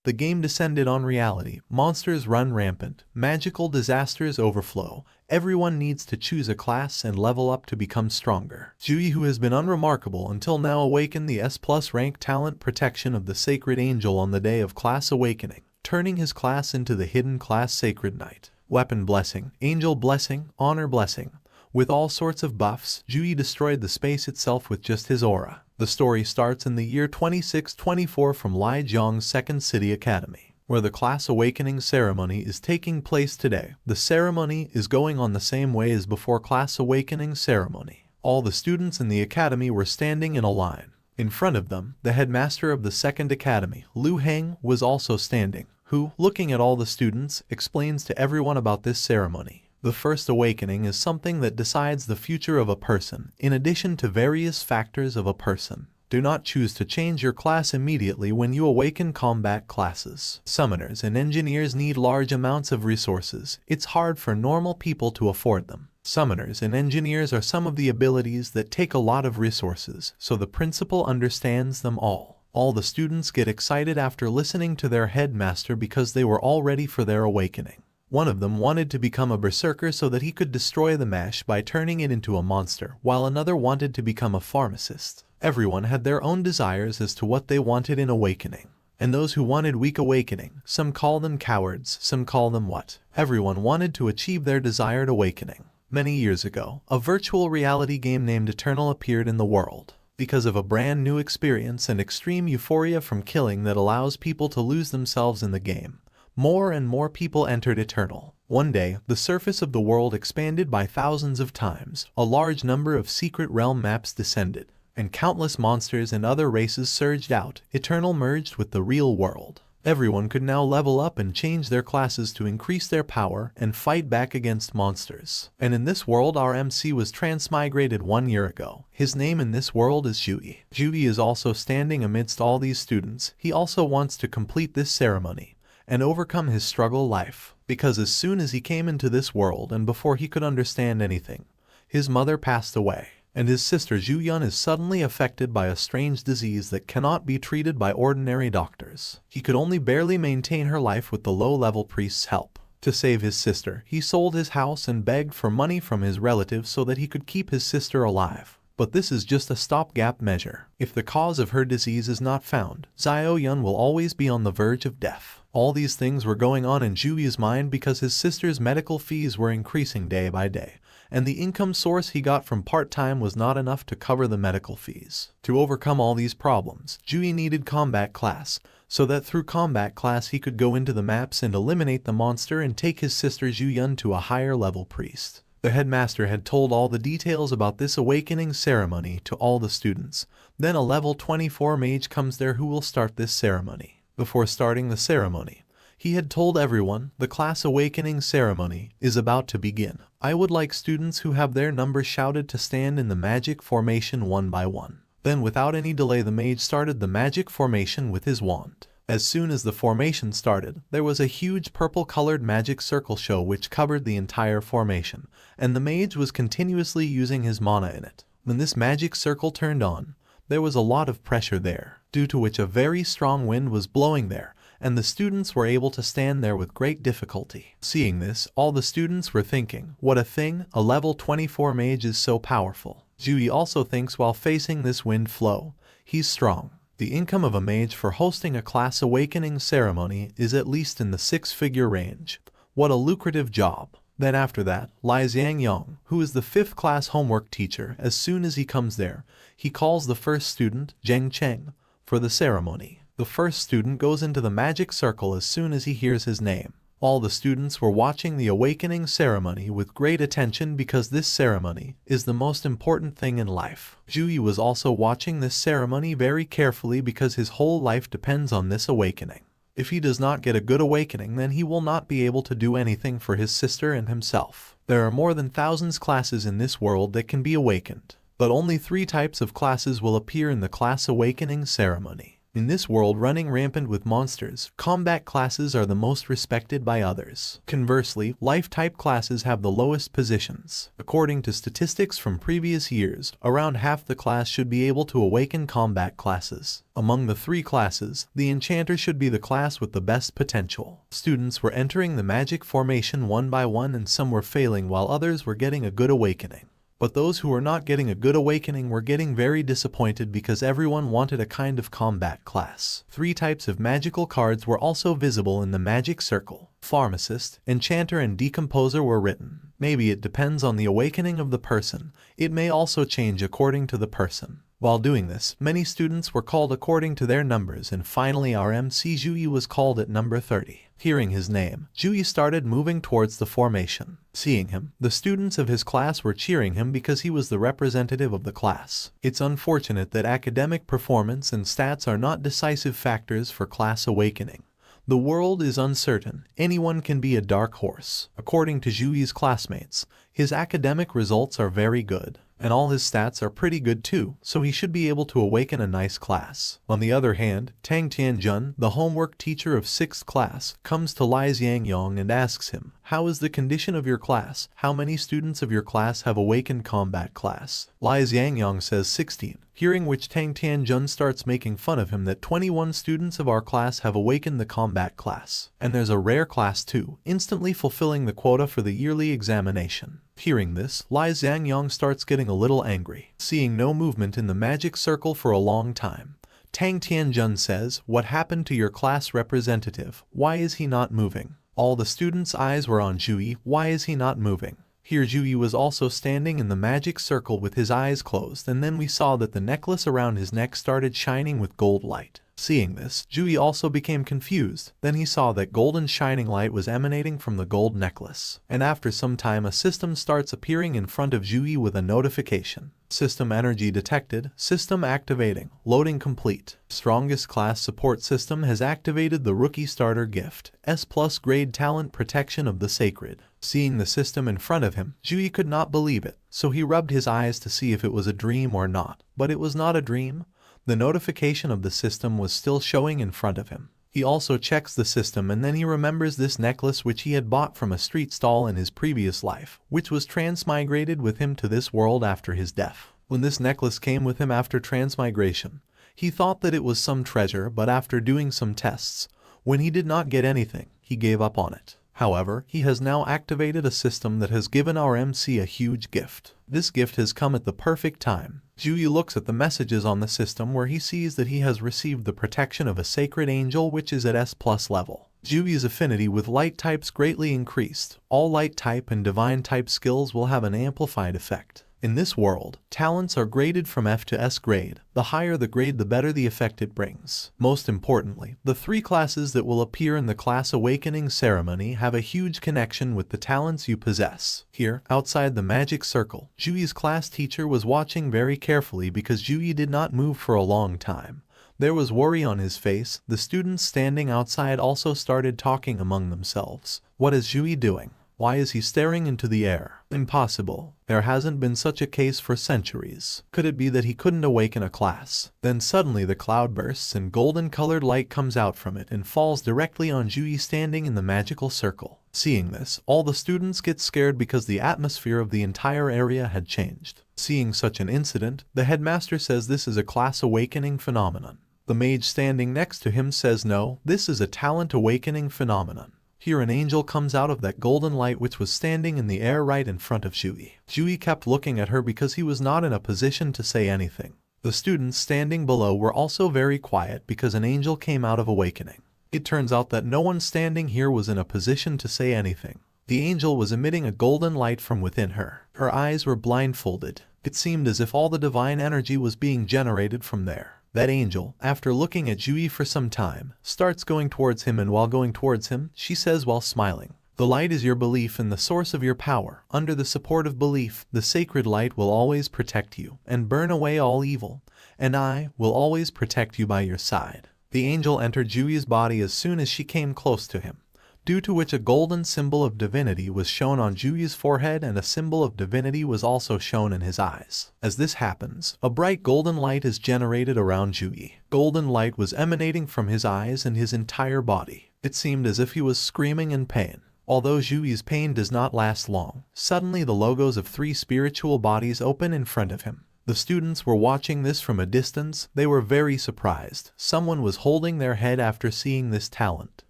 The game descended on reality. Monsters run rampant. Magical disasters overflow. Everyone needs to choose a class and level up to become stronger. Jui, who has been unremarkable until now, awakened the S+ rank talent Protection of the Sacred Angel on the day of class awakening, turning his class into the hidden class Sacred Knight. Weapon Blessing, Angel Blessing, Honor Blessing. With all sorts of buffs, Jui destroyed the space itself with just his aura. The story starts in the year 2624 from Lijiang's Second City Academy, where the class awakening ceremony is taking place today. The ceremony is going on the same way as before class awakening ceremony. All the students in the academy were standing in a line. In front of them, the headmaster of the second academy, Lu Heng, was also standing, who, looking at all the students, explains to everyone about this ceremony. The first awakening is something that decides the future of a person, in addition to various factors of a person. Do not choose to change your class immediately when you awaken combat classes. Summoners and engineers need large amounts of resources. It's hard for normal people to afford them. Summoners and engineers are some of the abilities that take a lot of resources, so the principal understands them all. All the students get excited after listening to their headmaster because they were all ready for their awakening. One of them wanted to become a berserker so that he could destroy the mash by turning it into a monster, while another wanted to become a pharmacist. Everyone had their own desires as to what they wanted in awakening. And those who wanted weak awakening, some call them cowards, some call them what? Everyone wanted to achieve their desired awakening. Many years ago, a virtual reality game named Eternal appeared in the world. Because of a brand new experience and extreme euphoria from killing that allows people to lose themselves in the game, more and more people entered Eternal. One day, the surface of the world expanded by thousands of times, a large number of secret realm maps descended, and countless monsters and other races surged out. Eternal merged with the real world. Everyone could now level up and change their classes to increase their power and fight back against monsters. And in this world, our MC was transmigrated 1 year ago. His name in this world is Jui. Jui is also standing amidst all these students. He also wants to complete this ceremony and overcome his struggle life, because as soon as he came into this world and before he could understand anything, his mother passed away, and his sister Zhuyun is suddenly affected by a strange disease that cannot be treated by ordinary doctors. He could only barely maintain her life with the low-level priest's help. To save his sister, he sold his house and begged for money from his relatives so that he could keep his sister alive. But this is just a stopgap measure. If the cause of her disease is not found, Zhao will always be on the verge of death. All these things were going on in Jui's mind because his sister's medical fees were increasing day by day, and the income source he got from part-time was not enough to cover the medical fees. To overcome all these problems, Jui needed combat class, so that through combat class he could go into the maps and eliminate the monster and take his sister Zhuyun to a higher level priest. The headmaster had told all the details about this awakening ceremony to all the students. Then a level 24 mage comes there who will start this ceremony. Before starting the ceremony, he had told everyone the class awakening ceremony is about to begin. I would like students who have their numbers shouted to stand in the magic formation one by one. Then without any delay the mage started the magic formation with his wand. As soon as the formation started, there was a huge purple-colored magic circle show which covered the entire formation, and the mage was continuously using his mana in it. When this magic circle turned on, there was a lot of pressure there, due to which a very strong wind was blowing there, and the students were able to stand there with great difficulty. Seeing this, all the students were thinking, what a thing, a level 24 mage is so powerful. Jui also thinks while facing this wind flow, he's strong. The income of a mage for hosting a class awakening ceremony is at least in the 6-figure range. What a lucrative job. Then after that, Li Xiangyong, who is the 5th class homework teacher, as soon as he comes there, he calls the first student, Zheng Cheng, for the ceremony. The first student goes into the magic circle as soon as he hears his name. All the students were watching the awakening ceremony with great attention because this ceremony is the most important thing in life. Jui was also watching this ceremony very carefully because his whole life depends on this awakening. If he does not get a good awakening, then he will not be able to do anything for his sister and himself. There are more than thousands classes in this world that can be awakened, but only 3 types of classes will appear in the class awakening ceremony. In this world running rampant with monsters, combat classes are the most respected by others. Conversely, life-type classes have the lowest positions. According to statistics from previous years, around half the class should be able to awaken combat classes. Among the 3 classes, the Enchanter should be the class with the best potential. Students were entering the magic formation one by one, and some were failing while others were getting a good awakening. But those who were not getting a good awakening were getting very disappointed because everyone wanted a kind of combat class. 3 types of magical cards were also visible in the magic circle. Pharmacist, Enchanter, and Decomposer were written. Maybe it depends on the awakening of the person. It may also change according to the person. While doing this, many students were called according to their numbers, and finally our MC Jui was called at number 30. Hearing his name, Jui started moving towards the formation. Seeing him, the students of his class were cheering him because he was the representative of the class. It's unfortunate that academic performance and stats are not decisive factors for class awakening. The world is uncertain. Anyone can be a dark horse. According to Jui's classmates, his academic results are very good, and all his stats are pretty good too, so he should be able to awaken a nice class. On the other hand, Tang Tianjun, the homework teacher of 6th class, comes to Lai Xiangyong and asks him, "How is the condition of your class? How many students of your class have awakened combat class?" Lai Xiangyong says 16, hearing which Tang Tianjun starts making fun of him that 21 students of our class have awakened the combat class. And there's a rare class too, instantly fulfilling the quota for the yearly examination. Hearing this, Lai Xiangyong starts getting a little angry. Seeing no movement in the magic circle for a long time, Tang Tianjun says, "What happened to your class representative? Why is he not moving?" All the students' eyes were on Jui. Why is he not moving? Here Jui was also standing in the magic circle with his eyes closed, and then we saw that the necklace around his neck started shining with gold light. Seeing this, Jui also became confused. Then he saw that golden shining light was emanating from the gold necklace. And after some time a system starts appearing in front of Jui with a notification. System energy detected. System activating. Loading complete. Strongest class support system has activated the rookie starter gift. S+ grade talent protection of the sacred. Seeing the system in front of him, Jui could not believe it, so he rubbed his eyes to see if it was a dream or not. But it was not a dream. The notification of the system was still showing in front of him. He also checks the system, and then he remembers this necklace which he had bought from a street stall in his previous life, which was transmigrated with him to this world after his death. When this necklace came with him after transmigration, he thought that it was some treasure, but after doing some tests, when he did not get anything, he gave up on it. However, he has now activated a system that has given our MC a huge gift. This gift has come at the perfect time. Jui looks at the messages on the system where he sees that he has received the protection of a sacred angel which is at S+ level. Jui's affinity with light types greatly increased. All light type and divine type skills will have an amplified effect. In this world, talents are graded from F to S grade. The higher the grade, the better the effect it brings. Most importantly, the 3 classes that will appear in the class awakening ceremony have a huge connection with the talents you possess. Here, outside the magic circle, Jui's class teacher was watching very carefully because Jui did not move for a long time. There was worry on his face. The students standing outside also started talking among themselves. What is Jui doing? Why is he staring into the air? Impossible. There hasn't been such a case for centuries. Could it be that he couldn't awaken a class? Then suddenly the cloud bursts and golden-colored light comes out from it and falls directly on Jui standing in the magical circle. Seeing this, all the students get scared because the atmosphere of the entire area had changed. Seeing such an incident, the headmaster says this is a class awakening phenomenon. The mage standing next to him says no, this is a talent awakening phenomenon. Here an angel comes out of that golden light which was standing in the air right in front of Jui. Jui kept looking at her because he was not in a position to say anything. The students standing below were also very quiet because an angel came out of awakening. It turns out that no one standing here was in a position to say anything. The angel was emitting a golden light from within her. Her eyes were blindfolded. It seemed as if all the divine energy was being generated from there. That angel, after looking at Jui for some time, starts going towards him, and while going towards him, she says while smiling, "The light is your belief and the source of your power. Under the support of belief, the sacred light will always protect you and burn away all evil, and I will always protect you by your side." The angel entered Jui's body as soon as she came close to him. due to which a golden symbol of divinity was shown on Juyi's forehead and a symbol of divinity was also shown in his eyes. As this happens, a bright golden light is generated around Juyi. Golden light was emanating from his eyes and his entire body. It seemed as if he was screaming in pain. Although Juyi's pain does not last long, suddenly the logos of 3 spiritual bodies open in front of him. The students were watching this from a distance. They were very surprised. Someone was holding their head after seeing this talent.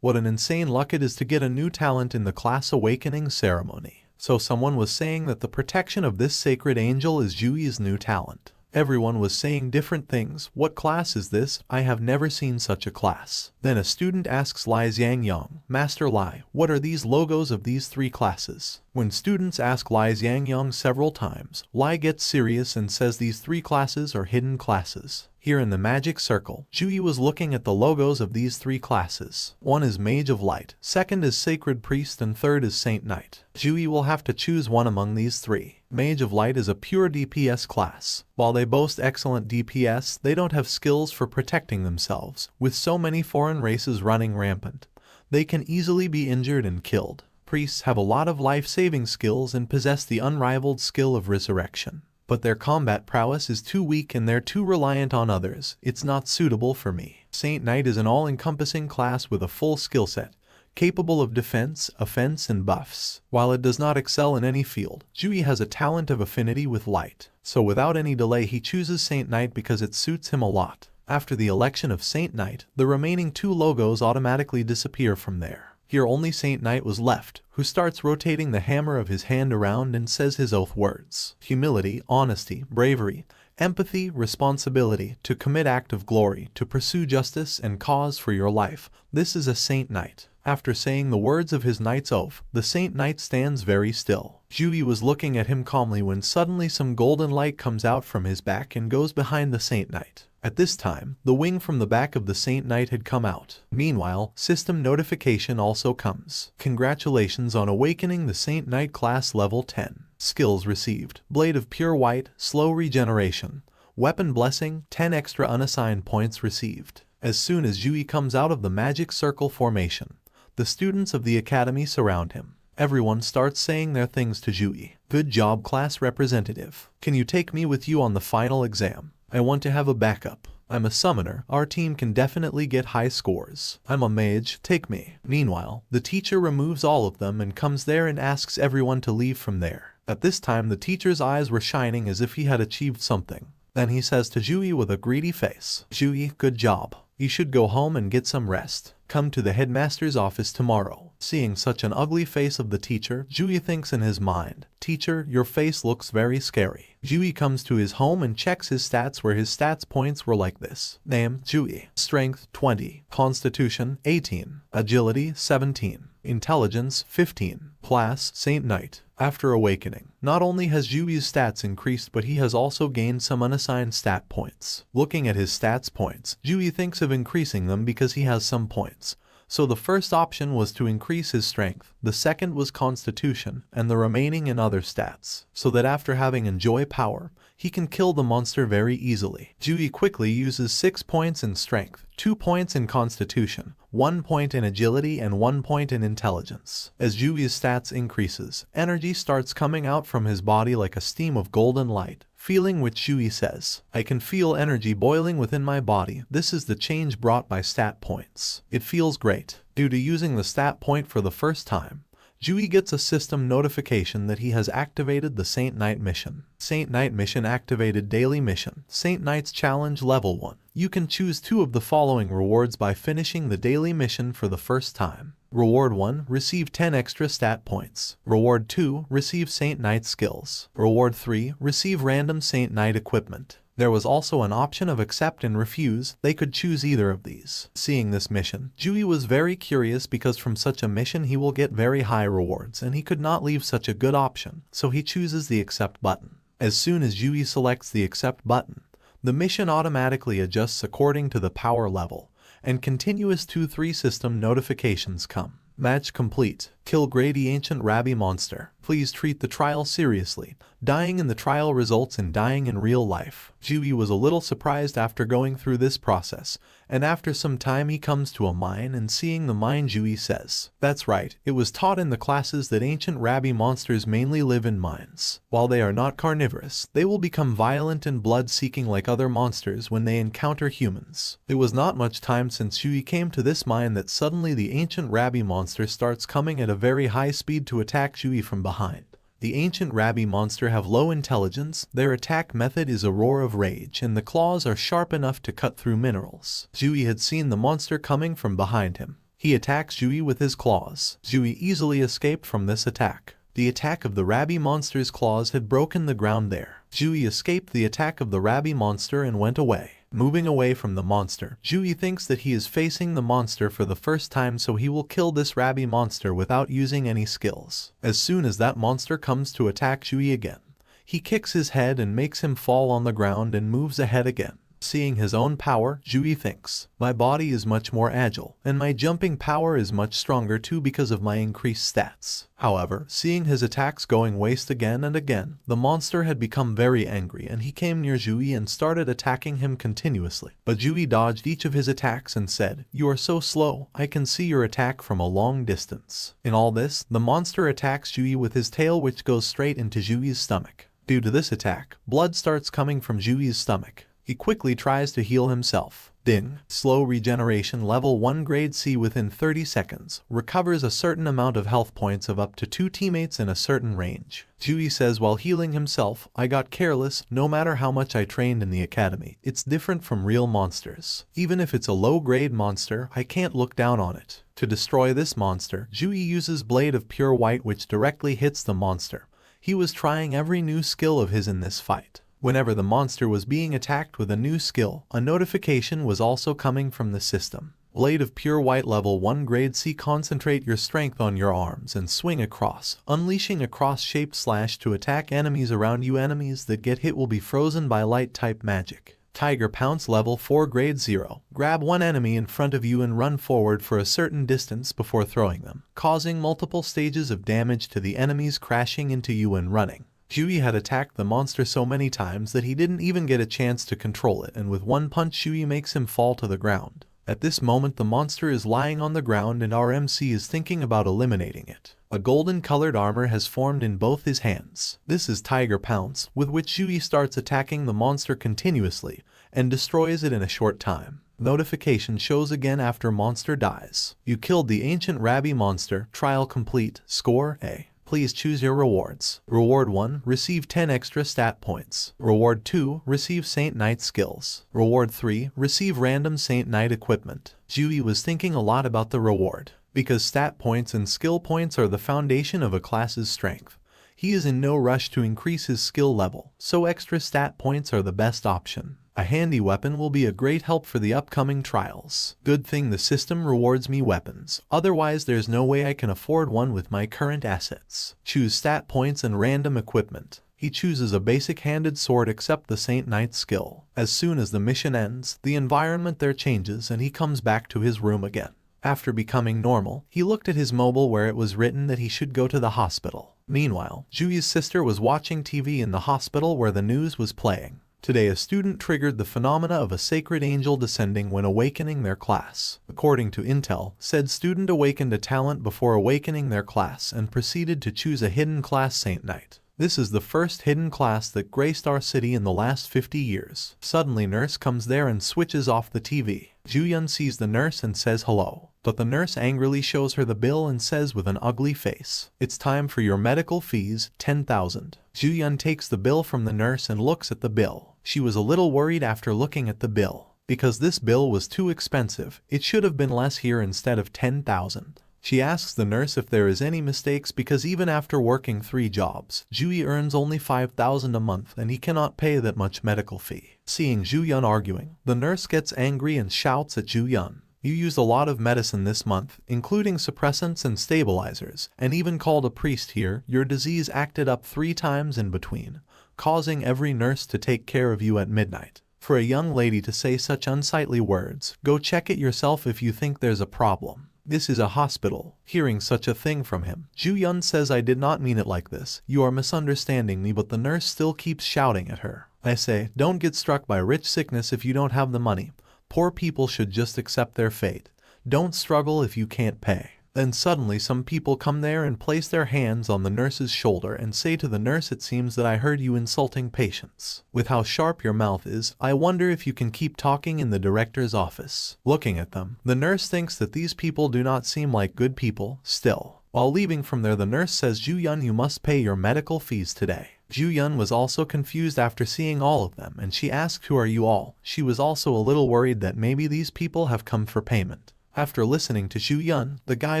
What an insane luck it is to get a new talent in the class awakening ceremony. So someone was saying that the protection of this sacred angel is Juyi's new talent. Everyone was saying different things. What class is this? I have never seen such a class. Then a student asks Lai Xiangyang, Master Lai, what are these logos of these 3 classes? When students ask Lai Xiangyang several times, Lai gets serious and says these 3 classes are hidden classes. Here in the magic circle, Juyi was looking at the logos of these 3 classes. One is Mage of Light, second is Sacred Priest, and third is Saint Knight. Juyi will have to choose one among these 3. Mage of Light is a pure DPS class. While they boast excellent DPS, they don't have skills for protecting themselves. With so many foreign races running rampant, they can easily be injured and killed. Priests have a lot of life-saving skills and possess the unrivaled skill of resurrection. But their combat prowess is too weak and they're too reliant on others. It's not suitable for me. Saint Knight is an all-encompassing class with a full skill set, capable of defense, offense, and buffs. While it does not excel in any field, Juyi has a talent of affinity with light. So without any delay he chooses Saint Knight because it suits him a lot. After the election of Saint Knight, the remaining 2 logos automatically disappear from there. Here only Saint Knight was left, who starts rotating the hammer of his hand around and says his oath words. Humility, honesty, bravery, empathy, responsibility, to commit act of glory, to pursue justice and cause for your life. This is a Saint Knight. After saying the words of his knight's oath, the Saint Knight stands very still. Juyi was looking at him calmly when suddenly some golden light comes out from his back and goes behind the Saint Knight. At this time, the wing from the back of the Saint Knight had come out. Meanwhile, system notification also comes. Congratulations on awakening the Saint Knight class level 10. Skills received. Blade of Pure White, slow regeneration. Weapon Blessing, 10 extra unassigned points received. As soon as Juyi comes out of the magic circle formation, the students of the academy surround him. Everyone starts saying their things to Juyi. Good job, class representative. Can you take me with you on the final exam? I want to have a backup. I'm a summoner. Our team can definitely get high scores. I'm a mage. Take me. Meanwhile, the teacher removes all of them and comes there and asks everyone to leave from there. At this time, the teacher's eyes were shining as if he had achieved something. Then he says to Juyi with a greedy face, Juyi, good job. You should go home and get some rest. Come to the headmaster's office tomorrow. Seeing such an ugly face of the teacher, Juyi thinks in his mind, Teacher, your face looks very scary. Juyi comes to his home and checks his stats where his stats points were like this. Name, Juyi. Strength, 20. Constitution, 18. Agility, 17. Intelligence, 15. Class, Saint Knight. After awakening, not only has Juyi's stats increased but he has also gained some unassigned stat points. Looking at his stats points, Juyi thinks of increasing them because he has some points. So the first option was to increase his strength, the second was constitution, and the remaining in other stats, so that after having enjoy power, he can kill the monster very easily. Juyi quickly uses 6 points in strength, 2 points in constitution, 1 point in agility and 1 point in intelligence. As Juyi's stats increases, energy starts coming out from his body like a steam of golden light. Feeling which Juyi says, I can feel energy boiling within my body. This is the change brought by stat points. It feels great. Due to using the stat point for the first time, Juyi gets a system notification that he has activated the Saint Knight mission. Saint Knight mission activated. Daily mission. Saint Knight's challenge level 1. You can choose 2 of the following rewards by finishing the daily mission for the first time. Reward 1, receive 10 extra stat points. Reward 2, receive Saint Knight skills. Reward 3, receive random Saint Knight equipment. There was also an option of accept and refuse. They could choose either of these. Seeing this mission, Juyi was very curious because from such a mission he will get very high rewards and he could not leave such a good option, so he chooses the accept button. As soon as Juyi selects the accept button, the mission automatically adjusts according to the power level, and continuous 2-3 system notifications come. Match complete. Kill Grady Ancient Rabbi Monster. Please treat the trial seriously. Dying in the trial results in dying in real life. Jui was a little surprised after going through this process, and after some time he comes to a mine, and seeing the mine, Jui says, "That's right, it was taught in the classes that ancient rabbi monsters mainly live in mines. While they are not carnivorous, they will become violent and blood-seeking like other monsters when they encounter humans." It was not much time since Jui came to this mine that suddenly the ancient rabbi monster starts coming at a very high speed to attack Jui from behind. The ancient rabbi monster have low intelligence, their attack method is a roar of rage, and the claws are sharp enough to cut through minerals. Jui had seen the monster coming from behind him. He attacks Jui with his claws. Jui easily escaped from this attack. The attack of the rabbi monster's claws had broken the ground there. Jui escaped the attack of the rabbi monster and went away. Moving away from the monster, Jui thinks that he is facing the monster for the first time, so he will kill this rabbi monster without using any skills. As soon as that monster comes to attack Jui again, he kicks his head and makes him fall on the ground and moves ahead again. Seeing his own power, Jui thinks, "My body is much more agile, and my jumping power is much stronger too because of my increased stats." However, seeing his attacks going waste again and again, the monster had become very angry, and he came near Jui and started attacking him continuously. But Jui dodged each of his attacks and said, "You are so slow, I can see your attack from a long distance." In all this, the monster attacks Jui with his tail, which goes straight into Jui's stomach. Due to this attack, blood starts coming from Jui's stomach. He quickly tries to heal himself. Ding. Slow regeneration level 1 grade C within 30 seconds. Recovers a certain amount of health points of up to 2 teammates in a certain range. Jui says while healing himself, "I got careless. No matter how much I trained in the academy, it's different from real monsters. Even if it's a low-grade monster, I can't look down on it." To destroy this monster, Jui uses Blade of Pure White, which directly hits the monster. He was trying every new skill of his in this fight. Whenever the monster was being attacked with a new skill, a notification was also coming from the system. Blade of Pure White level 1 grade C. Concentrate your strength on your arms and swing across, unleashing a cross-shaped slash to attack enemies around you. Enemies that get hit will be frozen by light type magic. Tiger Pounce level 4 grade 0. Grab one enemy in front of you and run forward for a certain distance before throwing them, causing multiple stages of damage to the enemies crashing into you when running. Jui had attacked the monster so many times that he didn't even get a chance to control it, and with one punch Jui makes him fall to the ground. At this moment the monster is lying on the ground and our MC is thinking about eliminating it. A golden colored armor has formed in both his hands. This is Tiger Pounce, with which Jui starts attacking the monster continuously and destroys it in a short time. Notification shows again after monster dies. You killed the ancient rabbi monster. Trial complete. Score A. Please choose your rewards. Reward 1, receive 10 extra stat points. Reward 2, receive Saint Knight skills. Reward 3, receive random Saint Knight equipment. Jui was thinking a lot about the reward, because stat points and skill points are the foundation of a class's strength. He is in no rush to increase his skill level, so extra stat points are the best option. A handy weapon will be a great help for the upcoming trials. Good thing the system rewards me weapons, otherwise there's no way I can afford one with my current assets. Choose stat points and random equipment. He chooses a basic handed sword except the Saint Knight skill. As soon as the mission ends, the environment there changes and he comes back to his room again. After becoming normal, he looked at his mobile where it was written that he should go to the hospital. Meanwhile, Jui's sister was watching TV in the hospital where the news was playing. Today a student triggered the phenomena of a sacred angel descending when awakening their class. According to Intel, said student awakened a talent before awakening their class and proceeded to choose a hidden class Saint Knight. This is the first hidden class that graced our city in the last 50 years. Suddenly nurse comes there and switches off the TV. Ju-Yun sees the nurse and says hello, but the nurse angrily shows her the bill and says with an ugly face, "It's time for your medical fees, 10,000. Ju-Yun takes the bill from the nurse and looks at the bill. She was a little worried after looking at the bill, because this bill was too expensive. It should have been less here instead of 10,000. She asks the nurse if there is any mistakes because even after working 3 jobs, Ju-Yi earns only 5,000 a month and he cannot pay that much medical fee. Seeing Ju-Yun arguing, the nurse gets angry and shouts at Ju-Yun, "You used a lot of medicine this month, including suppressants and stabilizers, and even called a priest here. Your disease acted up 3 times in between, causing every nurse to take care of you at midnight. For a young lady to say such unsightly words, go check it yourself if you think there's a problem." This is a hospital. Hearing such a thing from him, Ju-Yun says, I did not mean it like this. You are misunderstanding me, but the nurse still keeps shouting at her. I say, don't get struck by rich sickness if you don't have the money. Poor people should just accept their fate. Don't struggle if you can't pay. Then suddenly some people come there and place their hands on the nurse's shoulder and say to the nurse, it seems that I heard you insulting patients. With how sharp your mouth is, I wonder if you can keep talking in the director's office. Looking at them, the nurse thinks that these people do not seem like good people. Still, while leaving from there, the nurse says, Ju-Yun, you must pay your medical fees today. Ju-Yun was also confused after seeing all of them, and she asked, who are you all? She was also a little worried that maybe these people have come for payment. After listening to Ju-Yun, the guy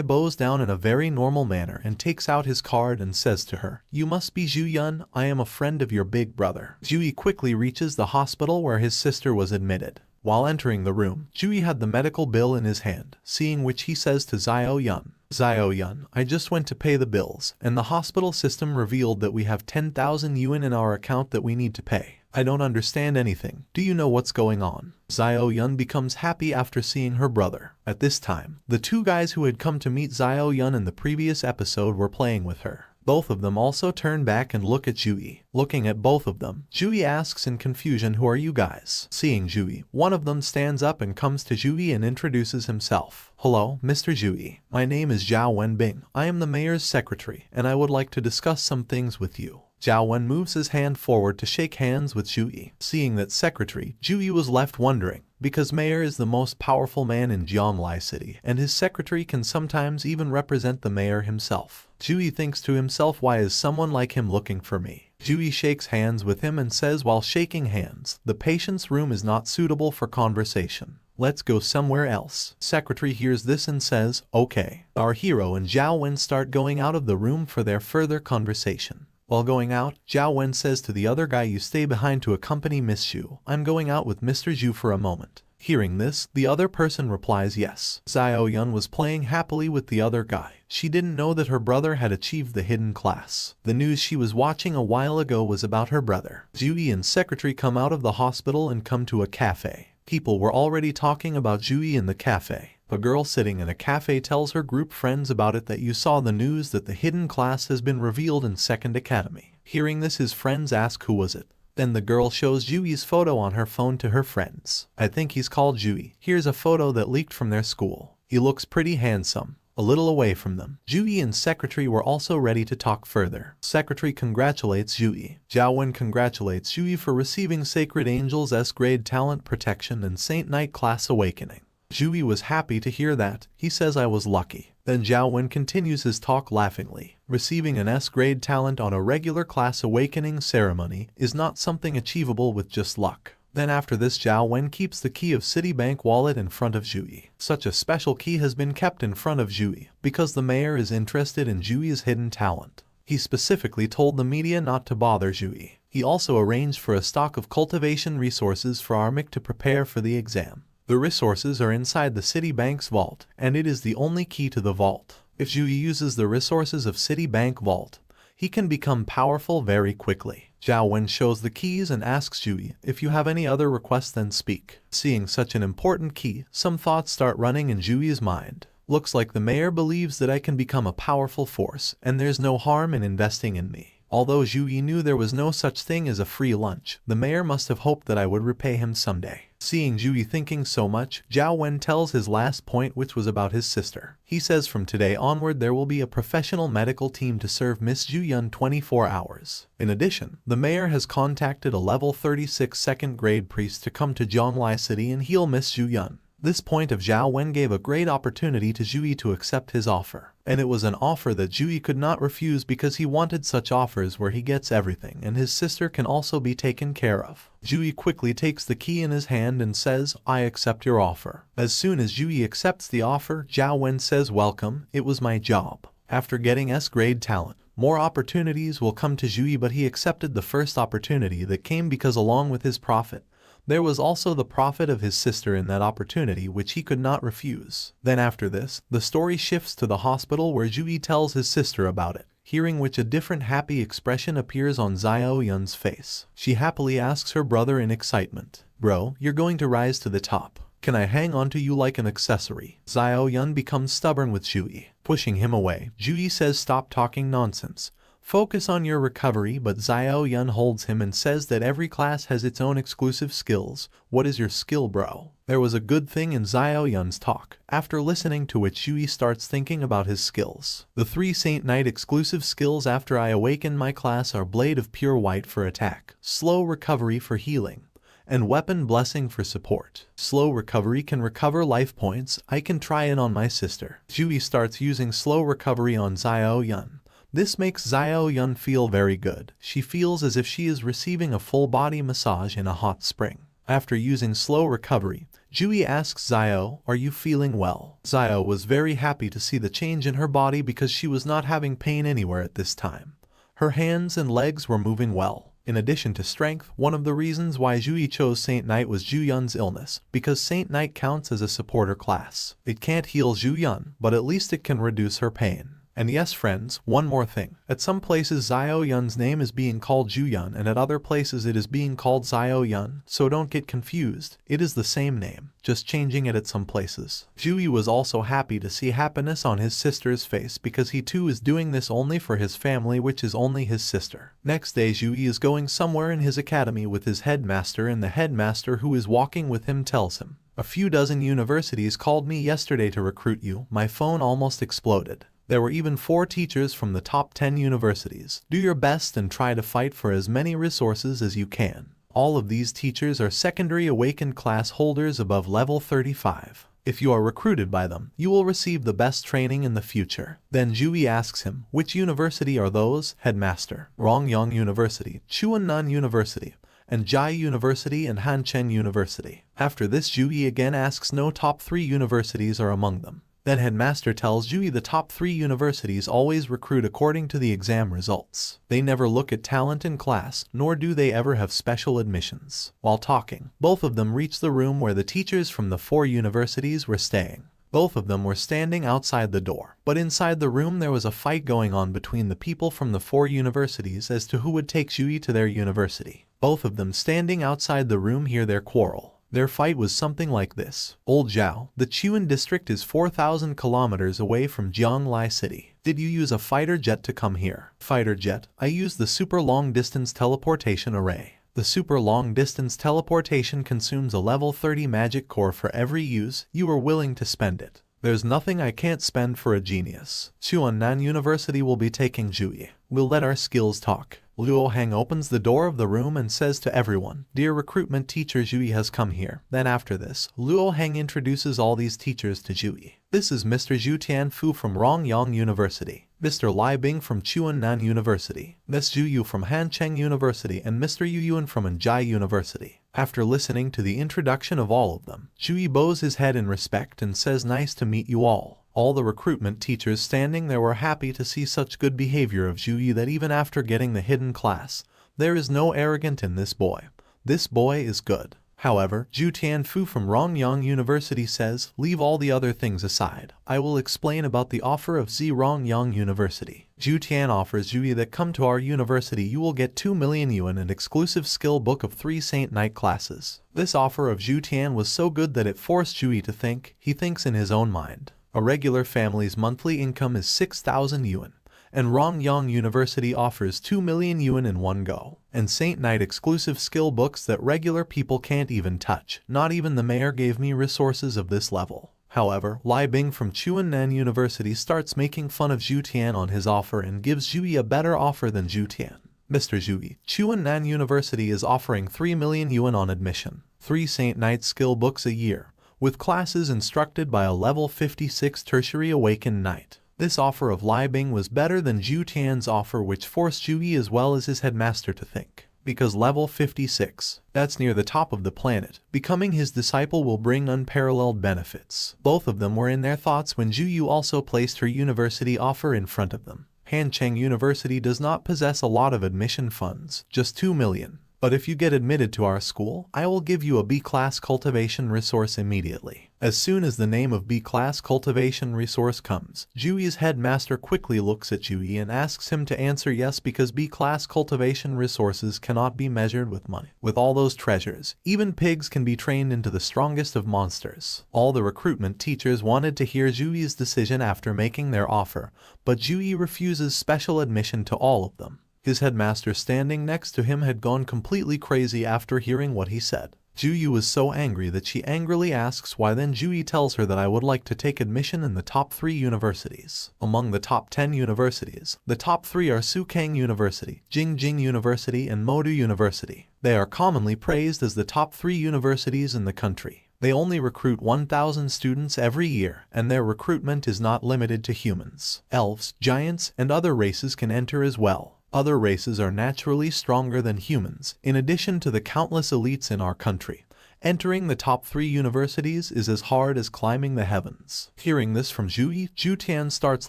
bows down in a very normal manner and takes out his card and says to her, you must be Ju-Yun, I am a friend of your big brother. Ju-Yi quickly reaches the hospital where his sister was admitted. While entering the room, Ju-Yi had the medical bill in his hand, seeing which he says to Zio-Yun, Zio-Yun, I just went to pay the bills, and the hospital system revealed that we have 10,000 yuan in our account that we need to pay. I don't understand anything. Do you know what's going on? Zio-Yun becomes happy after seeing her brother. At this time, the two guys who had come to meet Zio-Yun in the previous episode were playing with her. Both of them also turn back and look at Ju-Yi. Looking at both of them, Ju-Yi asks in confusion, who are you guys? Seeing Ju-Yi, one of them stands up and comes to Ju-Yi and introduces himself. Hello, Mr. Ju-Yi. My name is Zhao Wenbing. I am the mayor's secretary, and I would like to discuss some things with you. Zhao Wen moves his hand forward to shake hands with Ju-Yi. Seeing that secretary, Ju-Yi was left wondering, because mayor is the most powerful man in Zhonglai City, and his secretary can sometimes even represent the mayor himself. Ju-Yi thinks to himself, why is someone like him looking for me? Ju-Yi shakes hands with him and says while shaking hands, the patient's room is not suitable for conversation. Let's go somewhere else. Secretary hears this and says, okay. Our hero and Zhao Wen start going out of the room for their further conversation. While going out, Zhao Wen says to the other guy, you stay behind to accompany Miss Zhu. I'm going out with Mr. Zhu for a moment. Hearing this, the other person replies yes. Zio-Yun was playing happily with the other guy. She didn't know that her brother had achieved the hidden class. The news she was watching a while ago was about her brother. Ju-Yi and secretary come out of the hospital and come to a cafe. People were already talking about Ju-Yi in the cafe. A girl sitting in a cafe tells her group friends about it that you saw the news that the hidden class has been revealed in Second Academy. Hearing this, his friends ask who was it. Then the girl shows Ju-Yi's photo on her phone to her friends. I think he's called Ju-Yi. Here's a photo that leaked from their school. He looks pretty handsome. A little away from them, Ju-Yi and secretary were also ready to talk further. Secretary congratulates Ju-Yi. Zhao Wen congratulates Ju-Yi for receiving Sacred Angel's S-grade talent protection and Saint Knight class awakening. Ju-Yi was happy to hear that. He says I was lucky. Then Zhao Wen continues his talk laughingly. Receiving an S-grade talent on a regular class awakening ceremony is not something achievable with just luck. Then after this, Zhao Wen keeps the key of Citibank wallet in front of Ju-Yi. Such a special key has been kept in front of Ju-Yi because the mayor is interested in Ju-Yi's hidden talent. He specifically told the media not to bother Ju-Yi. He also arranged for a stock of cultivation resources for Armic to prepare for the exam. The resources are inside the Citibank's vault, and it is the only key to the vault. If Ju-Yi uses the resources of Citibank vault, he can become powerful very quickly. Zhao Wen shows the keys and asks Ju-Yi, if you have any other requests then speak. Seeing such an important key, some thoughts start running in Ju-Yi's mind. Looks like the mayor believes that I can become a powerful force, and there's no harm in investing in me. Although Ju-Yi knew there was no such thing as a free lunch, the mayor must have hoped that I would repay him someday. Seeing Ju-Yi thinking so much, Zhao Wen tells his last point, which was about his sister. He says from today onward there will be a professional medical team to serve Miss Ju-Yun 24 hours. In addition, the mayor has contacted a level 36 second grade priest to come to Zhonglai City and heal Miss Ju-Yun. This point of Zhao Wen gave a great opportunity to Ju-Yi to accept his offer. And it was an offer that Ju-Yi could not refuse because he wanted such offers where he gets everything and his sister can also be taken care of. Ju-Yi quickly takes the key in his hand and says, I accept your offer. As soon as Ju-Yi accepts the offer, Zhao Wen says, welcome, it was my job. After getting S-grade talent, more opportunities will come to Ju-Yi, but he accepted the first opportunity that came because along with his profit, there was also the profit of his sister in that opportunity which he could not refuse. Then after this, the story shifts to the hospital where Ju-Yi tells his sister about it, hearing which a different happy expression appears on Zio-Yun's face. She happily asks her brother in excitement, bro, you're going to rise to the top. Can I hang on to you like an accessory? Xiao Yun becomes stubborn with Zhuyi, pushing him away. Zhuyi says stop talking nonsense. Focus on your recovery, but Xiao Yun holds him and says that every class has its own exclusive skills. What is your skill, bro? There was a good thing in Xiao Yun's talk, after listening to which Zhuyi starts thinking about his skills. The 3 Saint Knight exclusive skills after I awaken my class are Blade of Pure White for attack, Slow Recovery for healing, and Weapon Blessing for support. Slow recovery can recover life points. I can try it on my sister. Zhuyi starts using slow recovery on Xiao Yun. This makes Xiao Yun feel very good. She feels as if she is receiving a full body massage in a hot spring. After using slow recovery, Zhuyi asks Xiao, are you feeling well? Xiao was very happy to see the change in her body because she was not having pain anywhere at this time. Her hands and legs were moving well. In addition to strength, one of the reasons why Zhuyi chose Saint Knight was Zhu Yun's illness, because Saint Knight counts as a supporter class. It can't heal Zhu Yun, but at least it can reduce her pain. And yes friends, one more thing. At some places Xiao Yun's name is being called Zhu Yun and at other places it is being called Xiao Yun, so don't get confused. It is the same name, just changing it at some places. Zhuyi was also happy to see happiness on his sister's face because he too is doing this only for his family, which is only his sister. Next day Zhuyi is going somewhere in his academy with his headmaster, and the headmaster who is walking with him tells him, a few dozen universities called me yesterday to recruit you. My phone almost exploded. There were even 4 teachers from the top 10 universities. Do your best and try to fight for as many resources as you can. All of these teachers are secondary awakened class holders above level 35. If you are recruited by them, you will receive the best training in the future. Then Zhuyi asks him, which university are those? Headmaster, Rongyang University, Chuannan University, and Jai University and Hancheng University. After this Zhuyi again asks no top 3 universities are among them. Then Headmaster tells Zhuyi the top 3 universities always recruit according to the exam results. They never look at talent in class, nor do they ever have special admissions. While talking, both of them reach the room where the teachers from the 4 universities were staying. Both of them were standing outside the door, but inside the room there was a fight going on between the people from the 4 universities as to who would take Zhuyi to their university. Both of them standing outside the room hear their quarrel. Their fight was something like this. Old Zhao, the Chuan district is 4,000 kilometers away from Jianglai City. Did you use a fighter jet to come here? Fighter jet, I used the super long distance teleportation array. The super long distance teleportation consumes a level 30 magic core for every use. You are willing to spend it. There's nothing I can't spend for a genius. Chuannan University will be taking Zhuyi. We'll let our skills talk. Luo Heng opens the door of the room and says to everyone, dear recruitment teacher, Zhuyi has come here. Then after this, Luo Heng introduces all these teachers to Zhuyi. This is Mr. Zhu Tianfu from Rongyang University, Mr. Lai Bing from Chuannan University, Ms. Zhu Yu from Hancheng University, and Mr. Yu Yuan from Anjai University. After listening to the introduction of all of them, Zhuyi bows his head in respect and says, nice to meet you all. All the recruitment teachers standing there were happy to see such good behavior of Zhuyi that even after getting the hidden class, there is no arrogant in this boy. This boy is good. However, Zhu Tianfu from Rongyang University says, leave all the other things aside. I will explain about the offer of Rongyang University. Zhu Tian offers Zhuyi that come to our university you will get 2 million yuan and exclusive skill book of 3 Saint Knight classes. This offer of Zhu Tian was so good that it forced Zhuyi to think. He thinks in his own mind. A regular family's monthly income is 6,000 yuan, and Rongyang University offers 2 million yuan in one go, and Saint Knight exclusive skill books that regular people can't even touch. Not even the mayor gave me resources of this level. However, Lai Bing from Chuannan University starts making fun of Zhu Tian on his offer and gives Zhuyi a better offer than Zhu Tian. Mr. Zhuyi, Chuannan University is offering 3 million yuan on admission, 3 Saint Knight skill books a year, with classes instructed by a level 56 tertiary awakened knight. This offer of Lai Bing was better than Zhu Tian's offer, which forced Zhuyi as well as his headmaster to think. Because level 56, that's near the top of the planet, becoming his disciple will bring unparalleled benefits. Both of them were in their thoughts when Zhu Yu also placed her university offer in front of them. Hancheng University does not possess a lot of admission funds, just 2 million. But if you get admitted to our school, I will give you a B-class cultivation resource immediately. As soon as the name of B-class cultivation resource comes, Jui's headmaster quickly looks at Jui and asks him to answer yes because B-class cultivation resources cannot be measured with money. With all those treasures, even pigs can be trained into the strongest of monsters. All the recruitment teachers wanted to hear Jui's decision after making their offer, but Jui refuses special admission to all of them. His headmaster standing next to him had gone completely crazy after hearing what he said. Jui was so angry that she angrily asks why. Then Jui tells her that I would like to take admission in the top 3 universities. Among the top 10 universities, the top 3 are Sukang University, Jingjing University, and Modu University. They are commonly praised as the top 3 universities in the country. They only recruit 1,000 students every year, and their recruitment is not limited to humans. Elves, giants, and other races can enter as well. Other races are naturally stronger than humans, in addition to the countless elites in our country. Entering the top 3 universities is as hard as climbing the heavens. Hearing this from Jui, Jutian starts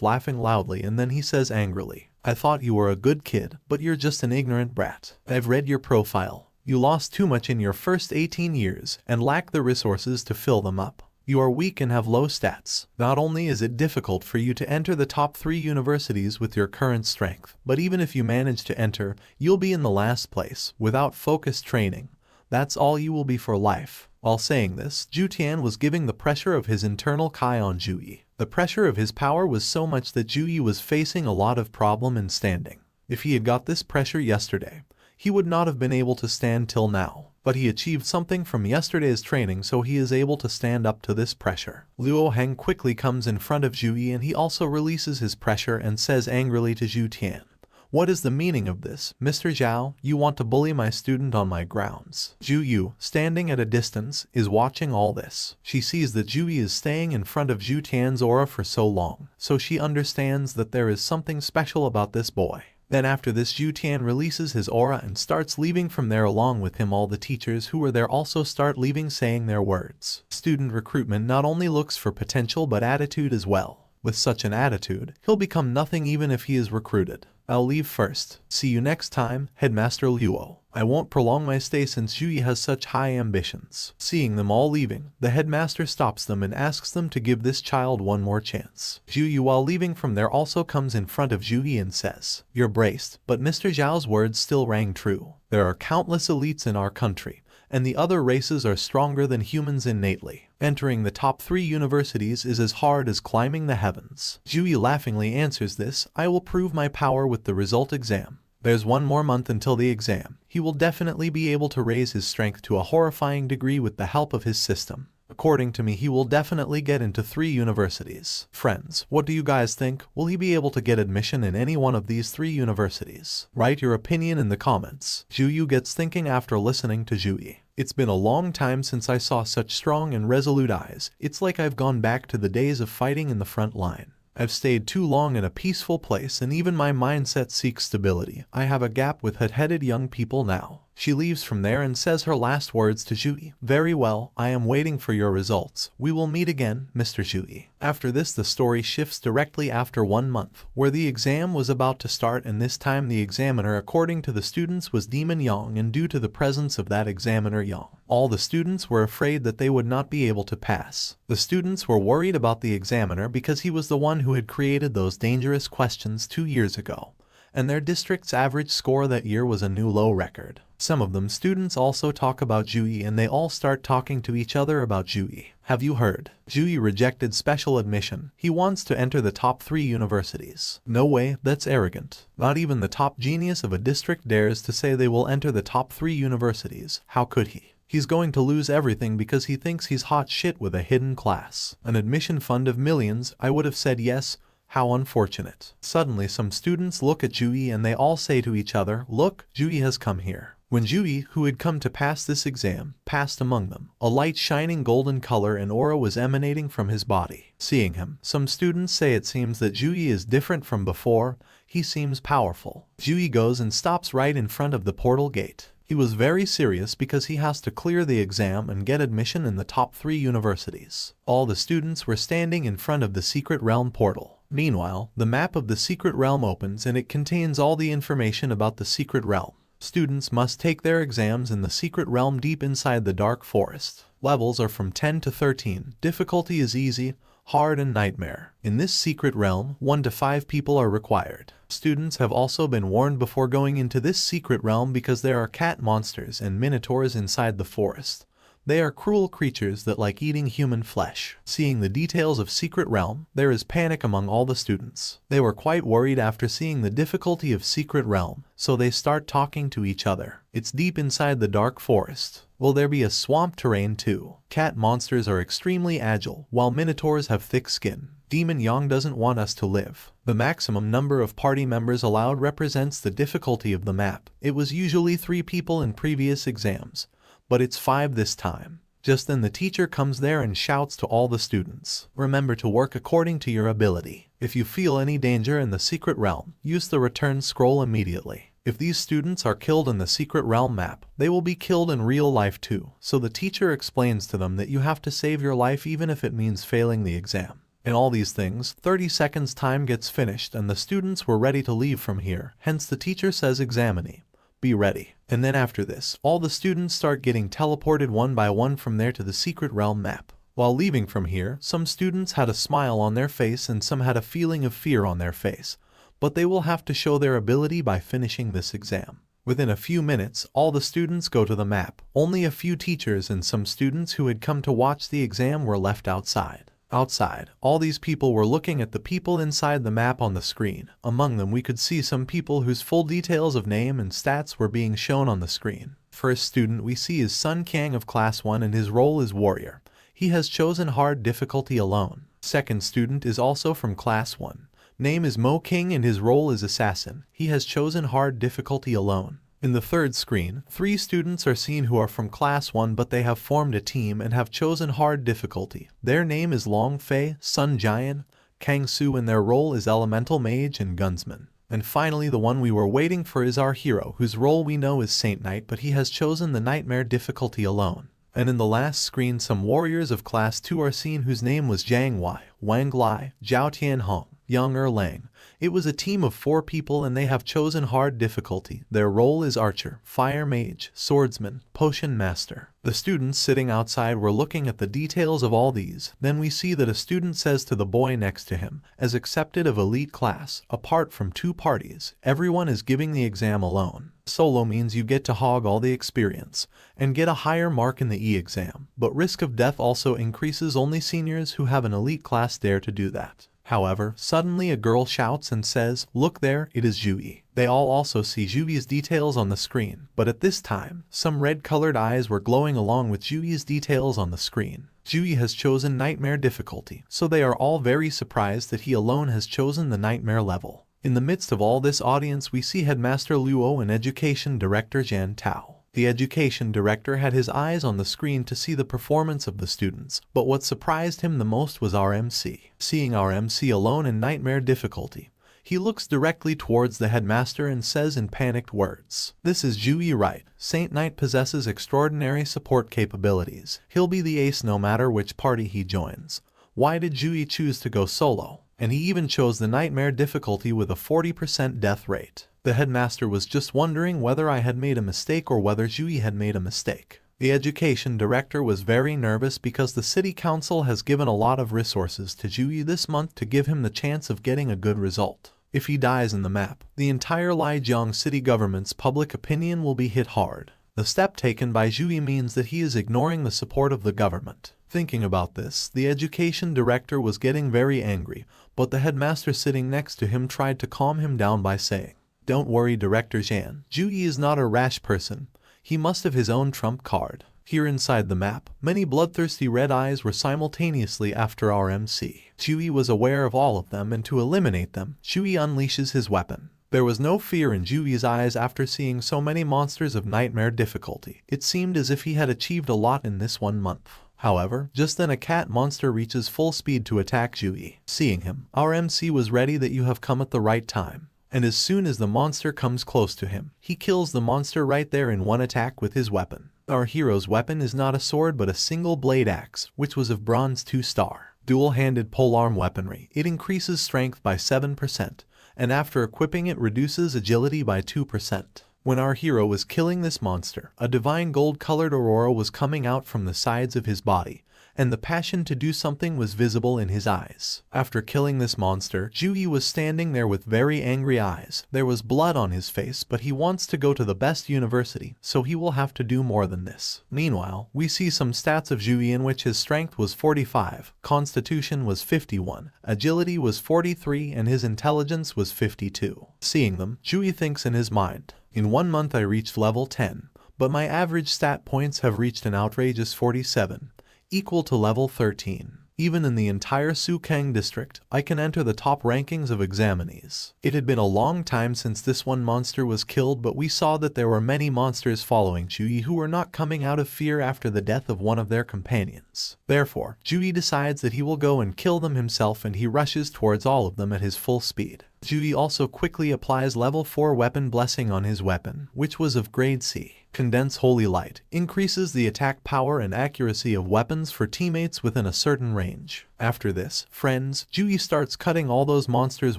laughing loudly and then he says angrily, I thought you were a good kid, but you're just an ignorant brat. I've read your profile. You lost too much in your first 18 years and lack the resources to fill them up. You are weak and have low stats. Not only is it difficult for you to enter the top 3 universities with your current strength, but even if you manage to enter, you'll be in the last place, without focused training. That's all you will be for life. While saying this, Jutian was giving the pressure of his internal Kai on Jui. The pressure of his power was so much that Jui was facing a lot of problem in standing. If he had got this pressure yesterday, he would not have been able to stand till now. But he achieved something from yesterday's training, so he is able to stand up to this pressure. Luo Heng quickly comes in front of Jui and he also releases his pressure and says angrily to Jutian, what is the meaning of this, Mr. Zhao? You want to bully my student on my grounds. Zhu Yu, standing at a distance, is watching all this. She sees that Jui is staying in front of Jutian's aura for so long, so she understands that there is something special about this boy. Then after this, Jutian releases his aura and starts leaving from there. Along with him, all the teachers who were there also start leaving, saying their words. Student recruitment not only looks for potential but attitude as well. With such an attitude, he'll become nothing even if he is recruited. I'll leave first. See you next time, Headmaster Luo. I won't prolong my stay since Jui has such high ambitions. Seeing them all leaving, the headmaster stops them and asks them to give this child one more chance. Jui, while leaving from there, also comes in front of Jui and says, you're braced, but Mr. Zhao's words still rang true. There are countless elites in our country, and the other races are stronger than humans innately. Entering the top 3 universities is as hard as climbing the heavens. Jui laughingly answers this, I will prove my power with the result exam. There's 1 more month until the exam. He will definitely be able to raise his strength to a horrifying degree with the help of his system. According to me, he will definitely get into 3 universities. Friends, what do you guys think? Will he be able to get admission in any one of these 3 universities? Write your opinion in the comments. Juyu gets thinking after listening to Jui. It's been a long time since I saw such strong and resolute eyes. It's like I've gone back to the days of fighting in the front line. I've stayed too long in a peaceful place and even my mindset seeks stability. I have a gap with hot-headed young people now. She leaves from there and says her last words to Jui. Very well, I am waiting for your results. We will meet again, Mr. Jui. After this, the story shifts directly after 1 month, where the exam was about to start, and this time the examiner, according to the students, was Demon Yang, and due to the presence of that examiner Yang, all the students were afraid that they would not be able to pass. The students were worried about the examiner because he was the one who had created those dangerous questions 2 years ago, and their district's average score that year was a new low record. Some of them students also talk about Jui, and they all start talking to each other about Jui. Have you heard? Jui rejected special admission. He wants to enter the top 3 universities. No way, that's arrogant. Not even the top genius of a district dares to say they will enter the top 3 universities. How could he? He's going to lose everything because he thinks he's hot shit with a hidden class. An admission fund of millions. I would have said yes. How unfortunate. Suddenly some students look at Jui and they all say to each other, look, Jui has come here. When Jui, who had come to pass this exam, passed among them, a light shining golden color and aura was emanating from his body. Seeing him, some students say it seems that Jui is different from before. He seems powerful. Jui goes and stops right in front of the portal gate. He was very serious because he has to clear the exam and get admission in the top 3 universities. All the students were standing in front of the secret realm portal. Meanwhile, the map of the secret realm opens and it contains all the information about the secret realm. Students must take their exams in the secret realm deep inside the dark forest. Levels are from 10 to 13. Difficulty is easy, hard, and nightmare. In this secret realm, 1 to 5 people are required. Students have also been warned before going into this secret realm because there are cat monsters and minotaurs inside the forest. They are cruel creatures that like eating human flesh. Seeing the details of Secret Realm, there is panic among all the students. They were quite worried after seeing the difficulty of Secret Realm, so they start talking to each other. It's deep inside the dark forest. Will there be a swamp terrain too? Cat monsters are extremely agile, while minotaurs have thick skin. Demon Yang doesn't want us to live. The maximum number of party members allowed represents the difficulty of the map. It was usually 3 people in previous exams, but it's 5 this time. Just then the teacher comes there and shouts to all the students, "Remember to work according to your ability. If you feel any danger in the secret realm, use the return scroll immediately." If these students are killed in the secret realm map, they will be killed in real life too. So the teacher explains to them that you have to save your life even if it means failing the exam. In all these things, 30 seconds time gets finished and the students were ready to leave from here. Hence the teacher says examinee, be ready. And then after this, all the students start getting teleported one by one from there to the secret realm map. While leaving from here, some students had a smile on their face and some had a feeling of fear on their face, but they will have to show their ability by finishing this exam. Within a few minutes, all the students go to the map. Only a few teachers and some students who had come to watch the exam were left outside. Outside, all these people were looking at the people inside the map on the screen. Among them we could see some people whose full details of name and stats were being shown on the screen. First student we see is Sun Kang of class 1 and his role is warrior. He has chosen hard difficulty alone. Second student is also from class 1. Name is Mo King and his role is assassin. He has chosen hard difficulty alone. In the third screen, 3 students are seen who are from class 1 but they have formed a team and have chosen hard difficulty. Their name is Long Fei, Sun Jian, Kang Su and their role is elemental mage and gunsman. And finally the one we were waiting for is our hero whose role we know is Saint Knight but he has chosen the nightmare difficulty alone. And in the last screen some warriors of class 2 are seen whose name was Jiang Wei, Wang Lai, Zhao Tianhong, Yang Erlang. It was a team of 4 people and they have chosen hard difficulty. Their role is archer, fire mage, swordsman, potion master. The students sitting outside were looking at the details of all these. Then we see that a student says to the boy next to him, as accepted of elite class, apart from 2 parties, everyone is giving the exam alone. Solo means you get to hog all the experience and get a higher mark in the E-exam, but risk of death also increases. Only seniors who have an elite class dare to do that. However, suddenly a girl shouts and says, "Look there, it is Jui." They all also see Jui's details on the screen, but at this time, some red-colored eyes were glowing along with Jui's details on the screen. Jui has chosen nightmare difficulty, so they are all very surprised that he alone has chosen the nightmare level. In the midst of all this audience we see Headmaster Luo and Education Director Jan Tao. The education director had his eyes on the screen to see the performance of the students, but what surprised him the most was our MC. Seeing our MC alone in nightmare difficulty, he looks directly towards the headmaster and says in panicked words, "This is Jui right. Saint Knight possesses extraordinary support capabilities. He'll be the ace no matter which party he joins. Why did Jui choose to go solo? And he even chose the nightmare difficulty with a 40% death rate." The headmaster was just wondering whether I had made a mistake or whether Jui had made a mistake. The education director was very nervous because the city council has given a lot of resources to Jui this month to give him the chance of getting a good result. If he dies in the map, the entire Lijiang city government's public opinion will be hit hard. The step taken by Jui means that he is ignoring the support of the government. Thinking about this, the education director was getting very angry, but the headmaster sitting next to him tried to calm him down by saying, "Don't worry, Director Jan. Jui is not a rash person. He must have his own trump card." Here inside the map, many bloodthirsty red eyes were simultaneously after our MC. Jui was aware of all of them and to eliminate them, Jui unleashes his weapon. There was no fear in Jui's eyes after seeing so many monsters of nightmare difficulty. It seemed as if he had achieved a lot in this 1 month. However, just then a cat monster reaches full speed to attack Jui. Seeing him, our MC was ready that you have come at the right time. And as soon as the monster comes close to him, he kills the monster right there in 1 attack with his weapon. Our hero's weapon is not a sword but a single blade axe, which was of bronze 2-star. Dual-handed polearm weaponry. It increases strength by 7%, and after equipping it reduces agility by 2%. When our hero was killing this monster, a divine gold-colored aurora was coming out from the sides of his body, and the passion to do something was visible in his eyes. After killing this monster, Jui was standing there with very angry eyes. There was blood on his face, but he wants to go to the best university, so he will have to do more than this. Meanwhile, we see some stats of Jui in which his strength was 45, constitution was 51, agility was 43, and his intelligence was 52. Seeing them, Jui thinks in his mind, "In 1 month I reached level 10, but my average stat points have reached an outrageous 47. Equal to level 13. Even in the entire Sukang district, I can enter the top rankings of examinees." It had been a long time since this one monster was killed, but we saw that there were many monsters following Jui who were not coming out of fear after the death of one of their companions. Therefore, Jui decides that he will go and kill them himself, and he rushes towards all of them at his full speed. Jui also quickly applies level 4 weapon blessing on his weapon, which was of grade C. Condense holy light increases the attack power and accuracy of weapons for teammates within a certain range. After this, friends, Jui starts cutting all those monsters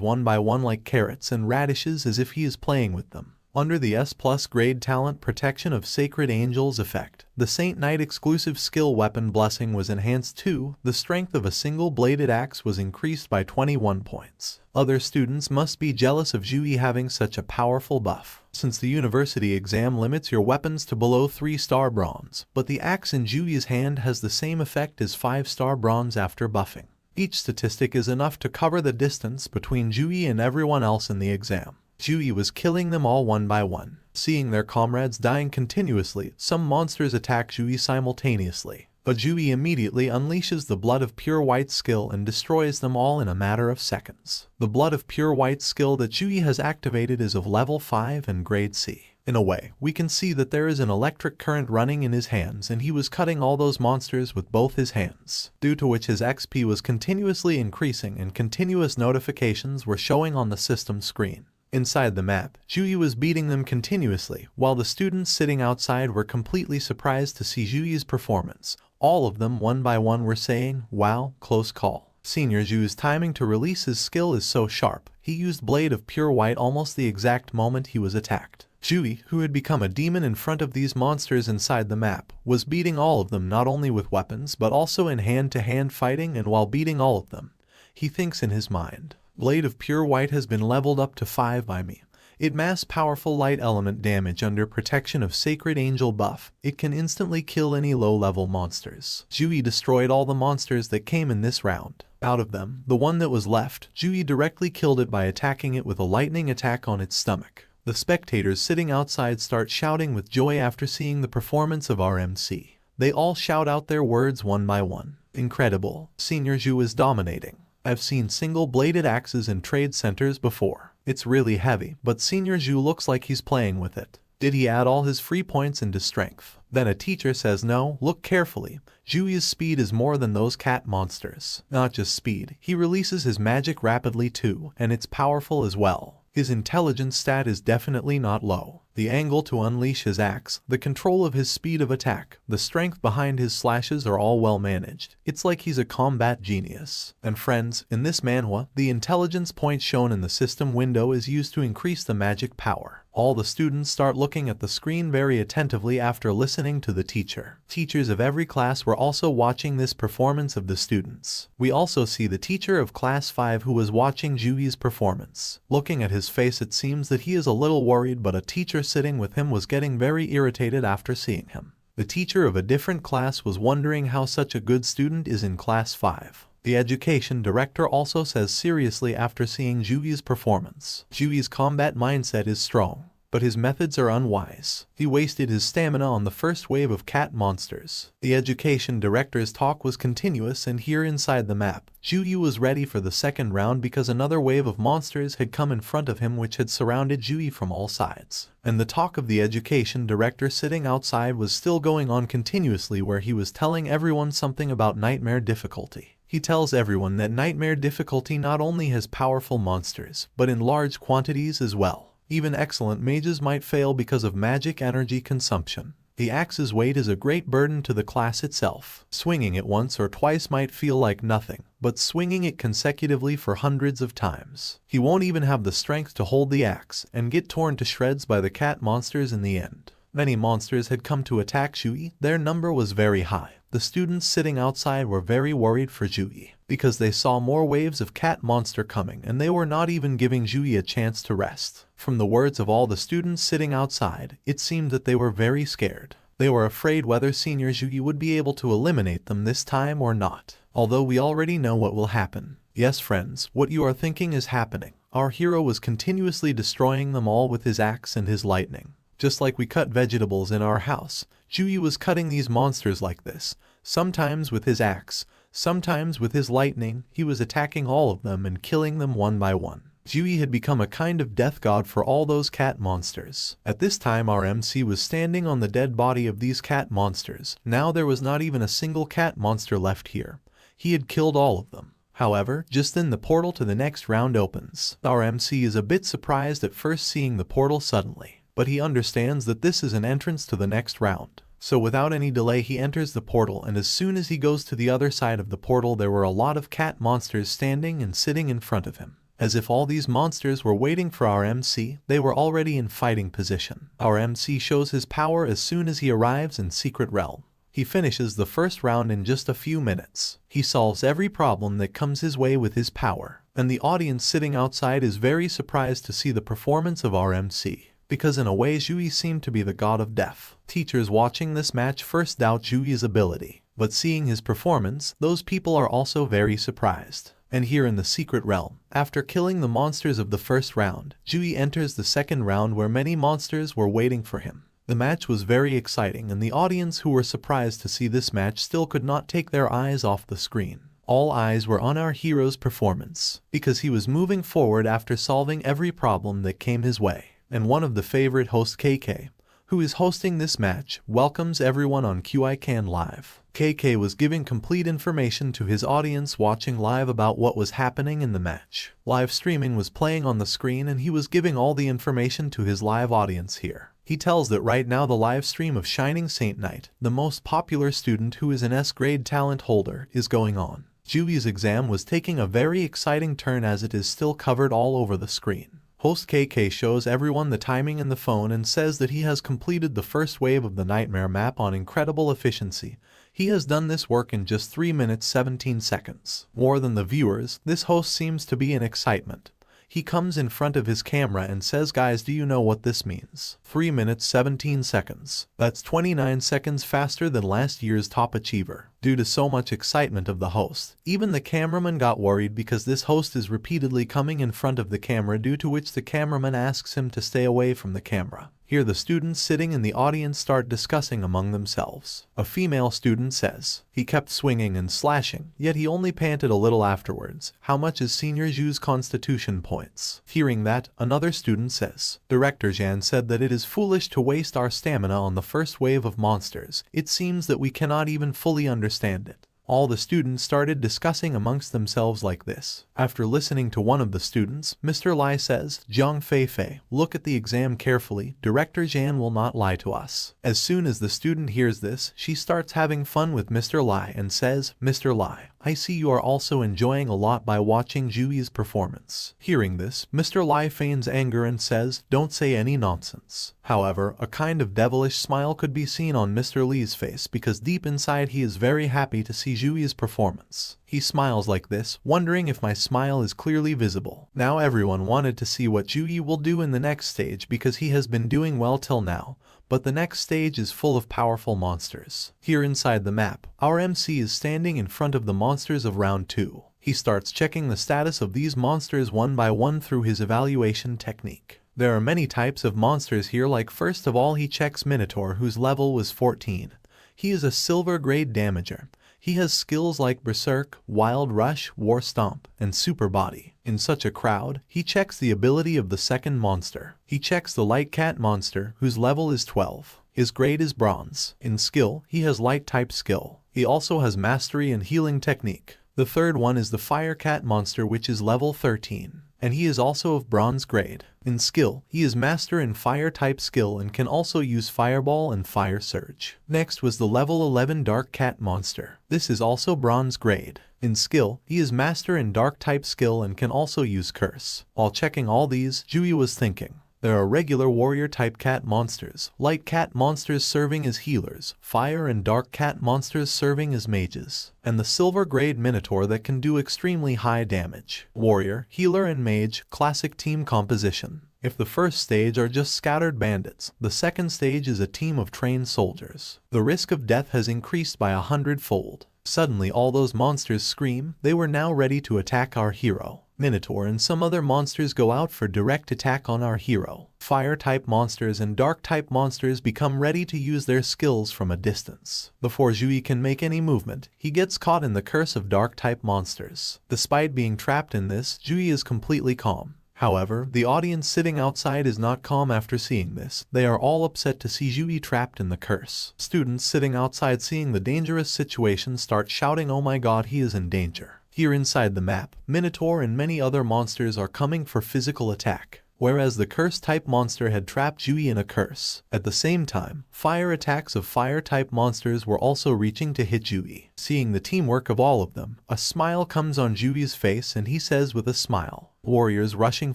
one by one like carrots and radishes as if he is playing with them. Under the S+ grade talent protection of Sacred Angels effect, the Saint Knight exclusive skill weapon blessing was enhanced too. The strength of a single bladed axe was increased by 21 points. Other students must be jealous of Jui having such a powerful buff, since the university exam limits your weapons to below 3-star bronze, but the axe in Jui's hand has the same effect as 5-star bronze after buffing. Each statistic is enough to cover the distance between Jui and everyone else in the exam. Jui was killing them all one by one. Seeing their comrades dying continuously, some monsters attack Jui simultaneously, but Jui immediately unleashes the Blood of Pure White skill and destroys them all in a matter of seconds. The Blood of Pure White skill that Jui has activated is of level 5 and grade C. In a way, we can see that there is an electric current running in his hands, and he was cutting all those monsters with both his hands, due to which his XP was continuously increasing and continuous notifications were showing on the system screen. Inside the map, Jui was beating them continuously, while the students sitting outside were completely surprised to see Jui's performance. All of them one by one were saying, "Wow, close call." Senior Jui's timing to release his skill is so sharp, he used Blade of Pure White almost the exact moment he was attacked. Jui, who had become a demon in front of these monsters inside the map, was beating all of them not only with weapons but also in hand-to-hand fighting, and while beating all of them, he thinks in his mind, "Blade of Pure White has been leveled up to 5 by me. It mass powerful light element damage under protection of Sacred Angel buff. It can instantly kill any low-level monsters." Jui destroyed all the monsters that came in this round. Out of them, the one that was left, Jui directly killed it by attacking it with a lightning attack on its stomach. The spectators sitting outside start shouting with joy after seeing the performance of our MC. They all shout out their words one by one. "Incredible. Senior Ju is dominating. I've seen single-bladed axes in trade centers before. It's really heavy, but Senior Ju looks like he's playing with it. Did he add all his free points into strength?" Then a teacher says, "No, look carefully. Jui's speed is more than those cat monsters. Not just speed, he releases his magic rapidly too, and it's powerful as well. His intelligence stat is definitely not low. The angle to unleash his axe, the control of his speed of attack, the strength behind his slashes are all well managed. It's like he's a combat genius." And friends, in this manhwa, the intelligence point shown in the system window is used to increase the magic power. All the students start looking at the screen very attentively after listening to the teacher. Teachers of every class were also watching this performance of the students. We also see the teacher of class 5 who was watching Jui's performance. Looking at his face, it seems that he is a little worried, but a teacher sitting with him was getting very irritated after seeing him. The teacher of a different class was wondering how such a good student is in class 5. The education director also says seriously after seeing Jui's performance. Jui's combat mindset is strong, but his methods are unwise. He wasted his stamina on the first wave of cat monsters. The education director's talk was continuous, and here inside the map, Jui was ready for the second round because another wave of monsters had come in front of him which had surrounded Jui from all sides. And the talk of the education director sitting outside was still going on continuously, where he was telling everyone something about nightmare difficulty. He tells everyone that nightmare difficulty not only has powerful monsters, but in large quantities as well. Even excellent mages might fail because of magic energy consumption. The axe's weight is a great burden to the class itself. Swinging it once or twice might feel like nothing, but swinging it consecutively for hundreds of times, he won't even have the strength to hold the axe and get torn to shreds by the cat monsters in the end. Many monsters had come to attack Jui. Their number was very high. The students sitting outside were very worried for Jui because they saw more waves of cat monster coming and they were not even giving Jui a chance to rest. From the words of all the students sitting outside, it seemed that they were very scared. They were afraid whether Senior Jui would be able to eliminate them this time or not. Although we already know what will happen. Yes, friends, what you are thinking is happening. Our hero was continuously destroying them all with his axe and his lightning. Just like we cut vegetables in our house, Jui was cutting these monsters like this, sometimes with his axe, sometimes with his lightning. He was attacking all of them and killing them one by one. Jui had become a kind of death god for all those cat monsters. At this time our MC was standing on the dead body of these cat monsters. Now there was not even a single cat monster left here. He had killed all of them. However, just then the portal to the next round opens. Our MC is a bit surprised at first seeing the portal suddenly, but he understands that this is an entrance to the next round. So without any delay he enters the portal, and as soon as he goes to the other side of the portal there were a lot of cat monsters standing and sitting in front of him. As if all these monsters were waiting for our MC, they were already in fighting position. Our MC shows his power as soon as he arrives in Secret Realm. He finishes the first round in just a few minutes. He solves every problem that comes his way with his power, and the audience sitting outside is very surprised to see the performance of our MC. Because in a way Jui seemed to be the god of death. Teachers watching this match first doubt Jui's ability, but seeing his performance, those people are also very surprised. And here in the Secret Realm, after killing the monsters of the first round, Jui enters the second round where many monsters were waiting for him. The match was very exciting and the audience who were surprised to see this match still could not take their eyes off the screen. All eyes were on our hero's performance, because he was moving forward after solving every problem that came his way. And one of the favorite hosts, KK, who is hosting this match, welcomes everyone on QICAN Live. KK was giving complete information to his audience watching live about what was happening in the match. Live streaming was playing on the screen and he was giving all the information to his live audience here. He tells that right now the live stream of Shining Saint Knight, the most popular student who is an S-grade talent holder, is going on. Jui's exam was taking a very exciting turn as it is still covered all over the screen. Host KK shows everyone the timing in the phone and says that he has completed the first wave of the Nightmare map on incredible efficiency. He has done this work in just 3 minutes 17 seconds. More than the viewers, this host seems to be in excitement. He comes in front of his camera and says, "Guys, do you know what this means? 3 minutes 17 seconds. That's 29 seconds faster than last year's top achiever." Due to so much excitement of the host, even the cameraman got worried because this host is repeatedly coming in front of the camera, due to which the cameraman asks him to stay away from the camera. Here the students sitting in the audience start discussing among themselves. A female student says, "He kept swinging and slashing, yet he only panted a little afterwards. How much is Senior Ju's constitution points?" Hearing that, another student says, "Director Jan said that it is foolish to waste our stamina on the first wave of monsters. It seems that we cannot even fully understand it." All the students started discussing amongst themselves like this. After listening to one of the students, Mr. Lai says, "Jiang Fei, look at the exam carefully. Director Jan will not lie to us." As soon as the student hears this, she starts having fun with Mr. Lai and says, "Mr. Lai, I see you are also enjoying a lot by watching Jui's performance." Hearing this, Mr. Lai feigns anger and says, "Don't say any nonsense." However, a kind of devilish smile could be seen on Mr. Li's face because deep inside he is very happy to see Jui's performance. He smiles like this, wondering if my smile is clearly visible. Now everyone wanted to see what Jui will do in the next stage because he has been doing well till now, but the next stage is full of powerful monsters. Here inside the map, our MC is standing in front of the monsters of round 2. He starts checking the status of these monsters one by one through his evaluation technique. There are many types of monsters here, like first of all he checks Minotaur, whose level was 14. He is a silver grade damager. He has skills like Berserk, Wild Rush, War Stomp, and Super Body. In such a crowd, he checks the ability of the second monster. He checks the Light Cat monster, whose level is 12. His grade is Bronze. In skill, he has Light type skill. He also has Mastery and Healing technique. The third one is the Fire Cat monster, which is level 13. and he is also of bronze grade. In skill, he is master in fire type skill and can also use fireball and fire surge. Next was the level 11 dark cat monster. This is also bronze grade. In skill, he is master in dark type skill and can also use curse. While checking all these, Jui was thinking, there are regular warrior type cat monsters, light cat monsters serving as healers, fire and dark cat monsters serving as mages, and the silver grade minotaur that can do extremely high damage. Warrior, healer and mage, classic team composition. If the first stage are just scattered bandits, the second stage is a team of trained soldiers. The risk of death has increased by 100-fold. Suddenly all those monsters scream. They were now ready to attack our hero. Minotaur and some other monsters go out for direct attack on our hero. Fire-type monsters and dark-type monsters become ready to use their skills from a distance. Before Jui can make any movement, he gets caught in the curse of dark-type monsters. Despite being trapped in this, Jui is completely calm. However, the audience sitting outside is not calm after seeing this. They are all upset to see Jui trapped in the curse. Students sitting outside seeing the dangerous situation start shouting, "Oh my god, he is in danger." Here inside the map, Minotaur and many other monsters are coming for physical attack, whereas the curse-type monster had trapped Jui in a curse. At the same time, fire attacks of fire-type monsters were also reaching to hit Jui. Seeing the teamwork of all of them, a smile comes on Jui's face and he says with a smile, "Warriors rushing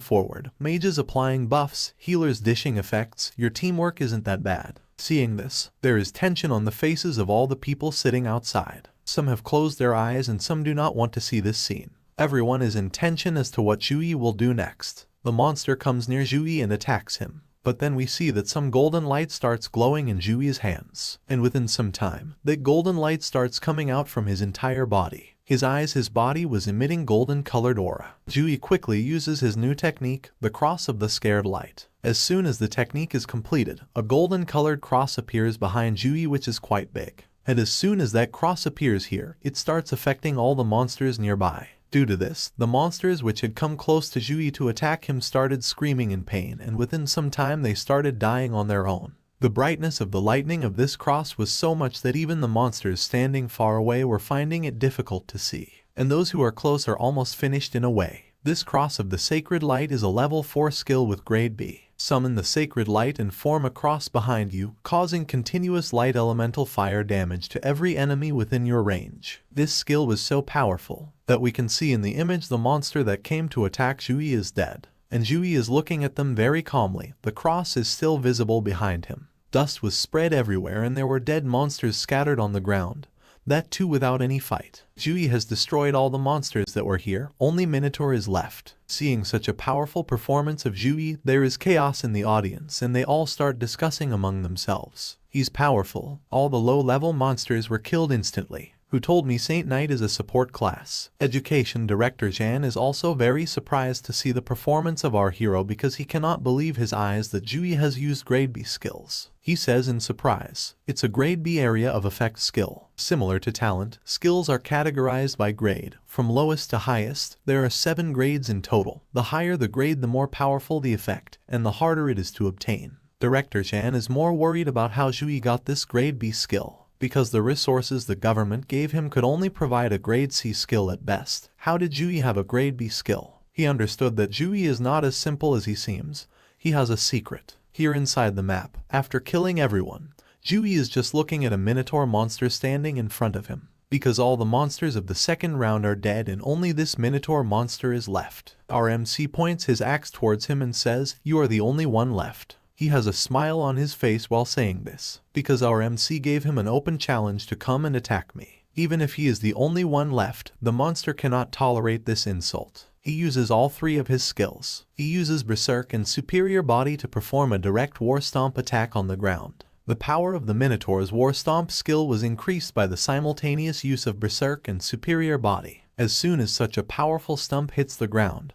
forward, mages applying buffs, healers dishing effects, your teamwork isn't that bad." Seeing this, there is tension on the faces of all the people sitting outside. Some have closed their eyes and some do not want to see this scene. Everyone is in tension as to what Jui will do next. The monster comes near Jui and attacks him. But then we see that some golden light starts glowing in Jui's hands. And within some time, that golden light starts coming out from his entire body. His eyes, his body was emitting golden colored aura. Jui quickly uses his new technique, the cross of the scared light. As soon as the technique is completed, a golden colored cross appears behind Jui, which is quite big. And as soon as that cross appears here, it starts affecting all the monsters nearby. Due to this, the monsters which had come close to Jui to attack him started screaming in pain, and within some time they started dying on their own. The brightness of the lightning of this cross was so much that even the monsters standing far away were finding it difficult to see, and those who are close are almost finished in a way. This cross of the sacred light is a level 4 skill with grade B. Summon the sacred light and form a cross behind you, causing continuous light elemental fire damage to every enemy within your range. This skill was so powerful that we can see in the image the monster that came to attack Jui is dead, and Jui is looking at them very calmly. The cross is still visible behind him. Dust was spread everywhere and there were dead monsters scattered on the ground. That too without any fight. Jui has destroyed all the monsters that were here, only Minotaur is left. Seeing such a powerful performance of Jui, there is chaos in the audience and they all start discussing among themselves. He's powerful. All the low-level monsters were killed instantly. Who told me Saint Knight is a support class? Education Director Jan is also very surprised to see the performance of our hero because he cannot believe his eyes that Jui has used grade B skills. He says in surprise, it's a grade B area of effect skill. Similar to talent, skills are categorized by grade. From lowest to highest, there are 7 grades in total. The higher the grade, the more powerful the effect, and the harder it is to obtain. Director Jan is more worried about how Jui got this grade B skill, because the resources the government gave him could only provide a grade C skill at best. How did Jui have a grade B skill? He understood that Jui is not as simple as he seems. He has a secret. Here inside the map, after killing everyone, Jui is just looking at a Minotaur monster standing in front of him. Because all the monsters of the second round are dead and only this Minotaur monster is left. Our MC points his axe towards him and says, "You are the only one left." He has a smile on his face while saying this, because our MC gave him an open challenge to come and attack me. Even if he is the only one left, the monster cannot tolerate this insult. He uses all 3 of his skills. He uses Berserk and Superior Body to perform a direct War Stomp attack on the ground. The power of the Minotaur's War Stomp skill was increased by the simultaneous use of Berserk and Superior Body. As soon as such a powerful stump hits the ground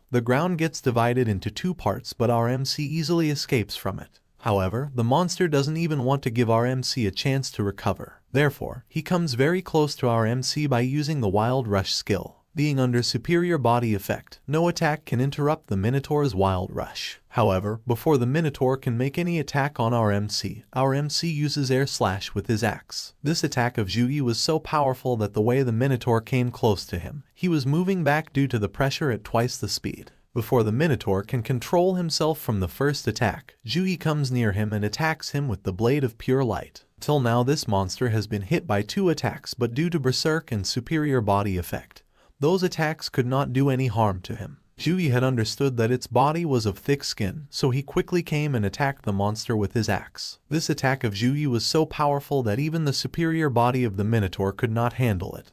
gets divided into 2 parts, but our MC easily escapes from it. However, the monster doesn't even want to give our MC a chance to recover. Therefore, he comes very close to our MC by using the Wild Rush skill. Being under Superior Body effect, no attack can interrupt the Minotaur's Wild Rush. However, before the Minotaur can make any attack on our MC uses Air Slash with his axe. This attack of Jui was so powerful that the way the Minotaur came close to him, he was moving back due to the pressure at twice the speed. Before the Minotaur can control himself from the first attack, Jui comes near him and attacks him with the blade of pure light. Till now this monster has been hit by 2 attacks, but due to berserk and superior body effect, those attacks could not do any harm to him. Jui had understood that its body was of thick skin, so he quickly came and attacked the monster with his axe. This attack of Jui was so powerful that even the superior body of the Minotaur could not handle it.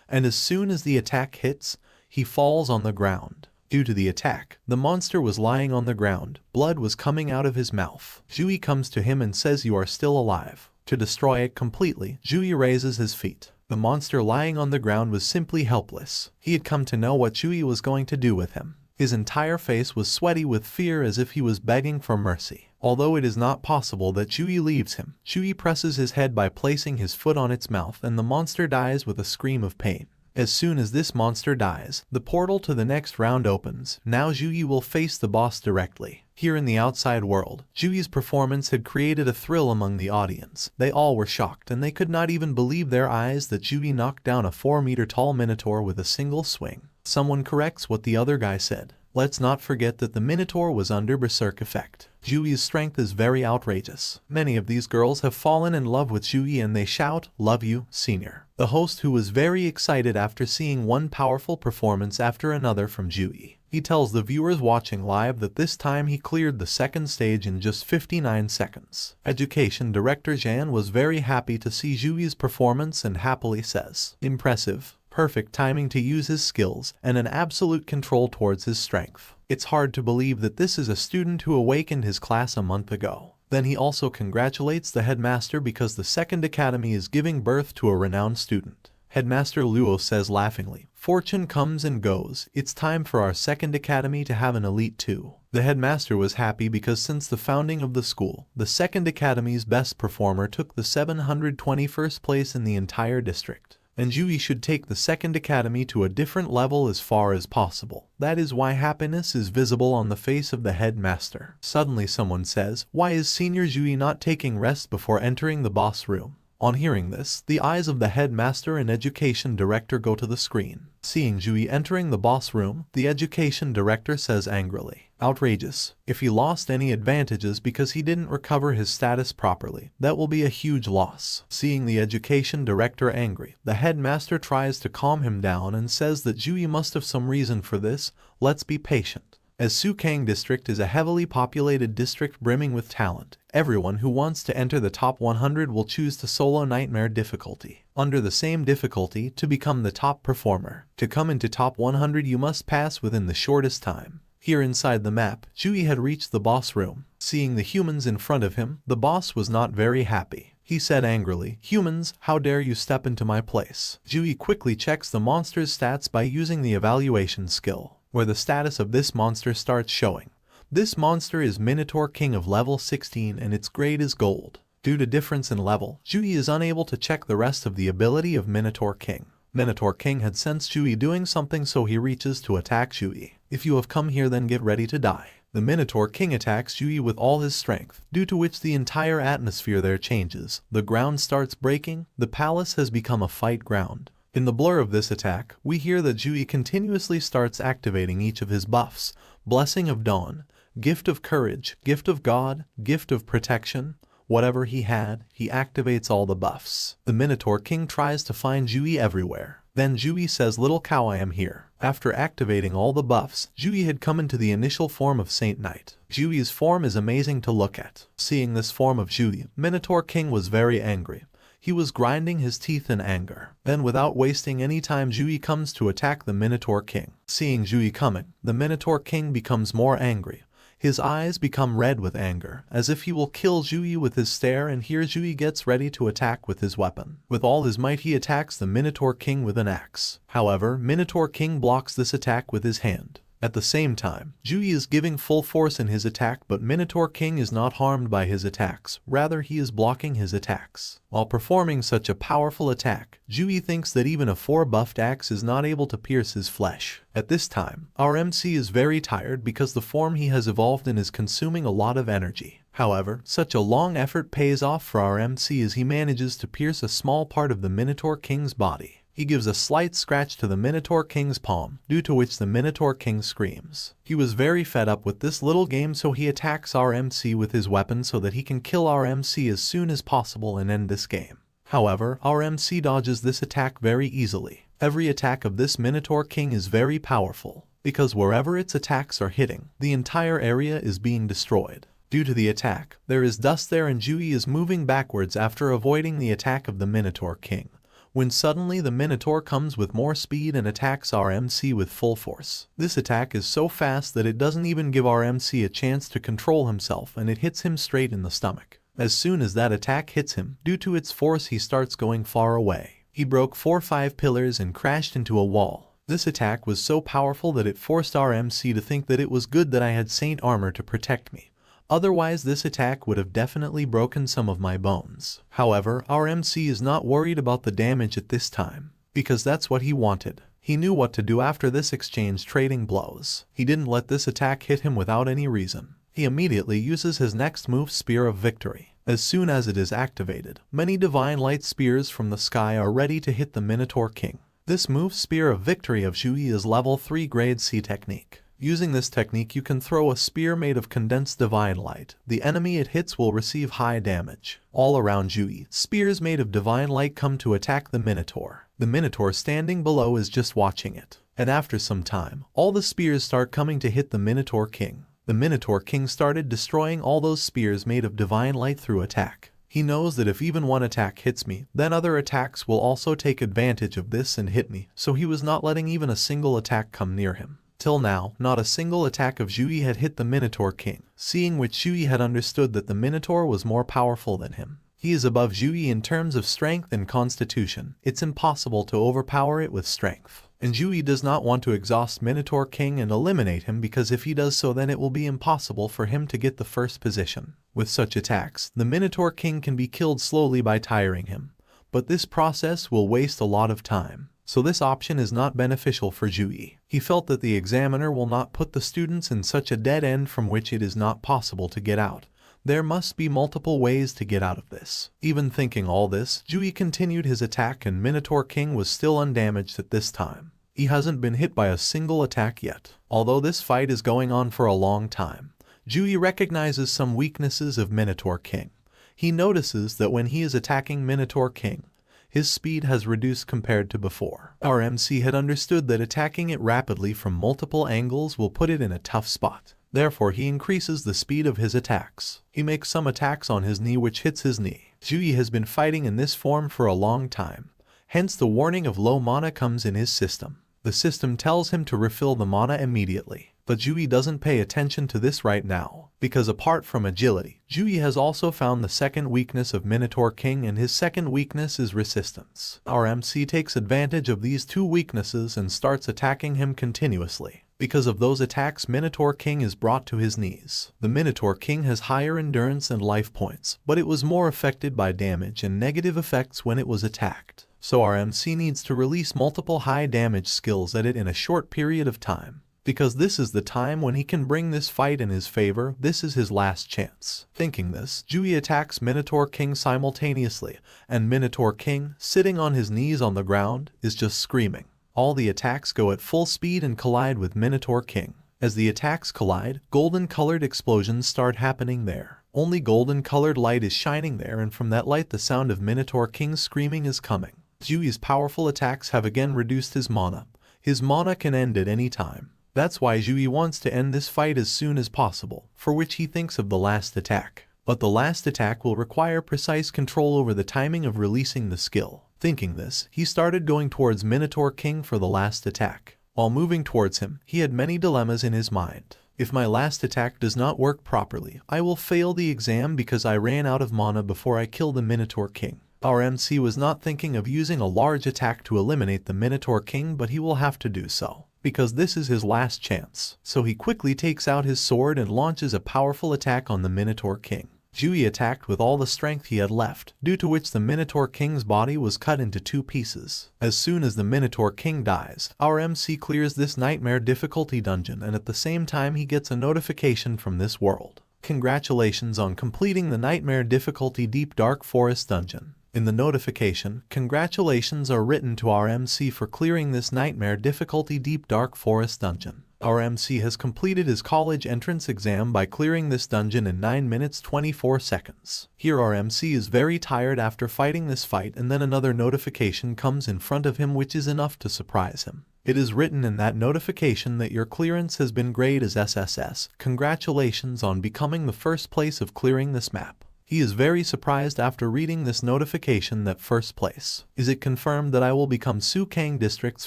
And as soon as the attack hits, he falls on the ground. Due to the attack, the monster was lying on the ground. Blood was coming out of his mouth. Jui comes to him and says, "You are still alive." To destroy it completely, Jui raises his feet. The monster lying on the ground was simply helpless. He had come to know what Jui was going to do with him. His entire face was sweaty with fear, as if he was begging for mercy. Although it is not possible that Jui leaves him, Jui presses his head by placing his foot on its mouth, and the monster dies with a scream of pain. As soon as this monster dies, the portal to the next round opens. Now Jui will face the boss directly. Here in the outside world, Jui's performance had created a thrill among the audience. They all were shocked, and they could not even believe their eyes that Jui knocked down a 4-meter-tall Minotaur with a single swing. Someone corrects what the other guy said. Let's not forget that the Minotaur was under berserk effect. Jui's strength is very outrageous. Many of these girls have fallen in love with Jui and they shout, "Love you, senior." The host, who was very excited after seeing one powerful performance after another from Jui, he tells the viewers watching live that this time he cleared the second stage in just 59 seconds. Education Director Jan was very happy to see Jui's performance and happily says, "Impressive. Perfect timing to use his skills, and an absolute control towards his strength. It's hard to believe that this is a student who awakened his class a month ago." Then he also congratulates the headmaster because the second academy is giving birth to a renowned student. Headmaster Luo says laughingly, "Fortune comes and goes. It's time for our second academy to have an elite too." The headmaster was happy because since the founding of the school, the second academy's best performer took the 721st place in the entire district. And Jui should take the second academy to a different level as far as possible. That is why happiness is visible on the face of the headmaster. Suddenly someone says, "Why is Senior Jui not taking rest before entering the boss room?" On hearing this, the eyes of the headmaster and education director go to the screen. Seeing Jui entering the boss room, the education director says angrily, "Outrageous. If he lost any advantages because he didn't recover his status properly, that will be a huge loss." Seeing the education director angry, the headmaster tries to calm him down and says that Jui must have some reason for this. Let's be patient. As Sukang district is a heavily populated district brimming with talent, everyone who wants to enter the top 100 will choose the solo nightmare difficulty. Under the same difficulty, to become the top performer. To come into top 100 you must pass within the shortest time. Here inside the map, Jui had reached the boss room. Seeing the humans in front of him, the boss was not very happy. He said angrily, "Humans, how dare you step into my place?" Jui quickly checks the monster's stats by using the evaluation skill, where the status of this monster starts showing. This monster is Minotaur King of level 16 and its grade is gold. Due to difference in level, Jui is unable to check the rest of the ability of Minotaur King. Minotaur King had sensed Jui doing something, so he reaches to attack Jui. "If you have come here, then get ready to die." The Minotaur King attacks Jui with all his strength, due to which the entire atmosphere there changes. The ground starts breaking. The palace has become a fight ground. In the blur of this attack, we hear that Jui continuously starts activating each of his buffs: Blessing of Dawn, Gift of Courage, Gift of God, Gift of Protection. Whatever he had, he activates all the buffs. The Minotaur King tries to find Jui everywhere. Then Jui says, "Little cow, I am here." After activating all the buffs, Jui had come into the initial form of Saint Knight. Jui's form is amazing to look at. Seeing this form of Jui, Minotaur King was very angry. He was grinding his teeth in anger. Then without wasting any time, Jui comes to attack the Minotaur King. Seeing Jui coming, the Minotaur King becomes more angry. His eyes become red with anger, as if he will kill Jui with his stare, and here Jui gets ready to attack with his weapon. With all his might he attacks the Minotaur King with an axe. However, Minotaur King blocks this attack with his hand. At the same time, Jui is giving full force in his attack, but Minotaur King is not harmed by his attacks, rather he is blocking his attacks. While performing such a powerful attack, Jui thinks that even a 4-buffed axe is not able to pierce his flesh. At this time, our MC is very tired because the form he has evolved in is consuming a lot of energy. However, such a long effort pays off for our MC as he manages to pierce a small part of the Minotaur King's body. He gives a slight scratch to the Minotaur King's palm, due to which the Minotaur King screams. He was very fed up with this little game, so he attacks our MC with his weapon so that he can kill our MC as soon as possible and end this game. However, our MC dodges this attack very easily. Every attack of this Minotaur King is very powerful, because wherever its attacks are hitting, the entire area is being destroyed. Due to the attack, there is dust there and Jui is moving backwards after avoiding the attack of the Minotaur King, when suddenly the Minotaur comes with more speed and attacks our MC with full force. This attack is so fast that it doesn't even give our MC a chance to control himself, and it hits him straight in the stomach. As soon as that attack hits him, due to its force he starts going far away. He broke 4-5 pillars and crashed into a wall. This attack was so powerful that it forced our MC to think that it was good that I had Saint armor to protect me. Otherwise this attack would have definitely broken some of my bones. However, our MC is not worried about the damage at this time, because that's what he wanted. He knew what to do after this exchange trading blows. He didn't let this attack hit him without any reason. He immediately uses his next move, Spear of Victory. As soon as it is activated, many divine light spears from the sky are ready to hit the Minotaur King. This move, Spear of Victory of Jui, is level 3 grade C technique. Using this technique you can throw a spear made of condensed divine light. The enemy it hits will receive high damage. All around Jui, spears made of divine light come to attack the Minotaur. The Minotaur standing below is just watching it. And after some time, all the spears start coming to hit the Minotaur King. The Minotaur King started destroying all those spears made of divine light through attack. He knows that if even one attack hits me, then other attacks will also take advantage of this and hit me, so he was not letting even a single attack come near him. Till now, not a single attack of Jui had hit the Minotaur King, seeing which Jui had understood that the Minotaur was more powerful than him. He is above Jui in terms of strength and constitution. It's impossible to overpower it with strength. And Jui does not want to exhaust Minotaur King and eliminate him, because if he does so then it will be impossible for him to get the first position. With such attacks, the Minotaur King can be killed slowly by tiring him, but this process will waste a lot of time. So this option is not beneficial for Jui. He felt that the examiner will not put the students in such a dead end from which it is not possible to get out. There must be multiple ways to get out of this. Even thinking all this, Jui continued his attack and Minotaur King was still undamaged at this time. He hasn't been hit by a single attack yet. Although this fight is going on for a long time, Jui recognizes some weaknesses of Minotaur King. He notices that when he is attacking Minotaur King, his speed has reduced compared to before. Our MC had understood that attacking it rapidly from multiple angles will put it in a tough spot. Therefore he increases the speed of his attacks. He makes some attacks on his knee which hits his knee. Jui has been fighting in this form for a long time. Hence the warning of low mana comes in his system. The system tells him to refill the mana immediately. But Jui doesn't pay attention to this right now, because apart from agility, Jui has also found the second weakness of Minotaur King, and his second weakness is resistance. Our MC takes advantage of these two weaknesses and starts attacking him continuously. Because of those attacks, Minotaur King is brought to his knees. The Minotaur King has higher endurance and life points, but it was more affected by damage and negative effects when it was attacked. So our MC needs to release multiple high damage skills at it in a short period of time. Because this is the time when he can bring this fight in his favor. This is his last chance. Thinking this, Jui attacks Minotaur King simultaneously, and Minotaur King, sitting on his knees on the ground, is just screaming. All the attacks go at full speed and collide with Minotaur King. As the attacks collide, golden-colored explosions start happening there. Only golden-colored light is shining there, and from that light the sound of Minotaur King's screaming is coming. Jui's powerful attacks have again reduced his mana. His mana can end at any time. That's why Jui wants to end this fight as soon as possible, for which he thinks of the last attack. But the last attack will require precise control over the timing of releasing the skill. Thinking this, he started going towards Minotaur King for the last attack. While moving towards him, he had many dilemmas in his mind. If my last attack does not work properly, I will fail the exam because I ran out of mana before I killed the Minotaur King. Our MC was not thinking of using a large attack to eliminate the Minotaur King, but he will have to do so, because this is his last chance. So he quickly takes out his sword and launches a powerful attack on the Minotaur King. Jui attacked with all the strength he had left, due to which the Minotaur King's body was cut into 2 pieces. As soon as the Minotaur King dies, our MC clears this nightmare difficulty dungeon, and at the same time he gets a notification from this world. Congratulations on completing the nightmare difficulty Deep Dark Forest dungeon. In the notification, congratulations are written to our MC for clearing this nightmare difficulty deep dark forest dungeon. Our MC has completed his college entrance exam by clearing this dungeon in 9 minutes 24 seconds. Here our MC is very tired after fighting this fight, and then another notification comes in front of him which is enough to surprise him. It is written in that notification that your clearance has been graded as SSS. Congratulations on becoming the first place of clearing this map. He is very surprised after reading this notification that first place. Is it confirmed that I will become Sukang District's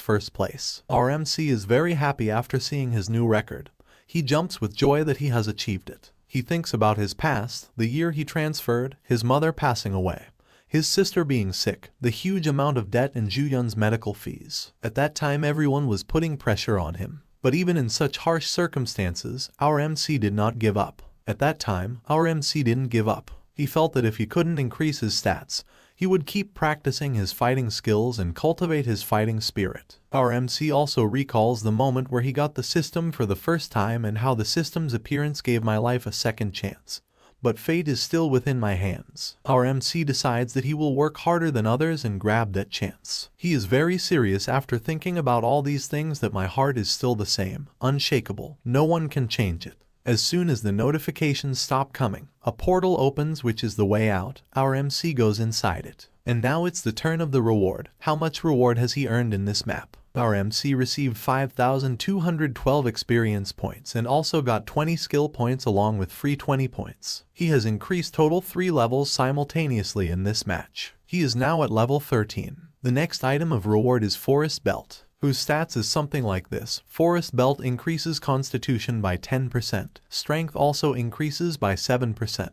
first place? Our MC is very happy after seeing his new record. He jumps with joy that he has achieved it. He thinks about his past, the year he transferred, his mother passing away, his sister being sick, the huge amount of debt and Juyun's medical fees. At that time everyone was putting pressure on him. But even in such harsh circumstances, our MC did not give up. At that time, our MC didn't give up. He felt that if he couldn't increase his stats, he would keep practicing his fighting skills and cultivate his fighting spirit. Our MC also recalls the moment where he got the system for the first time and how the system's appearance gave my life a second chance. But fate is still within my hands. Our MC decides that he will work harder than others and grab that chance. He is very serious after thinking about all these things, that my heart is still the same, unshakable, no one can change it. As soon as the notifications stop coming, a portal opens which is the way out. Our MC goes inside it. And now it's the turn of the reward. How much reward has he earned in this map? Our MC received 5,212 experience points and also got 20 skill points along with free 20 points. He has increased total 3 levels simultaneously in this match. He is now at level 13. The next item of reward is Forest Belt, whose stats is something like this. Forest Belt increases Constitution by 10%. Strength also increases by 7%.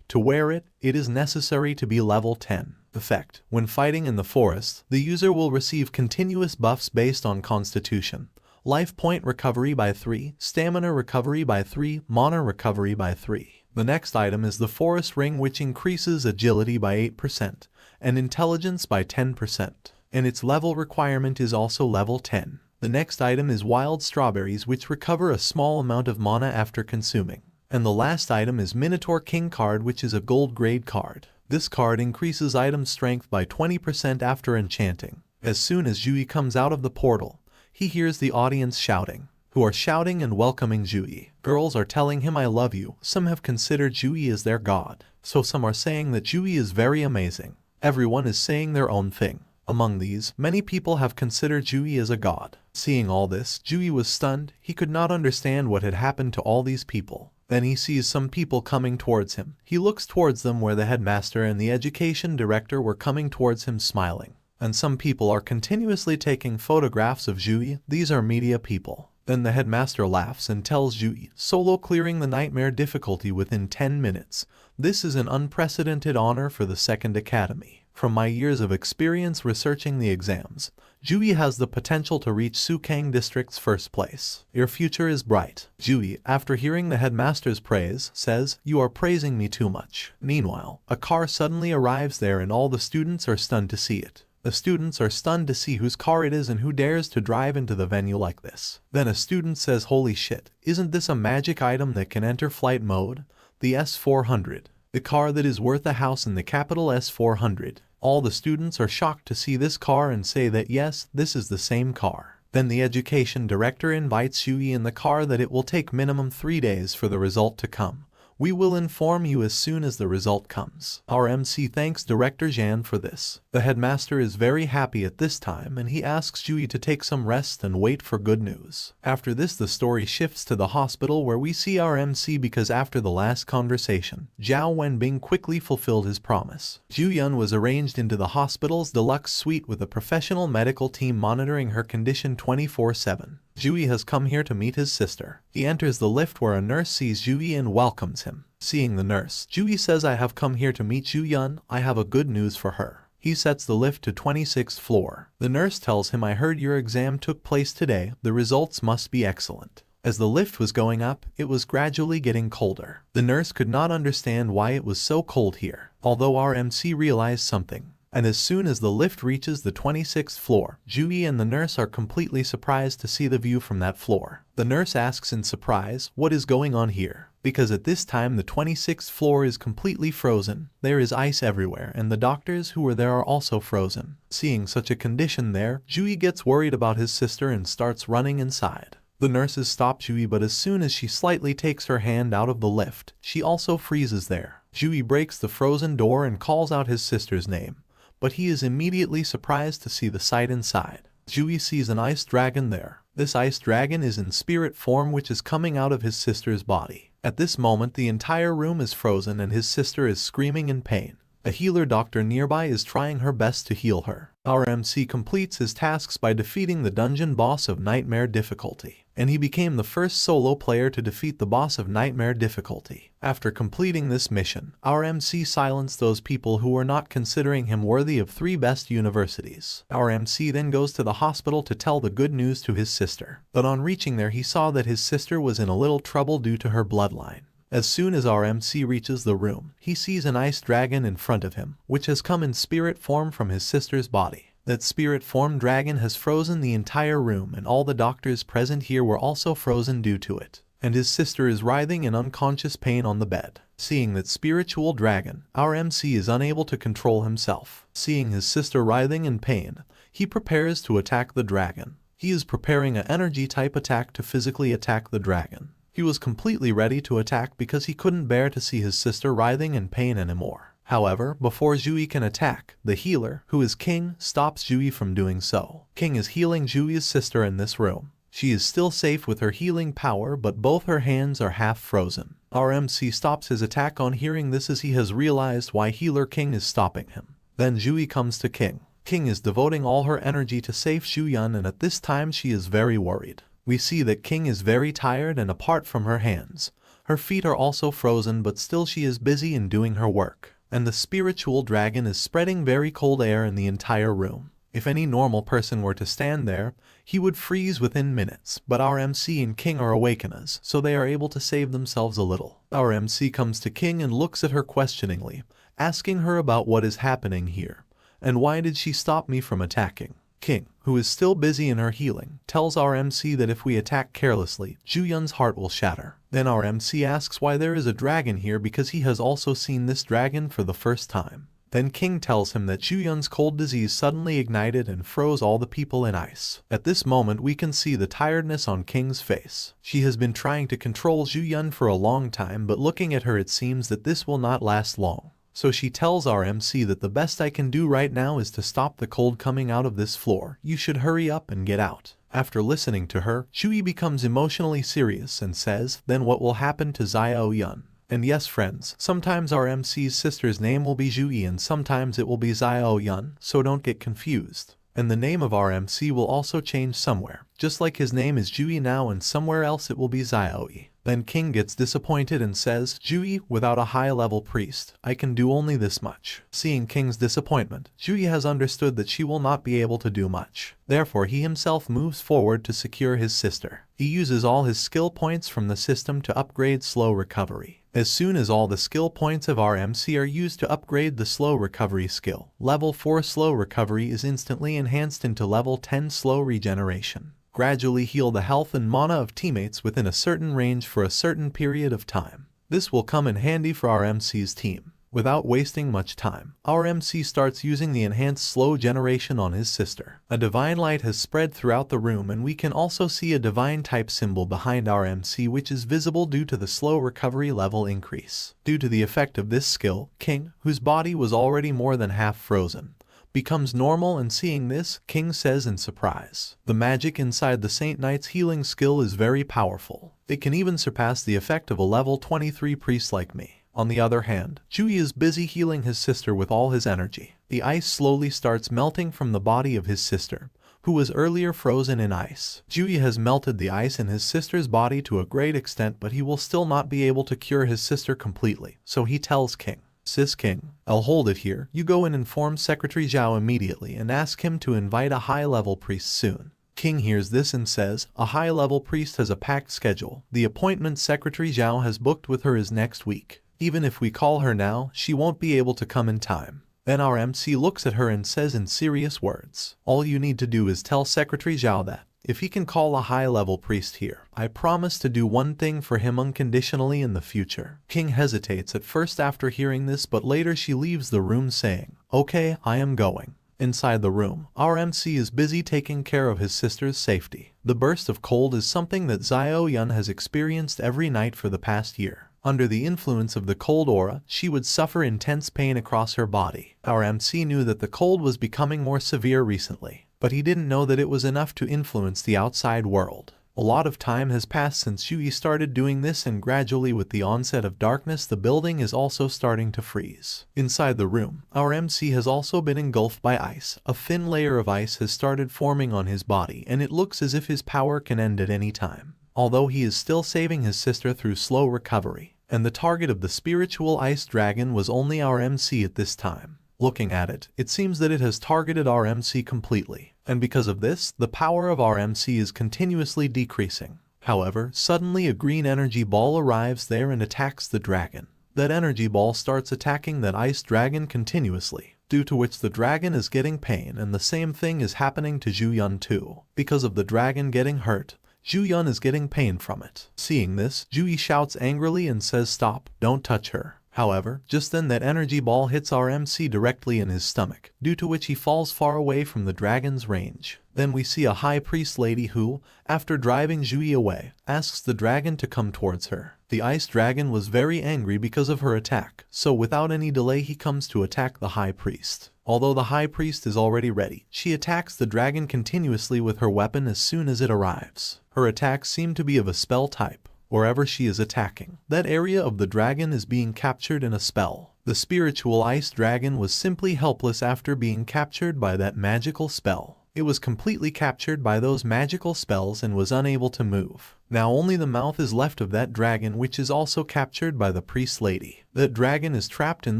To wear it, it is necessary to be level 10. Effect: when fighting in the forest, the user will receive continuous buffs based on Constitution. Life point recovery by 3, stamina recovery by 3, mana recovery by 3. The next item is the Forest Ring, which increases agility by 8% and intelligence by 10%. And its level requirement is also level 10. The next item is Wild Strawberries, which recover a small amount of mana after consuming. And the last item is Minotaur King card, which is a gold grade card. This card increases item strength by 20% after enchanting. As soon as Jui comes out of the portal, he hears the audience shouting, who are shouting and welcoming Jui. Girls are telling him I love you. Some have considered Jui as their god, so some are saying that Jui is very amazing. Everyone is saying their own thing. Among these, many people have considered Jui as a god. Seeing all this, Jui was stunned. He could not understand what had happened to all these people. Then he sees some people coming towards him. He looks towards them where the headmaster and the education director were coming towards him smiling. And some people are continuously taking photographs of Jui. These are media people. Then the headmaster laughs and tells Jui, solo clearing the nightmare difficulty within 10 minutes. This is an unprecedented honor for the second academy. From my years of experience researching the exams, Jui has the potential to reach Sukang District's first place. Your future is bright. Jui, after hearing the headmaster's praise, says, you are praising me too much. Meanwhile, a car suddenly arrives there and all the students are stunned to see it. The students are stunned to see whose car it is and who dares to drive into the venue like this. Then a student says, holy shit, isn't this a magic item that can enter flight mode? The S400. The car that is worth a house in the capital S400. All the students are shocked to see this car and say that yes, this is the same car. Then the education director invites Jui in the car that it will take minimum 3 days for the result to come. We will inform you as soon as the result comes. Our MC thanks Director Jan for this. The headmaster is very happy at this time and he asks Jui to take some rest and wait for good news. After this the story shifts to the hospital where we see our MC because after the last conversation, Zhao Wenbing quickly fulfilled his promise. Juyun was arranged into the hospital's deluxe suite with a professional medical team monitoring her condition 24/7. Jui has come here to meet his sister. He enters the lift where a nurse sees Jui and welcomes him. Seeing the nurse, Jui says I have come here to meet Juyun. I have a good news for her. He sets the lift to 26th floor. The nurse tells him I heard your exam took place today. The results must be excellent. As the lift was going up, it was gradually getting colder. The nurse could not understand why it was so cold here. Although our MC realized something. And as soon as the lift reaches the 26th floor, Jui and the nurse are completely surprised to see the view from that floor. The nurse asks in surprise, what is going on here? Because at this time the 26th floor is completely frozen, there is ice everywhere, and the doctors who were there are also frozen. Seeing such a condition there, Jui gets worried about his sister and starts running inside. The nurses stop Jui, but as soon as she slightly takes her hand out of the lift, she also freezes there. Jui breaks the frozen door and calls out his sister's name, but he is immediately surprised to see the sight inside. Jui sees an ice dragon there. This ice dragon is in spirit form, which is coming out of his sister's body. At this moment, the entire room is frozen and his sister is screaming in pain. A healer doctor nearby is trying her best to heal her. Our MC completes his tasks by defeating the dungeon boss of Nightmare difficulty, and he became the first solo player to defeat the boss of Nightmare difficulty. After completing this mission, our MC silenced those people who were not considering him worthy of 3 best universities. Our MC then goes to the hospital to tell the good news to his sister, but on reaching there he saw that his sister was in a little trouble due to her bloodline. As soon as our MC reaches the room, he sees an ice dragon in front of him, which has come in spirit form from his sister's body. That spirit form dragon has frozen the entire room, and all the doctors present here were also frozen due to it. And his sister is writhing in unconscious pain on the bed. Seeing that spiritual dragon, our MC is unable to control himself. Seeing his sister writhing in pain, he prepares to attack the dragon. He is preparing an energy type attack to physically attack the dragon. He was completely ready to attack because he couldn't bear to see his sister writhing in pain anymore. However, before Jui can attack, the healer, who is King, stops Jui from doing so. King is healing Jui's sister in this room. She is still safe with her healing power, but both her hands are half frozen. Our MC stops his attack on hearing this as he has realized why healer King is stopping him. Then Jui comes to King. King is devoting all her energy to save Xuyun, and at this time she is very worried. We see that King is very tired, and apart from her hands, her feet are also frozen, but still she is busy in doing her work. And the spiritual dragon is spreading very cold air in the entire room. If any normal person were to stand there, he would freeze within minutes, but our MC and King are Awakeners, so they are able to save themselves a little. Our MC comes to King and looks at her questioningly, asking her about what is happening here, and why did she stop me from attacking. King, who is still busy in her healing, tells our MC that if we attack carelessly, Xuyun's heart will shatter. Then our MC asks why there is a dragon here because he has also seen this dragon for the first time. Then King tells him that Xuyun's cold disease suddenly ignited and froze all the people in ice. At this moment we can see the tiredness on King's face. She has been trying to control Xuyun for a long time, but looking at her it seems that this will not last long. So she tells our MC that the best I can do right now is to stop the cold coming out of this floor. You should hurry up and get out. After listening to her, Jui becomes emotionally serious and says, then what will happen to Xuyun? And yes friends, sometimes our MC's sister's name will be Jui and sometimes it will be Xuyun, so don't get confused. And the name of our MC will also change somewhere, just like his name is Jui now and somewhere else it will be Xuyun. Then King gets disappointed and says, Jui, without a high-level priest, I can do only this much. Seeing King's disappointment, Jui has understood that she will not be able to do much. Therefore he himself moves forward to secure his sister. He uses all his skill points from the system to upgrade slow recovery. As soon as all the skill points of our MC are used to upgrade the slow recovery skill, level 4 slow recovery is instantly enhanced into level 10 slow regeneration. Gradually heal the health and mana of teammates within a certain range for a certain period of time. This will come in handy for our MC's team. Without wasting much time, our MC starts using the enhanced slow generation on his sister. A divine light has spread throughout the room and we can also see a divine type symbol behind our MC which is visible due to the slow recovery level increase. Due to the effect of this skill, King, whose body was already more than half frozen, becomes normal, and seeing this, King says in surprise, the magic inside the Saint Knight's healing skill is very powerful. It can even surpass the effect of a level 23 priest like me. On the other hand, Jui is busy healing his sister with all his energy. The ice slowly starts melting from the body of his sister, who was earlier frozen in ice. Jui has melted the ice in his sister's body to a great extent, but he will still not be able to cure his sister completely, so he tells King, Sis King, I'll hold it here. You go and inform Secretary Zhao immediately and ask him to invite a high-level priest soon. King hears this and says, a high-level priest has a packed schedule. The appointment Secretary Zhao has booked with her is next week. Even if we call her now, she won't be able to come in time. Then our MC looks at her and says in serious words, "All you need to do is tell Secretary Zhao that, if he can call a high-level priest here, I promise to do one thing for him unconditionally in the future." King hesitates at first after hearing this, but later she leaves the room saying, "Okay, I am going." Inside the room, our MC is busy taking care of his sister's safety. The burst of cold is something that Xiao Yun has experienced every night for the past year. Under the influence of the cold aura, she would suffer intense pain across her body. Our MC knew that the cold was becoming more severe recently, but he didn't know that it was enough to influence the outside world. A lot of time has passed since Yui started doing this, and gradually with the onset of darkness the building is also starting to freeze. Inside the room, our MC has also been engulfed by ice. A thin layer of ice has started forming on his body, and it looks as if his power can end at any time. Although he is still saving his sister through slow recovery, and the target of the spiritual ice dragon was only our MC at this time. Looking at it, it seems that it has targeted our MC completely, and because of this, the power of our MC is continuously decreasing. However, suddenly a green energy ball arrives there and attacks the dragon. That energy ball starts attacking that ice dragon continuously, due to which the dragon is getting pain, and the same thing is happening to Zhu Yun too. Because of the dragon getting hurt, Zhu Yun is getting pain from it. Seeing this, Zhu shouts angrily and says, "Stop, don't touch her." However, just then that energy ball hits our MC directly in his stomach, due to which he falls far away from the dragon's range. Then we see a high priest lady who, after driving Zhu away, asks the dragon to come towards her. The ice dragon was very angry because of her attack, so without any delay he comes to attack the high priest. Although the high priest is already ready, she attacks the dragon continuously with her weapon as soon as it arrives. Her attacks seem to be of a spell type. Wherever she is attacking, that area of the dragon is being captured in a spell. The spiritual ice dragon was simply helpless after being captured by that magical spell. It was completely captured by those magical spells and was unable to move. Now only the mouth is left of that dragon, which is also captured by the priest lady. That dragon is trapped in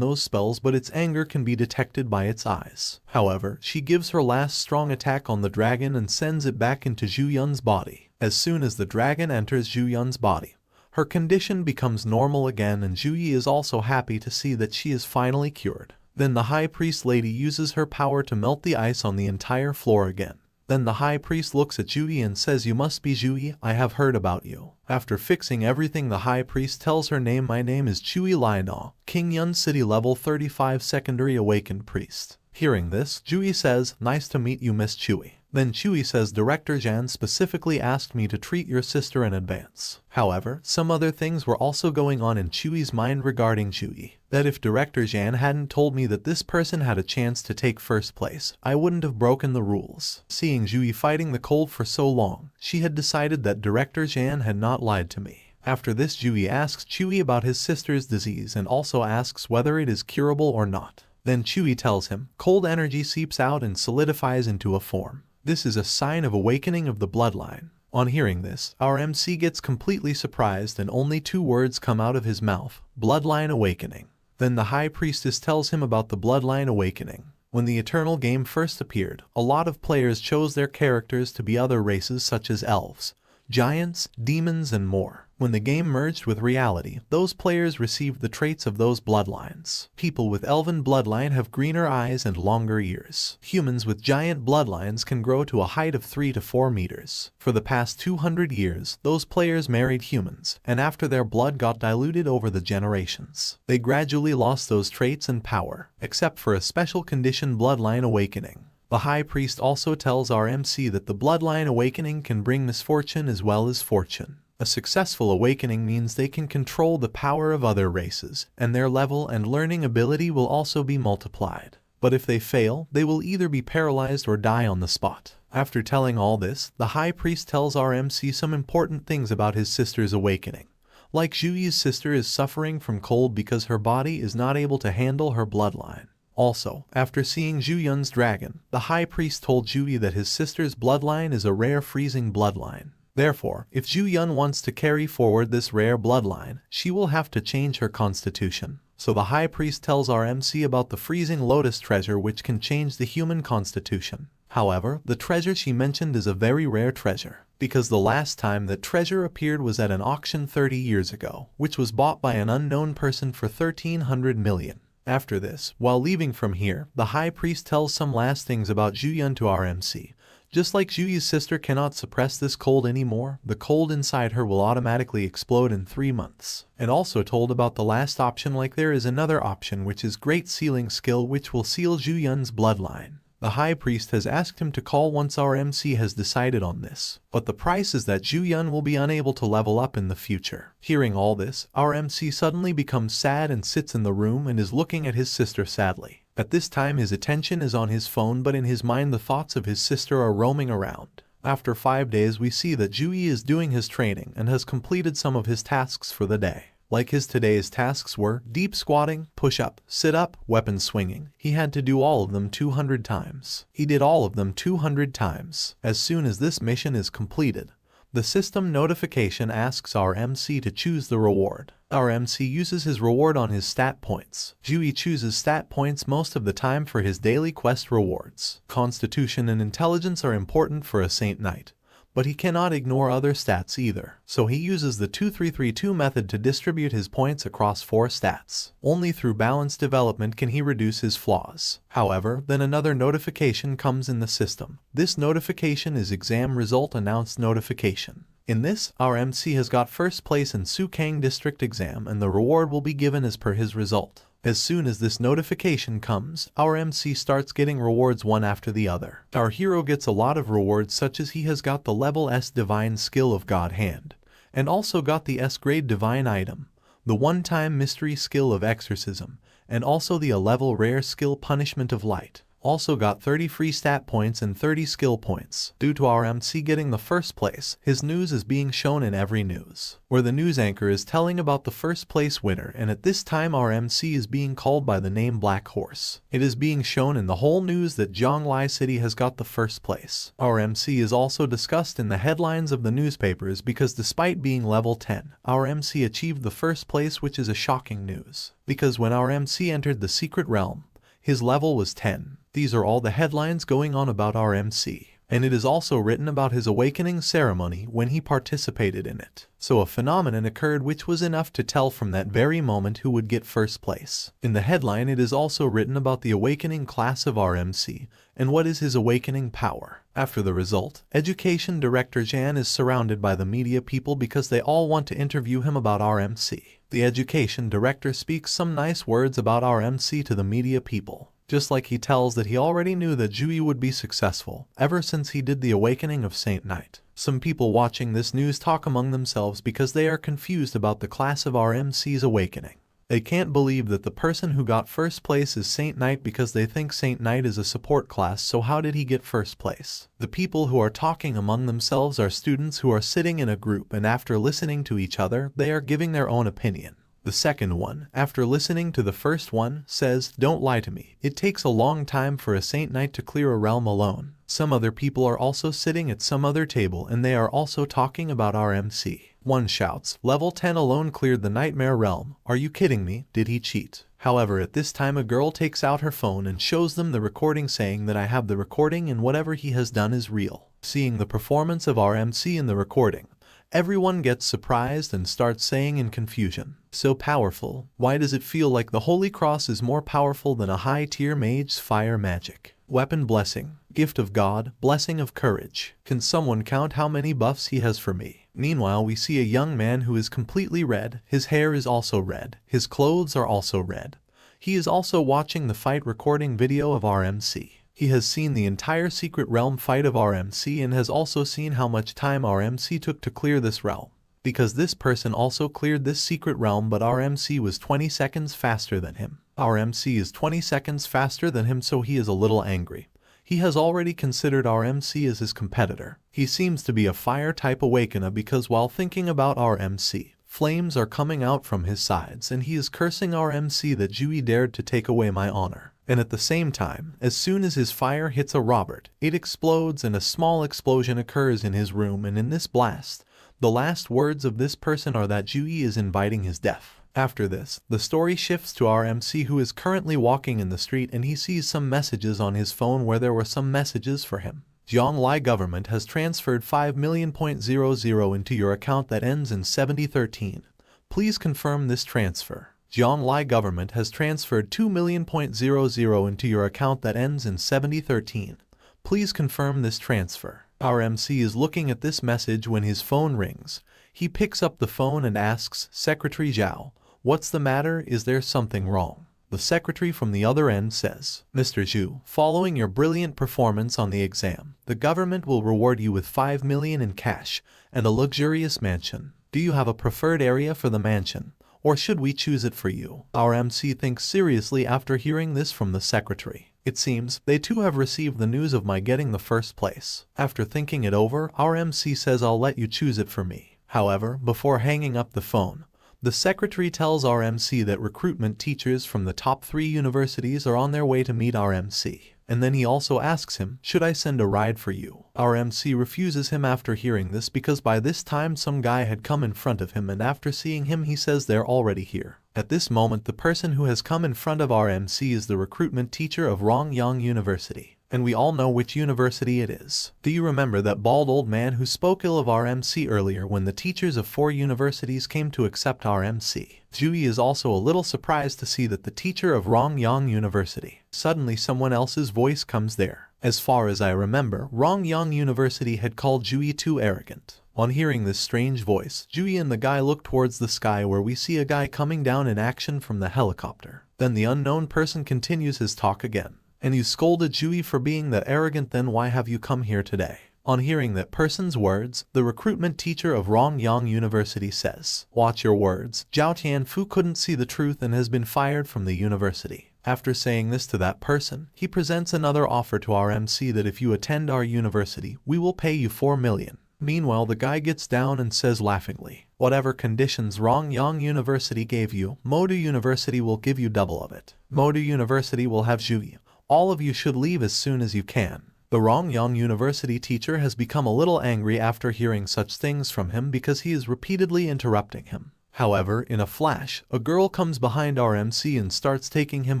those spells, but its anger can be detected by its eyes. However, she gives her last strong attack on the dragon and sends it back into Zhu Yun's body. As soon as the dragon enters Zhu Yun's body, her condition becomes normal again, and Zhu Yi is also happy to see that she is finally cured. Then the high priest lady uses her power to melt the ice on the entire floor again. Then the high priest looks at Zhu Yi and says, "You must be Zhu Yi, I have heard about you." After fixing everything, the high priest tells her name. "My name is Chui Lainao, King Yun City level 35 secondary awakened priest." Hearing this, Zhu Yi says, "Nice to meet you, Miss Chui." Then Chui says, "Director Zhan specifically asked me to treat your sister in advance." However, some other things were also going on in Chui's mind regarding Chui. That if Director Zhan hadn't told me that this person had a chance to take first place, I wouldn't have broken the rules. Seeing Chui fighting the cold for so long, she had decided that Director Zhan had not lied to me. After this, Chui asks Chui about his sister's disease and also asks whether it is curable or not. Then Chui tells him, cold energy seeps out and solidifies into a form. This is a sign of awakening of the bloodline. On hearing this, our MC gets completely surprised and only 2 words come out of his mouth, bloodline awakening. Then the high priestess tells him about the bloodline awakening. When the Eternal game first appeared, a lot of players chose their characters to be other races such as elves, giants, demons, and more. When the game merged with reality, those players received the traits of those bloodlines. People with elven bloodline have greener eyes and longer ears. Humans with giant bloodlines can grow to a height of 3 to 4 meters. For the past 200 years, those players married humans, and after their blood got diluted over the generations, they gradually lost those traits and power, except for a special condition, bloodline awakening. The High Priest also tells our MC that the bloodline awakening can bring misfortune as well as fortune. A successful awakening means they can control the power of other races, and their level and learning ability will also be multiplied. But if they fail, they will either be paralyzed or die on the spot. After telling all this, the High Priest tells our MC some important things about his sister's awakening. Like Zhuyi's sister is suffering from cold because her body is not able to handle her bloodline. Also, after seeing Zhu Yun's dragon, the High Priest told Zhuyi that his sister's bloodline is a rare freezing bloodline. Therefore, if Zhu Yun wants to carry forward this rare bloodline, she will have to change her constitution. So the High Priest tells our MC about the freezing lotus treasure, which can change the human constitution. However, the treasure she mentioned is a very rare treasure, because the last time that treasure appeared was at an auction 30 years ago, which was bought by an unknown person for 1,300 million. After this, while leaving from here, the high priest tells some last things about Zhu to our MC. Just like Zhuyi's sister cannot suppress this cold anymore, the cold inside her will automatically explode in 3 months. And also told about the last option, like there is another option which is Great Sealing Skill, which will seal Zhu Yun's bloodline. The high priest has asked him to call once our MC has decided on this, but the price is that Zhu Yun will be unable to level up in the future. Hearing all this, our MC suddenly becomes sad and sits in the room and is looking at his sister sadly. At this time his attention is on his phone, but in his mind the thoughts of his sister are roaming around. After 5 days we see that Zhu Yi is doing his training and has completed some of his tasks for the day. Like his today's tasks were deep squatting, push-up, sit-up, weapon swinging. He had to do all of them 200 times. He did all of them 200 times. As soon as this mission is completed, the system notification asks our MC to choose the reward. Our MC uses his reward on his stat points. Zhu Yi chooses stat points most of the time for his daily quest rewards. Constitution and intelligence are important for a Saint Knight, but he cannot ignore other stats either. So he uses the 2-3-3-2 method to distribute his points across 4 stats. Only through balanced development can he reduce his flaws. However, then another notification comes in the system. This notification is exam result announced notification. In this, our MC has got first place in Sukang district exam and the reward will be given as per his result. As soon as this notification comes, our MC starts getting rewards one after the other. Our hero gets a lot of rewards, such as he has got the level S divine skill of God Hand, and also got the S grade divine item, the one-time mystery skill of exorcism, and also the A level rare skill punishment of light. Also got 30 free stat points and 30 skill points. Due to our MC getting the first place, his news is being shown in every news, where the news anchor is telling about the first place winner, and at this time our MC is being called by the name Black Horse. It is being shown in the whole news that Zhonglai City has got the first place. Our MC is also discussed in the headlines of the newspapers because despite being level 10, our MC achieved the first place, which is a shocking news. Because when our MC entered the secret realm, his level was 10. These are all the headlines going on about our MC. And it is also written about his awakening ceremony when he participated in it. So a phenomenon occurred which was enough to tell from that very moment who would get first place. In the headline it is also written about the awakening class of our MC and what is his awakening power. After the result, Education Director Jan is surrounded by the media people because they all want to interview him about our MC. The Education Director speaks some nice words about our MC to the media people. Just like he tells that he already knew that Zhu Yi would be successful, ever since he did the awakening of Saint Knight. Some people watching this news talk among themselves because they are confused about the class of our MC's awakening. They can't believe that the person who got first place is Saint Knight because they think Saint Knight is a support class, so how did he get first place? The people who are talking among themselves are students who are sitting in a group, and after listening to each other, they are giving their own opinion. The second one, after listening to the first one, says, "Don't lie to me. It takes a long time for a Saint Knight to clear a realm alone." Some other people are also sitting at some other table and they are also talking about our MC. One shouts, "Level 10 alone cleared the Nightmare Realm. Are you kidding me? Did he cheat?" However, at this time a girl takes out her phone and shows them the recording, saying that I have the recording and whatever he has done is real. Seeing the performance of our MC in the recording, everyone gets surprised and starts saying in confusion, "So powerful, why does it feel like the Holy Cross is more powerful than a high-tier mage's fire magic? Weapon blessing, gift of God, blessing of courage. Can someone count how many buffs he has for me?" Meanwhile, we see a young man who is completely red. His hair is also red. His clothes are also red. He is also watching the fight recording video of our MC. He has seen the entire secret realm fight of our MC and has also seen how much time our MC took to clear this realm. Because this person also cleared this secret realm, but our MC was 20 seconds faster than him. Our MC is 20 seconds faster than him, so he is a little angry. He has already considered our MC as his competitor. He seems to be a fire-type Awakener because while thinking about our MC, flames are coming out from his sides and he is cursing our MC that Zhu Yi dared to take away my honor. And at the same time, as soon as his fire hits a Robert, it explodes and a small explosion occurs in his room, and in this blast, the last words of this person are that Zhu Yi is inviting his death. After this, the story shifts to our MC who is currently walking in the street and he sees some messages on his phone where there were some messages for him. Zhonglai government has transferred 5 million.00 into your account that ends in 7013. Please confirm this transfer. Zhonglai government has transferred 2,000,000 into your account that ends in 7013. Please confirm this transfer. Our MC is looking at this message when his phone rings. He picks up the phone and asks, Secretary Zhao, what's the matter? Is there something wrong? The secretary from the other end says, Mr. Zhu, following your brilliant performance on the exam, the government will reward you with 5 million in cash and a luxurious mansion. Do you have a preferred area for the mansion, or should we choose it for you? Our MC thinks seriously after hearing this from the secretary. It seems they too have received the news of my getting the first place. After thinking it over, our MC says I'll let you choose it for me. However, before hanging up the phone, the secretary tells our MC that recruitment teachers from the top 3 universities are on their way to meet our MC. And then he also asks him, should I send a ride for you? Our MC refuses him after hearing this because by this time some guy had come in front of him, and after seeing him he says they're already here. At this moment the person who has come in front of our MC is the recruitment teacher of Rongyang University. And we all know which university it is. Do you remember that bald old man who spoke ill of our MC earlier when the teachers of 4 universities came to accept our MC? Zhu is also a little surprised to see that the teacher of Rongyang University. Suddenly someone else's voice comes there. As far as I remember, Rongyang University had called Zhu too arrogant. On hearing this strange voice, Zhu and the guy look towards the sky where we see a guy coming down in action from the helicopter. Then the unknown person continues his talk again. And you scolded Zhu for being that arrogant, then why have you come here today? On hearing that person's words, the recruitment teacher of Rongyang University says, watch your words. Zhao Tianfu couldn't see the truth and has been fired from the university. After saying this to that person, he presents another offer to our MC that if you attend our university, we will pay you 4 million. Meanwhile, the guy gets down and says laughingly, whatever conditions Rongyang University gave you, Modu University will give you double of it. Modu University will have Zhu. All of you should leave as soon as you can. The Rongyang University teacher has become a little angry after hearing such things from him because he is repeatedly interrupting him. However, in a flash, a girl comes behind our MC and starts taking him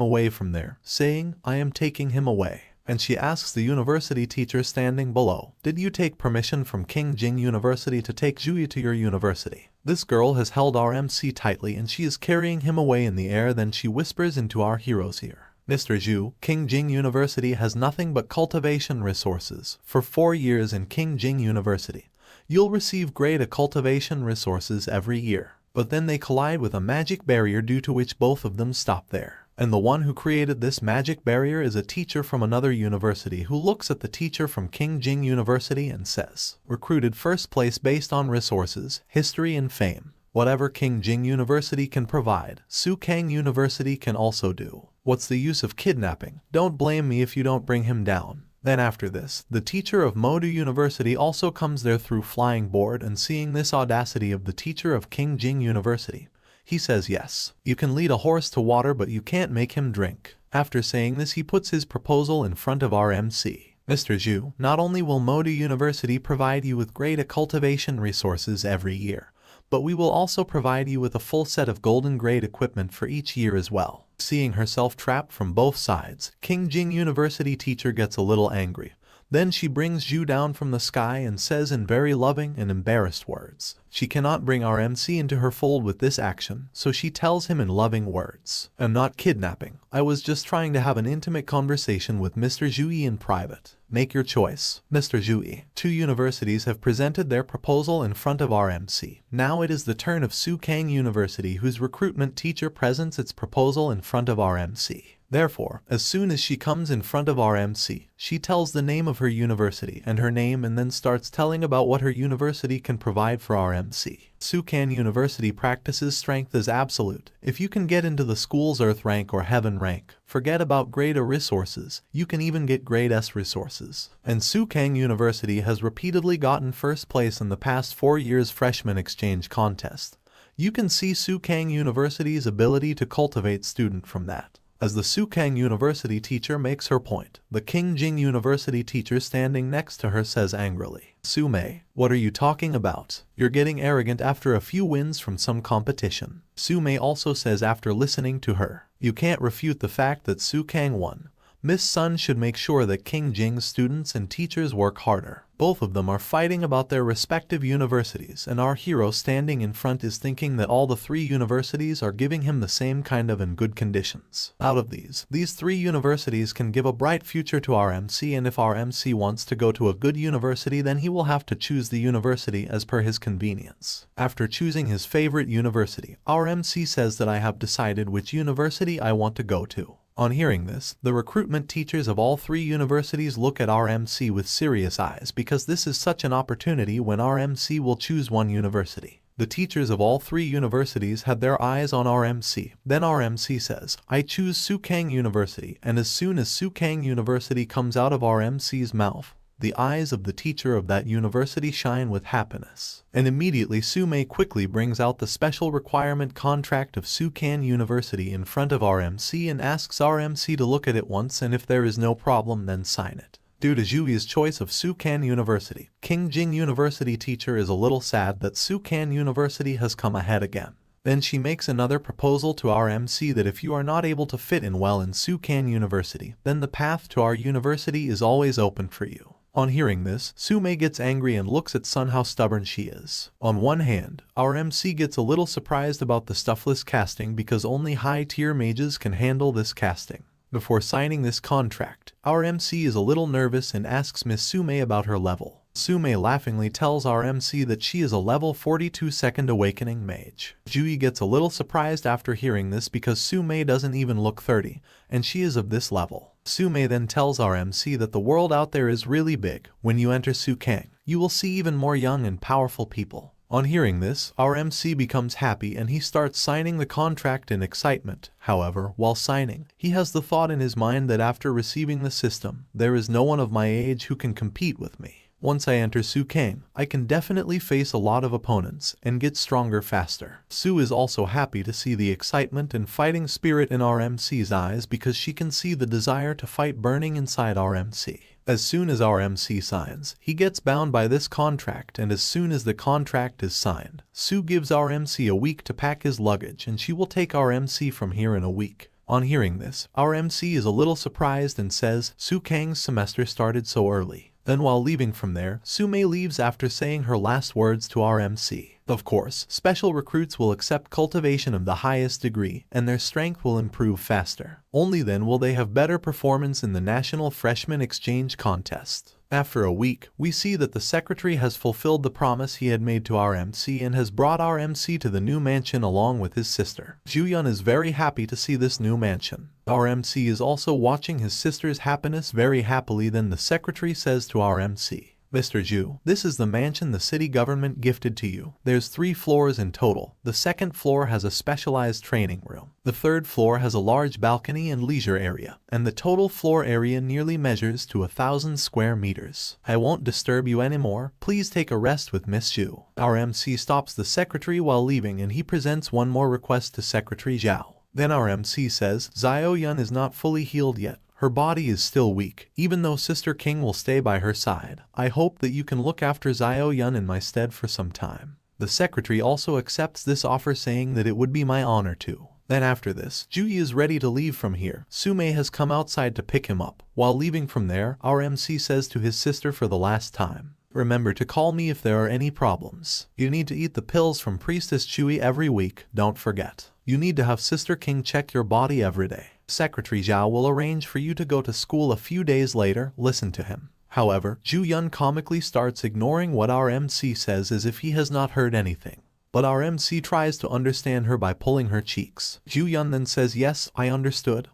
away from there, saying, I am taking him away. And she asks the university teacher standing below, did you take permission from Qingjing University to take Zhu to your university? This girl has held our MC tightly and she is carrying him away in the air. Then she whispers into our hero's ear. Mr. Zhu, Qingjing University has nothing but cultivation resources. For 4 years in Qingjing University, you'll receive great cultivation resources every year. But then they collide with a magic barrier due to which both of them stop there. And the one who created this magic barrier is a teacher from another university who looks at the teacher from Qingjing University and says, recruited first place based on resources, history and fame. Whatever Qingjing University can provide, Sukang University can also do. What's the use of kidnapping? Don't blame me if you don't bring him down. Then after this, the teacher of Modu University also comes there through flying board, and seeing this audacity of the teacher of Qingjing University, he says yes, you can lead a horse to water but you can't make him drink. After saying this he puts his proposal in front of our MC. Mr. Zhu, not only will Modu University provide you with great cultivation resources every year, but we will also provide you with a full set of golden grade equipment for each year as well. Seeing herself trapped from both sides, Qingjing University teacher gets a little angry. Then she brings Zhu down from the sky and says in very loving and embarrassed words, she cannot bring our MC into her fold with this action, so she tells him in loving words, I'm not kidnapping, I was just trying to have an intimate conversation with Mr. Zhu in private. Make your choice, Mr. Zhu. 2 universities have presented their proposal in front of our MC. Now it is the turn of Sukang University, whose recruitment teacher presents its proposal in front of our MC. Therefore, as soon as she comes in front of our MC, she tells the name of her university and her name and then starts telling about what her university can provide for our MC. Sukang University practices strength as absolute. If you can get into the school's Earth rank or Heaven rank, forget about grade A resources, you can even get grade S resources. And Sukang University has repeatedly gotten first place in the past 4 years freshman exchange contest. You can see Sukang University's ability to cultivate student from that. As the Sukang University teacher makes her point, the Qingjing University teacher standing next to her says angrily, Sume, what are you talking about? You're getting arrogant after a few wins from some competition. Sume also says after listening to her, you can't refute the fact that Sukang won, Miss Sun should make sure that King Jing's students and teachers work harder. Both of them are fighting about their respective universities, and our hero standing in front is thinking that all the three universities are giving him the same kind of and good conditions. Out of these three universities can give a bright future to our MC, and if our MC wants to go to a good university, then he will have to choose the university as per his convenience. After choosing his favorite university, our MC says that I have decided which university I want to go to. On hearing this, the recruitment teachers of all three universities look at our MC with serious eyes, because this is such an opportunity when our MC will choose one university. The teachers of all three universities had their eyes on our MC. Then our MC says, I choose Sukang University, and as soon as Sukang University comes out of our MC's mouth, the eyes of the teacher of that university shine with happiness. And immediately Su-mei quickly brings out the special requirement contract of Sukang University in front of our MC and asks our MC to look at it once, and if there is no problem then sign it. Due to Jui's choice of Sukang University, King Jing University teacher is a little sad that Sukang University has come ahead again. Then she makes another proposal to our MC that if you are not able to fit in well in Sukang University, then the path to our university is always open for you. On hearing this, Su-mei gets angry and looks at Sun how stubborn she is. On one hand, our MC gets a little surprised about the stuffless casting because only high-tier mages can handle this casting. Before signing this contract, our MC is a little nervous and asks Miss Su-mei about her level. Su-mei laughingly tells our MC that she is a level 42 second awakening mage. Jui gets a little surprised after hearing this because Su-mei doesn't even look 30, and she is of this level. Su-mei then tells our MC that the world out there is really big. When you enter Sukang, you will see even more young and powerful people. On hearing this, our MC becomes happy and he starts signing the contract in excitement. However, while signing, he has the thought in his mind that after receiving the system, there is no one of my age who can compete with me. Once I enter Sukang, I can definitely face a lot of opponents and get stronger faster. Su is also happy to see the excitement and fighting spirit in our MC's eyes because she can see the desire to fight burning inside our MC. As soon as our MC signs, he gets bound by this contract, and as soon as the contract is signed, Su gives our MC a week to pack his luggage and she will take our MC from here in a week. On hearing this, our MC is a little surprised and says, Sukang's semester started so early. Then while leaving from there, Su-mei leaves after saying her last words to our MC. Of course, special recruits will accept cultivation of the highest degree, and their strength will improve faster. Only then will they have better performance in the National Freshman Exchange Contest. After a week, we see that the secretary has fulfilled the promise he had made to our MC and has brought our MC to the new mansion along with his sister. Ju-yun is very happy to see this new mansion. Our MC is also watching his sister's happiness very happily. Then the secretary says to our MC, Mr. Ju, this is the mansion the city government gifted to you. There's 3 floors in total. The second floor has a specialized training room. The third floor has a large balcony and leisure area, and the total floor area nearly measures to 1,000 square meters. I won't disturb you anymore. Please take a rest with Miss Ju. Our MC stops the secretary while leaving and he presents one more request to Secretary Zhao. Then our MC says, Xiao Yun is not fully healed yet. Her body is still weak. Even though Sister King will stay by her side, I hope that you can look after Xiao Yun in my stead for some time. The secretary also accepts this offer, saying that it would be my honor to. Then after this, Jui is ready to leave from here. Su-mei has come outside to pick him up. While leaving from there, our MC says to his sister for the last time, remember to call me if there are any problems. You need to eat the pills from Priestess Chui every week, don't forget. You need to have Sister King check your body every day. Secretary Zhao will arrange for you to go to school a few days later. Listen to him. However, Ju-yun comically starts ignoring what our MC says as if he has not heard anything. But our MC tries to understand her by pulling her cheeks. Ju-yun then says, yes, I understood.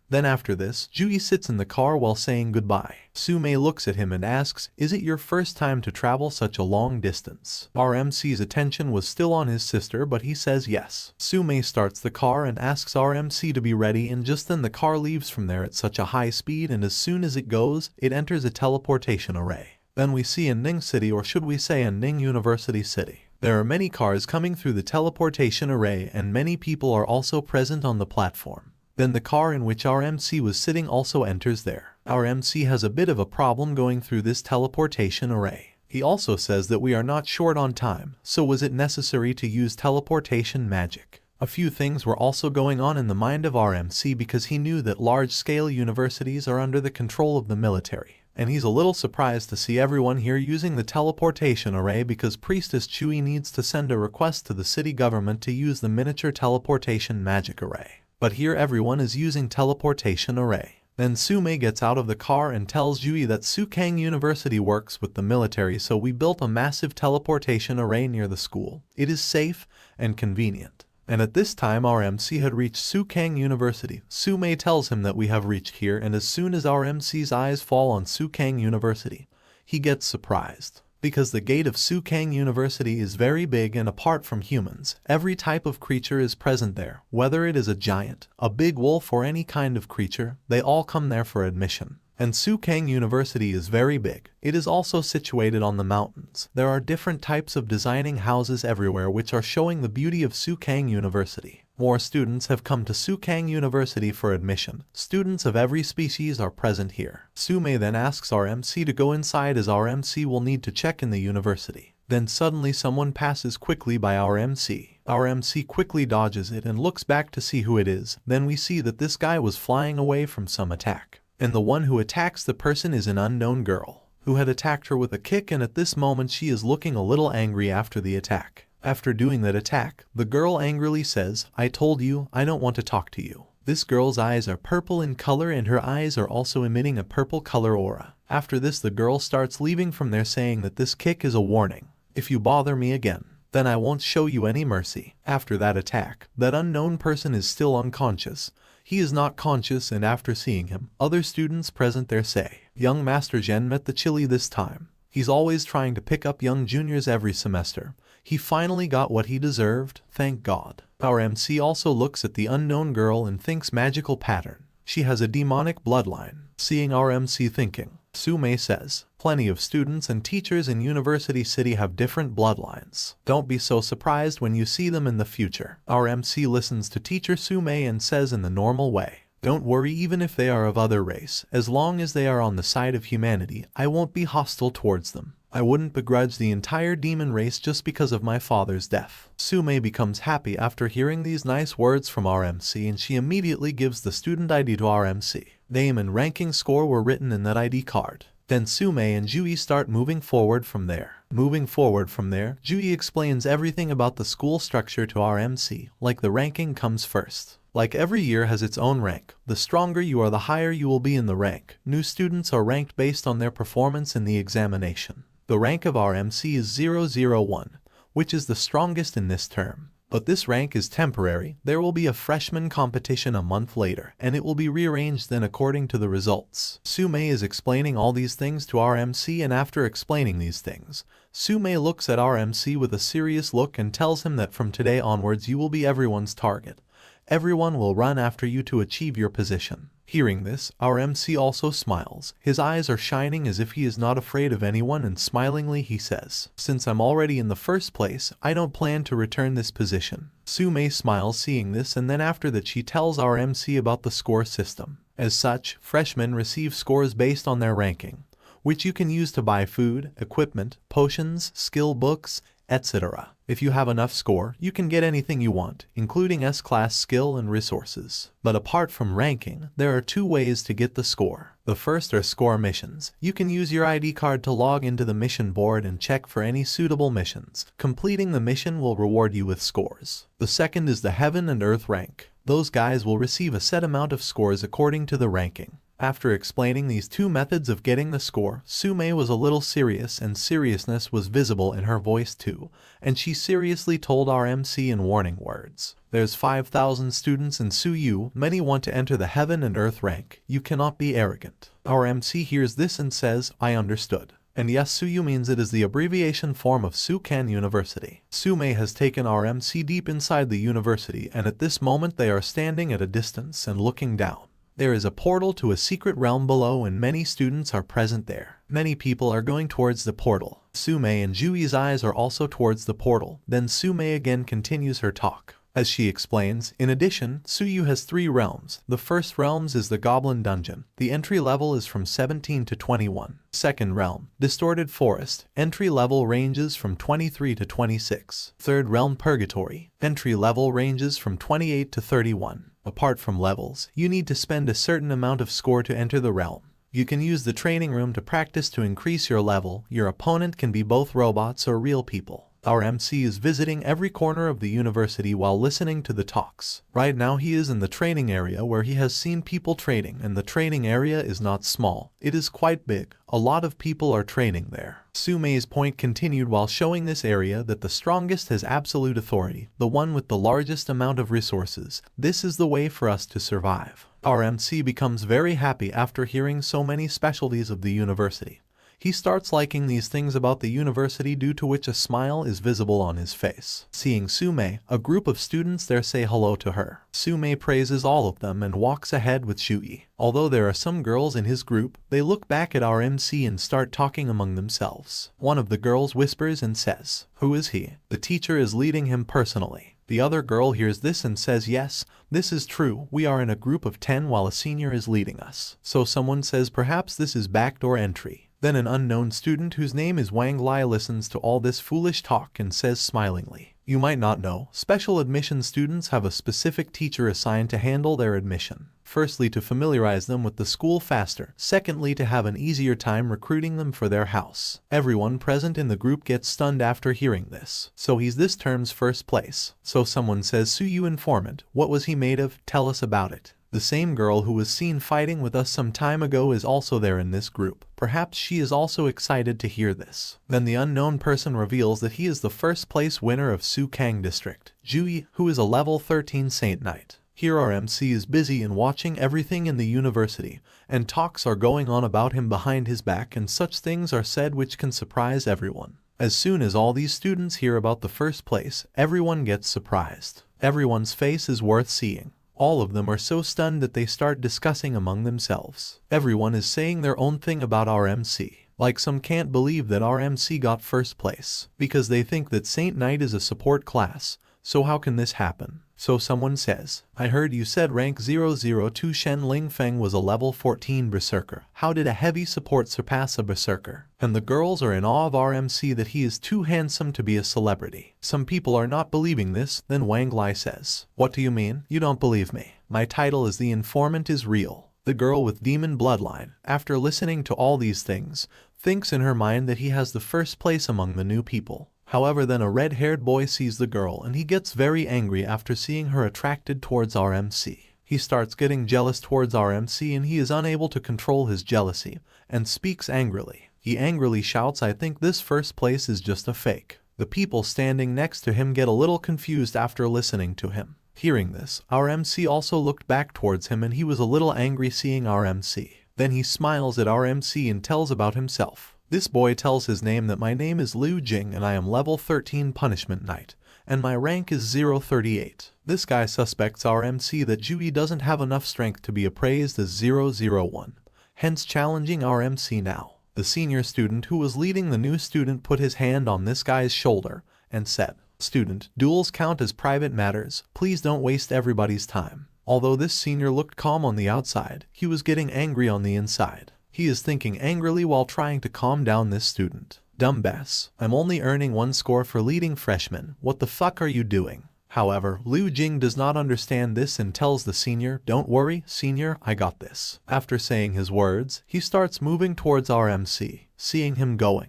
Then after this, Jui sits in the car while saying goodbye. Su-mei looks at him and asks, is it your first time to travel such a long distance? Our MC's attention was still on his sister, but he says yes. Su-mei starts the car and asks our MC to be ready, and just then the car leaves from there at such a high speed, and as soon as it goes, it enters a teleportation array. Then we see in Ning City, or should we say in Ning University City. There are many cars coming through the teleportation array, and many people are also present on the platform. Then the car in which our MC was sitting also enters there. Our MC has a bit of a problem going through this teleportation array. He also says that we are not short on time, so was it necessary to use teleportation magic? A few things were also going on in the mind of RMC because he knew that large-scale universities are under the control of the military. And he's a little surprised to see everyone here using the teleportation array because Priestess Chui needs to send a request to the city government to use the miniature teleportation magic array. But here everyone is using teleportation array. Then Sumei gets out of the car and tells Jui that Sukang University works with the military, so we built a massive teleportation array near the school. It is safe and convenient. And at this time RMC had reached Sukang University. Sumei tells him that we have reached here, and as soon as RMC's eyes fall on Sukang University, he gets surprised. Because the gate of Sukang University is very big, and apart from humans, every type of creature is present there. Whether it is a giant, a big wolf, or any kind of creature, they all come there for admission. And Sukang University is very big. It is also situated on the mountains. There are different types of designing houses everywhere which are showing the beauty of Sukang University. More students have come to Sukang University for admission. Students of every species are present here. Sumei then asks RMC to go inside as RMC will need to check in the university. Then suddenly someone passes quickly by RMC. RMC quickly dodges it and looks back to see who it is. Then we see that this guy was flying away from some attack. And the one who attacks the person is an unknown girl, who had attacked her with a kick, and at this moment she is looking a little angry after the attack. After doing that attack, the girl angrily says, "I told you, I don't want to talk to you." This girl's eyes are purple in color and her eyes are also emitting a purple color aura. After this the girl starts leaving from there saying that this kick is a warning. If you bother me again, then I won't show you any mercy. After that attack, that unknown person is still unconscious. He is not conscious, and after seeing him, other students present there say, "Young Master Zhen met the chili this time. He's always trying to pick up young juniors every semester. He finally got what he deserved, thank God." Our MC also looks at the unknown girl and thinks magical pattern. She has a demonic bloodline. Seeing our MC thinking, Sumei says, "Plenty of students and teachers in University City have different bloodlines. Don't be so surprised when you see them in the future." Our MC listens to teacher Sumei and says in the normal way, "Don't worry, even if they are of other race, as long as they are on the side of humanity, I won't be hostile towards them. I wouldn't begrudge the entire demon race just because of my father's death." Sumei becomes happy after hearing these nice words from RMC, and she immediately gives the student ID to RMC. Name and ranking score were written in that ID card. Then Sumei and Jui start moving forward from there. Jui explains everything about the school structure to RMC, like the ranking comes first. Like every year has its own rank. The stronger you are, the higher you will be in the rank. New students are ranked based on their performance in the examination. The rank of RMC is 001, which is the strongest in this term. But this rank is temporary. There will be a freshman competition a month later, and it will be rearranged then according to the results. Sumei is explaining all these things to RMC, and after explaining these things, Sumei looks at RMC with a serious look and tells him that from today onwards you will be everyone's target. Everyone will run after you to achieve your position. Hearing this, our MC also smiles. His eyes are shining as if he is not afraid of anyone, and smilingly he says, "Since I'm already in the first place, I don't plan to return this position." Sumei smiles seeing this, and then after that she tells our MC about the score system. As such, freshmen receive scores based on their ranking, which you can use to buy food, equipment, potions, skill books, etc. If you have enough score, you can get anything you want, including S-class skill and resources. But apart from ranking, there are two ways to get the score. The first are score missions. You can use your ID card to log into the mission board and check for any suitable missions. Completing the mission will reward you with scores. The second is the Heaven and Earth rank. Those guys will receive a set amount of scores according to the ranking. After explaining these two methods of getting the score, Sumei was a little serious, and seriousness was visible in her voice too, and she seriously told our MC in warning words. "There's 5,000 students in Suyu, many want to enter the Heaven and Earth rank. You cannot be arrogant." Our MC hears this and says, "I understood." And yes, Suyu means it is the abbreviation form of Sukan University. Sumei has taken our MC deep inside the university, and at this moment they are standing at a distance and looking down. There is a portal to a secret realm below, and many students are present there. Many people are going towards the portal. Sumei and Jui's eyes are also towards the portal. Then Sumei again continues her talk. As she explains, in addition, Suyu has 3 realms. The first realm is the Goblin Dungeon. The entry level is from 17 to 21. Second realm, Distorted Forest. Entry level ranges from 23 to 26. Third realm, Purgatory. Entry level ranges from 28 to 31. Apart from levels, you need to spend a certain amount of score to enter the realm. You can use the training room to practice to increase your level. Your opponent can be both robots or real people. Our MC is visiting every corner of the university while listening to the talks. Right now he is in the training area where he has seen people training, and the training area is not small. It is quite big. A lot of people are training there. Sumei's point continued while showing this area that the strongest has absolute authority, the one with the largest amount of resources. This is the way for us to survive. Our MC becomes very happy after hearing so many specialties of the university. He starts liking these things about the university, due to which a smile is visible on his face. Seeing Sumei, a group of students there say hello to her. Sumei praises all of them and walks ahead with Shuyi. Although there are some girls in his group, they look back at our MC and start talking among themselves. One of the girls whispers and says, "Who is he? The teacher is leading him personally." The other girl hears this and says, "Yes, this is true. We are in a group of 10 while a senior is leading us." So someone says perhaps this is backdoor entry. Then an unknown student whose name is Wang Lai listens to all this foolish talk and says smilingly, "You might not know, special admission students have a specific teacher assigned to handle their admission. Firstly, to familiarize them with the school faster. Secondly, to have an easier time recruiting them for their house." Everyone present in the group gets stunned after hearing this. So he's this term's first place. So someone says, "Suyu informant, what was he made of? Tell us about it." The same girl who was seen fighting with us some time ago is also there in this group. Perhaps she is also excited to hear this. Then the unknown person reveals that he is the first place winner of Sukang District, Jui, who is a level 13 Saint Knight. Here our MC is busy in watching everything in the university, and talks are going on about him behind his back, and such things are said which can surprise everyone. As soon as all these students hear about the first place, everyone gets surprised. Everyone's face is worth seeing. All of them are so stunned that they start discussing among themselves. Everyone is saying their own thing about our MC. Like some can't believe that our MC got first place, because they think that Saint Knight is a support class. So how can this happen? So someone says, "I heard you said rank 002 Shen Lingfeng was a level 14 berserker. How did a heavy support surpass a berserker?" And the girls are in awe of our MC that he is too handsome to be a celebrity. Some people are not believing this. Then Wang Lai says, "What do you mean? You don't believe me? My title as the informant is real." The girl with demon bloodline, after listening to all these things, thinks in her mind that he has the first place among the new people. However, then a red-haired boy sees the girl and he gets very angry after seeing her attracted towards our MC. He starts getting jealous towards our MC and he is unable to control his jealousy and speaks angrily. He angrily shouts, "I think this first place is just a fake." The people standing next to him get a little confused after listening to him. Hearing this, our MC also looked back towards him and he was a little angry seeing our MC. Then he smiles at our MC and tells about himself. This boy tells his name that my name is Liu Jing and I am level 13 Punishment Knight, and my rank is 038. This guy suspects our MC that Jui doesn't have enough strength to be appraised as 001, hence challenging our MC now. The senior student who was leading the new student put his hand on this guy's shoulder and said, "Student, duels count as private matters. Please don't waste everybody's time." Although this senior looked calm on the outside, he was getting angry on the inside. He is thinking angrily while trying to calm down this student. "Dumbass, I'm only earning 1 score for leading freshman. What the fuck are you doing?" However, Liu Jing does not understand this and tells the senior, "Don't worry, senior, I got this." After saying his words, he starts moving towards our MC. Seeing him going,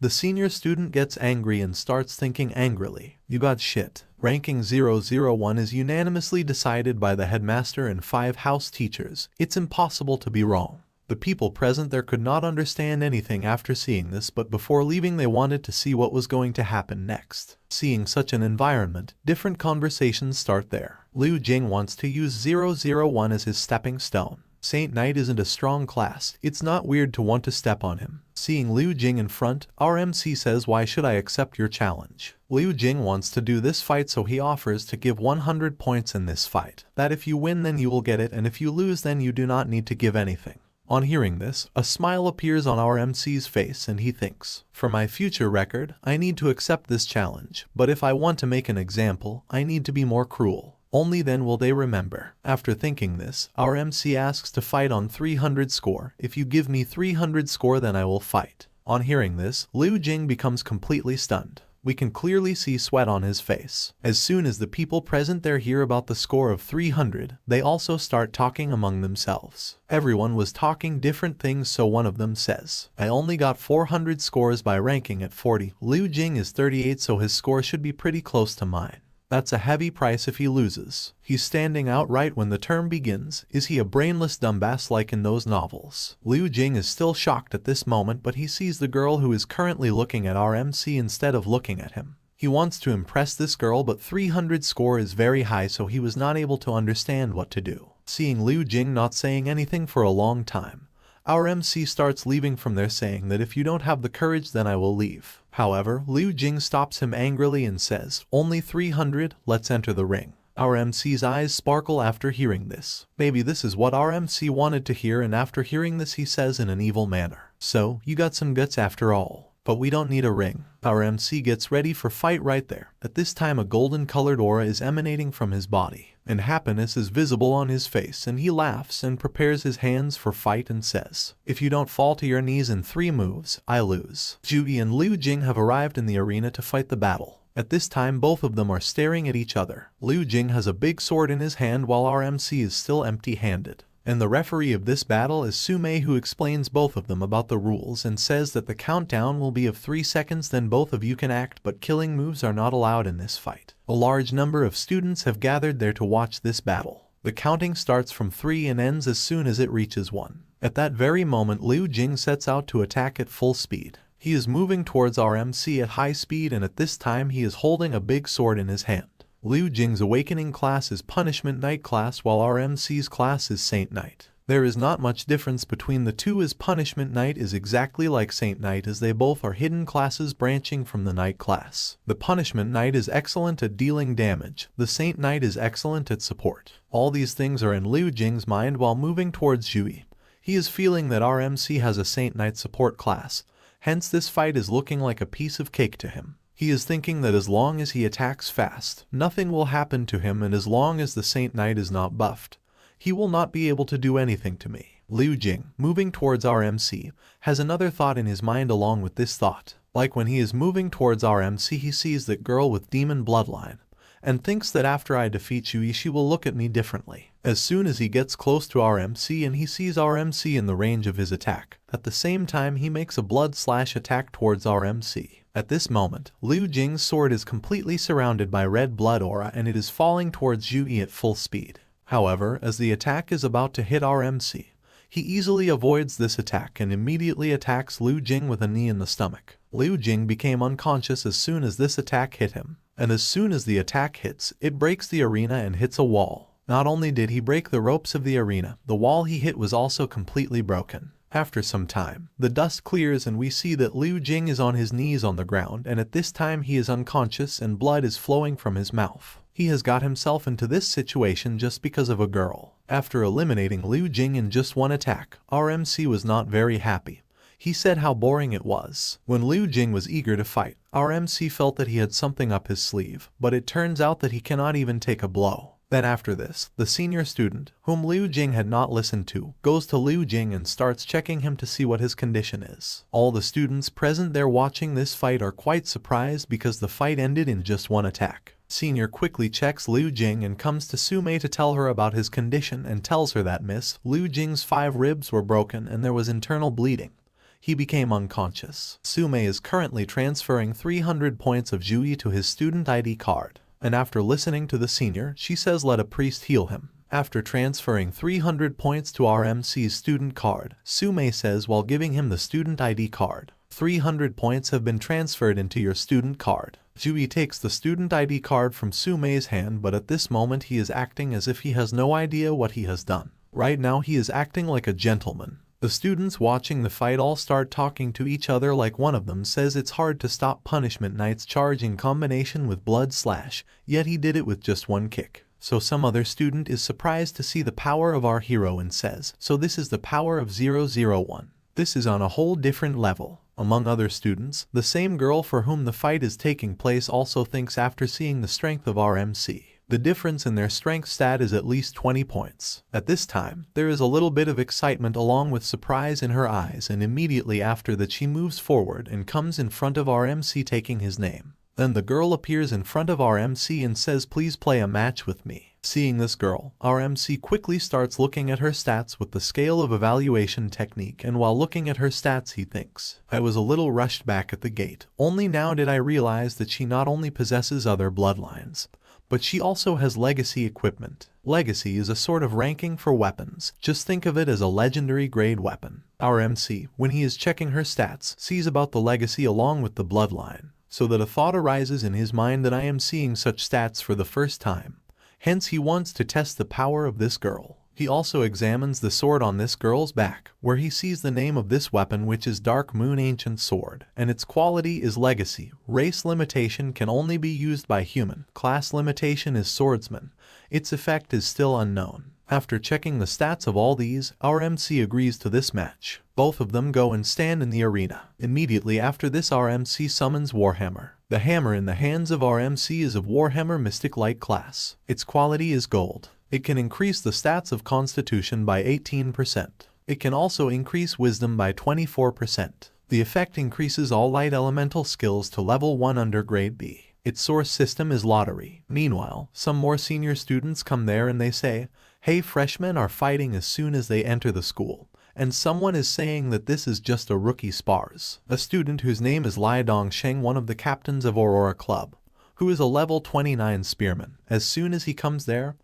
the senior student gets angry and starts thinking angrily, "You got shit." Ranking 001 is unanimously decided by the headmaster and 5 house teachers. It's impossible to be wrong. The people present there could not understand anything after seeing this, but before leaving they wanted to see what was going to happen next. Seeing such an environment, different conversations start there. Liu Jing wants to use 001 as his stepping stone. Saint Knight isn't a strong class. It's not weird to want to step on him. Seeing Liu Jing in front, our MC says, "Why should I accept your challenge?" Liu Jing wants to do this fight, so he offers to give 100 points in this fight. That if you win then you will get it, and if you lose then you do not need to give anything. On hearing this, a smile appears on our MC's face and he thinks, for my future record, I need to accept this challenge, but if I want to make an example, I need to be more cruel. Only then will they remember. After thinking this, our MC asks to fight on 300 score. If you give me 300 score then I will fight. On hearing this, Liu Jing becomes completely stunned. We can clearly see sweat on his face. As soon as the people present there hear about the score of 300, they also start talking among themselves. Everyone was talking different things, so one of them says, I only got 400 scores by ranking at 40. Liu Jing is 38, so his score should be pretty close to mine. That's a heavy price if he loses. He's standing out right when the term begins. Is he a brainless dumbass like in those novels? Liu Jing is still shocked at this moment, but he sees the girl who is currently looking at our MC instead of looking at him. He wants to impress this girl, but 300 score is very high, so he was not able to understand what to do. Seeing Liu Jing not saying anything for a long time, our MC starts leaving from there, saying that if you don't have the courage then I will leave. However, Liu Jing stops him angrily and says, only 300, let's enter the ring. Our MC's eyes sparkle after hearing this. Maybe this is what our MC wanted to hear, and after hearing this he says in an evil manner, so, you got some guts after all. But we don't need a ring. Our MC gets ready for fight right there. At this time a golden colored aura is emanating from his body, and happiness is visible on his face, and he laughs and prepares his hands for fight and says, if you don't fall to your knees in 3 moves, I lose. Judy and Liu Jing have arrived in the arena to fight the battle. At this time both of them are staring at each other. Liu Jing has a big sword in his hand while our MC is still empty-handed. And the referee of this battle is Sume, who explains both of them about the rules and says that the countdown will be of 3 seconds, then both of you can act, but killing moves are not allowed in this fight. A large number of students have gathered there to watch this battle. The counting starts from 3 and ends as soon as it reaches 1. At that very moment Liu Jing sets out to attack at full speed. He is moving towards our MC at high speed, and at this time he is holding a big sword in his hand. Liu Jing's Awakening class is Punishment Knight class, while our MC's class is Saint Knight. There is not much difference between the two, as Punishment Knight is exactly like Saint Knight, as they both are hidden classes branching from the Knight class. The Punishment Knight is excellent at dealing damage. The Saint Knight is excellent at support. All these things are in Liu Jing's mind while moving towards Jui. He is feeling that our MC has a Saint Knight support class, hence this fight is looking like a piece of cake to him. He is thinking that as long as he attacks fast, nothing will happen to him, and as long as the Saint Knight is not buffed, he will not be able to do anything to me. Liu Jing, moving towards our MC, has another thought in his mind along with this thought. Like when he is moving towards our MC, he sees that girl with demon bloodline, and thinks that after I defeat Yui she will look at me differently. As soon as he gets close to our MC and he sees our MC in the range of his attack, at the same time he makes a blood slash attack towards our MC. At this moment, Liu Jing's sword is completely surrounded by red blood aura and it is falling towards Yui at full speed. However, as the attack is about to hit our MC, he easily avoids this attack and immediately attacks Liu Jing with a knee in the stomach. Liu Jing became unconscious as soon as this attack hit him, and as soon as the attack hits, it breaks the arena and hits a wall. Not only did he break the ropes of the arena, the wall he hit was also completely broken. After some time, the dust clears and we see that Liu Jing is on his knees on the ground, and at this time he is unconscious and blood is flowing from his mouth. He has got himself into this situation just because of a girl. After eliminating Liu Jing in just one attack, our MC was not very happy. He said how boring it was. When Liu Jing was eager to fight, our MC felt that he had something up his sleeve, but it turns out that he cannot even take a blow. Then after this, the senior student, whom Liu Jing had not listened to, goes to Liu Jing and starts checking him to see what his condition is. All the students present there watching this fight are quite surprised because the fight ended in just one attack. Senior quickly checks Liu Jing and comes to Sume to tell her about his condition and tells her that Liu Jing's 5 ribs were broken and there was internal bleeding. He became unconscious. Sume is currently transferring 300 points of Jui to his student ID card. And after listening to the senior, she says let a priest heal him. After transferring 300 points to our MC's student card, Sume says while giving him the student ID card, 300 points have been transferred into your student card. Jui takes the student ID card from Sume's hand, but at this moment he is acting as if he has no idea what he has done. Right now he is acting like a gentleman. The students watching the fight all start talking to each other, like one of them says it's hard to stop Punishment Knight's charge in combination with Blood Slash, yet he did it with just one kick. So some other student is surprised to see the power of our hero and says, "So this is the power of 001. This is on a whole different level." Among other students, the same girl for whom the fight is taking place also thinks after seeing the strength of our MC. The difference in their strength stat is at least 20 points. At this time, there is a little bit of excitement along with surprise in her eyes, and immediately after that she moves forward and comes in front of our MC taking his name. Then the girl appears in front of our MC and says, "Please play a match with me." Seeing this girl, our MC quickly starts looking at her stats with the scale of evaluation technique, and while looking at her stats he thinks, "I was a little rushed back at the gate. Only now did I realize that she not only possesses other bloodlines, but she also has legacy equipment." Legacy is a sort of ranking for weapons. Just think of it as a legendary grade weapon. Our MC, when he is checking her stats, sees about the legacy along with the bloodline, so that a thought arises in his mind that I am seeing such stats for the first time. Hence he wants to test the power of this girl. He also examines the sword on this girl's back, where he sees the name of this weapon, which is Dark Moon Ancient Sword, and its quality is Legacy. Race limitation can only be used by human. Class limitation is Swordsman. Its effect is still unknown. After checking the stats of all these, our MC agrees to this match. Both of them go and stand in the arena. Immediately after this, our MC summons Warhammer. The hammer in the hands of our MC is of Warhammer Mystic Light class. Its quality is gold. It can increase the stats of Constitution by 18%. It can also increase Wisdom by 24%. The effect increases all light elemental skills to level 1 under grade B. Its source system is lottery. Meanwhile, some more senior students come there and they say, "Hey, freshmen are fighting as soon as they enter the school." And someone is saying that this is just a rookie spars. A student whose name is Lai Dongsheng, one of the captains of Aurora Club, who is a level 29 spearman. As soon as he comes there,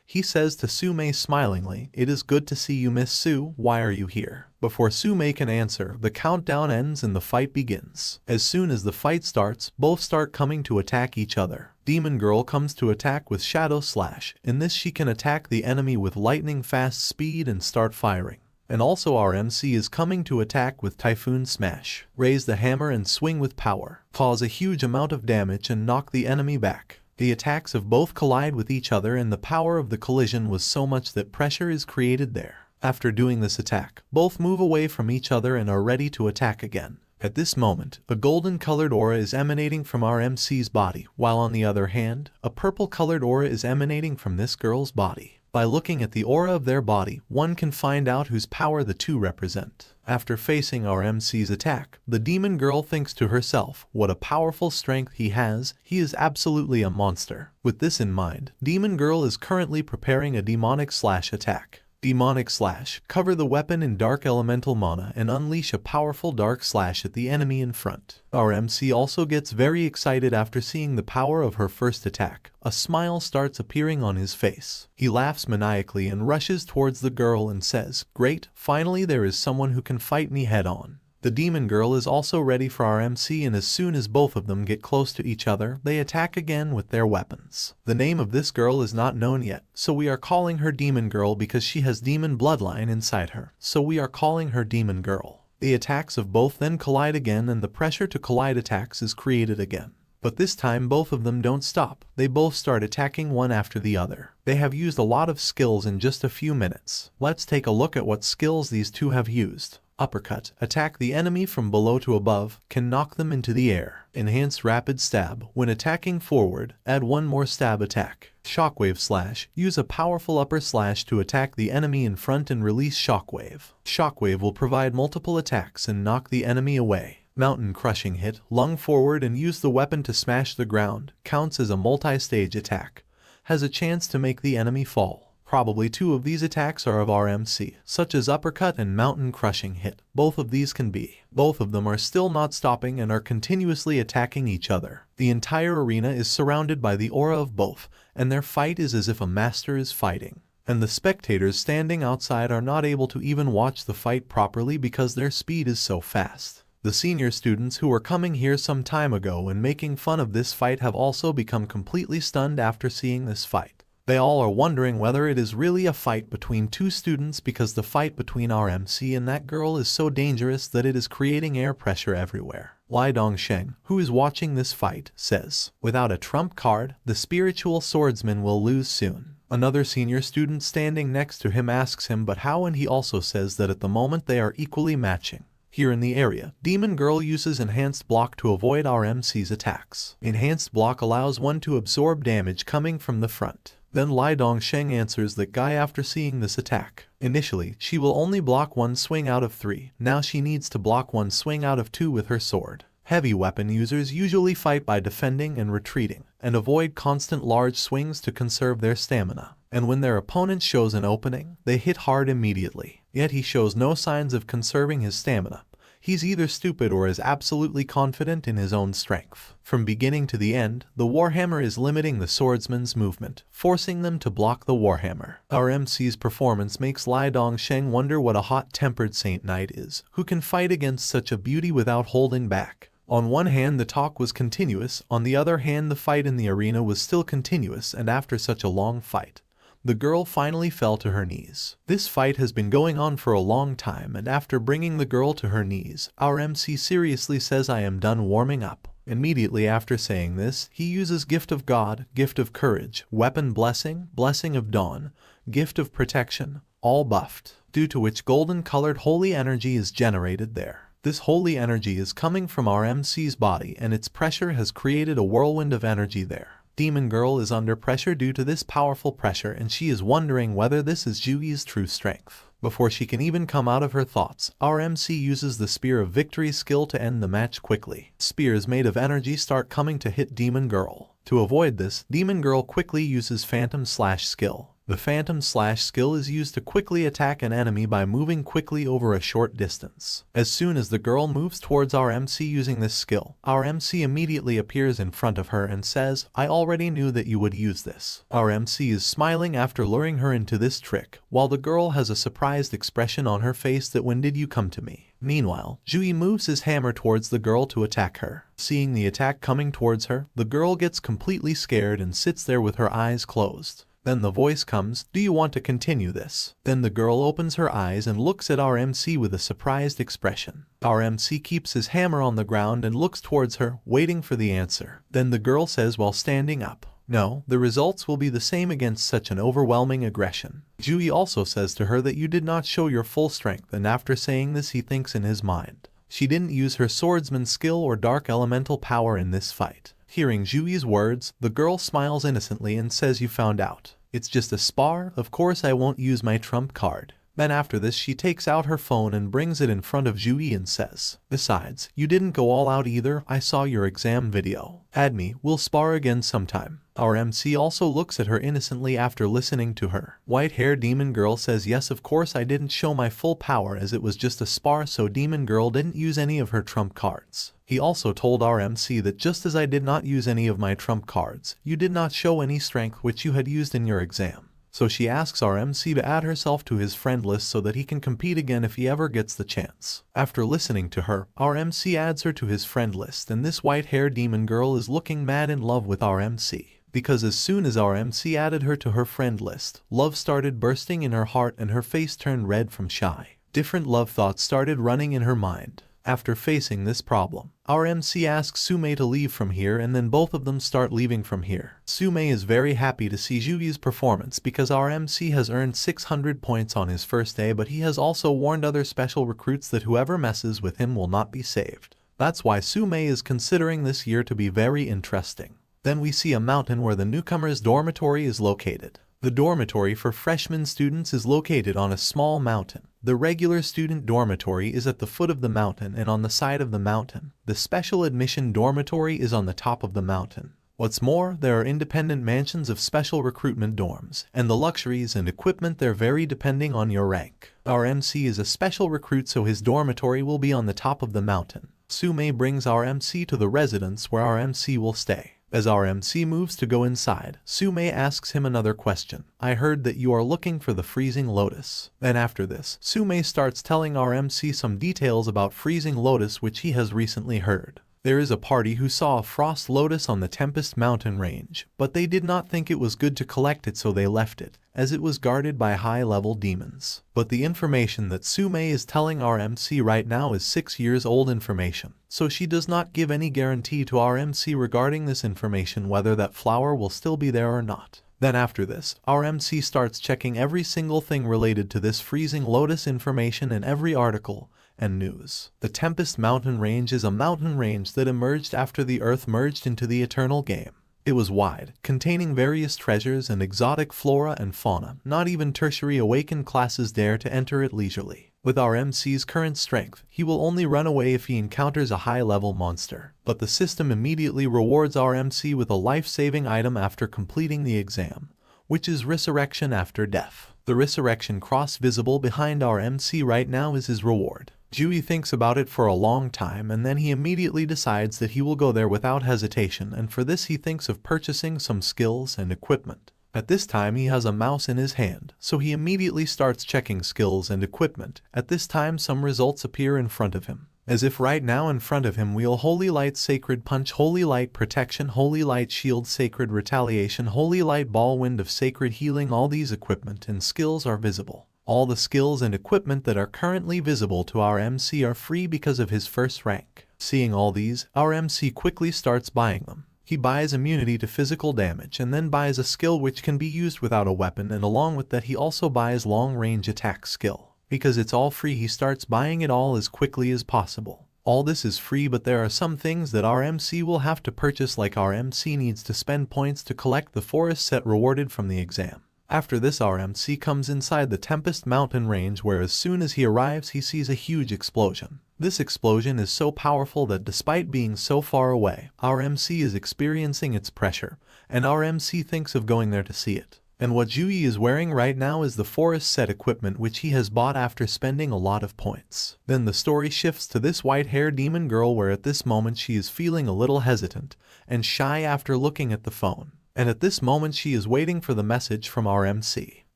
he says to Sume smilingly, "It is good to see you, Miss Sue. Why are you here?" Before Sume can answer, the countdown ends and the fight begins. As soon as the fight starts, both start coming to attack each other. Demon Girl comes to attack with Shadow Slash. In this she can attack the enemy with lightning fast speed and start firing. And also our MC is coming to attack with Typhoon Smash. Raise the hammer and swing with power. Cause a huge amount of damage and knock the enemy back. The attacks of both collide with each other, and the power of the collision was so much that pressure is created there. After doing this attack, both move away from each other and are ready to attack again. At this moment, a golden-colored aura is emanating from our MC's body, while on the other hand, a purple-colored aura is emanating from this girl's body. By looking at the aura of their body, one can find out whose power the two represent. After facing our MC's attack, the demon girl thinks to herself, "What a powerful strength he has, he is absolutely a monster." With this in mind, demon girl is currently preparing a demonic slash attack. Demonic Slash, cover the weapon in dark elemental mana and unleash a powerful dark slash at the enemy in front. Our MC also gets very excited after seeing the power of her first attack. A smile starts appearing on his face. He laughs maniacally and rushes towards the girl and says, "Great, finally there is someone who can fight me head on." The demon girl is also ready for our MC, and as soon as both of them get close to each other, they attack again with their weapons. The name of this girl is not known yet, so we are calling her Demon Girl because she has demon bloodline inside her. So we are calling her Demon Girl. The attacks of both then collide again, and the pressure to collide attacks is created again. But this time both of them don't stop. They both start attacking one after the other. They have used a lot of skills in just a few minutes. Let's take a look at what skills these two have used. Uppercut, attack the enemy from below to above, can knock them into the air. Enhance rapid stab, when attacking forward, add one more stab attack. Shockwave slash, use a powerful upper slash to attack the enemy in front and release shockwave. Shockwave will provide multiple attacks and knock the enemy away. Mountain crushing hit, lung forward and use the weapon to smash the ground, counts as a multi-stage attack. Has a chance to make the enemy fall. Probably two of these attacks are of our MC, such as uppercut and mountain crushing hit. Both of these can be. Both of them are still not stopping and are continuously attacking each other. The entire arena is surrounded by the aura of both, and their fight is as if a master is fighting. And the spectators standing outside are not able to even watch the fight properly because their speed is so fast. The senior students who were coming here some time ago and making fun of this fight have also become completely stunned after seeing this fight. They all are wondering whether it is really a fight between two students because the fight between our MC and that girl is so dangerous that it is creating air pressure everywhere. Li Dongsheng, who is watching this fight, says, "Without a trump card, the spiritual swordsman will lose soon." Another senior student standing next to him asks him but how, and he also says that at the moment they are equally matching. Here in the area, Demon Girl uses Enhanced Block to avoid our MC's attacks. Enhanced Block allows one to absorb damage coming from the front. Then Li Dongsheng answers that guy after seeing this attack. Initially, she will only block one swing out of 3, now she needs to block one swing out of 2 with her sword. Heavy weapon users usually fight by defending and retreating, and avoid constant large swings to conserve their stamina. And when their opponent shows an opening, they hit hard immediately. Yet he shows no signs of conserving his stamina. He's either stupid or is absolutely confident in his own strength. From beginning to the end, the Warhammer is limiting the swordsman's movement, forcing them to block the Warhammer. Our MC's performance makes Li Dongsheng wonder what a hot-tempered Saint Knight is, who can fight against such a beauty without holding back. On one hand the talk was continuous, on the other hand the fight in the arena was still continuous, and after such a long fight, the girl finally fell to her knees. This fight has been going on for a long time, and after bringing the girl to her knees, our MC seriously says, "I am done warming up." Immediately after saying this, he uses Gift of God, Gift of Courage, Weapon Blessing, Blessing of Dawn, Gift of Protection, all buffed, due to which golden-colored holy energy is generated there. This holy energy is coming from our MC's body, and its pressure has created a whirlwind of energy there. Demon Girl is under pressure due to this powerful pressure, and she is wondering whether this is Juyi's true strength. Before she can even come out of her thoughts, our MC uses the Spear of Victory skill to end the match quickly. Spears made of energy start coming to hit Demon Girl. To avoid this, Demon Girl quickly uses Phantom Slash skill. The Phantom Slash skill is used to quickly attack an enemy by moving quickly over a short distance. As soon as the girl moves towards our MC using this skill, our MC immediately appears in front of her and says, "I already knew that you would use this." Our MC is smiling after luring her into this trick, while the girl has a surprised expression on her face that "when did you come to me?" Meanwhile, Juyi moves his hammer towards the girl to attack her. Seeing the attack coming towards her, the girl gets completely scared and sits there with her eyes closed. Then the voice comes, "Do you want to continue this?" Then the girl opens her eyes and looks at our MC with a surprised expression. Our MC keeps his hammer on the ground and looks towards her, waiting for the answer. Then the girl says while standing up, "No, the results will be the same against such an overwhelming aggression." Juyi also says to her that you did not show your full strength, and after saying this he thinks in his mind, she didn't use her swordsman skill or dark elemental power in this fight. Hearing Juyi's words, the girl smiles innocently and says, "You found out. It's just a spar, of course I won't use my trump card." Then after this she takes out her phone and brings it in front of Juyi and says, "Besides, you didn't go all out either, I saw your exam video. Add me, we'll spar again sometime." Our MC also looks at her innocently after listening to her. White-haired Demon Girl says, "Yes, of course I didn't show my full power as it was just a spar, so Demon Girl didn't use any of her trump cards." He also told our MC that just as I did not use any of my trump cards, you did not show any strength which you had used in your exam. So she asks our MC to add herself to his friend list so that he can compete again if he ever gets the chance. After listening to her, our MC adds her to his friend list, and this white-haired Demon Girl is looking mad in love with our MC. Because as soon as our MC added her to her friend list, love started bursting in her heart and her face turned red from shy. Different love thoughts started running in her mind. After facing this problem, our MC asks Sume to leave from here, and then both of them start leaving from here. Sume is very happy to see Juyi's performance because our MC has earned 600 points on his first day, but he has also warned other special recruits that whoever messes with him will not be saved. That's why Sume is considering this year to be very interesting. Then we see a mountain where the newcomers' dormitory is located. The dormitory for freshman students is located on a small mountain. The regular student dormitory is at the foot of the mountain and on the side of the mountain. The special admission dormitory is on the top of the mountain. What's more, there are independent mansions of special recruitment dorms, and the luxuries and equipment there vary depending on your rank. Our MC is a special recruit, so his dormitory will be on the top of the mountain. Sume brings our MC to the residence where our MC will stay. As our MC moves to go inside, Sume asks him another question. "I heard that you are looking for the Freezing Lotus." Then after this, Sume starts telling our MC some details about Freezing Lotus which he has recently heard. There is a party who saw a frost lotus on the Tempest Mountain range, but they did not think it was good to collect it, so they left it, as it was guarded by high-level demons. But the information that Sume is telling our MC right now is 6 years old information, so she does not give any guarantee to our MC regarding this information whether that flower will still be there or not. Then after this, our MC starts checking every single thing related to this freezing lotus information in every article and news. The Tempest Mountain Range is a mountain range that emerged after the Earth merged into the Eternal Game. It was wide, containing various treasures and exotic flora and fauna. Not even tertiary awakened classes dare to enter it leisurely. With our MC's current strength, he will only run away if he encounters a high-level monster. But the system immediately rewards our MC with a life-saving item after completing the exam, which is Resurrection after death. The Resurrection cross visible behind our MC right now is his reward. Dewey thinks about it for a long time, and then he immediately decides that he will go there without hesitation, and for this he thinks of purchasing some skills and equipment. At this time he has a mouse in his hand, so he immediately starts checking skills and equipment. At this time some results appear in front of him. As if right now in front of him wheel Holy Light Sacred Punch, Holy Light Protection, Holy Light Shield, Sacred Retaliation, Holy Light Ball, Wind of Sacred Healing. All these equipment and skills are visible. All the skills and equipment that are currently visible to our MC are free because of his first rank. Seeing all these, our MC quickly starts buying them. He buys immunity to physical damage and then buys a skill which can be used without a weapon, and along with that he also buys long-range attack skill. Because it's all free, he starts buying it all as quickly as possible. All this is free, but there are some things that our MC will have to purchase, like our MC needs to spend points to collect the forest set rewarded from the exam. After this, our MC comes inside the Tempest Mountain Range, where as soon as he arrives he sees a huge explosion. This explosion is so powerful that despite being so far away, our MC is experiencing its pressure, and our MC thinks of going there to see it. And what Dewey is wearing right now is the forest set equipment which he has bought after spending a lot of points. Then the story shifts to this white-haired demon girl, where at this moment she is feeling a little hesitant and shy after looking at the phone. And at this moment she is waiting for the message from our MC.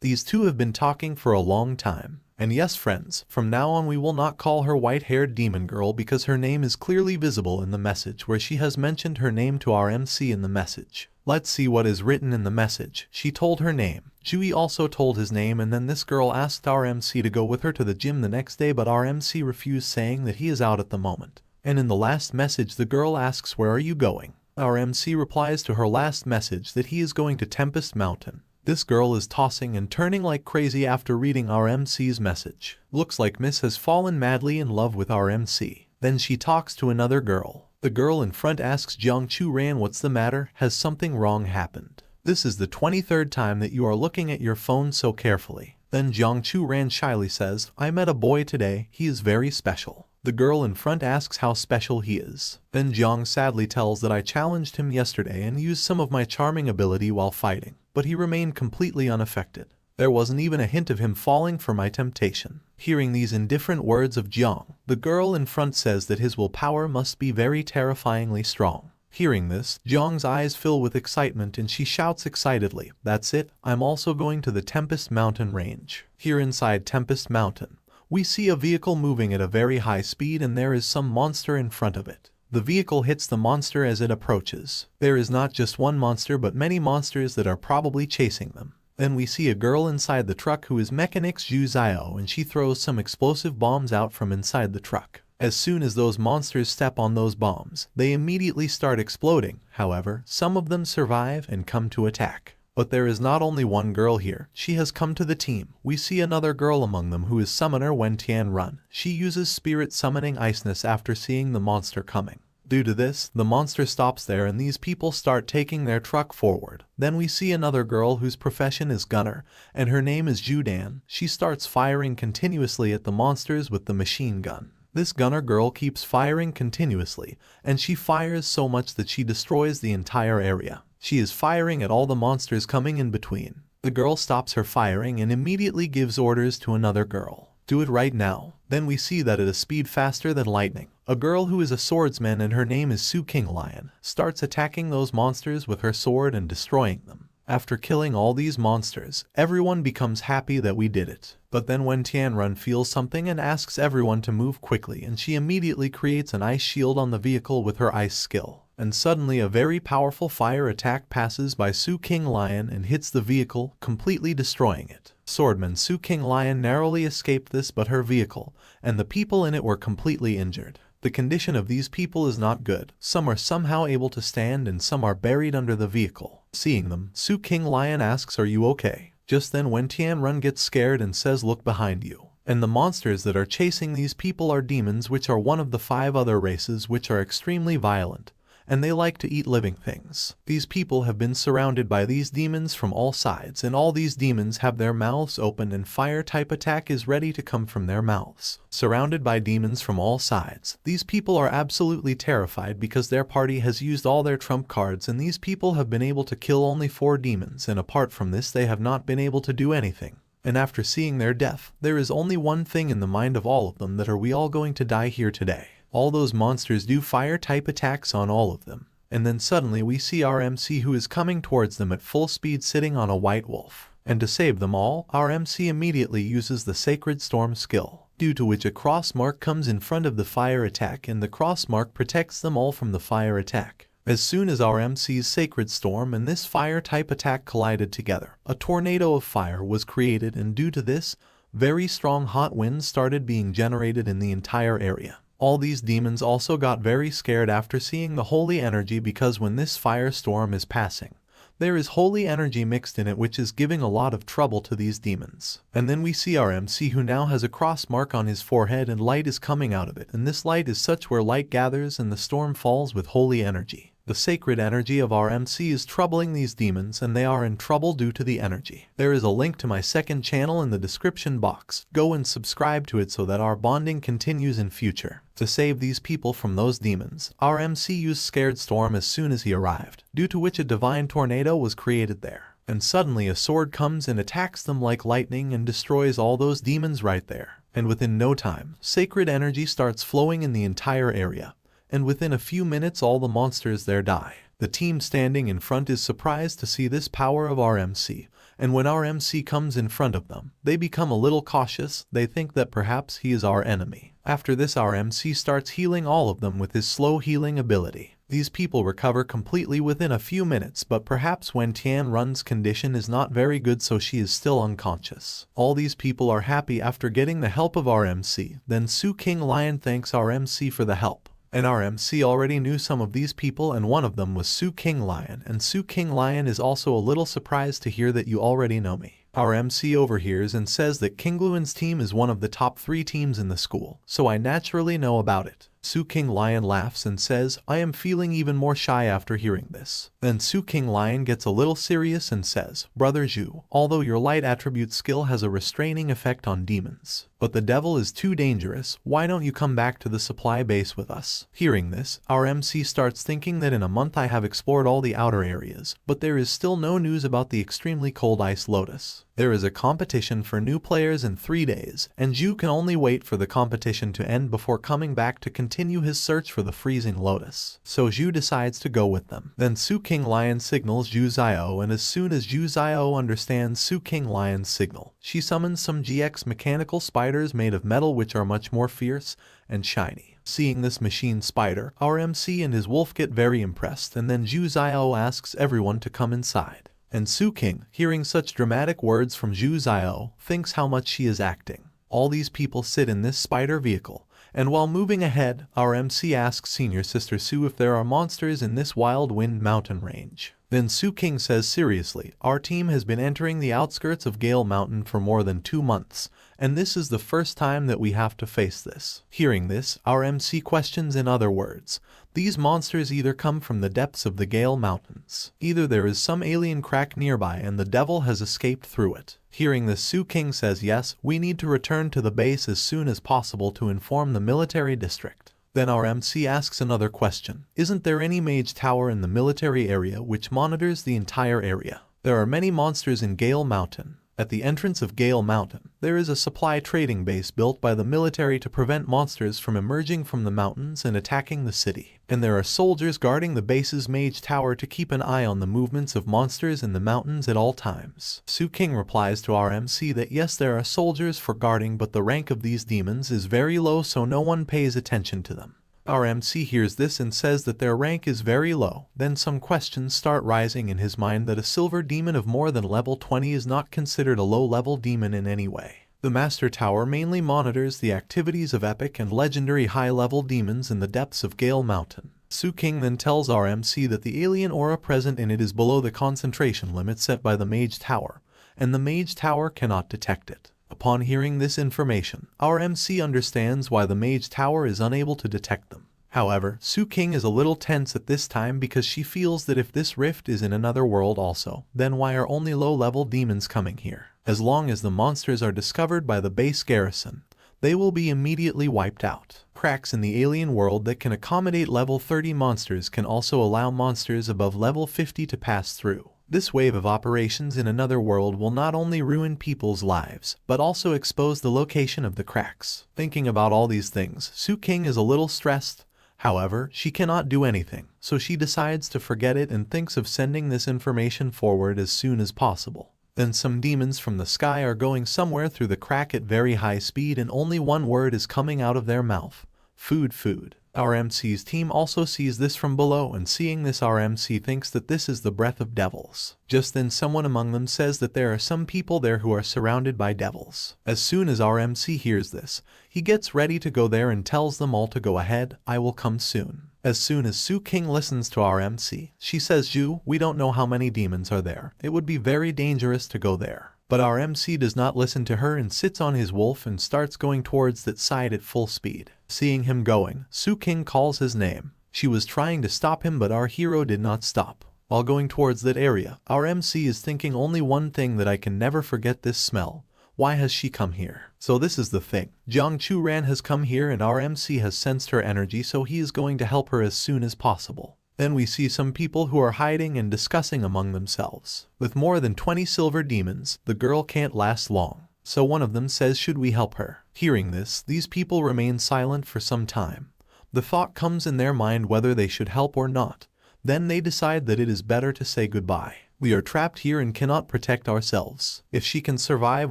These two have been talking for a long time. And yes friends, from now on we will not call her white-haired demon girl, because her name is clearly visible in the message, where she has mentioned her name to our MC in the message. Let's see what is written in the message. She told her name. Dewey also told his name, and then this girl asked our MC to go with her to the gym the next day, but our MC refused, saying that he is out at the moment. And in the last message the girl asks, "Where are you going?" Our MC replies to her last message that he is going to Tempest Mountain. This girl is tossing and turning like crazy after reading our MC's message. Looks like Miss has fallen madly in love with our MC. Then she talks to another girl. The girl in front asks Jiang Chu Ran, "What's the matter? Has something wrong happened? This is the 23rd time that you are looking at your phone so carefully." Then Jiang Chu Ran shyly says, "I met a boy today. He is very special." The girl in front asks how special he is. Then Jiang sadly tells that I challenged him yesterday and used some of my charming ability while fighting, but he remained completely unaffected. There wasn't even a hint of him falling for my temptation. Hearing these indifferent words of Jiang, the girl in front says that his willpower must be very terrifyingly strong. Hearing this, Jiang's eyes fill with excitement and she shouts excitedly, "That's it, I'm also going to the Tempest Mountain Range." Here inside Tempest Mountain, we see a vehicle moving at a very high speed, and there is some monster in front of it. The vehicle hits the monster as it approaches. There is not just one monster but many monsters that are probably chasing them. Then we see a girl inside the truck who is Mechanics Zhu Zio, and she throws some explosive bombs out from inside the truck. As soon as those monsters step on those bombs, they immediately start exploding. However, some of them survive and come to attack. But there is not only one girl here, she has come to the team. We see another girl among them who is Summoner Wen Tian Run. She uses spirit summoning iceness after seeing the monster coming. Due to this, the monster stops there and these people start taking their truck forward. Then we see another girl whose profession is gunner, and her name is Ju Dan. She starts firing continuously at the monsters with the machine gun. This gunner girl keeps firing continuously, and she fires so much that she destroys the entire area. She is firing at all the monsters coming in between. The girl stops her firing and immediately gives orders to another girl. "Do it right now." Then we see that at a speed faster than lightning, a girl who is a swordsman and her name is Su King Lion starts attacking those monsters with her sword and destroying them. After killing all these monsters, everyone becomes happy that we did it. But then when Tianrun feels something and asks everyone to move quickly, and she immediately creates an ice shield on the vehicle with her ice skill. And suddenly a very powerful fire attack passes by Su King Lion and hits the vehicle, completely destroying it. Swordman Su King Lion narrowly escaped this, but her vehicle and the people in it were completely injured. The condition of these people is not good. Some are somehow able to stand and some are buried under the vehicle. Seeing them, Su King Lion asks, "Are you okay?" Just then when Tianrun gets scared and says, "Look behind you." And the monsters that are chasing these people are demons, which are one of the 5 other races which are extremely violent, and they like to eat living things. These people have been surrounded by these demons from all sides, and all these demons have their mouths open and fire type attack is ready to come from their mouths. Surrounded by demons from all sides, these people are absolutely terrified because their party has used all their trump cards, and these people have been able to kill only 4 demons, and apart from this they have not been able to do anything. And after seeing their death, there is only one thing in the mind of all of them, that are we all going to die here today? All those monsters do fire type attacks on all of them. And then suddenly we see our MC who is coming towards them at full speed sitting on a white wolf. And to save them all, our MC immediately uses the Sacred Storm skill, due to which a cross mark comes in front of the fire attack, and the cross mark protects them all from the fire attack. As soon as our MC's Sacred Storm and this fire type attack collided together, a tornado of fire was created, and due to this, very strong hot winds started being generated in the entire area. All these demons also got very scared after seeing the holy energy, because when this firestorm is passing, there is holy energy mixed in it, which is giving a lot of trouble to these demons. And then we see our MC who now has a cross mark on his forehead, and light is coming out of it, and this light is such where light gathers and the storm falls with holy energy. The sacred energy of our MC is troubling these demons, and they are in trouble due to the energy. There is a link to my second channel in the description box. Go and subscribe to it so that our bonding continues in future. To save these people from those demons, our MC used Scared Storm as soon as he arrived, due to which a divine tornado was created there. And suddenly a sword comes and attacks them like lightning and destroys all those demons right there. And within no time, sacred energy starts flowing in the entire area. And within a few minutes all the monsters there die. The team standing in front is surprised to see this power of our MC, and when our MC comes in front of them, they become a little cautious. They think that perhaps he is our enemy. After this, our MC starts healing all of them with his slow healing ability. These people recover completely within a few minutes, but perhaps when Tianrun's condition is not very good, so she is still unconscious. All these people are happy after getting the help of our MC. Then Su King Lion thanks our MC for the help. And our MC already knew some of these people, and one of them was Su King Lion, and Su King Lion is also a little surprised to hear that you already know me. Our MC overhears and says that King Luan's team is one of the top 3 teams in the school, so I naturally know about it. Su King Lion laughs and says, "I am feeling even more shy after hearing this." Then Su King Lion gets a little serious and says, "Brother Zhu, although your light attribute skill has a restraining effect on demons, but the devil is too dangerous, why don't you come back to the supply base with us?" Hearing this, our MC starts thinking that in a month I have explored all the outer areas, but there is still no news about the extremely cold ice lotus. There is a competition for new players in 3 days, and Zhu can only wait for the competition to end before coming back to continue his search for the freezing lotus. So Zhu decides to go with them. Then Su King Lion signals Zhu Zio, and as soon as Zhu Zio understands Su King Lion's signal, she summons some GX mechanical spiders made of metal, which are much more fierce and shiny. Seeing this machine spider, our MC and his wolf get very impressed, and then Zhu Zio asks everyone to come inside. And Su King, hearing such dramatic words from Zhu Zio, thinks how much she is acting. All these people sit in this spider vehicle, and while moving ahead, our MC asks Senior Sister Su if there are monsters in this Wild Wind mountain range. Then Su King says seriously, "Our team has been entering the outskirts of Gale Mountain for more than 2 months, and this is the first time that we have to face this." Hearing this, our MC questions, in other words, these monsters either come from the depths of the Gale Mountains, either there is some alien crack nearby and the devil has escaped through it. Hearing this, Su King says, "Yes, we need to return to the base as soon as possible to inform the military district." Then our MC asks another question. Isn't there any mage tower in the military area which monitors the entire area? There are many monsters in Gale Mountain. At the entrance of Gale Mountain, There is a supply trading base built by the military to prevent monsters from emerging from the mountains and attacking the city. And there are soldiers guarding the base's mage tower to keep an eye on the movements of monsters in the mountains at all times. Su King replies to our MC that yes, there are soldiers for guarding, but the rank of these demons is very low, so no one pays attention to them. Our MC hears this and says that their rank is very low. Then some questions start rising in his mind that a silver demon of more than level 20 is not considered a low-level demon in any way. The Master Tower mainly monitors the activities of epic and legendary high-level demons in the depths of Gale Mountain. Su King then tells our MC that the alien aura present in it is below the concentration limit set by the Mage Tower, and the Mage Tower cannot detect it. Upon hearing this information, our MC understands why the Mage Tower is unable to detect them. However, Su King is a little tense at this time because she feels that if this rift is in another world also, then why are only low-level demons coming here? As long as the monsters are discovered by the base garrison, they will be immediately wiped out. Cracks in the alien world that can accommodate level 30 monsters can also allow monsters above level 50 to pass through. This wave of operations in another world will not only ruin people's lives, but also expose the location of the cracks. Thinking about all these things, Su King is a little stressed. However, she cannot do anything, so she decides to forget it and thinks of sending this information forward as soon as possible. Then some demons from the sky are going somewhere through the crack at very high speed, and only one word is coming out of their mouth: food, food. Our MC's team also sees this from below, and seeing this, our MC thinks that this is the breath of devils. Just then someone among them says that there are some people there who are surrounded by devils. As soon as our MC hears this, he gets ready to go there and tells them all to go ahead, I will come soon. As soon as Su King listens to our MC, she says, Ju, we don't know how many demons are there. It would be very dangerous to go there. But our MC does not listen to her and sits on his wolf and starts going towards that side at full speed. Seeing him going, Su King calls his name. She was trying to stop him, but our hero did not stop. While going towards that area, our MC is thinking only one thing, that I can never forget this smell. Why has she come here? So this is the thing. Jiang Chu Ran has come here and our MC has sensed her energy, so he is going to help her as soon as possible. Then we see some people who are hiding and discussing among themselves. With more than 20 silver demons, the girl can't last long. So one of them says, should we help her? Hearing this, these people remain silent for some time. The thought comes in their mind whether they should help or not. Then they decide that it is better to say goodbye. We are trapped here and cannot protect ourselves. If she can survive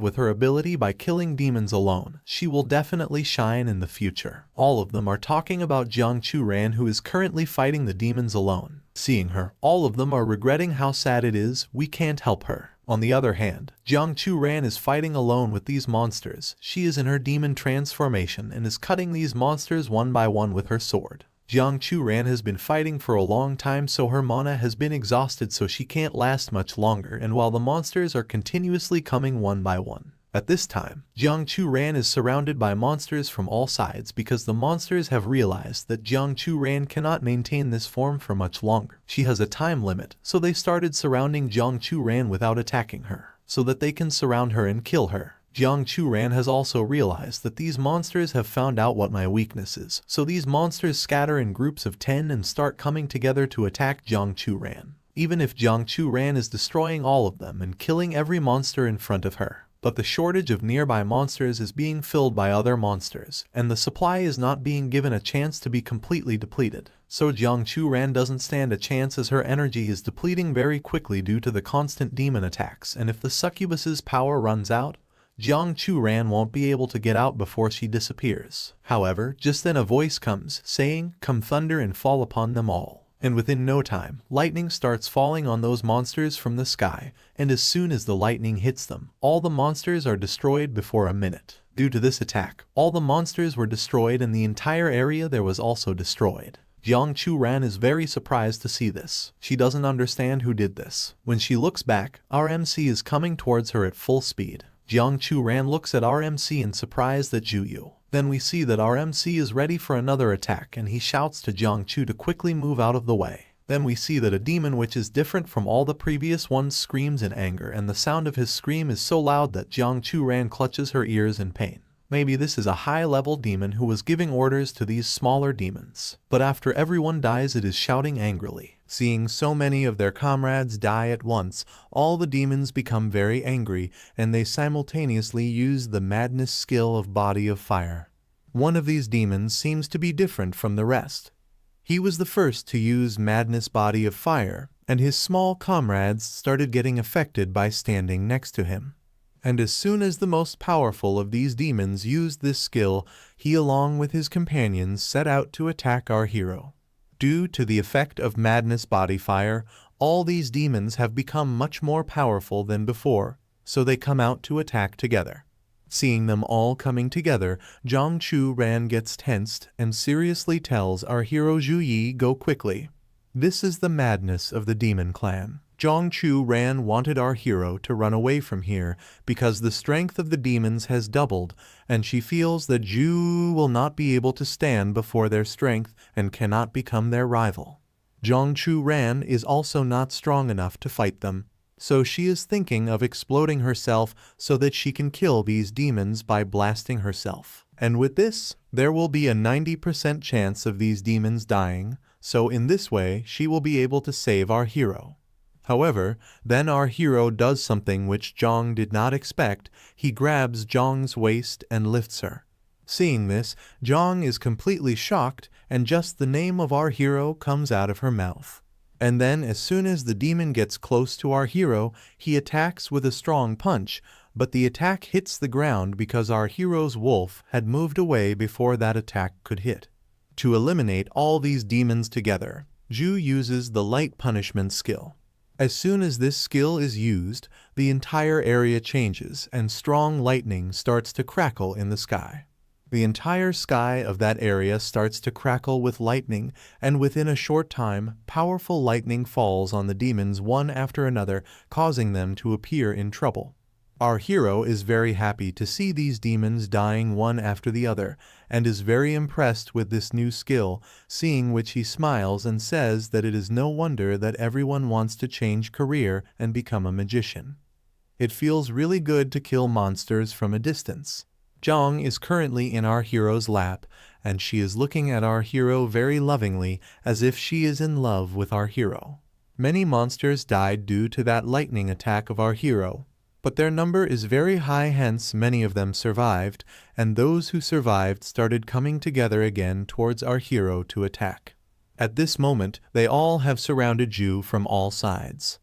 with her ability by killing demons alone, she will definitely shine in the future. All of them are talking about Jiang Chu Ran, who is currently fighting the demons alone. Seeing her, all of them are regretting how sad it is, we can't help her. On the other hand, Jiang Chu Ran is fighting alone with these monsters. She is in her demon transformation and is cutting these monsters one by one with her sword. Jiang Chu Ran has been fighting for a long time, so her mana has been exhausted, so she can't last much longer, and while the monsters are continuously coming one by one. At this time, Jiang Chu Ran is surrounded by monsters from all sides because the monsters have realized that Jiang Chu Ran cannot maintain this form for much longer. She has a time limit, so they started surrounding Jiang Chu Ran without attacking her, so that they can surround her and kill her. Jiang Chu Ran has also realized that these monsters have found out what my weakness is, so these monsters scatter in groups of 10 and start coming together to attack Jiang Chu Ran. Even if Jiang Chu Ran is destroying all of them and killing every monster in front of her, but the shortage of nearby monsters is being filled by other monsters, and the supply is not being given a chance to be completely depleted. So Jiang Chu Ran doesn't stand a chance as her energy is depleting very quickly due to the constant demon attacks, and if the succubus's power runs out, Jiang Chu Ran won't be able to get out before she disappears. However, just then a voice comes, saying, "Come thunder and fall upon them all." And within no time, lightning starts falling on those monsters from the sky, and as soon as the lightning hits them, all the monsters are destroyed before a minute. Due to this attack, all the monsters were destroyed and the entire area there was also destroyed. Jiang Chu Ran is very surprised to see this. She doesn't understand who did this. When she looks back, our MC is coming towards her at full speed. Jiang Chu Ran looks at our MC in surprise that Juyu. Then we see that our MC is ready for another attack and he shouts to Jiang Chu to quickly move out of the way. Then we see that a demon which is different from all the previous ones screams in anger, and the sound of his scream is so loud that Jiang Chu Ran clutches her ears in pain. Maybe this is a high-level demon who was giving orders to these smaller demons. But after everyone dies, it is shouting angrily. Seeing so many of their comrades die at once, all the demons become very angry, and they simultaneously use the madness skill of Body of Fire. One of these demons seems to be different from the rest. He was the first to use Madness Body of Fire, and his small comrades started getting affected by standing next to him. And as soon as the most powerful of these demons used this skill, he along with his companions set out to attack our hero. Due to the effect of Madness Body Fire, all these demons have become much more powerful than before, so they come out to attack together. Seeing them all coming together, Zhang Chu Ran gets tensed and seriously tells our hero Zhu Yi go quickly. This is the madness of the demon clan. Zhang Chu Ran wanted our hero to run away from here because the strength of the demons has doubled, and she feels that Zhu will not be able to stand before their strength and cannot become their rival. Zhang Chu Ran is also not strong enough to fight them, so she is thinking of exploding herself so that she can kill these demons by blasting herself. And with this, there will be a 90% chance of these demons dying, so in this way she will be able to save our hero. However, then our hero does something which Zhang did not expect. He grabs Zhang's waist and lifts her. Seeing this, Zhang is completely shocked, and just the name of our hero comes out of her mouth. And then as soon as the demon gets close to our hero, he attacks with a strong punch, but the attack hits the ground because our hero's wolf had moved away before that attack could hit. To eliminate all these demons together, Zhu uses the light punishment skill. As soon as this skill is used, the entire area changes and strong lightning starts to crackle in the sky. The entire sky of that area starts to crackle with lightning, and within a short time, powerful lightning falls on the demons one after another, causing them to appear in trouble. Our hero is very happy to see these demons dying one after the other, and is very impressed with this new skill, seeing which he smiles and says that it is no wonder that everyone wants to change career and become a magician. It feels really good to kill monsters from a distance. Zhang is currently in our hero's lap, and she is looking at our hero very lovingly, as if she is in love with our hero. Many monsters died due to that lightning attack of our hero, but their number is very high, hence many of them survived, and those who survived started coming together again towards our hero to attack. At this moment, they all have surrounded Zhu from all sides.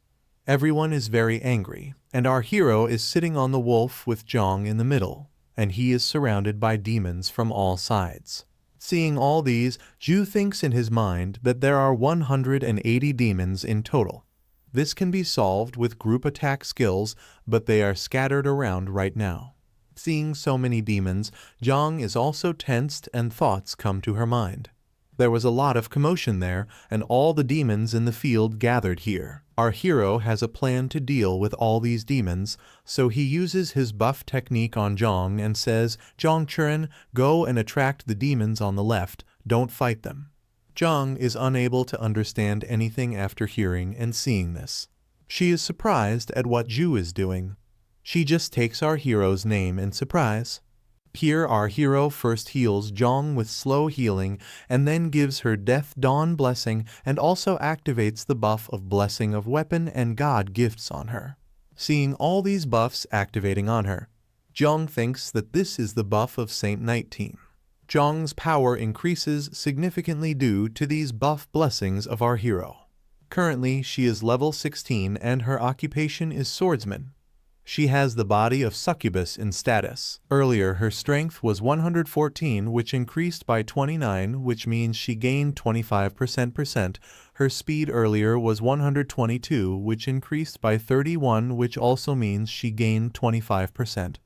Everyone is very angry, and our hero is sitting on the wolf with Zhang in the middle, and he is surrounded by demons from all sides. Seeing all these, Zhu thinks in his mind that there are 180 demons in total. This can be solved with group attack skills, but they are scattered around right now. Seeing so many demons, Zhang is also tensed and thoughts come to her mind. There was a lot of commotion there, and all the demons in the field gathered here. Our hero has a plan to deal with all these demons, so he uses his buff technique on Zhang and says, "Zhang Churen, go and attract the demons on the left, don't fight them." Zhang is unable to understand anything after hearing and seeing this. She is surprised at what Zhu is doing. She just takes our hero's name in surprise. Here our hero first heals Zhang with slow healing and then gives her Death Dawn blessing and also activates the buff of Blessing of Weapon and God gifts on her. Seeing all these buffs activating on her, Zhang thinks that this is the buff of Saint 19. Zhang's power increases significantly due to these buff blessings of our hero. Currently, she is level 16 and her occupation is swordsman. She has the body of succubus in status. Earlier, her strength was 114, which increased by 29, which means she gained 25%. Her speed earlier was 122, which increased by 31, which also means she gained 25%.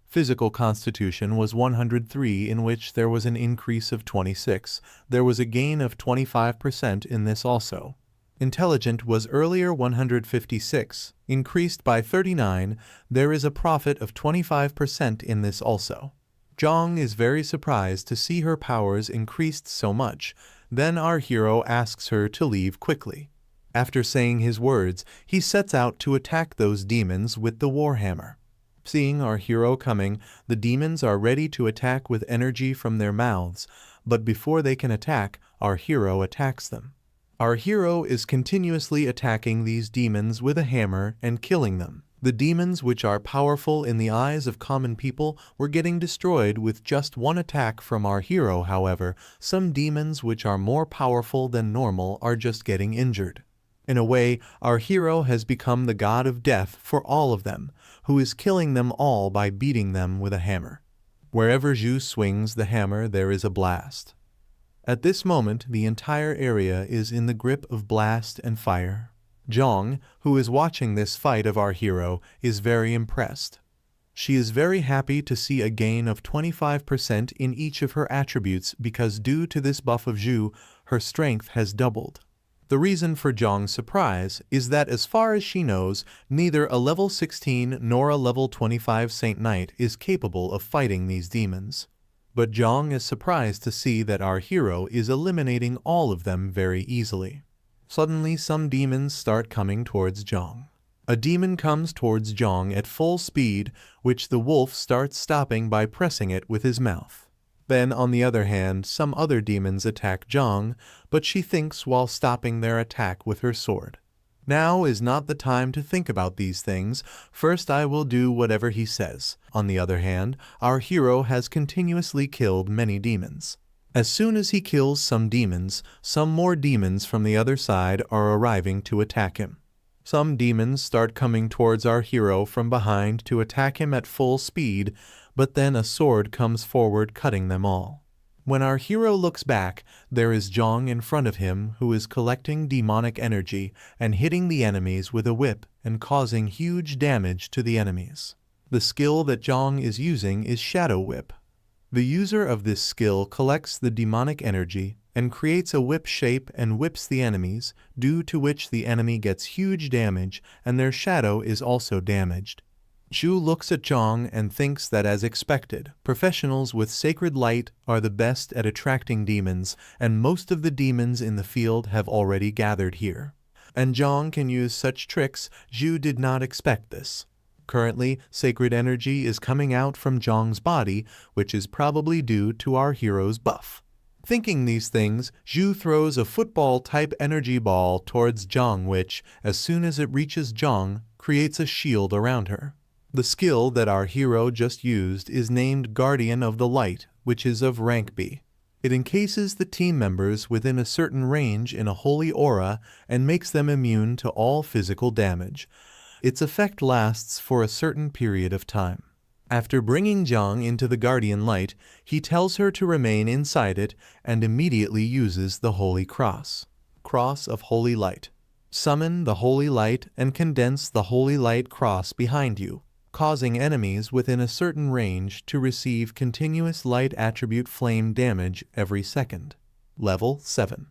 Physical constitution was 103, in which there was an increase of 26. There was a gain of 25% in this also. Intelligent was earlier 156, increased by 39. There is a profit of 25% in this also. Zhang is very surprised to see her powers increased so much. Then our hero asks her to leave quickly. After saying his words, he sets out to attack those demons with the warhammer. Seeing our hero coming, the demons are ready to attack with energy from their mouths, but before they can attack, our hero attacks them. Our hero is continuously attacking these demons with a hammer and killing them. The demons, which are powerful in the eyes of common people, were getting destroyed with just one attack from our hero. However, some demons which are more powerful than normal are just getting injured. In a way, our hero has become the god of death for all of them, who is killing them all by beating them with a hammer. Wherever Zhu swings the hammer, there is a blast. At this moment, the entire area is in the grip of blast and fire. Zhang, who is watching this fight of our hero, is very impressed. She is very happy to see a gain of 25% in each of her attributes because due to this buff of Zhu, her strength has doubled. The reason for Zhang's surprise is that as far as she knows, neither a level 16 nor a level 25 Saint Knight is capable of fighting these demons. But Zhang is surprised to see that our hero is eliminating all of them very easily. Suddenly, some demons start coming towards Zhang. A demon comes towards Zhang at full speed, which the wolf starts stopping by pressing it with his mouth. Then, on the other hand, some other demons attack Zhang, but she thinks while stopping their attack with her sword. Now is not the time to think about these things. First I will do whatever he says. On the other hand, our hero has continuously killed many demons. As soon as he kills some demons, some more demons from the other side are arriving to attack him. Some demons start coming towards our hero from behind to attack him at full speed, but then a sword comes forward cutting them all. When our hero looks back, there is Zhang in front of him who is collecting demonic energy and hitting the enemies with a whip and causing huge damage to the enemies. The skill that Zhang is using is Shadow Whip. The user of this skill collects the demonic energy and creates a whip shape and whips the enemies, due to which the enemy gets huge damage and their shadow is also damaged. Zhu looks at Zhang and thinks that as expected, professionals with sacred light are the best at attracting demons, and most of the demons in the field have already gathered here. And Zhang can use such tricks. Zhu did not expect this. Currently, sacred energy is coming out from Zhang's body, which is probably due to our hero's buff. Thinking these things, Zhu throws a football-type energy ball towards Zhang which, as soon as it reaches Zhang, creates a shield around her. The skill that our hero just used is named Guardian of the Light, which is of rank B. It encases the team members within a certain range in a holy aura and makes them immune to all physical damage. Its effect lasts for a certain period of time. After bringing Zhang into the Guardian Light, he tells her to remain inside it and immediately uses the Holy Cross. Cross of Holy Light. Summon the Holy Light and condense the Holy Light cross behind you, causing enemies within a certain range to receive continuous light attribute flame damage every second. Level 7.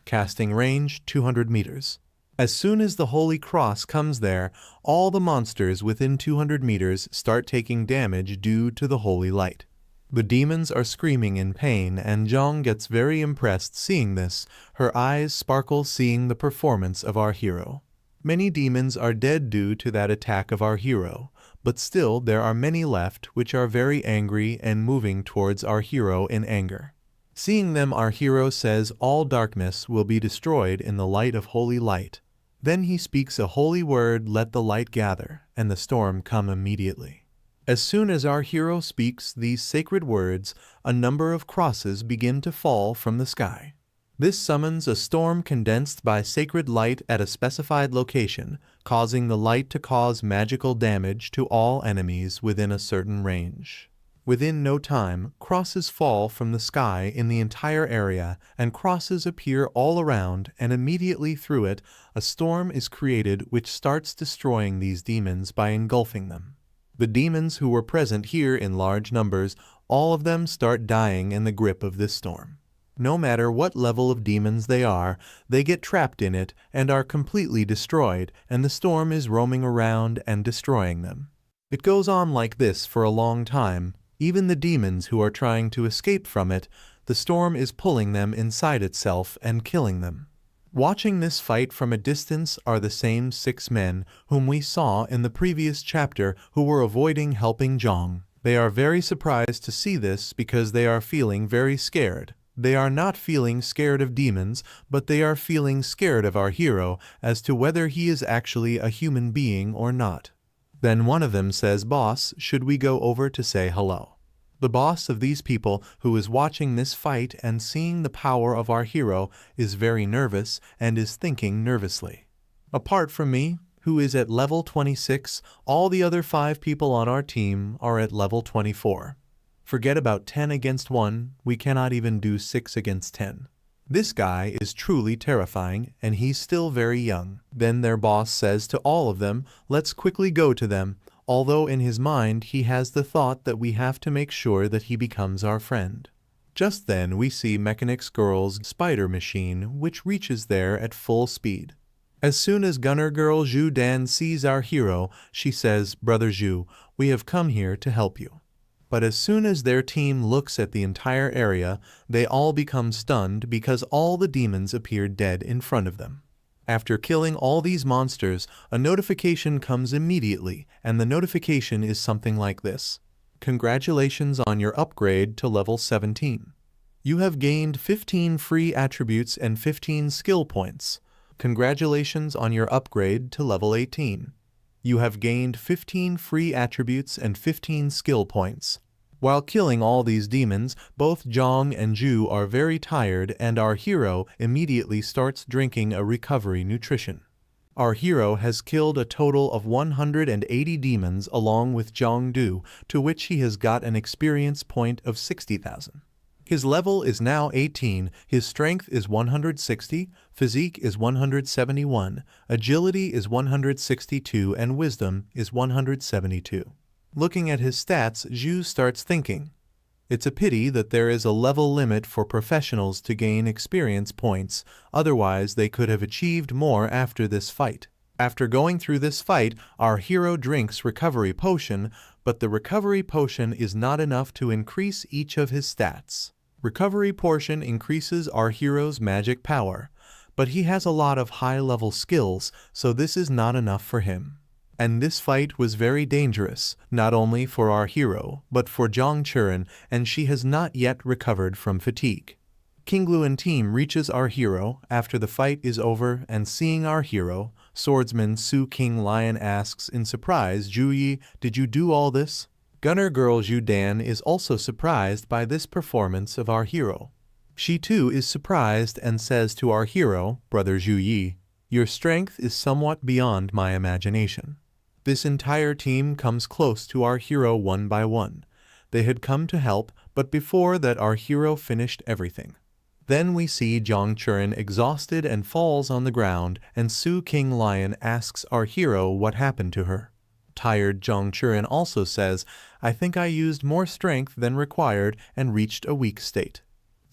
Casting range 200 meters. As soon as the Holy Cross comes there, all the monsters within 200 meters start taking damage due to the Holy Light. The demons are screaming in pain, and Zhang gets very impressed seeing this. Her eyes sparkle seeing the performance of our hero. Many demons are dead due to that attack of our hero, but still there are many left which are very angry and moving towards our hero in anger. Seeing them, our hero says all darkness will be destroyed in the light of Holy Light. Then he speaks a holy word, let the light gather, and the storm come immediately. As soon as our hero speaks these sacred words, a number of crosses begin to fall from the sky. This summons a storm condensed by sacred light at a specified location, causing the light to cause magical damage to all enemies within a certain range. Within no time, crosses fall from the sky in the entire area, and crosses appear all around, and immediately through it, a storm is created which starts destroying these demons by engulfing them. The demons who were present here in large numbers, all of them start dying in the grip of this storm. No matter what level of demons they are, they get trapped in it and are completely destroyed, and the storm is roaming around and destroying them. It goes on like this for a long time. Even the demons who are trying to escape from it, the storm is pulling them inside itself and killing them. Watching this fight from a distance are the same 6 men whom we saw in the previous chapter who were avoiding helping Zhang. They are very surprised to see this because they are feeling very scared. They are not feeling scared of demons, but they are feeling scared of our hero as to whether he is actually a human being or not. Then one of them says, "Boss, should we go over to say hello?" The boss of these people, who is watching this fight and seeing the power of our hero, is very nervous and is thinking nervously. Apart from me, who is at level 26, all the other 5 people on our team are at level 24. Forget about 10 against 1, we cannot even do 6 against 10. This guy is truly terrifying, and he's still very young. Then their boss says to all of them, "Let's quickly go to them," although in his mind he has the thought that we have to make sure that he becomes our friend. Just then we see Mechanics Girl's spider machine, which reaches there at full speed. As soon as Gunner Girl Zhu Dan sees our hero, she says, "Brother Zhu, we have come here to help you." But as soon as their team looks at the entire area, they all become stunned because all the demons appear dead in front of them. After killing all these monsters, a notification comes immediately, and the notification is something like this. "Congratulations on your upgrade to level 17. You have gained 15 free attributes and 15 skill points. Congratulations on your upgrade to level 18. You have gained 15 free attributes and 15 skill points." While killing all these demons, both Zhang and Zhu are very tired, and our hero immediately starts drinking a recovery nutrition. Our hero has killed a total of 180 demons along with Zhang Du, to which he has got an experience point of 60,000. His level is now 18, his strength is 160, physique is 171, agility is 162, and wisdom is 172. Looking at his stats, Zhu starts thinking, "It's a pity that there is a level limit for professionals to gain experience points, otherwise they could have achieved more after this fight." After going through this fight, our hero drinks recovery potion, but the recovery potion is not enough to increase each of his stats. Recovery potion increases our hero's magic power, but he has a lot of high-level skills, so this is not enough for him. And this fight was very dangerous, not only for our hero, but for Zhang Churen, and she has not yet recovered from fatigue. King Luan team reaches our hero after the fight is over, and seeing our hero, swordsman Su King Lion asks in surprise, "Zhu Yi, did you do all this?" Gunner Girl Zhu Dan is also surprised by this performance of our hero. She too is surprised and says to our hero, "Brother Zhu Yi, your strength is somewhat beyond my imagination." This entire team comes close to our hero one by one. They had come to help, but before that our hero finished everything. Then we see Zhang Churen exhausted and falls on the ground, and Su King Lion asks our hero what happened to her. Tired Zhang Churen also says, "I think I used more strength than required and reached a weak state."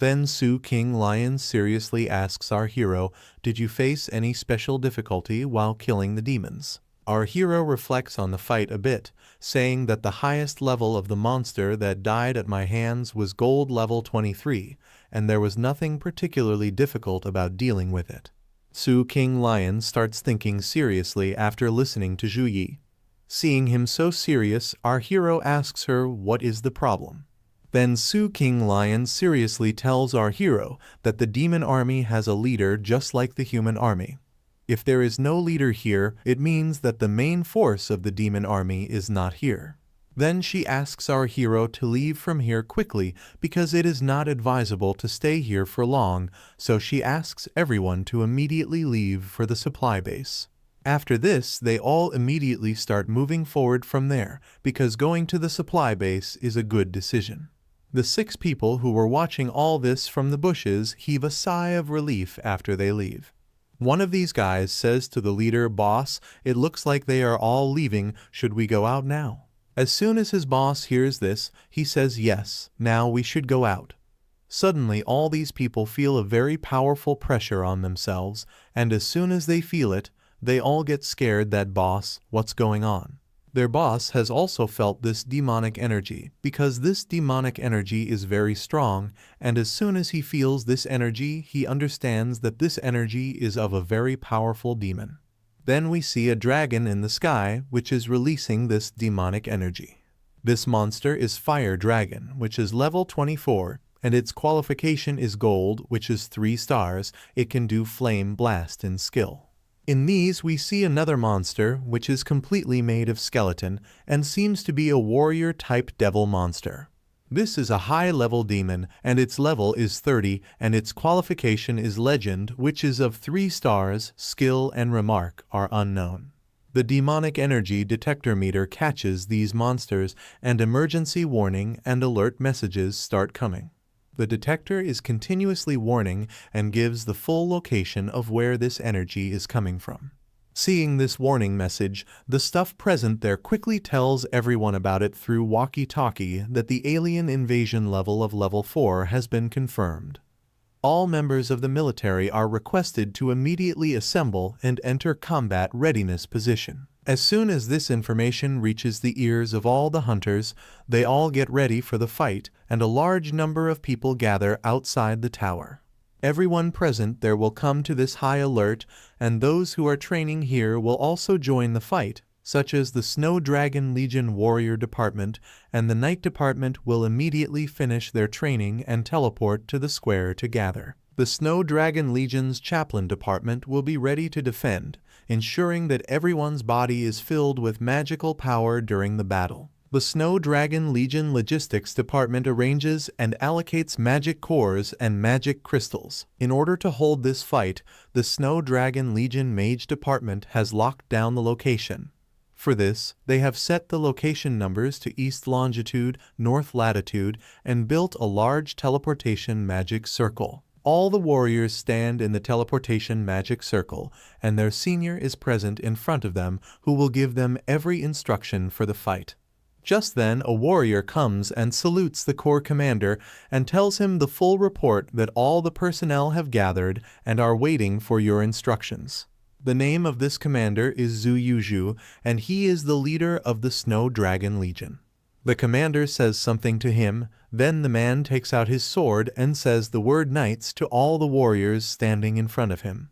Then Su King Lion seriously asks our hero, "Did you face any special difficulty while killing the demons?" Our hero reflects on the fight a bit, saying that the highest level of the monster that died at my hands was gold level 23, and there was nothing particularly difficult about dealing with it. Su King Lion starts thinking seriously after listening to Zhu Yi. Seeing him so serious, our hero asks her what is the problem. Then Su King Lion seriously tells our hero that the demon army has a leader just like the human army. If there is no leader here, it means that the main force of the demon army is not here. Then she asks our hero to leave from here quickly because it is not advisable to stay here for long, so she asks everyone to immediately leave for the supply base. After this, they all immediately start moving forward from there because going to the supply base is a good decision. The 6 people who were watching all this from the bushes heave a sigh of relief after they leave. One of these guys says to the leader, "Boss, it looks like they are all leaving. Should we go out now?" As soon as his boss hears this, he says, "Yes, now we should go out." Suddenly all these people feel a very powerful pressure on themselves, and as soon as they feel it, they all get scared that, "Boss, what's going on?" Their boss has also felt this demonic energy, because this demonic energy is very strong, and as soon as he feels this energy, he understands that this energy is of a very powerful demon. Then we see a dragon in the sky, which is releasing this demonic energy. This monster is Fire Dragon, which is level 24. and its qualification is gold, which is 3 stars. It can do flame blast in skill. In these we see another monster, which is completely made of skeleton, and seems to be a warrior-type devil monster. This is a high-level demon, and its level is 30, and its qualification is legend, which is of 3 stars. Skill and remark are unknown. The demonic energy detector meter catches these monsters, and emergency warning and alert messages start coming. The detector is continuously warning and gives the full location of where this energy is coming from. Seeing this warning message, the stuff present there quickly tells everyone about it through walkie-talkie that the alien invasion level of level 4 has been confirmed. All members of the military are requested to immediately assemble and enter combat readiness position. As soon as this information reaches the ears of all the hunters, they all get ready for the fight, and a large number of people gather outside the tower. Everyone present there will come to this high alert, and those who are training here will also join the fight, such as the Snow Dragon Legion Warrior Department and the Night Department will immediately finish their training and teleport to the square to gather. The Snow Dragon Legion's Chaplain Department will be ready to defend, ensuring that everyone's body is filled with magical power during the battle. The Snow Dragon Legion Logistics Department arranges and allocates magic cores and magic crystals. In order to hold this fight, the Snow Dragon Legion Mage Department has locked down the location. For this, they have set the location numbers to east longitude, north latitude, and built a large teleportation magic circle. All the warriors stand in the teleportation magic circle, and their senior is present in front of them, who will give them every instruction for the fight. Just then, a warrior comes and salutes the corps commander and tells him the full report that all the personnel have gathered and are waiting for your instructions. The name of this commander is Zhu Yuzhu, and he is the leader of the Snow Dragon Legion. The commander says something to him, then the man takes out his sword and says the word knights to all the warriors standing in front of him.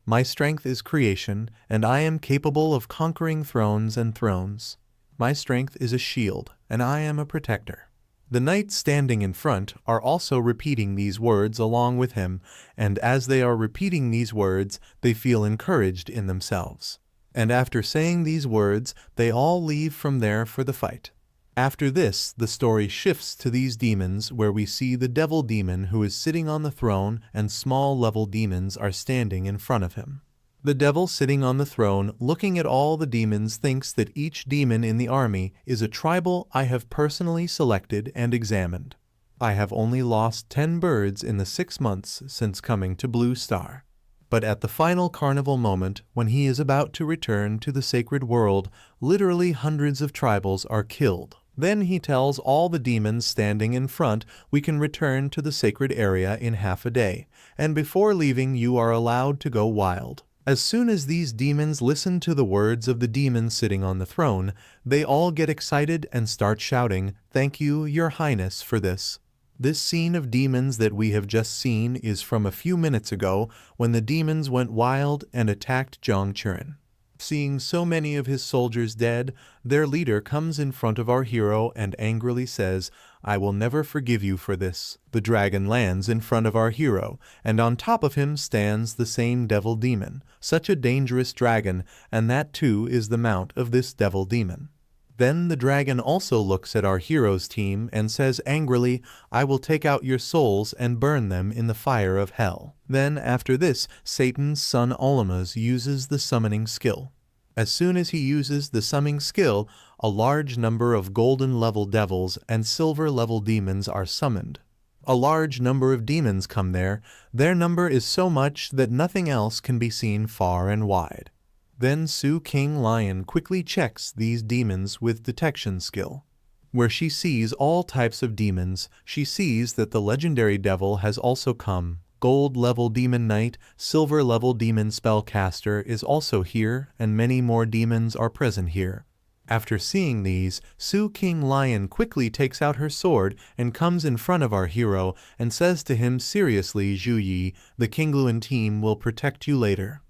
My strength is creation, and I am capable of conquering thrones and thrones. My strength is a shield, and I am a protector. The knights standing in front are also repeating these words along with him, and as they are repeating these words, they feel encouraged in themselves. And after saying these words, they all leave from there for the fight. After this, the story shifts to these demons, where we see the devil demon who is sitting on the throne and small level demons are standing in front of him. The devil sitting on the throne, looking at all the demons, thinks that each demon in the army is a tribal I have personally selected and examined. I have only lost 10 birds in the 6 months since coming to Blue Star. But at the final carnival moment, when he is about to return to the sacred world, literally hundreds of tribals are killed. Then he tells all the demons standing in front we can return to the sacred area in half a day, and before leaving you are allowed to go wild. As soon as these demons listen to the words of the demon sitting on the throne, they all get excited and start shouting, "Thank you, Your Highness, for this." This scene of demons that we have just seen is from a few minutes ago when the demons went wild and attacked Zhongchuan. Seeing so many of his soldiers dead, their leader comes in front of our hero and angrily says, "I will never forgive you for this." The dragon lands in front of our hero, and on top of him stands the same devil demon, such a dangerous dragon, and that too is the mount of this devil demon. Then the dragon also looks at our hero's team and says angrily, "I will take out your souls and burn them in the fire of hell." Then after this, Satan's son Olamas uses the summoning skill. As soon as he uses the summoning skill, a large number of golden level devils and silver level demons are summoned. A large number of demons come there. Their number is so much that nothing else can be seen far and wide. Then Su King Lion quickly checks these demons with detection skill. Where she sees all types of demons, she sees that the legendary devil has also come. Gold level demon knight, silver level demon spellcaster is also here, and many more demons are present here. After seeing these, Su King Lion quickly takes out her sword and comes in front of our hero and says to him seriously, "Zhu Yi, the Kingluan team will protect you later.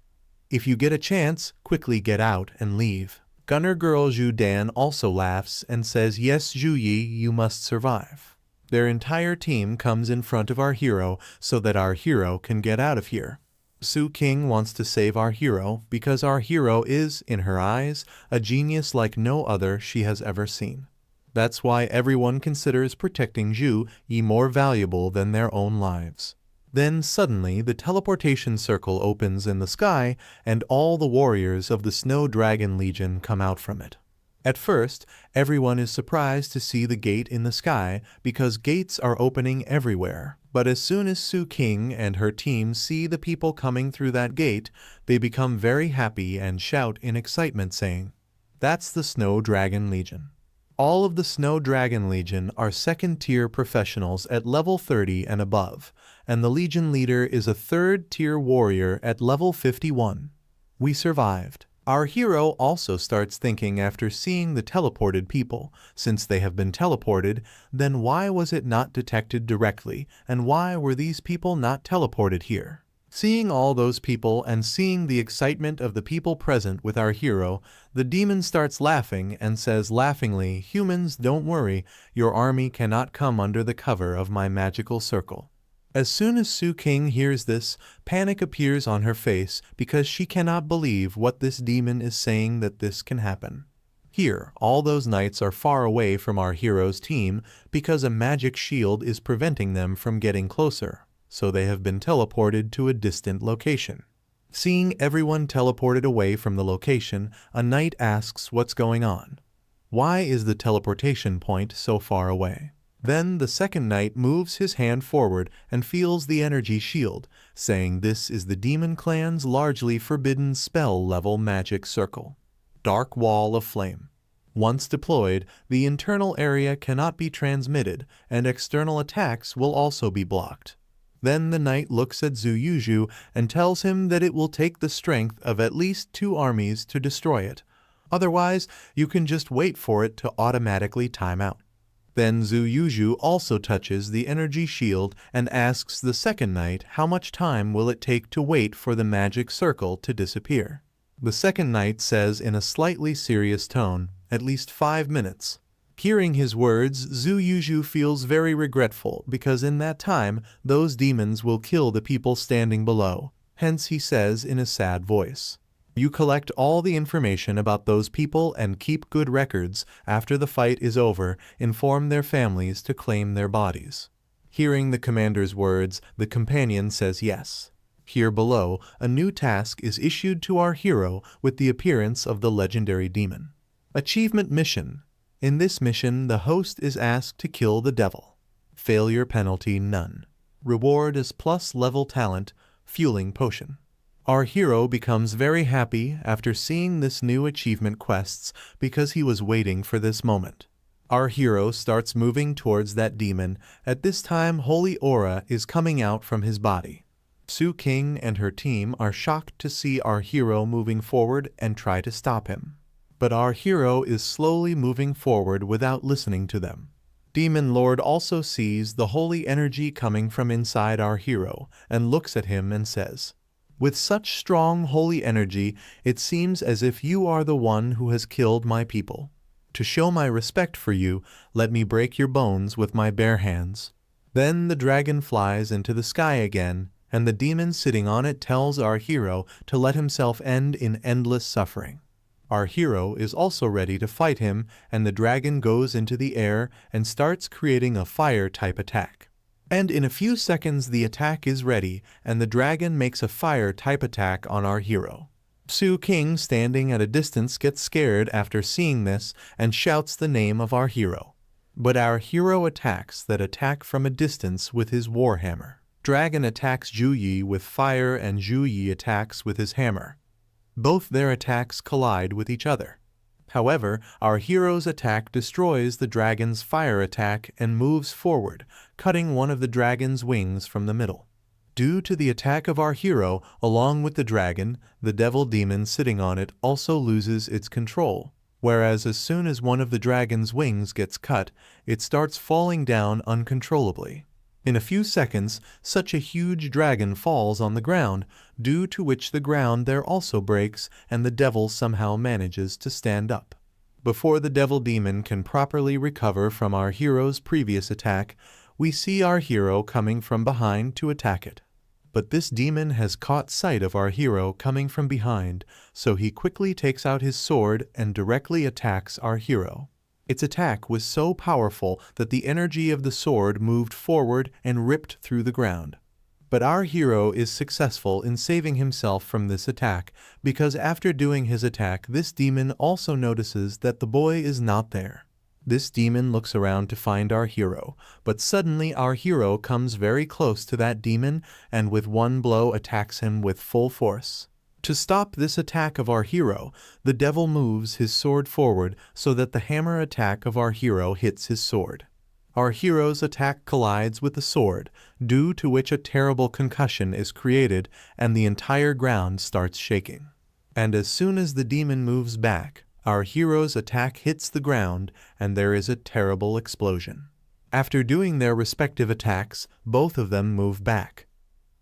If you get a chance, quickly get out and leave." Gunner girl Zhu Dan also laughs and says, "Yes, Zhu Yi, you must survive." Their entire team comes in front of our hero so that our hero can get out of here. Su King wants to save our hero because our hero is, in her eyes, a genius like no other she has ever seen. That's why everyone considers protecting Zhu Yi more valuable than their own lives. Then suddenly the teleportation circle opens in the sky and all the warriors of the Snow Dragon Legion come out from it. At first, everyone is surprised to see the gate in the sky because gates are opening everywhere. But as soon as Su King and her team see the people coming through that gate, they become very happy and shout in excitement saying, "That's the Snow Dragon Legion." All of the Snow Dragon Legion are second-tier professionals at level 30 and above, and the Legion leader is a third-tier warrior at level 51. We survived. Our hero also starts thinking after seeing the teleported people, since they have been teleported, then why was it not detected directly, and why were these people not teleported here? Seeing all those people and seeing the excitement of the people present with our hero, the demon starts laughing and says laughingly, "Humans, don't worry, your army cannot come under the cover of my magical circle." As soon as Su King hears this, panic appears on her face because she cannot believe what this demon is saying that this can happen. Here, all those knights are far away from our hero's team because a magic shield is preventing them from getting closer, so they have been teleported to a distant location. Seeing everyone teleported away from the location, a knight asks what's going on. Why is the teleportation point so far away? Then the second knight moves his hand forward and feels the energy shield, saying this is the demon clan's largely forbidden spell-level magic circle. Dark Wall of Flame. Once deployed, the internal area cannot be transmitted, and external attacks will also be blocked. Then the knight looks at Zhu Yuzhu and tells him that it will take the strength of at least 2 armies to destroy it. Otherwise, you can just wait for it to automatically time out. Then Zhu Yuzhu also touches the energy shield and asks the second knight how much time will it take to wait for the magic circle to disappear. The second knight says in a slightly serious tone, "At least 5 minutes." Hearing his words, Zhu Yuzhu feels very regretful because in that time, those demons will kill the people standing below. Hence he says in a sad voice, "You collect all the information about those people and keep good records. After the fight is over, inform their families to claim their bodies." Hearing the commander's words, the companion says yes. Here below, a new task is issued to our hero with the appearance of the legendary demon. Achievement Mission. In this mission, the host is asked to kill the devil. Failure penalty none. Reward is plus level talent, fueling potion. Our hero becomes very happy after seeing this new achievement quests because he was waiting for this moment. Our hero starts moving towards that demon. At this time, holy aura is coming out from his body. Su King and her team are shocked to see our hero moving forward and try to stop him. But our hero is slowly moving forward without listening to them. Demon Lord also sees the holy energy coming from inside our hero and looks at him and says, "With such strong holy energy, it seems as if you are the one who has killed my people. To show my respect for you, let me break your bones with my bare hands." Then the dragon flies into the sky again, and the demon sitting on it tells our hero to let himself end in endless suffering. Our hero is also ready to fight him, and the dragon goes into the air and starts creating a fire-type attack. And in a few seconds the attack is ready, and the dragon makes a fire-type attack on our hero. Su King, standing at a distance, gets scared after seeing this and shouts the name of our hero. But our hero attacks that attack from a distance with his warhammer. Dragon attacks Zhu Yi with fire and Zhu Yi attacks with his hammer. Both their attacks collide with each other. However, our hero's attack destroys the dragon's fire attack and moves forward, cutting one of the dragon's wings from the middle. Due to the attack of our hero, along with the dragon, the devil demon sitting on it also loses its control, whereas as soon as one of the dragon's wings gets cut, it starts falling down uncontrollably. In a few seconds, such a huge dragon falls on the ground, due to which the ground there also breaks and the devil somehow manages to stand up. Before the devil demon can properly recover from our hero's previous attack, we see our hero coming from behind to attack it. But this demon has caught sight of our hero coming from behind, so he quickly takes out his sword and directly attacks our hero. Its attack was so powerful that the energy of the sword moved forward and ripped through the ground. But our hero is successful in saving himself from this attack, because after doing his attack, this demon also notices that the boy is not there. This demon looks around to find our hero, but suddenly our hero comes very close to that demon and with one blow attacks him with full force. To stop this attack of our hero, the devil moves his sword forward so that the hammer attack of our hero hits his sword. Our hero's attack collides with the sword, due to which a terrible concussion is created and the entire ground starts shaking. And as soon as the demon moves back, our hero's attack hits the ground and there is a terrible explosion. After doing their respective attacks, both of them move back.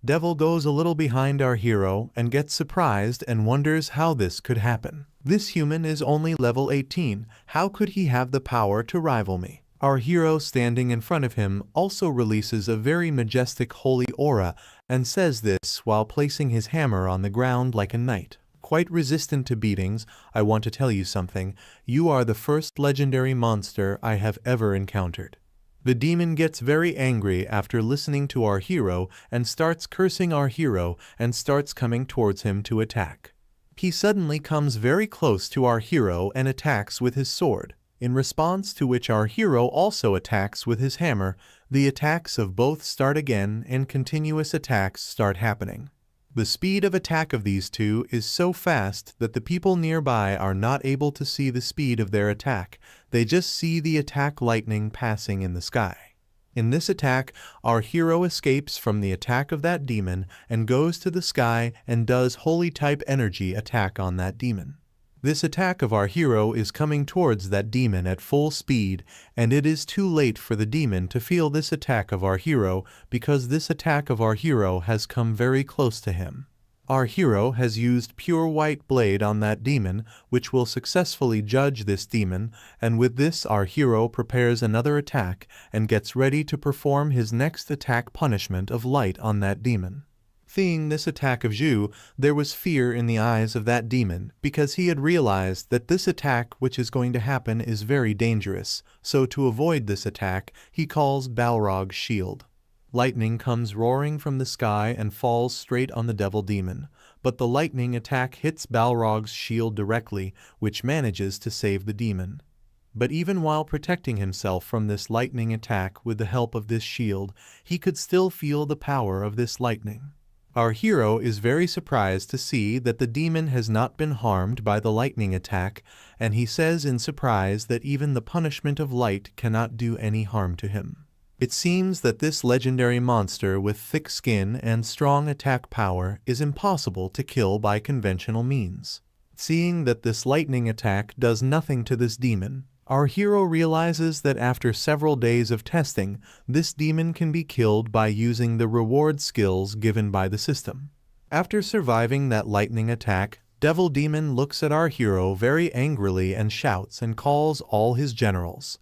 Devil goes a little behind our hero and gets surprised and wonders how this could happen. This human is only level 18, how could he have the power to rival me? Our hero standing in front of him also releases a very majestic holy aura and says this while placing his hammer on the ground like a knight. Quite resistant to beatings, I want to tell you something. You are the first legendary monster I have ever encountered. The demon gets very angry after listening to our hero and starts cursing our hero and starts coming towards him to attack. He suddenly comes very close to our hero and attacks with his sword, in response to which our hero also attacks with his hammer. The attacks of both start again and continuous attacks start happening. The speed of attack of these two is so fast that the people nearby are not able to see the speed of their attack, they just see the attack lightning passing in the sky. In this attack, our hero escapes from the attack of that demon and goes to the sky and does holy type energy attack on that demon. This attack of our hero is coming towards that demon at full speed, and it is too late for the demon to feel this attack of our hero because this attack of our hero has come very close to him. Our hero has used pure white blade on that demon, which will successfully judge this demon, and with this our hero prepares another attack and gets ready to perform his next attack punishment of light on that demon. Seeing this attack of Zhu, there was fear in the eyes of that demon, because he had realized that this attack which is going to happen is very dangerous, so to avoid this attack, he calls Balrog's shield. Lightning comes roaring from the sky and falls straight on the devil demon, but the lightning attack hits Balrog's shield directly, which manages to save the demon. But even while protecting himself from this lightning attack with the help of this shield, he could still feel the power of this lightning. Our hero is very surprised to see that the demon has not been harmed by the lightning attack, and he says in surprise that even the punishment of light cannot do any harm to him. It seems that this legendary monster with thick skin and strong attack power is impossible to kill by conventional means. Seeing that this lightning attack does nothing to this demon, our hero realizes that after several days of testing, this demon can be killed by using the reward skills given by the system. After surviving that lightning attack, Devil Demon looks at our hero very angrily and shouts and calls all his generals.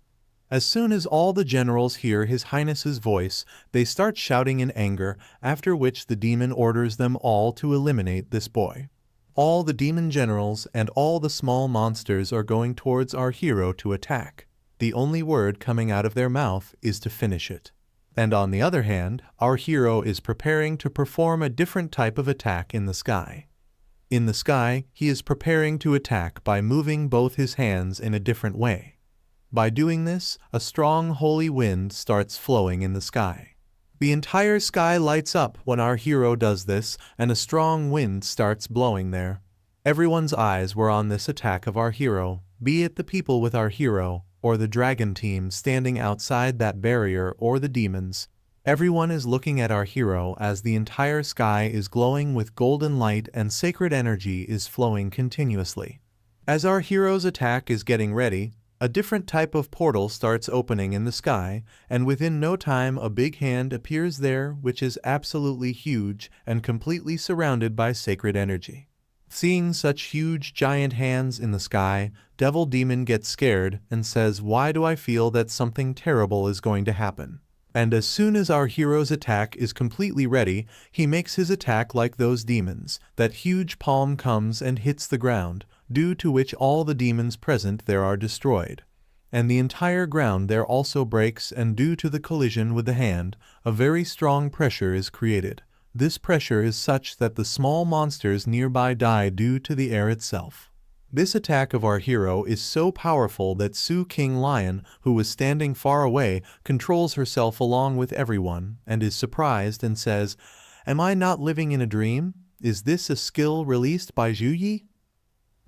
As soon as all the generals hear His Highness's voice, they start shouting in anger, after which the demon orders them all to eliminate this boy. All the demon generals and all the small monsters are going towards our hero to attack. The only word coming out of their mouth is to finish it. And on the other hand, our hero is preparing to perform a different type of attack in the sky. In the sky, he is preparing to attack by moving both his hands in a different way. By doing this, a strong holy wind starts flowing in the sky. The entire sky lights up when our hero does this, and a strong wind starts blowing there. Everyone's eyes were on this attack of our hero, be it the people with our hero, or the dragon team standing outside that barrier, or the demons. Everyone is looking at our hero as the entire sky is glowing with golden light and sacred energy is flowing continuously. As our hero's attack is getting ready, a different type of portal starts opening in the sky, and within no time a big hand appears there which is absolutely huge and completely surrounded by sacred energy. Seeing such huge giant hands in the sky, Devil Demon gets scared and says, "Why do I feel that something terrible is going to happen?" And as soon as our hero's attack is completely ready, he makes his attack like those demons. That huge palm comes and hits the ground, due to which all the demons present there are destroyed. And the entire ground there also breaks, and due to the collision with the hand, a very strong pressure is created. This pressure is such that the small monsters nearby die due to the air itself. This attack of our hero is so powerful that Su King Lion, who was standing far away, controls herself along with everyone, and is surprised and says, "Am I not living in a dream? Is this a skill released by Zhu Yi?"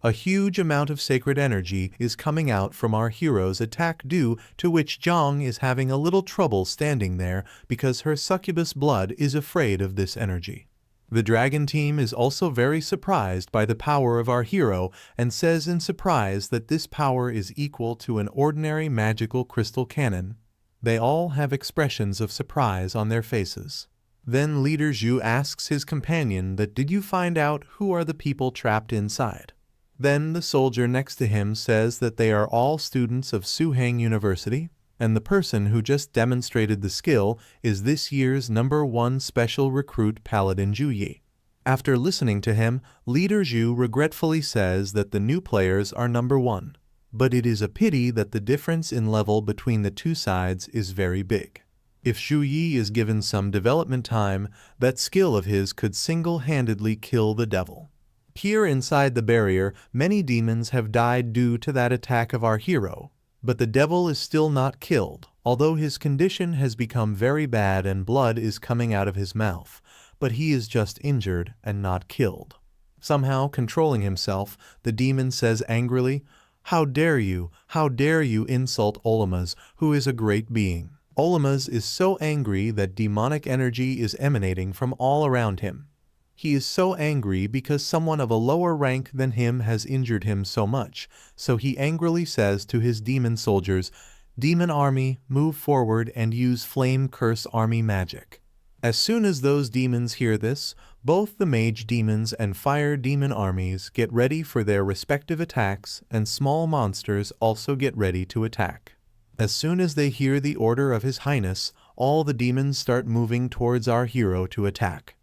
A huge amount of sacred energy is coming out from our hero's attack, due to which Zhang is having a little trouble standing there because her succubus blood is afraid of this energy. The dragon team is also very surprised by the power of our hero and says in surprise that this power is equal to an ordinary magical crystal cannon. They all have expressions of surprise on their faces. Then Leader Zhu asks his companion that, "Did you find out who are the people trapped inside?" Then the soldier next to him says that they are all students of Suhang University, and the person who just demonstrated the skill is this year's #1 special recruit Paladin Zhu Yi. After listening to him, Leader Zhu regretfully says that the new players are #1, but it is a pity that the difference in level between the two sides is very big. If Zhu Yi is given some development time, that skill of his could single-handedly kill the devil. Here inside the barrier, many demons have died due to that attack of our hero, but the devil is still not killed, although his condition has become very bad and blood is coming out of his mouth, but he is just injured and not killed. Somehow, controlling himself, the demon says angrily, how dare you insult Olamas, who is a great being." Olamas is so angry that demonic energy is emanating from all around him. He is so angry because someone of a lower rank than him has injured him so much, so he angrily says to his demon soldiers, "Demon army, move forward and use flame curse army magic." As soon as those demons hear this, both the mage demons and fire demon armies get ready for their respective attacks, and small monsters also get ready to attack. As soon as they hear the order of His Highness, all the demons start moving towards our hero to attack.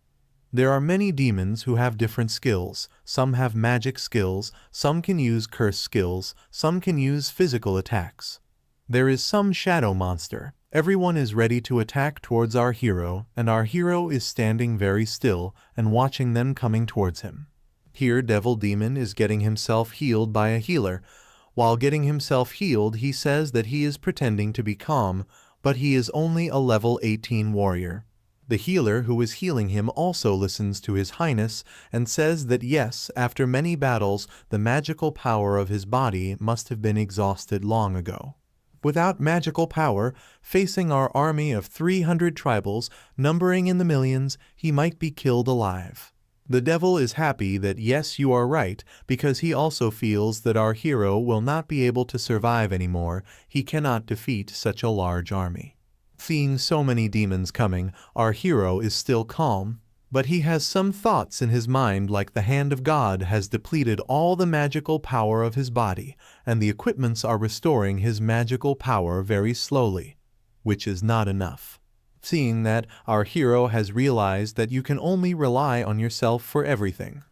There are many demons who have different skills. Some have magic skills, some can use curse skills, some can use physical attacks. There is some shadow monster. Everyone is ready to attack towards our hero, and our hero is standing very still and watching them coming towards him. Here Devil Demon is getting himself healed by a healer. While getting himself healed, he says that he is pretending to be calm, but he is only a level 18 warrior. The healer who is healing him also listens to His Highness and says that yes, after many battles, the magical power of his body must have been exhausted long ago. Without magical power, facing our army of 300 tribals, numbering in the millions, he might be killed alive. The devil is happy that yes, you are right, because he also feels that our hero will not be able to survive anymore. He cannot defeat such a large army. Seeing so many demons coming, our hero is still calm, but he has some thoughts in his mind, like the hand of God has depleted all the magical power of his body, and the equipments are restoring his magical power very slowly, which is not enough. Seeing that, our hero has realized that you can only rely on yourself for everything.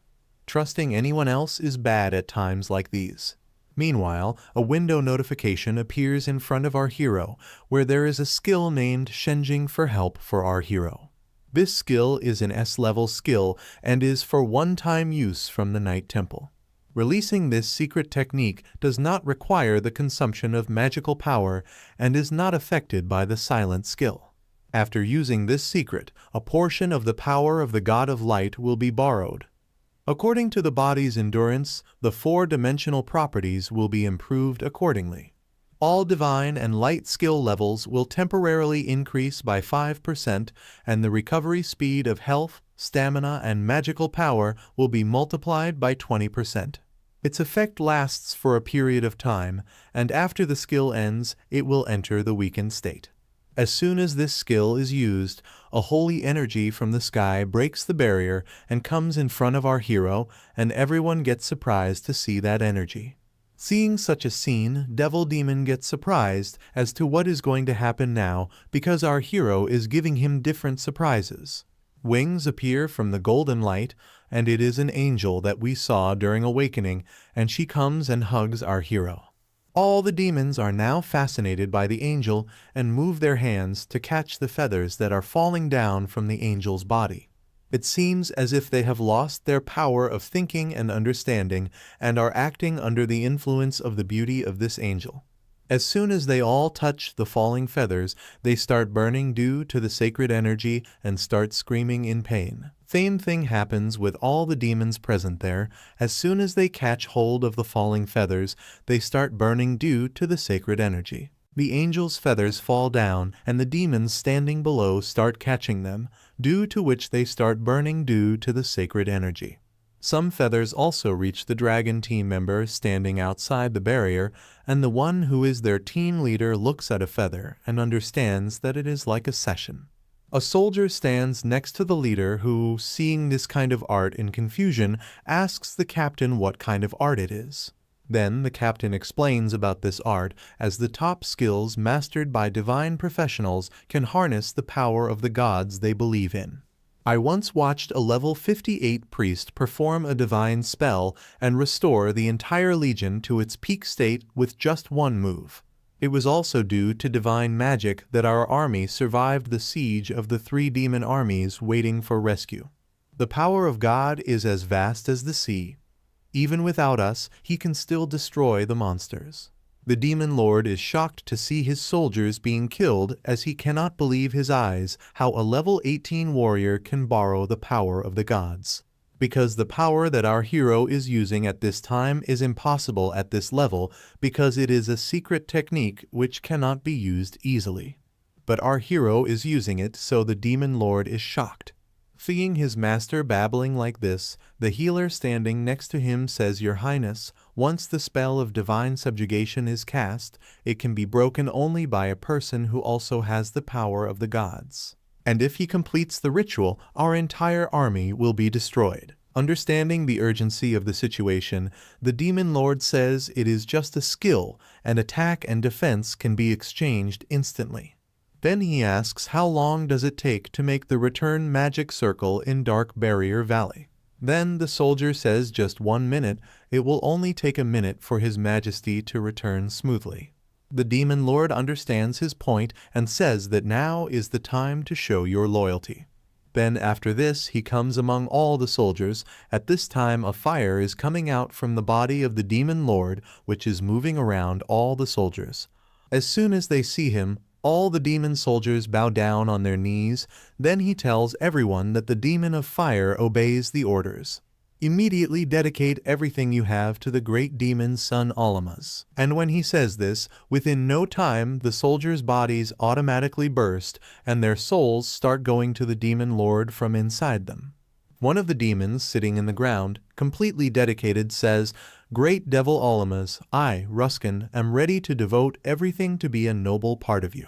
Trusting anyone else is bad at times like these. Meanwhile, a window notification appears in front of our hero, where there is a skill named Shenjing for help for our hero. This skill is an S-level skill and is for one-time use from the Night Temple. Releasing this secret technique does not require the consumption of magical power and is not affected by the silent skill. After using this secret, a portion of the power of the God of Light will be borrowed. According to the body's endurance, the 4-dimensional properties will be improved accordingly. All divine and light skill levels will temporarily increase by 5%, and the recovery speed of health, stamina, and magical power will be multiplied by 20%. Its effect lasts for a period of time, and after the skill ends, it will enter the weakened state. As soon as this skill is used, a holy energy from the sky breaks the barrier and comes in front of our hero, and everyone gets surprised to see that energy. Seeing such a scene, Devil Demon gets surprised as to what is going to happen now because our hero is giving him different surprises. Wings appear from the golden light, and it is an angel that we saw during Awakening, and she comes and hugs our hero. All the demons are now fascinated by the angel and move their hands to catch the feathers that are falling down from the angel's body. It seems as if they have lost their power of thinking and understanding and are acting under the influence of the beauty of this angel. As soon as they all touch the falling feathers, they start burning due to the sacred energy and start screaming in pain. Same thing happens with all the demons present there. As soon as they catch hold of the falling feathers, they start burning due to the sacred energy. The angel's feathers fall down, and the demons standing below start catching them, due to which they start burning due to the sacred energy. Some feathers also reach the dragon team member standing outside the barrier, and the one who is their team leader looks at a feather and understands that it is like a session. A soldier stands next to the leader who, seeing this kind of art in confusion, asks the captain what kind of art it is. Then the captain explains about this art as the top skills mastered by divine professionals can harness the power of the gods they believe in. I once watched a level 58 priest perform a divine spell and restore the entire legion to its peak state with just one move. It was also due to divine magic that our army survived the siege of the 3 demon armies waiting for rescue. The power of God is as vast as the sea. Even without us, he can still destroy the monsters. The demon lord is shocked to see his soldiers being killed as he cannot believe his eyes how a level 18 warrior can borrow the power of the gods. Because the power that our hero is using at this time is impossible at this level because it is a secret technique which cannot be used easily. But our hero is using it, so the demon lord is shocked. Seeing his master babbling like this, the healer standing next to him says, "Your Highness, once the spell of divine subjugation is cast, it can be broken only by a person who also has the power of the gods. And if he completes the ritual, our entire army will be destroyed." Understanding the urgency of the situation, the demon lord says it is just a skill, and attack and defense can be exchanged instantly. Then he asks how long does it take to make the return magic circle in Dark Barrier Valley. Then the soldier says just 1 minute, it will only take a minute for His Majesty to return smoothly. The demon lord understands his point and says that now is the time to show your loyalty. Then after this he comes among all the soldiers. At this time a fire is coming out from the body of the demon lord, which is moving around all the soldiers. As soon as they see him, all the demon soldiers bow down on their knees. Then he tells everyone that the demon of fire obeys the orders. Immediately dedicate everything you have to the great demon's son Alamas. And when he says this, within no time the soldiers' bodies automatically burst and their souls start going to the demon lord from inside them. One of the demons sitting in the ground, completely dedicated, says, "Great devil Alamas, I, Ruskin, am ready to devote everything to be a noble part of you."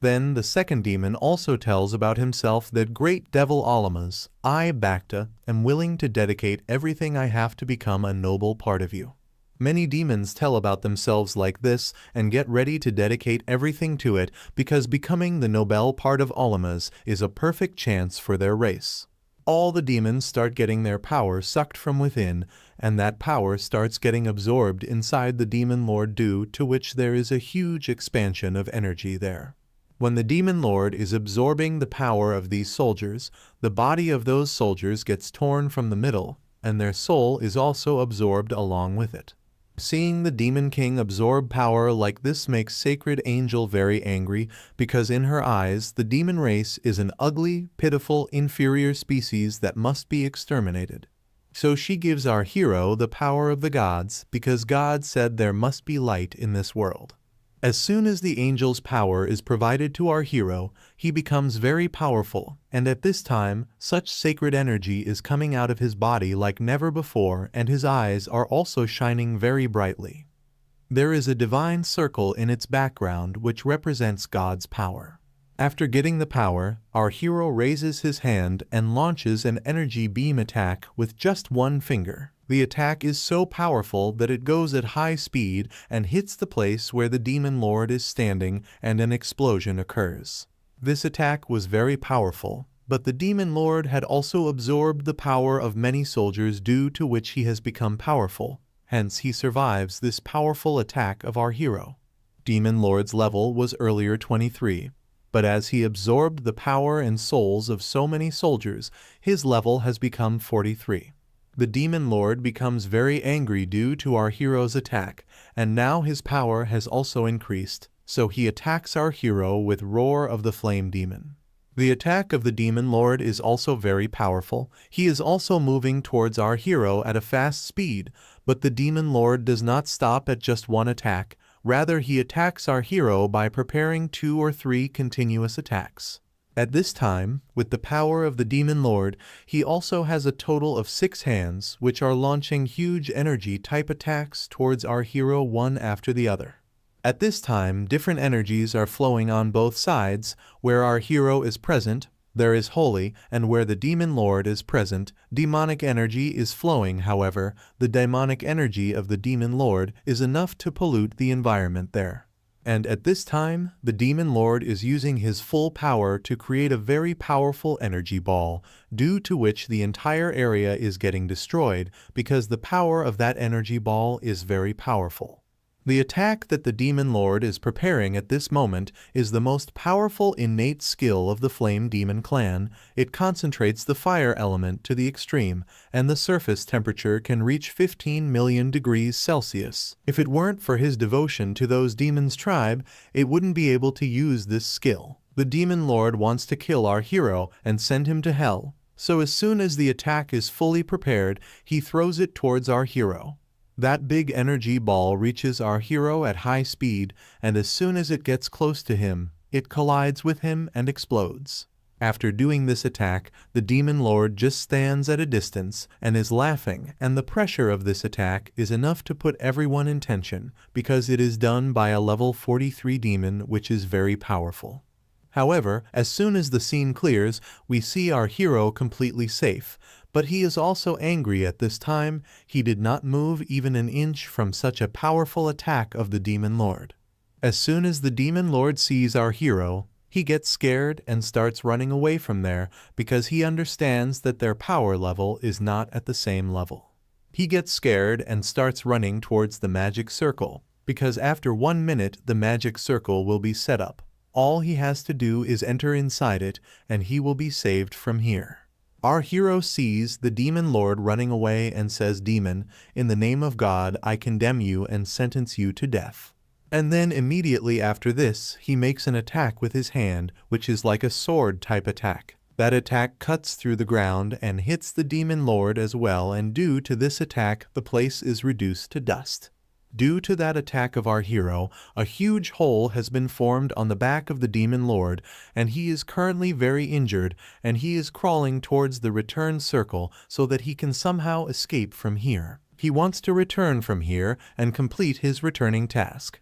Then the second demon also tells about himself that "Great devil Alamas, I, Bacta, am willing to dedicate everything I have to become a noble part of you." Many demons tell about themselves like this and get ready to dedicate everything to it because becoming the noble part of Alamas is a perfect chance for their race. All the demons start getting their power sucked from within, and that power starts getting absorbed inside the demon lord, due to which there is a huge expansion of energy there. When the demon lord is absorbing the power of these soldiers, the body of those soldiers gets torn from the middle, and their soul is also absorbed along with it. Seeing the demon king absorb power like this makes Sacred Angel very angry, because in her eyes the demon race is an ugly, pitiful, inferior species that must be exterminated. So she gives our hero the power of the gods, because God said there must be light in this world. As soon as the angel's power is provided to our hero, he becomes very powerful, and at this time, such sacred energy is coming out of his body like never before, and his eyes are also shining very brightly. There is a divine circle in its background which represents God's power. After getting the power, our hero raises his hand and launches an energy beam attack with just one finger. The attack is so powerful that it goes at high speed and hits the place where the demon lord is standing, and an explosion occurs. This attack was very powerful, but the demon lord had also absorbed the power of many soldiers, due to which he has become powerful. Hence he survives this powerful attack of our hero. Demon lord's level was earlier 23, but as he absorbed the power and souls of so many soldiers, his level has become 43. The demon lord becomes very angry due to our hero's attack, and now his power has also increased, so he attacks our hero with Roar of the Flame Demon. The attack of the demon lord is also very powerful. He is also moving towards our hero at a fast speed, but the demon lord does not stop at just one attack. Rather, he attacks our hero by preparing 2 or 3 continuous attacks. At this time, with the power of the demon lord, he also has a total of 6 hands, which are launching huge energy type attacks towards our hero one after the other. At this time, different energies are flowing on both sides. Where our hero is present, there is holy, and where the demon lord is present, demonic energy is flowing. However, the demonic energy of the demon lord is enough to pollute the environment there. And at this time, the demon lord is using his full power to create a very powerful energy ball, due to which the entire area is getting destroyed, because the power of that energy ball is very powerful. The attack that the demon lord is preparing at this moment is the most powerful innate skill of the Flame Demon clan. It concentrates the fire element to the extreme, and the surface temperature can reach 15 million degrees Celsius. If it weren't for his devotion to those demons' tribe, it wouldn't be able to use this skill. The demon lord wants to kill our hero and send him to hell, so as soon as the attack is fully prepared, he throws it towards our hero. That big energy ball reaches our hero at high speed, and as soon as it gets close to him, it collides with him and explodes. After doing this attack, the demon lord just stands at a distance and is laughing, and the pressure of this attack is enough to put everyone in tension, because it is done by a level 43 demon, which is very powerful. However, as soon as the scene clears, we see our hero completely safe, but he is also angry at this time. He did not move even an inch from such a powerful attack of the demon lord. As soon as the demon lord sees our hero, he gets scared and starts running away from there, because he understands that their power level is not at the same level. He gets scared and starts running towards the magic circle, because after 1 minute the magic circle will be set up. All he has to do is enter inside it, and he will be saved from here. Our hero sees the demon lord running away and says, "Demon, in the name of God, I condemn you and sentence you to death." And then immediately after this, he makes an attack with his hand, which is like a sword type attack. That attack cuts through the ground and hits the demon lord as well, and due to this attack, the place is reduced to dust. Due to that attack of our hero, a huge hole has been formed on the back of the demon lord, and he is currently very injured, and he is crawling towards the return circle so that he can somehow escape from here. He wants to return from here and complete his returning task.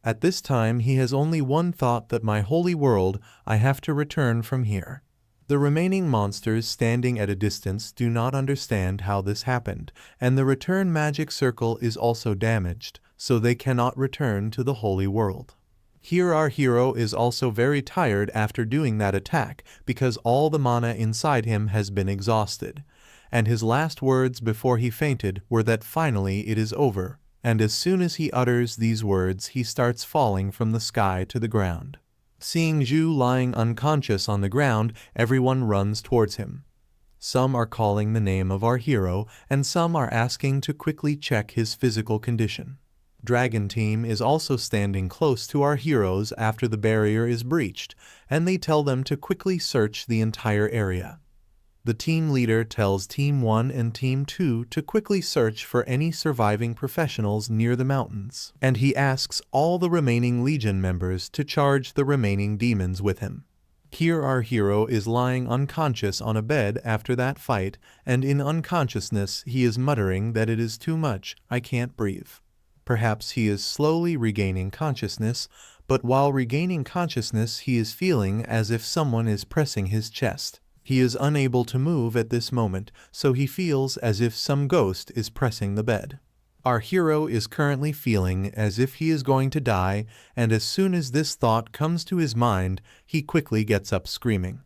At this time he has only one thought: that my holy world, I have to return from here. The remaining monsters standing at a distance do not understand how this happened, and the return magic circle is also damaged, so they cannot return to the holy world. Here our hero is also very tired after doing that attack, because all the mana inside him has been exhausted, and his last words before he fainted were that finally it is over, and as soon as he utters these words he starts falling from the sky to the ground. Seeing Zhu lying unconscious on the ground, everyone runs towards him. Some are calling the name of our hero, and some are asking to quickly check his physical condition. Dragon Team is also standing close to our heroes after the barrier is breached, and they tell them to quickly search the entire area. The team leader tells Team 1 and Team 2 to quickly search for any surviving professionals near the mountains, and he asks all the remaining Legion members to charge the remaining demons with him. Here our hero is lying unconscious on a bed after that fight, and in unconsciousness he is muttering that it is too much, I can't breathe. Perhaps he is slowly regaining consciousness, but while regaining consciousness he is feeling as if someone is pressing his chest. He is unable to move at this moment, so he feels as if some ghost is pressing the bed. Our hero is currently feeling as if he is going to die, and as soon as this thought comes to his mind, he quickly gets up screaming.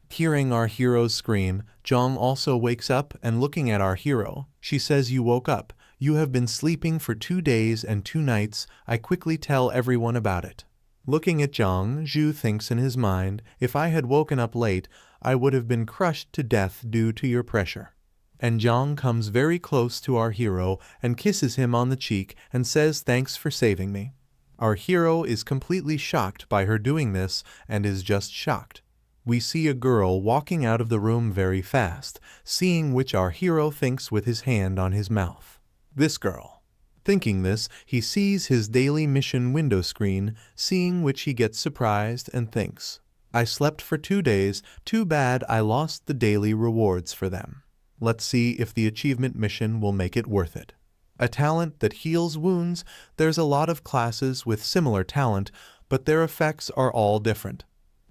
Hearing our hero's scream, Jong also wakes up and looking at our hero, she says, "You woke up. You have been sleeping for 2 days and 2 nights. I quickly tell everyone about it." Looking at Jong, Zhu thinks in his mind, "If I had woken up late, I would have been crushed to death due to your pressure." And Jong comes very close to our hero and kisses him on the cheek and says, "Thanks for saving me." Our hero is completely shocked by her doing this and is just shocked. We see a girl walking out of the room very fast, seeing which our hero thinks with his hand on his mouth. This girl. Thinking this, he sees his daily mission window screen, seeing which he gets surprised and thinks, "I slept for 2 days, too bad I lost the daily rewards for them. Let's see if the achievement mission will make it worth it." A talent that heals wounds. There's a lot of classes with similar talent, but their effects are all different.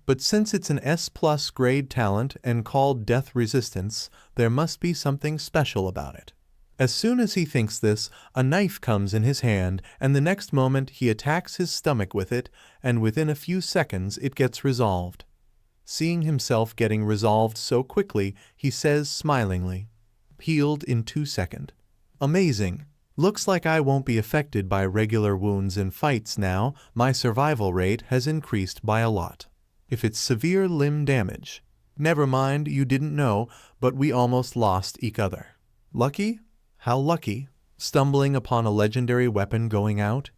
But since it's an S+ grade talent and called Death Resistance, there must be something special about it. As soon as he thinks this, a knife comes in his hand, and the next moment he attacks his stomach with it, and within a few seconds it gets resolved. Seeing himself getting resolved so quickly, he says smilingly, "Healed in 2 seconds. Amazing. Looks like I won't be affected by regular wounds in fights now. My survival rate has increased by a lot. If it's severe limb damage. Never mind, you didn't know, but we almost lost each other. Lucky? How lucky? Stumbling upon a legendary weapon going out?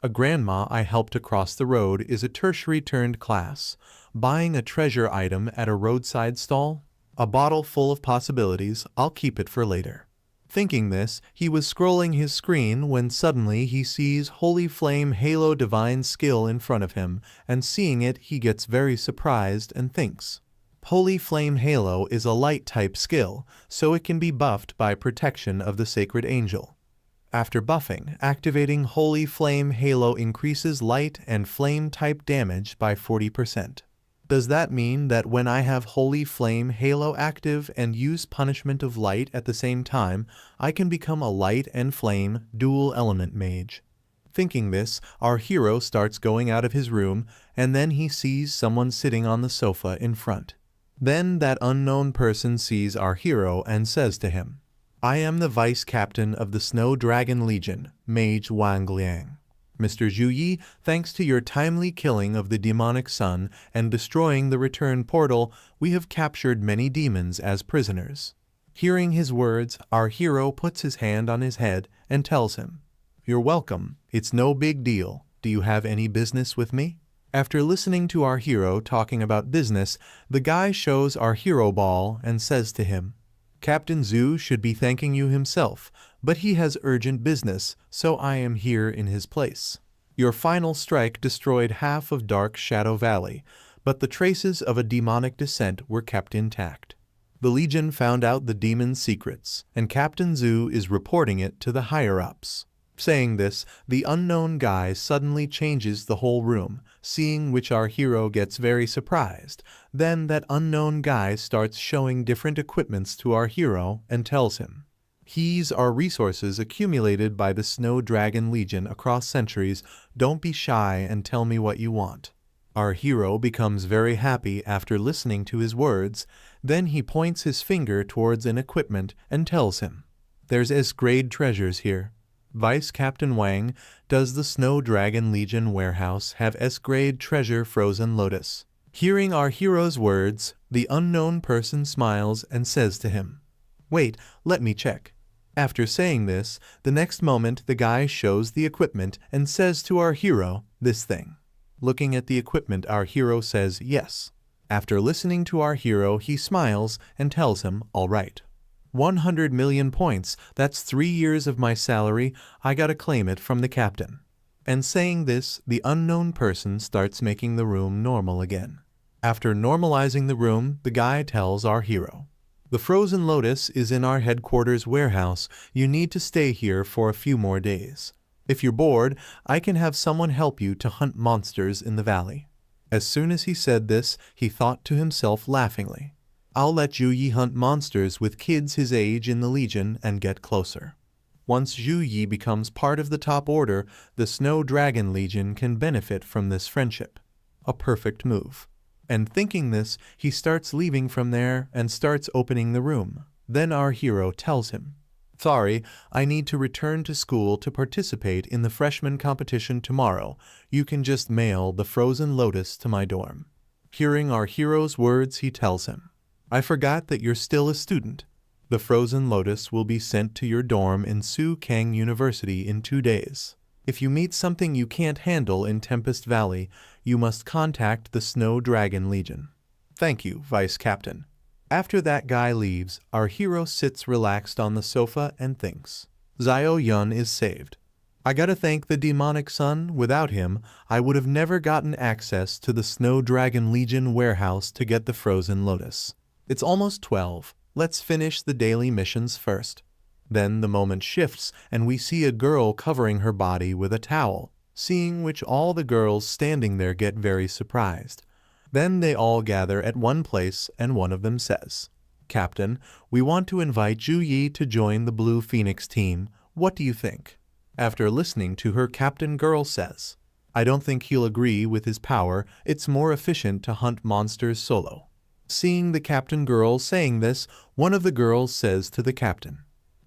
A grandma I helped across the road is a tertiary turned class. Buying a treasure item at a roadside stall? A bottle full of possibilities, I'll keep it for later." Thinking this, he was scrolling his screen when suddenly he sees Holy Flame Halo Divine Skill in front of him, and seeing it he gets very surprised and thinks, Holy Flame Halo is a light type skill, so it can be buffed by protection of the Sacred Angel. After buffing, activating Holy Flame Halo increases light and flame type damage by 40%. Does that mean that when I have Holy Flame Halo active and use Punishment of Light at the same time, I can become a light and flame dual element mage? Thinking this, our hero starts going out of his room, and then he sees someone sitting on the sofa in front. Then that unknown person sees our hero and says to him, "I am the vice captain of the Snow Dragon Legion, Mage Wang Liang. Mr. Zhu Yi, thanks to your timely killing of the demonic sun and destroying the return portal, we have captured many demons as prisoners." Hearing his words, our hero puts his hand on his head and tells him, "You're welcome. It's no big deal. Do you have any business with me?" After listening to our hero talking about business, the guy shows our hero ball and says to him, "Captain Zhu should be thanking you himself, but he has urgent business, so I am here in his place. Your final strike destroyed half of Dark Shadow Valley, but the traces of a demonic descent were kept intact. The Legion found out the demon's secrets, and Captain Zhu is reporting it to the higher-ups." Saying this, the unknown guy suddenly changes the whole room, seeing which our hero gets very surprised. Then that unknown guy starts showing different equipments to our hero and tells him, "These are resources accumulated by the Snow Dragon Legion across centuries. Don't be shy and tell me what you want." Our hero becomes very happy after listening to his words. Then he points his finger towards an equipment and tells him, "There's S-grade treasures here." Vice Captain Wang, does the Snow Dragon Legion warehouse have S-grade treasure Frozen Lotus? Hearing our hero's words, the unknown person smiles and says to him, "Wait, let me check." After saying this, the next moment the guy shows the equipment and says to our hero, "This thing." Looking at the equipment, our hero says yes. After listening to our hero, he smiles and tells him, "All right. 100 million points, that's 3 years of my salary, I gotta claim it from the captain." And saying this, the unknown person starts making the room normal again. After normalizing the room, the guy tells our hero, "The Frozen Lotus is in our headquarters warehouse. You need to stay here for a few more days. If you're bored, I can have someone help you to hunt monsters in the valley." As soon as he said this, he thought to himself laughingly, I'll let Zhu Yi hunt monsters with kids his age in the Legion and get closer. Once Zhu Yi becomes part of the top order, the Snow Dragon Legion can benefit from this friendship. A perfect move. And thinking this, he starts leaving from there and starts opening the room. Then our hero tells him, "Sorry, I need to return to school to participate in the freshman competition tomorrow. You can just mail the frozen lotus to my dorm." Hearing our hero's words, he tells him, "I forgot that you're still a student. The frozen lotus will be sent to your dorm in Su Kang University in 2 days. If you meet something you can't handle in Tempest Valley, you must contact the Snow Dragon Legion." "Thank you, Vice Captain." After that guy leaves, our hero sits relaxed on the sofa and thinks. Xiao Yun is saved. I gotta thank the demonic sun. Without him, I would have never gotten access to the Snow Dragon Legion warehouse to get the frozen lotus. It's almost 12. Let's finish the daily missions first. Then the moment shifts and we see a girl covering her body with a towel, seeing which all the girls standing there get very surprised. Then they all gather at one place and one of them says, "Captain, we want to invite Zhu Yi to join the Blue Phoenix team. What do you think?" After listening to her, Captain Girl says, "I don't think he'll agree with his power. It's more efficient to hunt monsters solo." Seeing the Captain Girl saying this, one of the girls says to the captain,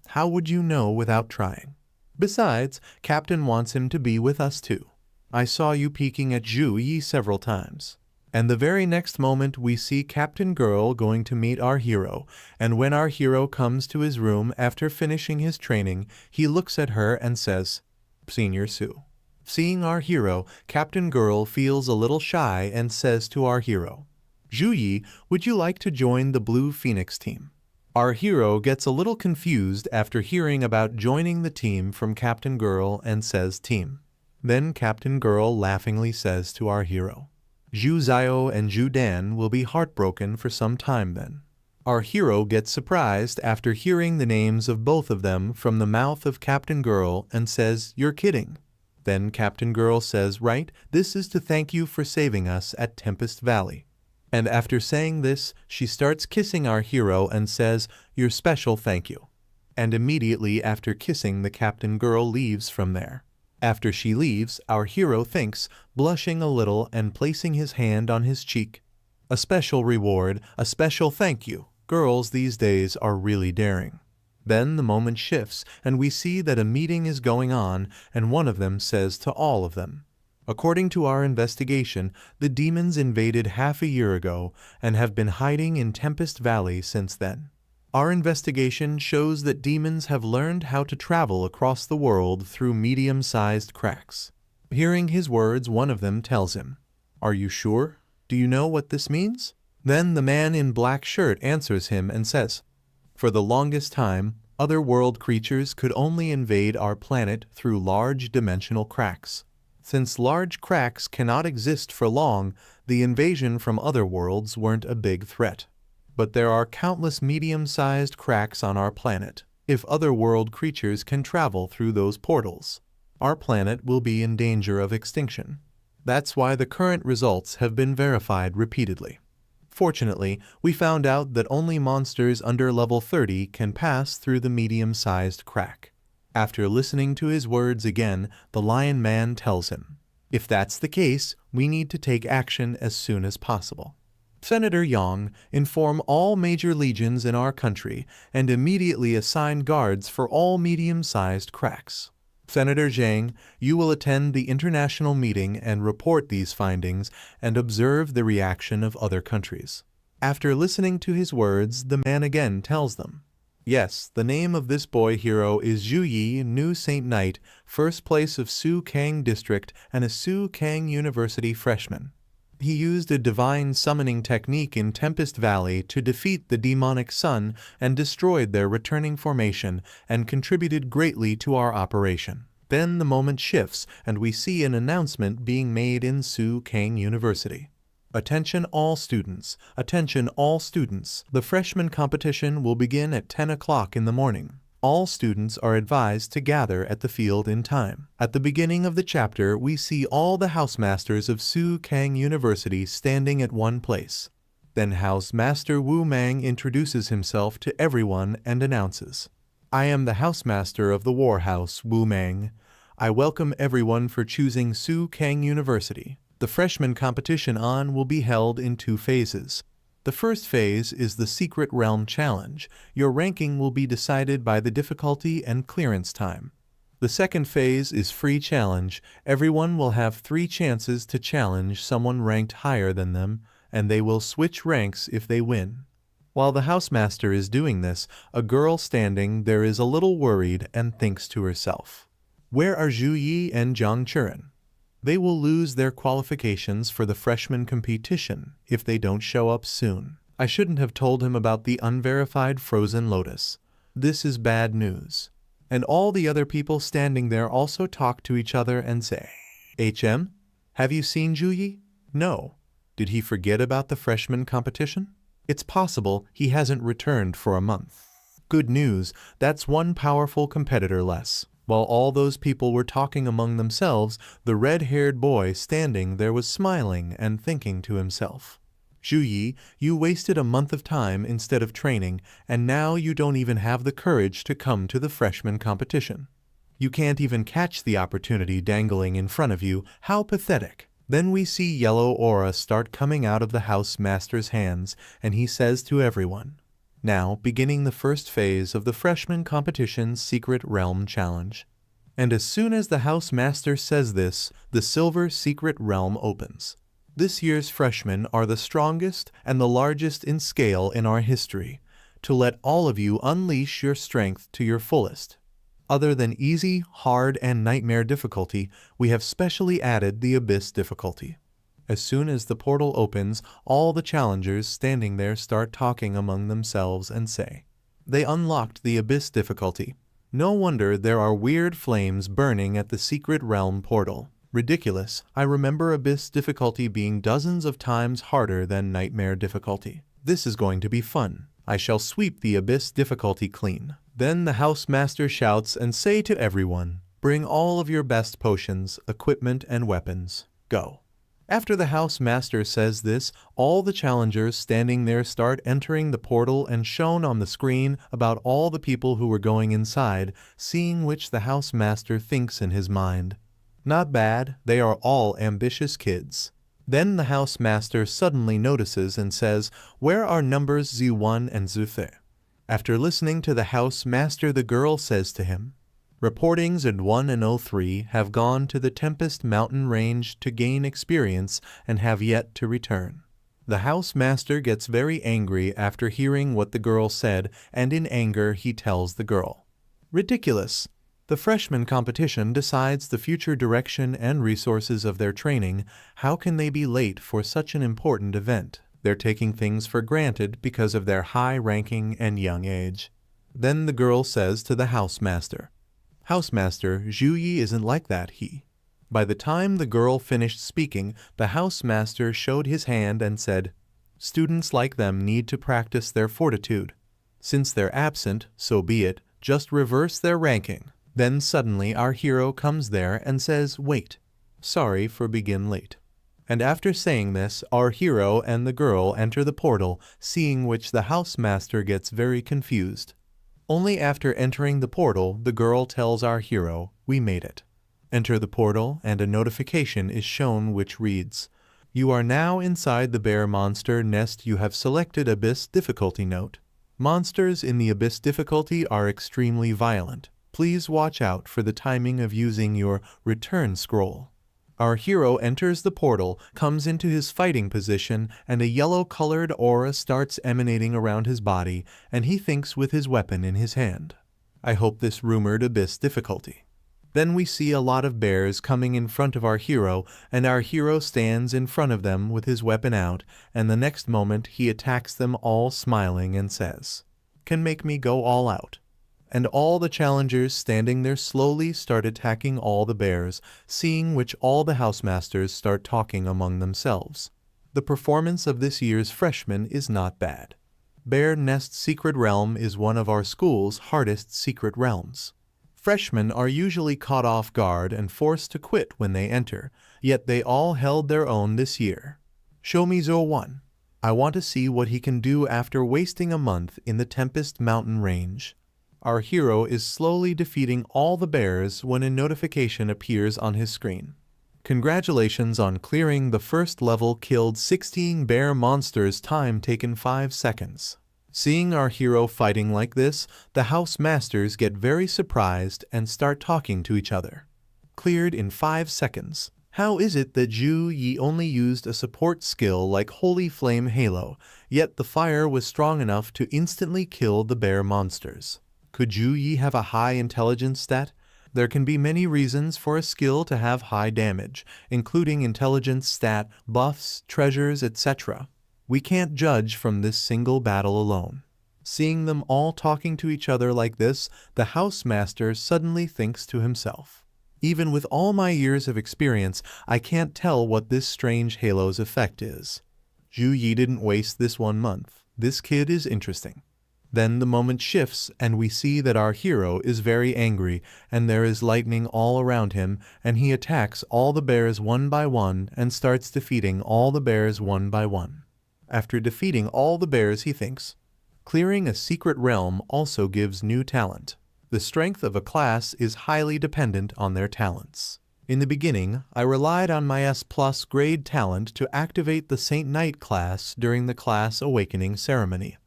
"How would you know without trying? Besides, Captain wants him to be with us too. I saw you peeking at Zhu Yi several times." And the very next moment we see Captain Girl going to meet our hero, and when our hero comes to his room after finishing his training, he looks at her and says, "Senior Sue." Seeing our hero, Captain Girl feels a little shy and says to our hero, "Zhu Yi, would you like to join the Blue Phoenix team?" Our hero gets a little confused after hearing about joining the team from Captain Girl and says team. Then Captain Girl laughingly says to our hero, "Zhu Xiao and Zhu Dan will be heartbroken for some time then." Our hero gets surprised after hearing the names of both of them from the mouth of Captain Girl and says, "You're kidding." Then Captain Girl says, "Right, this is to thank you for saving us at Tempest Valley." And after saying this, she starts kissing our hero and says, "Your special thank you." And immediately after kissing, the Captain Girl leaves from there. After she leaves, our hero thinks, blushing a little and placing his hand on his cheek. A special reward, a special thank you. Girls these days are really daring. Then the moment shifts and we see that a meeting is going on and one of them says to all of them, "According to our investigation, the demons invaded half a year ago and have been hiding in Tempest Valley since then. Our investigation shows that demons have learned how to travel across the world through medium-sized cracks." Hearing his words, one of them tells him, "Are you sure? Do you know what this means?" Then the man in black shirt answers him and says, "For the longest time, other world creatures could only invade our planet through large dimensional cracks. Since large cracks cannot exist for long, the invasion from other worlds weren't a big threat. But there are countless medium-sized cracks on our planet. If other world creatures can travel through those portals, our planet will be in danger of extinction. That's why the current results have been verified repeatedly. Fortunately, we found out that only monsters under level 30 can pass through the medium-sized crack." After listening to his words again, the Lion Man tells him, "If that's the case, we need to take action as soon as possible. Senator Yang, inform all major legions in our country and immediately assign guards for all medium-sized cracks. Senator Zhang, you will attend the international meeting and report these findings and observe the reaction of other countries." After listening to his words, the man again tells them, "Yes, the name of this boy hero is Zhu Yi, new Saint Knight, first place of Su Kang District and a Su Kang University freshman. He used a divine summoning technique in Tempest Valley to defeat the demonic sun and destroyed their returning formation and contributed greatly to our operation." Then the moment shifts and we see an announcement being made in Su Kang University. "Attention all students, attention all students. The freshman competition will begin at 10 o'clock in the morning. All students are advised to gather at the field in time." At the beginning of the chapter, we see all the housemasters of Su Kang University standing at one place. Then Housemaster Wu Mang introduces himself to everyone and announces, "I am the housemaster of the War House, Wu Mang. I welcome everyone for choosing Su Kang University. The freshman competition will be held in 2 phases. The first phase is the Secret Realm Challenge. Your ranking will be decided by the difficulty and clearance time. The second phase is Free Challenge. Everyone will have 3 chances to challenge someone ranked higher than them, and they will switch ranks if they win." While the housemaster is doing this, a girl standing there is a little worried and thinks to herself, "Where are Zhu Yi and Zhang Churen? They will lose their qualifications for the freshman competition if they don't show up soon. I shouldn't have told him about the unverified frozen lotus. This is bad news." And all the other people standing there also talk to each other and say, "HM, have you seen Zhu Yi? No. Did he forget about the freshman competition? It's possible he hasn't returned for a month. Good news, that's 1 powerful competitor less." While all those people were talking among themselves, the red-haired boy standing there was smiling and thinking to himself, "Zhu Yi, you wasted a month of time instead of training, and now you don't even have the courage to come to the freshman competition. You can't even catch the opportunity dangling in front of you. How pathetic." Then we see yellow aura start coming out of the housemaster's hands, and he says to everyone, "Now beginning the first phase of the freshman competition's Secret Realm Challenge." And as soon as the housemaster says this, the silver secret realm opens. This year's freshmen are the strongest and the largest in scale in our history, to let all of you unleash your strength to your fullest. Other than easy, hard, and nightmare difficulty, we have specially added the abyss difficulty. As soon as the portal opens, all the challengers standing there start talking among themselves and say, "They unlocked the abyss difficulty. No wonder there are weird flames burning at the secret realm portal. Ridiculous. I remember abyss difficulty being dozens of times harder than nightmare difficulty. This is going to be fun. I shall sweep the abyss difficulty clean." Then the housemaster shouts and say to everyone, "Bring all of your best potions, equipment, and weapons. Go." After the housemaster says this, all the challengers standing there start entering the portal and shown on the screen about all the people who were going inside, seeing which the housemaster thinks in his mind, "Not bad, they are all ambitious kids." Then the housemaster suddenly notices and says, "Where are numbers Z1 and Z3? After listening to the housemaster, the girl says to him, "Reportings in 1 and 03 have gone to the Tempest Mountain Range to gain experience and have yet to return." The housemaster gets very angry after hearing what the girl said, and in anger he tells the girl, "Ridiculous! The freshman competition decides the future direction and resources of their training. How can they be late for such an important event? They're taking things for granted because of their high ranking and young age." Then the girl says to the housemaster, "Housemaster, Zhu Yi isn't like that, he." By the time the girl finished speaking, the housemaster showed his hand and said, "Students like them need to practice their fortitude. Since they're absent, so be it, just reverse their ranking." Then suddenly our hero comes there and says, "Wait, sorry for being late." And after saying this, our hero and the girl enter the portal, seeing which the housemaster gets very confused. Only after entering the portal, the girl tells our hero, "We made it." Enter the portal, and a notification is shown which reads, "You are now inside the bear monster nest. You have selected Abyss difficulty note. Monsters in the Abyss difficulty are extremely violent. Please watch out for the timing of using your return scroll." Our hero enters the portal, comes into his fighting position, and a yellow-colored aura starts emanating around his body, and he thinks with his weapon in his hand, "I hope this rumored abyss difficulty." Then we see a lot of bears coming in front of our hero, and our hero stands in front of them with his weapon out, and the next moment he attacks them all smiling and says, "Can make me go all out." And all the challengers standing there slowly start attacking all the bears, seeing which all the housemasters start talking among themselves. The performance of this year's freshmen is not bad. Bear Nest Secret Realm is one of our school's hardest secret realms. Freshmen are usually caught off guard and forced to quit when they enter, yet they all held their own this year. Show me Zo 1. I want to see what he can do after wasting a month in the Tempest Mountain Range. Our hero is slowly defeating all the bears when a notification appears on his screen. Congratulations on clearing the first level, killed 16 bear monsters, time taken 5 seconds. Seeing our hero fighting like this, the house masters get very surprised and start talking to each other. Cleared in 5 seconds. How is it that Zhu Yi only used a support skill like Holy Flame Halo, yet the fire was strong enough to instantly kill the bear monsters? Could Zhu Yi have a high intelligence stat? There can be many reasons for a skill to have high damage, including intelligence stat, buffs, treasures, etc. We can't judge from this single battle alone. Seeing them all talking to each other like this, the house master suddenly thinks to himself, even with all my years of experience, I can't tell what this strange halo's effect is. Zhu Yi didn't waste this 1 month. This kid is interesting. Then the moment shifts and we see that our hero is very angry and there is lightning all around him, and he attacks all the bears one by one and starts defeating all the bears one by one. After defeating all the bears, he thinks, clearing a secret realm also gives new talent. The strength of a class is highly dependent on their talents. In the beginning, I relied on my S+ grade talent to activate the Saint Knight class during the class awakening ceremony.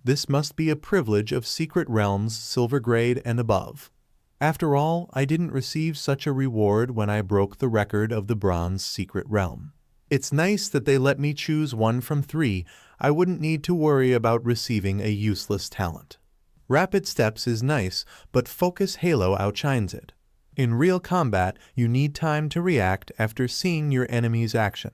This must be a privilege of secret realms silver grade and above. After all, I didn't receive such a reward when I broke the record of the bronze secret realm. It's nice that they let me choose 1 from 3. I wouldn't need to worry about receiving a useless talent. Rapid Steps is nice, but Focus Halo outshines it. In real combat, you need time to react after seeing your enemy's action.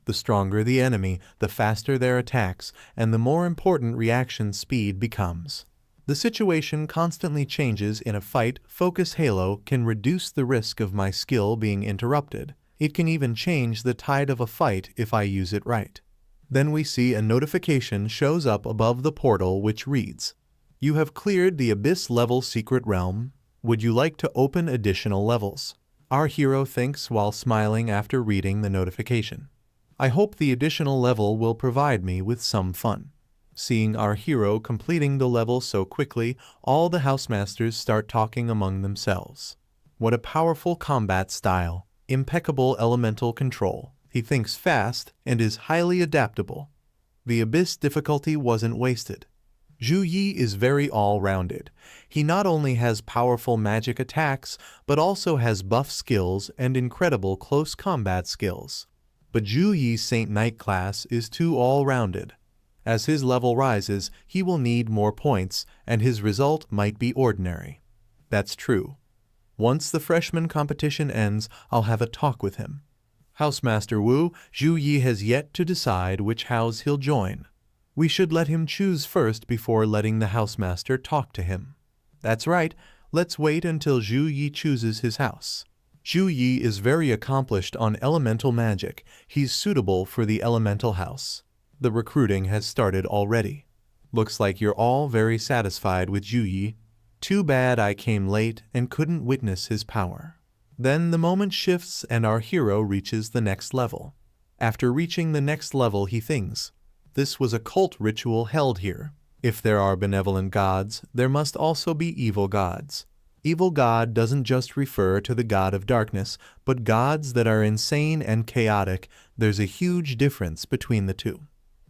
The stronger the enemy, the faster their attacks, and the more important reaction speed becomes. The situation constantly changes in a fight. Focus Halo can reduce the risk of my skill being interrupted. It can even change the tide of a fight if I use it right. Then we see a notification shows up above the portal which reads, "You have cleared the Abyss level secret realm. Would you like to open additional levels?" Our hero thinks while smiling after reading the notification. I hope the additional level will provide me with some fun. Seeing our hero completing the level so quickly, all the housemasters start talking among themselves. What a powerful combat style, impeccable elemental control. He thinks fast and is highly adaptable. The Abyss difficulty wasn't wasted. Zhu Yi is very all-rounded. He not only has powerful magic attacks, but also has buff skills and incredible close combat skills. But Zhu Yi's Saint Knight class is too all-rounded. As his level rises, he will need more points, and his result might be ordinary. That's true. Once the freshman competition ends, I'll have a talk with him. Housemaster Wu, Zhu Yi has yet to decide which house he'll join. We should let him choose first before letting the housemaster talk to him. That's right, let's wait until Zhu Yi chooses his house. Zhu Yi is very accomplished on elemental magic. He's suitable for the elemental house. The recruiting has started already. Looks like you're all very satisfied with Zhu Yi. Too bad I came late and couldn't witness his power. Then the moment shifts and our hero reaches the next level. After reaching the next level, he thinks, this was a cult ritual held here. If there are benevolent gods, there must also be evil gods. Evil God doesn't just refer to the god of darkness, but gods that are insane and chaotic. There's a huge difference between the two.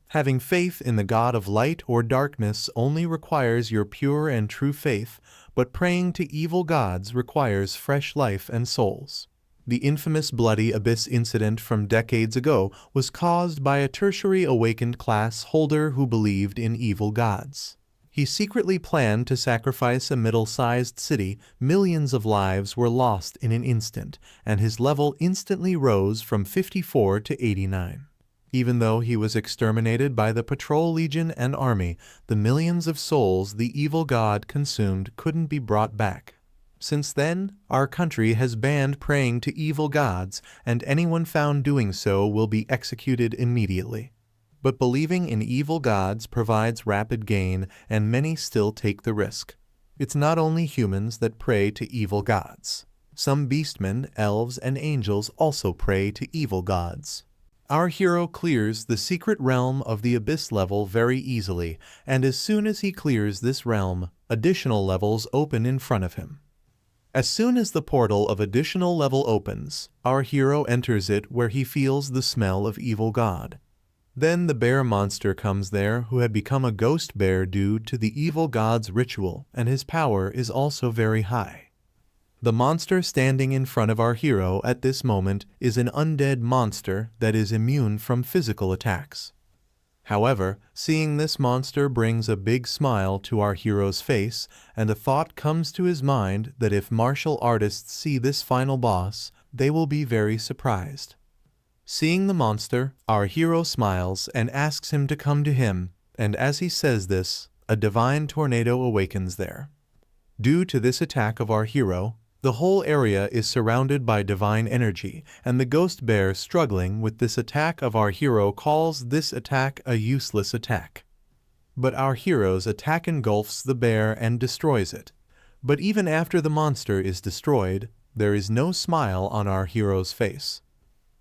Having faith in the god of light or darkness only requires your pure and true faith, but praying to evil gods requires fresh life and souls. The infamous Bloody Abyss incident from decades ago was caused by a tertiary awakened class holder who believed in evil gods. He secretly planned to sacrifice a middle-sized city. Millions of lives were lost in an instant, and his level instantly rose from 54 to 89. Even though he was exterminated by the Patrol Legion and Army, the millions of souls the evil god consumed couldn't be brought back. Since then, our country has banned praying to evil gods, and anyone found doing so will be executed immediately. But believing in evil gods provides rapid gain, and many still take the risk. It's not only humans that pray to evil gods. Some beastmen, elves, and angels also pray to evil gods. Our hero clears the secret realm of the Abyss level very easily, and as soon as he clears this realm, additional levels open in front of him. As soon as the portal of additional level opens, our hero enters it where he feels the smell of evil god. Then the bear monster comes there who had become a ghost bear due to the evil god's ritual, and his power is also very high. The monster standing in front of our hero at this moment is an undead monster that is immune from physical attacks. However, seeing this monster brings a big smile to our hero's face, and a thought comes to his mind that if martial artists see this final boss, they will be very surprised. Seeing the monster, our hero smiles and asks him to come to him, and as he says this, a divine tornado awakens there. Due to this attack of our hero, the whole area is surrounded by divine energy, and the ghost bear struggling with this attack of our hero calls this attack a useless attack. But our hero's attack engulfs the bear and destroys it. But even after the monster is destroyed, there is no smile on our hero's face.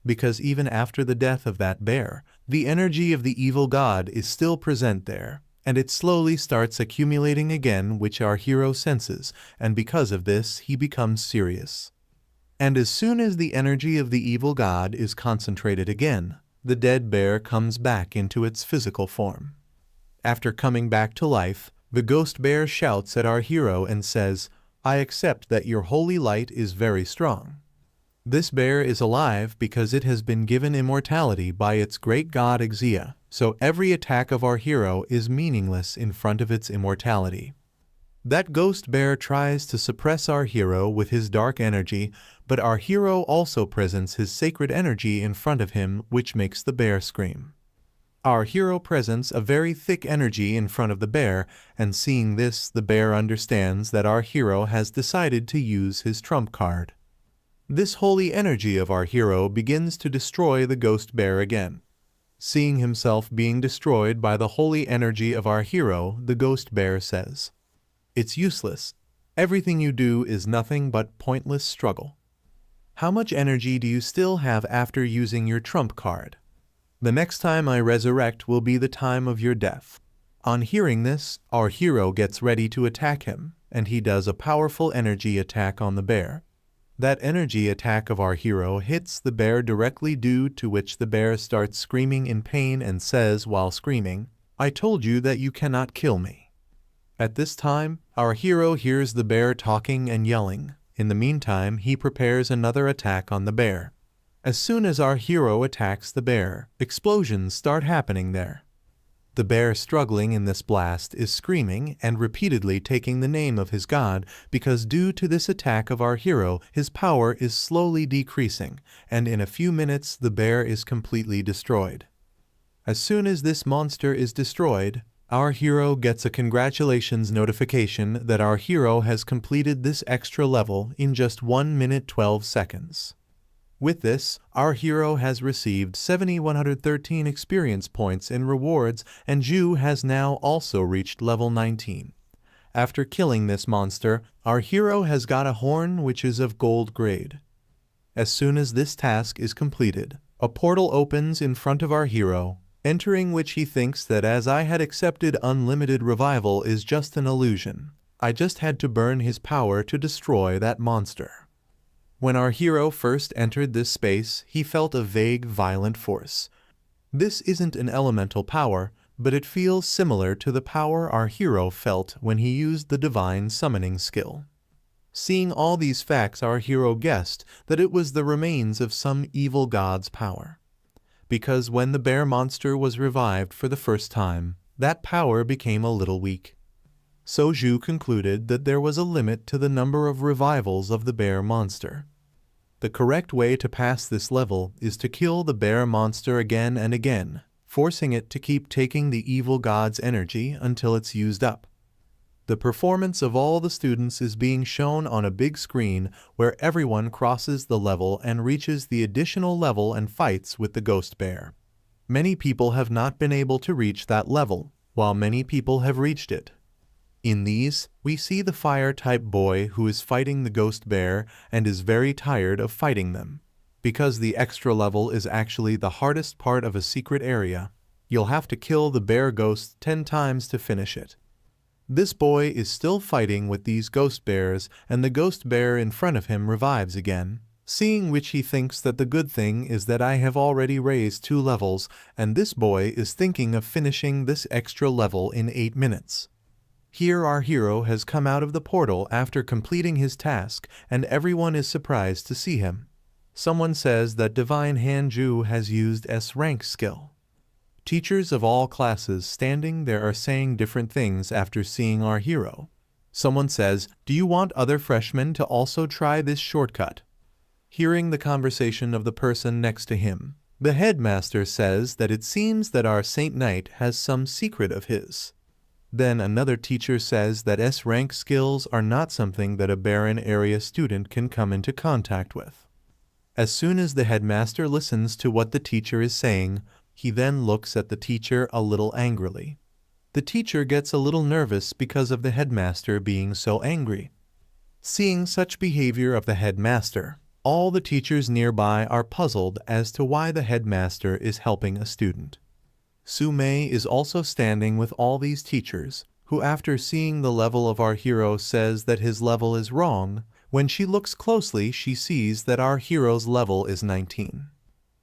Because even after the death of that bear, the energy of the evil god is still present there, and it slowly starts accumulating again, which our hero senses, and because of this he becomes serious. And as soon as the energy of the evil god is concentrated again, the dead bear comes back into its physical form. After coming back to life, the ghost bear shouts at our hero and says, "I accept that your holy light is very strong." This bear is alive because it has been given immortality by its great god Exia, so every attack of our hero is meaningless in front of its immortality. That ghost bear tries to suppress our hero with his dark energy, but our hero also presents his sacred energy in front of him, which makes the bear scream. Our hero presents a very thick energy in front of the bear, and seeing this, the bear understands that our hero has decided to use his trump card. This holy energy of our hero begins to destroy the ghost bear again. Seeing himself being destroyed by the holy energy of our hero, the ghost bear says, "It's useless. Everything you do is nothing but pointless struggle. How much energy do you still have after using your trump card? The next time I resurrect will be the time of your death." On hearing this, our hero gets ready to attack him, and he does a powerful energy attack on the bear. That energy attack of our hero hits the bear directly, due to which the bear starts screaming in pain and says while screaming, "I told you that you cannot kill me." At this time, our hero hears the bear talking and yelling. In the meantime, he prepares another attack on the bear. As soon as our hero attacks the bear, explosions start happening there. The bear struggling in this blast is screaming and repeatedly taking the name of his god, because due to this attack of our hero, his power is slowly decreasing, and in a few minutes the bear is completely destroyed. As soon as this monster is destroyed, our hero gets a congratulations notification that our hero has completed this extra level in just 1 minute 12 seconds. With this, our hero has received 7,113 experience points in rewards, and Ju has now also reached level 19. After killing this monster, our hero has got a horn which is of gold grade. As soon as this task is completed, a portal opens in front of our hero, entering which he thinks that as I had accepted unlimited revival is just an illusion. I just had to burn his power to destroy that monster. When our hero first entered this space, he felt a vague, violent force. This isn't an elemental power, but it feels similar to the power our hero felt when he used the divine summoning skill. Seeing all these facts, our hero guessed that it was the remains of some evil god's power. Because when the bear monster was revived for the first time, that power became a little weak. So Ju concluded that there was a limit to the number of revivals of the bear monster. The correct way to pass this level is to kill the bear monster again and again, forcing it to keep taking the evil god's energy until it's used up. The performance of all the students is being shown on a big screen where everyone crosses the level and reaches the additional level and fights with the ghost bear. Many people have not been able to reach that level, while many people have reached it. In these, we see the fire-type boy who is fighting the ghost bear and is very tired of fighting them. because the extra level is actually the hardest part of a secret area. You'll have to kill the bear ghost 10 times to finish it. This boy is still fighting with these ghost bears, and the ghost bear in front of him revives again, seeing which he thinks that the good thing is that I have already raised 2 levels, and this boy is thinking of finishing this extra level in 8 minutes. Here our hero has come out of the portal after completing his task, and everyone is surprised to see him. Someone says that Divine Hand Ju has used S rank skill. Teachers of all classes standing there are saying different things after seeing our hero. Someone says, "Do you want other freshmen to also try this shortcut?" Hearing the conversation of the person next to him, the headmaster says that it seems that our Saint Knight has some secret of his. Then another teacher says that S rank skills are not something that a barren area student can come into contact with. As soon as the headmaster listens to what the teacher is saying, he then looks at the teacher a little angrily. The teacher gets a little nervous because of the headmaster being so angry. Seeing such behavior of the headmaster, all the teachers nearby are puzzled as to why the headmaster is helping a student. Su Mei is also standing with all these teachers, who after seeing the level of our hero says that his level is wrong. When she looks closely, she sees that our hero's level is 19.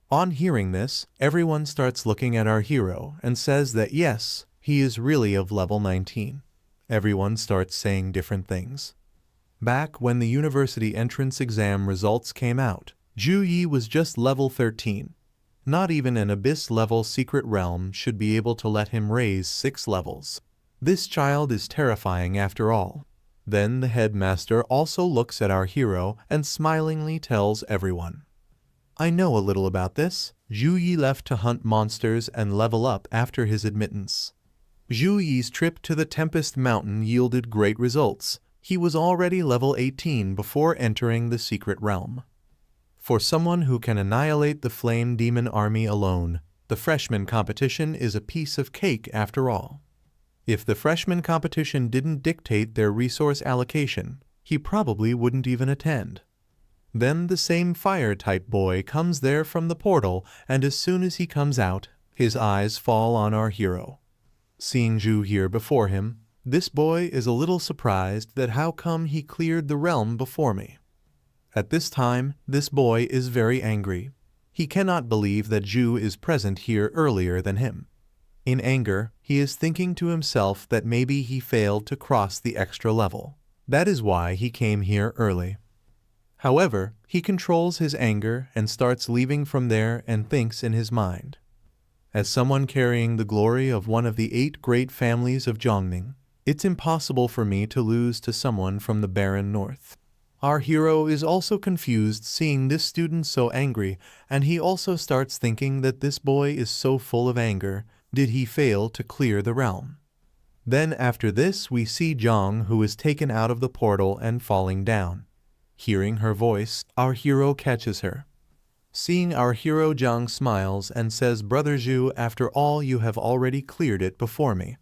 On hearing this, everyone starts looking at our hero and says that yes, he is really of level 19. Everyone starts saying different things. Back when the university entrance exam results came out, Ju Yi was just level 13. Not even an abyss-level secret realm should be able to let him raise 6 levels. This child is terrifying after all. Then the headmaster also looks at our hero and smilingly tells everyone, "I know a little about this." Ju Yi left to hunt monsters and level up after his admittance. Ju Yi's trip to the Tempest Mountain yielded great results. He was already level 18 before entering the secret realm. For someone who can annihilate the Flame Demon army alone, the freshman competition is a piece of cake after all. If the freshman competition didn't dictate their resource allocation, he probably wouldn't even attend. Then the same fire-type boy comes there from the portal, and as soon as he comes out, his eyes fall on our hero. Seeing Ju here before him, this boy is a little surprised that how come he cleared the realm before me. At this time, this boy is very angry. He cannot believe that Ju is present here earlier than him. In anger, he is thinking to himself that maybe he failed to cross the extra level. That is why he came here early. However, he controls his anger and starts leaving from there and thinks in his mind, as someone carrying the glory of one of the 8 great families of Zhongning, it's impossible for me to lose to someone from the barren north. Our hero is also confused seeing this student so angry, and he also starts thinking that this boy is so full of anger. Did he fail to clear the realm? Then after this we see Zhang, who is taken out of the portal and falling down. Hearing her voice, our hero catches her. Seeing our hero, Zhang smiles and says, "Brother Zhu, after all you have already cleared it before me."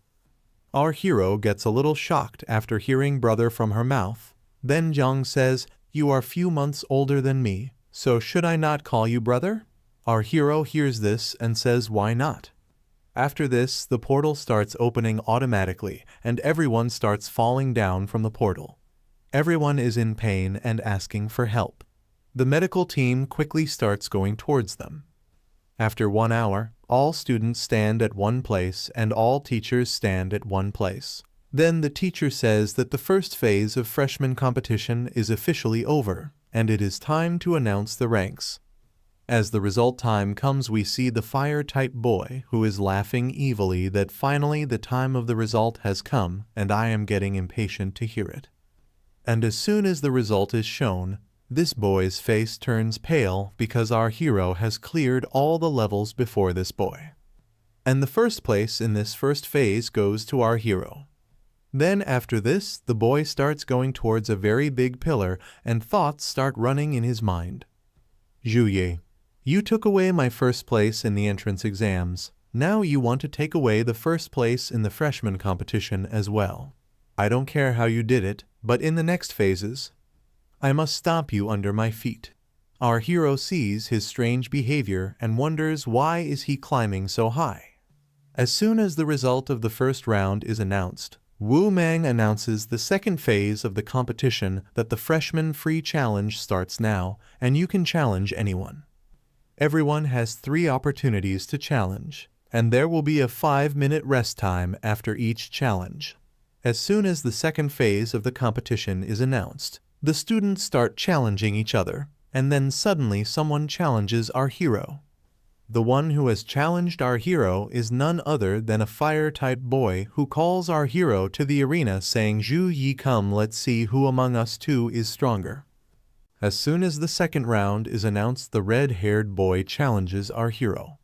Our hero gets a little shocked after hearing brother from her mouth. Then Zhang says, "You are few months older than me, so should I not call you brother?" Our hero hears this and says, "Why not?" After this, the portal starts opening automatically, and everyone starts falling down from the portal. Everyone is in pain and asking for help. The medical team quickly starts going towards them. After 1 hour, all students stand at one place and all teachers stand at one place. Then the teacher says that the first phase of freshman competition is officially over, and it is time to announce the ranks. As the result time comes, we see the fire-type boy who is laughing evilly that finally the time of the result has come, and I am getting impatient to hear it. And as soon as the result is shown, this boy's face turns pale because our hero has cleared all the levels before this boy. And the first place in this first phase goes to our hero. Then after this, the boy starts going towards a very big pillar and thoughts start running in his mind. "Zhu, you took away my first place in the entrance exams. Now you want to take away the first place in the freshman competition as well. I don't care how you did it, but in the next phases, I must stomp you under my feet." Our hero sees his strange behavior and wonders why is he climbing so high. As soon as the result of the first round is announced, Wu Mang announces the second phase of the competition that the freshman free challenge starts now, and you can challenge anyone. Everyone has 3 opportunities to challenge, and there will be a 5-minute rest time after each challenge. As soon as the second phase of the competition is announced, the students start challenging each other, and then suddenly someone challenges our hero. The one who has challenged our hero is none other than a fire-type boy who calls our hero to the arena saying, "Zhu Yi, come, let's see who among us two is stronger." As soon as the second round is announced, the red-haired boy challenges our hero.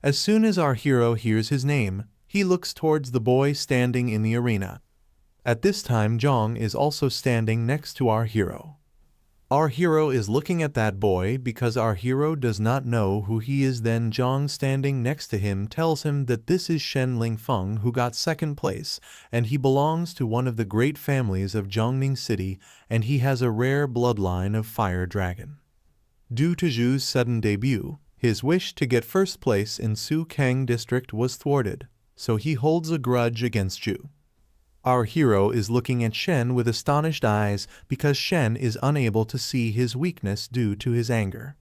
As soon as our hero hears his name, he looks towards the boy standing in the arena. At this time, Zhang is also standing next to our hero. Our hero is looking at that boy because our hero does not know who he is. Then Zhang, standing next to him, tells him that this is Shen Lingfeng, who got second place, and he belongs to one of the great families of Jiangning City, and he has a rare bloodline of fire dragon. Due to Zhu's sudden debut, his wish to get first place in Sukang district was thwarted, so he holds a grudge against Zhu. Our hero is looking at Shen with astonished eyes because Shen is unable to see his weakness due to his anger.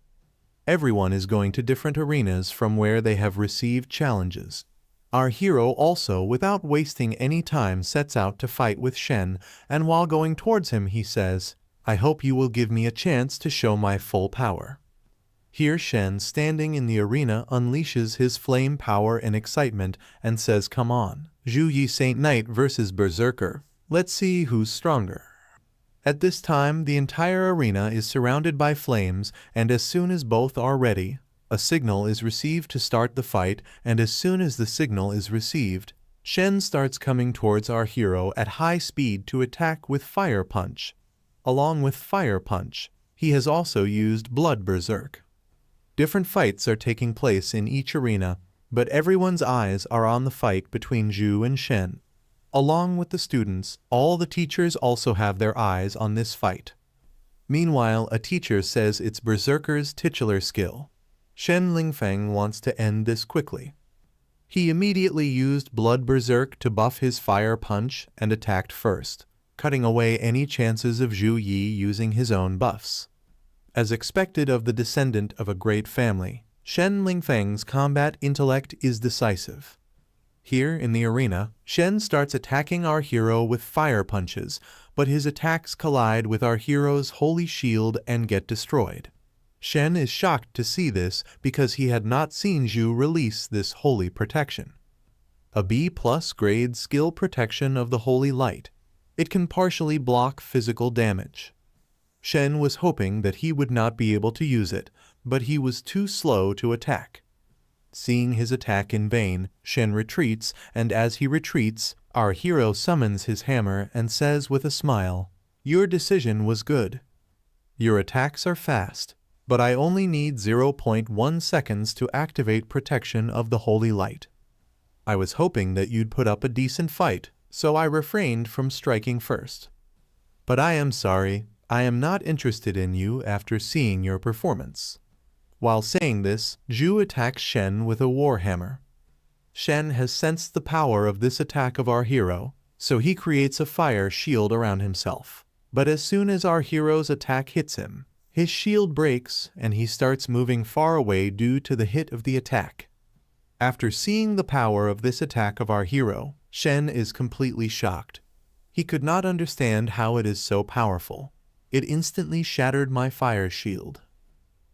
Everyone is going to different arenas from where they have received challenges. Our hero also, without wasting any time, sets out to fight with Shen, and while going towards him he says, "I hope you will give me a chance to show my full power." Here Shen, standing in the arena, unleashes his flame power and excitement and says, "Come on, Zhu Yi, Saint Knight versus Berserker. Let's see who's stronger." At this time, the entire arena is surrounded by flames, and as soon as both are ready, a signal is received to start the fight, and as soon as the signal is received, Shen starts coming towards our hero at high speed to attack with Fire Punch. Along with Fire Punch, he has also used Blood Berserk. Different fights are taking place in each arena, but everyone's eyes are on the fight between Zhu and Shen. Along with the students, all the teachers also have their eyes on this fight. Meanwhile, a teacher says it's Berserker's titular skill. Shen Lingfeng wants to end this quickly. He immediately used Blood Berserk to buff his Fire Punch and attacked first, cutting away any chances of Zhu Yi using his own buffs. As expected of the descendant of a great family, Shen Lingfeng's combat intellect is decisive. Here in the arena, Shen starts attacking our hero with fire punches, but his attacks collide with our hero's holy shield and get destroyed. Shen is shocked to see this because he had not seen Zhu release this holy protection. A B+ grade skill protection of the holy light. It can partially block physical damage. Shen was hoping that he would not be able to use it, but he was too slow to attack. Seeing his attack in vain, Shen retreats, and as he retreats, our hero summons his hammer and says with a smile, "Your decision was good. Your attacks are fast, but I only need 0.1 seconds to activate protection of the holy light. I was hoping that you'd put up a decent fight, so I refrained from striking first. But I am sorry, I am not interested in you after seeing your performance." While saying this, Zhu attacks Shen with a warhammer. Shen has sensed the power of this attack of our hero, so he creates a fire shield around himself. But as soon as our hero's attack hits him, his shield breaks and he starts moving far away due to the hit of the attack. After seeing the power of this attack of our hero, Shen is completely shocked. He could not understand how it is so powerful. It instantly shattered my fire shield.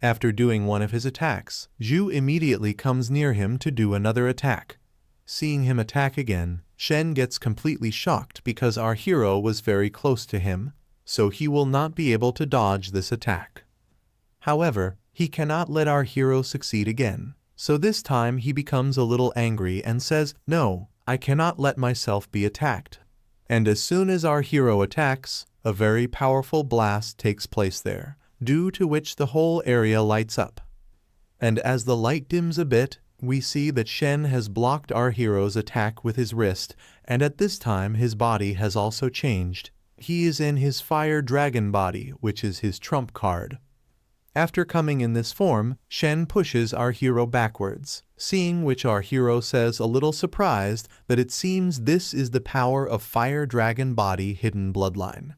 After doing one of his attacks, Zhu immediately comes near him to do another attack. Seeing him attack again, Shen gets completely shocked because our hero was very close to him, so he will not be able to dodge this attack. However, he cannot let our hero succeed again, so this time he becomes a little angry and says, "No, I cannot let myself be attacked." And as soon as our hero attacks, a very powerful blast takes place there, due to which the whole area lights up. And as the light dims a bit, we see that Shen has blocked our hero's attack with his wrist, and at this time his body has also changed. He is in his fire dragon body, which is his trump card. After coming in this form, Shen pushes our hero backwards, seeing which our hero says a little surprised that it seems this is the power of fire dragon body hidden bloodline.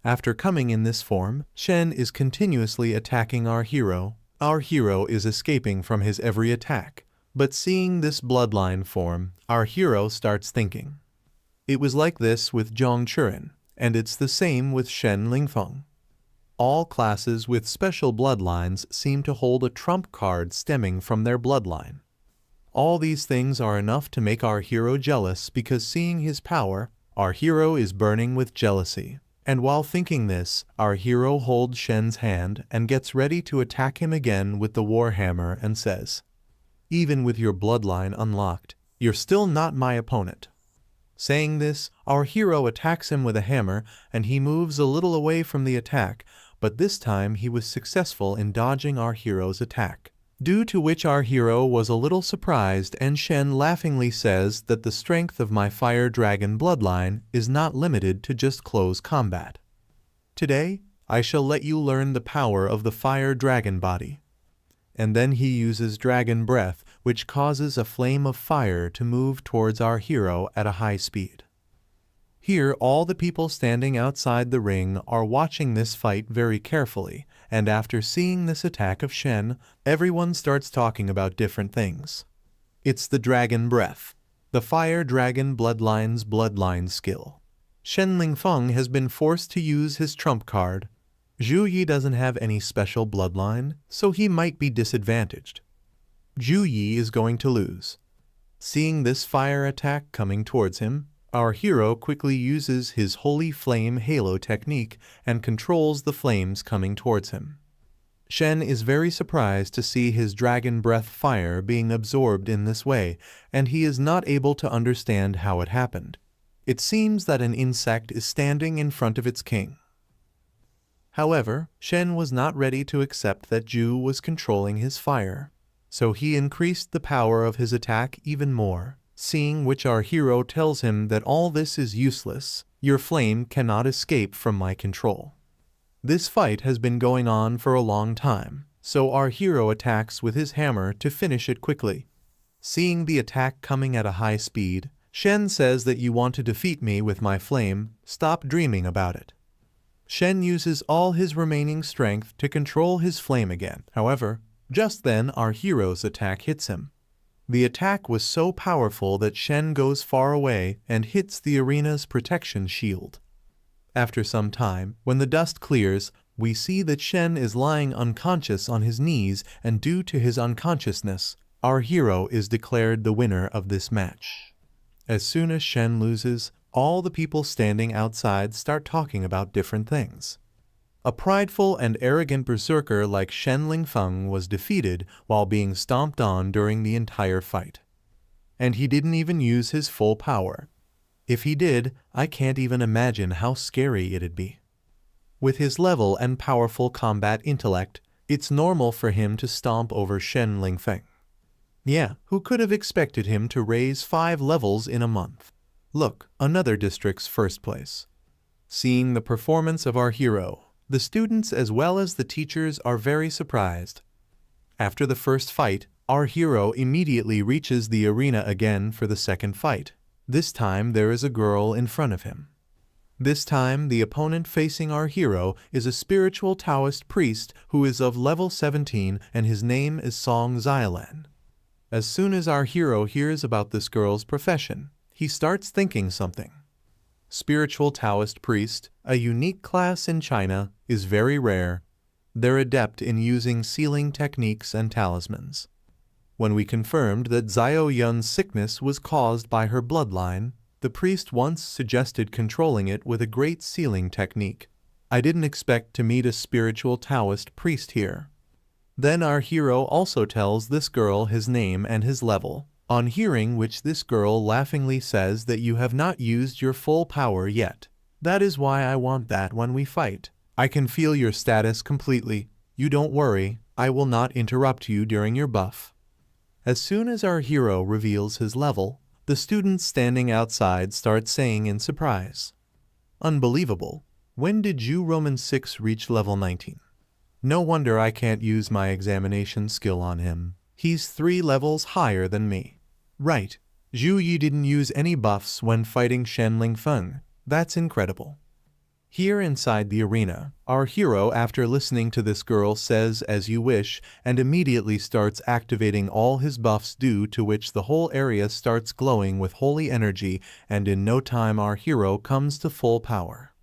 After coming in this form, Shen is continuously attacking our hero. Our hero is escaping from his every attack, but seeing this bloodline form, our hero starts thinking. It was like this with Zhang Churen, and it's the same with Shen Lingfeng. All classes with special bloodlines seem to hold a trump card stemming from their bloodline. All these things are enough to make our hero jealous because seeing his power, our hero is burning with jealousy. And while thinking this, our hero holds Shen's hand and gets ready to attack him again with the warhammer and says, "Even with your bloodline unlocked, you're still not my opponent." Saying this, our hero attacks him with a hammer and he moves a little away from the attack, but this time he was successful in dodging our hero's attack. Due to which our hero was a little surprised and Shen laughingly says that the strength of my fire dragon bloodline is not limited to just close combat. Today, I shall let you learn the power of the fire dragon body. And then he uses dragon breath, which causes a flame of fire to move towards our hero at a high speed. Here, all the people standing outside the ring are watching this fight very carefully, and after seeing this attack of Shen, everyone starts talking about different things. It's the dragon breath, the fire dragon bloodline's bloodline skill. Shen Lingfeng has been forced to use his trump card. Zhu Yi doesn't have any special bloodline, so he might be disadvantaged. Zhu Yi is going to lose. Seeing this fire attack coming towards him, our hero quickly uses his Holy Flame Halo technique and controls the flames coming towards him. Shen is very surprised to see his dragon breath fire being absorbed in this way, and he is not able to understand how it happened. It seems that an insect is standing in front of its king. However, Shen was not ready to accept that Zhu was controlling his fire, so he increased the power of his attack even more. Seeing which our hero tells him that all this is useless, your flame cannot escape from my control. This fight has been going on for a long time, so our hero attacks with his hammer to finish it quickly. Seeing the attack coming at a high speed, Shen says that you want to defeat me with my flame, stop dreaming about it. Shen uses all his remaining strength to control his flame again. However, just then our hero's attack hits him. The attack was so powerful that Shen goes far away and hits the arena's protection shield. After some time, when the dust clears, we see that Shen is lying unconscious on his knees, and due to his unconsciousness, our hero is declared the winner of this match. As soon as Shen loses, all the people standing outside start talking about different things. A prideful and arrogant berserker like Shen Lingfeng was defeated while being stomped on during the entire fight. And he didn't even use his full power. If he did, I can't even imagine how scary it'd be. With his level and powerful combat intellect, it's normal for him to stomp over Shen Lingfeng. Yeah, who could have expected him to raise 5 levels in a month? Look, another district's first place. Seeing the performance of our hero, the students as well as the teachers are very surprised. After the first fight, our hero immediately reaches the arena again for the second fight. This time there is a girl in front of him. This time the opponent facing our hero is a spiritual Taoist priest who is of level 17 and his name is Song Xiaolan. As soon as our hero hears about this girl's profession, he starts thinking something. Spiritual Taoist priest, a unique class in China, is very rare. They're adept in using sealing techniques and talismans. When we confirmed that Xiao Yun's sickness was caused by her bloodline, the priest once suggested controlling it with a great sealing technique. I didn't expect to meet a spiritual Taoist priest here. Then our hero also tells this girl his name and his level. On hearing which this girl laughingly says that you have not used your full power yet. That is why I want that when we fight. I can feel your status completely. You don't worry, I will not interrupt you during your buff. As soon as our hero reveals his level, the students standing outside start saying in surprise, "Unbelievable. When did Zhu Roman 6 reach level 19? No wonder I can't use my examination skill on him. He's 3 levels higher than me. Right. Zhu Yi didn't use any buffs when fighting Shen Lingfeng. That's incredible. Here inside the arena, our hero, after listening to this girl, says as you wish and immediately starts activating all his buffs, due to which the whole area starts glowing with holy energy, and in no time our hero comes to full power.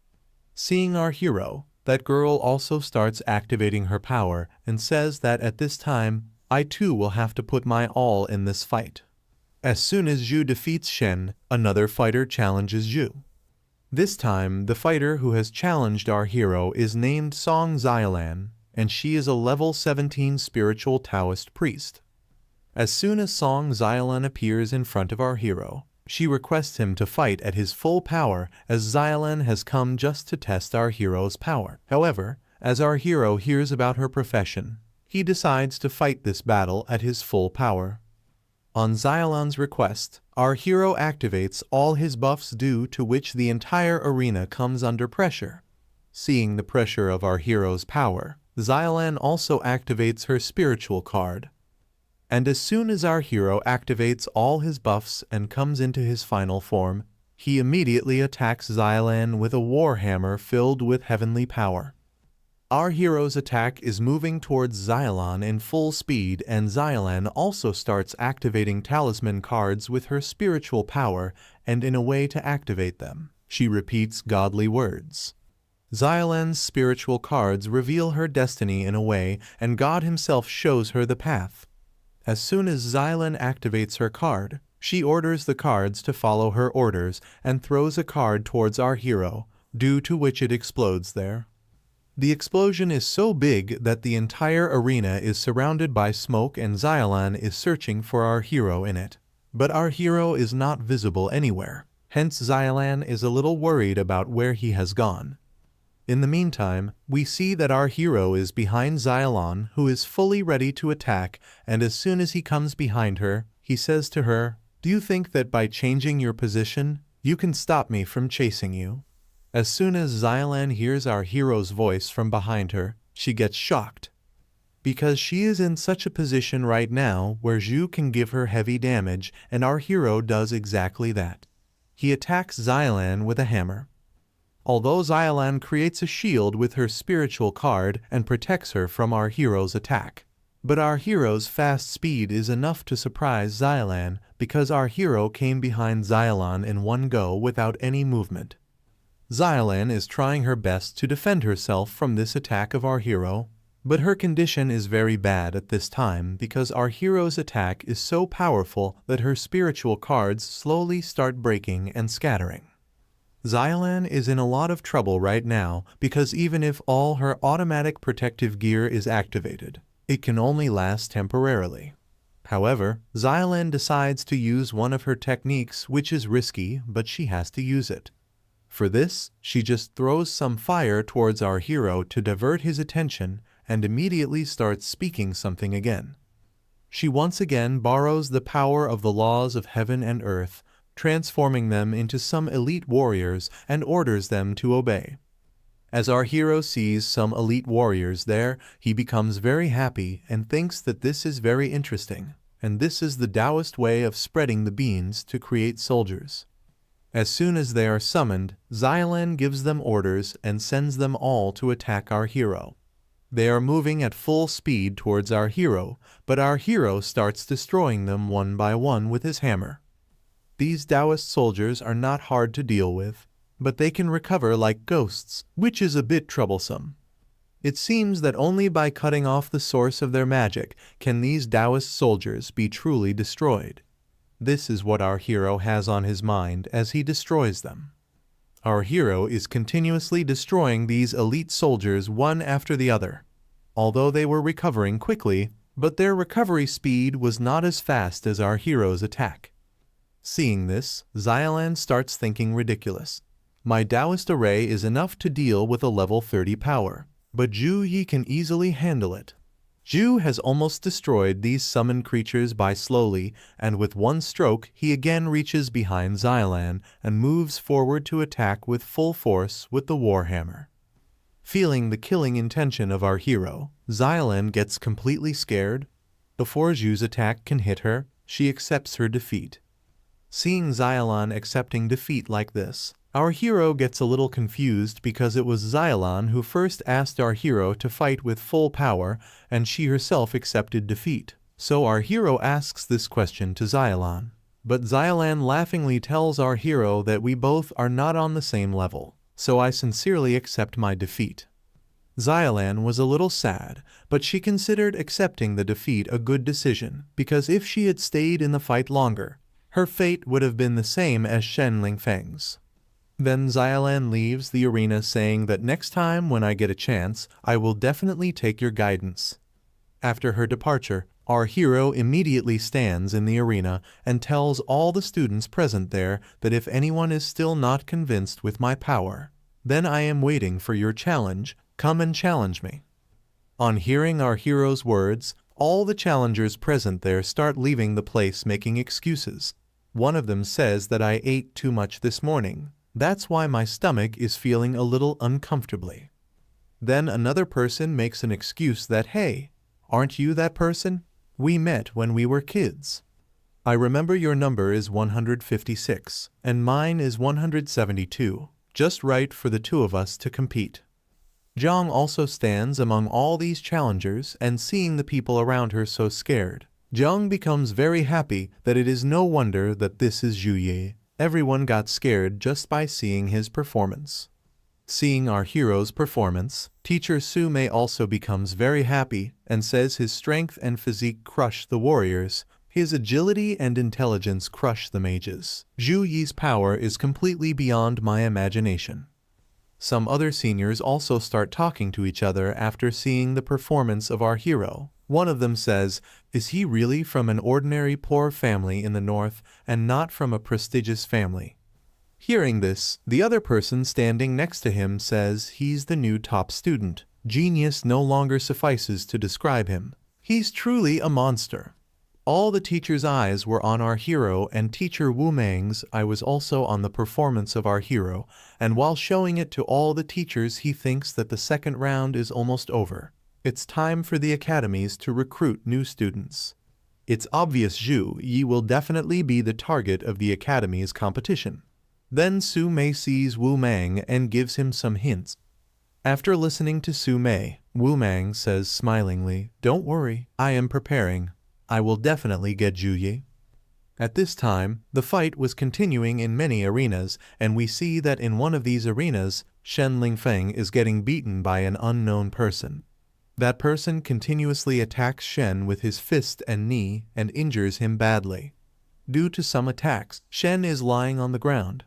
Seeing our hero, that girl also starts activating her power and says that at this time, I too will have to put my all in this fight. As soon as Zhu defeats Shen, another fighter challenges Zhu. This time, the fighter who has challenged our hero is named Song Xiaolan, and she is a level 17 spiritual Taoist priest. As soon as Song Xiaolan appears in front of our hero, she requests him to fight at his full power, as Xiaolan has come just to test our hero's power. However, as our hero hears about her profession, he decides to fight this battle at his full power. On Xiaolan's request, our hero activates all his buffs, due to which the entire arena comes under pressure. Seeing the pressure of our hero's power, Xiaolan also activates her spiritual card. And as soon as our hero activates all his buffs and comes into his final form, he immediately attacks Xiaolan with a warhammer filled with heavenly power. Our hero's attack is moving towards Xiaolan in full speed, and Xiaolan also starts activating talisman cards with her spiritual power, and in a way to activate them, she repeats godly words. Xiaolan's spiritual cards reveal her destiny in a way, and God himself shows her the path. As soon as Xiaolan activates her card, she orders the cards to follow her orders and throws a card towards our hero, due to which it explodes there. The explosion is so big that the entire arena is surrounded by smoke, and Xiaolan is searching for our hero in it. But our hero is not visible anywhere, hence Xiaolan is a little worried about where he has gone. In the meantime, we see that our hero is behind Xiaolan, who is fully ready to attack, and as soon as he comes behind her, he says to her, "Do you think that by changing your position, you can stop me from chasing you?" As soon as Xiaolan hears our hero's voice from behind her, she gets shocked, because she is in such a position right now where Zhu can give her heavy damage, and our hero does exactly that. He attacks Xiaolan with a hammer. Although Xiaolan creates a shield with her spiritual card and protects her from our hero's attack, but our hero's fast speed is enough to surprise Xiaolan, because our hero came behind Xiaolan in one go without any movement. Xiaolan is trying her best to defend herself from this attack of our hero, but her condition is very bad at this time, because our hero's attack is so powerful that her spiritual cards slowly start breaking and scattering. Xiaolan is in a lot of trouble right now, because even if all her automatic protective gear is activated, it can only last temporarily. However, Xiaolan decides to use one of her techniques, which is risky, but she has to use it. For this, she just throws some fire towards our hero to divert his attention, and immediately starts speaking something again. She once again borrows the power of the laws of heaven and earth, transforming them into some elite warriors, and orders them to obey. As our hero sees some elite warriors there, he becomes very happy and thinks that this is very interesting, and this is the Taoist way of spreading the beans to create soldiers. As soon as they are summoned, Xiaolan gives them orders and sends them all to attack our hero. They are moving at full speed towards our hero, but our hero starts destroying them one by one with his hammer. These Taoist soldiers are not hard to deal with, but they can recover like ghosts, which is a bit troublesome. It seems that only by cutting off the source of their magic can these Taoist soldiers be truly destroyed. This is what our hero has on his mind as he destroys them. Our hero is continuously destroying these elite soldiers one after the other. Although they were recovering quickly, but their recovery speed was not as fast as our hero's attack. Seeing this, Xiaolan starts thinking ridiculous. My Taoist array is enough to deal with a level 30 power, but Zhu Yi can easily handle it. Zhu has almost destroyed these summoned creatures by slowly, and with one stroke he again reaches behind Xiaolan and moves forward to attack with full force with the warhammer. Feeling the killing intention of our hero, Xylan gets completely scared. Before Zhu's attack can hit her, she accepts her defeat. Seeing Xylan accepting defeat like this, our hero gets a little confused because it was Xylan who first asked our hero to fight with full power, and she herself accepted defeat. So our hero asks this question to Xylan. But Xylan laughingly tells our hero that we both are not on the same level, so I sincerely accept my defeat. Xylan was a little sad, but she considered accepting the defeat a good decision, because if she had stayed in the fight longer, her fate would have been the same as Shen Lingfeng's. Then Xylan leaves the arena saying that next time when I get a chance, I will definitely take your guidance. After her departure, our hero immediately stands in the arena and tells all the students present there that if anyone is still not convinced with my power, then I am waiting for your challenge, come and challenge me. On hearing our hero's words, all the challengers present there start leaving the place making excuses. One of them says that I ate too much this morning. That's why my stomach is feeling a little uncomfortably. Then another person makes an excuse that, hey, aren't you that person? We met when we were kids. I remember your number is 156, and mine is 172, just right for the two of us to compete. Zhang also stands among all these challengers, and seeing the people around her so scared, Zhang becomes very happy that it is no wonder that this is Zhu Ye. Everyone got scared just by seeing his performance. Seeing our hero's performance, teacher Su Mei also becomes very happy and says his strength and physique crush the warriors, his agility and intelligence crush the mages. Zhu Yi's power is completely beyond my imagination. Some other seniors also start talking to each other after seeing the performance of our hero. One of them says, is he really from an ordinary poor family in the north and not from a prestigious family? Hearing this, the other person standing next to him says he's the new top student. Genius no longer suffices to describe him. He's truly a monster. All the teachers' eyes were on our hero, and teacher Wu Meng's eye was also on the performance of our hero, and while showing it to all the teachers, he thinks that the second round is almost over. It's time for the academies to recruit new students. It's obvious Zhu Yi will definitely be the target of the academy's competition. Then Su Mei sees Wu Meng and gives him some hints. After listening to Su Mei, Wu Meng says smilingly, "Don't worry, I am preparing. I will definitely get Zhu Yi." At this time, the fight was continuing in many arenas, and we see that in one of these arenas, Shen Lingfeng is getting beaten by an unknown person. That person continuously attacks Shen with his fist and knee and injures him badly. Due to some attacks, Shen is lying on the ground.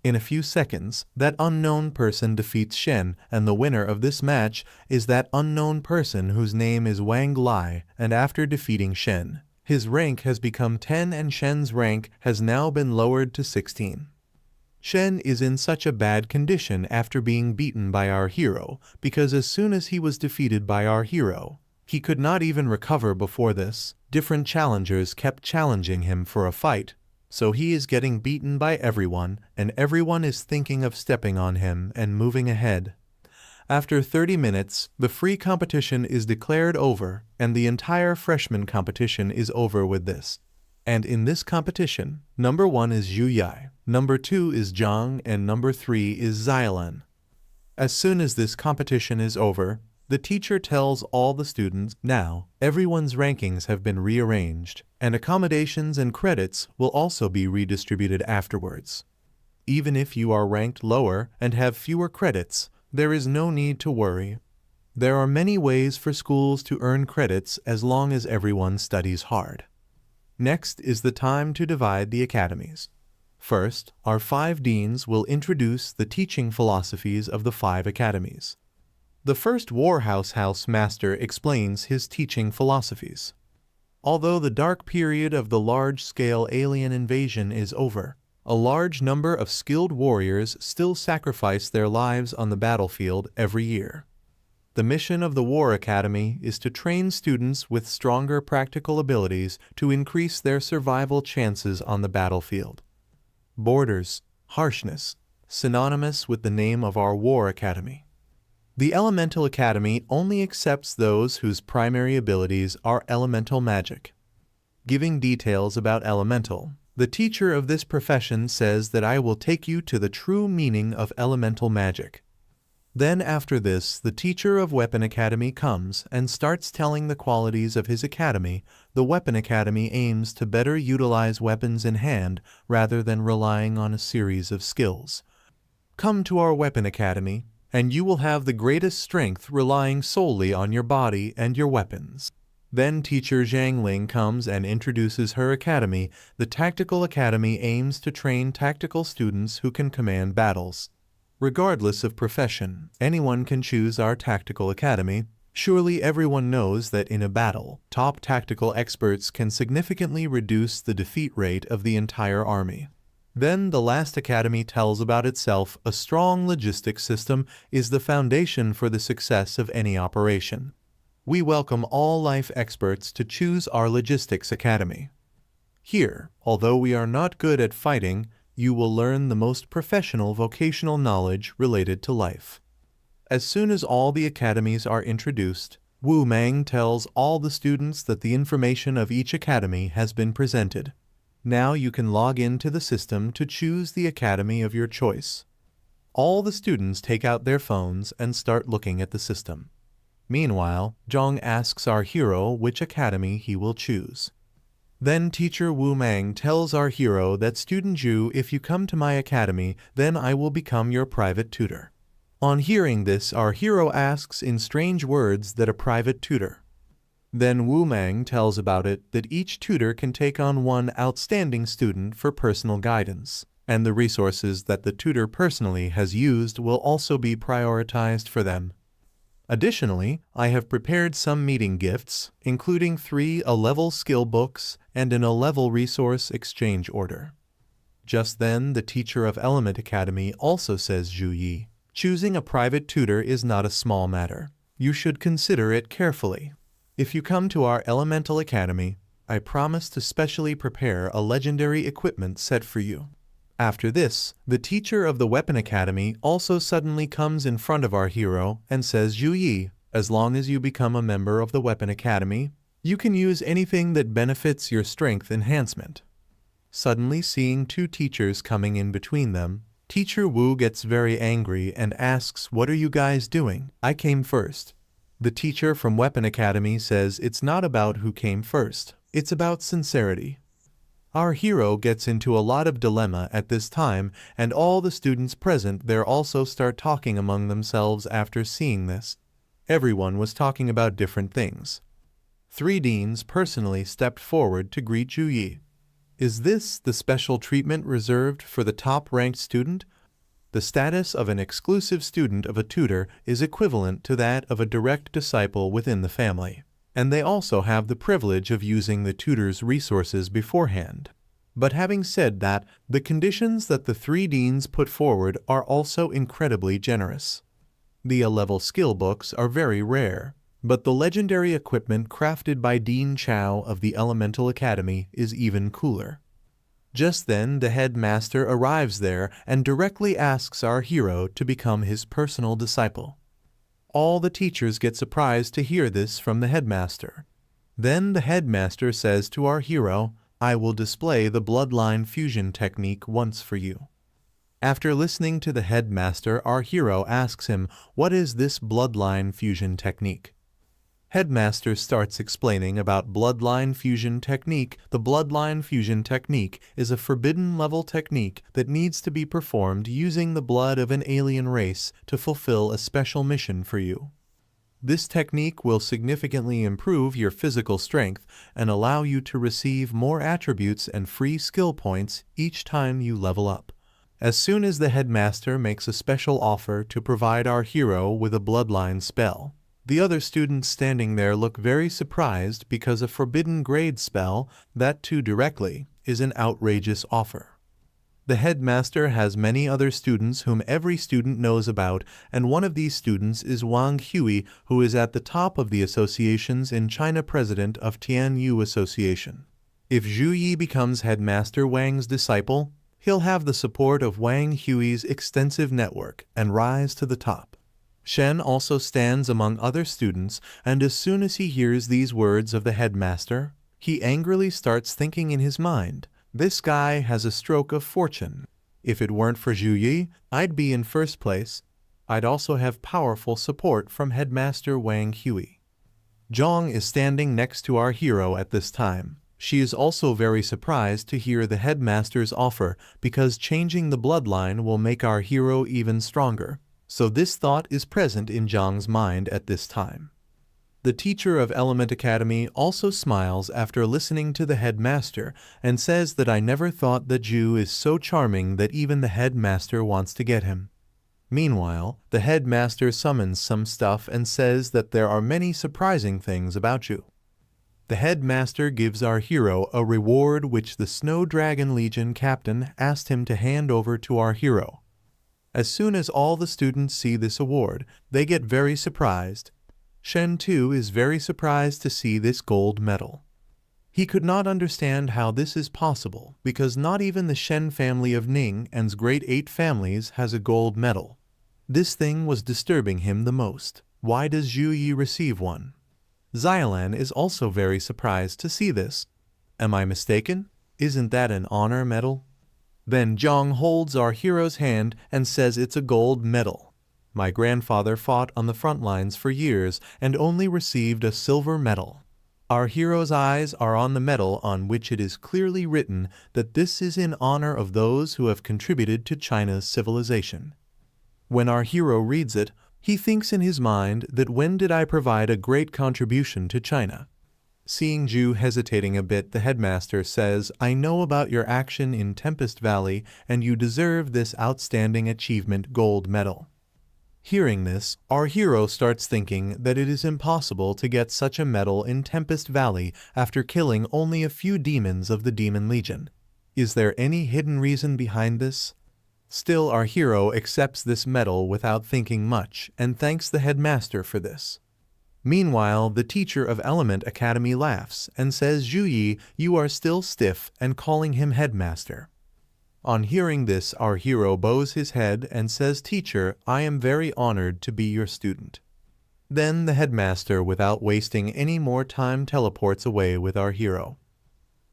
In a few seconds, that unknown person defeats Shen, and the winner of this match is that unknown person whose name is Wang Lai, and after defeating Shen, his rank has become 10 and Shen's rank has now been lowered to 16. Shen is in such a bad condition after being beaten by our hero, because as soon as he was defeated by our hero, he could not even recover before this. Different challengers kept challenging him for a fight, so he is getting beaten by everyone, and everyone is thinking of stepping on him and moving ahead. After 30 minutes, the free competition is declared over, and the entire freshman competition is over with this. And in this competition, number 1 is Zhu Yi, number 2 is Zhang, and number 3 is Xylan. As soon as this competition is over, the teacher tells all the students, now, everyone's rankings have been rearranged, and accommodations and credits will also be redistributed afterwards. Even if you are ranked lower and have fewer credits, there is no need to worry. There are many ways for schools to earn credits as long as everyone studies hard. Next is the time to divide the academies. First, our 5 deans will introduce the teaching philosophies of the 5 academies. The first Warhouse Master explains his teaching philosophies. Although the dark period of the large-scale alien invasion is over, a large number of skilled warriors still sacrifice their lives on the battlefield every year. The mission of the War Academy is to train students with stronger practical abilities to increase their survival chances on the battlefield. Borders, harshness, synonymous with the name of our War Academy. The Elemental Academy only accepts those whose primary abilities are elemental magic. Giving details about elemental, the teacher of this profession says that I will take you to the true meaning of elemental magic. Then after this, the teacher of Weapon Academy comes and starts telling the qualities of his academy. The Weapon Academy aims to better utilize weapons in hand rather than relying on a series of skills. Come to our Weapon Academy, and you will have the greatest strength relying solely on your body and your weapons. Then teacher Zhang Ling comes and introduces her academy. The Tactical Academy aims to train tactical students who can command battles. Regardless of profession, anyone can choose our Tactical Academy. Surely everyone knows that in a battle, top tactical experts can significantly reduce the defeat rate of the entire army. Then the last academy tells about itself. A strong logistics system is the foundation for the success of any operation. We welcome all life experts to choose our Logistics Academy. Here, although we are not good at fighting, you will learn the most professional vocational knowledge related to life. As soon as all the academies are introduced, Wu Mang tells all the students that the information of each academy has been presented. Now you can log into the system to choose the academy of your choice. All the students take out their phones and start looking at the system. Meanwhile, Zhang asks our hero which academy he will choose. Then teacher Wu Mang tells our hero that student Zhu, if you come to my academy, then I will become your private tutor. On hearing this, our hero asks in strange words that a private tutor. Then Wu Mang tells about it that each tutor can take on one outstanding student for personal guidance, and the resources that the tutor personally has used will also be prioritized for them. Additionally, I have prepared some meeting gifts, including 3 A-level skill books and an A-level resource exchange order. Just then, the teacher of Element Academy also says, Zhu Yi, choosing a private tutor is not a small matter. You should consider it carefully. If you come to our Elemental Academy, I promise to specially prepare a legendary equipment set for you. After this, the teacher of the Weapon Academy also suddenly comes in front of our hero and says, Zhu Yi, as long as you become a member of the Weapon Academy, you can use anything that benefits your strength enhancement. Suddenly seeing 2 teachers coming in between them, teacher Wu gets very angry and asks, what are you guys doing? I came first. The teacher from Weapon Academy says it's not about who came first, it's about sincerity. Our hero gets into a lot of dilemma at this time, and all the students present there also start talking among themselves after seeing this. Everyone was talking about different things. 3 deans personally stepped forward to greet Zhu Yi. Is this the special treatment reserved for the top-ranked student? The status of an exclusive student of a tutor is equivalent to that of a direct disciple within the family, and they also have the privilege of using the tutor's resources beforehand. But having said that, the conditions that the 3 deans put forward are also incredibly generous. The A-level skill books are very rare, but the legendary equipment crafted by Dean Chao of the Elemental Academy is even cooler. Just then, the headmaster arrives there and directly asks our hero to become his personal disciple. All the teachers get surprised to hear this from the headmaster. Then the headmaster says to our hero, I will display the bloodline fusion technique once for you. After listening to the headmaster, our hero asks him, what is this bloodline fusion technique? Headmaster starts explaining about bloodline fusion technique. The bloodline fusion technique is a forbidden level technique that needs to be performed using the blood of an alien race to fulfill a special mission for you. This technique will significantly improve your physical strength and allow you to receive more attributes and free skill points each time you level up. As soon as the headmaster makes a special offer to provide our hero with a bloodline spell, the other students standing there look very surprised because a forbidden grade spell, that too directly, is an outrageous offer. The headmaster has many other students whom every student knows about, and one of these students is Wang Hui, who is at the top of the associations in China, president of Tianyu Association. If Zhu Yi becomes headmaster Wang's disciple, he'll have the support of Wang Hui's extensive network and rise to the top. Shen also stands among other students, and as soon as he hears these words of the headmaster, he angrily starts thinking in his mind, "This guy has a stroke of fortune. If it weren't for Zhu Yi, I'd be in first place. I'd also have powerful support from Headmaster Wang Hui." Zhang is standing next to our hero at this time. She is also very surprised to hear the headmaster's offer because changing the bloodline will make our hero even stronger. So this thought is present in Zhang's mind at this time. The teacher of Element Academy also smiles after listening to the headmaster and says that I never thought that Zhu is so charming that even the headmaster wants to get him. Meanwhile, the headmaster summons some stuff and says that there are many surprising things about Zhu. The headmaster gives our hero a reward which the Snow Dragon Legion captain asked him to hand over to our hero. As soon as all the students see this award, they get very surprised. Shen too is very surprised to see this gold medal. He could not understand how this is possible because not even the Shen family of Ning and's great 8 families has a gold medal. This thing was disturbing him the most. Why does Zhu Yi receive one? Xiaolan is also very surprised to see this. Am I mistaken? Isn't that an honor medal? Then Zhang holds our hero's hand and says it's a gold medal. My grandfather fought on the front lines for years and only received a silver medal. Our hero's eyes are on the medal on which it is clearly written that this is in honor of those who have contributed to China's civilization. When our hero reads it, he thinks in his mind that when did I provide a great contribution to China? Seeing Zhu hesitating a bit, the headmaster says, I know about your action in Tempest Valley and you deserve this outstanding achievement gold medal. Hearing this, our hero starts thinking that it is impossible to get such a medal in Tempest Valley after killing only a few demons of the Demon Legion. Is there any hidden reason behind this? Still, our hero accepts this medal without thinking much and thanks the headmaster for this. Meanwhile, the teacher of Element Academy laughs and says, Zhu Yi, you are still stiff, and calling him headmaster. On hearing this, our hero bows his head and says, Teacher, I am very honored to be your student. Then the headmaster, without wasting any more time, teleports away with our hero.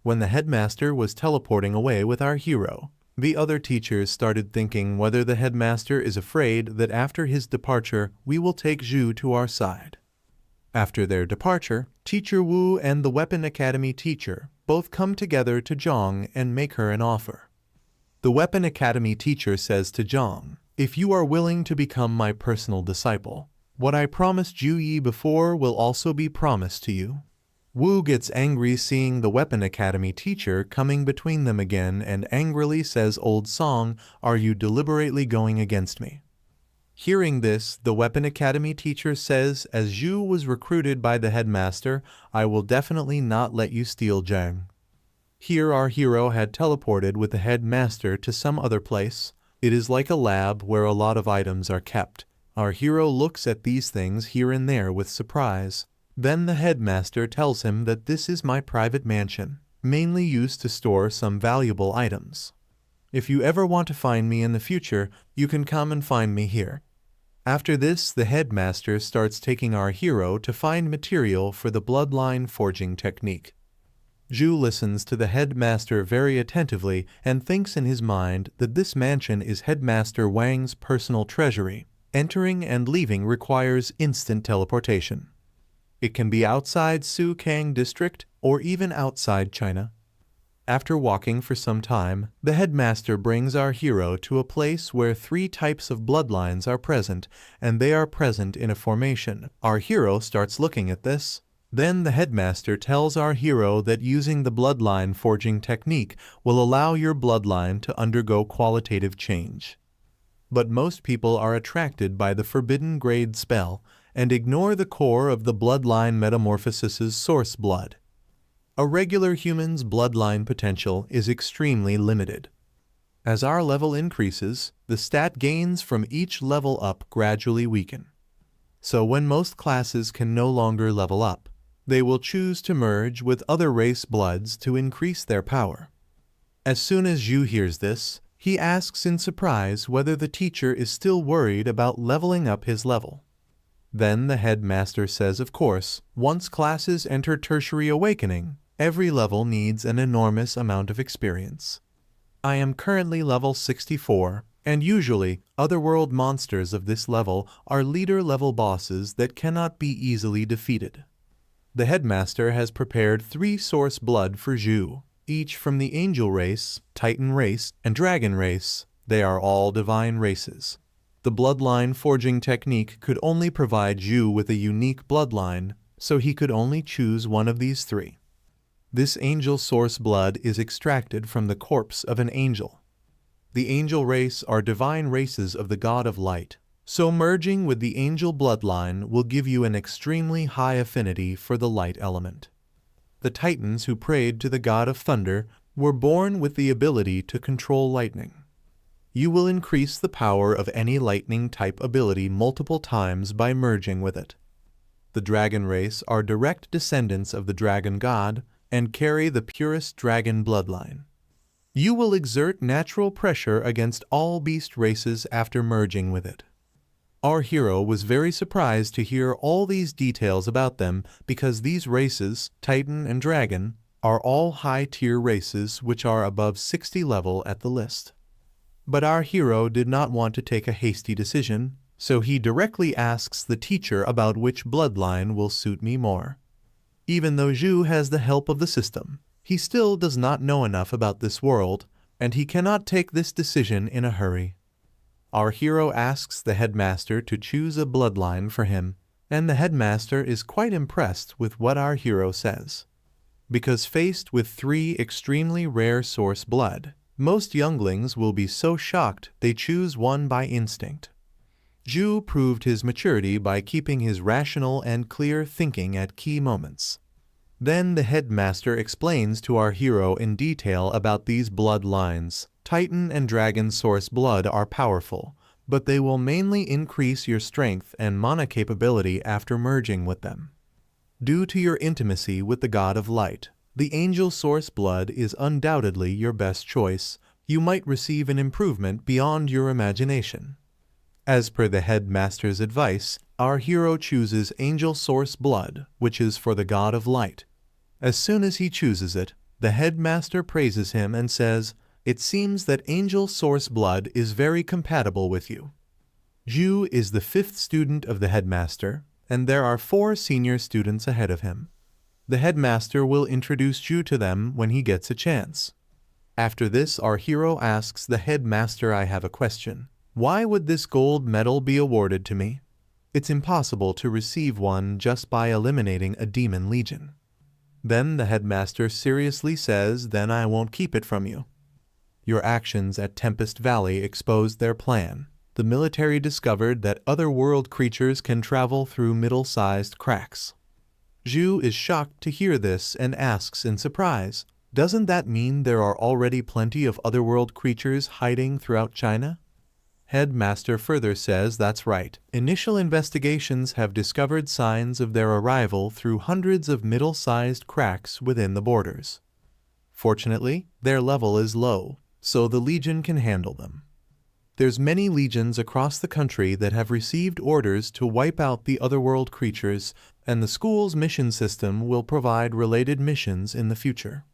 When the headmaster was teleporting away with our hero, the other teachers started thinking whether the headmaster is afraid that after his departure we will take Zhu to our side. After their departure, Teacher Wu and the Weapon Academy teacher both come together to Zhang and make her an offer. The Weapon Academy teacher says to Zhang, if you are willing to become my personal disciple, what I promised Zhu Yi before will also be promised to you. Wu gets angry seeing the Weapon Academy teacher coming between them again and angrily says, Old Song, are you deliberately going against me? Hearing this, the Weapon Academy teacher says, as Zhu was recruited by the headmaster, I will definitely not let you steal Zhang. Here our hero had teleported with the headmaster to some other place. It is like a lab where a lot of items are kept. Our hero looks at these things here and there with surprise. Then the headmaster tells him that this is my private mansion, mainly used to store some valuable items. If you ever want to find me in the future, you can come and find me here. After this, the headmaster starts taking our hero to find material for the bloodline forging technique. Zhu listens to the headmaster very attentively and thinks in his mind that this mansion is Headmaster Wang's personal treasury. Entering and leaving requires instant teleportation. It can be outside Sukang district or even outside China. After walking for some time, the headmaster brings our hero to a place where 3 types of bloodlines are present, and they are present in a formation. Our hero starts looking at this. Then the headmaster tells our hero that using the bloodline forging technique will allow your bloodline to undergo qualitative change. But most people are attracted by the forbidden grade spell and ignore the core of the bloodline metamorphosis's source blood. A regular human's bloodline potential is extremely limited. As our level increases, the stat gains from each level up gradually weaken. So when most classes can no longer level up, they will choose to merge with other race bloods to increase their power. As soon as Zhu hears this, He asks in surprise whether the teacher is still worried about leveling up his level. Then the headmaster says, of course, once classes enter tertiary awakening, every level needs an enormous amount of experience. I am currently level 64, and usually, otherworld monsters of this level are leader-level bosses that cannot be easily defeated. The headmaster has prepared 3 source blood for Zhu, each from the angel race, titan race, and dragon race. They are all divine races. The bloodline forging technique could only provide Zhu with a unique bloodline, so he could only choose one of these 3. This angel source blood is extracted from the corpse of an angel. The angel race are divine races of the god of light, so merging with the angel bloodline will give you an extremely high affinity for the light element. The titans who prayed to the god of thunder were born with the ability to control lightning. You will increase the power of any lightning-type ability multiple times by merging with it. The dragon race are direct descendants of the dragon god and carry the purest dragon bloodline. You will exert natural pressure against all beast races after merging with it. Our hero was very surprised to hear all these details about them because these races, Titan and Dragon, are all high-tier races which are above 60 level at the list. But our hero did not want to take a hasty decision, so he directly asks the teacher about which bloodline will suit me more. Even though Zhu has the help of the system, he still does not know enough about this world, and he cannot take this decision in a hurry. Our hero asks the headmaster to choose a bloodline for him, and the headmaster is quite impressed with what our hero says. Because faced with 3 extremely rare source blood, most younglings will be so shocked they choose one by instinct. Zhu proved his maturity by keeping his rational and clear thinking at key moments. Then the headmaster explains to our hero in detail about these bloodlines. Titan and Dragon source blood are powerful, but they will mainly increase your strength and mana capability after merging with them. Due to your intimacy with the god of light, the angel source blood is undoubtedly your best choice. You might receive an improvement beyond your imagination. As per the headmaster's advice, our hero chooses angel source blood, which is for the god of light. As soon as he chooses it, the headmaster praises him and says, "It seems that angel source blood is very compatible with you." Zhu is the 5th student of the headmaster, and there are 4 senior students ahead of him. The headmaster will introduce Zhu to them when he gets a chance. After this, our hero asks the headmaster, "I have a question. Why would this gold medal be awarded to me? It's impossible to receive one just by eliminating a demon legion." Then the headmaster seriously says, "Then I won't keep it from you." Your actions at Tempest Valley exposed their plan. The military discovered that other-world creatures can travel through middle-sized cracks. Zhu is shocked to hear this and asks in surprise, "Doesn't that mean there are already plenty of otherworld creatures hiding throughout China?" Headmaster further says that's right. Initial investigations have discovered signs of their arrival through hundreds of middle-sized cracks within the borders. Fortunately, their level is low, so the Legion can handle them. There's many legions across the country that have received orders to wipe out the otherworld creatures, and the school's mission system will provide related missions in the future.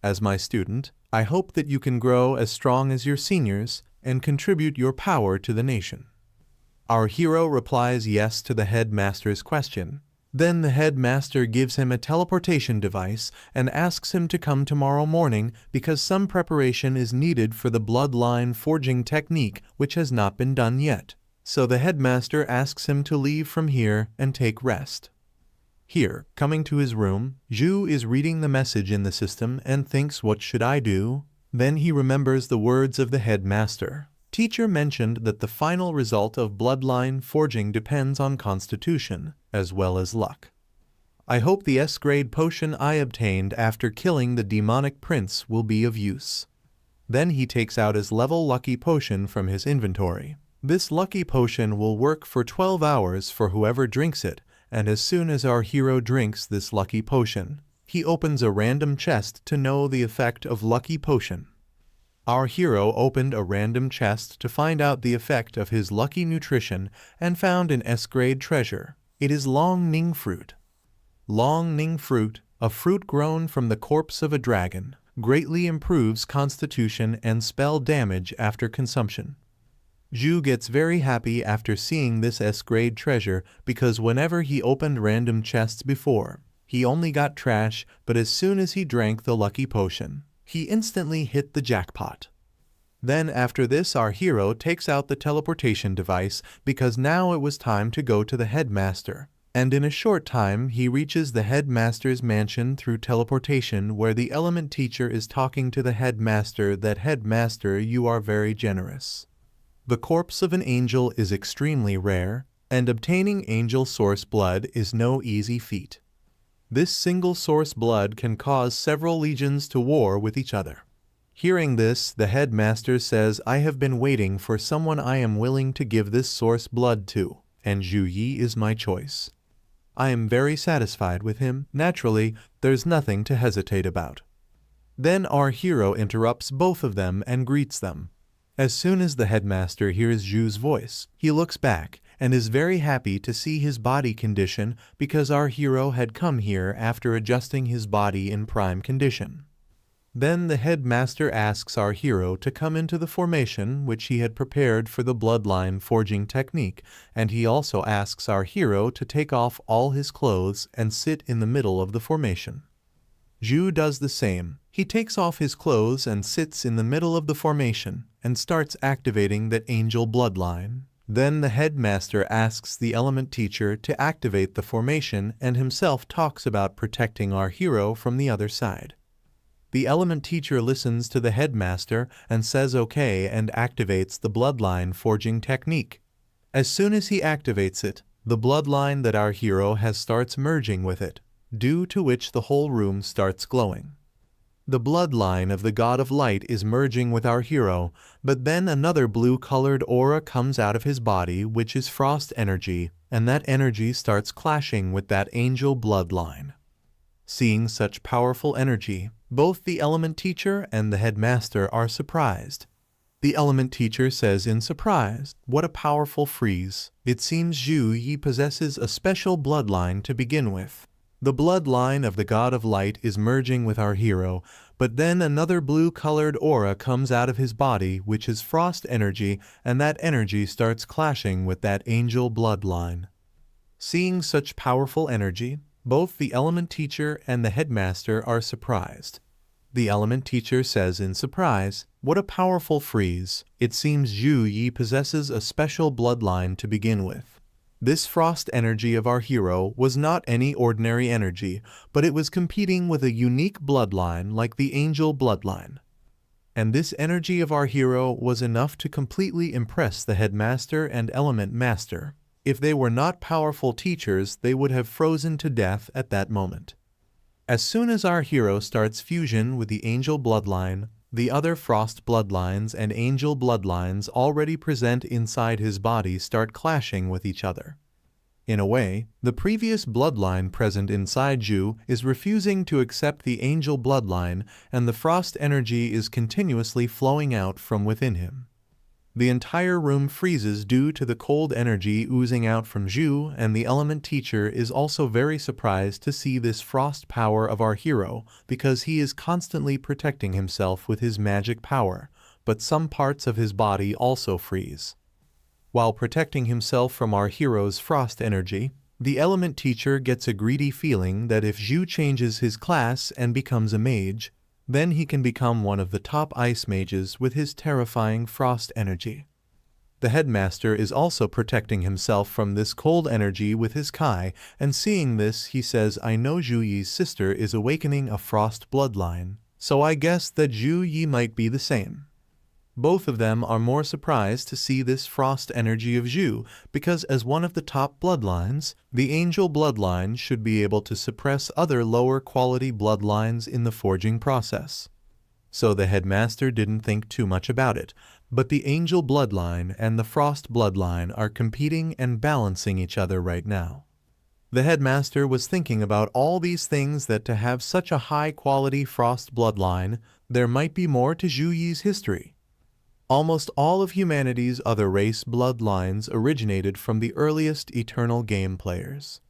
As my student, I hope that you can grow as strong as your seniors and contribute your power to the nation. Our hero replies yes to the headmaster's question. Then the headmaster gives him a teleportation device and asks him to come tomorrow morning because some preparation is needed for the bloodline forging technique which has not been done yet. So the headmaster asks him to leave from here and take rest. Here, coming to his room, Zhu is reading the message in the system and thinks, "What should I do?" Then he remembers the words of the headmaster. Teacher mentioned that the final result of bloodline forging depends on constitution, as well as luck. I hope the S-grade potion I obtained after killing the demonic prince will be of use. Then he takes out his level lucky potion from his inventory. This lucky potion will work for 12 hours for whoever drinks it, and as soon as our hero drinks this lucky potion, he opens a random chest to know the effect of lucky potion. Our hero opened a random chest to find out the effect of his lucky nutrition and found an S-grade treasure. It is long ning fruit. Long ning fruit, a fruit grown from the corpse of a dragon, greatly improves constitution and spell damage after consumption. Zhu gets very happy after seeing this S-grade treasure because whenever he opened random chests before, he only got trash, but as soon as he drank the lucky potion, he instantly hit the jackpot. Then after this our hero takes out the teleportation device because now it was time to go to the headmaster. And in a short time he reaches the headmaster's mansion through teleportation where the element teacher is talking to the headmaster that "Headmaster, you are very generous. The corpse of an angel is extremely rare, and obtaining angel source blood is no easy feat. This single source blood can cause several legions to war with each other." Hearing this, the headmaster says, "I have been waiting for someone I am willing to give this source blood to, and Zhu Yi is my choice. I am very satisfied with him. Naturally, there's nothing to hesitate about." Then our hero interrupts both of them and greets them. As soon as the headmaster hears Zhu's voice, he looks back and is very happy to see his body condition because our hero had come here after adjusting his body in prime condition. Then the headmaster asks our hero to come into the formation which he had prepared for the bloodline forging technique, and he also asks our hero to take off all his clothes and sit in the middle of the formation. Zhu does the same. He takes off his clothes and sits in the middle of the formation and starts activating that angel bloodline. Then the headmaster asks the element teacher to activate the formation and himself talks about protecting our hero from the other side. The element teacher listens to the headmaster and says okay and activates the bloodline forging technique. As soon as he activates it, the bloodline that our hero has starts merging with it, due to which the whole room starts glowing. The bloodline of the god of light is merging with our hero, but then another blue-colored aura comes out of his body which is frost energy, and that energy starts clashing with that angel bloodline. Seeing such powerful energy, both the element teacher and the headmaster are surprised. The element teacher says in surprise, "What a powerful freeze. It seems Zhu Yi possesses a special bloodline to begin with." The bloodline of the god of light is merging with our hero, but then another blue-colored aura comes out of his body which is frost energy, and that energy starts clashing with that angel bloodline. Seeing such powerful energy, both the element teacher and the headmaster are surprised. The element teacher says in surprise, "What a powerful freeze. It seems Zhu Yi possesses a special bloodline to begin with." This frost energy of our hero was not any ordinary energy, but it was competing with a unique bloodline like the angel bloodline. And this energy of our hero was enough to completely impress the headmaster and element master. If they were not powerful teachers, they would have frozen to death at that moment. As soon as our hero starts fusion with the angel bloodline, the other frost bloodlines and angel bloodlines already present inside his body start clashing with each other. In a way, the previous bloodline present inside Zhu is refusing to accept the angel bloodline, and the frost energy is continuously flowing out from within him. The entire room freezes due to the cold energy oozing out from Zhu, and the element teacher is also very surprised to see this frost power of our hero because he is constantly protecting himself with his magic power, but some parts of his body also freeze. While protecting himself from our hero's frost energy, the element teacher gets a greedy feeling that if Zhu changes his class and becomes a mage, then he can become one of the top ice mages with his terrifying frost energy. The headmaster is also protecting himself from this cold energy with his Kai, and seeing this he says, "I know Zhu Yi's sister is awakening a frost bloodline, so I guess that Zhu Yi might be the same." Both of them are more surprised to see this frost energy of Zhu, because as one of the top bloodlines, the angel bloodline should be able to suppress other lower quality bloodlines in the forging process. So the headmaster didn't think too much about it, but the angel bloodline and the frost bloodline are competing and balancing each other right now. The headmaster was thinking about all these things, that to have such a high quality frost bloodline, There might be more to Zhu Yi's history. Almost all of humanity's other race bloodlines originated from the earliest eternal game players.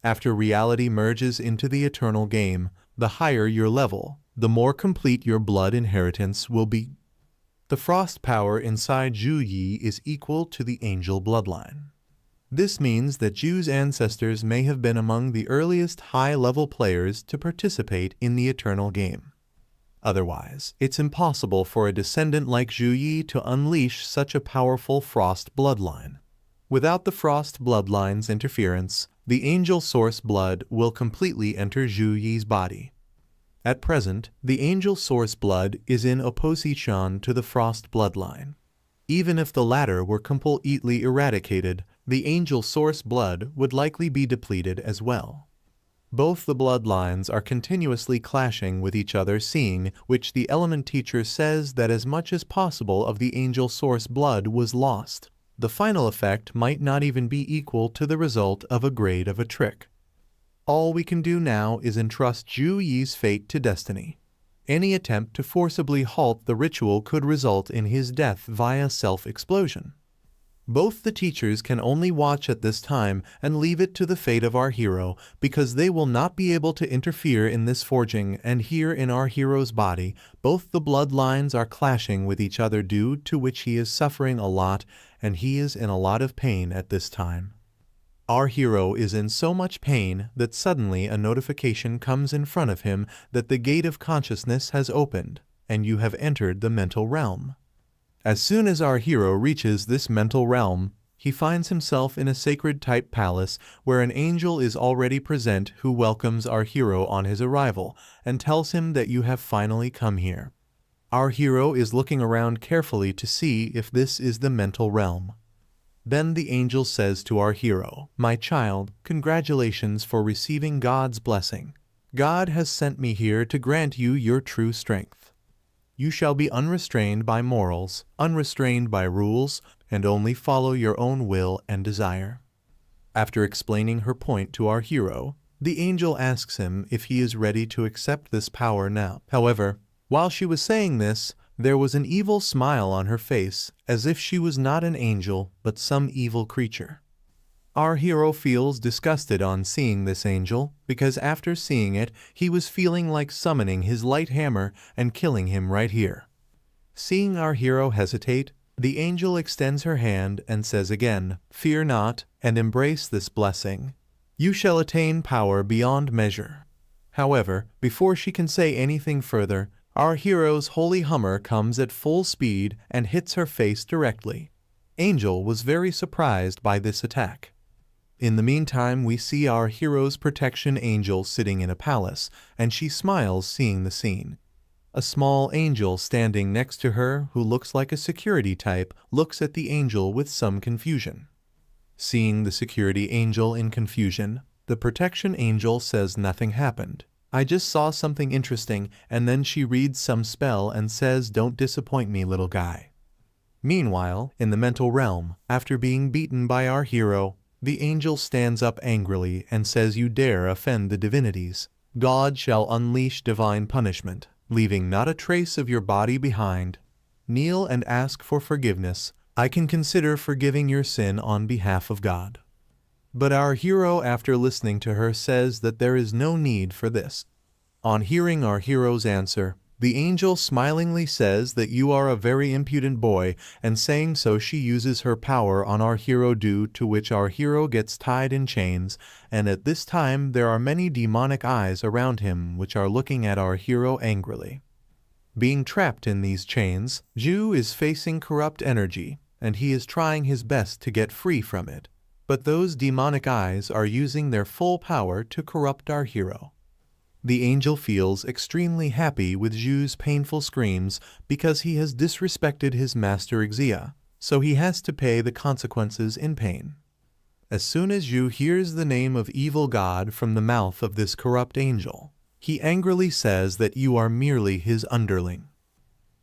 After reality merges into the eternal game, the higher your level, the more complete your blood inheritance will be. The frost power inside Zhu Yi is equal to the angel bloodline. This means that Zhu's ancestors may have been among the earliest high-level players to participate in the eternal game. Otherwise, it's impossible for a descendant like Zhu Yi to unleash such a powerful frost bloodline. Without the frost bloodline's interference, the angel source blood will completely enter Zhu Yi's body. At present, the angel source blood is in opposition to the frost bloodline. Even if the latter were completely eradicated, the angel source blood would likely be depleted as well. Both the bloodlines are continuously clashing with each other, seeing which the element teacher says that as much as possible of the angel source blood was lost. The final effect might not even be equal to the result of a grade of a trick. All we can do now is entrust Zhu Yi's fate to destiny. Any attempt to forcibly halt the ritual could result in his death via self-explosion. Both the teachers can only watch at this time and leave it to the fate of our hero, because they will not be able to interfere in this forging, and here in our hero's body, both the bloodlines are clashing with each other, due to which he is suffering a lot, and he is in a lot of pain at this time. Our hero is in so much pain that suddenly a notification comes in front of him that the gate of consciousness has opened, and you have entered the mental realm. As soon as our hero reaches this mental realm, he finds himself in a sacred-type palace where an angel is already present who welcomes our hero on his arrival and tells him that you have finally come here. Our hero is looking around carefully to see if this is the mental realm. Then the angel says to our hero, "My child, congratulations for receiving God's blessing. God has sent me here to grant you your true strength. You shall be unrestrained by morals, unrestrained by rules, and only follow your own will and desire." After explaining her point to our hero, the angel asks him if he is ready to accept this power now. However, while she was saying this, there was an evil smile on her face, as if she was not an angel, but some evil creature. Our hero feels disgusted on seeing this angel, because after seeing it, he was feeling like summoning his light hammer and killing him right here. Seeing our hero hesitate, the angel extends her hand and says again, "Fear not, and embrace this blessing. You shall attain power beyond measure." However, before she can say anything further, our hero's holy hummer comes at full speed and hits her face directly. Angel was very surprised by this attack. In the meantime, we see our hero's protection angel sitting in a palace, and she smiles seeing the scene. A small angel standing next to her, who looks like a security type, looks at the angel with some confusion. Seeing the security angel in confusion, the protection angel says nothing happened. "I just saw something interesting," and then she reads some spell and says, "Don't disappoint me, little guy." Meanwhile, in the mental realm, after being beaten by our hero, the angel stands up angrily and says, "You dare offend the divinities. God shall unleash divine punishment, leaving not a trace of your body behind. Kneel and ask for forgiveness. I can consider forgiving your sin on behalf of God." But our hero, after listening to her, says that there is no need for this. On hearing our hero's answer, the angel smilingly says that you are a very impudent boy, and saying so she uses her power on our hero, due to which our hero gets tied in chains, and at this time there are many demonic eyes around him which are looking at our hero angrily. Being trapped in these chains, Zhu is facing corrupt energy, and he is trying his best to get free from it. But those demonic eyes are using their full power to corrupt our hero. The angel feels extremely happy with Zhu's painful screams because he has disrespected his master Xia, so he has to pay the consequences in pain. As soon as Zhu hears the name of evil God from the mouth of this corrupt angel, he angrily says that you are merely his underling.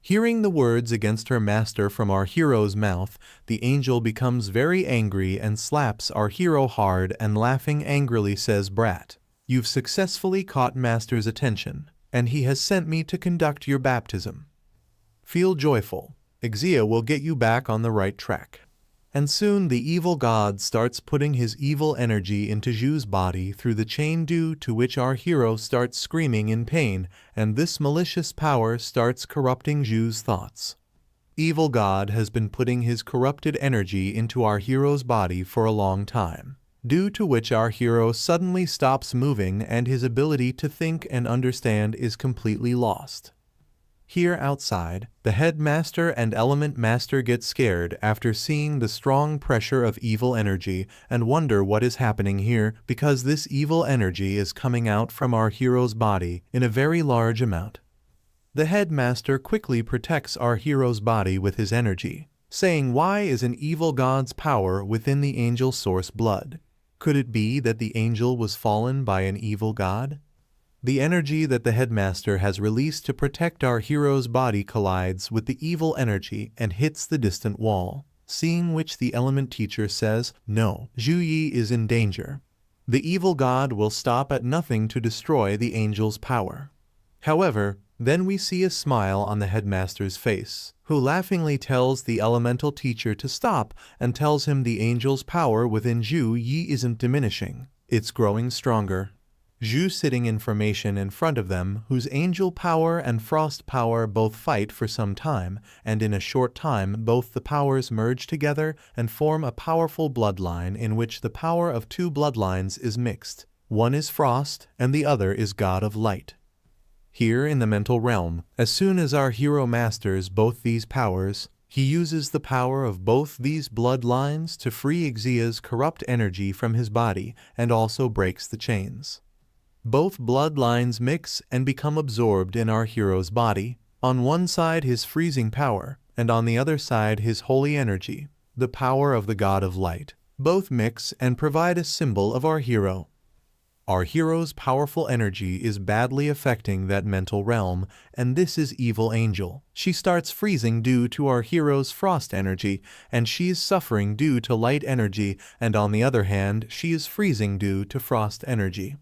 Hearing the words against her master from our hero's mouth, the angel becomes very angry and slaps our hero hard and laughing angrily says, "Brat, you've successfully caught master's attention. and he has sent me to conduct your baptism. Feel joyful. Exia will get you back on the right track." And soon the evil god starts putting his evil energy into Zhu's body through the chain, due to which our hero starts screaming in pain, and this malicious power starts corrupting Zhu's thoughts. Evil god has been putting his corrupted energy into our hero's body for a long time, due to which our hero suddenly stops moving and his ability to think and understand is completely lost. Here outside, the headmaster and element master get scared after seeing the strong pressure of evil energy and wonder what is happening here, because this evil energy is coming out from our hero's body in a very large amount. The headmaster quickly protects our hero's body with his energy, saying, "Why is an evil god's power within the angel source blood? Could it be that the angel was fallen by an evil god?" The energy that the headmaster has released to protect our hero's body collides with the evil energy and hits the distant wall, seeing which the element teacher says, "No, Zhu Yi is in danger. The evil god will stop at nothing to destroy the angel's power." However, then we see a smile on the headmaster's face, who laughingly tells the elemental teacher to stop and tells him the angel's power within Zhu Yi isn't diminishing, it's growing stronger. Zhu sitting in formation in front of them, whose angel power and frost power both fight for some time, and in a short time both the powers merge together and form a powerful bloodline in which the power of two bloodlines is mixed. One is frost and the other is god of light. Here in the mental realm, as soon as our hero masters both these powers, he uses the power of both these bloodlines to free Exia's corrupt energy from his body and also breaks the chains. Both bloodlines mix and become absorbed in our hero's body. On one side his freezing power, and on the other side his holy energy, the power of the god of light. Both mix and provide a symbol of our hero. Our hero's powerful energy is badly affecting that mental realm, and this is Evil Angel. She starts freezing due to our hero's frost energy, and she is suffering due to light energy, and on the other hand, she is freezing due to frost energy.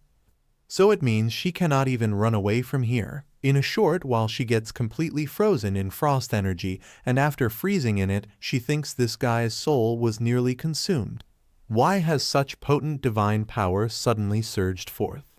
So it means she cannot even run away from here. In a short while she gets completely frozen in frost energy, and after freezing in it, she thinks this guy's soul was nearly consumed. Why has such potent divine power suddenly surged forth?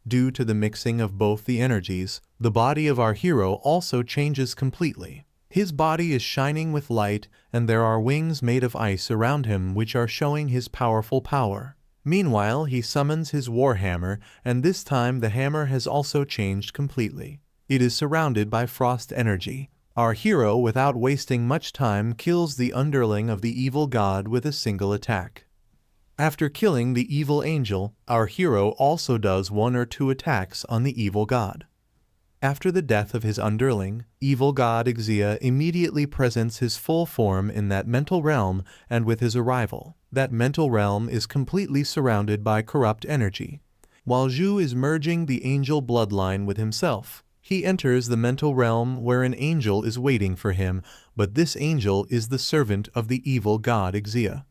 Due to the mixing of both the energies, the body of our hero also changes completely. His body is shining with light, and there are wings made of ice around him which are showing his powerful power. Meanwhile, he summons his warhammer, and this time the hammer has also changed completely. It is surrounded by frost energy. Our hero, without wasting much time, kills the underling of the evil god with a single attack. After killing the evil angel, our hero also does 1 or 2 attacks on the evil god. After the death of his underling, evil god Exia immediately presents his full form in that mental realm, and with his arrival, that mental realm is completely surrounded by corrupt energy. While Zhu is merging the angel bloodline with himself, he enters the mental realm where an angel is waiting for him, but this angel is the servant of the evil god Exia.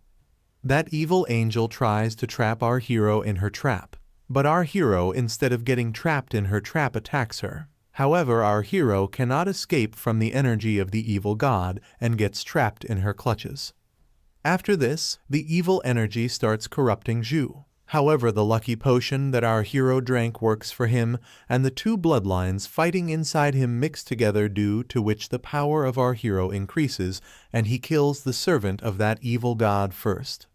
That evil angel tries to trap our hero in her trap, but our hero, instead of getting trapped in her trap, attacks her. However, our hero cannot escape from the energy of the evil god and gets trapped in her clutches. After this, the evil energy starts corrupting Zhu. However, the lucky potion that our hero drank works for him, and the two bloodlines fighting inside him mix together, due to which the power of our hero increases, and he kills the servant of that evil god first.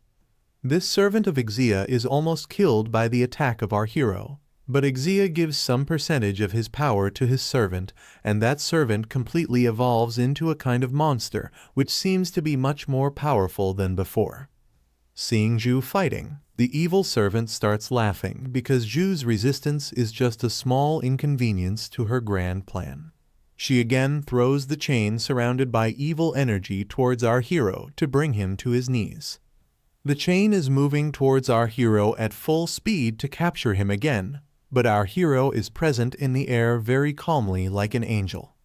This servant of Exia is almost killed by the attack of our hero. But Exia gives some percentage of his power to his servant, and that servant completely evolves into a kind of monster, which seems to be much more powerful than before. Seeing Zhu fighting, the evil servant starts laughing because Zhu's resistance is just a small inconvenience to her grand plan. She again throws the chain surrounded by evil energy towards our hero to bring him to his knees. The chain is moving towards our hero at full speed to capture him again. But our hero is present in the air very calmly like an angel.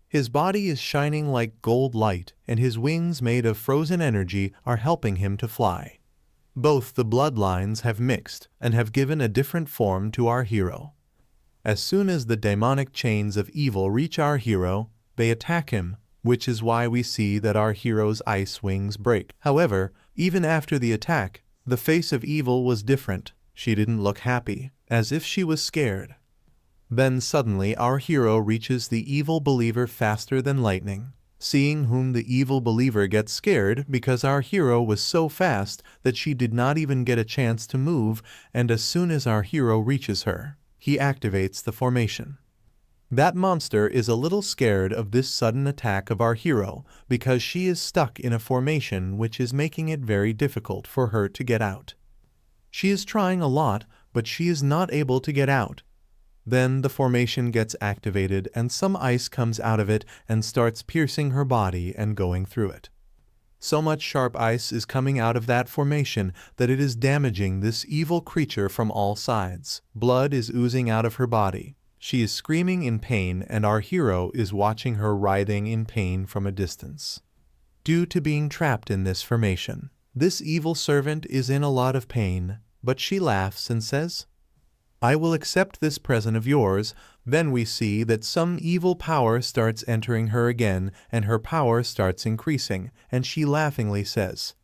His body is shining like gold light, and his wings made of frozen energy are helping him to fly. Both the bloodlines have mixed and have given a different form to our hero. As soon as the demonic chains of evil reach our hero, they attack him, which is why we see that our hero's ice wings break. However, even after the attack, the face of evil was different. She didn't look happy, as if she was scared. Then suddenly our hero reaches the evil believer faster than lightning. Seeing whom the evil believer gets scared because our hero was so fast that she did not even get a chance to move, and as soon as our hero reaches her, he activates the formation. That monster is a little scared of this sudden attack of our hero because she is stuck in a formation which is making it very difficult for her to get out. She is trying a lot, but she is not able to get out. Then the formation gets activated and some ice comes out of it and starts piercing her body and going through it. So much sharp ice is coming out of that formation that it is damaging this evil creature from all sides. Blood is oozing out of her body. She is screaming in pain and our hero is watching her writhing in pain from a distance. Due to being trapped in this formation, this evil servant is in a lot of pain, but she laughs and says, "I will accept this present of yours." Then we see that some evil power starts entering her again and her power starts increasing, and she laughingly says,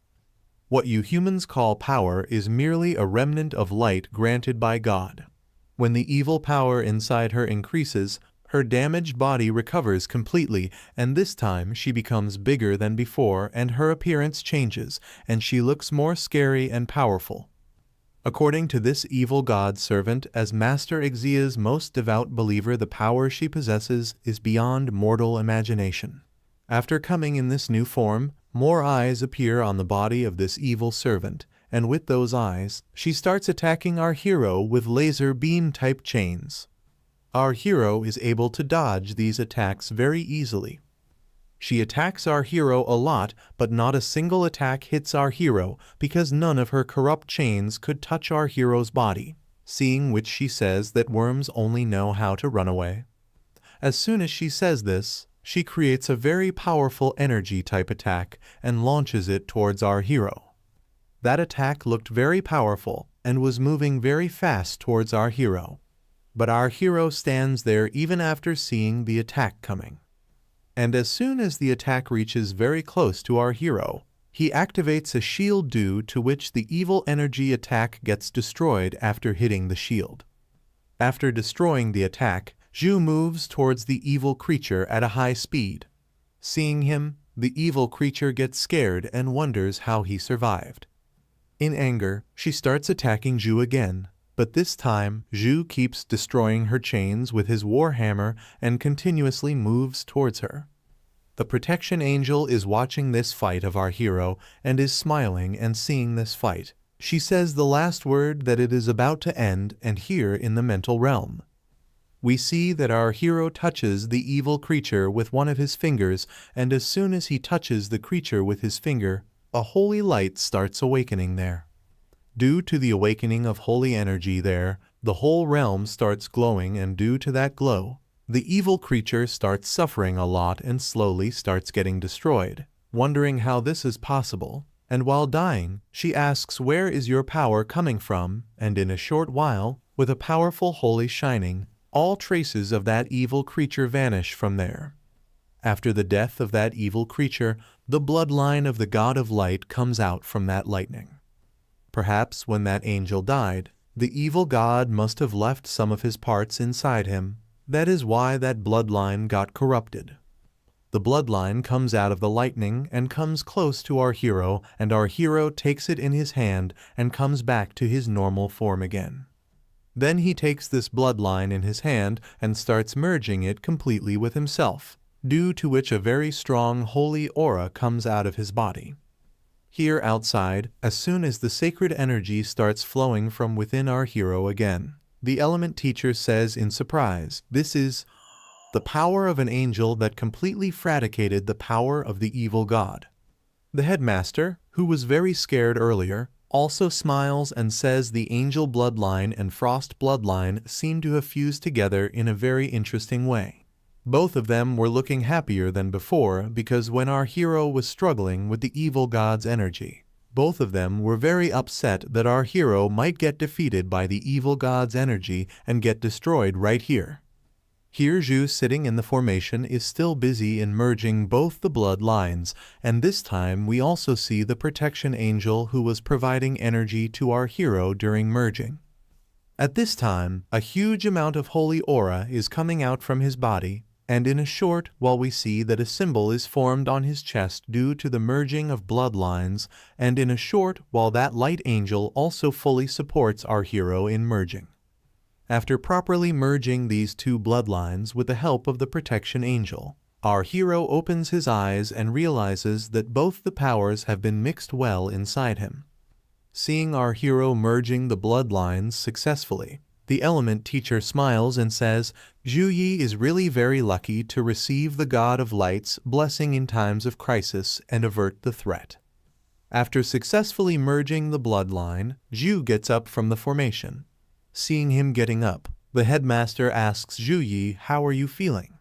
"What you humans call power is merely a remnant of light granted by God." When the evil power inside her increases, her damaged body recovers completely, and this time she becomes bigger than before and her appearance changes, and she looks more scary and powerful. According to this evil God servant, as Master Xia's most devout believer, the power she possesses is beyond mortal imagination. After coming in this new form, more eyes appear on the body of this evil servant, and with those eyes, she starts attacking our hero with laser beam type chains. Our hero is able to dodge these attacks very easily. She attacks our hero a lot, but not a single attack hits our hero because none of her corrupt chains could touch our hero's body, seeing which she says that worms only know how to run away. As soon as she says this, she creates a very powerful energy type attack and launches it towards our hero. That attack looked very powerful and was moving very fast towards our hero. But our hero stands there even after seeing the attack coming. And as soon as the attack reaches very close to our hero, he activates a shield due to which the evil energy attack gets destroyed after hitting the shield. After destroying the attack, Zhu moves towards the evil creature at a high speed. Seeing him, the evil creature gets scared and wonders how he survived. In anger, she starts attacking Zhu again, but this time Zhu keeps destroying her chains with his warhammer and continuously moves towards her. The protection angel is watching this fight of our hero and is smiling and seeing this fight. She says the last word that it is about to end, and here in the mental realm, we see that our hero touches the evil creature with one of his fingers, and as soon as he touches the creature with his finger, a holy light starts awakening there. Due to the awakening of holy energy there, the whole realm starts glowing, and due to that glow, the evil creature starts suffering a lot and slowly starts getting destroyed, wondering how this is possible. And while dying, she asks, "Where is your power coming from?" And in a short while, with a powerful holy shining, all traces of that evil creature vanish from there. After the death of that evil creature, the bloodline of the God of Light comes out from that lightning. Perhaps when that angel died, the evil god must have left some of his parts inside him. That is why that bloodline got corrupted. The bloodline comes out of the lightning and comes close to our hero, and our hero takes it in his hand and comes back to his normal form again. Then he takes this bloodline in his hand and starts merging it completely with himself, due to which a very strong holy aura comes out of his body. Here outside, as soon as the sacred energy starts flowing from within our hero again, the element teacher says in surprise, "This is the power of an angel that completely fraticated the power of the evil god." The headmaster, who was very scared earlier, also smiles and says the angel bloodline and frost bloodline seem to have fused together in a very interesting way. Both of them were looking happier than before because when our hero was struggling with the evil god's energy, Both of them were very upset that our hero might get defeated by the evil god's energy and get destroyed right here. Here Zhu, sitting in the formation, is still busy in merging both the bloodlines, and this time we also see the protection angel who was providing energy to our hero during merging. At this time, a huge amount of holy aura is coming out from his body, and in a short while we see that a symbol is formed on his chest due to the merging of bloodlines, and in a short while that light angel also fully supports our hero in merging. After properly merging these two bloodlines with the help of the protection angel, our hero opens his eyes and realizes that both the powers have been mixed well inside him. Seeing our hero merging the bloodlines successfully, the element teacher smiles and says, Zhu Yi is really very lucky to receive the God of Light's blessing in times of crisis and avert the threat. After successfully merging the bloodline, Zhu gets up from the formation. Seeing him getting up, the headmaster asks Zhu Yi, how are you feeling?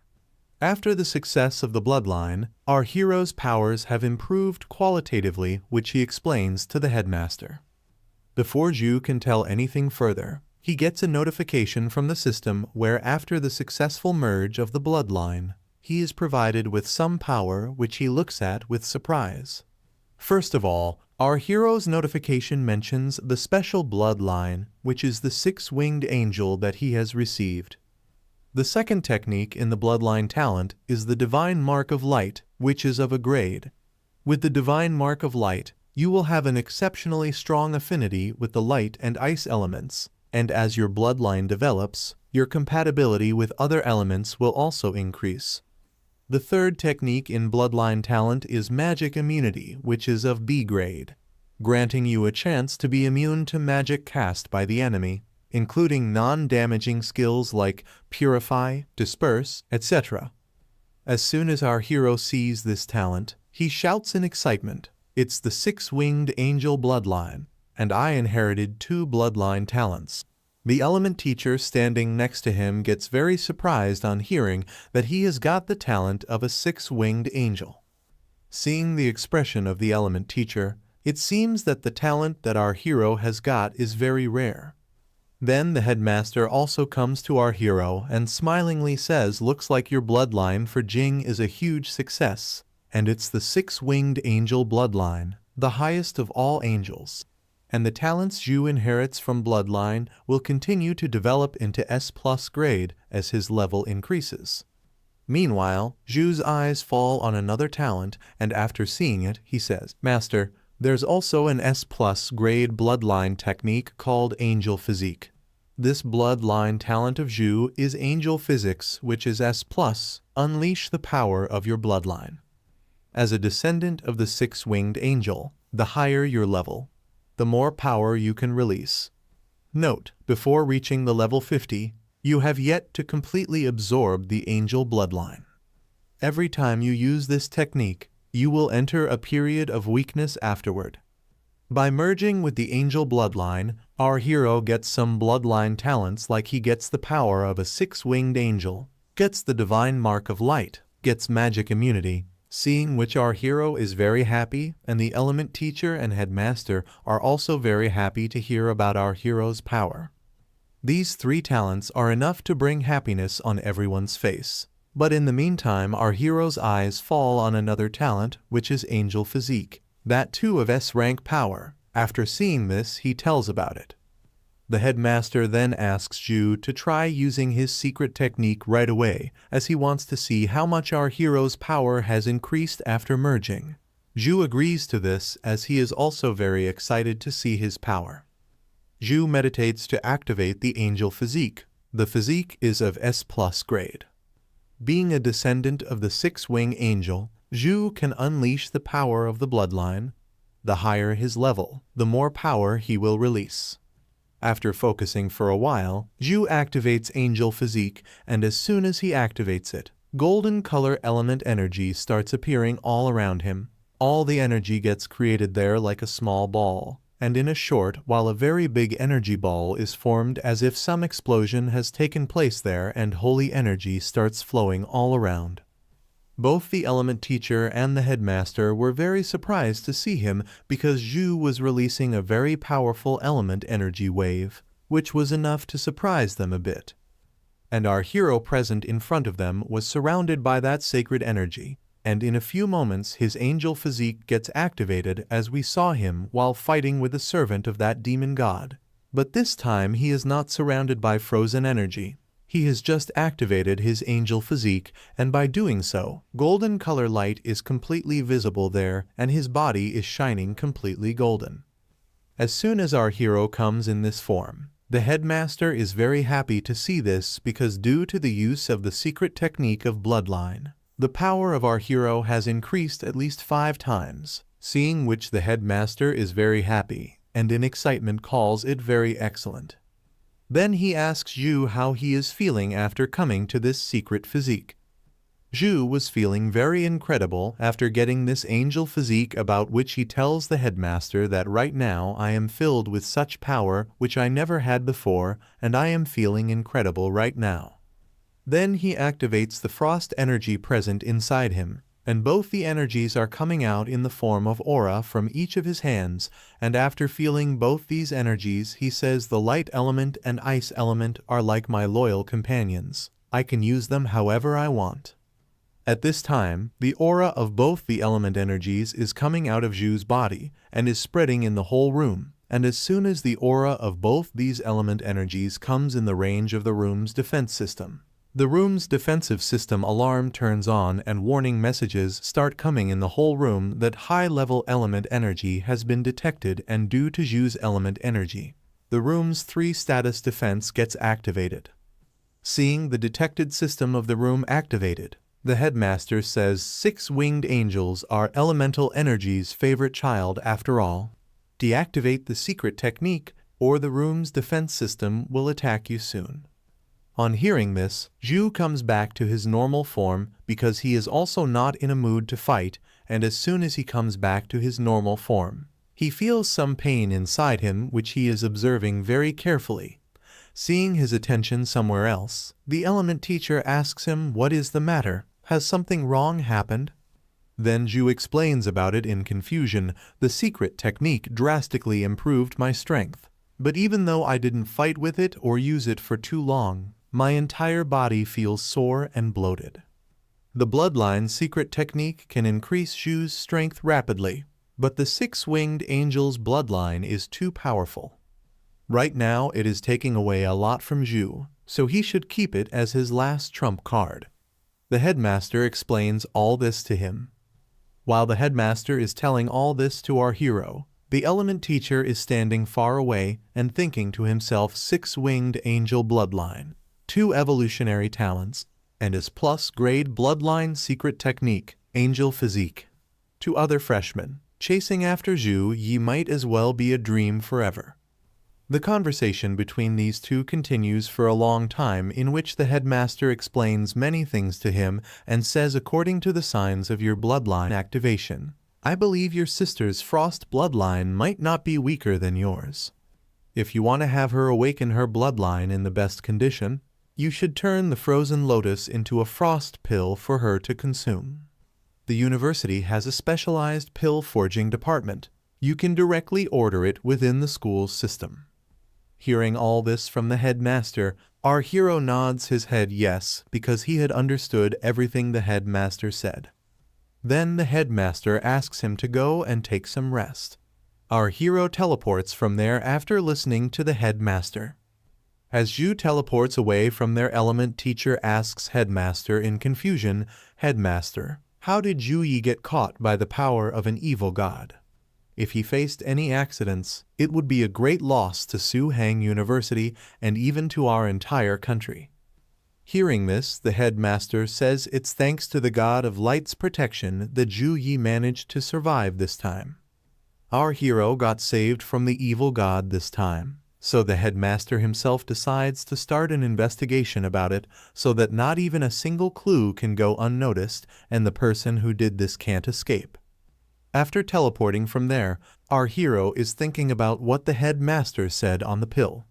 After the success of the bloodline, our hero's powers have improved qualitatively, which he explains to the headmaster. Before Zhu can tell anything further, he gets a notification from the system where after the successful merge of the bloodline, he is provided with some power which he looks at with surprise. First of all, our hero's notification mentions the special bloodline, which is the six-winged angel that he has received. The second technique in the bloodline talent is the divine mark of light, which is of a grade. With the divine mark of light, you will have an exceptionally strong affinity with the light and ice elements, and as your bloodline develops, your compatibility with other elements will also increase. The third technique in bloodline talent is magic immunity, which is of B grade, granting you a chance to be immune to magic cast by the enemy, including non-damaging skills like purify, disperse, etc. As soon as our hero sees this talent, he shouts in excitement, "It's the six-winged angel bloodline, and I inherited 2 bloodline talents." The element teacher standing next to him gets very surprised on hearing that he has got the talent of a 6-winged angel. Seeing the expression of the element teacher, it seems that the talent that our hero has got is very rare. Then the headmaster also comes to our hero and smilingly says, looks like your bloodline for Jing is a huge success, and it's the 6-winged angel bloodline, the highest of all angels. And the talents Zhu inherits from bloodline will continue to develop into S+ grade as his level increases. Meanwhile, Zhu's eyes fall on another talent, and after seeing it, he says, Master, there's also an S+ grade bloodline technique called Angel Physique. This bloodline talent of Zhu is Angel Physics, which is S+. Unleash the power of your bloodline. As a descendant of the 6-winged angel, the higher your level, the more power you can release. Note, before reaching the level 50, you have yet to completely absorb the angel bloodline. Every time you use this technique, you will enter a period of weakness afterward. By merging with the angel bloodline, our hero gets some bloodline talents like he gets the power of a 6-winged angel, gets the divine mark of light, gets magic immunity, seeing which our hero is very happy, and the element teacher and headmaster are also very happy to hear about our hero's power. These 3 talents are enough to bring happiness on everyone's face. But in the meantime, our hero's eyes fall on another talent, which is Angel Physique, that too of S-rank power. After seeing this, he tells about it. The headmaster then asks Zhu to try using his secret technique right away, as he wants to see how much our hero's power has increased after merging. Zhu agrees to this as he is also very excited to see his power. Zhu meditates to activate the Angel Physique. The physique is of S+ grade. Being a descendant of the 6-wing angel, Zhu can unleash the power of the bloodline. The higher his level, the more power he will release. After focusing for a while, Zhu activates Angel Physique, and as soon as he activates it, golden color element energy starts appearing all around him. All the energy gets created there like a small ball, and in a short while a very big energy ball is formed as if some explosion has taken place there and holy energy starts flowing all around. Both the element teacher and the headmaster were very surprised to see him because Zhu was releasing a very powerful element energy wave, which was enough to surprise them a bit. And our hero present in front of them was surrounded by that sacred energy, and in a few moments his angel physique gets activated as we saw him while fighting with the servant of that demon god. But this time he is not surrounded by frozen energy. He has just activated his angel physique, and by doing so, golden color light is completely visible there, and his body is shining completely golden. As soon as our hero comes in this form, the headmaster is very happy to see this because due to the use of the secret technique of bloodline, the power of our hero has increased at least 5 times, seeing which the headmaster is very happy, and in excitement calls it very excellent. Then he asks Zhu how he is feeling after coming to this secret physique. Zhu was feeling very incredible after getting this angel physique, about which he tells the headmaster that right now I am filled with such power which I never had before, and I am feeling incredible right now. Then he activates the frost energy present inside him, and both the energies are coming out in the form of aura from each of his hands, and after feeling both these energies he says the light element and ice element are like my loyal companions. I can use them however I want. At this time, the aura of both the element energies is coming out of Zhu's body and is spreading in the whole room, and as soon as the aura of both these element energies comes in the range of the room's defense system, the room's defensive system alarm turns on and warning messages start coming in the whole room that high-level element energy has been detected, and due to Zhu's element energy, the room's 3 status defense gets activated. Seeing the detected system of the room activated, the headmaster says 6 winged angels are elemental energy's favorite child after all. Deactivate the secret technique or the room's defense system will attack you soon. On hearing this, Zhu comes back to his normal form because he is also not in a mood to fight, and as soon as he comes back to his normal form, he feels some pain inside him which he is observing very carefully. Seeing his attention somewhere else, the element teacher asks him what is the matter, has something wrong happened? Then Zhu explains about it in confusion. The secret technique drastically improved my strength, but even though I didn't fight with it or use it for too long, my entire body feels sore and bloated. The bloodline secret technique can increase Zhu's strength rapidly, but the 6-winged angel's bloodline is too powerful. Right now it is taking away a lot from Zhu, so he should keep it as his last trump card. The headmaster explains all this to him. While the headmaster is telling all this to our hero, the element teacher is standing far away and thinking to himself 6-winged angel bloodline, 2 evolutionary talents, and his plus-grade bloodline secret technique, angel physique. To other freshmen, chasing after Zhu ye might as well be a dream forever. The conversation between these two continues for a long time, in which the headmaster explains many things to him and says according to the signs of your bloodline activation, I believe your sister's frost bloodline might not be weaker than yours. If you want to have her awaken her bloodline in the best condition, you should turn the frozen lotus into a frost pill for her to consume. The university has a specialized pill forging department. You can directly order it within the school's system. Hearing all this from the headmaster, our hero nods his head yes, because he had understood everything the headmaster said. Then the headmaster asks him to go and take some rest. Our hero teleports from there after listening to the headmaster. As Zhu teleports away from their element teacher asks headmaster in confusion, Headmaster, how did Zhu Yi get caught by the power of an evil god? If he faced any accidents, it would be a great loss to Su Hang University and even to our entire country. Hearing this, the headmaster says it's thanks to the god of light's protection that Zhu Yi managed to survive this time. Our hero got saved from the evil god this time, so the headmaster himself decides to start an investigation about it so that not even a single clue can go unnoticed and the person who did this can't escape. After teleporting from there, our hero is thinking about what the headmaster said on the pill.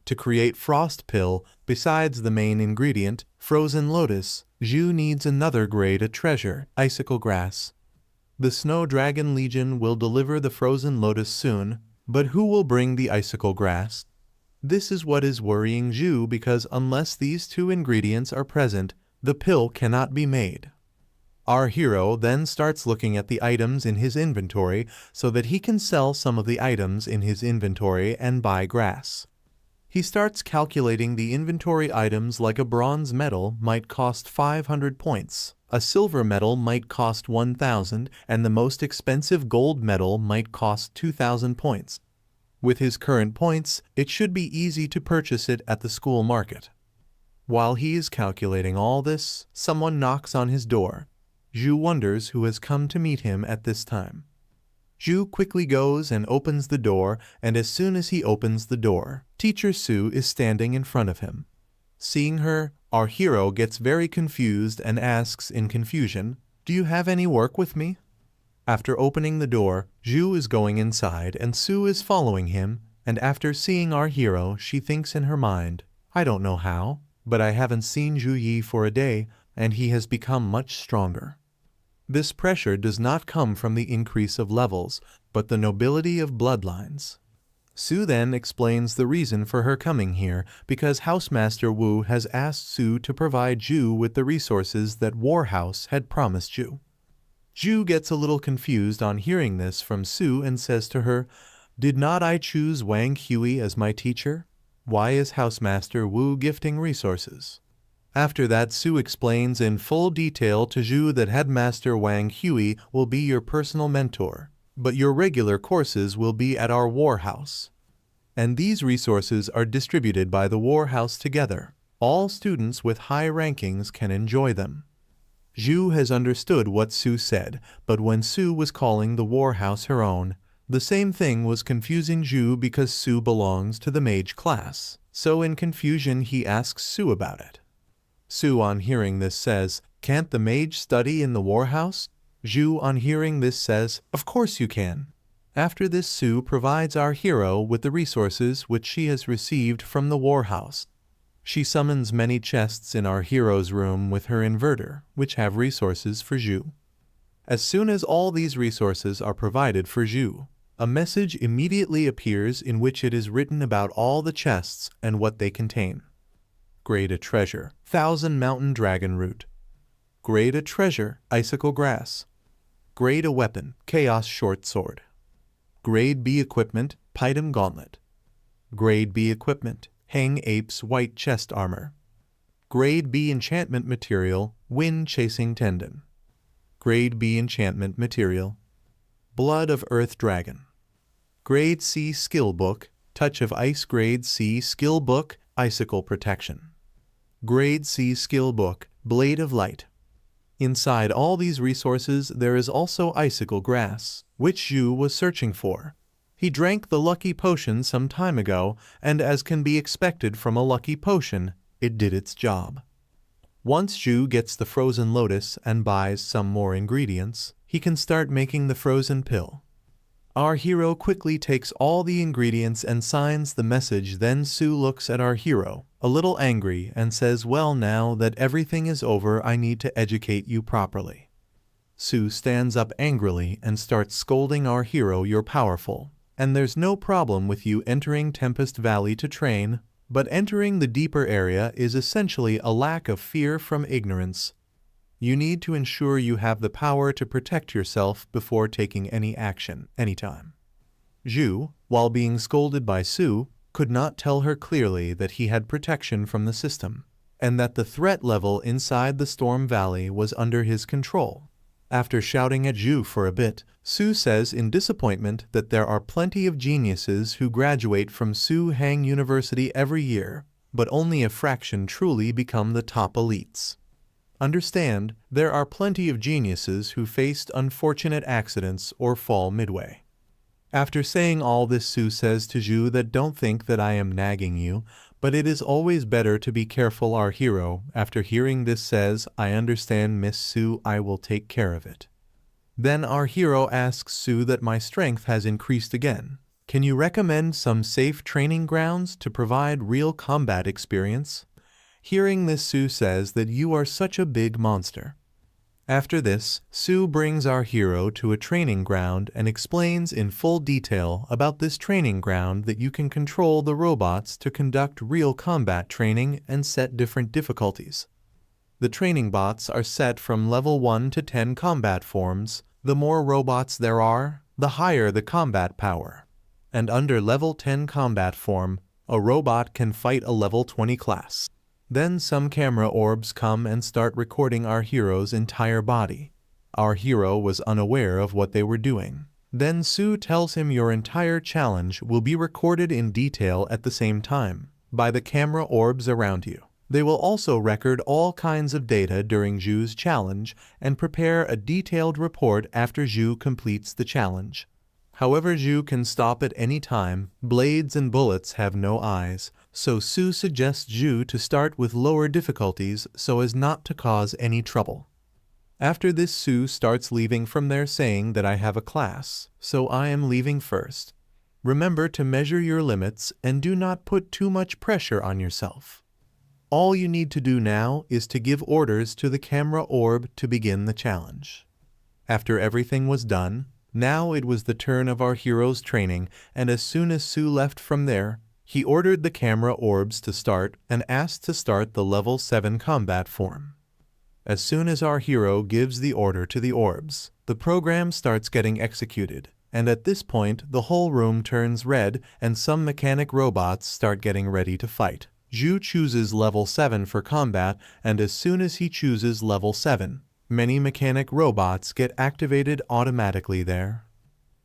To create frost pill, besides the main ingredient, frozen lotus, Zhu needs another grade, a treasure, icicle grass. The Snow Dragon Legion will deliver the frozen lotus soon, but who will bring the icicle grass? This is what is worrying Zhu, because unless these two ingredients are present, the pill cannot be made. Our hero then starts looking at the items in his inventory so that he can sell some of the items in his inventory and buy grass. He starts calculating the inventory items, like a bronze medal might cost 500 points, a silver medal might cost 1,000, and the most expensive gold medal might cost 2,000 points. With his current points, it should be easy to purchase it at the school market. While he is calculating all this, someone knocks on his door. Zhu wonders who has come to meet him at this time. Zhu quickly goes and opens the door, and as soon as he opens the door, Teacher Su is standing in front of him. Seeing her, our hero gets very confused and asks in confusion, "Do you have any work with me?" After opening the door, Zhu is going inside and Su is following him, and after seeing our hero, she thinks in her mind, "I don't know how, but I haven't seen Zhu Yi for a day, and he has become much stronger." This pressure does not come from the increase of levels, but the nobility of bloodlines. Su then explains the reason for her coming here, because Housemaster Wu has asked Su to provide Zhu with the resources that Warhouse had promised Zhu. Zhu gets a little confused on hearing this from Su and says to her, "Did not I choose Wang Hui as my teacher? Why is Housemaster Wu gifting resources?" After that, Su explains in full detail to Zhu that Headmaster Wang Hui will be your personal mentor, but your regular courses will be at our Warhouse. And these resources are distributed by the Warhouse together. All students with high rankings can enjoy them. Zhu has understood what Su said, but when Su was calling the Warhouse her own, the same thing was confusing Zhu because Su belongs to the mage class. So in confusion he asks Su about it. Su on hearing this says, "Can't the mage study in the Warhouse?" Zhu on hearing this says, "Of course you can." After this, Su provides our hero with the resources which she has received from the Warhouse. She summons many chests in our hero's room with her inverter, which have resources for Zhu. As soon as all these resources are provided for Zhu, a message immediately appears in which it is written about all the chests and what they contain. Grade a treasure, 1,000 mountain dragon root. Grade a treasure, icicle grass. Grade a weapon, chaos short sword. Grade B equipment, Python gauntlet. Grade B equipment, hang ape's white chest armor. Grade B enchantment material, wind chasing tendon. Grade B enchantment material, blood of earth dragon. Grade C skill book, touch of ice. Grade C skill book, icicle protection. Grade C skill book, blade of light. Inside all these resources there is also icicle grass, which Zhu was searching for. He drank the lucky potion some time ago, and as can be expected from a lucky potion, it did its job. Once Zhu gets the frozen lotus and buys some more ingredients, he can start making the frozen pill. Our hero quickly takes all the ingredients and signs the message. Then Su looks at our hero, a little angry, and says, "Well, now that everything is over, I need to educate you properly." Su stands up angrily and starts scolding our hero, "You're powerful, and there's no problem with you entering Tempest Valley to train, but entering the deeper area is essentially a lack of fear from ignorance. You need to ensure you have the power to protect yourself before taking any action, anytime." Zhu, while being scolded by Su, could not tell her clearly that he had protection from the system, and that the threat level inside the Storm Valley was under his control. After shouting at Zhu for a bit, Su says in disappointment that there are plenty of geniuses who graduate from Su Hang University every year, but only a fraction truly become the top elites. Understand, there are plenty of geniuses who faced unfortunate accidents or fall midway. After saying all this, Su says to Zhu that don't think that I am nagging you, but it is always better to be careful. Our hero, after hearing this, says, "I understand, Miss Su, I will take care of it." Then our hero asks Su that my strength has increased again. Can you recommend some safe training grounds to provide real combat experience? Hearing this, Sue says that you are such a big monster. After this, Sue brings our hero to a training ground and explains in full detail about this training ground that you can control the robots to conduct real combat training and set different difficulties. The training bots are set from level 1 to 10 combat forms. The more robots there are, the higher the combat power. And under level 10 combat form, a robot can fight a level 20 class. Then some camera orbs come and start recording our hero's entire body. Our hero was unaware of what they were doing. Then Sue tells him your entire challenge will be recorded in detail at the same time by the camera orbs around you. They will also record all kinds of data during Zhu's challenge and prepare a detailed report after Zhu completes the challenge. However, Zhu can stop at any time. Blades and bullets have no eyes, so Sue suggests Zhu to start with lower difficulties so as not to cause any trouble. After this, Sue starts leaving from there saying that I have a class, so I am leaving first. Remember to measure your limits and do not put too much pressure on yourself. All you need to do now is to give orders to the camera orb to begin the challenge. After everything was done, now it was the turn of our hero's training, and as soon as Sue left from there, he ordered the camera orbs to start and asked to start the level 7 combat form. As soon as our hero gives the order to the orbs, the program starts getting executed, and at this point the whole room turns red and some mechanic robots start getting ready to fight. Zhu chooses level 7 for combat, and as soon as he chooses level 7, many mechanic robots get activated automatically there.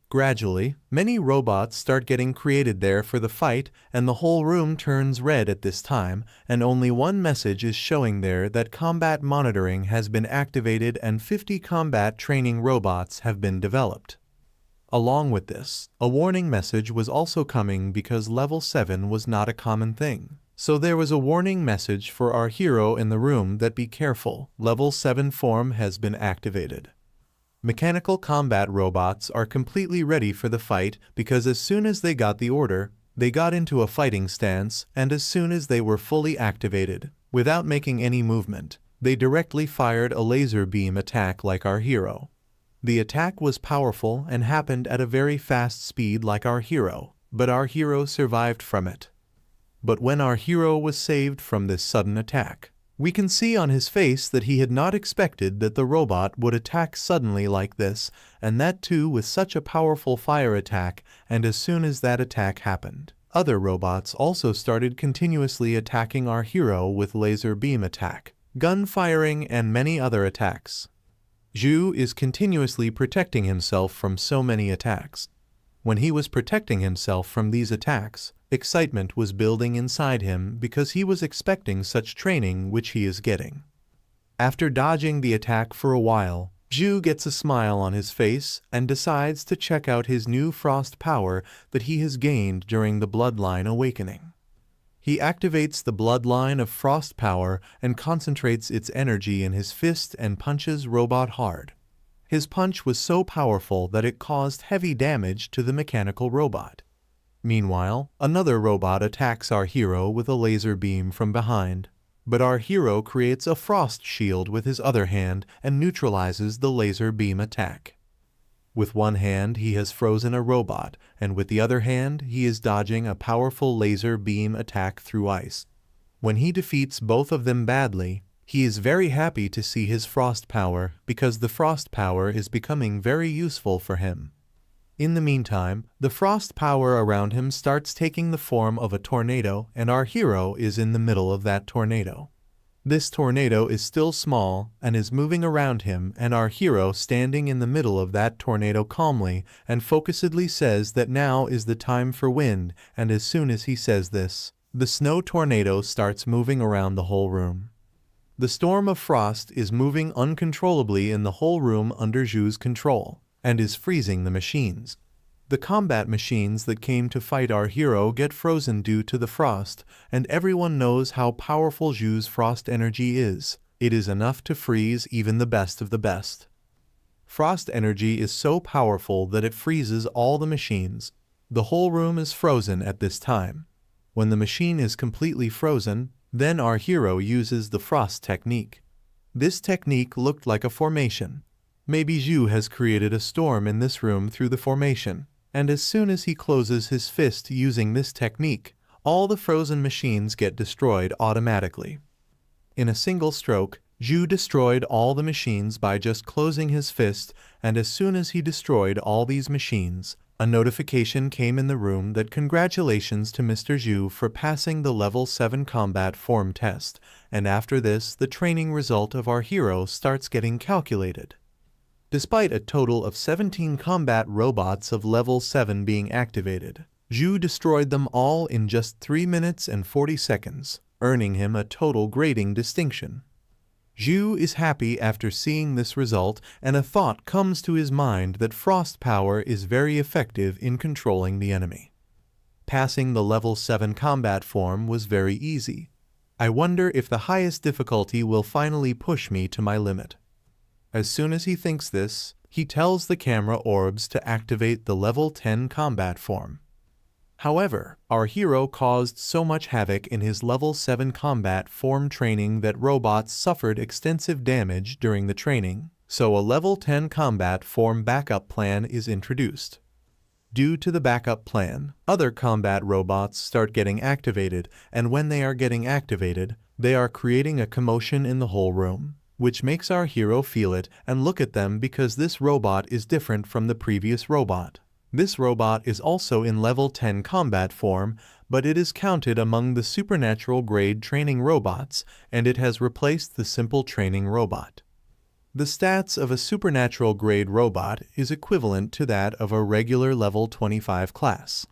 Gradually, many robots start getting created there for the fight, and the whole room turns red at this time, and only one message is showing there that combat monitoring has been activated and 50 combat training robots have been developed. Along with this, a warning message was also coming because level 7 was not a common thing. So there was a warning message for our hero in the room that be careful, level 7 form has been activated. Mechanical combat robots are completely ready for the fight because as soon as they got the order, they got into a fighting stance, and as soon as they were fully activated, without making any movement, they directly fired a laser beam attack like our hero. The attack was powerful and happened at a very fast speed like our hero, but our hero survived from it. But when our hero was saved from this sudden attack, we can see on his face that he had not expected that the robot would attack suddenly like this, and that too with such a powerful fire attack, and as soon as that attack happened, other robots also started continuously attacking our hero with laser beam attack, gun firing, and many other attacks. Zhu is continuously protecting himself from so many attacks. When he was protecting himself from these attacks, excitement was building inside him because he was expecting such training which he is getting. After dodging the attack for a while, Zhu gets a smile on his face and decides to check out his new frost power that he has gained during the bloodline awakening. He activates the bloodline of frost power and concentrates its energy in his fist and punches robot hard. His punch was so powerful that it caused heavy damage to the mechanical robot. Meanwhile, another robot attacks our hero with a laser beam from behind, but our hero creates a frost shield with his other hand and neutralizes the laser beam attack. With one hand he has frozen a robot, and with the other hand he is dodging a powerful laser beam attack through ice. When he defeats both of them badly, he is very happy to see his frost power because the frost power is becoming very useful for him. In the meantime, the frost power around him starts taking the form of a tornado, and our hero is in the middle of that tornado. This tornado is still small and is moving around him, and our hero standing in the middle of that tornado calmly and focusedly says that now is the time for wind, and as soon as he says this, the snow tornado starts moving around the whole room. The storm of frost is moving uncontrollably in the whole room under Zhu's control, and is freezing the machines. The combat machines that came to fight our hero get frozen due to the frost, and everyone knows how powerful Zhu's frost energy is. It is enough to freeze even the best of the best. Frost energy is so powerful that it freezes all the machines. The whole room is frozen at this time. When the machine is completely frozen, Then our hero uses the frost technique. This technique looked like a formation. Maybe Zhu has created a storm in this room through the formation, and as soon as he closes his fist using this technique, all the frozen machines get destroyed automatically. In a single stroke, Zhu destroyed all the machines by just closing his fist, and as soon as he destroyed all these machines, a notification came in the room that congratulations to Mr. Zhu for passing the level 7 combat form test, and after this the training result of our hero starts getting calculated. Despite a total of 17 combat robots of level 7 being activated, Zhu destroyed them all in just 3 minutes and 40 seconds, earning him a total grading distinction. Zhu is happy after seeing this result, and a thought comes to his mind that frost power is very effective in controlling the enemy. Passing the level 7 combat form was very easy. I wonder if the highest difficulty will finally push me to my limit. As soon as he thinks this, he tells the camera orbs to activate the level 10 combat form. However, our hero caused so much havoc in his level 7 combat form training that robots suffered extensive damage during the training, so a level 10 combat form backup plan is introduced. Due to the backup plan, other combat robots start getting activated, and when they are getting activated, they are creating a commotion in the whole room, which makes our hero feel it and look at them because this robot is different from the previous robot. This robot is also in level 10 combat form, but it is counted among the supernatural grade training robots, and it has replaced the simple training robot. The stats of a supernatural grade robot is equivalent to that of a regular level 25 class.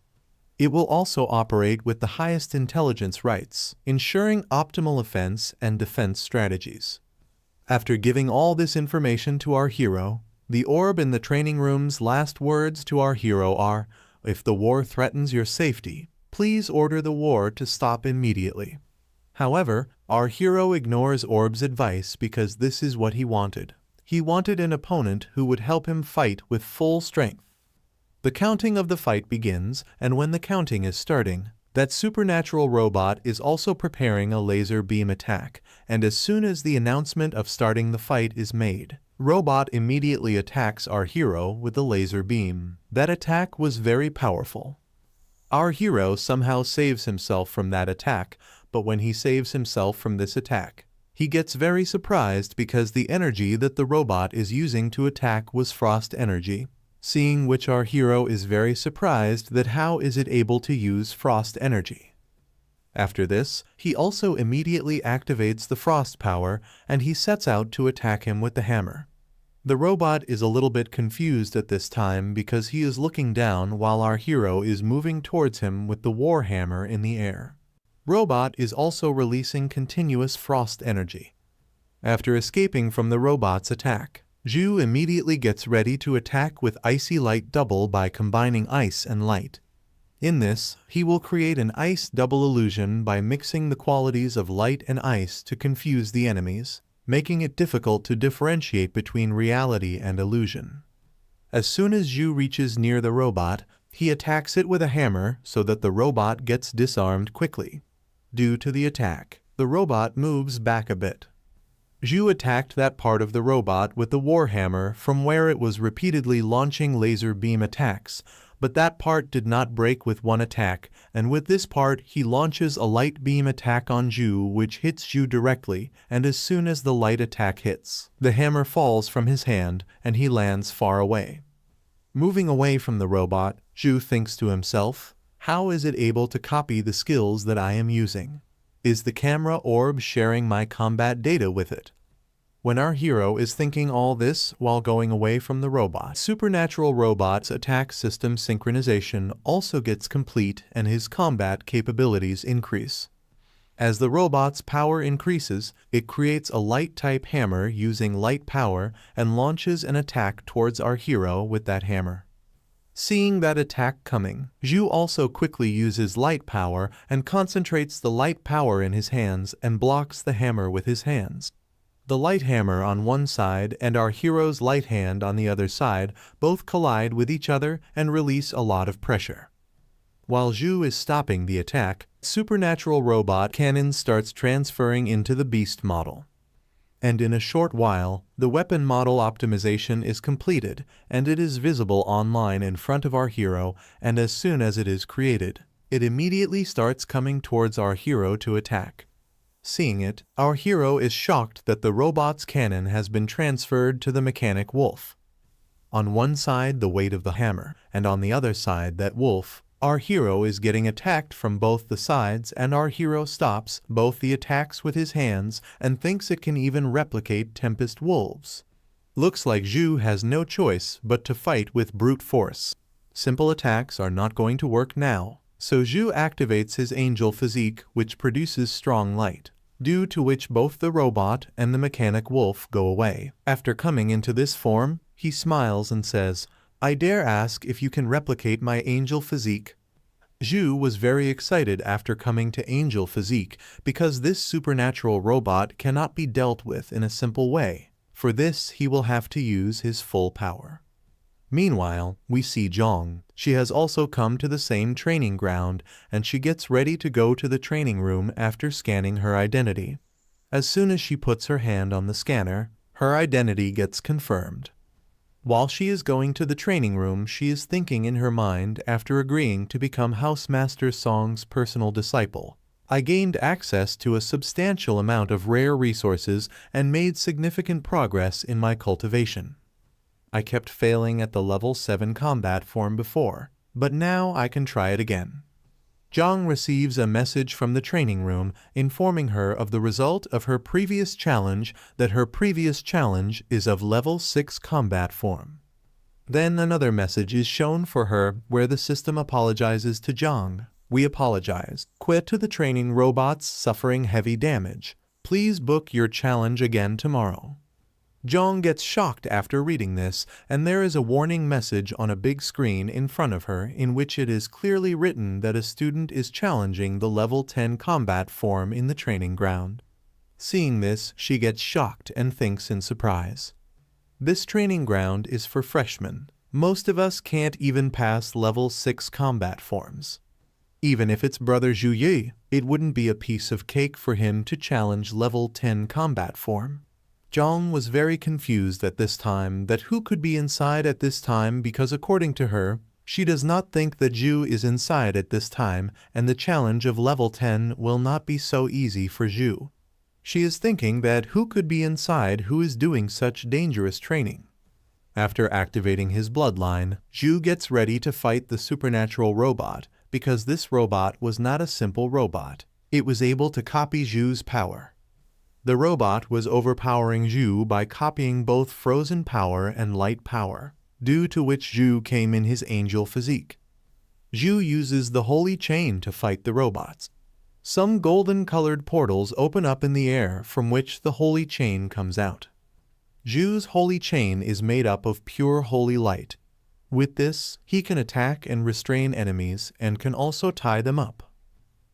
It will also operate with the highest intelligence rights, ensuring optimal offense and defense strategies. After giving all this information to our hero, the orb in the training room's last words to our hero are, "If the war threatens your safety, please order the war to stop immediately." However, our hero ignores Orb's advice because this is what he wanted. He wanted an opponent who would help him fight with full strength. The counting of the fight begins, and when the counting is starting, that supernatural robot is also preparing a laser beam attack, and as soon as the announcement of starting the fight is made, Robot immediately attacks our hero with the laser beam. That attack was very powerful. Our hero somehow saves himself from that attack, but when he saves himself from this attack, he gets very surprised because the energy that the robot is using to attack was frost energy. Seeing which our hero is very surprised that how is it able to use frost energy. After this, he also immediately activates the frost power and he sets out to attack him with the hammer. The robot is a little bit confused at this time because he is looking down while our hero is moving towards him with the war hammer in the air. Robot is also releasing continuous frost energy. After escaping from the robot's attack, Zhu immediately gets ready to attack with Icy Light Double by combining ice and light. In this, he will create an ice double illusion by mixing the qualities of light and ice to confuse the enemies, making it difficult to differentiate between reality and illusion. As soon as Zhu reaches near the robot, he attacks it with a hammer so that the robot gets disarmed quickly. Due to the attack, the robot moves back a bit. Zhu attacked that part of the robot with the warhammer from where it was repeatedly launching laser beam attacks, but that part did not break with one attack, and with this part he launches a light beam attack on Zhu which hits Zhu directly, and as soon as the light attack hits, the hammer falls from his hand and he lands far away. Moving away from the robot, Zhu thinks to himself, how is it able to copy the skills that I am using? Is the camera orb sharing my combat data with it? When our hero is thinking all this while going away from the robot, supernatural robot's attack system synchronization also gets complete and his combat capabilities increase. As the robot's power increases, it creates a light-type hammer using light power and launches an attack towards our hero with that hammer. Seeing that attack coming, Zhu also quickly uses light power and concentrates the light power in his hands and blocks the hammer with his hands. The light hammer on one side and our hero's light hand on the other side both collide with each other and release a lot of pressure. While Zhu is stopping the attack, Supernatural robot cannon starts transferring into the beast model. And in a short while, the weapon model optimization is completed, and it is visible online in front of our hero, and as soon as it is created, it immediately starts coming towards our hero to attack. Seeing it, our hero is shocked that the robot's cannon has been transferred to the mechanic wolf. On one side the weight of the hammer, and on the other side that wolf, our hero is getting attacked from both the sides, and our hero stops both the attacks with his hands and thinks it can even replicate Tempest wolves. Looks like Zhu has no choice but to fight with brute force. Simple attacks are not going to work now, so Zhu activates his angel physique, which produces strong light, due to which both the robot and the mechanic wolf go away. After coming into this form, he smiles and says, "I dare ask if you can replicate my angel physique." Zhu was very excited after coming to angel physique because this supernatural robot cannot be dealt with in a simple way. For this, he will have to use his full power. Meanwhile, we see Zhong. She has also come to the same training ground, and she gets ready to go to the training room after scanning her identity. As soon as she puts her hand on the scanner, her identity gets confirmed. While she is going to the training room, she is thinking in her mind after agreeing to become Housemaster Song's personal disciple. I gained access to a substantial amount of rare resources and made significant progress in my cultivation. I kept failing at the level 7 combat form before, but now I can try it again. Zhang receives a message from the training room informing her of the result of her previous challenge, that her previous challenge is of level 6 combat form. Then another message is shown for her where the system apologizes to Zhang. "We apologize. Quit to the training robots suffering heavy damage. Please book your challenge again tomorrow." Zhang gets shocked after reading this, and there is a warning message on a big screen in front of her in which it is clearly written that a student is challenging the level 10 combat form in the training ground. Seeing this, she gets shocked and thinks in surprise. This training ground is for freshmen. Most of us can't even pass level 6 combat forms. Even if it's brother Zhu Yi, it wouldn't be a piece of cake for him to challenge level 10 combat form. Zhang was very confused at this time that who could be inside at this time, because according to her, she does not think that Zhu is inside at this time, and the challenge of level 10 will not be so easy for Zhu. She is thinking that who could be inside who is doing such dangerous training. After activating his bloodline, Zhu gets ready to fight the supernatural robot, because this robot was not a simple robot. It was able to copy Zhu's power. The robot was overpowering Zhu by copying both frozen power and light power, due to which Zhu came in his angel physique. Zhu uses the holy chain to fight the robots. Some golden-colored portals open up in the air from which the holy chain comes out. Zhu's holy chain is made up of pure holy light. With this, he can attack and restrain enemies and can also tie them up.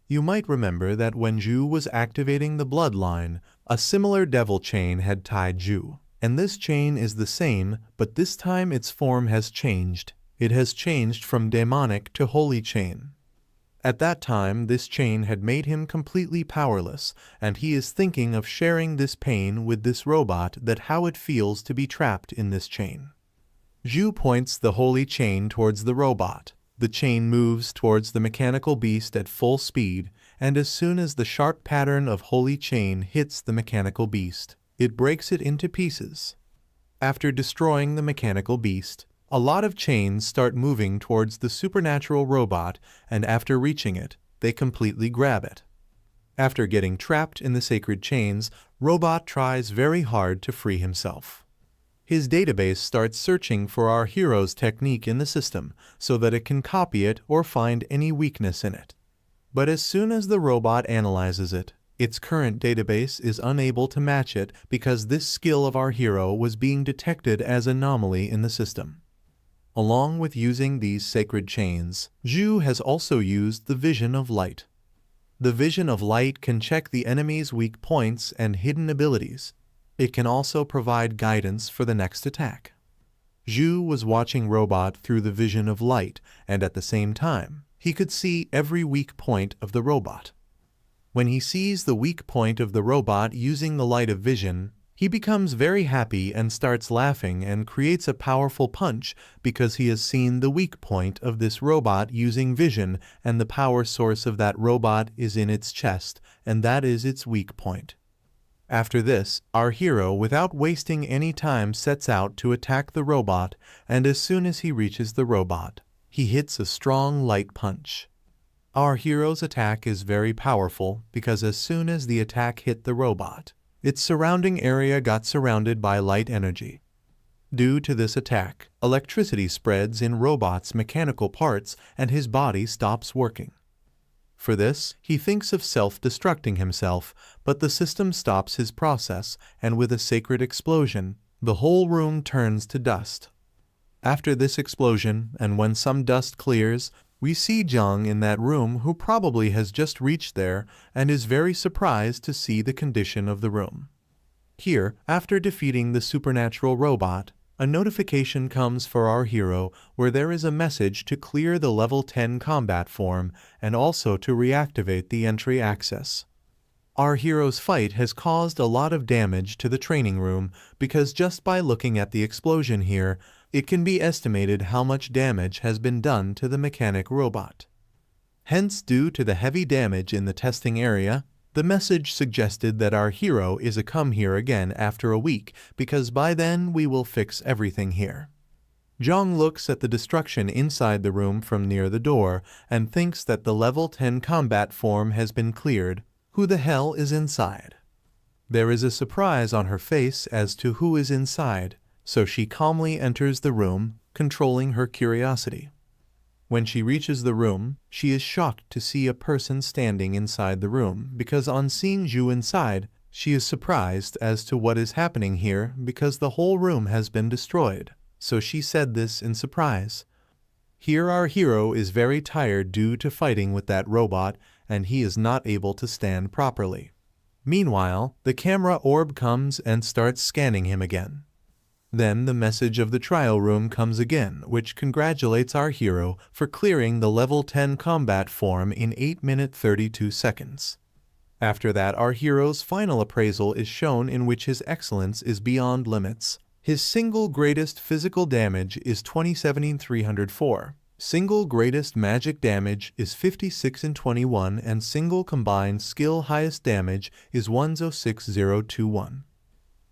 You might remember that when Zhu was activating the bloodline, a similar devil chain had tied Zhu, and this chain is the same, but this time its form has changed. It has changed from demonic to holy chain. At that time, this chain had made him completely powerless, and he is thinking of sharing this pain with this robot, that how it feels to be trapped in this chain. Zhu points the holy chain towards the robot. The chain moves towards the mechanical beast at full speed, and as soon as the sharp pattern of holy chain hits the mechanical beast, it breaks it into pieces. After destroying the mechanical beast, a lot of chains start moving towards the supernatural robot, and after reaching it, they completely grab it. After getting trapped in the sacred chains, Robot tries very hard to free himself. His database starts searching for our hero's technique in the system so that it can copy it or find any weakness in it. But as soon as the robot analyzes it, its current database is unable to match it because this skill of our hero was being detected as anomaly in the system. Along with using these sacred chains, Zhu has also used the Vision of Light. The Vision of Light can check the enemy's weak points and hidden abilities. It can also provide guidance for the next attack. Zhu was watching Robot through the Vision of Light, and at the same time, he could see every weak point of the robot. When he sees the weak point of the robot using the light of vision, he becomes very happy and starts laughing and creates a powerful punch because he has seen the weak point of this robot using vision, and the power source of that robot is in its chest, and that is its weak point. After this, our hero, without wasting any time, sets out to attack the robot, and as soon as he reaches the robot, he hits a strong light punch. Our hero's attack is very powerful because as soon as the attack hit the robot, its surrounding area got surrounded by light energy. Due to this attack, electricity spreads in robot's mechanical parts and his body stops working. For this, he thinks of self-destructing himself, but the system stops his process, and with a sacred explosion, the whole room turns to dust. After this explosion, and when some dust clears, we see Jung in that room, who probably has just reached there and is very surprised to see the condition of the room. Here, after defeating the supernatural robot, a notification comes for our hero where there is a message to clear the level 10 combat form and also to reactivate the entry access. Our hero's fight has caused a lot of damage to the training room because just by looking at the explosion here, it can be estimated how much damage has been done to the mechanic robot. Hence, due to the heavy damage in the testing area, the message suggested that our hero is to come here again after a week because by then we will fix everything here. Jung looks at the destruction inside the room from near the door and thinks that the level 10 combat form has been cleared. Who the hell is inside? There is a surprise on her face as to who is inside, so she calmly enters the room, controlling her curiosity. When she reaches the room, she is shocked to see a person standing inside the room because on seeing Zhu inside, she is surprised as to what is happening here because the whole room has been destroyed, so she said this in surprise. Here our hero is very tired due to fighting with that robot and he is not able to stand properly. Meanwhile, the camera orb comes and starts scanning him again. Then the message of the trial room comes again, which congratulates our hero for clearing the level 10 combat form in 8 minutes 32 seconds. After that, our hero's final appraisal is shown in which his excellence is beyond limits. His single greatest physical damage is 27,304. Single greatest magic damage is 56 in 21 and single combined skill highest damage is 106021.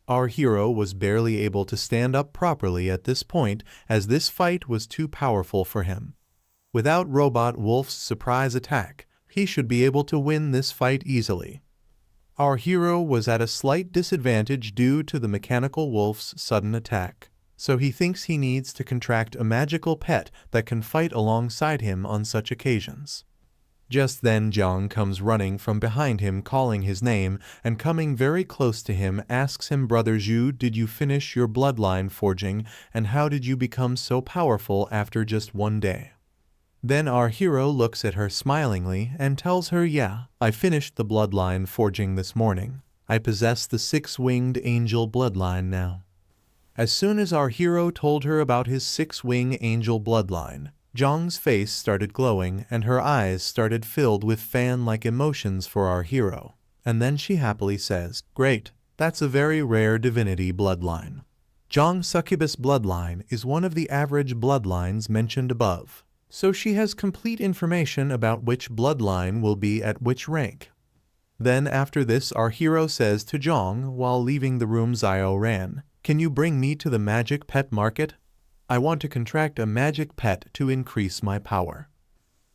Our hero was barely able to stand up properly at this point as this fight was too powerful for him. Without Robot Wolf's surprise attack, he should be able to win this fight easily. Our hero was at a slight disadvantage due to the mechanical wolf's sudden attack, so he thinks he needs to contract a magical pet that can fight alongside him on such occasions. Just then Jung comes running from behind him calling his name and coming very close to him asks him, "Brother Zhu, did you finish your bloodline forging and how did you become so powerful after just one day?" Then our hero looks at her smilingly and tells her, "Yeah, I finished the bloodline forging this morning. I possess the 6-winged angel bloodline now." As soon as our hero told her about his 6-winged angel bloodline, Jung's face started glowing and her eyes started filled with fan-like emotions for our hero. And then she happily says, "Great, that's a very rare divinity bloodline." Jung's succubus bloodline is one of the average bloodlines mentioned above, so she has complete information about which bloodline will be at which rank. Then after this our hero says to Jung while leaving the room, "Zio Ran, can you bring me to the magic pet market? I want to contract a magic pet to increase my power."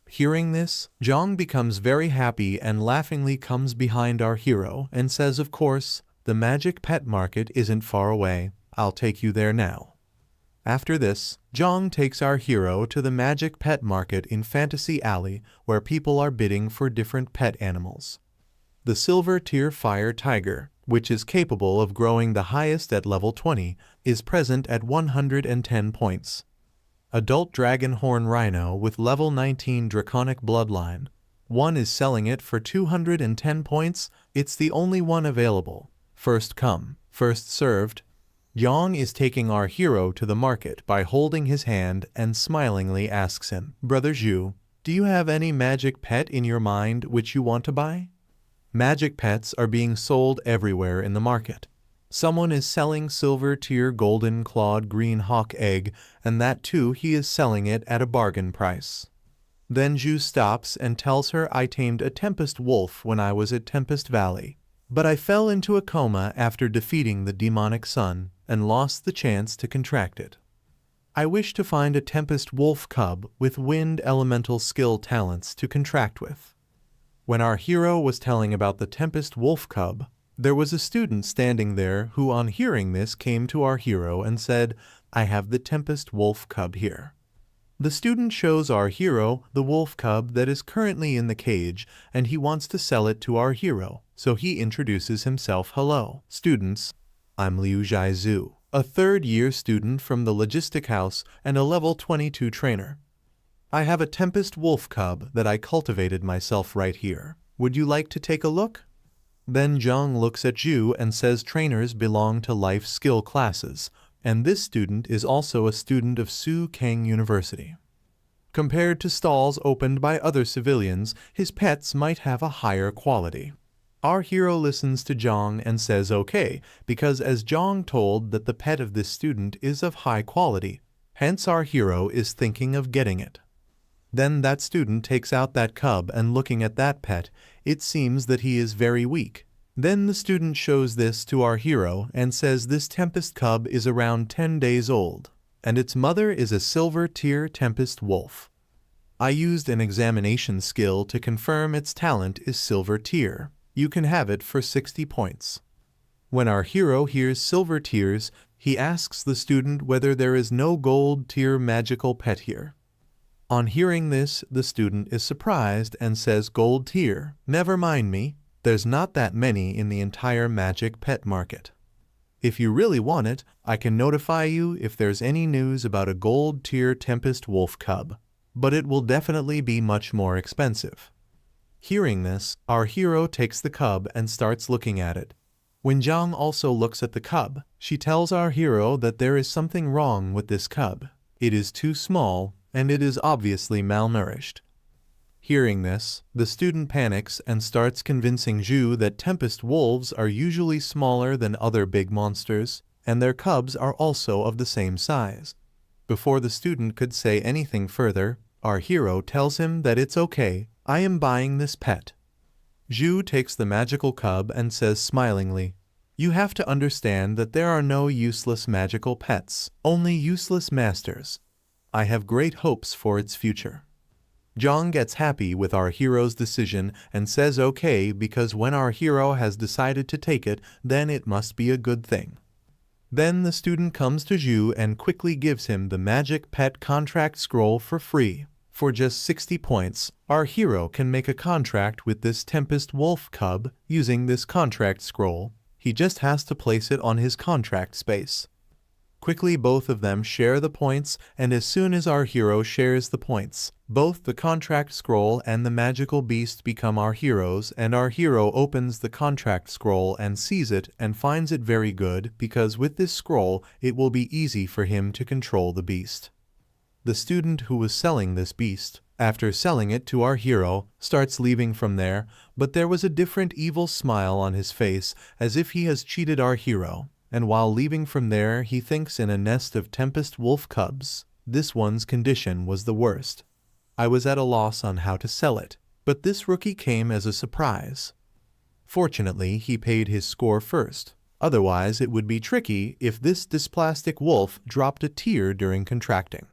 Hearing this, Jung becomes very happy and laughingly comes behind our hero and says, "Of course, the magic pet market isn't far away. I'll take you there now." After this, Jung takes our hero to the magic pet market in Fantasy Alley where people are bidding for different pet animals. The silver tier fire tiger, which is capable of growing the highest at level 20, is present at 110 points. Adult dragon horn rhino with level 19 draconic bloodline. One is selling it for 210 points. It's the only one available. First come, first served. Jung is taking our hero to the market by holding his hand and smilingly asks him, "Brother Zhu, Do you have any magic pet in your mind which you want to buy? Magic pets are being sold everywhere in the market. Someone is selling silver tier golden clawed green hawk egg, and that too he is selling it at a bargain price. Then Ju stops and tells her, I tamed a tempest wolf when I was at Tempest Valley, but I fell into a coma after defeating the demonic sun and lost the chance to contract it. I wish to find a tempest wolf cub with wind elemental skill talents to contract with. When our hero was telling about the tempest wolf cub, there was a student standing there who on hearing this came to our hero and said, I have the tempest wolf cub here. The student shows our hero the wolf cub that is currently in the cage, and he wants to sell it to our hero, so he introduces himself. Hello, students. I'm Liu Zhaizu, a third-year student from the Logistic House and a level 22 trainer. I have a tempest wolf cub that I cultivated myself right here. Would you like to take a look? Then Zhang looks at Ju and says trainers belong to life skill classes, and this student is also a student of Su Kang University. Compared to stalls opened by other civilians, his pets might have a higher quality. Our hero listens to Zhang and says okay, because as Zhang told that the pet of this student is of high quality, hence our hero is thinking of getting it. Then that student takes out that cub and looking at that pet, it seems that he is very weak. Then the student shows this to our hero and says this tempest cub is around 10 days old, and its mother is a silver tier tempest wolf. I used an examination skill to confirm its talent is silver tier. You can have it for 60 points. When our hero hears silver tiers, he asks the student whether there is no gold tier magical pet here. On hearing this, the student is surprised and says gold tier, never mind me. There's not that many in the entire magic pet market. If you really want it, I can notify you if there's any news about a gold tier tempest wolf cub, but it will definitely be much more expensive. Hearing this, our hero takes the cub and starts looking at it. When Zhang also looks at the cub, she tells our hero that there is something wrong with this cub. It is too small, and it is obviously malnourished. Hearing this, the student panics and starts convincing Ju that tempest wolves are usually smaller than other big monsters, and their cubs are also of the same size. Before the student could say anything further, our hero tells him that it's okay, I am buying this pet. Ju takes the magical cub and says smilingly, you have to understand that there are no useless magical pets, only useless masters. I have great hopes for its future. Zhang gets happy with our hero's decision and says okay because when our hero has decided to take it, then it must be a good thing. Then the student comes to Ju and quickly gives him the magic pet contract scroll for free. For just 60 points, our hero can make a contract with this tempest wolf cub using this contract scroll. He just has to place it on his contract space. Quickly both of them share the points, and as soon as our hero shares the points, both the contract scroll and the magical beast become our heroes, and our hero opens the contract scroll and sees it and finds it very good because with this scroll it will be easy for him to control the beast. The student who was selling this beast, after selling it to our hero, starts leaving from there, but there was a different evil smile on his face as if he has cheated our hero. And while leaving from there he thinks in a nest of tempest wolf cubs. This one's condition was the worst. I was at a loss on how to sell it, but this rookie came as a surprise. Fortunately, he paid his score first. Otherwise, it would be tricky if this dysplastic wolf dropped a tear during contracting.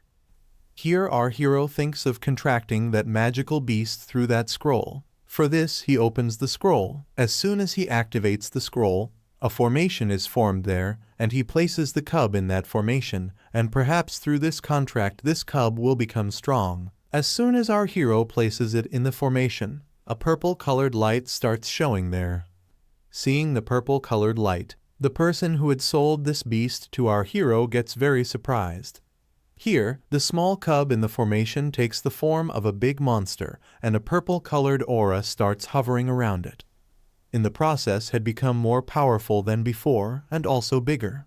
Here our hero thinks of contracting that magical beast through that scroll. For this, he opens the scroll. As soon as he activates the scroll, a formation is formed there, and he places the cub in that formation, and perhaps through this contract this cub will become strong. As soon as our hero places it in the formation, a purple-colored light starts showing there. Seeing the purple-colored light, the person who had sold this beast to our hero gets very surprised. Here, the small cub in the formation takes the form of a big monster, and a purple-colored aura starts hovering around it. In the process had become more powerful than before and also bigger.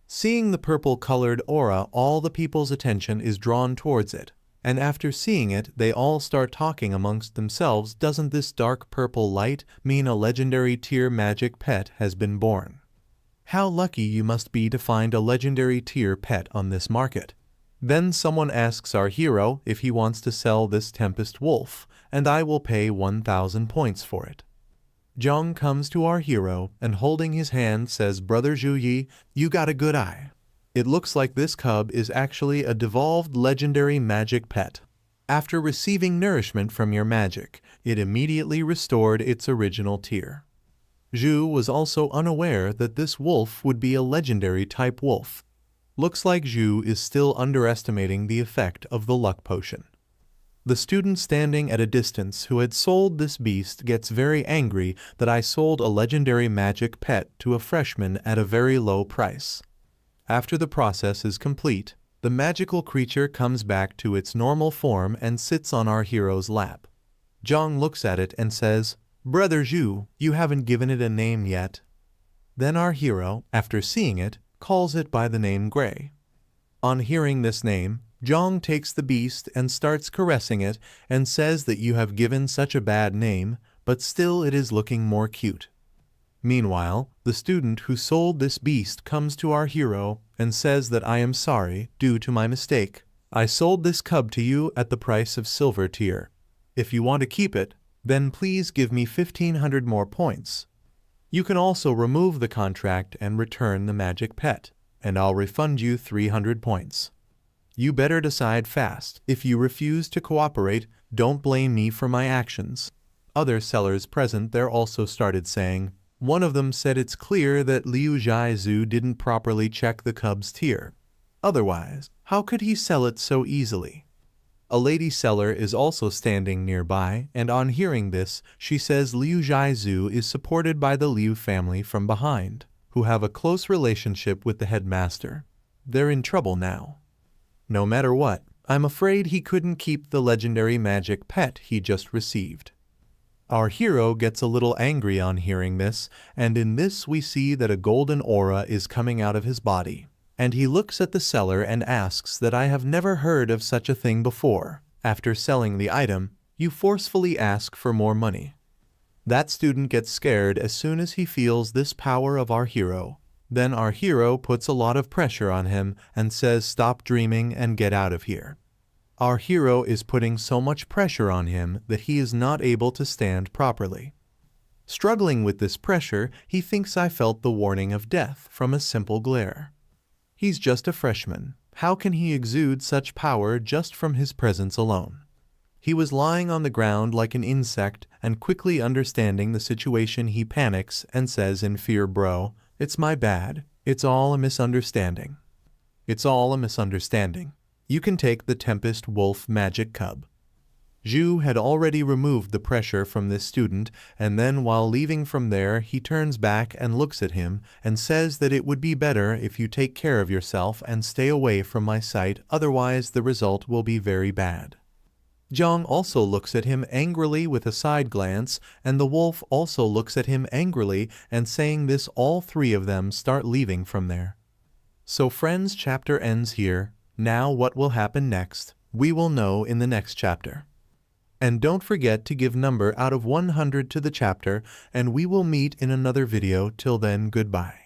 Seeing the purple-colored aura, all the people's attention is drawn towards it. And after seeing it, they all start talking amongst themselves. Doesn't this dark purple light mean a legendary tier magic pet has been born? How lucky you must be to find a legendary tier pet on this market. Then someone asks our hero if he wants to sell this Tempest Wolf, and I will pay 1,000 points for it. Zhang comes to our hero and holding his hand says, "Brother Zhu Yi, you got a good eye. It looks like this cub is actually a devolved legendary magic pet. After receiving nourishment from your magic, it immediately restored its original tier." Zhu was also unaware that this wolf would be a legendary type wolf. Looks like Zhu is still underestimating the effect of the luck potion. The student standing at a distance who had sold this beast gets very angry that I sold a legendary magic pet to a freshman at a very low price. After the process is complete, the magical creature comes back to its normal form and sits on our hero's lap. Zhang looks at it and says, "Brother Zhu, you haven't given it a name yet." Then our hero, after seeing it, calls it by the name Gray. On hearing this name, Zhang takes the beast and starts caressing it and says that you have given such a bad name, but still it is looking more cute. Meanwhile, the student who sold this beast comes to our hero and says that I am sorry, due to my mistake. I sold this cub to you at the price of silver tier. If you want to keep it, then please give me 1,500 more points. You can also remove the contract and return the magic pet, and I'll refund you 300 points. You better decide fast. If you refuse to cooperate, don't blame me for my actions. Other sellers present there also started saying. One of them said it's clear that Liu Zhaizu didn't properly check the cub's tier. Otherwise, how could he sell it so easily? A lady seller is also standing nearby, and on hearing this, she says Liu Zhaizu is supported by the Liu family from behind, who have a close relationship with the headmaster. They're in trouble now. No matter what, I'm afraid he couldn't keep the legendary magic pet he just received. Our hero gets a little angry on hearing this, and in this we see that a golden aura is coming out of his body. And he looks at the seller and asks that I have never heard of such a thing before. After selling the item, you forcefully ask for more money. That student gets scared as soon as he feels this power of our hero. Then our hero puts a lot of pressure on him and says stop dreaming and get out of here. Our hero is putting so much pressure on him that he is not able to stand properly. Struggling with this pressure, he thinks I felt the warning of death from a simple glare. He's just a freshman. How can he exude such power just from his presence alone? He was lying on the ground like an insect, and quickly understanding the situation he panics and says in fear, "Bro, it's my bad. It's all a misunderstanding. It's all a misunderstanding. You can take the Tempest Wolf magic cub." Zhu had already removed the pressure from this student, and then while leaving from there he turns back and looks at him and says that it would be better if you take care of yourself and stay away from my sight, otherwise the result will be very bad. Zhang also looks at him angrily with a side glance, and the wolf also looks at him angrily, and saying this all three of them start leaving from there. So friends, chapter ends here. Now what will happen next? We will know in the next chapter. And don't forget to give number out of 100 to the chapter, and we will meet in another video. Till then, goodbye.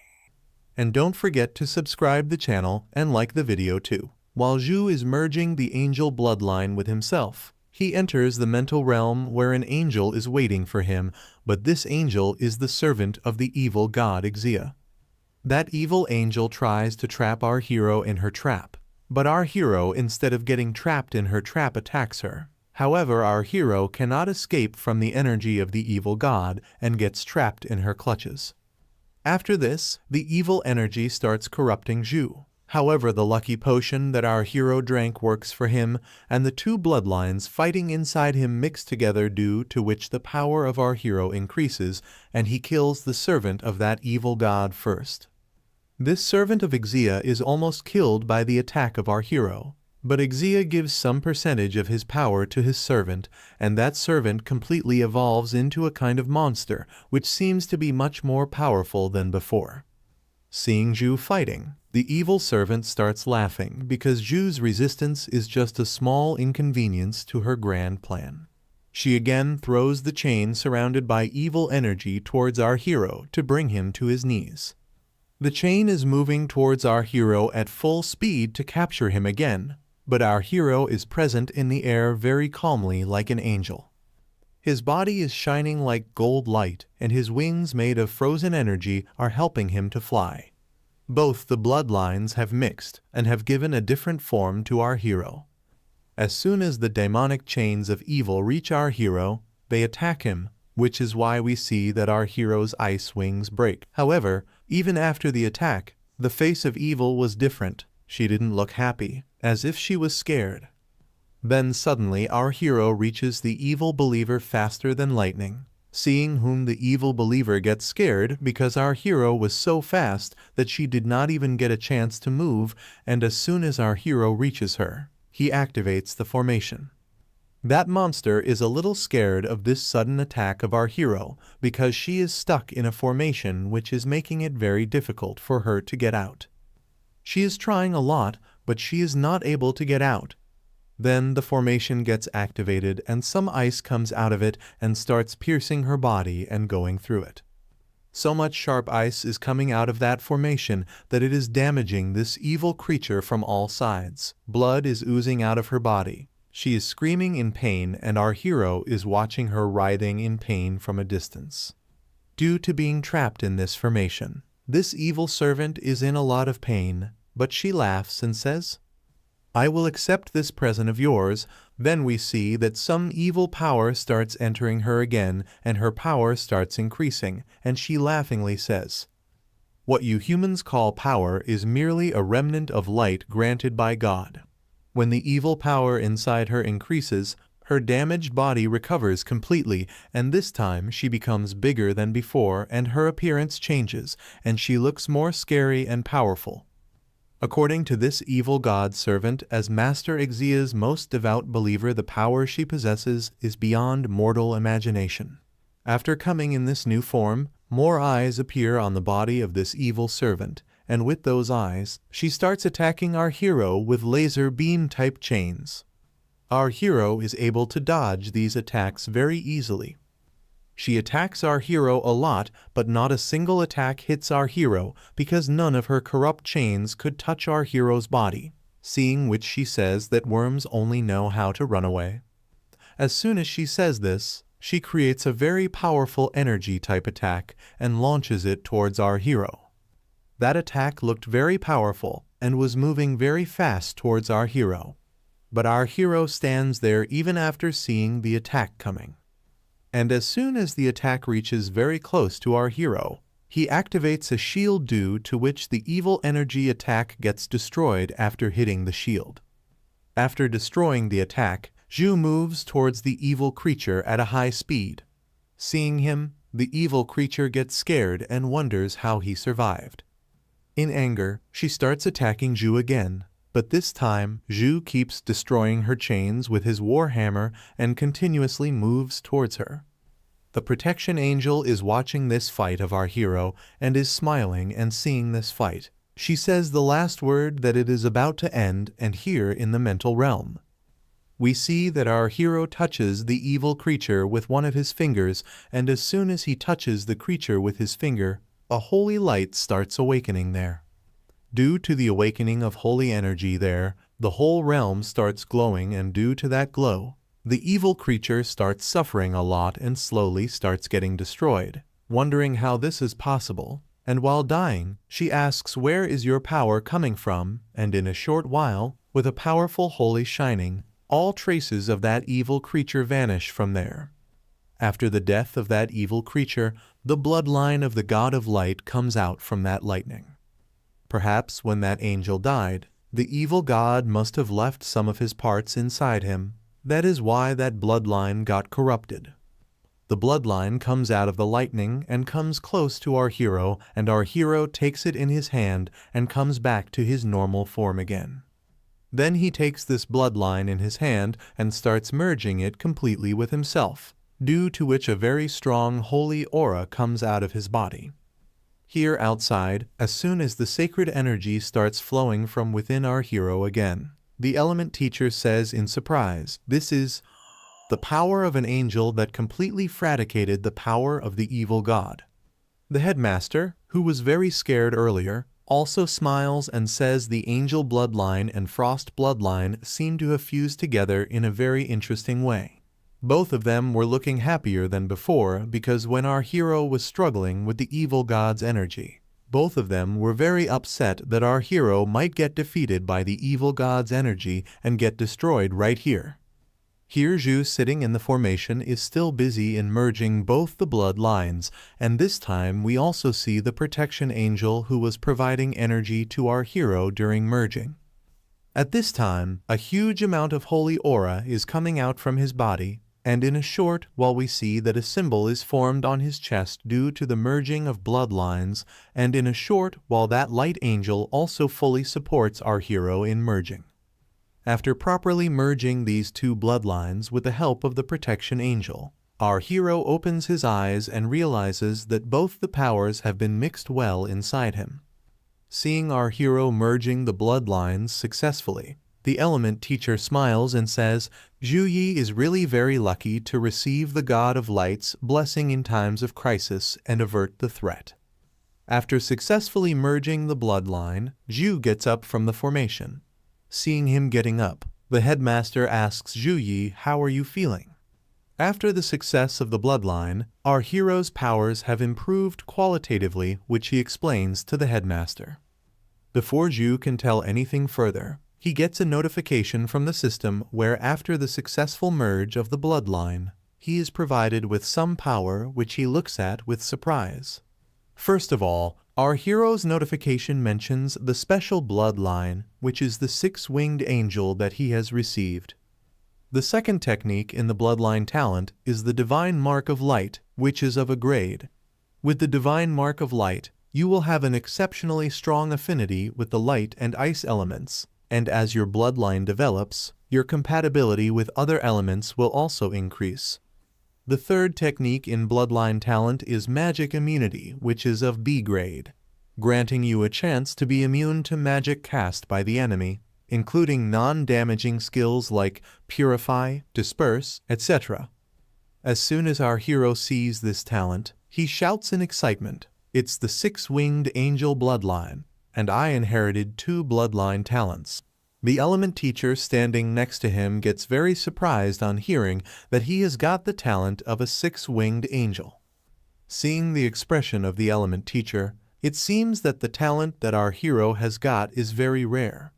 And don't forget to subscribe the channel and like the video too. While Zhu is merging the angel bloodline with himself, he enters the mental realm where an angel is waiting for him, but this angel is the servant of the evil god Xia. That evil angel tries to trap our hero in her trap, but our hero, instead of getting trapped in her trap, attacks her. However, our hero cannot escape from the energy of the evil god and gets trapped in her clutches. After this, the evil energy starts corrupting Zhu. However, the lucky potion that our hero drank works for him, and the two bloodlines fighting inside him mix together, due to which the power of our hero increases, and he kills the servant of that evil god first. This servant of Xia is almost killed by the attack of our hero. But Xia gives some percentage of his power to his servant, and that servant completely evolves into a kind of monster, which seems to be much more powerful than before. Seeing Zhu fighting, The evil servant starts laughing because Ju's resistance is just a small inconvenience to her grand plan. She again throws the chain surrounded by evil energy towards our hero to bring him to his knees. The chain is moving towards our hero at full speed to capture him again, but our hero is present in the air very calmly like an angel. His body is shining like gold light, and his wings made of frozen energy are helping him to fly. Both the bloodlines have mixed and have given a different form to our hero. As soon as the demonic chains of evil reach our hero, they attack him, which is why we see that our hero's ice wings break. However, even after the attack, the face of evil was different. She didn't look happy, as if she was scared. Then suddenly our hero reaches the evil believer faster than lightning, seeing whom the evil believer gets scared because our hero was so fast that she did not even get a chance to move, and as soon as our hero reaches her, he activates the formation. That monster is a little scared of this sudden attack of our hero because she is stuck in a formation which is making it very difficult for her to get out. She is trying a lot, but she is not able to get out. Then the formation gets activated and some ice comes out of it and starts piercing her body and going through it. So much sharp ice is coming out of that formation that it is damaging this evil creature from all sides. Blood is oozing out of her body. She is screaming in pain, and our hero is watching her writhing in pain from a distance. Due to being trapped in this formation, this evil servant is in a lot of pain, but she laughs and says, "I will accept this present of yours." Then we see that some evil power starts entering her again, and her power starts increasing, and she laughingly says, "What you humans call power is merely a remnant of light granted by God." When the evil power inside her increases, her damaged body recovers completely, and this time she becomes bigger than before, and her appearance changes, and she looks more scary and powerful. According to this evil God servant, as Master Xia's most devout believer, the power she possesses is beyond mortal imagination. After coming in this new form, more eyes appear on the body of this evil servant, and with those eyes, she starts attacking our hero with laser beam type chains. Our hero is able to dodge these attacks very easily. She attacks our hero a lot, but not a single attack hits our hero because none of her corrupt chains could touch our hero's body, seeing which she says that worms only know how to run away. As soon as she says this, she creates a very powerful energy type attack and launches it towards our hero. That attack looked very powerful and was moving very fast towards our hero. But our hero stands there even after seeing the attack coming. And as soon as the attack reaches very close to our hero, he activates a shield due to which the evil energy attack gets destroyed after hitting the shield. After destroying the attack, Zhu moves towards the evil creature at a high speed. Seeing him, the evil creature gets scared and wonders how he survived. In anger, she starts attacking Zhu again, but this time Zhu keeps destroying her chains with his warhammer and continuously moves towards her. The protection angel is watching this fight of our hero and is smiling and seeing this fight. She says the last word that it is about to end, and here in the mental realm. We see that our hero touches the evil creature with one of his fingers, and as soon as he touches the creature with his finger, a holy light starts awakening there. Due to the awakening of holy energy there, the whole realm starts glowing, and due to that glow, the evil creature starts suffering a lot and slowly starts getting destroyed, wondering how this is possible. And while dying, she asks, "Where is your power coming from?" And in a short while, with a powerful holy shining, all traces of that evil creature vanish from there. After the death of that evil creature, the bloodline of the God of Light comes out from that lightning. Perhaps when that angel died, the evil god must have left some of his parts inside him. That is why that bloodline got corrupted. The bloodline comes out of the lightning and comes close to our hero, and our hero takes it in his hand and comes back to his normal form again. Then he takes this bloodline in his hand and starts merging it completely with himself, due to which a very strong holy aura comes out of his body. Here outside, as soon as the sacred energy starts flowing from within our hero again, the element teacher says in surprise, "This is the power of an angel that completely eradicated the power of the evil god." The headmaster, who was very scared earlier, also smiles and says the angel bloodline and frost bloodline seem to have fused together in a very interesting way. Both of them were looking happier than before because when our hero was struggling with the evil god's energy, both of them were very upset that our hero might get defeated by the evil god's energy and get destroyed right here. Here Zhu, sitting in the formation, is still busy in merging both the bloodlines, and this time we also see the protection angel who was providing energy to our hero during merging. At this time, a huge amount of holy aura is coming out from his body, and in a short while we see that a symbol is formed on his chest due to the merging of bloodlines, and in a short while that light angel also fully supports our hero in merging. After properly merging these two bloodlines with the help of the protection angel, our hero opens his eyes and realizes that both the powers have been mixed well inside him. Seeing our hero merging the bloodlines successfully, the element teacher smiles and says, "Zhu Yi is really very lucky to receive the God of Light's blessing in times of crisis and avert the threat." After successfully merging the bloodline, Zhu gets up from the formation. Seeing him getting up, the headmaster asks Zhu Yi, "How are you feeling?" After the success of the bloodline, our hero's powers have improved qualitatively, which he explains to the headmaster. Before Zhu can tell anything further, he gets a notification from the system where after the successful merge of the bloodline, he is provided with some power which he looks at with surprise. First of all, our hero's notification mentions the special bloodline, which is the six-winged angel that he has received. The second technique in the bloodline talent is the divine mark of light, which is of a grade. With the divine mark of light, you will have an exceptionally strong affinity with the light and ice elements, and as your bloodline develops, your compatibility with other elements will also increase. The third technique in bloodline talent is magic immunity, which is of B grade, granting you a chance to be immune to magic cast by the enemy, including non-damaging skills like purify, disperse, etc. As soon as our hero sees this talent, he shouts in excitement, "It's the six-winged angel bloodline, and I inherited 2 bloodline talents." The element teacher standing next to him gets very surprised on hearing that he has got the talent of a six-winged angel. Seeing the expression of the element teacher, it seems that the talent that our hero has got is very rare.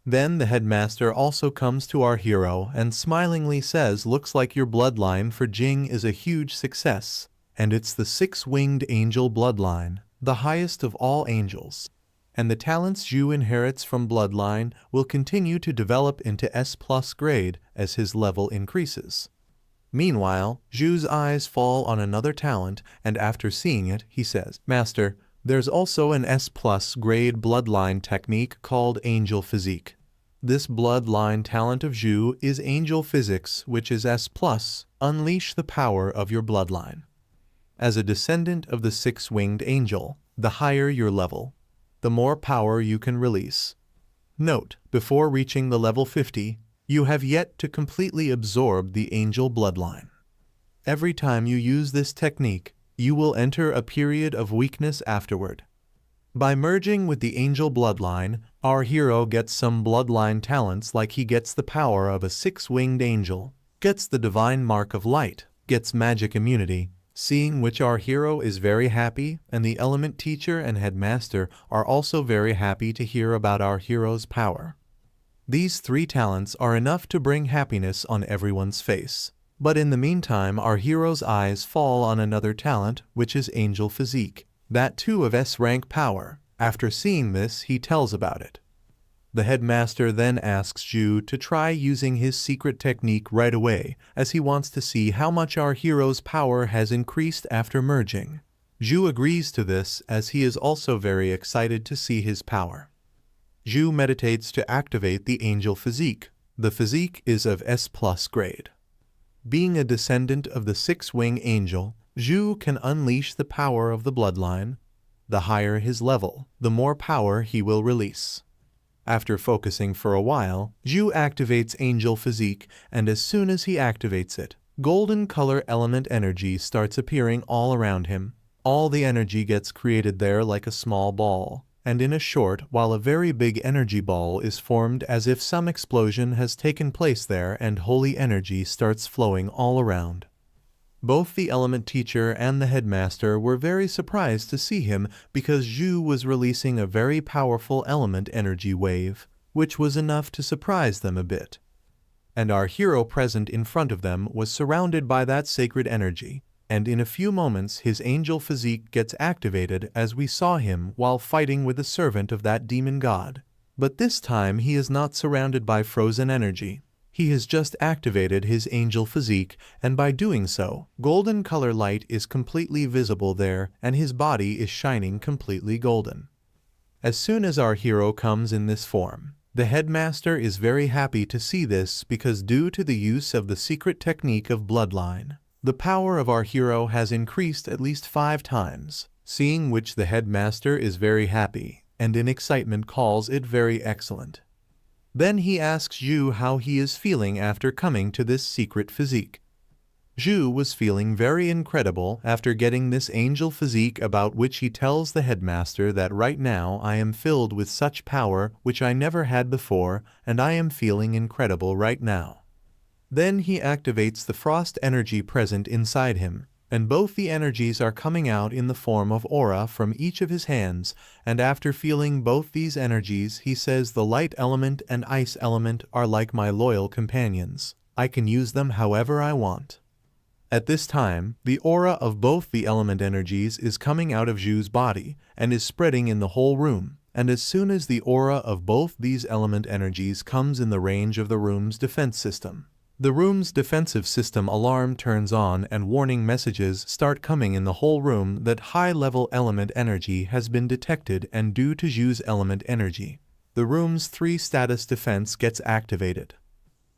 Then the headmaster also comes to our hero and smilingly says, "Looks like your bloodline for Jing is a huge success, and it's the six-winged angel bloodline, the highest of all angels. And the talents Zhu inherits from bloodline will continue to develop into S+ grade as his level increases." Meanwhile, Zhu's eyes fall on another talent, and after seeing it, he says, "Master, there's also an S+ grade bloodline technique called Angel Physique. This bloodline talent of Zhu is Angel Physics, which is S+. Unleash the power of your bloodline. As a descendant of the six-winged angel, the higher your level, the more power you can release. Note, before reaching the level 50, you have yet to completely absorb the angel bloodline. Every time you use this technique, you will enter a period of weakness afterward. By merging with the angel bloodline, our hero gets some bloodline talents like he gets the power of a six-winged angel, gets the divine mark of light, gets magic immunity, seeing which our hero is very happy, and the element teacher and headmaster are also very happy to hear about our hero's power. These 3 talents are enough to bring happiness on everyone's face. But in the meantime, our hero's eyes fall on another talent, which is Angel Physique, that too of S-rank power. After seeing this, he tells about it. The headmaster then asks Zhu to try using his secret technique right away, as he wants to see how much our hero's power has increased after merging. Zhu agrees to this as he is also very excited to see his power. Zhu meditates to activate the Angel Physique. The physique is of S+ grade. Being a descendant of the six-wing angel, Zhu can unleash the power of the bloodline. The higher his level, the more power he will release. After focusing for a while, Zhu activates Angel Physique, and as soon as he activates it, golden color element energy starts appearing all around him. All the energy gets created there like a small ball, and in a short while a very big energy ball is formed as if some explosion has taken place there, and holy energy starts flowing all around. Both the element teacher and the headmaster were very surprised to see him because Zhu was releasing a very powerful element energy wave, which was enough to surprise them a bit. And our hero present in front of them was surrounded by that sacred energy, and in a few moments his angel physique gets activated as we saw him while fighting with the servant of that demon god. But this time he is not surrounded by frozen energy. He has just activated his angel physique, and by doing so, golden color light is completely visible there, and his body is shining completely golden. As soon as our hero comes in this form, the headmaster is very happy to see this because due to the use of the secret technique of bloodline, the power of our hero has increased at least 5 times, seeing which the headmaster is very happy, and in excitement calls it very excellent. Then he asks Zhu how he is feeling after coming to this secret physique. Zhu was feeling very incredible after getting this angel physique, about which he tells the headmaster that right now I am filled with such power which I never had before, and I am feeling incredible right now. Then he activates the frost energy present inside him, and both the energies are coming out in the form of aura from each of his hands, and after feeling both these energies he says the light element and ice element are like my loyal companions. I can use them however I want. At this time, the aura of both the element energies is coming out of Zhu's body and is spreading in the whole room, and as soon as the aura of both these element energies comes in the range of the room's defense system, the room's defensive system alarm turns on and warning messages start coming in the whole room that high-level element energy has been detected, and due to Zhu's element energy, the room's 3 status defense gets activated.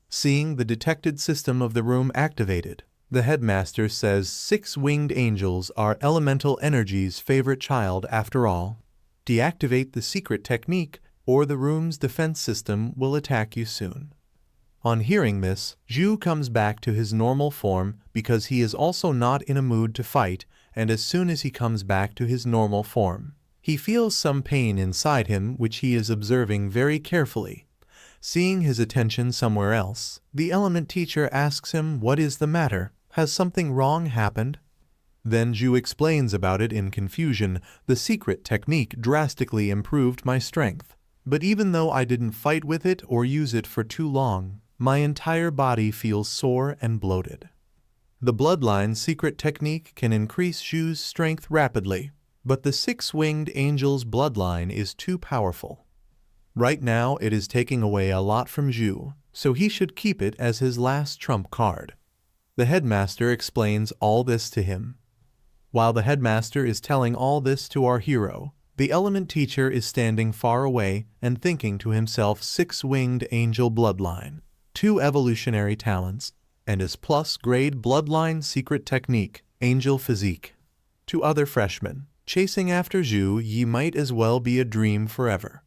Seeing the detected system of the room activated, the headmaster says 6 winged angels are elemental energy's favorite child after all. Deactivate the secret technique or the room's defense system will attack you soon. On hearing this, Zhu comes back to his normal form because he is also not in a mood to fight, and as soon as he comes back to his normal form, he feels some pain inside him which he is observing very carefully. Seeing his attention somewhere else, the element teacher asks him what is the matter, has something wrong happened? Then Zhu explains about it in confusion. The secret technique drastically improved my strength, but even though I didn't fight with it or use it for too long, my entire body feels sore and bloated. The bloodline secret technique can increase Zhu's strength rapidly, but the 6-winged angel's bloodline is too powerful. Right now it is taking away a lot from Zhu, so he should keep it as his last trump card. The headmaster explains all this to him. While the headmaster is telling all this to our hero, the element teacher is standing far away and thinking to himself 6-winged angel bloodline, 2 evolutionary talents, and his plus-grade bloodline secret technique, angel physique. To other freshmen, chasing after Zhu ye might as well be a dream forever.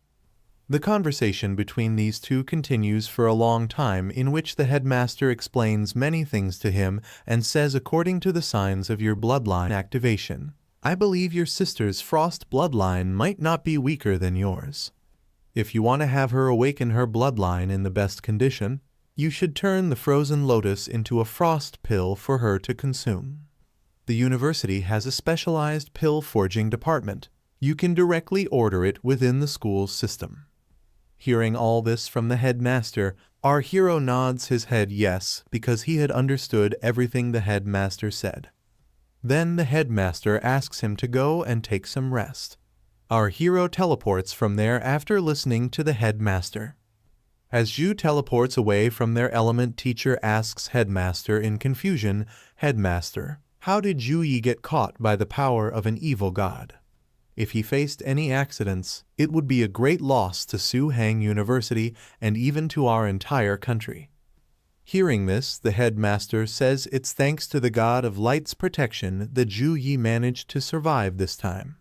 The conversation between these two continues for a long time, in which the headmaster explains many things to him and says according to the signs of your bloodline activation, I believe your sister's frost bloodline might not be weaker than yours. If you want to have her awaken her bloodline in the best condition, you should turn the frozen lotus into a frost pill for her to consume. The university has a specialized pill forging department. You can directly order it within the school's system. Hearing all this from the headmaster, our hero nods his head yes, because he had understood everything the headmaster said. Then the headmaster asks him to go and take some rest. Our hero teleports from there after listening to the headmaster. As Zhu teleports away from their element teacher asks headmaster in confusion, Headmaster, how did Zhu Yi get caught by the power of an evil god? If he faced any accidents, it would be a great loss to Su Hang University and even to our entire country. Hearing this, the headmaster says it's thanks to the god of light's protection that Zhu Yi managed to survive this time.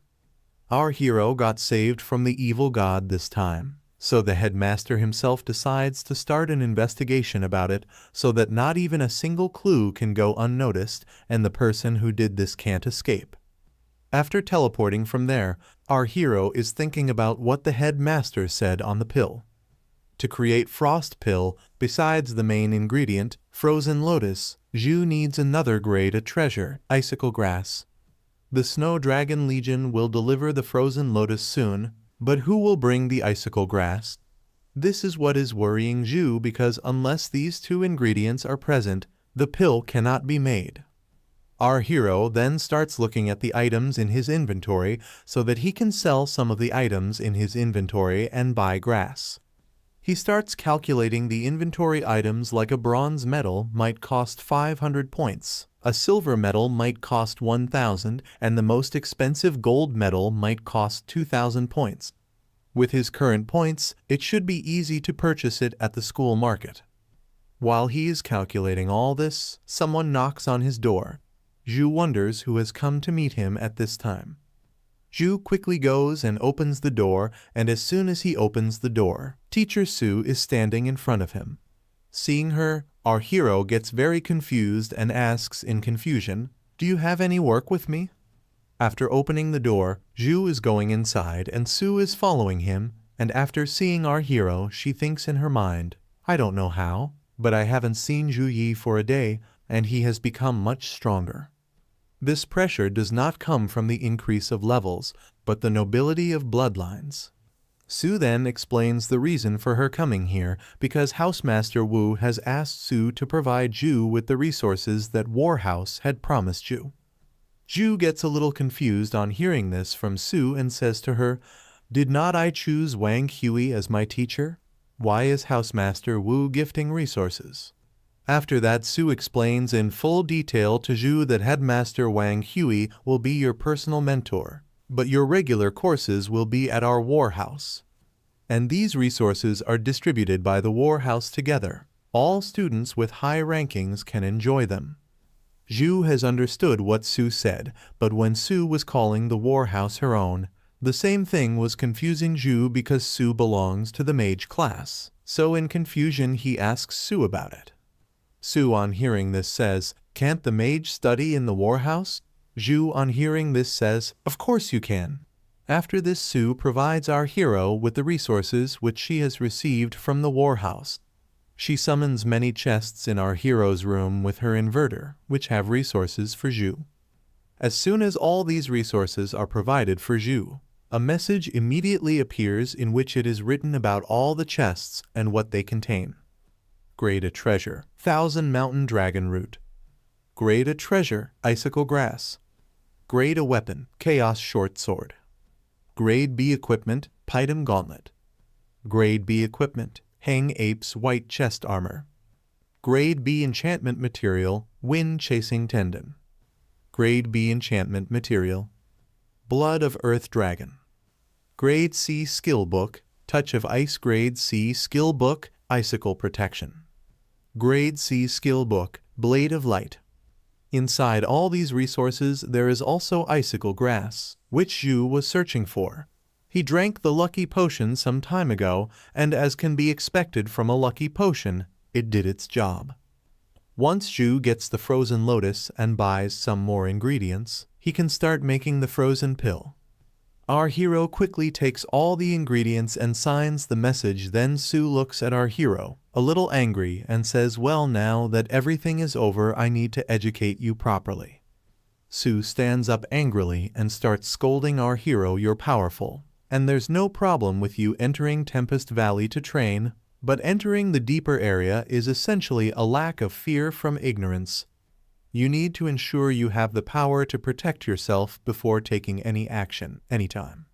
Our hero got saved from the evil god this time, so the headmaster himself decides to start an investigation about it so that not even a single clue can go unnoticed and the person who did this can't escape. After teleporting from there, our hero is thinking about what the headmaster said on the pill. To create Frost Pill, besides the main ingredient, Frozen Lotus, Zhu needs another grade of treasure, Icicle Grass. The Snow Dragon Legion will deliver the Frozen Lotus soon, but who will bring the Icicle Grass? This is what is worrying Zhu because unless these two ingredients are present, the pill cannot be made. Our hero then starts looking at the items in his inventory so that he can sell some of the items in his inventory and buy grass. He starts calculating the inventory items like a bronze medal might cost 500 points, a silver medal might cost 1,000, and the most expensive gold medal might cost 2,000 points. With his current points, it should be easy to purchase it at the school market. While he is calculating all this, someone knocks on his door. Zhu wonders who has come to meet him at this time. Zhu quickly goes and opens the door, and as soon as he opens the door, Teacher Su is standing in front of him. Seeing her, our hero gets very confused and asks in confusion, "Do you have any work with me?" After opening the door, Zhu is going inside and Su is following him, and after seeing our hero, she thinks in her mind, "I don't know how, but I haven't seen Zhu Yi for a day, and he has become much stronger." This pressure does not come from the increase of levels, but the nobility of bloodlines. Su then explains the reason for her coming here, because Housemaster Wu has asked Su to provide Zhu with the resources that Warhouse had promised Zhu. Zhu gets a little confused on hearing this from Su and says to her, "Did not I choose Wang Hui as my teacher? Why is Housemaster Wu gifting resources?" After that, Su explains in full detail to Zhu that Headmaster Wang Hui will be your personal mentor, but your regular courses will be at our Warhouse. And these resources are distributed by the Warhouse together. All students with high rankings can enjoy them. Zhu has understood what Su said, but when Su was calling the Warhouse her own, the same thing was confusing Zhu because Su belongs to the mage class. So in confusion he asks Su about it. Su on hearing this says, "Can't the mage study in the Warhouse?" Zhu on hearing this says, "Of course you can." After this, Su provides our hero with the resources which she has received from the Warhouse. She summons many chests in our hero's room with her inverter, which have resources for Zhu. As soon as all these resources are provided for Zhu, a message immediately appears in which it is written about all the chests and what they contain. Grade a treasure, 1,000 mountain dragon root. Grade a treasure, icicle grass. Grade a weapon, chaos short sword. Grade B equipment, Python gauntlet. Grade B equipment, hang ape's white chest armor. Grade B enchantment material, wind chasing tendon. Grade B enchantment material, blood of earth dragon. Grade C skill book, touch of ice. Grade C skill book, icicle protection. Grade C skill book, blade of light. Inside all these resources there is also icicle grass, which Zhu was searching for. He drank the lucky potion some time ago, and as can be expected from a lucky potion, it did its job. Once Zhu gets the frozen lotus and buys some more ingredients, he can start making the frozen pill. Our hero quickly takes all the ingredients and signs the message. Then Su looks at our hero, a little angry, and says, "Well, now that everything is over, I need to educate you properly." Su stands up angrily and starts scolding our hero, "You're powerful, and there's no problem with you entering Tempest Valley to train, but entering the deeper area is essentially a lack of fear from ignorance. You need to ensure you have the power to protect yourself before taking any action, anytime."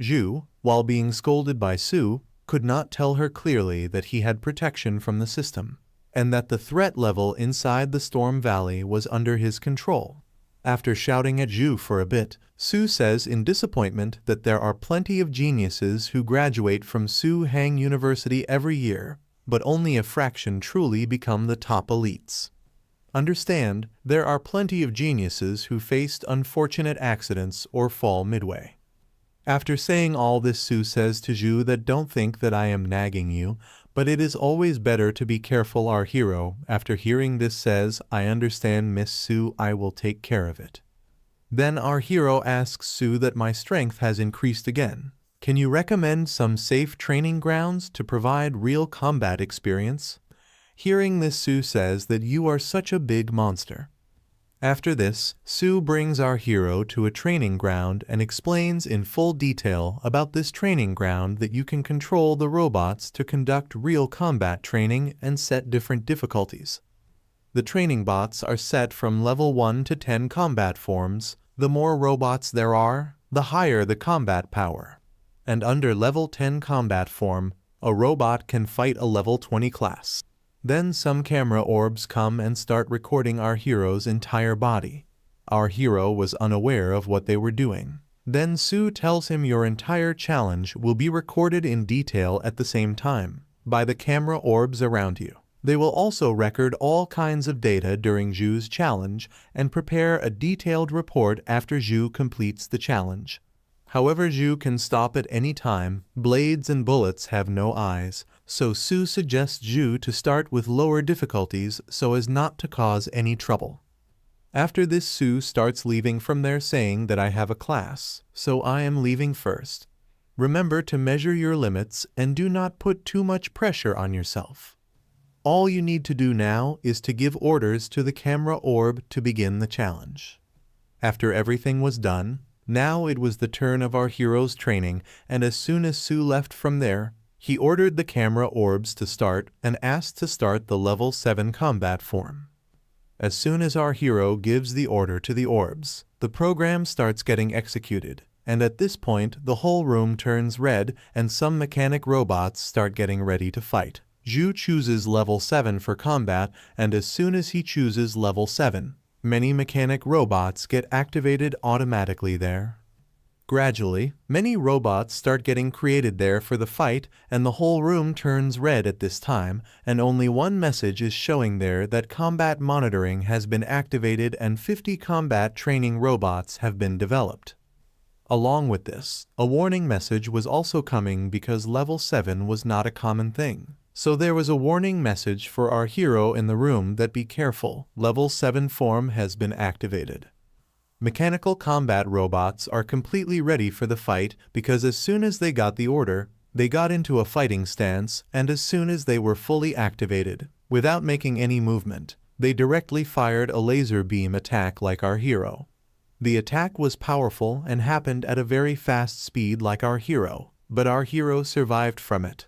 Zhu, while being scolded by Su, could not tell her clearly that he had protection from the system, and that the threat level inside the Storm Valley was under his control. After shouting at Zhu for a bit, Su says in disappointment that there are plenty of geniuses who graduate from Su Hang University every year, but only a fraction truly become the top elites. Understand, there are plenty of geniuses who faced unfortunate accidents or fall midway. After saying all this, Sue says to Ju that don't think that I am nagging you, but it is always better to be careful. Our hero, after hearing this, says, I understand, Miss Sue, I will take care of it. Then our hero asks Sue that my strength has increased again. Can you recommend some safe training grounds to provide real combat experience? Hearing this, Sue says that you are such a big monster. After this, Sue brings our hero to a training ground and explains in full detail about this training ground that you can control the robots to conduct real combat training and set different difficulties. The training bots are set from level 1 to 10 combat forms. The more robots there are, the higher the combat power. And under level 10 combat form, a robot can fight a level 20 class. Then some camera orbs come and start recording our hero's entire body. Our hero was unaware of what they were doing. Then Sue tells him your entire challenge will be recorded in detail at the same time by the camera orbs around you. They will also record all kinds of data during Ju's challenge and prepare a detailed report after Ju completes the challenge. However, Ju can stop at any time. Blades and bullets have no eyes, so Sue suggests Ju to start with lower difficulties so as not to cause any trouble. After this, Sue starts leaving from there, saying that I have a class, so I am leaving first. Remember to measure your limits and do not put too much pressure on yourself. All you need to do now is to give orders to the camera orb to begin the challenge. After everything was done, now it was the turn of our hero's training, and as soon as Sue left from there, he ordered the camera orbs to start and asked to start the level 7 combat form. As soon as our hero gives the order to the orbs, the program starts getting executed, and at this point the whole room turns red and some mechanic robots start getting ready to fight. Ju chooses level 7 for combat, and as soon as he chooses level 7, many mechanic robots get activated automatically there. Gradually, many robots start getting created there for the fight, and the whole room turns red at this time, and only one message is showing there that combat monitoring has been activated and 50 combat training robots have been developed. Along with this, a warning message was also coming because level 7 was not a common thing. So there was a warning message for our hero in the room that be careful, level 7 form has been activated. Mechanical combat robots are completely ready for the fight because as soon as they got the order, they got into a fighting stance, and as soon as they were fully activated, without making any movement, they directly fired a laser beam attack like our hero. The attack was powerful and happened at a very fast speed like our hero, but our hero survived from it.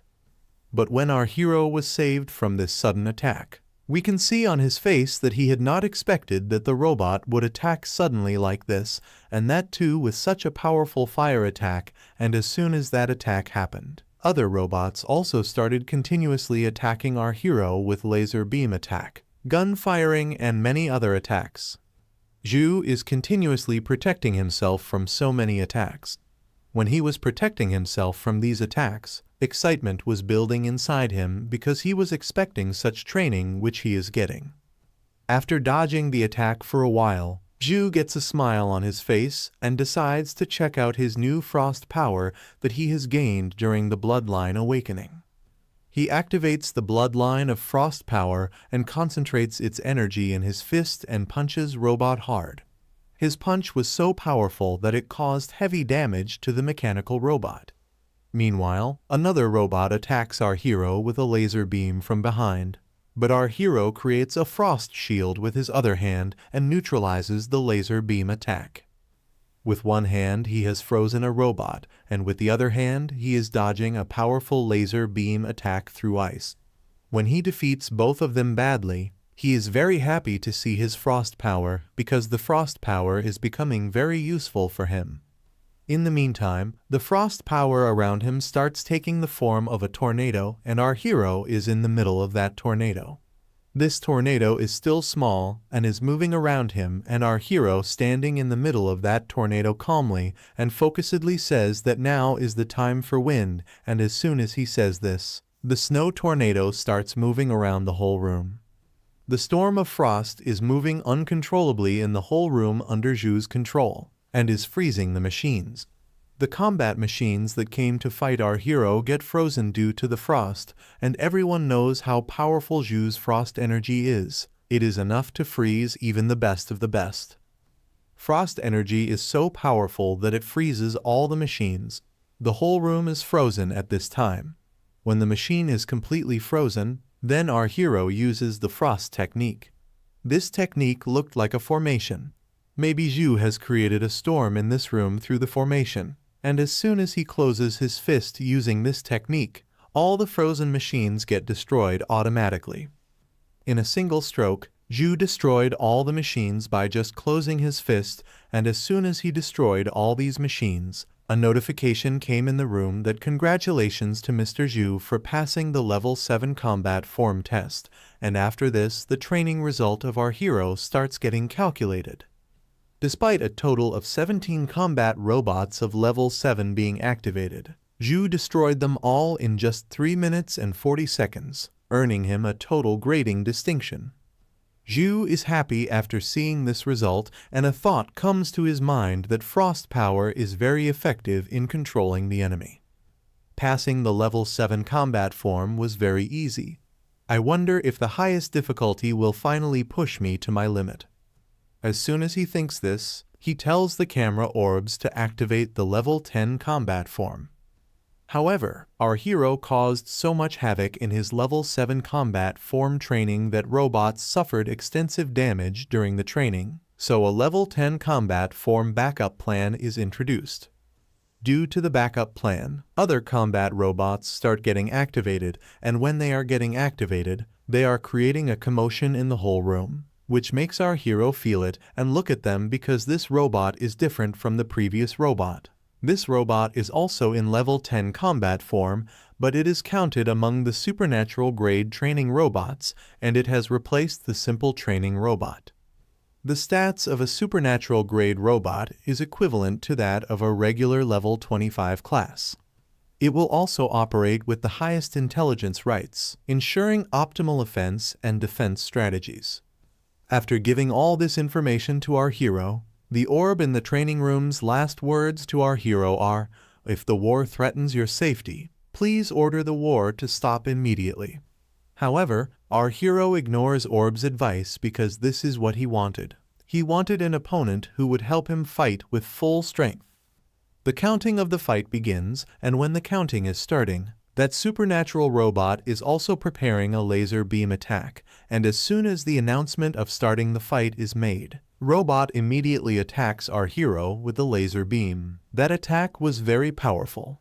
But when our hero was saved from this sudden attack, we can see on his face that he had not expected that the robot would attack suddenly like this, and that too with such a powerful fire attack, and as soon as that attack happened, other robots also started continuously attacking our hero with laser beam attack, gun firing, and many other attacks. Ju is continuously protecting himself from so many attacks. When he was protecting himself from these attacks, excitement was building inside him because he was expecting such training which he is getting. After dodging the attack for a while, Ju gets a smile on his face and decides to check out his new frost power that he has gained during the bloodline awakening. He activates the bloodline of frost power and concentrates its energy in his fist and punches robot hard. His punch was so powerful that it caused heavy damage to the mechanical robot. Meanwhile, another robot attacks our hero with a laser beam from behind, but our hero creates a frost shield with his other hand and neutralizes the laser beam attack. With one hand he has frozen a robot, and with the other hand he is dodging a powerful laser beam attack through ice. When he defeats both of them badly, he is very happy to see his frost power because the frost power is becoming very useful for him. In the meantime, the frost power around him starts taking the form of a tornado, and our hero is in the middle of that tornado. This tornado is still small and is moving around him, and our hero standing in the middle of that tornado calmly and focusedly says that now is the time for wind, and as soon as he says this, the snow tornado starts moving around the whole room. The storm of frost is moving uncontrollably in the whole room under Ju's control, and is freezing the machines. The combat machines that came to fight our hero get frozen due to the frost, and everyone knows how powerful Zhu's frost energy is. It is enough to freeze even the best of the best. Frost energy is so powerful that it freezes all the machines. The whole room is frozen at this time. When the machine is completely frozen, then our hero uses the frost technique. This technique looked like a formation. Maybe Zhu has created a storm in this room through the formation, and as soon as he closes his fist using this technique, all the frozen machines get destroyed automatically. In a single stroke, Zhu destroyed all the machines by just closing his fist, and as soon as he destroyed all these machines, a notification came in the room that congratulations to Mr. Zhu for passing the level 7 combat form test, and after this the training result of our hero starts getting calculated. Despite a total of 17 combat robots of level 7 being activated, Zhu destroyed them all in just 3 minutes and 40 seconds, earning him a total grading distinction. Zhu is happy after seeing this result, and a thought comes to his mind that frost power is very effective in controlling the enemy. Passing the level 7 combat form was very easy. I wonder if the highest difficulty will finally push me to my limit. As soon as he thinks this, he tells the camera orbs to activate the level 10 combat form. However, our hero caused so much havoc in his level 7 combat form training that robots suffered extensive damage during the training, so a level 10 combat form backup plan is introduced. Due to the backup plan, other combat robots start getting activated, and when they are getting activated, they are creating a commotion in the whole room, which makes our hero feel it and look at them because this robot is different from the previous robot. This robot is also in level 10 combat form, but it is counted among the supernatural grade training robots, and it has replaced the simple training robot. The stats of a supernatural grade robot is equivalent to that of a regular level 25 class. It will also operate with the highest intelligence rights, ensuring optimal offense and defense strategies. After giving all this information to our hero, the orb in the training room's last words to our hero are, "If the war threatens your safety, please order the war to stop immediately." However, our hero ignores Orb's advice because this is what he wanted. He wanted an opponent who would help him fight with full strength. The counting of the fight begins, and when the counting is starting, that supernatural robot is also preparing a laser beam attack, and as soon as the announcement of starting the fight is made, Robot immediately attacks our hero with a laser beam. That attack was very powerful.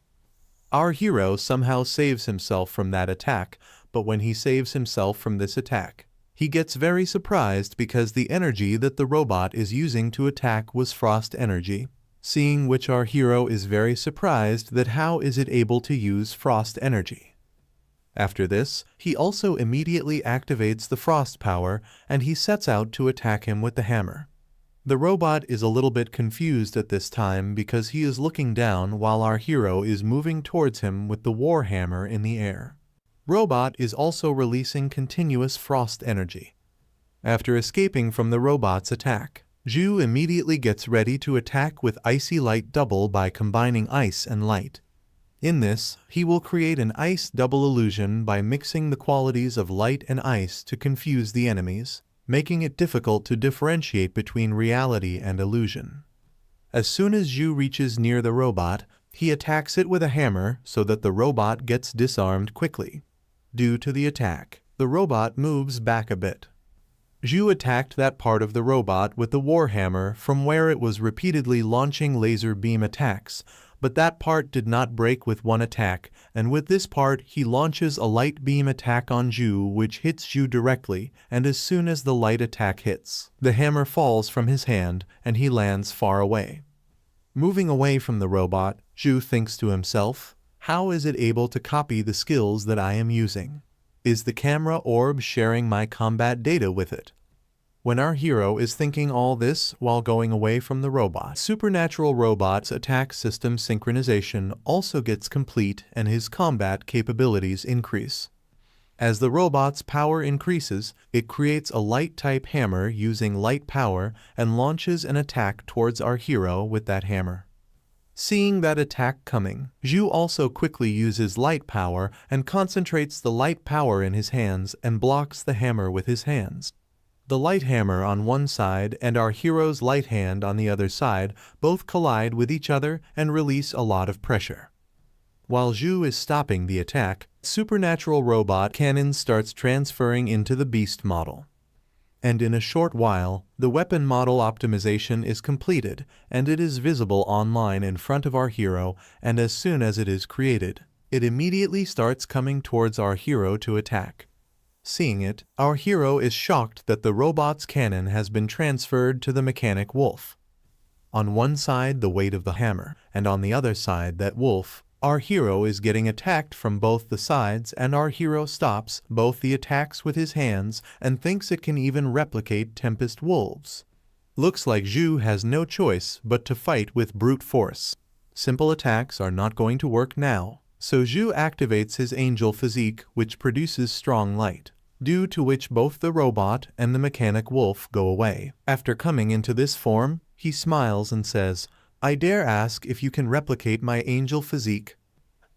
Our hero somehow saves himself from that attack, but when he saves himself from this attack, he gets very surprised because the energy that the robot is using to attack was frost energy. Seeing which our hero is very surprised that how is it able to use frost energy. After this, he also immediately activates the frost power and he sets out to attack him with the hammer. The robot is a little bit confused at this time because he is looking down while our hero is moving towards him with the war hammer in the air. Robot is also releasing continuous frost energy. After escaping from the robot's attack, Zhu immediately gets ready to attack with Icy Light Double by combining ice and light. In this, he will create an ice double illusion by mixing the qualities of light and ice to confuse the enemies, making it difficult to differentiate between reality and illusion. As soon as Zhu reaches near the robot, he attacks it with a hammer so that the robot gets disarmed quickly. Due to the attack, the robot moves back a bit. Zhu attacked that part of the robot with the warhammer from where it was repeatedly launching laser beam attacks, but that part did not break with one attack, and with this part he launches a light beam attack on Zhu which hits Zhu directly, and as soon as the light attack hits, the hammer falls from his hand and he lands far away. Moving away from the robot, Zhu thinks to himself, how is it able to copy the skills that I am using? Is the camera orb sharing my combat data with it? When our hero is thinking all this while going away from the robot, supernatural robot's attack system synchronization also gets complete and his combat capabilities increase. As the robot's power increases, it creates a light-type hammer using light power and launches an attack towards our hero with that hammer. Seeing that attack coming, Zhu also quickly uses light power and concentrates the light power in his hands and blocks the hammer with his hands. The light hammer on one side and our hero's light hand on the other side both collide with each other and release a lot of pressure. While Zhu is stopping the attack, supernatural robot cannon starts transferring into the beast model. And in a short while, the weapon model optimization is completed and it is visible online in front of our hero, and as soon as it is created, it immediately starts coming towards our hero to attack. Seeing it, our hero is shocked that the robot's cannon has been transferred to the mechanic wolf. On one side the weight of the hammer, and on the other side that wolf, our hero is getting attacked from both the sides, and our hero stops both the attacks with his hands and thinks it can even replicate Tempest wolves. Looks like Zhu has no choice but to fight with brute force. Simple attacks are not going to work now, so Zhu activates his angel physique, which produces strong light, due to which both the robot and the mechanic wolf go away. After coming into this form, he smiles and says, "I dare ask if you can replicate my angel physique."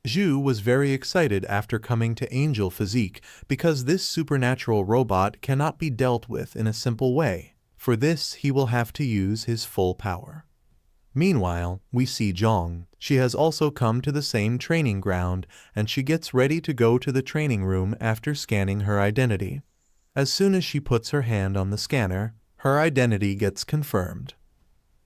Zhu was very excited after coming to angel physique because this supernatural robot cannot be dealt with in a simple way. For this he will have to use his full power. Meanwhile, we see Zhong. She has also come to the same training ground and she gets ready to go to the training room after scanning her identity. As soon as she puts her hand on the scanner, her identity gets confirmed.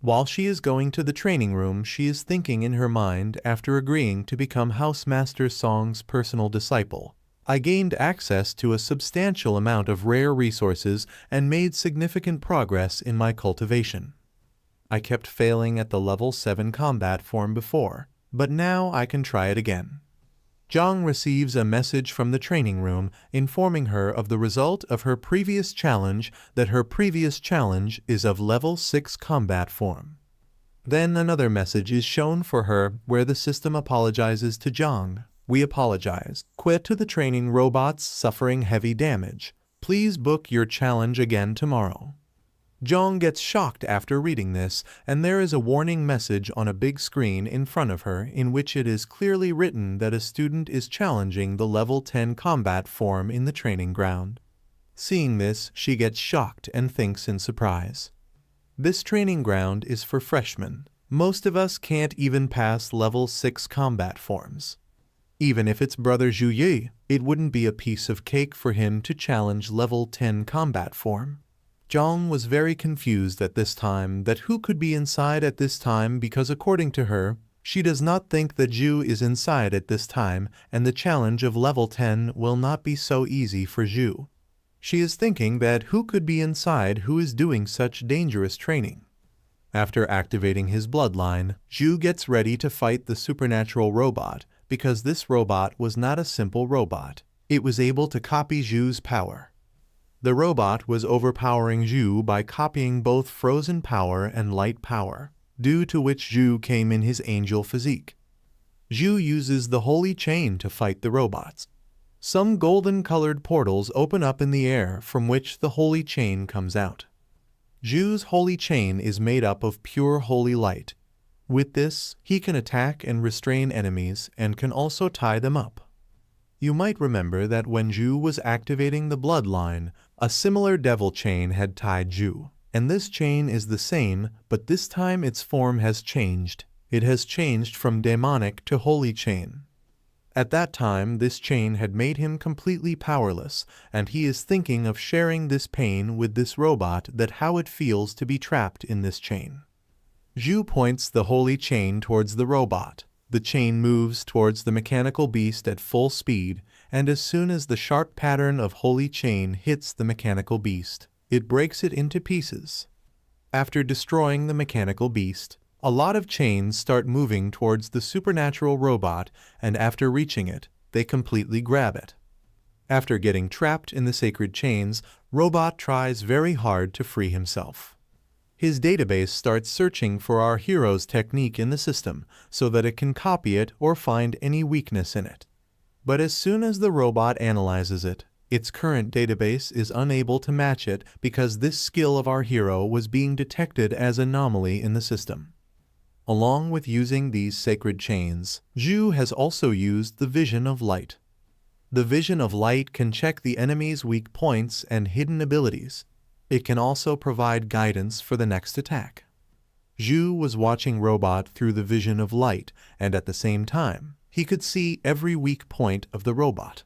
While she is going to the training room, she is thinking in her mind after agreeing to become Housemaster Song's personal disciple. I gained access to a substantial amount of rare resources and made significant progress in my cultivation. I kept failing at the level 7 combat form before, but now I can try it again. Zhang receives a message from the training room informing her of the result of her previous challenge, that her previous challenge is of level 6 combat form. Then another message is shown for her where the system apologizes to Zhang. "We apologize. Quit to the training robots suffering heavy damage. Please book your challenge again tomorrow." Zhang gets shocked after reading this, and there is a warning message on a big screen in front of her in which it is clearly written that a student is challenging the level 10 combat form in the training ground. Seeing this, she gets shocked and thinks in surprise. This training ground is for freshmen. Most of us can't even pass level 6 combat forms. Even if it's brother Zhu Yi, it wouldn't be a piece of cake for him to challenge level 10 combat form. Zhang was very confused at this time that who could be inside at this time, because according to her, she does not think that Zhu is inside at this time and the challenge of level 10 will not be so easy for Zhu. She is thinking that who could be inside who is doing such dangerous training. After activating his bloodline, Zhu gets ready to fight the supernatural robot because this robot was not a simple robot. It was able to copy Zhu's power. The robot was overpowering Zhu by copying both frozen power and light power, due to which Zhu came in his angel physique. Zhu uses the holy chain to fight the robots. Some golden-colored portals open up in the air from which the holy chain comes out. Zhu's holy chain is made up of pure holy light. With this, he can attack and restrain enemies and can also tie them up. You might remember that when Zhu was activating the bloodline, a similar devil chain had tied Zhu, and this chain is the same, but this time its form has changed. It has changed from demonic to holy chain. At that time, this chain had made him completely powerless, and he is thinking of sharing this pain with this robot, that how it feels to be trapped in this chain. Zhu points the holy chain towards the robot. The chain moves towards the mechanical beast at full speed, and as soon as the sharp pattern of holy chain hits the mechanical beast, it breaks it into pieces. After destroying the mechanical beast, a lot of chains start moving towards the supernatural robot, and after reaching it, they completely grab it. After getting trapped in the sacred chains, Robot tries very hard to free himself. His database starts searching for our hero's technique in the system so that it can copy it or find any weakness in it. But as soon as the robot analyzes it, its current database is unable to match it because this skill of our hero was being detected as anomaly in the system. Along with using these sacred chains, Zhu has also used the Vision of Light. The Vision of Light can check the enemy's weak points and hidden abilities. It can also provide guidance for the next attack. Zhu was watching Robot through the Vision of Light, and at the same time, he could see every weak point of the robot.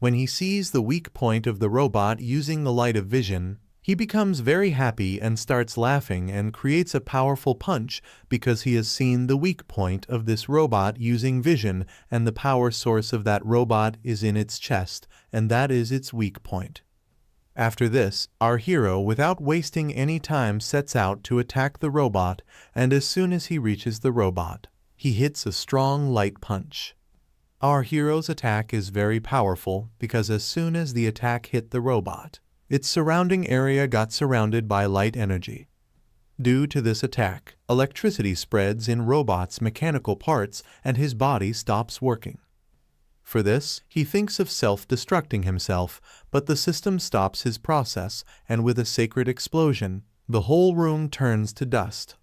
When he sees the weak point of the robot using the light of vision, he becomes very happy and starts laughing and creates a powerful punch because he has seen the weak point of this robot using vision, and the power source of that robot is in its chest, and that is its weak point. After this, our hero, without wasting any time, sets out to attack the robot, and as soon as he reaches the robot, he hits a strong light punch. Our hero's attack is very powerful because as soon as the attack hit the robot, its surrounding area got surrounded by light energy. Due to this attack, electricity spreads in Robot's mechanical parts and his body stops working. For this, he thinks of self-destructing himself, but the system stops his process, and with a sacred explosion, the whole room turns to dust.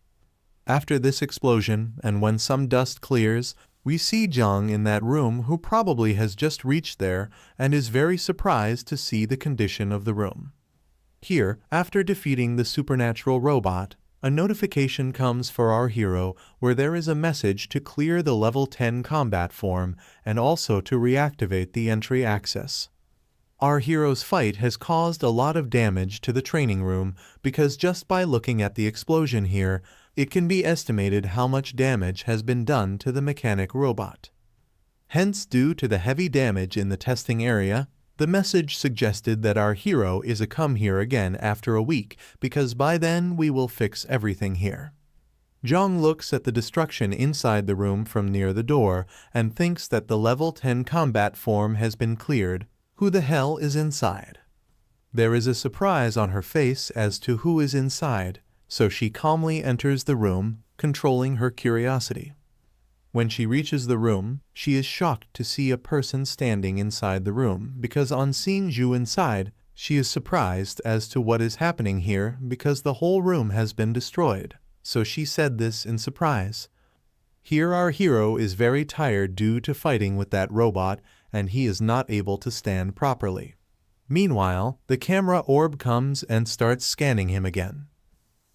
After this explosion, and when some dust clears, we see Zhang in that room, who probably has just reached there and is very surprised to see the condition of the room. Here, after defeating the supernatural robot, a notification comes for our hero where there is a message to clear the level 10 combat form and also to reactivate the entry access. Our hero's fight has caused a lot of damage to the training room because just by looking at the explosion here, it can be estimated how much damage has been done to the mechanic robot. Hence, due to the heavy damage in the testing area, the message suggested that our hero is to come here again after a week because by then we will fix everything here. Zhang looks at the destruction inside the room from near the door and thinks that the level 10 combat form has been cleared. Who the hell is inside? There is a surprise on her face as to who is inside, so she calmly enters the room, controlling her curiosity. When she reaches the room, she is shocked to see a person standing inside the room because on seeing Zhu inside, she is surprised as to what is happening here because the whole room has been destroyed, so she said this in surprise. Here our hero is very tired due to fighting with that robot and he is not able to stand properly. Meanwhile, the camera orb comes and starts scanning him again.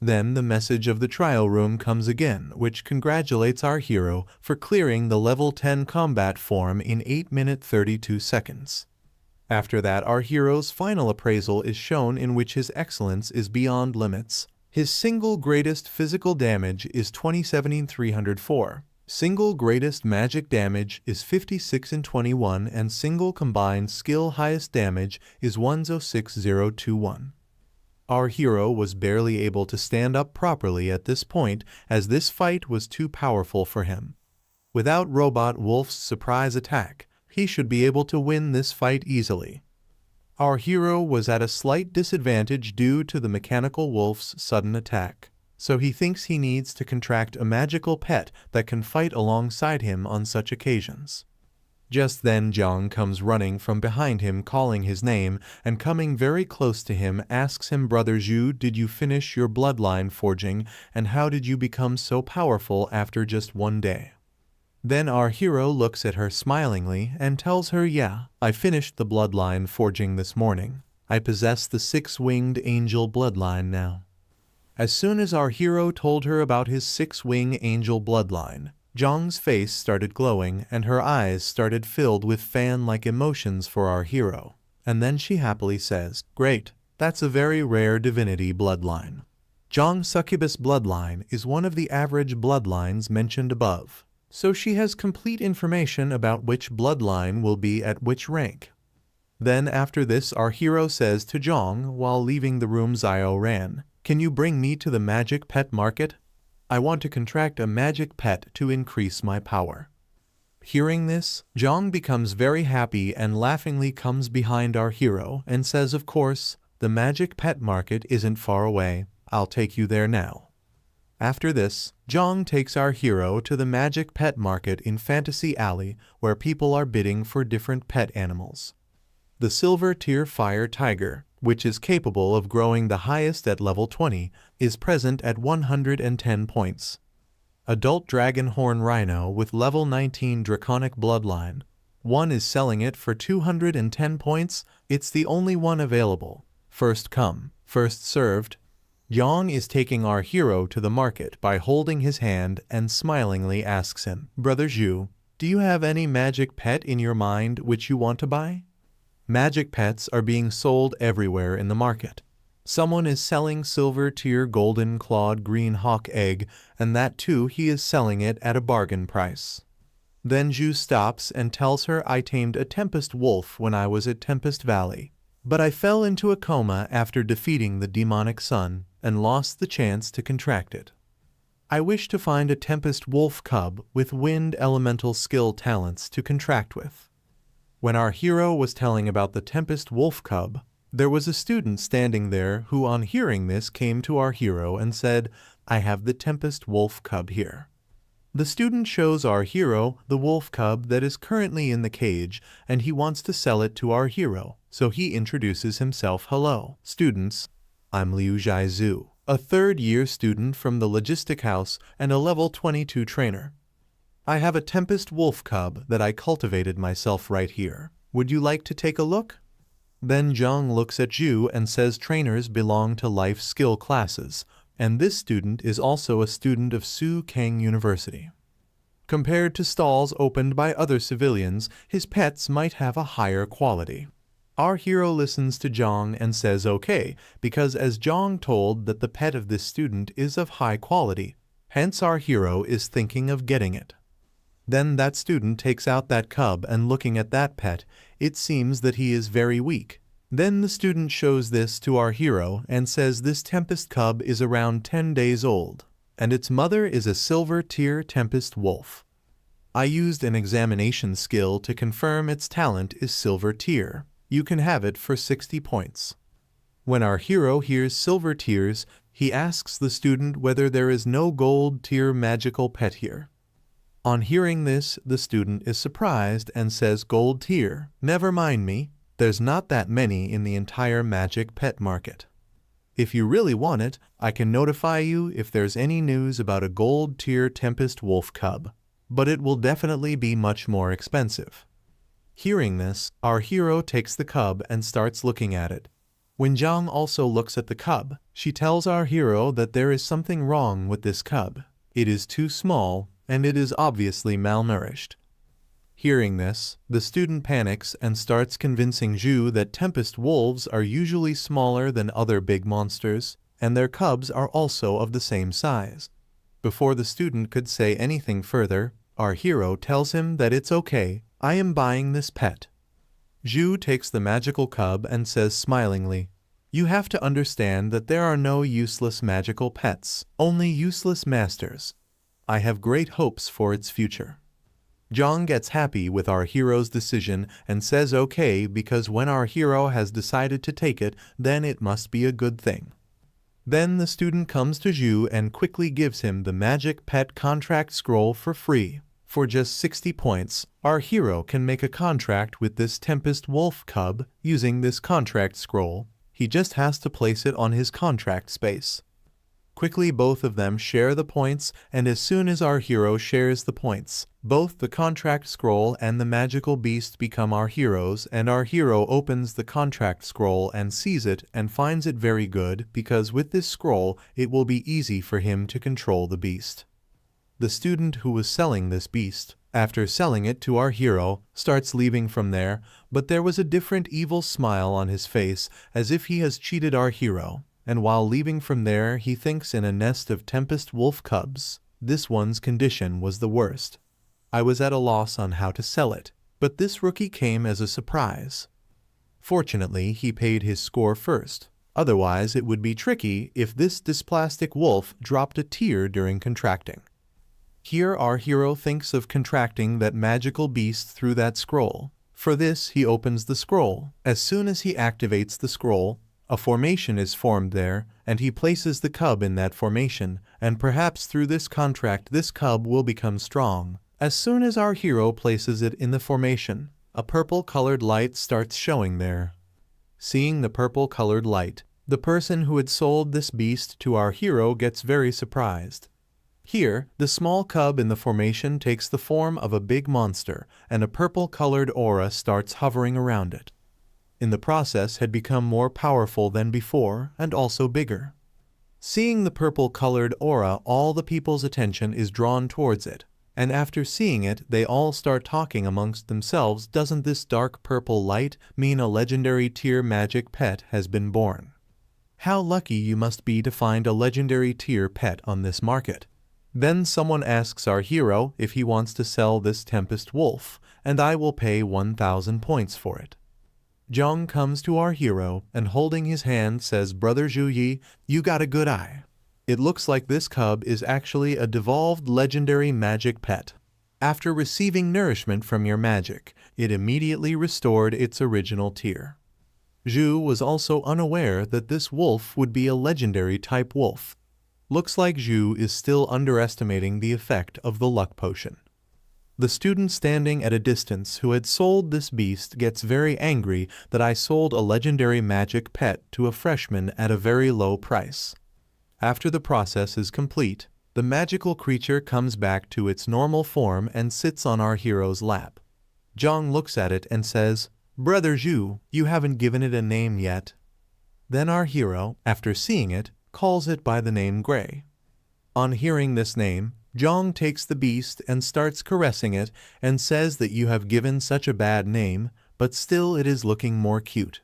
Then the message of the trial room comes again, which congratulates our hero for clearing the level 10 combat form in 8 minutes 32 seconds. After that, our hero's final appraisal is shown in which his excellence is beyond limits. His single greatest physical damage is 27,304. Single greatest magic damage is 56,021 and single combined skill highest damage is 106021. Our hero was barely able to stand up properly at this point as this fight was too powerful for him. Without Robot Wolf's surprise attack, he should be able to win this fight easily. Our hero was at a slight disadvantage due to the mechanical wolf's sudden attack, so he thinks he needs to contract a magical pet that can fight alongside him on such occasions. Just then Zhang comes running from behind him calling his name and coming very close to him asks him, "Brother Zhu, did you finish your bloodline forging and how did you become so powerful after just one day?" Then our hero looks at her smilingly and tells her, "Yeah, I finished the bloodline forging this morning. I possess the 6-winged angel bloodline now." As soon as our hero told her about his 6-winged angel bloodline, Zhang's face started glowing and her eyes started filled with fan-like emotions for our hero. And then she happily says, "Great, that's a very rare divinity bloodline." Zhang's succubus bloodline is one of the average bloodlines mentioned above, so she has complete information about which bloodline will be at which rank. Then after this our hero says to Zhang while leaving the room, "Zio Ran, can you bring me to the magic pet market? I want to contract a magic pet to increase my power." Hearing this, Zhang becomes very happy and laughingly comes behind our hero and says, "Of course, the magic pet market isn't far away. I'll take you there now." After this, Zhang takes our hero to the magic pet market in Fantasy Alley where people are bidding for different pet animals. The silver tier fire tiger, which is capable of growing the highest at level 20, is present at 110 points. Adult dragon horn rhino with level 19 draconic bloodline. One is selling it for 210 points. It's the only one available. First come, first served. Yang is taking our hero to the market by holding his hand and smilingly asks him, Brother Zhu, do you have any magic pet in your mind which you want to buy? Magic pets are being sold everywhere in the market. Someone is selling silver tier golden clawed green hawk egg, and that too he is selling it at a bargain price. Then Zhu stops and tells her, I tamed a tempest wolf when I was at Tempest Valley, but I fell into a coma after defeating the demonic sun and lost the chance to contract it. I wish to find a tempest wolf cub with wind elemental skill talents to contract with. When our hero was telling about the tempest wolf cub, there was a student standing there who on hearing this came to our hero and said, I have the tempest wolf cub here. The student shows our hero the wolf cub that is currently in the cage, and he wants to sell it to our hero, so he introduces himself. Hello, students. I'm Liu Zhaizu, a third-year student from the Logistic House and a level 22 trainer. I have a tempest wolf cub that I cultivated myself right here. Would you like to take a look? Then Zhang looks at Zhu and says trainers belong to life skill classes, and this student is also a student of Su Kang University. Compared to stalls opened by other civilians, his pets might have a higher quality. Our hero listens to Zhang and says okay, because as Zhang told that the pet of this student is of high quality, hence our hero is thinking of getting it. Then that student takes out that cub and looking at that pet, it seems that he is very weak. Then the student shows this to our hero and says this tempest cub is around 10 days old, and its mother is a silver tier tempest wolf. I used an examination skill to confirm its talent is silver tier. You can have it for 60 points. When our hero hears silver tiers, he asks the student whether there is no gold tier magical pet here. On hearing this, the student is surprised and says gold tier, never mind me. There's not that many in the entire magic pet market. If you really want it, I can notify you if there's any news about a gold tier tempest wolf cub, but it will definitely be much more expensive. Hearing this, our hero takes the cub and starts looking at it. When Zhang also looks at the cub, she tells our hero that there is something wrong with this cub. It is too small, and it is obviously malnourished. Hearing this, the student panics and starts convincing Zhu that tempest wolves are usually smaller than other big monsters, and their cubs are also of the same size. Before the student could say anything further, our hero tells him that it's okay, I am buying this pet. Zhu takes the magical cub and says smilingly, you have to understand that there are no useless magical pets, only useless masters. I have great hopes for its future. Zhang gets happy with our hero's decision and says okay because when our hero has decided to take it, then it must be a good thing. Then the student comes to Zhu and quickly gives him the magic pet contract scroll for free. For just 60 points, our hero can make a contract with this tempest wolf cub using this contract scroll. He just has to place it on his contract space. Quickly both of them share the points, and as soon as our hero shares the points, both the contract scroll and the magical beast become our heroes, and our hero opens the contract scroll and sees it and finds it very good because with this scroll it will be easy for him to control the beast. The student who was selling this beast, after selling it to our hero, starts leaving from there, but there was a different evil smile on his face as if he has cheated our hero. And while leaving from there he thinks in a nest of tempest wolf cubs. This one's condition was the worst. I was at a loss on how to sell it, but this rookie came as a surprise. Fortunately, he paid his score first. Otherwise, it would be tricky if this dysplastic wolf dropped a tear during contracting. Here our hero thinks of contracting that magical beast through that scroll. For this, he opens the scroll. As soon as he activates the scroll, a formation is formed there, and he places the cub in that formation, and perhaps through this contract this cub will become strong. As soon as our hero places it in the formation, a purple-colored light starts showing there. Seeing the purple-colored light, the person who had sold this beast to our hero gets very surprised. Here, the small cub in the formation takes the form of a big monster, and a purple-colored aura starts hovering around it. In the process, had become more powerful than before, and also bigger. Seeing the purple-colored aura, all the people's attention is drawn towards it, and after seeing it, they all start talking amongst themselves. Doesn't this dark purple light mean a legendary tier magic pet has been born? How lucky you must be to find a legendary tier pet on this market. Then someone asks our hero if he wants to sell this Tempest Wolf, and I will pay 1,000 points for it. Zhang comes to our hero and holding his hand says, "Brother Zhu Yi, you got a good eye. It looks like this cub is actually a devolved legendary magic pet. After receiving nourishment from your magic, it immediately restored its original tier." Zhu was also unaware that this wolf would be a legendary type wolf. Looks like Zhu is still underestimating the effect of the luck potion. The student standing at a distance who had sold this beast gets very angry that I sold a legendary magic pet to a freshman at a very low price. After the process is complete, the magical creature comes back to its normal form and sits on our hero's lap. Zhang looks at it and says, "Brother Zhu, you haven't given it a name yet." Then our hero, after seeing it, calls it by the name Gray. On hearing this name, Zhang takes the beast and starts caressing it and says that you have given such a bad name, but still it is looking more cute.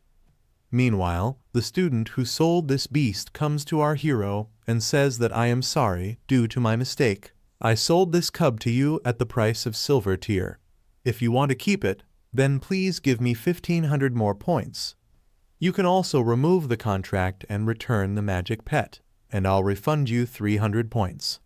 Meanwhile, the student who sold this beast comes to our hero and says that I am sorry due to my mistake. I sold this cub to you at the price of silver tier. If you want to keep it, then please give me 1,500 more points. You can also remove the contract and return the magic pet, and I'll refund you 300 points.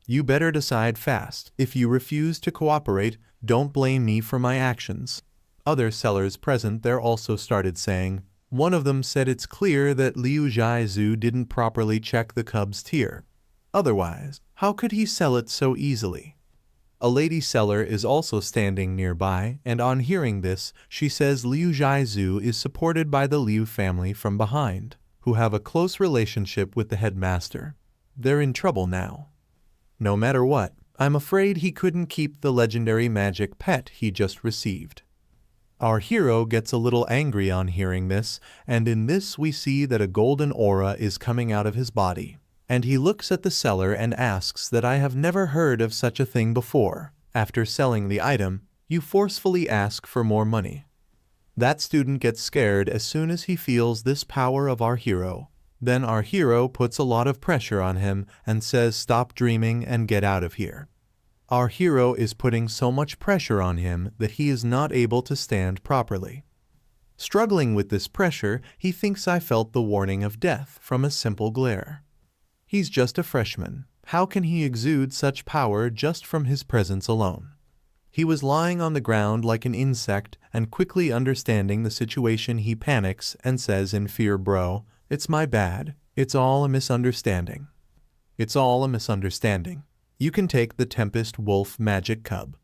You better decide fast. If you refuse to cooperate, don't blame me for my actions. Other sellers present there also started saying. One of them said it's clear that Liu Zhaizu didn't properly check the cub's tier. Otherwise, how could he sell it so easily? A lady seller is also standing nearby, and on hearing this, she says Liu Zhaizu is supported by the Liu family from behind, who have a close relationship with the headmaster. They're in trouble now. No matter what, I'm afraid he couldn't keep the legendary magic pet he just received. Our hero gets a little angry on hearing this, and in this we see that a golden aura is coming out of his body. And he looks at the seller and asks that I have never heard of such a thing before. After selling the item, you forcefully ask for more money. That student gets scared as soon as he feels this power of our hero. Then our hero puts a lot of pressure on him and says stop dreaming and get out of here. Our hero is putting so much pressure on him that he is not able to stand properly. Struggling with this pressure, he thinks I felt the warning of death from a simple glare. He's just a freshman. How can he exude such power just from his presence alone? He was lying on the ground like an insect, and quickly understanding the situation he panics and says in fear, "Bro, it's my bad. It's all a misunderstanding. It's all a misunderstanding. You can take the Tempest Wolf magic cub."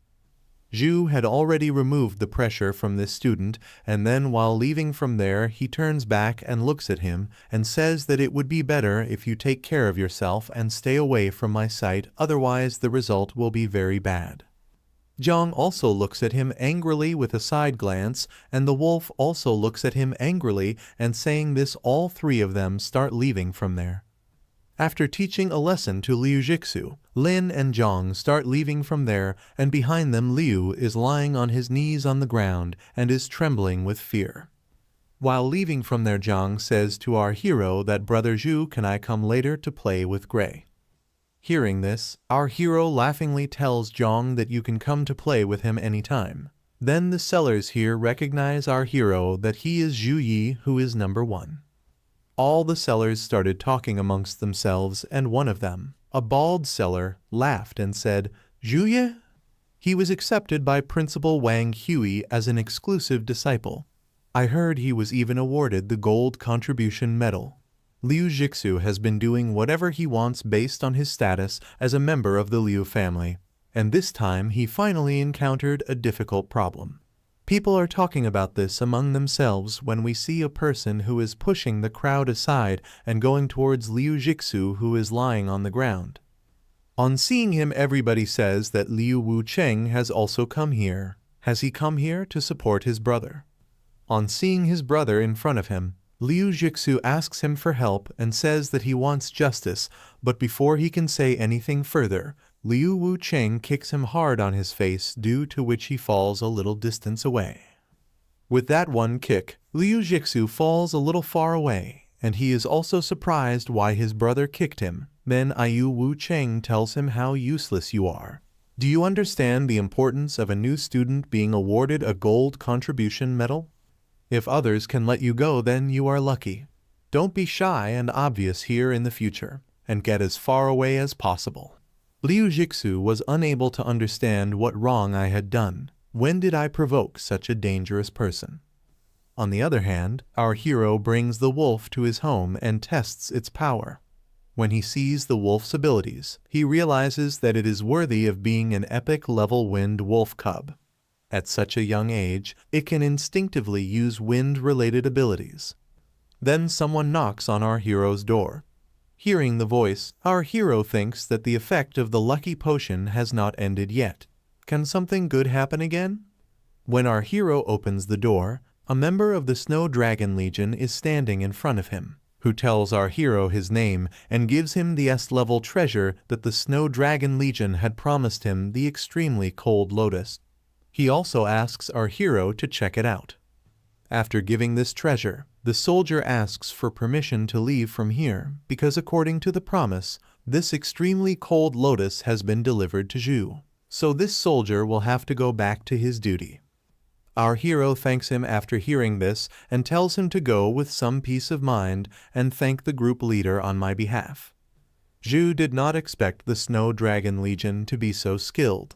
Zhu had already removed the pressure from this student, and then while leaving from there he turns back and looks at him and says that it would be better if you take care of yourself and stay away from my sight, otherwise the result will be very bad. Zhang also looks at him angrily with a side glance, and the wolf also looks at him angrily, and saying this all three of them start leaving from there. After teaching a lesson to Liu Jixu, Lin and Zhang start leaving from there, and behind them Liu is lying on his knees on the ground and is trembling with fear. While leaving from there, Zhang says to our hero that "Brother Zhu, can I come later to play with Gray?" Hearing this, our hero laughingly tells Zhang that you can come to play with him anytime. Then the sellers here recognize our hero that he is Zhu Yi, who is number 1. All the sellers started talking amongst themselves, and one of them, a bald seller, laughed and said, "Zhu Yi?" He was accepted by Principal Wang Hui as an exclusive disciple. I heard he was even awarded the Gold Contribution Medal. Liu Jixu has been doing whatever he wants based on his status as a member of the Liu family, and this time he finally encountered a difficult problem. People are talking about this among themselves when we see a person who is pushing the crowd aside and going towards Liu Jixu, who is lying on the ground. On seeing him, everybody says that Liu Wucheng has also come here. Has he come here to support his brother? On seeing his brother in front of him, Liu Jixu asks him for help and says that he wants justice, but before he can say anything further, Liu Wucheng kicks him hard on his face, due to which he falls a little distance away. With that one kick, Liu Jixu falls a little far away, and he is also surprised why his brother kicked him. Then Liu Wucheng tells him how useless you are. Do you understand the importance of a new student being awarded a gold contribution medal? If others can let you go, then you are lucky. Don't be shy and obvious here in the future, and get as far away as possible. Liu Jixu was unable to understand what wrong I had done. When did I provoke such a dangerous person? On the other hand, our hero brings the wolf to his home and tests its power. When he sees the wolf's abilities, he realizes that it is worthy of being an epic-level wind wolf cub. At such a young age, it can instinctively use wind-related abilities. Then someone knocks on our hero's door. Hearing the voice, our hero thinks that the effect of the lucky potion has not ended yet. Can something good happen again? When our hero opens the door, a member of the Snow Dragon Legion is standing in front of him, who tells our hero his name and gives him the S-level treasure that the Snow Dragon Legion had promised him, the extremely cold lotus. He also asks our hero to check it out. After giving this treasure, the soldier asks for permission to leave from here because, according to the promise, this extremely cold lotus has been delivered to Zhu. So this soldier will have to go back to his duty. Our hero thanks him after hearing this and tells him to go with some peace of mind and thank the group leader on my behalf. Zhu did not expect the Snow Dragon Legion to be so skilled.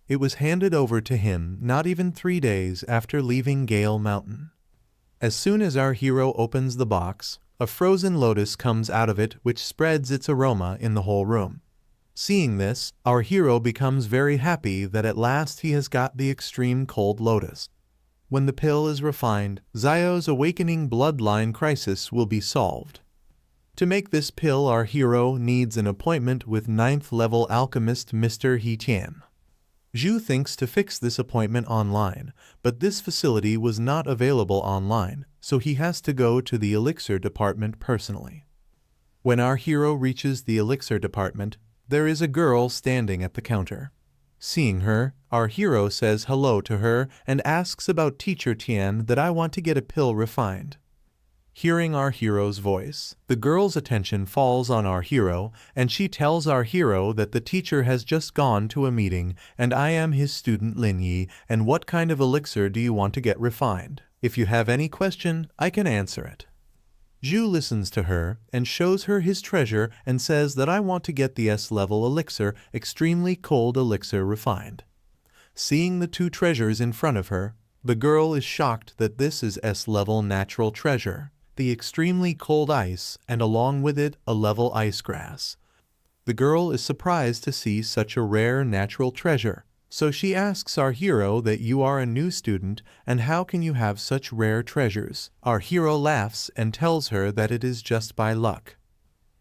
It was handed over to him not even 3 days after leaving Gale Mountain. As soon as our hero opens the box, a frozen lotus comes out of it which spreads its aroma in the whole room. Seeing this, our hero becomes very happy that at last he has got the extreme cold lotus. When the pill is refined, Zio's awakening bloodline crisis will be solved. To make this pill, our hero needs an appointment with 9th-level alchemist Mr. He Tian. Zhu thinks to fix this appointment online, but this facility was not available online, so he has to go to the elixir department personally. When our hero reaches the elixir department, there is a girl standing at the counter. Seeing her, our hero says hello to her and asks about Teacher Tian, that I want to get a pill refined. Hearing our hero's voice, the girl's attention falls on our hero, and she tells our hero that the teacher has just gone to a meeting and I am his student Lin Yi, and what kind of elixir do you want to get refined? If you have any question, I can answer it. Zhu listens to her and shows her his treasure and says that I want to get the S-level elixir, extremely cold elixir refined. Seeing the 2 treasures in front of her, the girl is shocked that this is S-level natural treasure, the extremely cold ice, and along with it a level ice grass. The girl is surprised to see such a rare natural treasure, so she asks our hero that you are a new student and how can you have such rare treasures. Our hero laughs and tells her that it is just by luck.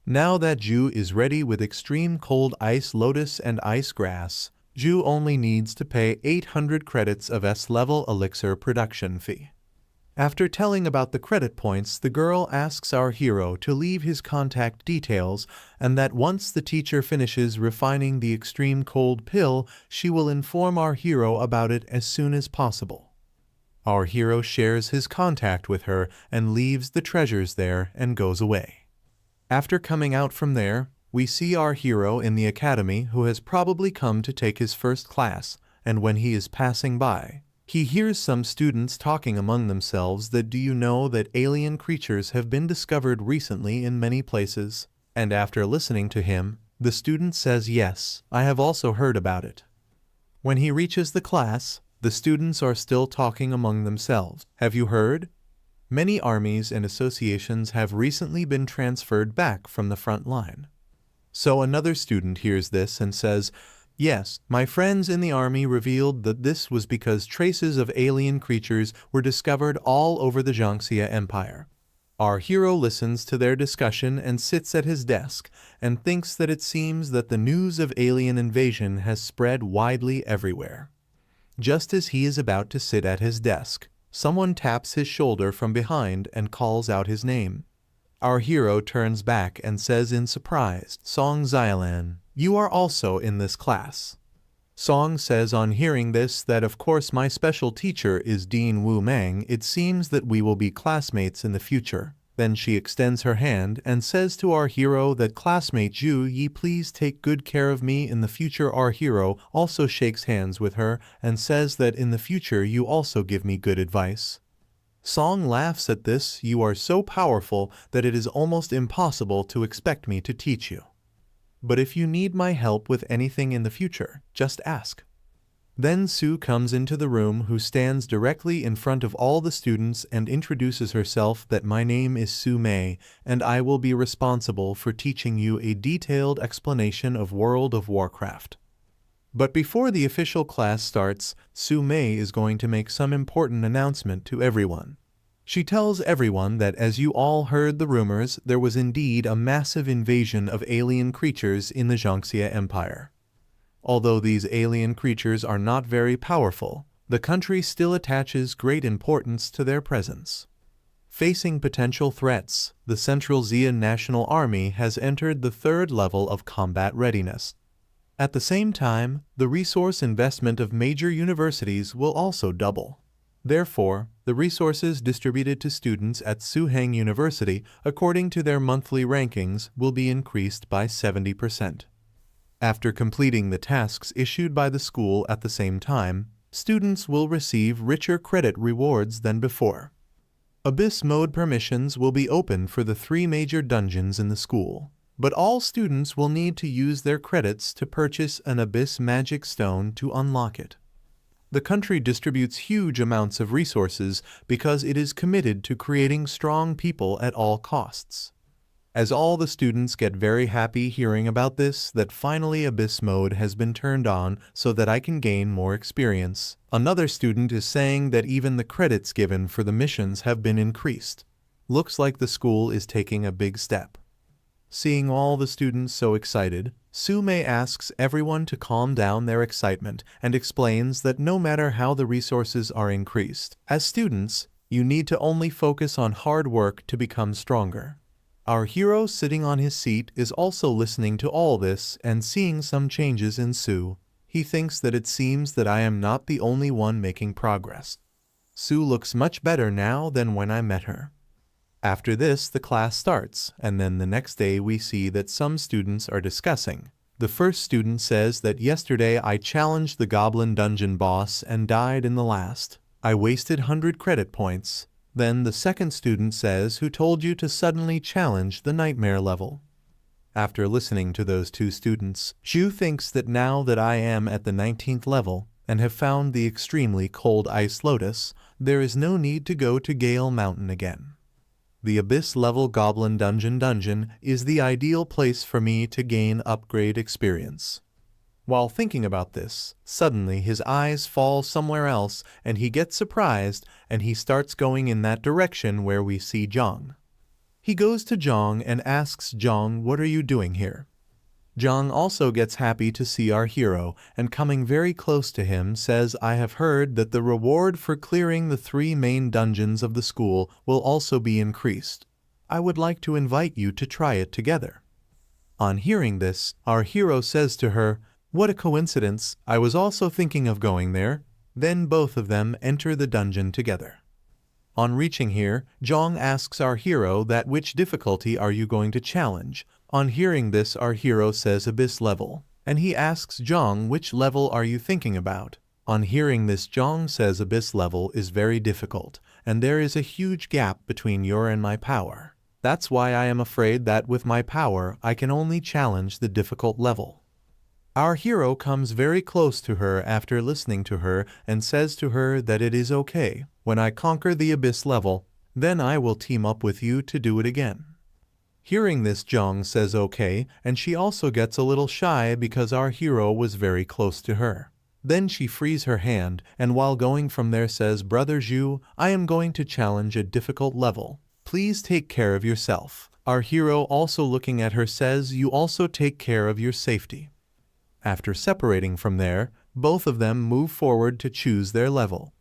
Now that Zhu is ready with extreme cold ice lotus and ice grass, Zhu only needs to pay 800 credits of S-level elixir production fee. After telling about the credit points, the girl asks our hero to leave his contact details and that once the teacher finishes refining the extreme cold pill, she will inform our hero about it as soon as possible. Our hero shares his contact with her and leaves the treasures there and goes away. After coming out from there, we see our hero in the academy who has probably come to take his first class, and when he is passing by, he hears some students talking among themselves that do you know that alien creatures have been discovered recently in many places? And after listening to him, the student says yes, I have also heard about it. When he reaches the class, the students are still talking among themselves. Have you heard? Many armies and associations have recently been transferred back from the front line. So another student hears this and says, yes, my friends in the army revealed that this was because traces of alien creatures were discovered all over the Jiangxia Empire. Our hero listens to their discussion and sits at his desk and thinks that it seems that the news of alien invasion has spread widely everywhere. Just as he is about to sit at his desk, someone taps his shoulder from behind and calls out his name. Our hero turns back and says in surprise, "Song Xialan, you are also in this class." Song says on hearing this that of course my special teacher is Dean Wu Mang. It seems that we will be classmates in the future. Then she extends her hand and says to our hero that classmate Ju Yi please take good care of me in the future. Our hero also shakes hands with her and says that in the future you also give me good advice. Song laughs at this. You are so powerful that it is almost impossible to expect me to teach you. But if you need my help with anything in the future, just ask. Then Sue comes into the room, who stands directly in front of all the students and introduces herself that my name is Sue Mei, and I will be responsible for teaching you a detailed explanation of World of Warcraft. But before the official class starts, Sue Mei is going to make some important announcement to everyone. She tells everyone that as you all heard the rumors, there was indeed a massive invasion of alien creatures in the Jiangxia Empire. Although these alien creatures are not very powerful, the country still attaches great importance to their presence. Facing potential threats, the Central Xia National Army has entered the third level of combat readiness. At the same time, the resource investment of major universities will also double. Therefore, the resources distributed to students at Suheng University, according to their monthly rankings, will be increased by 70%. After completing the tasks issued by the school at the same time, students will receive richer credit rewards than before. Abyss mode permissions will be open for the 3 major dungeons in the school, but all students will need to use their credits to purchase an Abyss magic stone to unlock it. The country distributes huge amounts of resources because it is committed to creating strong people at all costs. As all the students get very happy hearing about this, that finally Abyss mode has been turned on so that I can gain more experience. Another student is saying that even the credits given for the missions have been increased. Looks like the school is taking a big step. Seeing all the students so excited, Sue Mei asks everyone to calm down their excitement and explains that no matter how the resources are increased, as students, you need to only focus on hard work to become stronger. Our hero sitting on his seat is also listening to all this and seeing some changes in Sue. He thinks that it seems that I am not the only one making progress. Sue looks much better now than when I met her. After this, the class starts, and then the next day we see that some students are discussing. The first student says that yesterday I challenged the Goblin Dungeon boss and died in the last. I wasted 100 credit points. Then the second student says, who told you to suddenly challenge the nightmare level? After listening to those two students, Zhu thinks that now that I am at the 19th level and have found the extremely cold ice lotus, there is no need to go to Gale Mountain again. The Abyss level Goblin Dungeon is the ideal place for me to gain upgrade experience. While thinking about this, suddenly his eyes fall somewhere else and he gets surprised and he starts going in that direction where we see Zhang. He goes to Zhang and asks Zhang, "What are you doing here?" Zhang also gets happy to see our hero and coming very close to him says, "I have heard that the reward for clearing the 3 main dungeons of the school will also be increased. I would like to invite you to try it together." On hearing this, our hero says to her, "What a coincidence, I was also thinking of going there." Then both of them enter the dungeon together. On reaching here, Zhang asks our hero that which difficulty are you going to challenge? On hearing this, our hero says Abyss level, and he asks Zhang, which level are you thinking about? On hearing this, Zhang says Abyss level is very difficult, and there is a huge gap between your and my power. That's why I am afraid that with my power, I can only challenge the difficult level. Our hero comes very close to her after listening to her and says to her that it is okay. When I conquer the Abyss level, then I will team up with you to do it again. Hearing this, Zhang says okay, and she also gets a little shy because our hero was very close to her. Then she frees her hand, and while going from there says, "Brother Zhu, I am going to challenge a difficult level. please take care of yourself. Our hero, also looking at her, says, you also take care of your safety. After separating from there, both of them move forward to choose their level.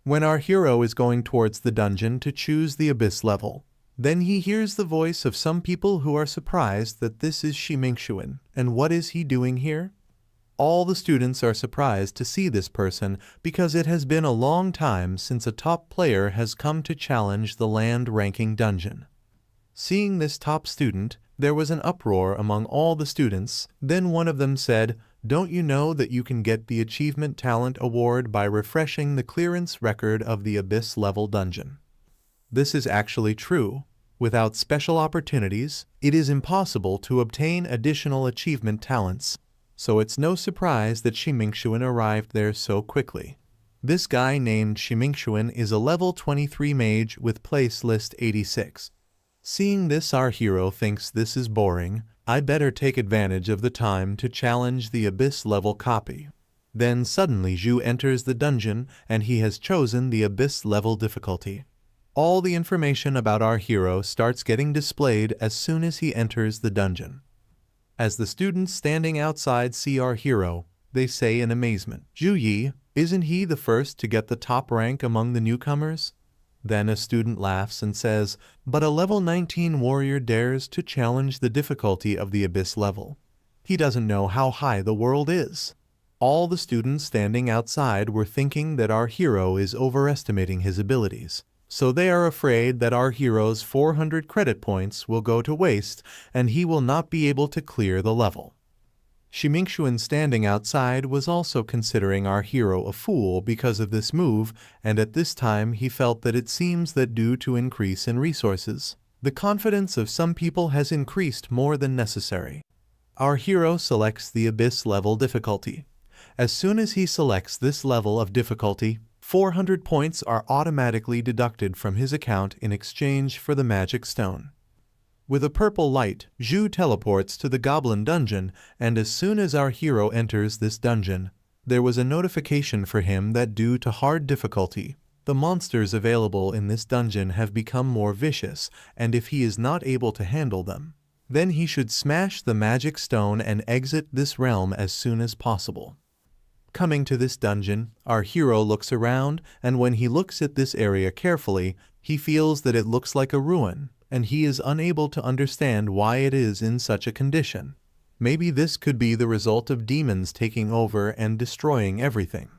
When our hero is going towards the dungeon to choose the abyss level, then he hears the voice of some people who are surprised that this is Shimingxuan, and what is he doing here? All the students are surprised to see this person because it has been a long time since a top player has come to challenge the land ranking dungeon. Seeing this top student, there was an uproar among all the students. Then one of them said, don't you know that you can get the Achievement Talent Award by refreshing the clearance record of the Abyss level dungeon? This is actually true. Without special opportunities, it is impossible to obtain additional achievement talents, so it's no surprise that Shimingxuan arrived there so quickly. This guy named Shimingxuan is a level 23 mage with place list 86. Seeing this, our hero thinks this is boring. I better take advantage of the time to challenge the Abyss level copy. Then suddenly Zhu enters the dungeon and he has chosen the Abyss level difficulty. All the information about our hero starts getting displayed as soon as he enters the dungeon. As the students standing outside see our hero, they say in amazement, Zhu Yi, isn't he the first to get the top rank among the newcomers? Then a student laughs and says, but a level 19 warrior dares to challenge the difficulty of the Abyss level. He doesn't know how high the world is. All the students standing outside were thinking that our hero is overestimating his abilities, so they are afraid that our hero's 400 credit points will go to waste and he will not be able to clear the level. Shimingxuan standing outside was also considering our hero a fool because of this move, and at this time he felt that it seems that due to increase in resources, the confidence of some people has increased more than necessary. Our hero selects the Abyss level difficulty. As soon as he selects this level of difficulty, 400 points are automatically deducted from his account in exchange for the magic stone. With a purple light, Zhu teleports to the goblin dungeon, and as soon as our hero enters this dungeon, there was a notification for him that due to hard difficulty, the monsters available in this dungeon have become more vicious, and if he is not able to handle them, then he should smash the magic stone and exit this realm as soon as possible. Coming to this dungeon, our hero looks around, and when he looks at this area carefully, he feels that it looks like a ruin, and he is unable to understand why it is in such a condition. Maybe this could be the result of demons taking over and destroying everything.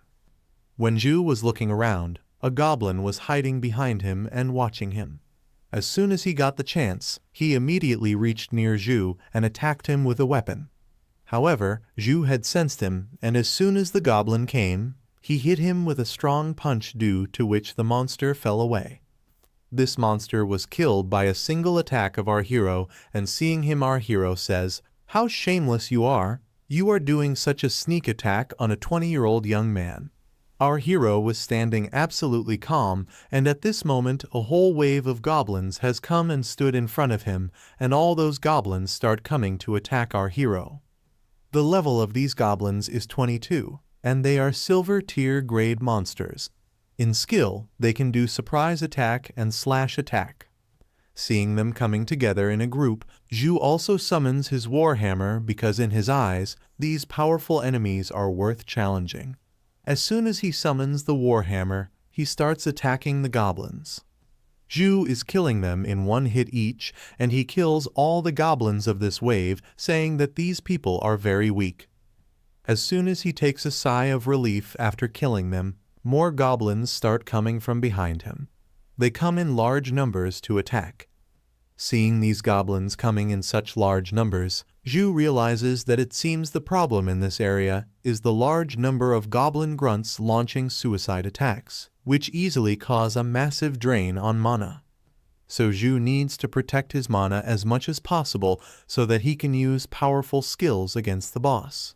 When Zhu was looking around, a goblin was hiding behind him and watching him. As soon as he got the chance, he immediately reached near Zhu and attacked him with a weapon. However, Zhu had sensed him, and as soon as the goblin came, he hit him with a strong punch, due to which the monster fell away. This monster was killed by a single attack of our hero, and seeing him, our hero says, how shameless you are! You are doing such a sneak attack on a 20-year-old young man. Our hero was standing absolutely calm, and at this moment a whole wave of goblins has come and stood in front of him, and all those goblins start coming to attack our hero. The level of these goblins is 22, and they are silver tier grade monsters. In skill, they can do surprise attack and slash attack. Seeing them coming together in a group, Zhu also summons his warhammer because in his eyes, these powerful enemies are worth challenging. As soon as he summons the warhammer, he starts attacking the goblins. Zhu is killing them in one hit each, and he kills all the goblins of this wave, saying that these people are very weak. As soon as he takes a sigh of relief after killing them, more goblins start coming from behind him. They come in large numbers to attack. Seeing these goblins coming in such large numbers, Zhu realizes that it seems the problem in this area is the large number of goblin grunts launching suicide attacks, which easily cause a massive drain on mana. So Zhu needs to protect his mana as much as possible so that he can use powerful skills against the boss.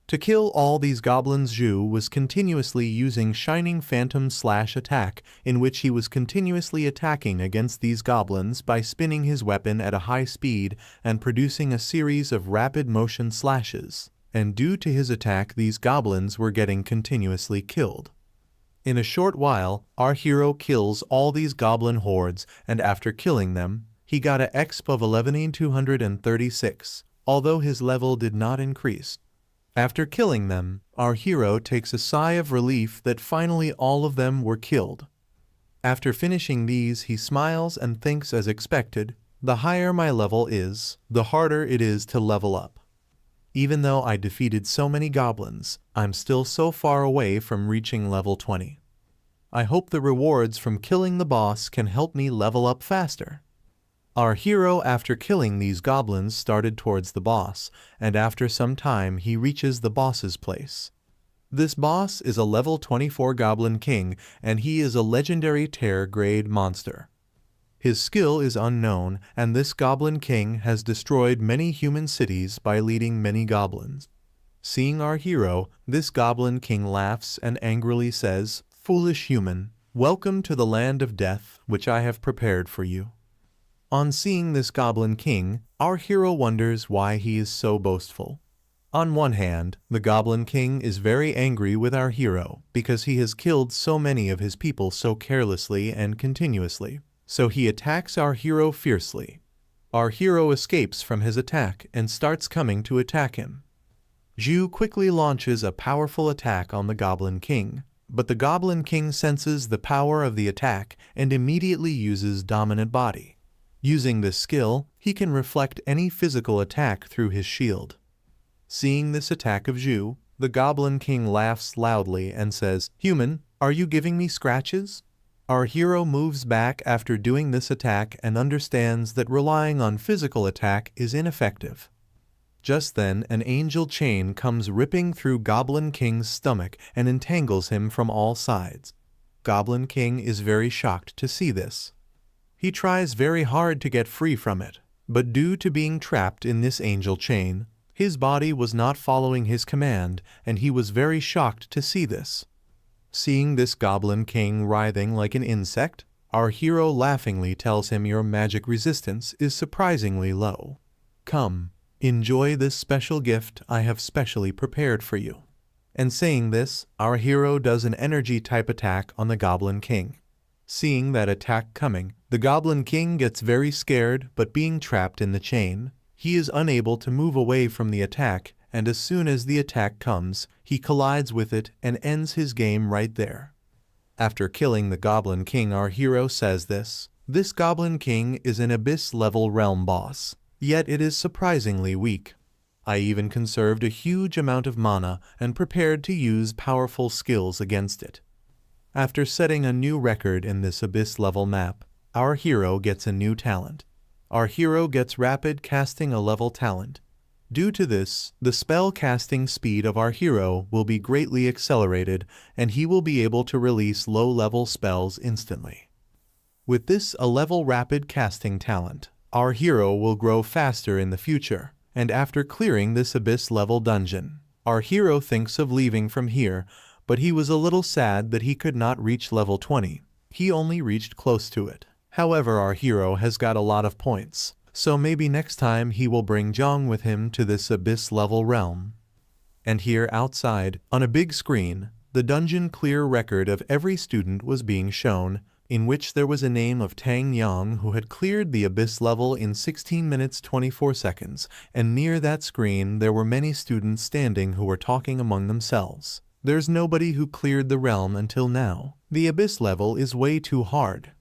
To kill all these goblins, Zhu was continuously using Shining Phantom slash attack, in which he was continuously attacking against these goblins by spinning his weapon at a high speed and producing a series of rapid motion slashes, and due to his attack these goblins were getting continuously killed. In a short while, our hero kills all these goblin hordes, and after killing them, he got a exp of 11,236, although his level did not increase. After killing them, our hero takes a sigh of relief that finally all of them were killed. After finishing these, he smiles and thinks as expected, the higher my level is, the harder it is to level up. Even though I defeated so many goblins, I'm still so far away from reaching level 20. I hope the rewards from killing the boss can help me level up faster. Our hero, after killing these goblins, started towards the boss, and after some time he reaches the boss's place. This boss is a level 24 Goblin King, and he is a legendary tier grade monster. His skill is unknown, and this Goblin King has destroyed many human cities by leading many goblins. Seeing our hero, this Goblin King laughs and angrily says, "Foolish human, welcome to the land of death, which I have prepared for you." On seeing this Goblin King, our hero wonders why he is so boastful. On one hand, the Goblin King is very angry with our hero because he has killed so many of his people so carelessly and continuously, so he attacks our hero fiercely. Our hero escapes from his attack and starts coming to attack him. Zhu quickly launches a powerful attack on the Goblin King, but the Goblin King senses the power of the attack and immediately uses Dominant Body. Using this skill, he can reflect any physical attack through his shield. Seeing this attack of Zhu, the Goblin King laughs loudly and says, "Human, are you giving me scratches?" Our hero moves back after doing this attack and understands that relying on physical attack is ineffective. Just then, an angel chain comes ripping through Goblin King's stomach and entangles him from all sides. Goblin King is very shocked to see this. He tries very hard to get free from it, but due to being trapped in this angel chain, his body was not following his command, and he was very shocked to see this. Seeing this Goblin King writhing like an insect, our hero laughingly tells him your magic resistance is surprisingly low. Come, enjoy this special gift I have specially prepared for you. And saying this, our hero does an energy type attack on the Goblin King. Seeing that attack coming, the Goblin King gets very scared, but being trapped in the chain, he is unable to move away from the attack, and as soon as the attack comes, he collides with it and ends his game right there. After killing the Goblin King, our hero says this Goblin King is an Abyss level realm boss, yet it is surprisingly weak. I even conserved a huge amount of mana and prepared to use powerful skills against it. After setting a new record in this Abyss level map, our hero gets a new talent. Our hero gets Rapid Casting a level talent. Due to this, the spell casting speed of our hero will be greatly accelerated, and he will be able to release low-level spells instantly. With this a level Rapid Casting talent, our hero will grow faster in the future, and after clearing this Abyss level dungeon, our hero thinks of leaving from here, but he was a little sad that he could not reach level 20. He only reached close to it. However, our hero has got a lot of points, so maybe next time he will bring Zhang with him to this Abyss level realm. And here outside, on a big screen, the dungeon clear record of every student was being shown, in which there was a name of Tang Yang who had cleared the Abyss level in 16 minutes 24 seconds, and near that screen there were many students standing who were talking among themselves. There's nobody who cleared the realm until now. The Abyss level is way too hard.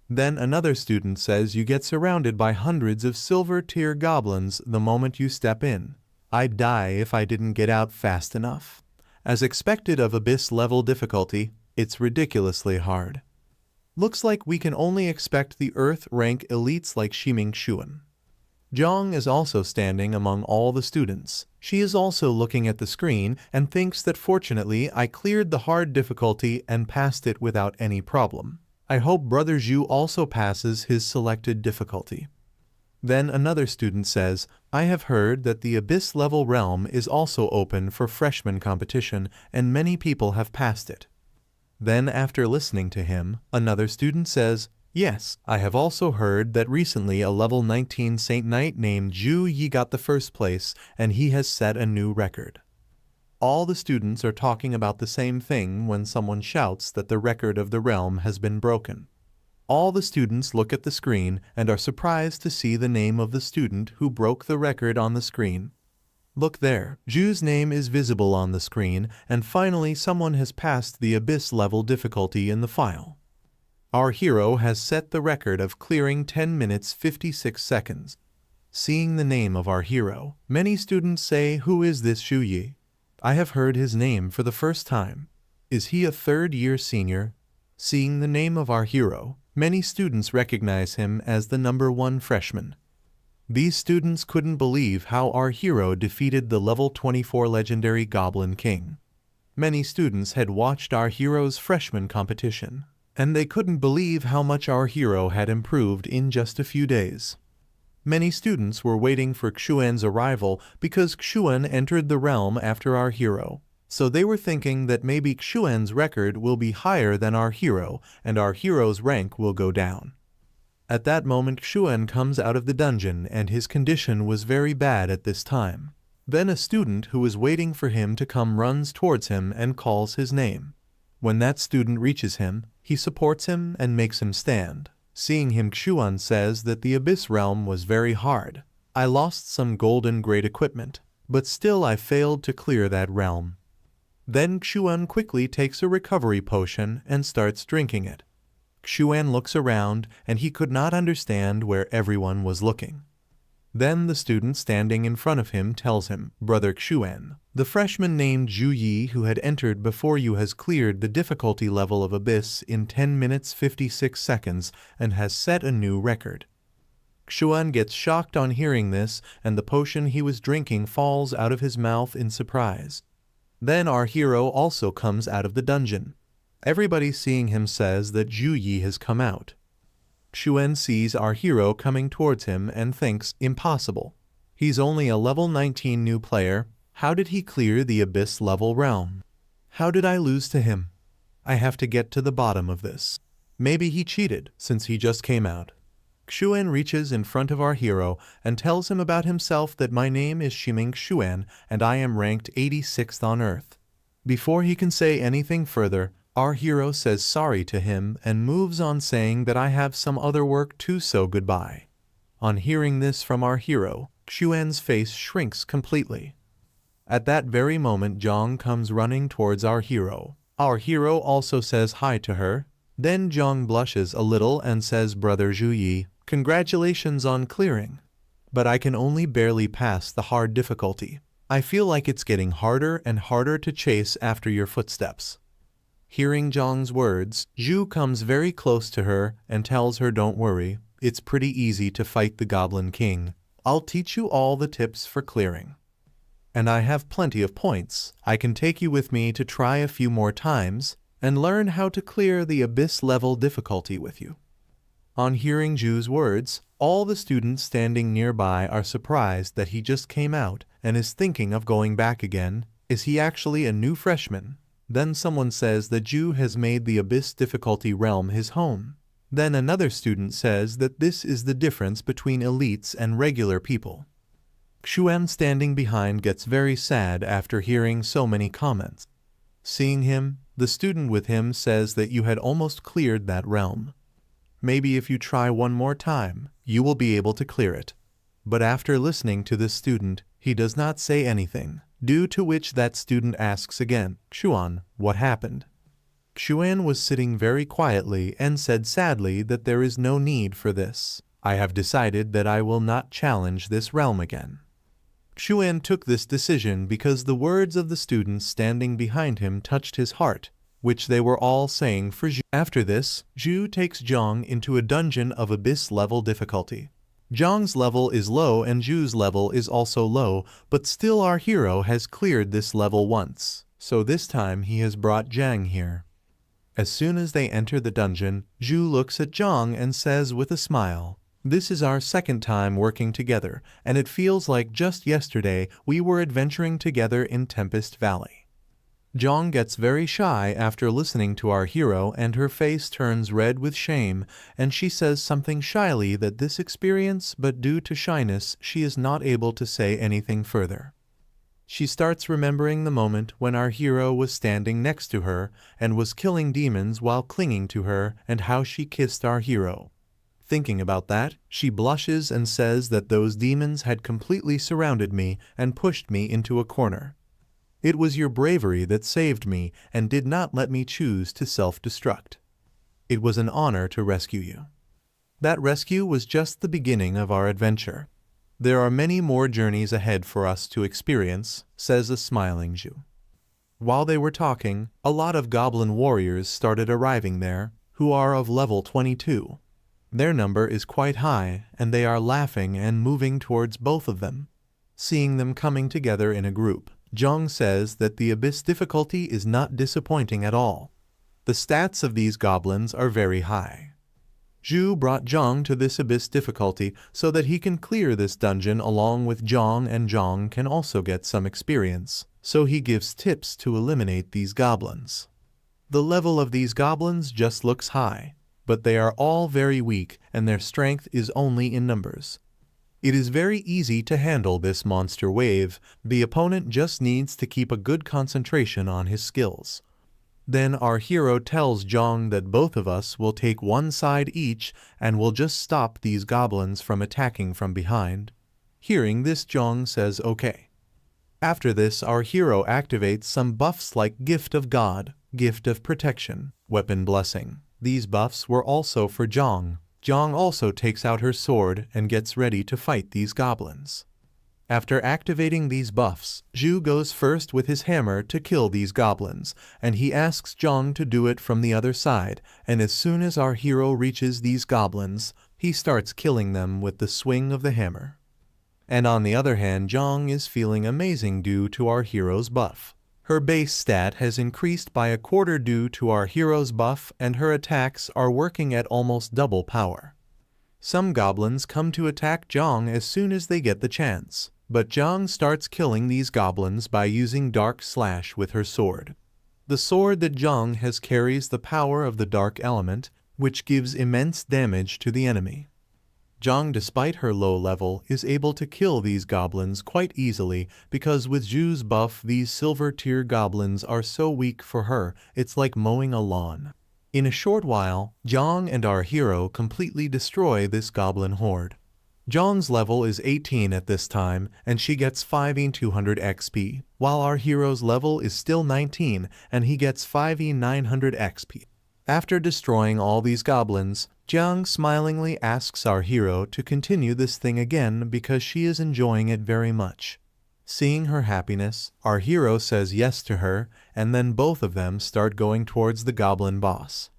Then another student says you get surrounded by hundreds of silver tier goblins the moment you step in. I'd die if I didn't get out fast enough. As expected of Abyss level difficulty, it's ridiculously hard. Looks like we can only expect the Earth rank elites like Shiming Xuan. Zhang is also standing among all the students. She is also looking at the screen and thinks that fortunately I cleared the hard difficulty and passed it without any problem. I hope Brother Zhu also passes his selected difficulty. Then another student says, I have heard that the Abyss level realm is also open for freshman competition and many people have passed it. Then after listening to him, another student says, yes, I have also heard that recently a level 19 Saint Knight named Zhu Yi got the first place and he has set a new record. All the students are talking about the same thing when someone shouts that the record of the realm has been broken. All the students look at the screen and are surprised to see the name of the student who broke the record on the screen. Look there, Ju's name is visible on the screen, and finally someone has passed the abyss level difficulty in the file. Our hero has set the record of clearing 10 minutes 56 seconds. Seeing the name of our hero, many students say, "Who is this Zhu Yi? I have heard his name for the first time. Is he a third-year senior?" Seeing the name of our hero, many students recognize him as the #1 freshman. These students couldn't believe how our hero defeated the level 24 legendary Goblin King. Many students had watched our hero's freshman competition, and they couldn't believe how much our hero had improved in just a few days. Many students were waiting for Xuan's arrival because Xuan entered the realm after our hero, so they were thinking that maybe Xuan's record will be higher than our hero and our hero's rank will go down. At that moment Xuan comes out of the dungeon and his condition was very bad at this time. Then a student who was waiting for him to come runs towards him and calls his name. When that student reaches him, he supports him and makes him stand. Seeing him, Xuan says that the Abyss realm was very hard. I lost some golden great equipment, but still I failed to clear that realm. Then Xuan quickly takes a recovery potion and starts drinking it. Xuan looks around and he could not understand where everyone was looking. Then the student standing in front of him tells him, "Brother Xuan, the freshman named Zhu Yi who had entered before you has cleared the difficulty level of Abyss in 10 minutes 56 seconds and has set a new record." Xuan gets shocked on hearing this and the potion he was drinking falls out of his mouth in surprise. Then our hero also comes out of the dungeon. Everybody seeing him says that Zhu Yi has come out. Xuan sees our hero coming towards him and thinks, impossible. He's only a level 19 new player. How did he clear the Abyss level realm? How did I lose to him? I have to get to the bottom of this. Maybe he cheated since he just came out. Xuan reaches in front of our hero and tells him about himself that my name is Shiming Xuan and I am ranked 86th on Earth. Before he can say anything further, our hero says sorry to him and moves on saying that I have some other work too, so goodbye. On hearing this from our hero, Xuan's face shrinks completely. At that very moment Zhang comes running towards our hero. Our hero also says hi to her. Then Zhang blushes a little and says, "Brother Zhu Yi, congratulations on clearing. But I can only barely pass the hard difficulty. I feel like it's getting harder and harder to chase after your footsteps." Hearing Zhang's words, Zhu comes very close to her and tells her, "Don't worry, it's pretty easy to fight the Goblin King. I'll teach you all the tips for clearing. And I have plenty of points. I can take you with me to try a few more times and learn how to clear the Abyss level difficulty with you." On hearing Zhu's words, all the students standing nearby are surprised that he just came out and is thinking of going back again. Is he actually a new freshman? Then someone says that Zhu has made the Abyss difficulty realm his home. Then another student says that this is the difference between elites and regular people. Xuan standing behind gets very sad after hearing so many comments. Seeing him, the student with him says that you had almost cleared that realm. Maybe if you try one more time, you will be able to clear it. But after listening to this student, he does not say anything. Due to which that student asks again, "Xuan, what happened?" Xuan was sitting very quietly and said sadly that there is no need for this. I have decided that I will not challenge this realm again. Xuan took this decision because the words of the students standing behind him touched his heart, which they were all saying for Zhu. After this, Zhu takes Zhang into a dungeon of Abyss level difficulty. Zhang's level is low and Zhu's level is also low, but still our hero has cleared this level once, so this time he has brought Zhang here. As soon as they enter the dungeon, Zhu looks at Zhang and says with a smile, "This is our second time working together, and it feels like just yesterday we were adventuring together in Tempest Valley." Zhang gets very shy after listening to our hero and her face turns red with shame, and she says something shyly that this experience, but due to shyness she is not able to say anything further. She starts remembering the moment when our hero was standing next to her and was killing demons while clinging to her, and how she kissed our hero. Thinking about that, she blushes and says that those demons had completely surrounded me and pushed me into a corner. It was your bravery that saved me and did not let me choose to self-destruct. It was an honor to rescue you. That rescue was just the beginning of our adventure. There are many more journeys ahead for us to experience, says a smiling Zhu. While they were talking, a lot of goblin warriors started arriving there, who are of level 22. Their number is quite high, and they are laughing and moving towards both of them. Seeing them coming together in a group, Zhang says that the abyss difficulty is not disappointing at all. The stats of these goblins are very high. Zhu brought Zhang to this abyss difficulty so that he can clear this dungeon along with Zhang, and Zhang can also get some experience, so he gives tips to eliminate these goblins. The level of these goblins just looks high, but they are all very weak and their strength is only in numbers. It is very easy to handle this monster wave. The opponent just needs to keep a good concentration on his skills. Then our hero tells Zhang that both of us will take one side each and will just stop these goblins from attacking from behind. Hearing this, Zhang says okay. After this, our hero activates some buffs like Gift of God, Gift of Protection, Weapon Blessing. These buffs were also for Zhang. Zhang also takes out her sword and gets ready to fight these goblins. After activating these buffs, Zhu goes first with his hammer to kill these goblins, and he asks Zhang to do it from the other side, and as soon as our hero reaches these goblins, he starts killing them with the swing of the hammer. And on the other hand, Zhang is feeling amazing due to our hero's buff. Her base stat has increased by a quarter due to our hero's buff, and her attacks are working at almost double power. Some goblins come to attack Zhang as soon as they get the chance, but Zhang starts killing these goblins by using Dark Slash with her sword. The sword that Zhang has carries the power of the dark element, which gives immense damage to the enemy. Zhang, despite her low level, is able to kill these goblins quite easily because with Zhu's buff these silver tier goblins are so weak for her, it's like mowing a lawn. In a short while, Zhang and our hero completely destroy this goblin horde. Zhang's level is 18 at this time, and she gets 5,200 XP, while our hero's level is still 19, and he gets 5,900 XP. After destroying all these goblins, Zhang smilingly asks our hero to continue this thing again because she is enjoying it very much. Seeing her happiness, our hero says yes to her, and then both of them start going towards the goblin boss.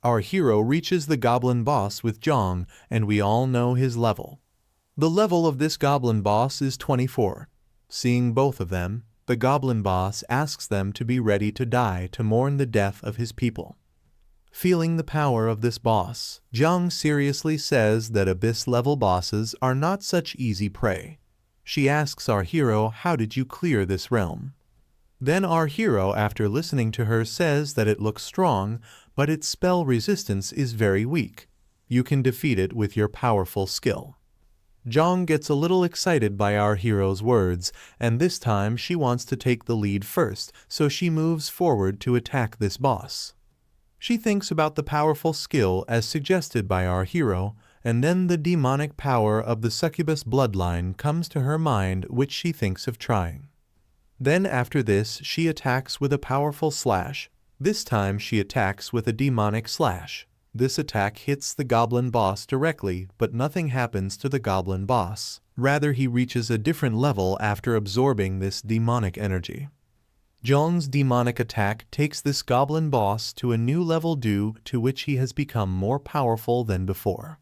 Our hero reaches the goblin boss with Zhang, and we all know his level. The level of this goblin boss is 24. Seeing both of them, the goblin boss asks them to be ready to die to mourn the death of his people. Feeling the power of this boss, Zhang seriously says that abyss-level bosses are not such easy prey. She asks our hero, how did you clear this realm? Then our hero, after listening to her, says that it looks strong, but its spell resistance is very weak. You can defeat it with your powerful skill. Zhang gets a little excited by our hero's words, and this time she wants to take the lead first, so she moves forward to attack this boss. She thinks about the powerful skill as suggested by our hero, and then the demonic power of the succubus bloodline comes to her mind, which she thinks of trying. Then after this she attacks with a powerful slash. This time she attacks with a demonic slash. This attack hits the goblin boss directly, but nothing happens to the goblin boss. Rather, he reaches a different level after absorbing this demonic energy. Zhang's demonic attack takes this goblin boss to a new level due to which he has become more powerful than before.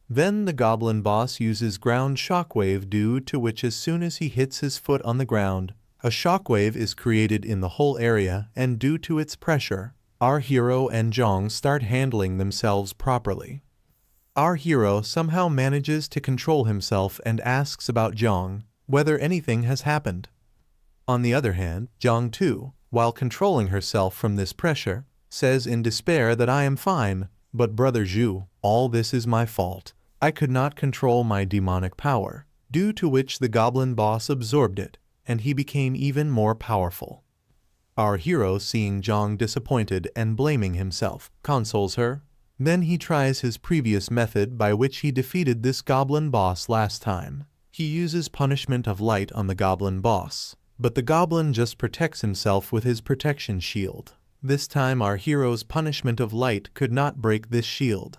Then the goblin boss uses ground shockwave due to which as soon as he hits his foot on the ground, a shockwave is created in the whole area, and due to its pressure, our hero and Zhang start handling themselves properly. Our hero somehow manages to control himself and asks about Zhang, whether anything has happened. On the other hand, Zhang too, while controlling herself from this pressure, says in despair that I am fine, but brother Zhu, all this is my fault. I could not control my demonic power, due to which the goblin boss absorbed it. and he became even more powerful. Our hero, seeing Zhang disappointed and blaming himself, consoles her. Then he tries his previous method by which he defeated this goblin boss last time. He uses punishment of light on the goblin boss, but the goblin just protects himself with his protection shield. This time our hero's punishment of light could not break this shield.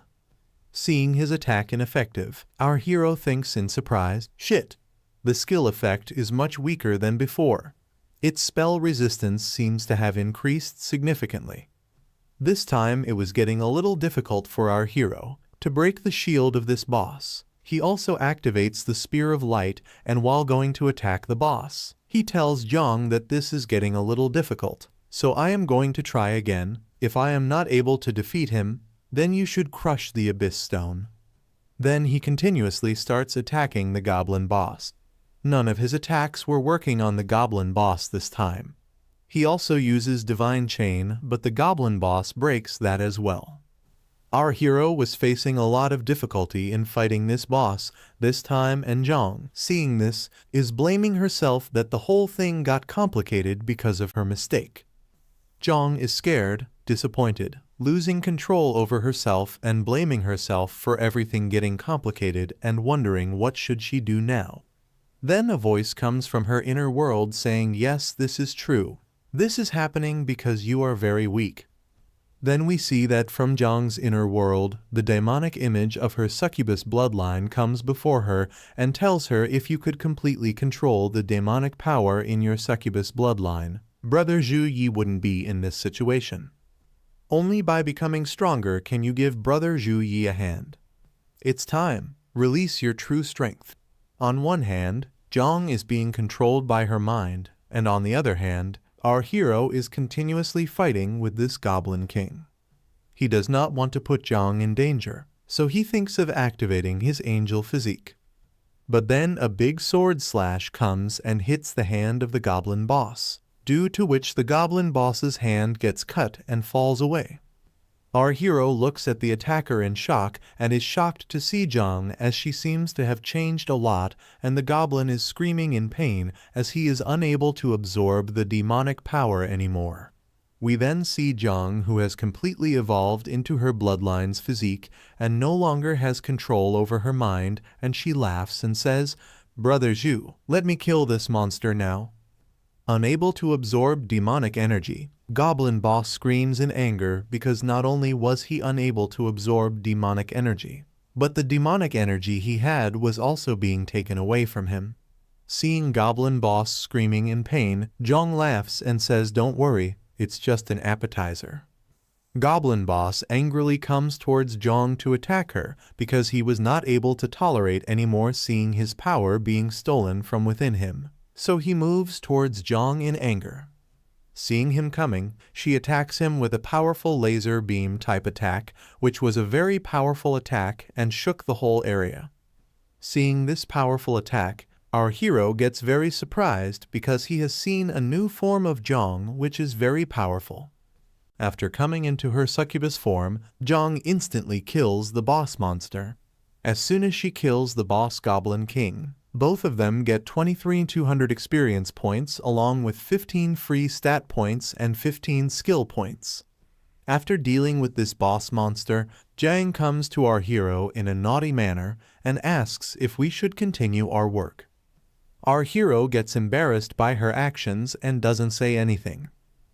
Seeing his attack ineffective, our hero thinks in surprise, "Shit! The skill effect is much weaker than before." Its spell resistance seems to have increased significantly. This time it was getting a little difficult for our hero to break the shield of this boss. He also activates the Spear of Light, and while going to attack the boss, he tells Zhang that this is getting a little difficult, so I am going to try again. If I am not able to defeat him, then you should crush the Abyss Stone. Then he continuously starts attacking the goblin boss. None of his attacks were working on the goblin boss this time. He also uses Divine Chain, but the goblin boss breaks that as well. Our hero was facing a lot of difficulty in fighting this boss this time, and Zhang, seeing this, is blaming herself that the whole thing got complicated because of her mistake. Zhang is scared, disappointed, losing control over herself and blaming herself for everything getting complicated and wondering what should she do now. Then a voice comes from her inner world saying, "Yes, this is true. This is happening because you are very weak." Then we see that from Zhang's inner world, the demonic image of her succubus bloodline comes before her and tells her if you could completely control the demonic power in your succubus bloodline, Brother Zhu Yi wouldn't be in this situation. Only by becoming stronger can you give Brother Zhu Yi a hand. It's time. Release your true strength. On one hand, Zhang is being controlled by her mind, and on the other hand, our hero is continuously fighting with this Goblin King. He does not want to put Zhang in danger, so he thinks of activating his angel physique. But then a big sword slash comes and hits the hand of the Goblin boss, due to which the Goblin boss's hand gets cut and falls away. Our hero looks at the attacker in shock and is shocked to see Zhang, as she seems to have changed a lot, and the goblin is screaming in pain as he is unable to absorb the demonic power anymore. We then see Zhang, who has completely evolved into her bloodline's physique and no longer has control over her mind, and she laughs and says, "Brother Zhu, let me kill this monster now." Unable to absorb demonic energy, Goblin Boss screams in anger because not only was he unable to absorb demonic energy, but the demonic energy he had was also being taken away from him. Seeing Goblin Boss screaming in pain, Zhang laughs and says, "Don't worry, it's just an appetizer." Goblin Boss angrily comes towards Zhang to attack her because he was not able to tolerate anymore seeing his power being stolen from within him. So he moves towards Zhang in anger. Seeing him coming, she attacks him with a powerful laser beam type attack, which was a very powerful attack and shook the whole area. Seeing this powerful attack, our hero gets very surprised because he has seen a new form of Zhang which is very powerful. After coming into her succubus form, Zhang instantly kills the boss monster. As soon as she kills the boss Goblin King, both of them get 23,200 experience points along with 15 free stat points and 15 skill points. After dealing with this boss monster, Zhang comes to our hero in a naughty manner and asks if we should continue our work. Our hero gets embarrassed by her actions and doesn't say anything.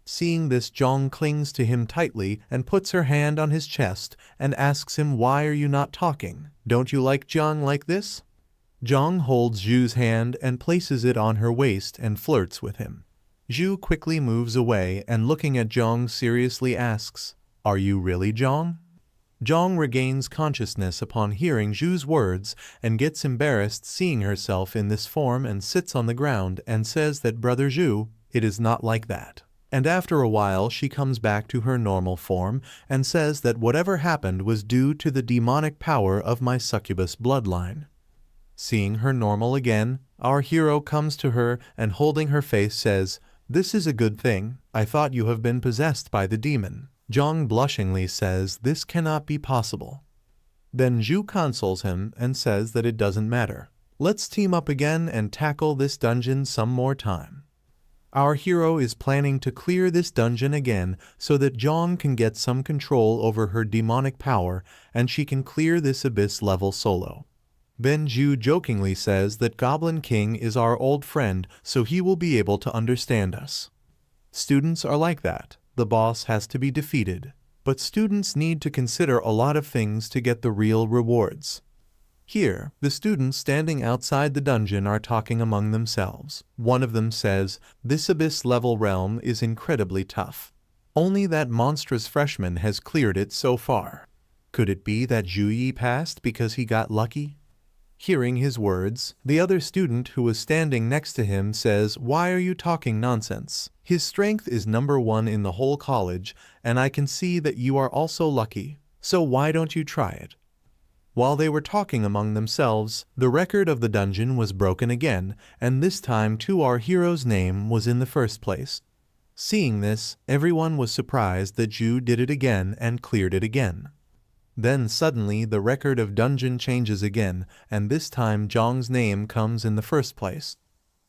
Seeing this, Zhang clings to him tightly and puts her hand on his chest and asks him, "Why are you not talking? Don't you like Zhang like this?" Zhang holds Zhu's hand and places it on her waist and flirts with him. Zhu quickly moves away and looking at Zhang seriously asks, "Are you really Zhang?" Zhang regains consciousness upon hearing Zhu's words and gets embarrassed seeing herself in this form and sits on the ground and says that, "Brother Zhu, it is not like that." And after a while she comes back to her normal form and says that whatever happened was due to the demonic power of my succubus bloodline. Seeing her normal again, our hero comes to her and holding her face says, "This is a good thing. I thought you have been possessed by the demon." Zhang blushingly says this cannot be possible. Then Zhu consoles him and says that it doesn't matter. Let's team up again and tackle this dungeon some more time. Our hero is planning to clear this dungeon again so that Jong can get some control over her demonic power and she can clear this abyss level solo. Then Ju jokingly says that Goblin King is our old friend, so he will be able to understand us. Students are like that. The boss has to be defeated. But students need to consider a lot of things to get the real rewards. Here, the students standing outside the dungeon are talking among themselves. One of them says, "This abyss-level realm is incredibly tough. Only that monstrous freshman has cleared it so far. Could it be that Juyi passed because he got lucky?" Hearing his words, the other student who was standing next to him says, "Why are you talking nonsense? His strength is #1 in the whole college, and I can see that you are also lucky. So why don't you try it?" While they were talking among themselves, the record of the dungeon was broken again, and this time too our hero's name was in the first place. Seeing this, everyone was surprised that Ju did it again and cleared it again. Then suddenly the record of dungeon changes again, and this time Jong's name comes in the first place.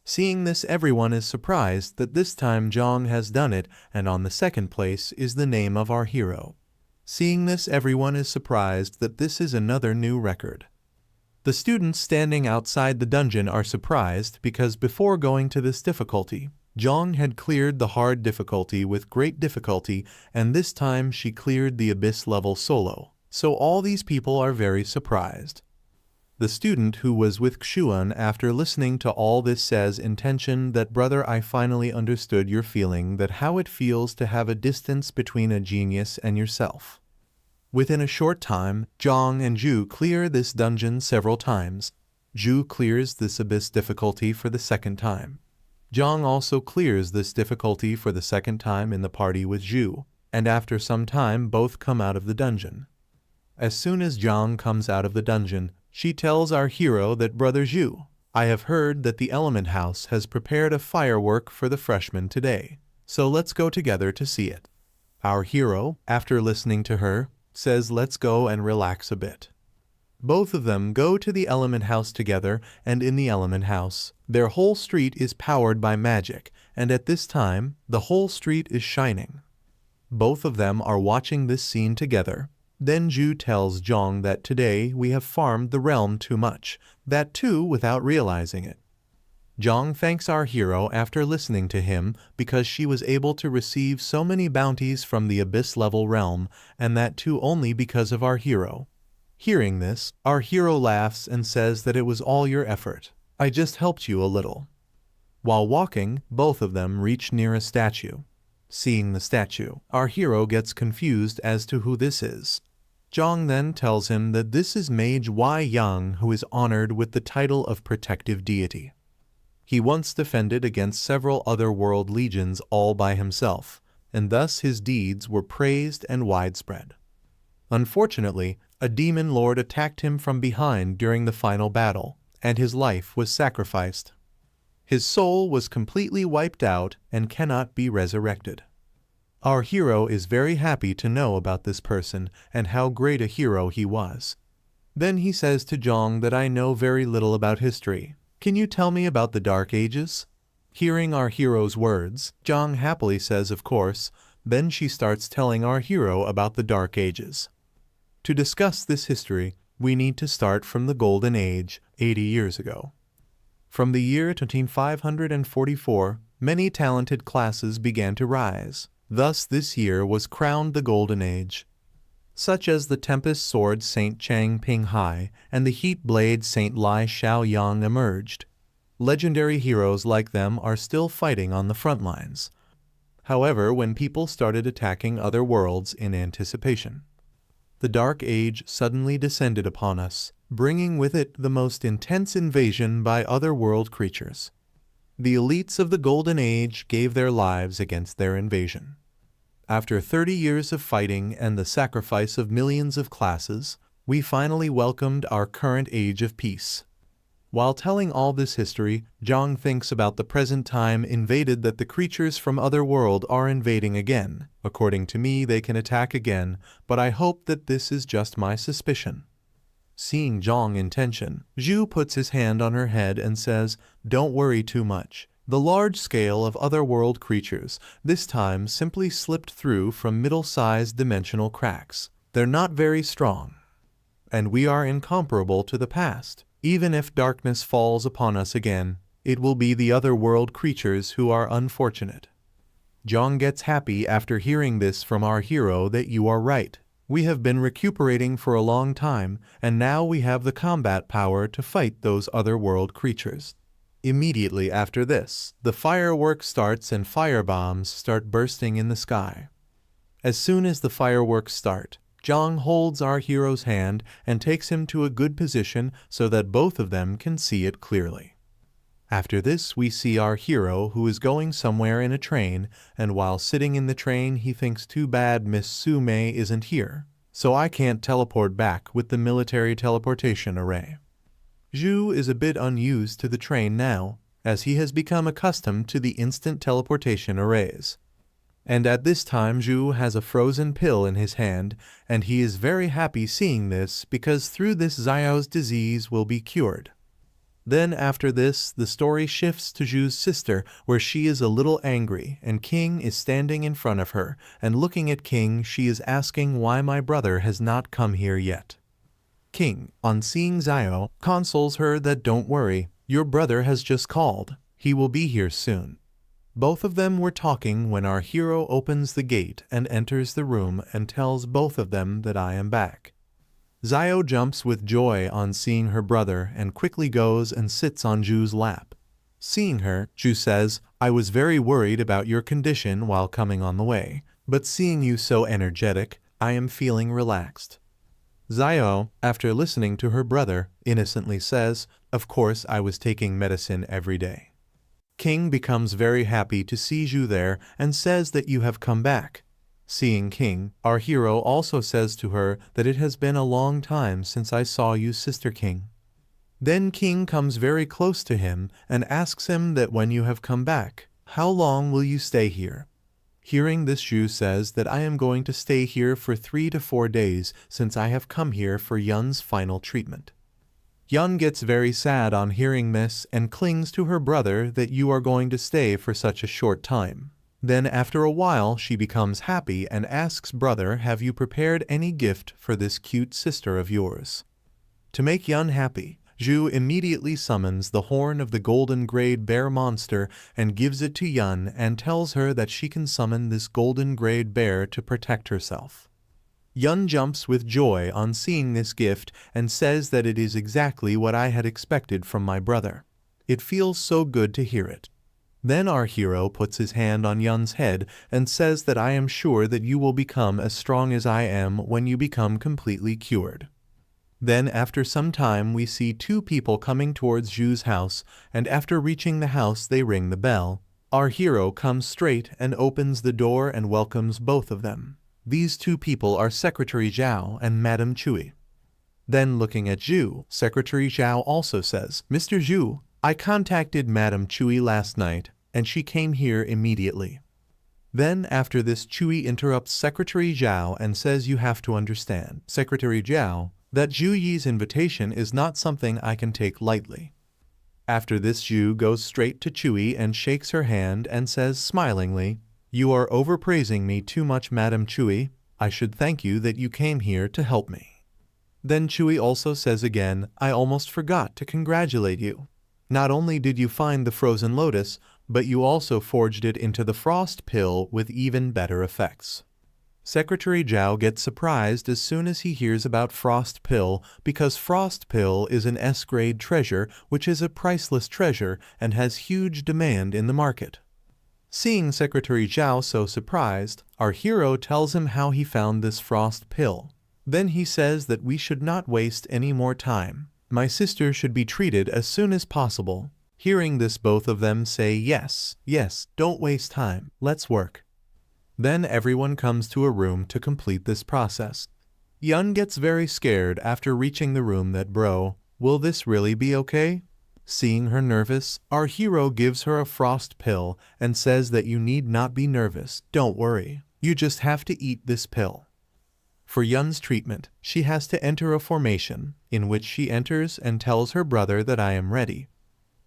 Seeing this, everyone is surprised that this time Jong has done it, and on the second place is the name of our hero. Seeing this, everyone is surprised that this is another new record. The students standing outside the dungeon are surprised because before going to this difficulty, Jong had cleared the hard difficulty with great difficulty, and this time she cleared the abyss level solo. So all these people are very surprised. The student who was with Xuan after listening to all this says in tension that, "Brother, I finally understood your feeling that how it feels to have a distance between a genius and yourself." Within a short time, Jong and Ju clear this dungeon several times. Ju clears this abyss difficulty for the second time. Jong also clears this difficulty for the second time in the party with Ju, and after some time both come out of the dungeon. As soon as Jong comes out of the dungeon, she tells our hero that, "Brother Ju, I have heard that the Element House has prepared a firework for the freshmen today, so let's go together to see it." Our hero, after listening to her, says let's go and relax a bit. Both of them go to the Element House together, and in the Element House, their whole street is powered by magic, and at this time, the whole street is shining. Both of them are watching this scene together. Then Ju tells Jong that today we have farmed the realm too much, that too without realizing it. Jong thanks our hero after listening to him because she was able to receive so many bounties from the abyss-level realm, and that too only because of our hero. Hearing this, our hero laughs and says that it was all your effort. I just helped you a little. While walking, both of them reach near a statue. Seeing the statue, our hero gets confused as to who this is. Jong then tells him that this is Mage Wei Yang, who is honored with the title of Protective Deity. He once defended against several other world legions all by himself, and thus his deeds were praised and widespread. Unfortunately, a demon lord attacked him from behind during the final battle, and his life was sacrificed. His soul was completely wiped out and cannot be resurrected. Our hero is very happy to know about this person and how great a hero he was. Then he says to Jong that I know very little about history. Can you tell me about the Dark Ages? Hearing our hero's words, Jong happily says of course. Then she starts telling our hero about the Dark Ages. To discuss this history, we need to start from the Golden Age, 80 years ago. From the year 2544, many talented classes began to rise. Thus this year was crowned the Golden Age. Such as the Tempest Sword Saint Chang Ping Hai and the Heat Blade Saint Lai Xiao Yang emerged. Legendary heroes like them are still fighting on the front lines. However, when people started attacking other worlds in anticipation, the Dark Age suddenly descended upon us, bringing with it the most intense invasion by other world creatures. The elites of the Golden Age gave their lives against their invasion. After 30 years of fighting and the sacrifice of millions of classes, we finally welcomed our current age of peace. While telling all this history, Jong thinks about the present time invaded that the creatures from other world are invading again. According to me, they can attack again, but I hope that this is just my suspicion. Seeing Zhang's intention, Zhu puts his hand on her head and says, "Don't worry too much. The large scale of otherworld creatures this time simply slipped through from middle-sized dimensional cracks. They're not very strong. And we are incomparable to the past. Even if darkness falls upon us again, it will be the otherworld creatures who are unfortunate." Zhang gets happy after hearing this from our hero that you are right. We have been recuperating for a long time, and now we have the combat power to fight those otherworld creatures. Immediately after this, the fireworks starts and firebombs start bursting in the sky. As soon as the fireworks start, Zhang holds our hero's hand and takes him to a good position so that both of them can see it clearly. After this, we see our hero who is going somewhere in a train, and while sitting in the train he thinks too bad Miss Su Mei isn't here, so I can't teleport back with the military teleportation array. Zhu is a bit unused to the train now, as he has become accustomed to the instant teleportation arrays. And at this time Zhu has a frozen pill in his hand, and he is very happy seeing this because through this Xiao's disease will be cured. Then after this, the story shifts to Zhu's sister, where she is a little angry, and King is standing in front of her, and looking at King she is asking why my brother has not come here yet. King, on seeing Xiao, consoles her that don't worry, your brother has just called, he will be here soon. Both of them were talking when our hero opens the gate and enters the room and tells both of them that I am back. Xiao jumps with joy on seeing her brother and quickly goes and sits on Zhu's lap. Seeing her, Zhu says, "I was very worried about your condition while coming on the way, but seeing you so energetic, I am feeling relaxed." Xiao, after listening to her brother, innocently says, "Of course I was taking medicine every day." King becomes very happy to see Zhu there and says that you have come back. Seeing King, our hero also says to her that it has been a long time since I saw you, Sister King. Then King comes very close to him and asks him that when you have come back, how long will you stay here? Hearing this, Zhu says that I am going to stay here for 3 to 4 days since I have come here for Yun's final treatment. Yun gets very sad on hearing this and clings to her brother that you are going to stay for such a short time. Then after a while she becomes happy and asks brother, have you prepared any gift for this cute sister of yours? To make Yun happy, Zhu immediately summons the horn of the golden grade bear monster and gives it to Yun and tells her that she can summon this golden grade bear to protect herself. Yun jumps with joy on seeing this gift and says that it is exactly what I had expected from my brother. It feels so good to hear it. Then our hero puts his hand on Yun's head and says that I am sure that you will become as strong as I am when you become completely cured. Then after some time we see 2 people coming towards Zhu's house, and after reaching the house they ring the bell. Our hero comes straight and opens the door and welcomes both of them. These 2 people are Secretary Zhao and Madame Chui. Then looking at Zhu, Secretary Zhao also says, "Mr. Zhu, I contacted Madame Chui last night, and she came here immediately." Then after this Chui interrupts Secretary Zhao and says you have to understand, Secretary Zhao, that Zhu Yi's invitation is not something I can take lightly. After this Zhu goes straight to Chui and shakes her hand and says smilingly, "You are overpraising me too much, Madame Chui. I should thank you that you came here to help me." Then Chui also says again, "I almost forgot to congratulate you. Not only did you find the frozen lotus, but you also forged it into the frost pill with even better effects." Secretary Zhao gets surprised as soon as he hears about frost pill because frost pill is an S-grade treasure which is a priceless treasure and has huge demand in the market. Seeing Secretary Zhao so surprised, our hero tells him how he found this frost pill. Then he says that we should not waste any more time. My sister should be treated as soon as possible. Hearing this, both of them say, yes, don't waste time, let's work. Then everyone comes to a room to complete this process. Yun gets very scared after reaching the room that bro, will this really be okay? Seeing her nervous, our hero gives her a frost pill and says that you need not be nervous, don't worry, you just have to eat this pill. For Yun's treatment, she has to enter a formation, in which she enters and tells her brother that I am ready.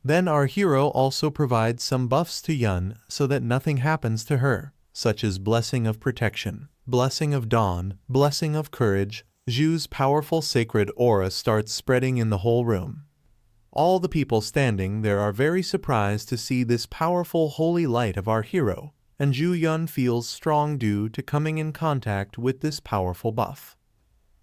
Then our hero also provides some buffs to Yun so that nothing happens to her, such as Blessing of Protection, Blessing of Dawn, Blessing of Courage. Zhu's powerful sacred aura starts spreading in the whole room. All the people standing there are very surprised to see this powerful holy light of our hero, and Zhu Yun feels strong due to coming in contact with this powerful buff.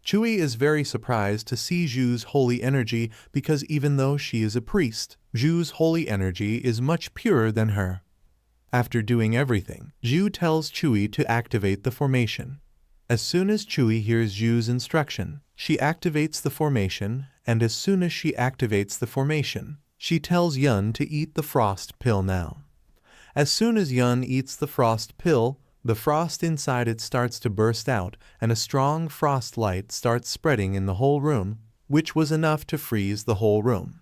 Chui is very surprised to see Zhu's holy energy because even though she is a priest, Zhu's holy energy is much purer than her. After doing everything, Zhu tells Chui to activate the formation. As soon as Chui hears Zhu's instruction, she activates the formation, and as soon as she activates the formation, she tells Yun to eat the frost pill now. As soon as Yun eats the frost pill, the frost inside it starts to burst out, and a strong frost light starts spreading in the whole room, which was enough to freeze the whole room.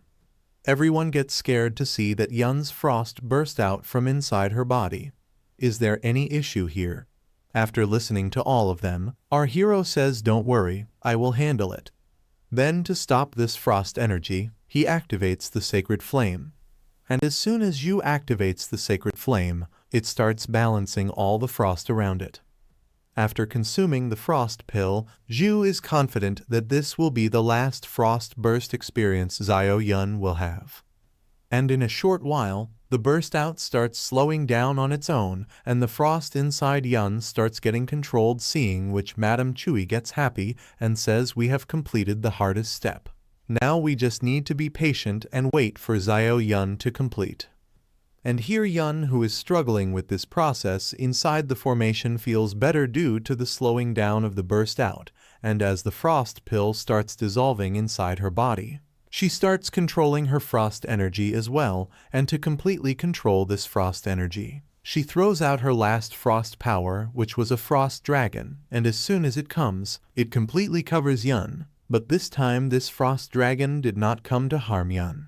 Everyone gets scared to see that Yun's frost burst out from inside her body. Is there any issue here? After listening to all of them, our hero says, "Don't worry, I will handle it." Then to stop this frost energy, he activates the sacred flame. And as soon as Zhu activates the sacred flame, it starts balancing all the frost around it. After consuming the frost pill, Zhu is confident that this will be the last frost burst experience Xiao Yun will have. And in a short while, the burst out starts slowing down on its own, and the frost inside Yun starts getting controlled, seeing which Madame Chui gets happy and says, "We have completed the hardest step. Now we just need to be patient and wait for Xiao Yun to complete." And here Yun, who is struggling with this process inside the formation, feels better due to the slowing down of the burst out, and as the frost pill starts dissolving inside her body, she starts controlling her frost energy as well, and to completely control this frost energy, she throws out her last frost power, which was a frost dragon, and as soon as it comes, it completely covers Yun, but this time this frost dragon did not come to harm Yun.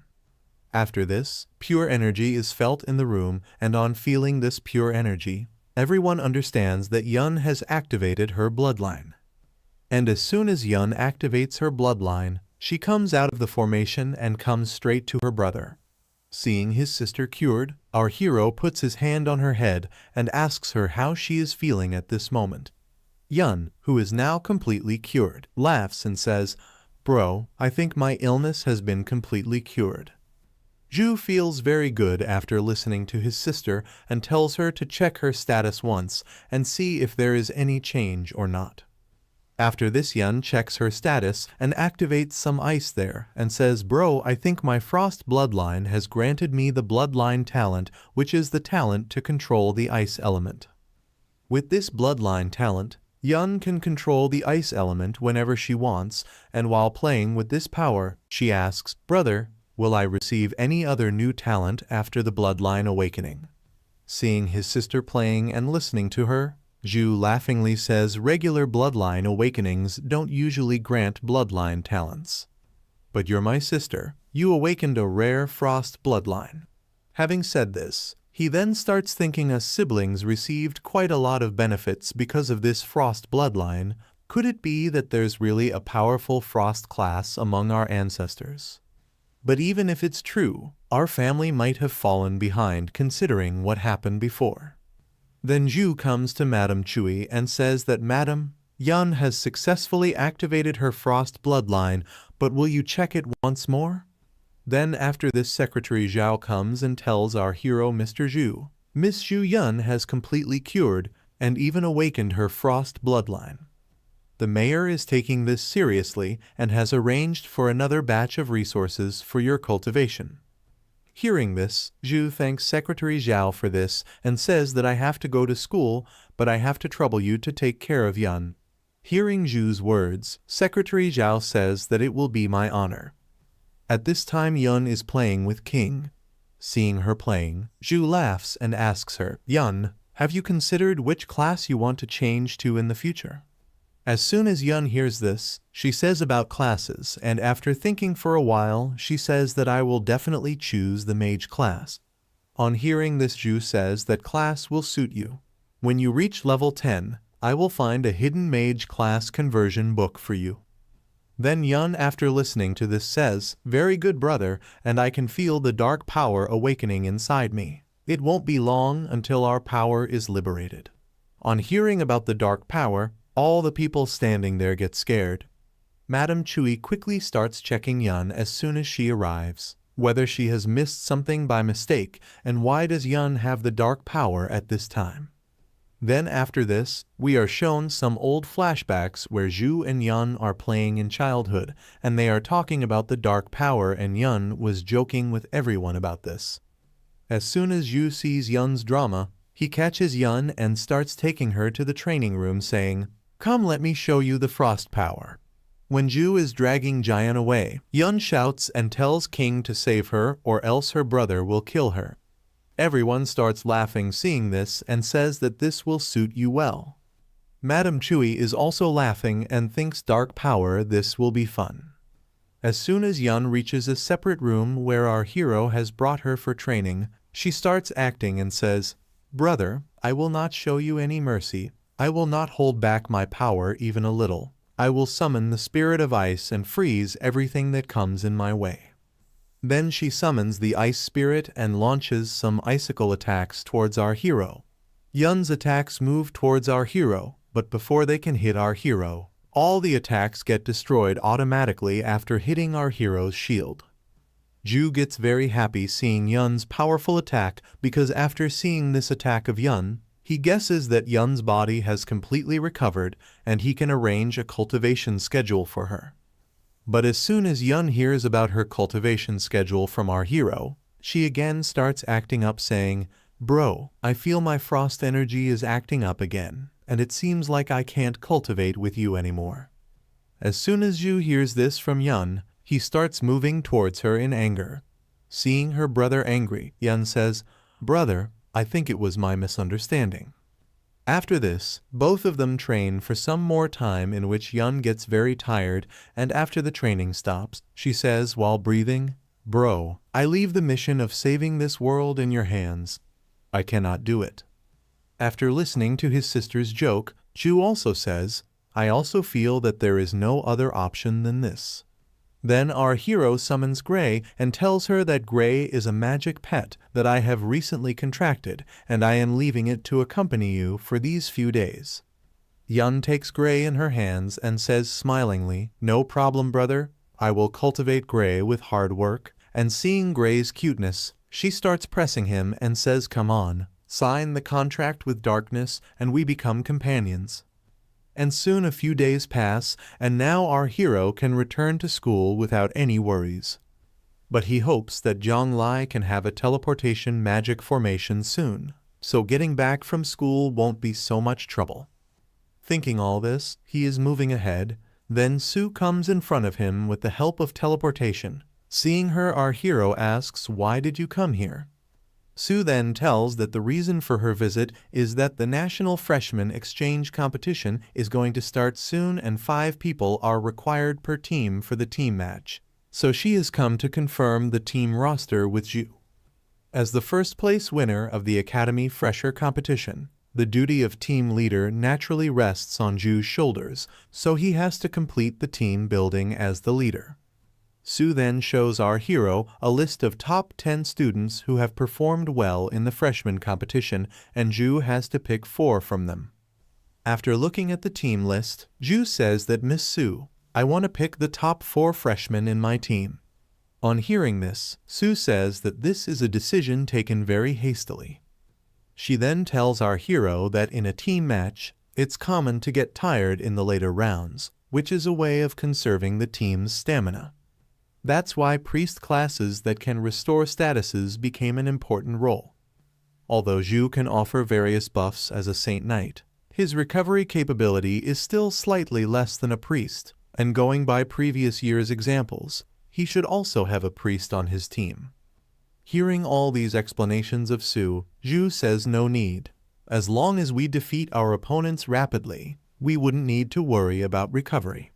After this, pure energy is felt in the room, and on feeling this pure energy, everyone understands that Yun has activated her bloodline. And as soon as Yun activates her bloodline, she comes out of the formation and comes straight to her brother. Seeing his sister cured, our hero puts his hand on her head and asks her how she is feeling at this moment. Yun, who is now completely cured, laughs and says, "Bro, I think my illness has been completely cured." Zhu feels very good after listening to his sister and tells her to check her status once and see if there is any change or not. After this, Yun checks her status and activates some ice there and says, "Bro, I think my frost bloodline has granted me the bloodline talent, which is the talent to control the ice element." With this bloodline talent, Yun can control the ice element whenever she wants, and while playing with this power, she asks, "Brother, will I receive any other new talent after the bloodline awakening?" Seeing his sister playing and listening to her, Zhu laughingly says regular bloodline awakenings don't usually grant bloodline talents. "But you're my sister, you awakened a rare frost bloodline." Having said this, he then starts thinking us siblings received quite a lot of benefits because of this frost bloodline. Could it be that there's really a powerful frost class among our ancestors? But even if it's true, our family might have fallen behind considering what happened before. Then Zhu comes to Madame Chui and says that Madame, Yun has successfully activated her frost bloodline, but will you check it once more? Then after this, Secretary Zhao comes and tells our hero Mr. Zhu, Miss Zhu Yun has completely cured and even awakened her frost bloodline. The mayor is taking this seriously and has arranged for another batch of resources for your cultivation. Hearing this, Zhu thanks Secretary Zhao for this and says that I have to go to school, but I have to trouble you to take care of Yun. Hearing Zhu's words, Secretary Zhao says that it will be my honor. At this time, Yun is playing with King. Seeing her playing, Zhu laughs and asks her, "Yun, have you considered which class you want to change to in the future?" As soon as Yun hears this, she says about classes, and after thinking for a while, she says that I will definitely choose the mage class. On hearing this, Zhu says that class will suit you. When you reach level 10, I will find a hidden mage class conversion book for you. Then Yun, after listening to this, says, "Very good, brother, and I can feel the dark power awakening inside me. It won't be long until our power is liberated." On hearing about the dark power, all the people standing there get scared. Madame Chui quickly starts checking Yun as soon as she arrives, whether she has missed something by mistake, and why does Yun have the dark power at this time. Then after this, we are shown some old flashbacks where Zhu and Yun are playing in childhood, and they are talking about the dark power, and Yun was joking with everyone about this. As soon as Zhu sees Yun's drama, he catches Yun and starts taking her to the training room saying, "Come, let me show you the frost power." When Zhu is dragging Jian away, Yun shouts and tells King to save her or else her brother will kill her. Everyone starts laughing seeing this and says that this will suit you well. Madame Chui is also laughing and thinks dark power, this will be fun. As soon as Yun reaches a separate room where our hero has brought her for training, she starts acting and says, "Brother, I will not show you any mercy. I will not hold back my power even a little. I will summon the spirit of ice and freeze everything that comes in my way." Then she summons the ice spirit and launches some icicle attacks towards our hero. Yun's attacks move towards our hero, but before they can hit our hero, all the attacks get destroyed automatically after hitting our hero's shield. Zhu gets very happy seeing Yun's powerful attack because after seeing this attack of Yun, he guesses that Yun's body has completely recovered and he can arrange a cultivation schedule for her. But as soon as Yun hears about her cultivation schedule from our hero, she again starts acting up saying, "Bro, I feel my frost energy is acting up again, and it seems like I can't cultivate with you anymore." As soon as Zhu hears this from Yun, he starts moving towards her in anger. Seeing her brother angry, Yun says, "Brother, I think it was my misunderstanding." After this, both of them train for some more time in which Yun gets very tired, and after the training stops, she says while breathing, "Bro, I leave the mission of saving this world in your hands. I cannot do it." After listening to his sister's joke, Zhu also says, "I also feel that there is no other option than this." Then our hero summons Gray and tells her that Gray is a magic pet that I have recently contracted, and I am leaving it to accompany you for these few days. Yun takes Gray in her hands and says smilingly, "No problem, brother. I will cultivate Gray with hard work," and seeing Gray's cuteness, she starts pressing him and says, "Come on, sign the contract with darkness and we become companions." And soon a few days pass, and now our hero can return to school without any worries. But he hopes that Zhang Lai can have a teleportation magic formation soon, so getting back from school won't be so much trouble. Thinking all this, he is moving ahead, then Su comes in front of him with the help of teleportation. Seeing her, our hero asks, "Why did you come here?" Su then tells that the reason for her visit is that the National Freshman Exchange Competition is going to start soon and 5 people are required per team for the team match, so she has come to confirm the team roster with Zhu. As the first place winner of the Academy Fresher competition, the duty of team leader naturally rests on Zhu's shoulders, so he has to complete the team building as the leader. Su then shows our hero a list of top 10 students who have performed well in the freshman competition, and Zhu has to pick 4 from them. After looking at the team list, Zhu says that "Miss Su, I want to pick the top 4 freshmen in my team." On hearing this, Su says that this is a decision taken very hastily. She then tells our hero that in a team match, it's common to get tired in the later rounds, which is a way of conserving the team's stamina. That's why priest classes that can restore statuses became an important role. Although Zhu can offer various buffs as a Saint Knight, his recovery capability is still slightly less than a priest, and going by previous year's examples, he should also have a priest on his team. Hearing all these explanations of Su, Zhu says no need. As long as we defeat our opponents rapidly, we wouldn't need to worry about recovery.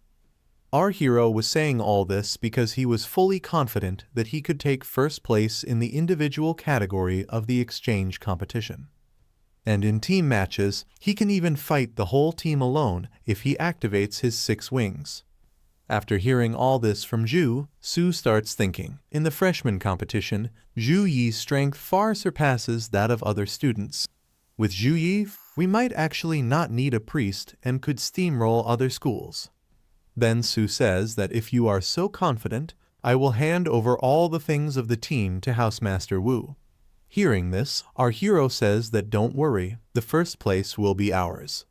Our hero was saying all this because he was fully confident that he could take first place in the individual category of the exchange competition. And in team matches, he can even fight the whole team alone if he activates his 6 wings. After hearing all this from Zhu, Su starts thinking. In the freshman competition, Zhu Yi's strength far surpasses that of other students. With Zhu Yi, we might actually not need a priest and could steamroll other schools. Then Su says that if you are so confident, I will hand over all the things of the team to Housemaster Wu. Hearing this, our hero says that don't worry, the first place will be ours.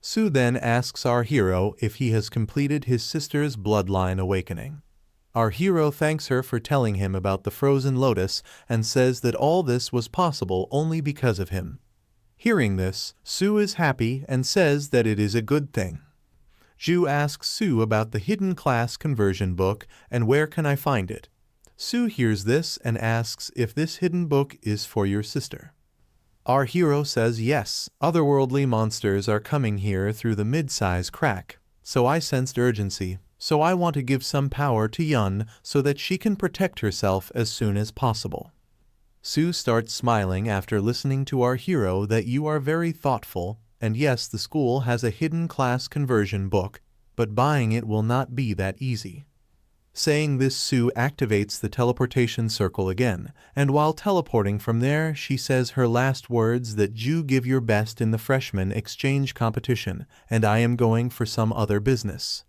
Su then asks our hero if he has completed his sister's bloodline awakening. Our hero thanks her for telling him about the frozen lotus and says that all this was possible only because of him. Hearing this, Su is happy and says that it is a good thing. Zhu asks Su about the hidden class conversion book and where can I find it. Su hears this and asks if this hidden book is for your sister. Our hero says yes, otherworldly monsters are coming here through the mid-size crack, so I sensed urgency, so I want to give some power to Yun so that she can protect herself as soon as possible. Su starts smiling after listening to our hero that you are very thoughtful, and yes, the school has a hidden class conversion book, but buying it will not be that easy. Saying this, Su activates the teleportation circle again, and while teleporting from there, she says her last words that Zhu give your best in the freshman exchange competition, and I am going for some other business.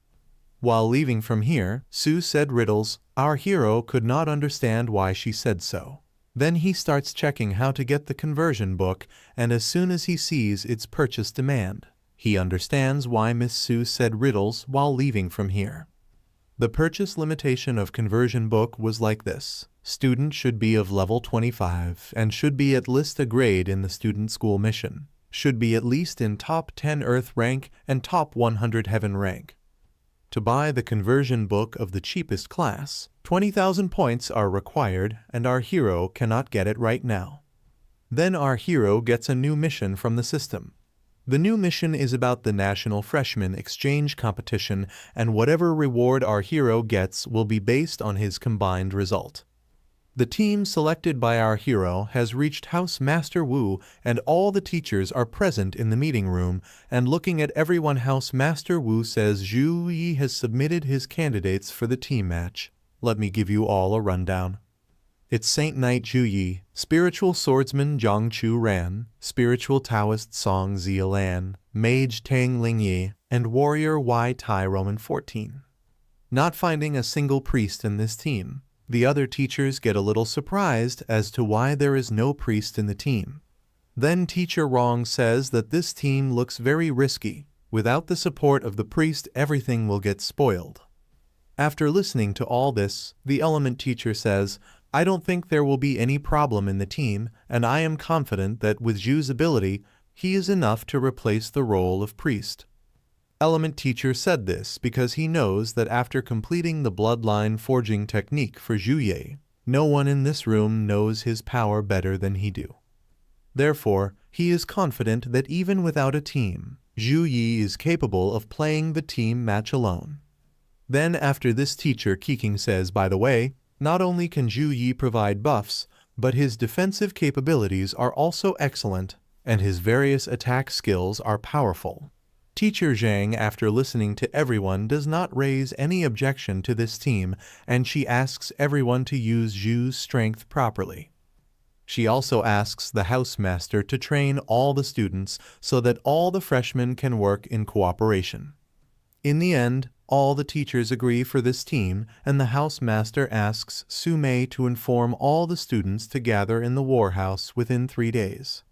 While leaving from here, Su said riddles. Our hero could not understand why she said so. Then he starts checking how to get the conversion book, and as soon as he sees its purchase demand, he understands why Miss Su said riddles while leaving from here. The purchase limitation of conversion book was like this. Student should be of level 25 and should be at least a grade in the student school mission. Should be at least in top 10 earth rank and top 100 heaven rank. To buy the conversion book of the cheapest class, 20,000 points are required and our hero cannot get it right now. Then our hero gets a new mission from the system. The new mission is about the National Freshman Exchange Competition, and whatever reward our hero gets will be based on his combined result. The team selected by our hero has reached House Master Wu, and all the teachers are present in the meeting room, and looking at everyone, House Master Wu says Zhu Yi has submitted his candidates for the team match. Let me give you all a rundown. It's Saint Knight Zhu Yi, Spiritual Swordsman Zhang Chu Ran, Spiritual Taoist Song Zia Lan, Mage Tang Ling Yi, and Warrior Y Tai Roman 14. Not finding a single priest in this team, the other teachers get a little surprised as to why there is no priest in the team. Then Teacher Rong says that this team looks very risky. Without the support of the priest, everything will get spoiled. After listening to all this, the element teacher says, I don't think there will be any problem in the team, and I am confident that with Zhu's ability, he is enough to replace the role of priest. Element teacher said this because he knows that after completing the bloodline forging technique for Zhu Ye, no one in this room knows his power better than he do. Therefore, he is confident that even without a team, Zhu Yi is capable of playing the team match alone. Then after this, teacher Keking says, by the way, not only can Zhu Yi provide buffs, but his defensive capabilities are also excellent, and his various attack skills are powerful. Teacher Zhang, after listening to everyone, does not raise any objection to this team, and she asks everyone to use Zhu's strength properly. She also asks the housemaster to train all the students so that all the freshmen can work in cooperation. In the end, all the teachers agree for this team, and the housemaster asks Su Mei to inform all the students to gather in the warhouse within 3 days.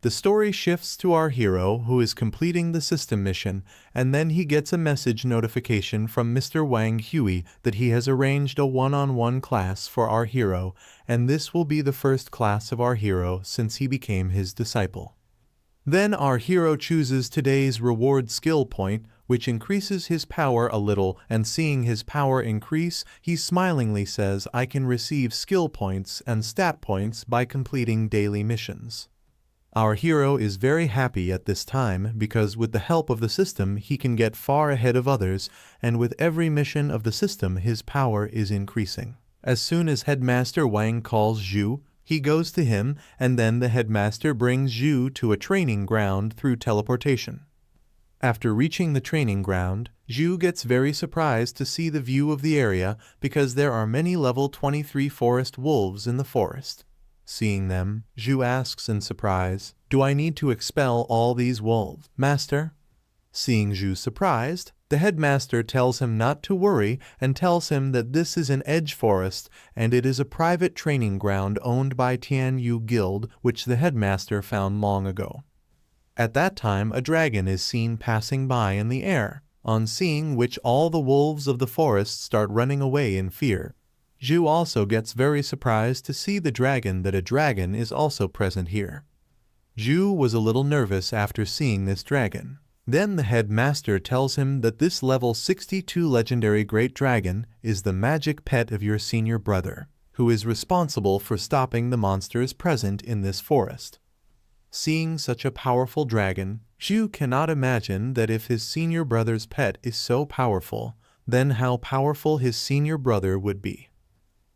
The story shifts to our hero, who is completing the system mission, and then he gets a message notification from Mr. Wang Hui that he has arranged a one-on-one class for our hero, and this will be the first class of our hero since he became his disciple. Then our hero chooses today's reward skill point, which increases his power a little, and seeing his power increase, he smilingly says, I can receive skill points and stat points by completing daily missions. Our hero is very happy at this time because with the help of the system he can get far ahead of others, and with every mission of the system his power is increasing. As soon as Headmaster Wang calls Zhu, He goes to him, and then the headmaster brings Zhu to a training ground through teleportation. After reaching the training ground, Zhu gets very surprised to see the view of the area because there are many level 23 forest wolves in the forest. Seeing them, Zhu asks in surprise, "Do I need to expel all these wolves, master?" Seeing Zhu surprised, the headmaster tells him not to worry and tells him that this is an edge forest and it is a private training ground owned by Tian Yu Guild, which the headmaster found long ago. At that time, a dragon is seen passing by in the air, on seeing which all the wolves of the forest start running away in fear. Zhu also gets very surprised to see the dragon that a dragon is also present here. Zhu was a little nervous after seeing this dragon. Then the headmaster tells him that this level 62 legendary great dragon is the magic pet of your senior brother, who is responsible for stopping the monsters present in this forest. Seeing such a powerful dragon, Zhu cannot imagine that if his senior brother's pet is so powerful, then how powerful his senior brother would be.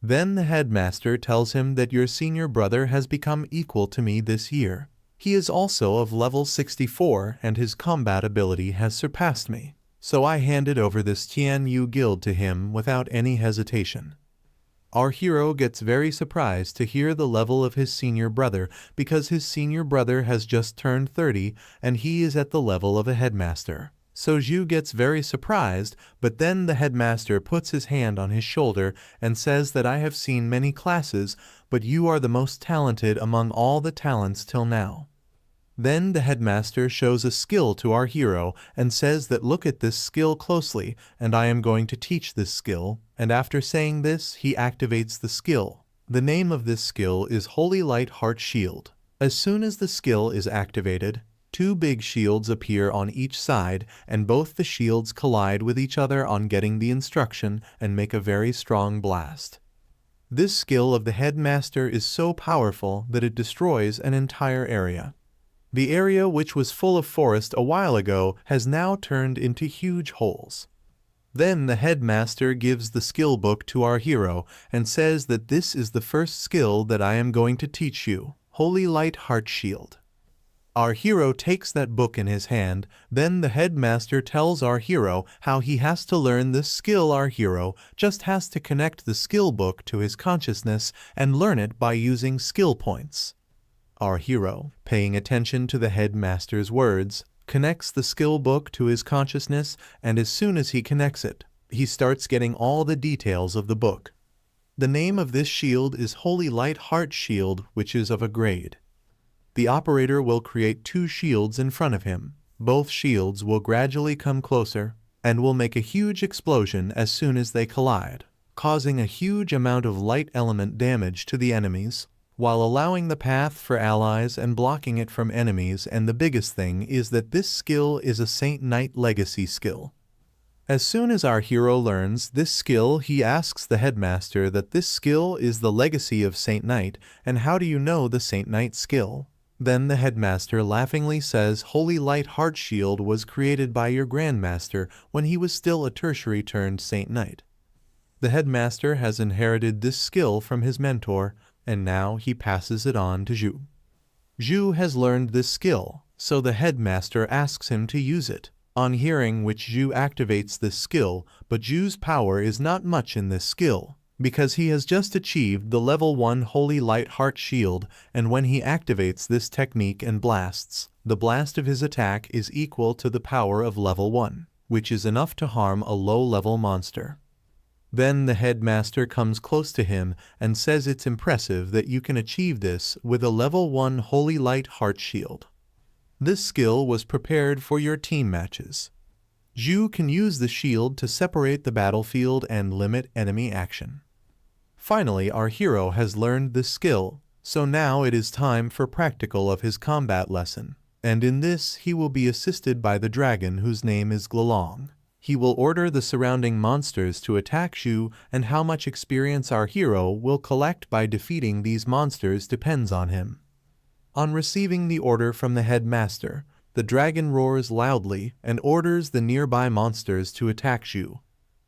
Then the headmaster tells him that your senior brother has become equal to me this year. He is also of level 64 and his combat ability has surpassed me, so I handed over this Tian Yu Guild to him without any hesitation. Our hero gets very surprised to hear the level of his senior brother because his senior brother has just turned 30 and he is at the level of a headmaster. So Zhu gets very surprised, but then the headmaster puts his hand on his shoulder and says that I have seen many classes, but you are the most talented among all the talents till now. Then the headmaster shows a skill to our hero and says that look at this skill closely and I am going to teach this skill, and after saying this he activates the skill. The name of this skill is Holy Light Heart Shield. As soon as the skill is activated, two big shields appear on each side and both the shields collide with each other on getting the instruction and make a very strong blast. This skill of the headmaster is so powerful that it destroys an entire area. The area which was full of forest a while ago has now turned into huge holes. Then the headmaster gives the skill book to our hero and says that this is the first skill that I am going to teach you, Holy Light Heart Shield. Our hero takes that book in his hand, then the headmaster tells our hero how he has to learn this skill. Our hero just has to connect the skill book to his consciousness and learn it by using skill points. Our hero, paying attention to the headmaster's words, connects the skill book to his consciousness, and as soon as he connects it, he starts getting all the details of the book. The name of this shield is Holy Light Heart Shield, which is of a grade. The operator will create two shields in front of him. Both shields will gradually come closer and will make a huge explosion as soon as they collide, causing a huge amount of light element damage to the enemies, while allowing the path for allies and blocking it from enemies. And the biggest thing is that this skill is a Saint Knight legacy skill. As soon as our hero learns this skill, he asks the headmaster that this skill is the legacy of Saint Knight, and how do you know the Saint Knight skill? Then the headmaster laughingly says Holy Light Heart Shield was created by your grandmaster when he was still a tertiary turned Saint Knight. The headmaster has inherited this skill from his mentor, and now he passes it on to Zhu. Zhu has learned this skill, so the headmaster asks him to use it, on hearing which Zhu activates this skill, but Zhu's power is not much in this skill, because he has just achieved the level 1 Holy Light Heart Shield, and when he activates this technique and blasts, the blast of his attack is equal to the power of level 1, which is enough to harm a low-level monster. Then the headmaster comes close to him and says it's impressive that you can achieve this with a level 1 Holy Light Heart Shield. This skill was prepared for your team matches. Zhu can use the shield to separate the battlefield and limit enemy action. Finally, our hero has learned this skill, so now it is time for practical of his combat lesson, and in this he will be assisted by the dragon whose name is Glolong. He will order the surrounding monsters to attack Zhu, and how much experience our hero will collect by defeating these monsters depends on him. On receiving the order from the headmaster, the dragon roars loudly and orders the nearby monsters to attack Zhu.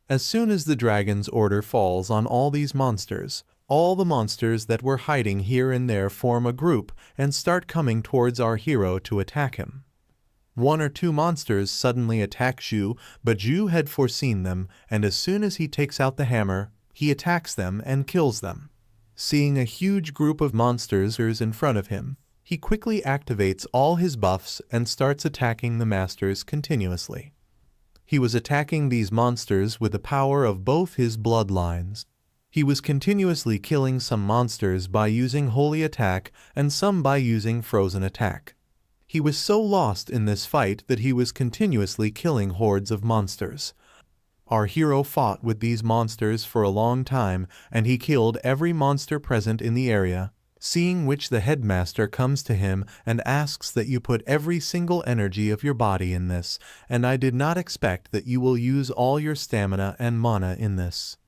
As soon as the dragon's order falls on all these monsters, All the monsters that were hiding here and there form a group and start coming towards our hero to attack him. One or two monsters suddenly attack Zhu, but Zhu had foreseen them, and as soon as he takes out the hammer, he attacks them and kills them. Seeing a huge group of monsters in front of him, he quickly activates all his buffs and starts attacking the masters continuously. He was attacking these monsters with the power of both his bloodlines. He was continuously killing some monsters by using Holy Attack and some by using Frozen Attack. He was so lost in this fight that he was continuously killing hordes of monsters. Our hero fought with these monsters for a long time, and he killed every monster present in the area, seeing which the headmaster comes to him and asks that you put every single energy of your body in this, and I did not expect that you will use all your stamina and mana in this.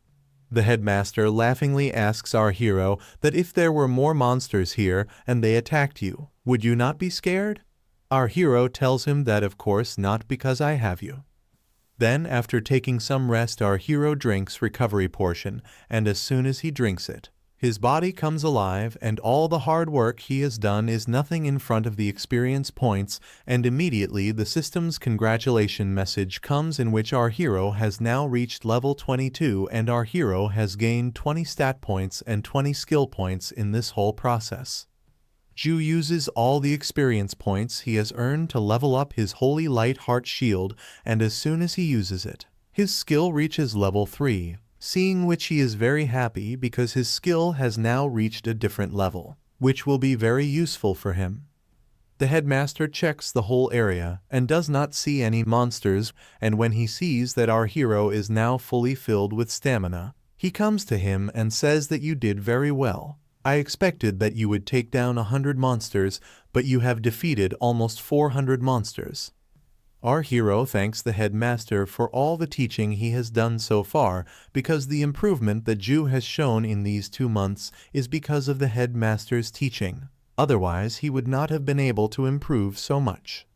The headmaster laughingly asks our hero that if there were more monsters here and they attacked you, would you not be scared? Our hero tells him that of course not, because I have you. Then after taking some rest, our hero drinks recovery potion, and as soon as he drinks it, his body comes alive and all the hard work he has done is nothing in front of the experience points, and immediately the system's congratulation message comes in which our hero has now reached level 22 and our hero has gained 20 stat points and 20 skill points in this whole process. Zhu uses all the experience points he has earned to level up his Holy Light Heart Shield, and as soon as he uses it, his skill reaches level 3. Seeing which he is very happy because his skill has now reached a different level, which will be very useful for him. The headmaster checks the whole area and does not see any monsters, and when he sees that our hero is now fully filled with stamina, he comes to him and says that you did very well. I expected that you would take down 100 monsters, but you have defeated almost 400 monsters. Our hero thanks the headmaster for all the teaching he has done so far, because the improvement that Zhu has shown in these 2 months is because of the headmaster's teaching. Otherwise, he would not have been able to improve so much.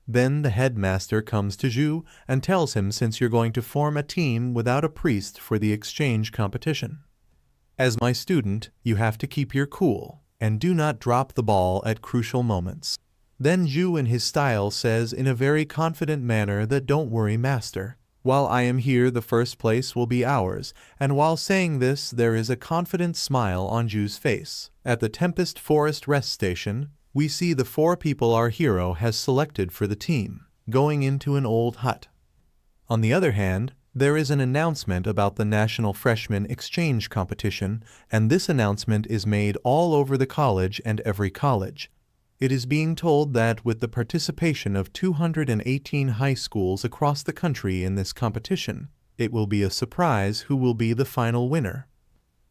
Then the headmaster comes to Zhu and tells him, since you're going to form a team without a priest for the exchange competition, as my student, you have to keep your cool and do not drop the ball at crucial moments. Then Zhu in his style says in a very confident manner that don't worry, master. While I am here, the first place will be ours, and while saying this there is a confident smile on Zhu's face. At the Tempest Forest rest station, we see the 4 people our hero has selected for the team, going into an old hut. On the other hand, there is an announcement about the National Freshman Exchange Competition, and this announcement is made all over the college and every college. It is being told that with the participation of 218 high schools across the country in this competition, it will be a surprise who will be the final winner.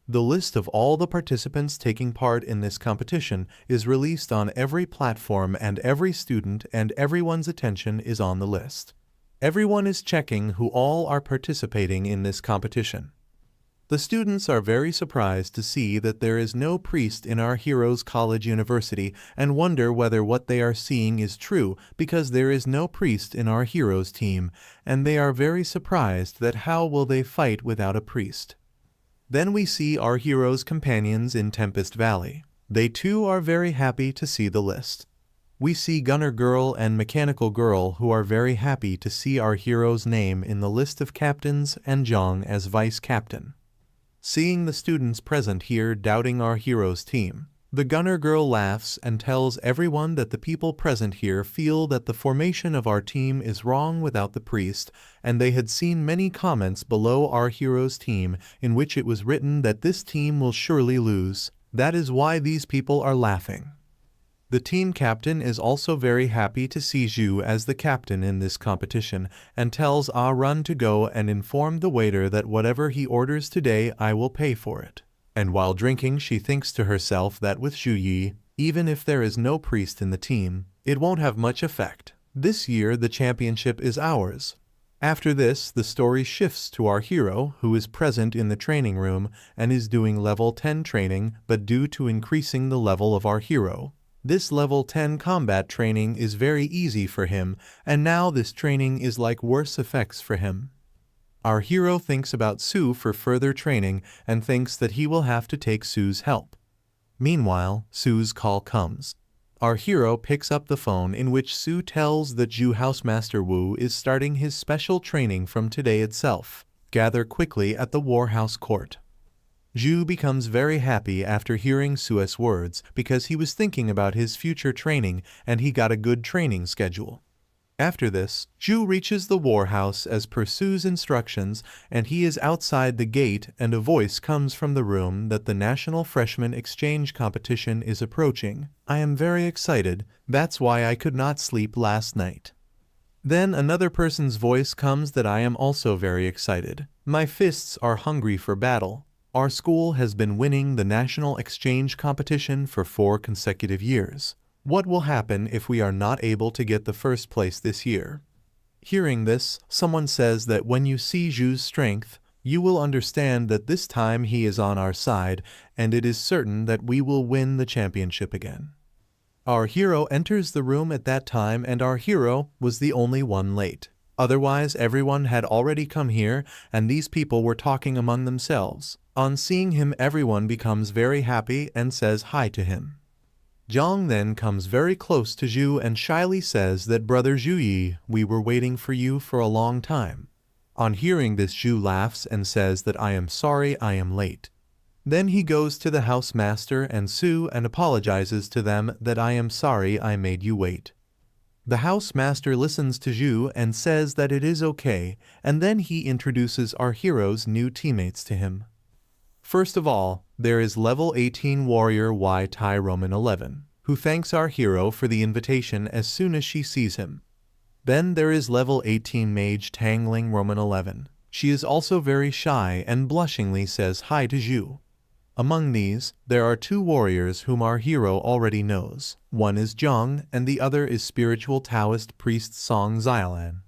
The list of all the participants taking part in this competition is released on every platform, and every student and everyone's attention is on the list. Everyone is checking who all are participating in this competition. The students are very surprised to see that there is no priest in our hero's college university and wonder whether what they are seeing is true, because there is no priest in our hero's team, and they are very surprised that how will they fight without a priest. Then we see our hero's companions in Tempest Valley. They too are very happy to see the list. We see Gunner Girl and Mechanical Girl, who are very happy to see our hero's name in the list of captains and Zhang as vice captain. Seeing the students present here doubting our hero's team, the Gunner Girl laughs and tells everyone that the people present here feel that the formation of our team is wrong without the priest, and they had seen many comments below our hero's team in which it was written that this team will surely lose. That is why these people are laughing. The team captain is also very happy to see Zhu as the captain in this competition, and tells Ah Run to go and inform the waiter that whatever he orders today I will pay for it. And while drinking she thinks to herself that with Zhu Yi, even if there is no priest in the team, it won't have much effect. This year the championship is ours. After this, the story shifts to our hero, who is present in the training room and is doing level 10 training, but due to increasing the level of our hero, this level 10 combat training is very easy for him, and now this training is like worse effects for him. Our hero thinks about Sue for further training and thinks that he will have to take Sue's help. Meanwhile, Sue's call comes. Our hero picks up the phone in which Sue tells that Ju Housemaster Wu is starting his special training from today itself. Gather quickly at the Warhouse Court. Ju becomes very happy after hearing Sue's words because he was thinking about his future training and he got a good training schedule. After this, Ju reaches the Warhouse as per Sue's instructions and he is outside the gate and a voice comes from the room that the National Freshman Exchange Competition is approaching. I am very excited, that's why I could not sleep last night. Then another person's voice comes that I am also very excited. My fists are hungry for battle. Our school has been winning the National Exchange Competition for 4 consecutive years. What will happen if we are not able to get the first place this year? Hearing this, someone says that when you see Ju's strength, you will understand that this time he is on our side and it is certain that we will win the championship again. Our hero enters the room at that time and our hero was the only one late. Otherwise, everyone had already come here and these people were talking among themselves. On seeing him, everyone becomes very happy and says hi to him. Zhang then comes very close to Zhu and shyly says that Brother Zhuyi, we were waiting for you for a long time. On hearing this, Zhu laughs and says that I am sorry I am late. Then he goes to the housemaster and Sue and apologizes to them that I am sorry I made you wait. The housemaster listens to Zhu and says that it is okay, and then he introduces our hero's new teammates to him. First of all, there is level 18 warrior Y Tai Roman 11, who thanks our hero for the invitation as soon as she sees him. Then there is level 18 mage Tangling Roman 11. She is also very shy and blushingly says hi to Zhu. Among these, there are 2 warriors whom our hero already knows. One is Zhang and the other is spiritual Taoist priest Song Xiaolan.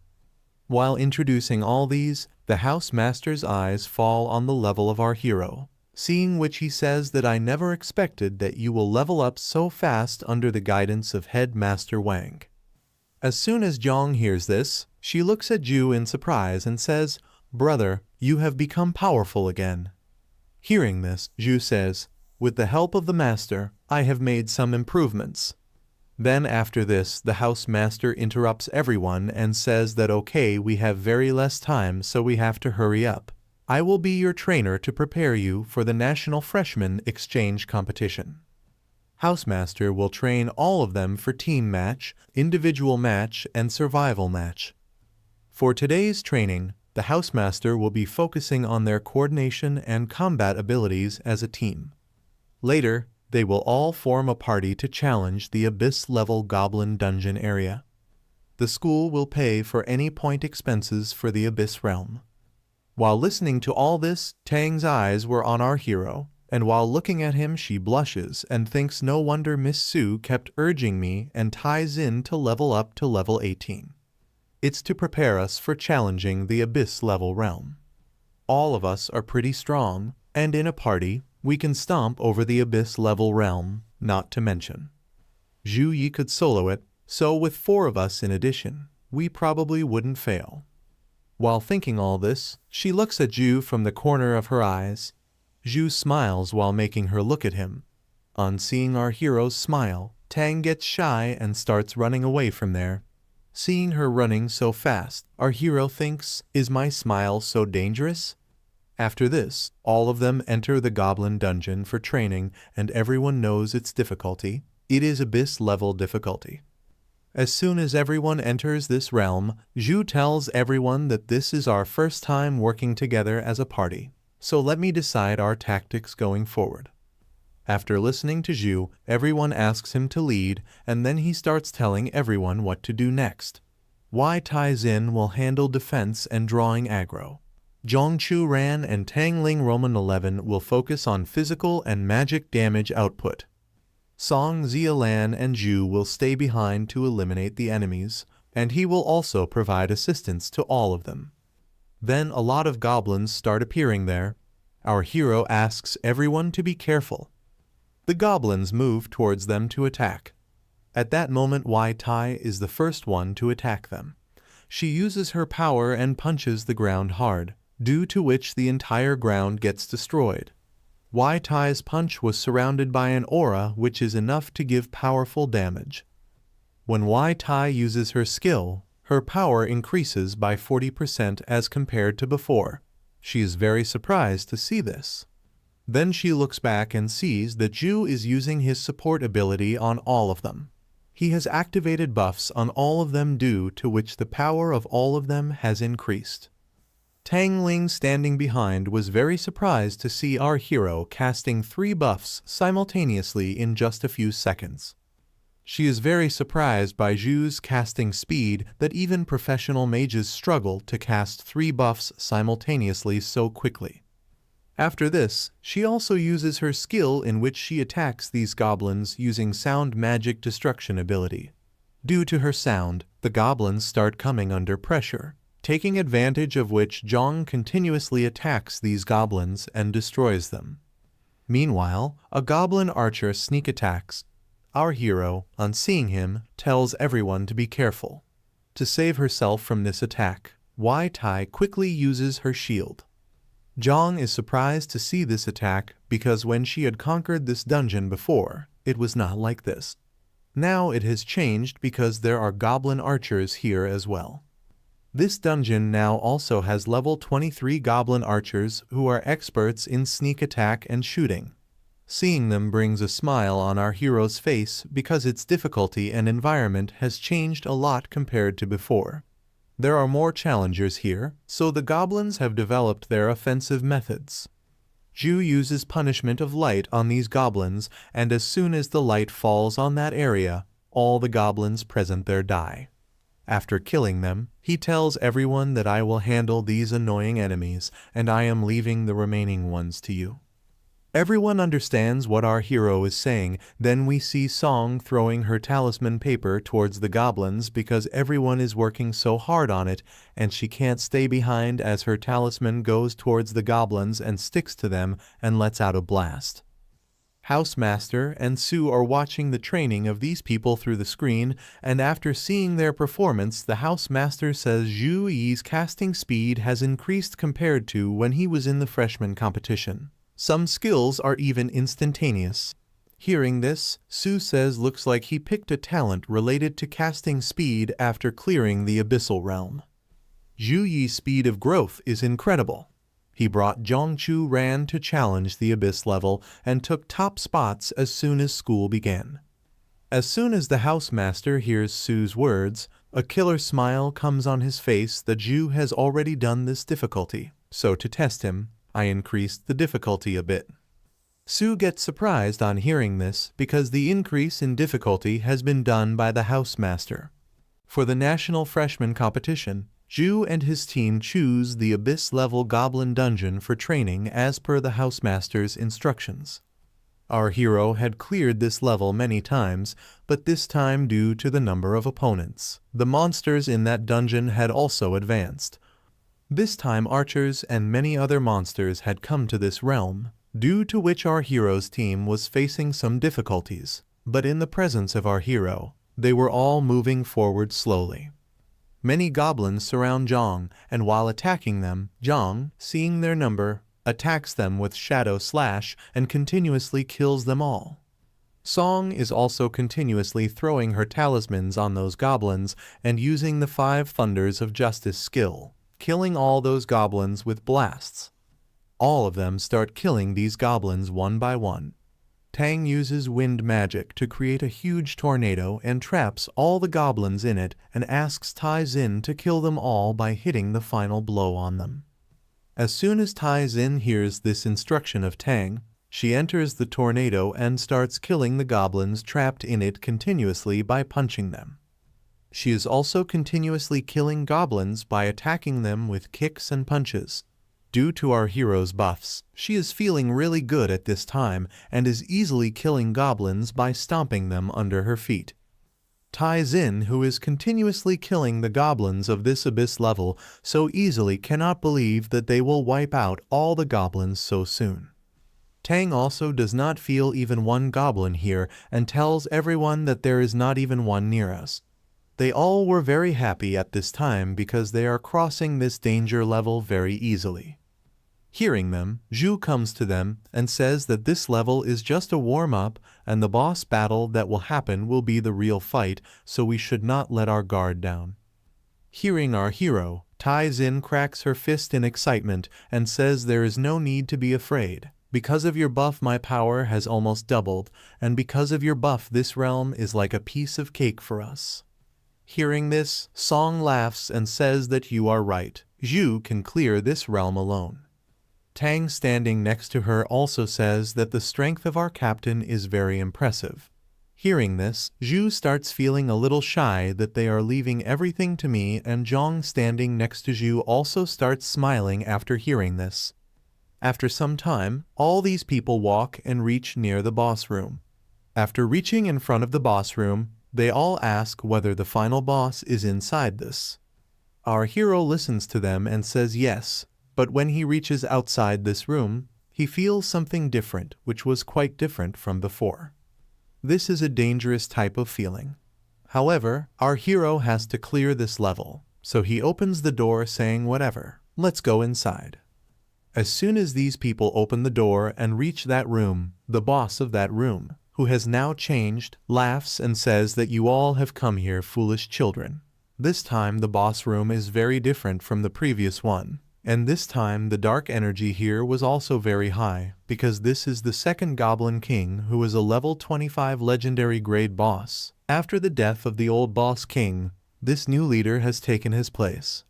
While introducing all these, the housemaster's eyes fall on the level of our hero, seeing which he says that I never expected that you will level up so fast under the guidance of Headmaster Wang. As soon as Zhang hears this, she looks at Zhu in surprise and says, Brother, you have become powerful again. Hearing this, Zhu says, with the help of the master, I have made some improvements. Then after this, the housemaster interrupts everyone and says that okay, we have very less time so we have to hurry up. I will be your trainer to prepare you for the National Freshman Exchange Competition. Housemaster will train all of them for team match, individual match, and survival match. For today's training, the housemaster will be focusing on their coordination and combat abilities as a team. Later, they will all form a party to challenge the Abyss-level Goblin Dungeon area. The school will pay for any point expenses for the Abyss realm. While listening to all this, Tang's eyes were on our hero, and while looking at him she blushes and thinks no wonder Miss Sue kept urging me and ties in to level up to level 18. It's to prepare us for challenging the Abyss-level realm. All of us are pretty strong, and in a party, we can stomp over the Abyss-level realm, not to mention. Zhu Yi could solo it, so with 4 of us in addition, we probably wouldn't fail. While thinking all this, she looks at Zhu from the corner of her eyes. Zhu smiles while making her look at him. On seeing our hero's smile, Tang gets shy and starts running away from there. Seeing her running so fast, our hero thinks, is my smile so dangerous? After this, all of them enter the Goblin Dungeon for training and everyone knows its difficulty. It is Abyss-level difficulty. As soon as everyone enters this realm, Zhu tells everyone that this is our first time working together as a party, so let me decide our tactics going forward. After listening to Zhu, everyone asks him to lead, and then he starts telling everyone what to do next. Y Tai Xin will handle defense and drawing aggro. Zhongchu Ran and Tangling Roman 11 will focus on physical and magic damage output. Song Xiaolan and Zhu will stay behind to eliminate the enemies, and he will also provide assistance to all of them. Then a lot of goblins start appearing there. Our hero asks everyone to be careful. The goblins move towards them to attack. At that moment, Y Tai is the first one to attack them. She uses her power and punches the ground hard. due to which the entire ground gets destroyed. Wai Tai's punch was surrounded by an aura which is enough to give powerful damage. When Wai Tai uses her skill, her power increases by 40% as compared to before. She is very surprised to see this. Then she looks back and sees that Zhu is using his support ability on all of them. He has activated buffs on all of them due to which the power of all of them has increased. Tang Ling standing behind was very surprised to see our hero casting 3 buffs simultaneously in just a few seconds. She is very surprised by Zhu's casting speed that even professional mages struggle to cast 3 buffs simultaneously so quickly. After this, she also uses her skill in which she attacks these goblins using sound magic destruction ability. Due to her sound, the goblins start coming under pressure, taking advantage of which Zhang continuously attacks these goblins and destroys them. Meanwhile, a goblin archer sneak attacks. Our hero, on seeing him, tells everyone to be careful. To save herself from this attack, Wai Tai quickly uses her shield. Zhang is surprised to see this attack because when she had conquered this dungeon before, it was not like this. Now it has changed because there are goblin archers here as well. This dungeon now also has level 23 goblin archers who are experts in sneak attack and shooting. Seeing them brings a smile on our hero's face because its difficulty and environment has changed a lot compared to before. There are more challengers here, so the goblins have developed their offensive methods. Zhu uses punishment of light on these goblins, and as soon as the light falls on that area, all the goblins present there die. After killing them, he tells everyone that I will handle these annoying enemies, and I am leaving the remaining ones to you. Everyone understands what our hero is saying. Then we see Song throwing her talisman paper towards the goblins because everyone is working so hard on it, and she can't stay behind as her talisman goes towards the goblins and sticks to them and lets out a blast. Housemaster and Sue are watching the training of these people through the screen, and after seeing their performance, the Housemaster says Zhu Yi's casting speed has increased compared to when he was in the freshman competition. Some skills are even instantaneous. Hearing this, Sue says looks like he picked a talent related to casting speed after clearing the Abyssal Realm. Zhu Yi's speed of growth is incredible. He brought Zhongchu Ran to challenge the Abyss level and took top spots as soon as school began. As soon as the Housemaster hears Sue's words, a killer smile comes on his face that Zhu has already done this difficulty, so to test him, I increased the difficulty a bit. Sue gets surprised on hearing this because the increase in difficulty has been done by the Housemaster. For the National Freshman Competition, Zhu and his team choose the Abyss-level Goblin Dungeon for training as per the Housemaster's instructions. Our hero had cleared this level many times, but this time due to the number of opponents, the monsters in that dungeon had also advanced. This time archers and many other monsters had come to this realm, due to which our hero's team was facing some difficulties, but in the presence of our hero, they were all moving forward slowly. Many goblins surround Zhang, and while attacking them, Zhang, seeing their number, attacks them with Shadow Slash and continuously kills them all. Song is also continuously throwing her talismans on those goblins and using the 5 Thunders of Justice skill, killing all those goblins with blasts. All of them start killing these goblins one by one. Tang uses wind magic to create a huge tornado and traps all the goblins in it and asks Tai Xin to kill them all by hitting the final blow on them. As soon as Tai Xin hears this instruction of Tang, she enters the tornado and starts killing the goblins trapped in it continuously by punching them. She is also continuously killing goblins by attacking them with kicks and punches. Due to our hero's buffs, she is feeling really good at this time and is easily killing goblins by stomping them under her feet. Tai Xin, who is continuously killing the goblins of this Abyss level so easily, cannot believe that they will wipe out all the goblins so soon. Tang also does not feel even one goblin here and tells everyone that there is not even one near us. They all were very happy at this time because they are crossing this danger level very easily. Hearing them, Zhu comes to them and says that this level is just a warm-up and the boss battle that will happen will be the real fight, so we should not let our guard down. Hearing our hero, Tai Xin cracks her fist in excitement and says there is no need to be afraid. Because of your buff my power has almost doubled, and because of your buff this realm is like a piece of cake for us. Hearing this, Song laughs and says that you are right. Zhu can clear this realm alone. Tang standing next to her also says that the strength of our captain is very impressive. Hearing this, Zhu starts feeling a little shy that they are leaving everything to me, and Zhang standing next to Zhu also starts smiling after hearing this. After some time, all these people walk and reach near the boss room. After reaching in front of the boss room, they all ask whether the final boss is inside this. Our hero listens to them and says yes, but when he reaches outside this room, he feels something different, which was quite different from before. This is a dangerous type of feeling. However, our hero has to clear this level, so he opens the door saying whatever, let's go inside. As soon as these people open the door and reach that room, the boss of that room, who has now changed, laughs and says that you all have come here, foolish children. This time the boss room is very different from the previous one, and this time the dark energy here was also very high, because this is the second Goblin King who is a level 25 legendary grade boss. After the death of the old boss king, this new leader has taken his place.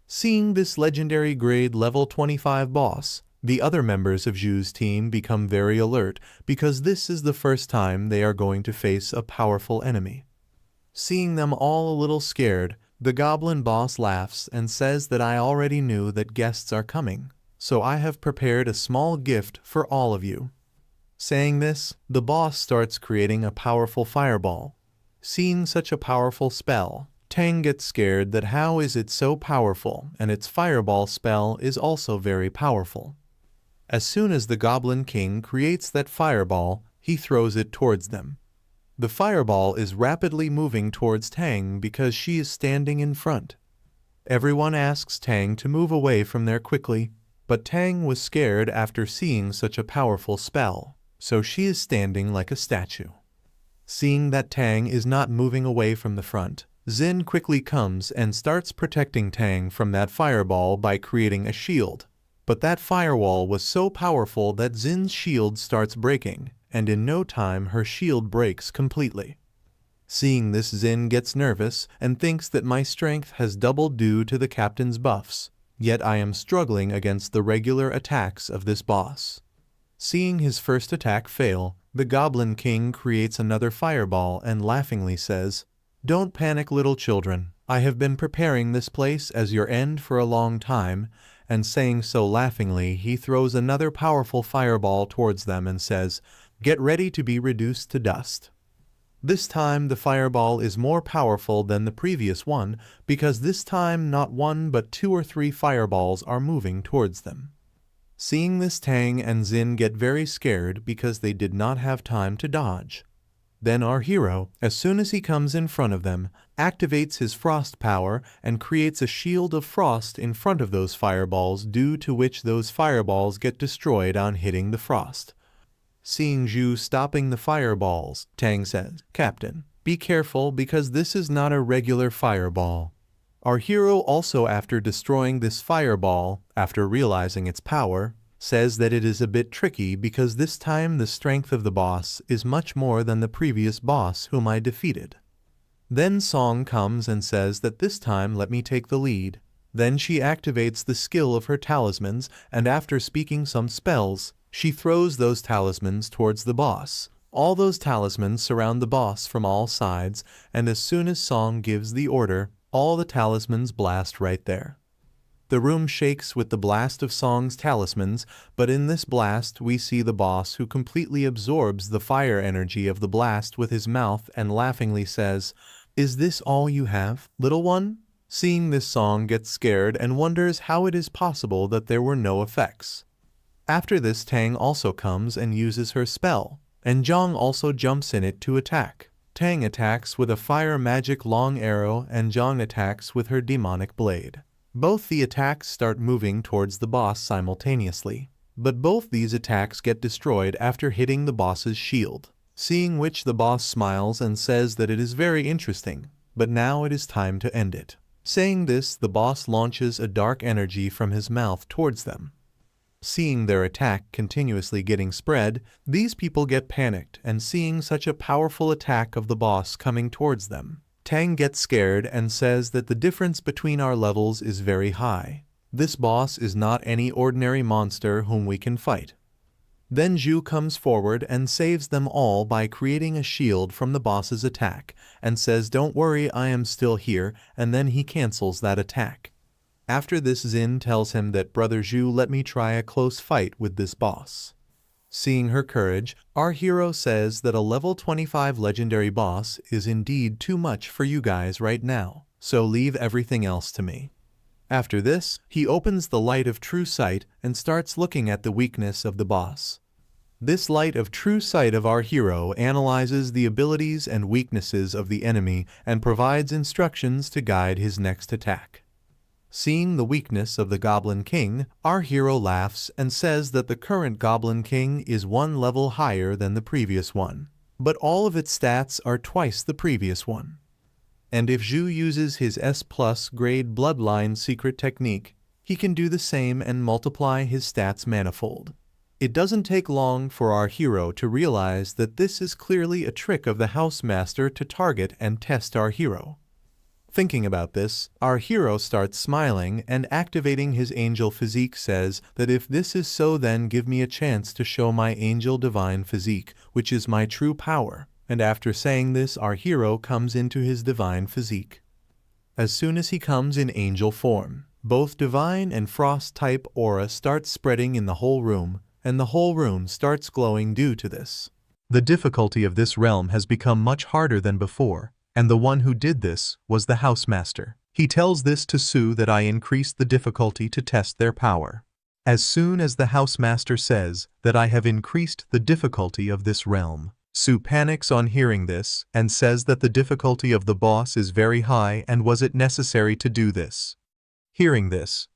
Seeing this legendary grade level 25 boss, the other members of Zhu's team become very alert because this is the first time they are going to face a powerful enemy. Seeing them all a little scared, the goblin boss laughs and says that I already knew that guests are coming, so I have prepared a small gift for all of you. Saying this, the boss starts creating a powerful fireball. Seeing such a powerful spell, Tang gets scared that how is it so powerful, and its fireball spell is also very powerful. As soon as the Goblin King creates that fireball, he throws it towards them. The fireball is rapidly moving towards Tang because she is standing in front. Everyone asks Tang to move away from there quickly, but Tang was scared after seeing such a powerful spell, so she is standing like a statue. Seeing that Tang is not moving away from the front, Xin quickly comes and starts protecting Tang from that fireball by creating a shield. But that firewall was so powerful that Xin's shield starts breaking, and in no time her shield breaks completely. Seeing this, Xin gets nervous and thinks that my strength has doubled due to the captain's buffs, yet I am struggling against the regular attacks of this boss. Seeing his first attack fail, the Goblin King creates another fireball and laughingly says, "Don't panic, little children. I have been preparing this place as your end for a long time," and saying so laughingly, he throws another powerful fireball towards them and says, "Get ready to be reduced to dust." This time the fireball is more powerful than the previous one because this time not one but 2 or 3 fireballs are moving towards them. Seeing this, Tang and Xin get very scared because they did not have time to dodge. Then our hero, as soon as he comes in front of them, activates his frost power and creates a shield of frost in front of those fireballs, due to which those fireballs get destroyed on hitting the frost. Seeing Zhu stopping the fireballs, Tang says, "Captain, be careful because this is not a regular fireball." Our hero also, after destroying this fireball, after realizing its power, says that it is a bit tricky because this time the strength of the boss is much more than the previous boss whom I defeated. Then Song comes and says that this time let me take the lead. Then she activates the skill of her talismans, and after speaking some spells, she throws those talismans towards the boss. All those talismans surround the boss from all sides, and as soon as Song gives the order, all the talismans blast right there. The room shakes with the blast of Song's talismans, but in this blast we see the boss who completely absorbs the fire energy of the blast with his mouth and laughingly says, "Is this all you have, little one?" Seeing this, Song gets scared and wonders how it is possible that there were no effects. After this, Tang also comes and uses her spell, and Zhang also jumps in it to attack. Tang attacks with a fire magic long arrow and Zhang attacks with her demonic blade. Both the attacks start moving towards the boss simultaneously, but both these attacks get destroyed after hitting the boss's shield. Seeing which the boss smiles and says that it is very interesting, but now it is time to end it. Saying this, the boss launches a dark energy from his mouth towards them. Seeing their attack continuously getting spread, these people get panicked, and seeing such a powerful attack of the boss coming towards them, Tang gets scared and says that the difference between our levels is very high. This boss is not any ordinary monster whom we can fight. Then Zhu comes forward and saves them all by creating a shield from the boss's attack, and says, "Don't worry, I am still here," and then he cancels that attack. After this, Xin tells him that, "Brother Zhu, let me try a close fight with this boss." Seeing her courage, our hero says that a level 25 legendary boss is indeed too much for you guys right now, so leave everything else to me. After this, he opens the light of true sight and starts looking at the weakness of the boss. This light of true sight of our hero analyzes the abilities and weaknesses of the enemy and provides instructions to guide his next attack. Seeing the weakness of the Goblin King, our hero laughs and says that the current Goblin King is one level higher than the previous one, but all of its stats are twice the previous one. And if Zhu uses his S+ grade bloodline secret technique, he can do the same and multiply his stats manifold. It doesn't take long for our hero to realize that this is clearly a trick of the Housemaster to target and test our hero. Thinking about this, our hero starts smiling and activating his angel physique says that if this is so, then give me a chance to show my angel divine physique, which is my true power. And after saying this, our hero comes into his divine physique. As soon as he comes in angel form, both divine and frost type aura starts spreading in the whole room, and the whole room starts glowing due to this. The difficulty of this realm has become much harder than before, and the one who did this was the Housemaster. He tells this to Su that I increased the difficulty to test their power. As soon as the Housemaster says that I have increased the difficulty of this realm, Su panics on hearing this and says that the difficulty of the boss is very high and was it necessary to do this. Hearing this,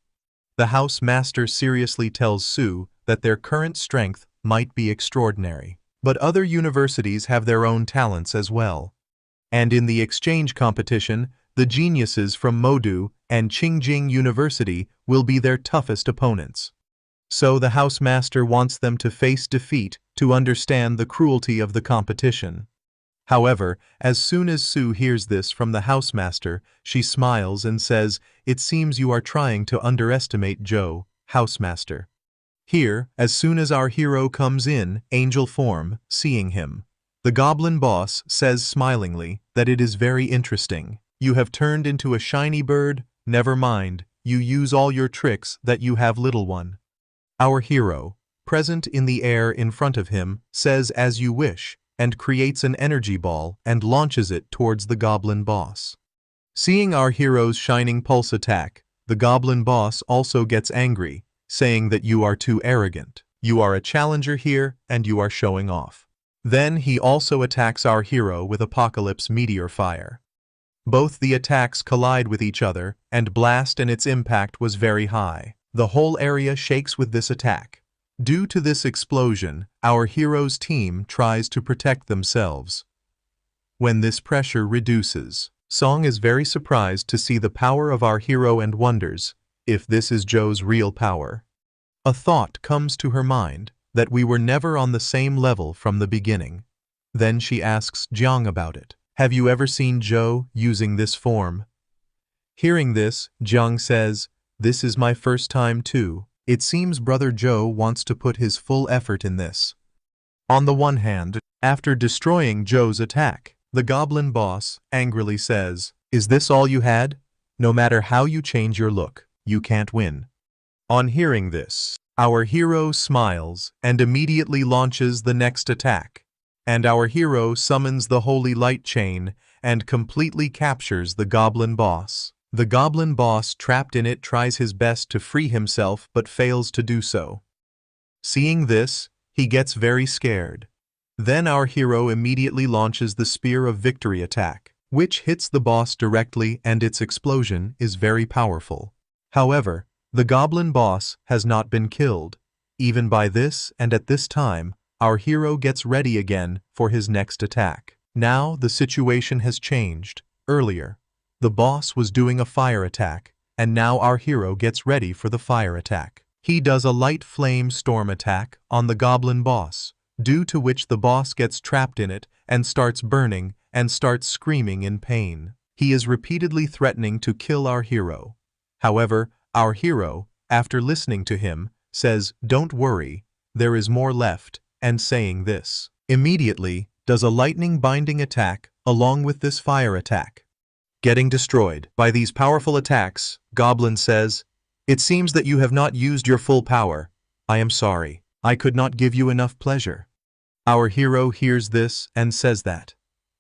the Housemaster seriously tells Su that their current strength might be extraordinary, but other universities have their own talents as well. And in the exchange competition, the geniuses from Modu and Qingjing University will be their toughest opponents. So the Housemaster wants them to face defeat to understand the cruelty of the competition. However, as soon as Su hears this from the Housemaster, she smiles and says, "It seems you are trying to underestimate Joe, Housemaster." Here, as soon as our hero comes in angel form, seeing him, the Goblin Boss says smilingly that it is very interesting. You have turned into a shiny bird, never mind, you use all your tricks that you have, little one. Our hero, present in the air in front of him, says as you wish, and creates an energy ball and launches it towards the Goblin Boss. Seeing our hero's shining pulse attack, the Goblin Boss also gets angry, saying that you are too arrogant. You are a challenger here and you are showing off. Then he also attacks our hero with Apocalypse Meteor Fire. Both the attacks collide with each other and blast, and its impact was very high. The whole area shakes with this attack. Due to this explosion, our hero's team tries to protect themselves. When this pressure reduces, Song is very surprised to see the power of our hero and wonders if this is Joe's real power. A thought comes to her mind that we were never on the same level from the beginning. Then she asks Jiang about it. Have you ever seen Joe using this form? Hearing this, Jiang says, "This is my first time too." It seems Brother Joe wants to put his full effort in this. On the one hand, after destroying Joe's attack, the Goblin Boss angrily says, "Is this all you had? No matter how you change your look, you can't win." On hearing this, our hero smiles and immediately launches the next attack, and our hero summons the Holy Light Chain and completely captures the Goblin Boss. The Goblin Boss trapped in it tries his best to free himself but fails to do so. Seeing this, he gets very scared. Then our hero immediately launches the Spear of Victory attack, which hits the boss directly, and its explosion is very powerful. However, the goblin boss has not been killed. Even by this, and at this time, our hero gets ready again for his next attack. Now the situation has changed. Earlier, the boss was doing a fire attack, and now our hero gets ready for the fire attack. He does a light flame storm attack on the goblin boss, due to which the boss gets trapped in it and starts burning and starts screaming in pain. He is repeatedly threatening to kill our hero. However, our hero, after listening to him, says, "Don't worry, there is more left," and saying this, immediately does a lightning binding attack along with this fire attack. Getting destroyed by these powerful attacks, Goblin says, "It seems that you have not used your full power. I am sorry. I could not give you enough pleasure." Our hero hears this and says that,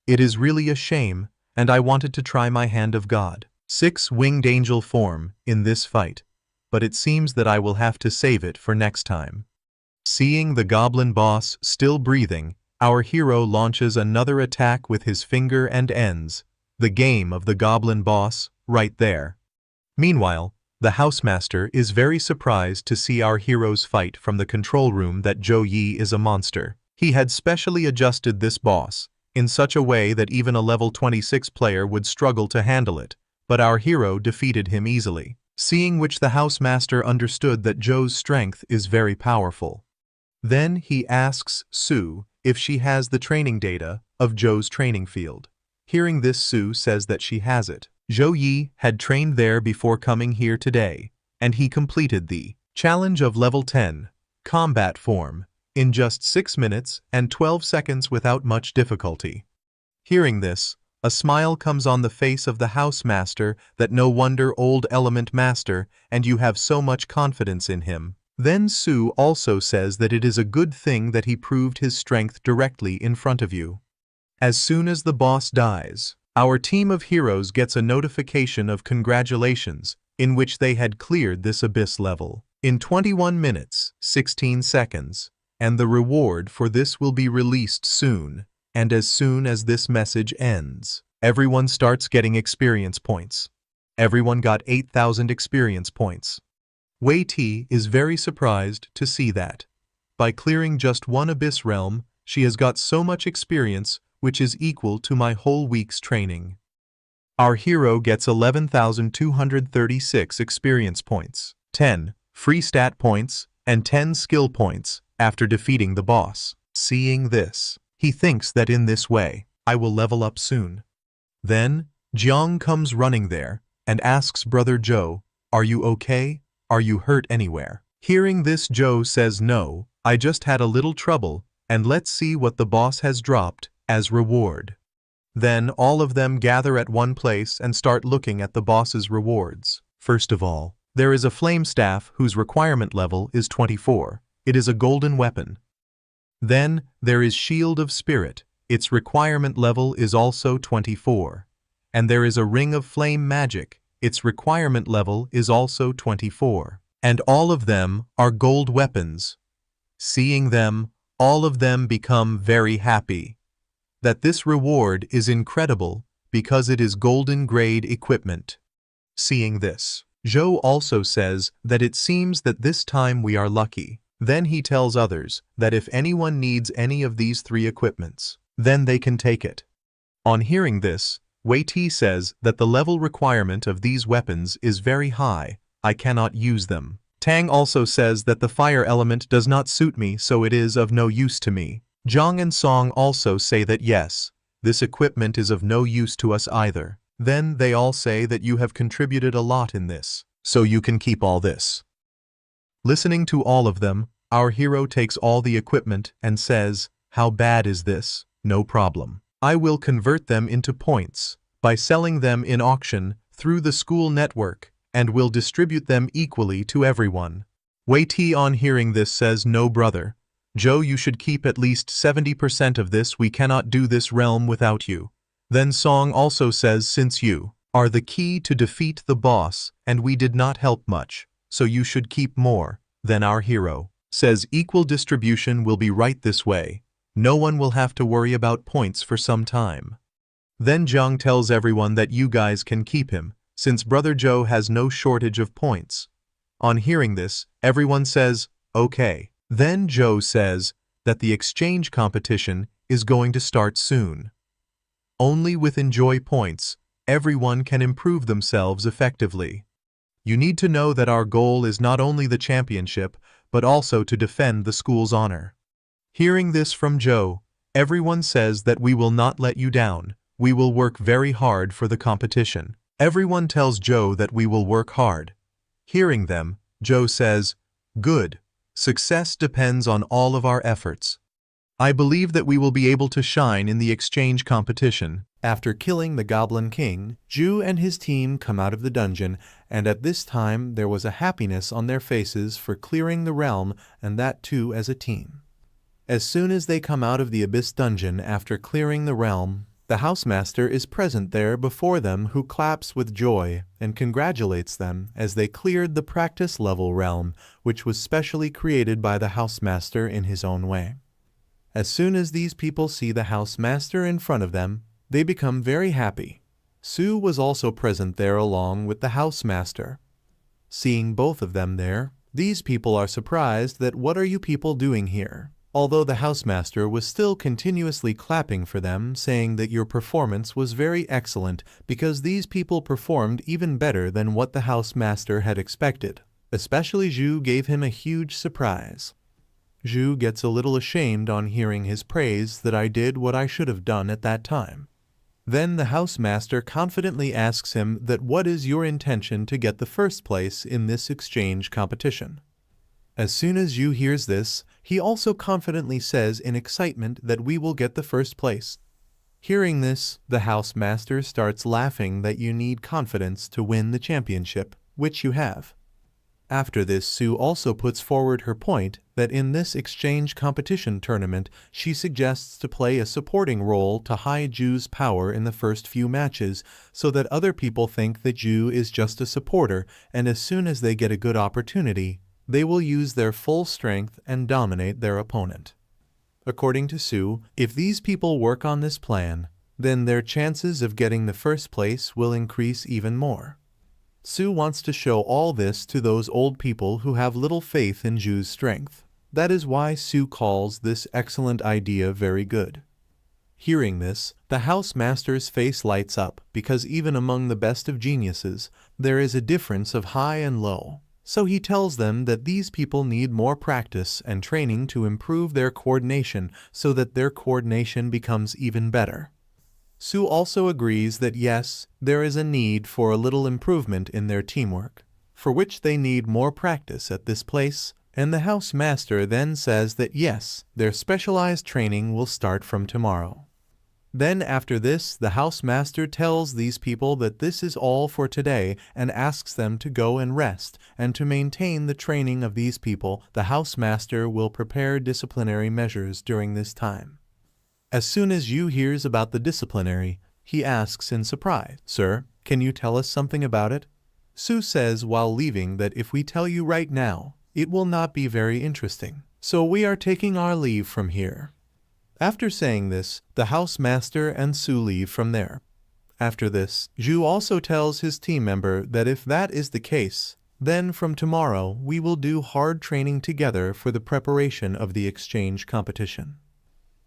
"It is really a shame, and I wanted to try my hand of God. 6 winged angel form in this fight, but it seems that I will have to save it for next time." Seeing the goblin boss still breathing, our hero launches another attack with his finger and ends the game of the goblin boss right there. Meanwhile, the housemaster is very surprised to see our hero's fight from the control room that Zhou Yi is a monster. He had specially adjusted this boss in such a way that even a level 26 player would struggle to handle it, but our hero defeated him easily. Seeing which the housemaster understood that Zhou's strength is very powerful. Then he asks Sue if she has the training data of Zhou's training field. Hearing this, Sue says that she has it. Zhou Yi had trained there before coming here today, and he completed the challenge of level 10, combat form, in just 6 minutes and 12 seconds without much difficulty. Hearing this, a smile comes on the face of the housemaster that no wonder old element master and you have so much confidence in him. Then Sue also says that it is a good thing that he proved his strength directly in front of you. As soon as the boss dies, our team of heroes gets a notification of congratulations in which they had cleared this abyss level in 21 minutes, 16 seconds, and the reward for this will be released soon. And as soon as this message ends, everyone starts getting experience points. Everyone got 8,000 experience points. Wei Ti is very surprised to see that. By clearing just one abyss realm, she has got so much experience, which is equal to my whole week's training. Our hero gets 11,236 experience points, 10 free stat points, and 10 skill points after defeating the boss. Seeing this, he thinks that in this way, I will level up soon. Then, Jiang comes running there and asks Brother Zhou, "Are you okay? Are you hurt anywhere?" Hearing this, Zhou says, "No, I just had a little trouble, and let's see what the boss has dropped as reward." Then all of them gather at one place and start looking at the boss's rewards. First of all, there is a flame staff whose requirement level is 24. It is a golden weapon. Then there is Shield of Spirit. Its requirement level is also 24. And there is a Ring of Flame Magic. Its requirement level is also 24. And all of them are gold weapons. Seeing them, all of them become very happy. That this reward is incredible because it is golden grade equipment. Seeing this, Zhou also says that it seems that this time we are lucky. Then he tells others that if anyone needs any of these 3 equipments, then they can take it. On hearing this, Wei Ti says that the level requirement of these weapons is very high, I cannot use them. Tang also says that the fire element does not suit me, so it is of no use to me. Zhang and Song also say that yes, this equipment is of no use to us either. Then they all say that you have contributed a lot in this, so you can keep all this. Listening to all of them, our hero takes all the equipment and says, "How bad is this? No problem. I will convert them into points by selling them in auction through the school network and will distribute them equally to everyone." Wei Ti on hearing this says, "No brother. Zhou, you should keep at least 70% of this. We cannot do this realm without you." Then Song also says, "Since you are the key to defeat the boss and we did not help much, so you should keep more." Then our hero says, "Equal distribution will be right this way. No one will have to worry about points for some time. Then Jiang tells everyone that you guys can keep him, since Brother Joe has no shortage of points. On hearing this, everyone says, okay. Then Joe says that the exchange competition is going to start soon. Only with enjoy points, everyone can improve themselves effectively. You need to know that our goal is not only the championship, but also to defend the school's honor. Hearing this from Joe, everyone says that we will not let you down. We will work very hard for the competition. Everyone tells Joe that we will work hard. Hearing them, Joe says, good. Success depends on all of our efforts. I believe that we will be able to shine in the exchange competition. After killing the Goblin King, Ju and his team come out of the dungeon, and at this time there was a happiness on their faces for clearing the realm, and that too as a team. As soon as they come out of the Abyss dungeon after clearing the realm, the housemaster is present there before them, who claps with joy and congratulates them as they cleared the practice level realm, which was specially created by the housemaster in his own way. As soon as these people see the housemaster in front of them, they become very happy. Sue was also present there along with the housemaster. Seeing both of them there, these people are surprised that what are you people doing here? Although the housemaster was still continuously clapping for them, saying that your performance was very excellent because these people performed even better than what the housemaster had expected. Especially Zhu gave him a huge surprise. Zhu gets a little ashamed on hearing his praise that I did what I should have done at that time. Then the housemaster confidently asks him that what is your intention to get the first place in this exchange competition. As soon as Zhu hears this, he also confidently says in excitement that we will get the first place. Hearing this, the housemaster starts laughing that you need confidence to win the championship, which you have. After this, Sue also puts forward her point that in this exchange competition tournament, she suggests to play a supporting role to hide Zhu's power in the first few matches so that other people think that Zhu is just a supporter, and as soon as they get a good opportunity, they will use their full strength and dominate their opponent. According to Sue, if these people work on this plan, then their chances of getting the first place will increase even more. Sue wants to show all this to those old people who have little faith in Zhu's strength. That is why Sue calls this excellent idea very good. Hearing this, the housemaster's face lights up because even among the best of geniuses, there is a difference of high and low. So he tells them that these people need more practice and training to improve their coordination so that their coordination becomes even better. Sue also agrees that yes, there is a need for a little improvement in their teamwork, for which they need more practice at this place, and the housemaster then says that yes, their specialized training will start from tomorrow. Then after this, the housemaster tells these people that this is all for today and asks them to go and rest, and to maintain the training of these people, the housemaster will prepare disciplinary measures during this time. As soon as Yu hears about the disciplinary, he asks in surprise, "Sir, can you tell us something about it?" Sue says while leaving that if we tell you right now, it will not be very interesting, so we are taking our leave from here. After saying this, the housemaster and Sue leave from there. After this, Zhu also tells his team member that if that is the case, then from tomorrow we will do hard training together for the preparation of the exchange competition.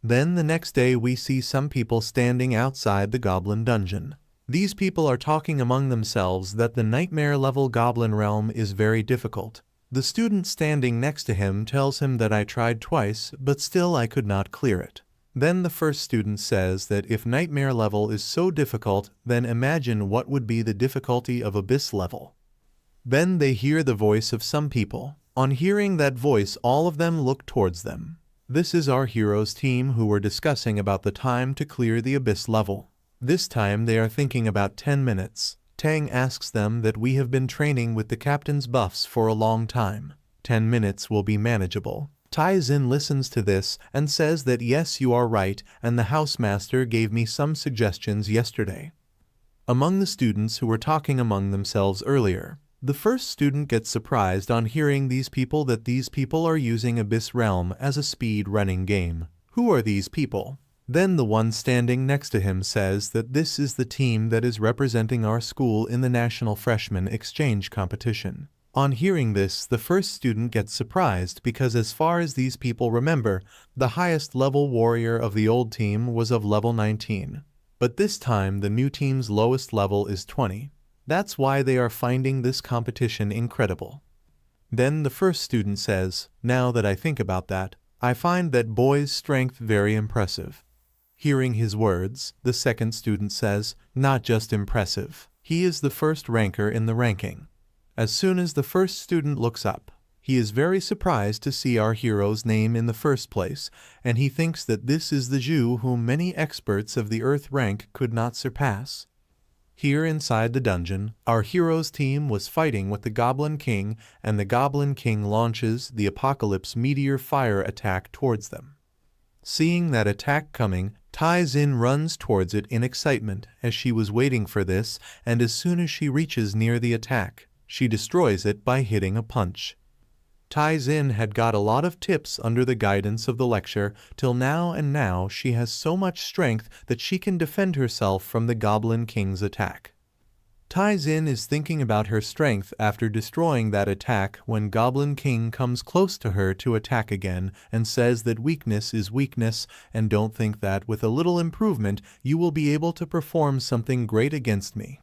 Then the next day we see some people standing outside the goblin dungeon. These people are talking among themselves that the nightmare level goblin realm is very difficult. The student standing next to him tells him that I tried twice, but still I could not clear it. Then the first student says that if nightmare level is so difficult, then imagine what would be the difficulty of abyss level. Then they hear the voice of some people. On hearing that voice, all of them look towards them. This is our heroes team who were discussing about the time to clear the abyss level. This time they are thinking about 10 minutes. Tang asks them that we have been training with the captain's buffs for a long time. 10 minutes will be manageable. Tai Xin listens to this and says that yes, you are right, and the housemaster gave me some suggestions yesterday. Among the students who were talking among themselves earlier, the first student gets surprised on hearing these people that these people are using Abyss Realm as a speed running game, Who are these people? Then the one standing next to him says that this is the team that is representing our school in the National Freshman Exchange Competition. On hearing this, the first student gets surprised because as far as these people remember, the highest level warrior of the old team was of level 19. But this time, the new team's lowest level is 20. That's why they are finding this competition incredible. Then the first student says, "Now that I think about that, I find that boy's strength very impressive." Hearing his words, the second student says, "Not just impressive. He is the first ranker in the ranking." As soon as the first student looks up, he is very surprised to see our hero's name in the first place, and he thinks that this is the Jew whom many experts of the Earth rank could not surpass. Here inside the dungeon, our hero's team was fighting with the Goblin King, and the Goblin King launches the Apocalypse Meteor Fire attack towards them. Seeing that attack coming, Tai-Zin runs towards it in excitement as she was waiting for this, and as soon as she reaches near the attack, she destroys it by hitting a punch. Tai-Zin had got a lot of tips under the guidance of the lecture till now, and now she has so much strength that she can defend herself from the Goblin King's attack. Tai-Zin is thinking about her strength after destroying that attack when Goblin King comes close to her to attack again and says that weakness is weakness, and don't think that with a little improvement you will be able to perform something great against me.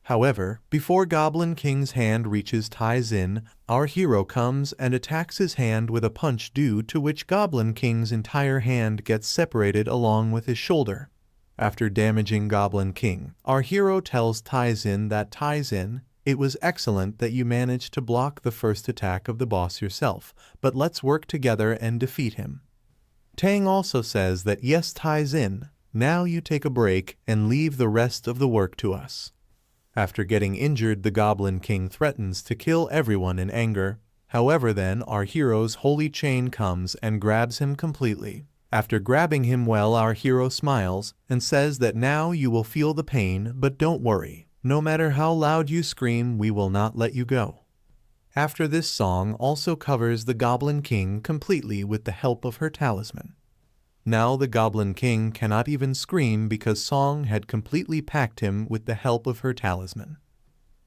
However, before Goblin King's hand reaches Tai-Zin, our hero comes and attacks his hand with a punch, due to which Goblin King's entire hand gets separated along with his shoulder. After damaging Goblin King, our hero tells Tai-Zin that Tai-Zin, it was excellent that you managed to block the first attack of the boss yourself, but let's work together and defeat him. Tang also says that yes Tai-Zin, now you take a break and leave the rest of the work to us. After getting injured, the Goblin King threatens to kill everyone in anger. However, then our hero's holy chain comes and grabs him completely. After grabbing him well, our hero smiles and says that now you will feel the pain, but don't worry. No matter how loud you scream, we will not let you go. After this, song also covers the Goblin King completely with the help of her talisman. Now the Goblin King cannot even scream because Song had completely packed him with the help of her talisman.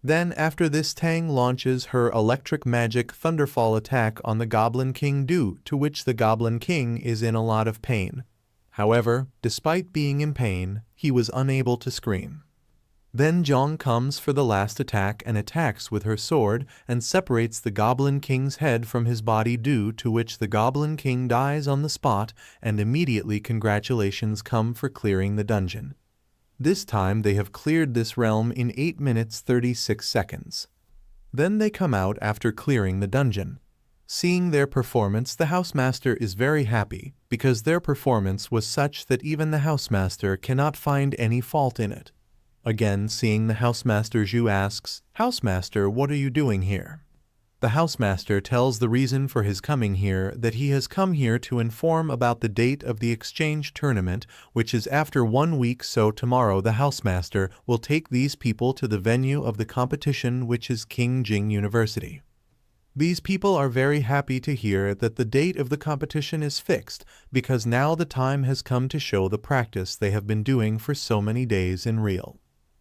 Then after this, Tang launches her electric magic thunderfall attack on the Goblin King, due to which the Goblin King is in a lot of pain. However, despite being in pain, he was unable to scream. Then Zhong comes for the last attack and attacks with her sword and separates the Goblin King's head from his body, due to which the Goblin King dies on the spot, and immediately congratulations come for clearing the dungeon. This time they have cleared this realm in 8 minutes 36 seconds. Then they come out after clearing the dungeon. Seeing their performance, the housemaster is very happy because their performance was such that even the housemaster cannot find any fault in it. Again, seeing the housemaster, Zhu asks, "Housemaster, what are you doing here?" The housemaster tells the reason for his coming here, that he has come here to inform about the date of the exchange tournament, which is after 1 week, so tomorrow the housemaster will take these people to the venue of the competition, which is King Jing University. These people are very happy to hear that the date of the competition is fixed, because now the time has come to show the practice they have been doing for so many days in real.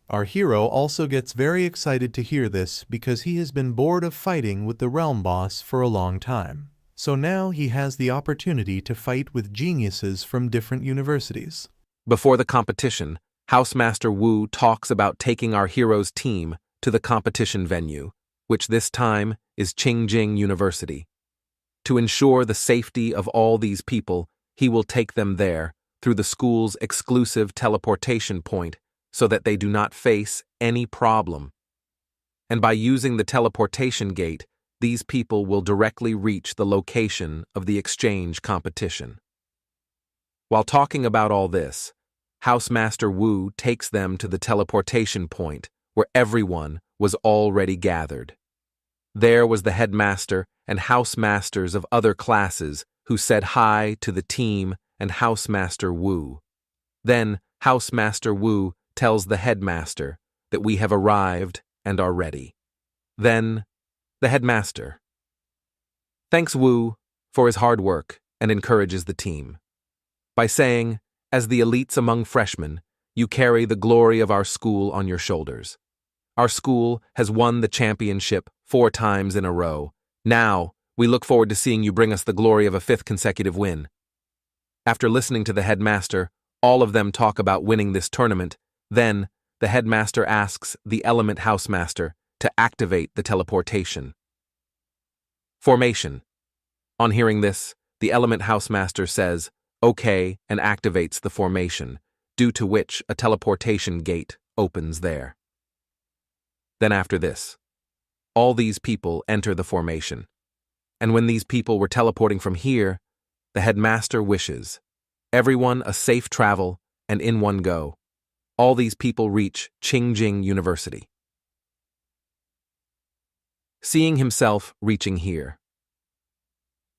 Our hero also gets very excited to hear this because he has been bored of fighting with the realm boss for a long time. So now he has the opportunity to fight with geniuses from different universities. Before the competition, Housemaster Wu talks about taking our hero's team to the competition venue, which this time is Qingjing University. To ensure the safety of all these people, he will take them there through the school's exclusive teleportation point, so that they do not face any problem. And by using the teleportation gate, these people will directly reach the location of the exchange competition. While talking about all this, Housemaster Wu takes them to the teleportation point where everyone was already gathered. There was the headmaster and housemasters of other classes who said hi to the team and Housemaster Wu. Then Housemaster Wu tells the headmaster that we have arrived and are ready. Then, the headmaster thanks Wu for his hard work and encourages the team. by saying, "As the elites among freshmen, you carry the glory of our school on your shoulders. Our school has won the championship 4 times in a row. Now, we look forward to seeing you bring us the glory of a 5th consecutive win." After listening to the headmaster, all of them talk about winning this tournament. Then, the headmaster asks the element housemaster to activate the teleportation. Formation. On hearing this, the element housemaster says, "Okay," and activates the formation, due to which a teleportation gate opens there. Then after this, all these people enter the formation. And when these people were teleporting from here, the headmaster wishes everyone a safe travel, and in one go, all these people reach Qingjing University. Seeing himself reaching here.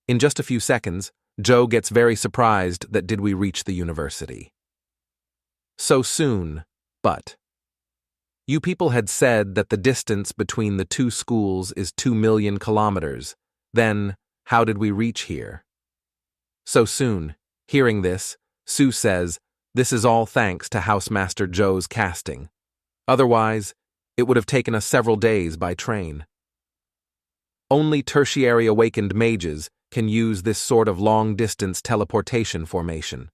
In just a few seconds, Joe gets very surprised that did we reach the university. So soon, but. You people had said that the distance between the 2 schools is 2 million kilometers. Then, how did we reach here? So soon. Hearing this, Sue says, "This is all thanks to Housemaster Joe's casting. Otherwise, it would have taken us several days by train. Only tertiary awakened mages can use this sort of long-distance teleportation formation.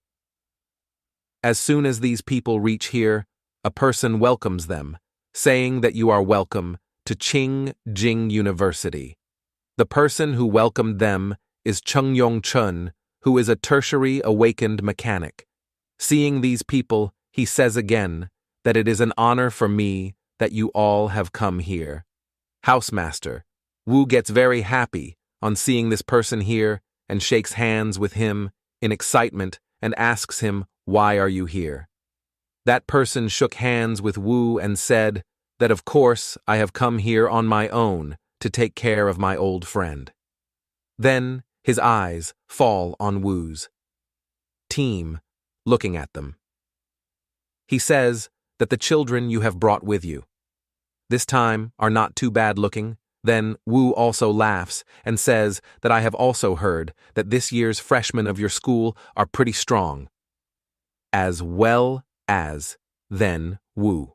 As soon as these people reach here, a person welcomes them, saying that you are welcome to Qingjing University. The person who welcomed them is Chungyong Chun, who is a tertiary awakened mechanic. Seeing these people, he says again that it is an honor for me that you all have come here. Housemaster Wu gets very happy on seeing this person here and shakes hands with him in excitement and asks him, "Why are you here?" That person shook hands with Wu and said that of course I have come here on my own to take care of my old friend. Then his eyes fall on Wu's team, looking at them. He says that the children you have brought with you this time are not too bad looking. Then Wu also laughs and says that I have also heard that this year's freshmen of your school are pretty strong. As well as, then Wu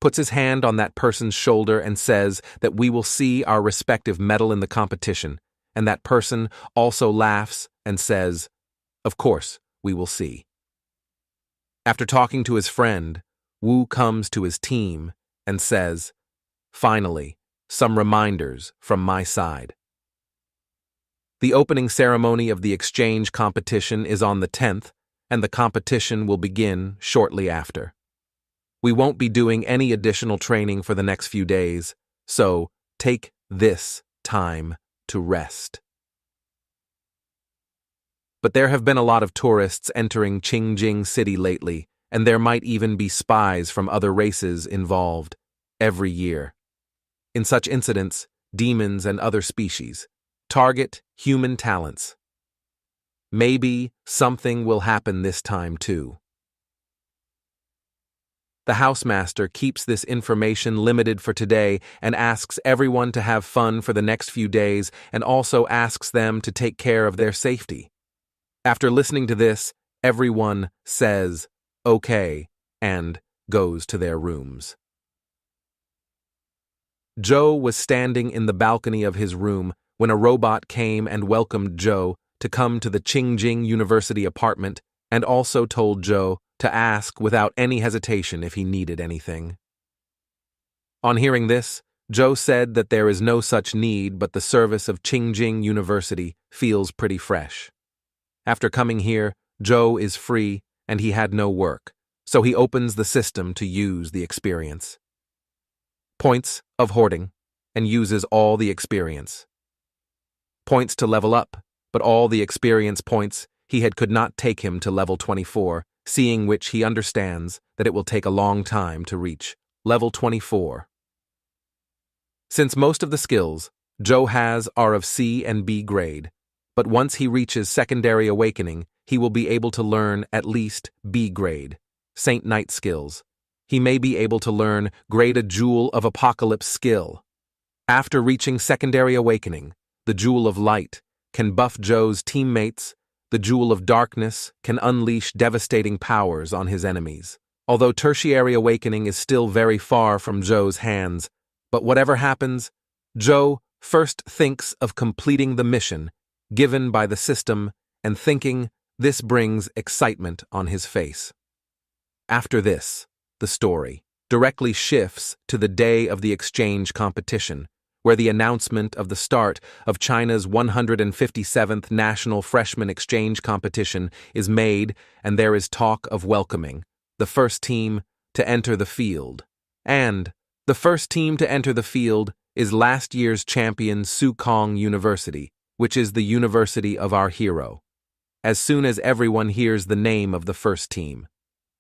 puts his hand on that person's shoulder and says that we will see our respective medal in the competition, and that person also laughs and says, "Of course, we will see." After talking to his friend, Wu comes to his team and says, "Finally, some reminders from my side. The opening ceremony of the exchange competition is on the 10th, and the competition will begin shortly after. We won't be doing any additional training for the next few days, so take this time to rest." But there have been a lot of tourists entering Qingjing City lately, and there might even be spies from other races involved every year. In such incidents, demons and other species target human talents. Maybe something will happen this time too. The housemaster keeps this information limited for today and asks everyone to have fun for the next few days and also asks them to take care of their safety. After listening to this, everyone says, "Okay," and goes to their rooms. Joe was standing in the balcony of his room when a robot came and welcomed Joe to come to the Qingjing University apartment and also told Joe to ask without any hesitation if he needed anything. On hearing this, Joe said that there is no such need, but the service of Qingjing University feels pretty fresh. After coming here, Joe is free and he had no work, so he opens the system to use the experience. Points of hoarding, and uses all the experience. Points to level up, but all the experience points could not take him to level 24, seeing which he understands that it will take a long time to reach level 24. Since most of the skills Joe has are of C and B grade, but once he reaches secondary awakening, he will be able to learn at least B grade, Saint Knight skills. He may be able to learn grade a Jewel of Apocalypse skill. After reaching secondary awakening, the Jewel of Light can buff Joe's teammates the jewel of darkness can unleash devastating powers on his enemies. Although tertiary awakening is still very far from Joe's hands, but whatever happens, Joe first thinks of completing the mission given by the system and thinking this brings excitement on his face. After this, the story directly shifts to the day of the exchange competition, where the announcement of the start of China's 157th National Freshman Exchange Competition is made, and there is talk of welcoming the first team to enter the field. And the first team to enter the field is last year's champion Sukong University, which is the university of our hero. As soon as everyone hears the name of the first team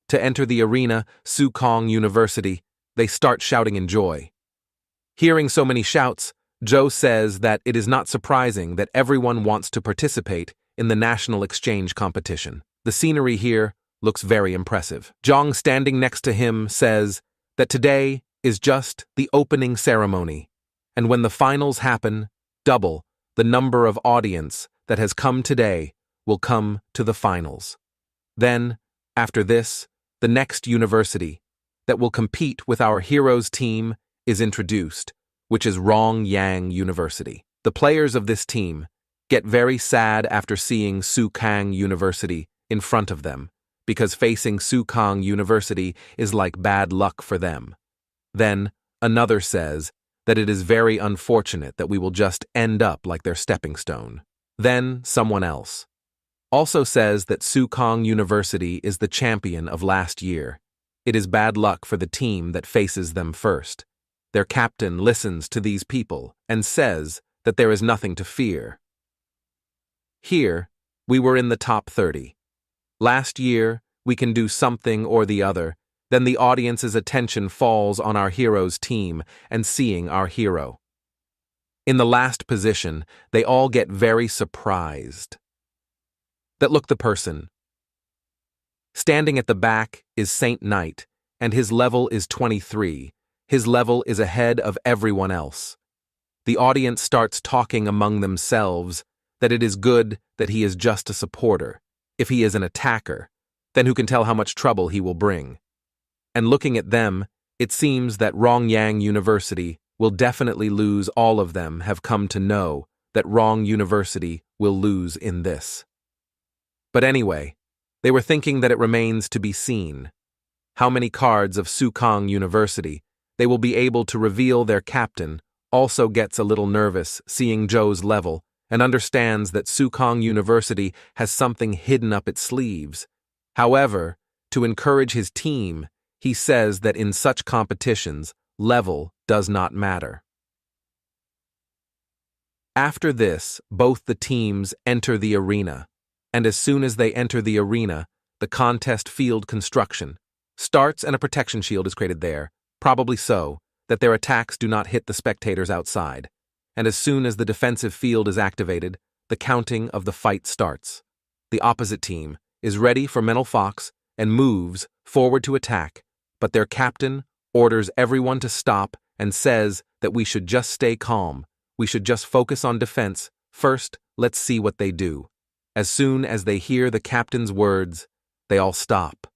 to enter the arena, Sukong University, they start shouting in joy. Hearing so many shouts, Joe says that it is not surprising that everyone wants to participate in the national exchange competition. The scenery here looks very impressive. Zhang, standing next to him, says that today is just the opening ceremony, and when the finals happen, double the number of audience that has come today will come to the finals. Then, after this, the next university that will compete with our heroes team is introduced, which is Rongyang University. The players of this team get very sad after seeing Sukang University in front of them, because facing Sukang University is like bad luck for them. Then, another says that it is very unfortunate that we will just end up like their stepping stone. Then, someone else also says that Sukang University is the champion of last year. It is bad luck for the team that faces them first. Their captain listens to these people and says that there is nothing to fear. Here, we were in the top 30. Last year, we can do something or the other. Then the audience's attention falls on our hero's team and seeing our hero. In the last position, they all get very surprised. That look, the person standing at the back is Saint Knight, and his level is 23. His level is ahead of everyone else. The audience starts talking among themselves that it is good that he is just a supporter. If he is an attacker, then who can tell how much trouble he will bring? And looking at them, it seems that Rongyang University will definitely lose. All of them have come to know that Rong University will lose in this. But anyway, they were thinking that it remains to be seen how many cards of Sukang University they will be able to reveal. Their captain also gets a little nervous seeing Joe's level and understands that Sukang University has something hidden up its sleeves. However, to encourage his team, he says that in such competitions, level does not matter. After this, both the teams enter the arena, and as soon as they enter the arena, the contest field construction starts and a protection shield is created there, probably so that their attacks do not hit the spectators outside. And as soon as the defensive field is activated, the counting of the fight starts. The opposite team is ready for Mental Fox and moves forward to attack, but their captain orders everyone to stop and says that we should just stay calm. We should just focus on defense. First, let's see what they do. As soon as they hear the captain's words, they all stop.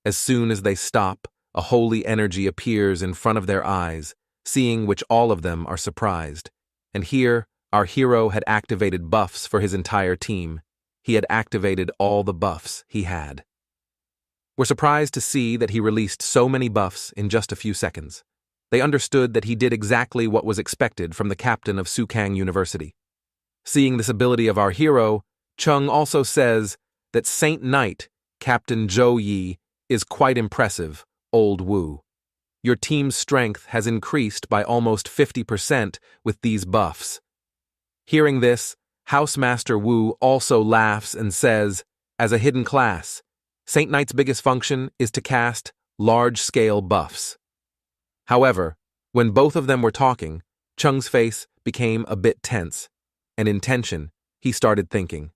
As soon as they stop, a holy energy appears in front of their eyes, seeing which all of them are surprised. And here, our hero had activated buffs for his entire team. He had activated all the buffs he had. We're surprised to see that he released so many buffs in just a few seconds. They understood that he did exactly what was expected from the captain of Sukang University. Seeing this ability of our hero, Chung also says that Saint Knight, Captain Zhou Yi, is quite impressive, Old Wu. Your team's strength has increased by almost 50% with these buffs. Hearing this, Housemaster Wu also laughs and says, as a hidden class, Saint Knight's biggest function is to cast large-scale buffs. However, when both of them were talking, Chung's face became a bit tense, and in tension, he started thinking.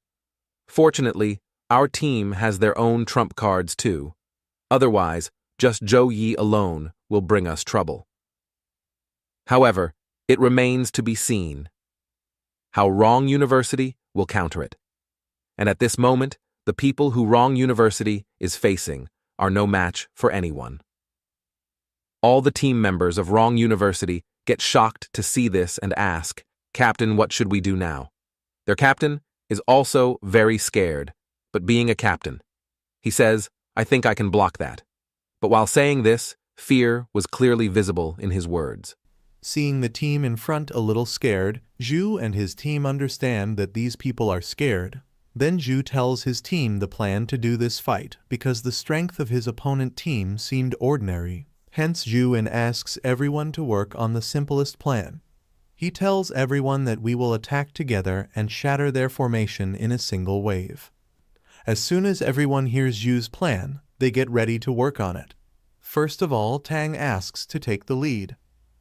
Fortunately, our team has their own trump cards too. Otherwise, just Zhou Yi alone will bring us trouble. However, it remains to be seen how Rong University will counter it. and at this moment, the people who Wrong University is facing are no match for anyone. All the team members of Wrong University get shocked to see this and ask, "Captain, what should we do now?" Their captain is also very scared, but being a captain, he says, "I think I can block that." But while saying this, fear was clearly visible in his words. Seeing the team in front a little scared, Zhu and his team understand that these people are scared. Then Zhu tells his team the plan to do this fight because the strength of his opponent team seemed ordinary. Hence Zhu and asks everyone to work on the simplest plan. He tells everyone that we will attack together and shatter their formation in a single wave. As soon as everyone hears Zhu's plan, they get ready to work on it. First of all, Tang asks to take the lead.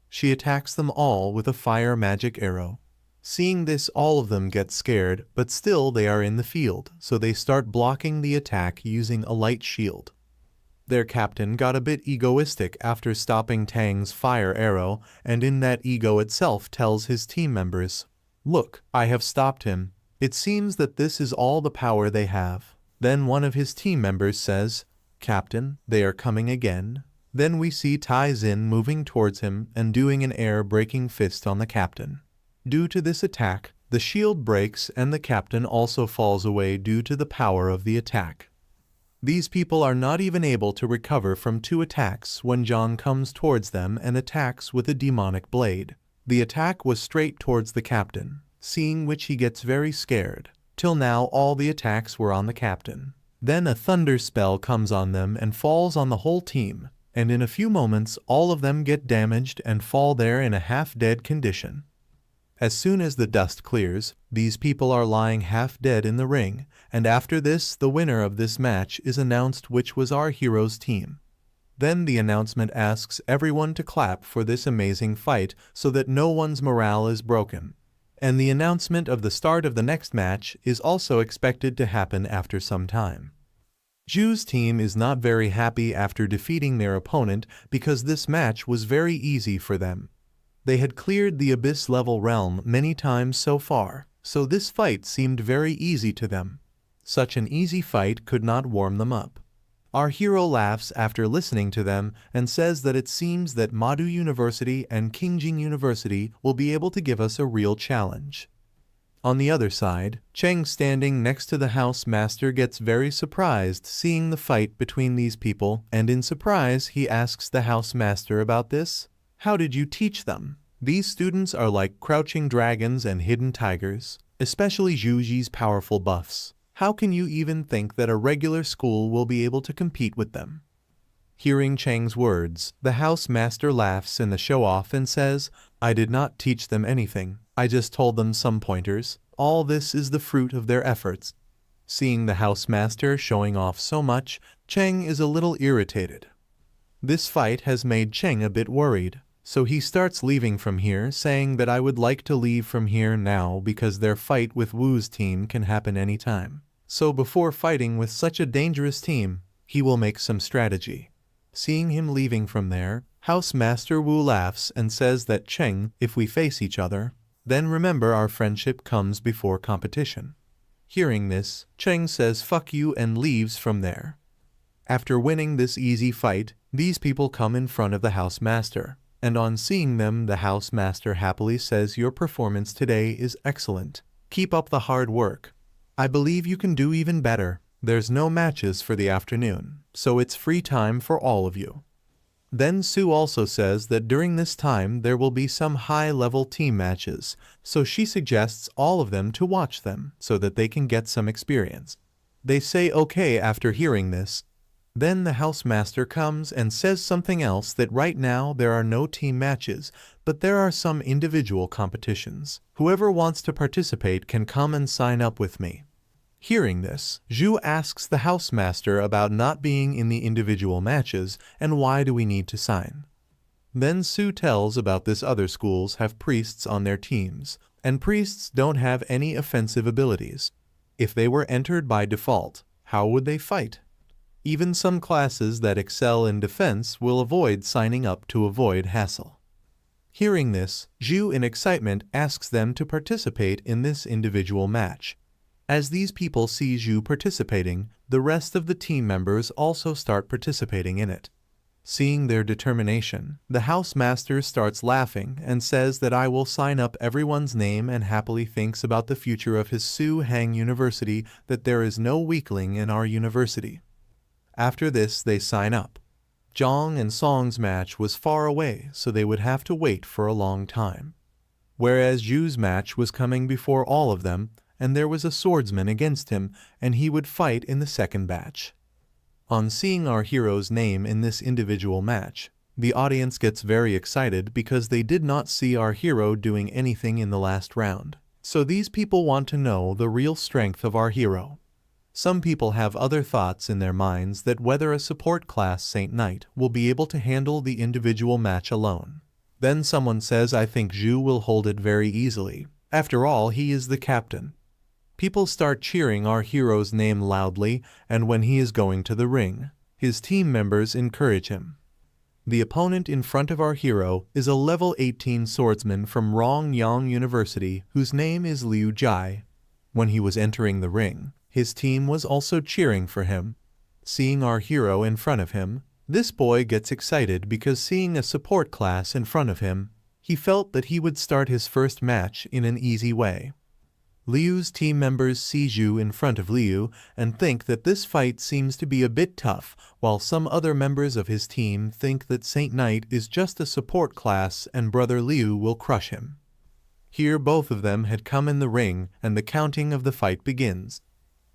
She attacks them all with a fire magic arrow. Seeing this, all of them get scared, but still they are in the field, so they start blocking the attack using a light shield. Their captain got a bit egoistic after stopping Tang's fire arrow, and in that ego itself tells his team members, "Look, I have stopped him." It seems that this is all the power they have. Then one of his team members says, "Captain, they are coming again." Then we see Tai Xin moving towards him and doing an air-breaking fist on the captain. Due to this attack, the shield breaks and the captain also falls away due to the power of the attack. These people are not even able to recover from 2 attacks when Zhang comes towards them and attacks with a demonic blade. The attack was straight towards the captain, seeing which he gets very scared. Till now all the attacks were on the captain. Then a thunder spell comes on them and falls on the whole team, and in a few moments all of them get damaged and fall there in a half-dead condition. As soon as the dust clears, these people are lying half-dead in the ring, and after this the winner of this match is announced, which was our hero's team. Then the announcement asks everyone to clap for this amazing fight so that no one's morale is broken. And the announcement of the start of the next match is also expected to happen after some time. Zhu's team is not very happy after defeating their opponent because this match was very easy for them. They had cleared the Abyss level realm many times so far, so this fight seemed very easy to them. Such an easy fight could not warm them up. Our hero laughs after listening to them and says that it seems that Madu University and Qingjing University will be able to give us a real challenge. On the other side, Cheng, standing next to the house master, gets very surprised seeing the fight between these people, and in surprise he asks the house master about this. "How did you teach them? These students are like crouching dragons and hidden tigers, especially Zhuji's powerful buffs. How can you even think that a regular school will be able to compete with them?" Hearing Cheng's words, the house master laughs in the show-off and says, "I did not teach them anything. I just told them some pointers. All this is the fruit of their efforts." Seeing the house master showing off so much, Cheng is a little irritated. This fight has made Cheng a bit worried, so he starts leaving from here, saying that I would like to leave from here now because their fight with Wu's team can happen anytime. So before fighting with such a dangerous team, he will make some strategy. Seeing him leaving from there, House Master Wu laughs and says that, "Cheng, if we face each other, then remember our friendship comes before competition." Hearing this, Cheng says fuck you and leaves from there. After winning this easy fight, these people come in front of the House Master, and on seeing them the House Master happily says, "Your performance today is excellent. Keep up the hard work. I believe you can do even better. There's no matches for the afternoon, so it's free time for all of you." Then Sue also says that during this time there will be some high-level team matches, so she suggests all of them to watch them so that they can get some experience. They say okay after hearing this. Then the housemaster comes and says something else, that right now there are no team matches, but there are some individual competitions. Whoever wants to participate can come and sign up with me. Hearing this, Zhu asks the housemaster about not being in the individual matches and why do we need to sign. Then Sue tells about this other schools have priests on their teams, and priests don't have any offensive abilities. If they were entered by default, how would they fight? Even some classes that excel in defense will avoid signing up to avoid hassle. Hearing this, Zhu in excitement asks them to participate in this individual match. As these people see Zhu participating, the rest of the team members also start participating in it. Seeing their determination, the housemaster starts laughing and says that I will sign up everyone's name and happily thinks about the future of his Su Hang University, that there is no weakling in our university. After this, they sign up. Zhang and Song's match was far away, so they would have to wait for a long time. Whereas Zhu's match was coming before all of them, and there was a swordsman against him, and he would fight in the second batch. On seeing our hero's name in this individual match, the audience gets very excited because they did not see our hero doing anything in the last round. So these people want to know the real strength of our hero. Some people have other thoughts in their minds that whether a support class Saint Knight will be able to handle the individual match alone. Then someone says, I think Zhu will hold it very easily. After all, he is the captain. People start cheering our hero's name loudly, and when he is going to the ring, his team members encourage him. The opponent in front of our hero is a level 18 swordsman from Rongyang University whose name is Liu Jai. When he was entering the ring, his team was also cheering for him. Seeing our hero in front of him, this boy gets excited because seeing a support class in front of him, he felt that he would start his first match in an easy way. Liu's team members see Zhu in front of Liu and think that this fight seems to be a bit tough, while some other members of his team think that Saint Knight is just a support class and brother Liu will crush him. Here both of them had come in the ring and the counting of the fight begins.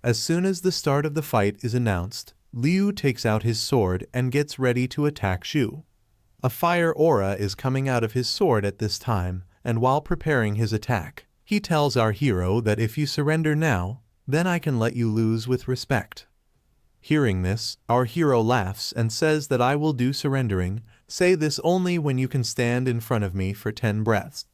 As soon as the start of the fight is announced, Liu takes out his sword and gets ready to attack Zhu. A fire aura is coming out of his sword at this time, and while preparing his attack, he tells our hero that if you surrender now, then I can let you lose with respect. Hearing this, our hero laughs and says that I will do surrendering, say this only when you can stand in front of me for 10 breaths.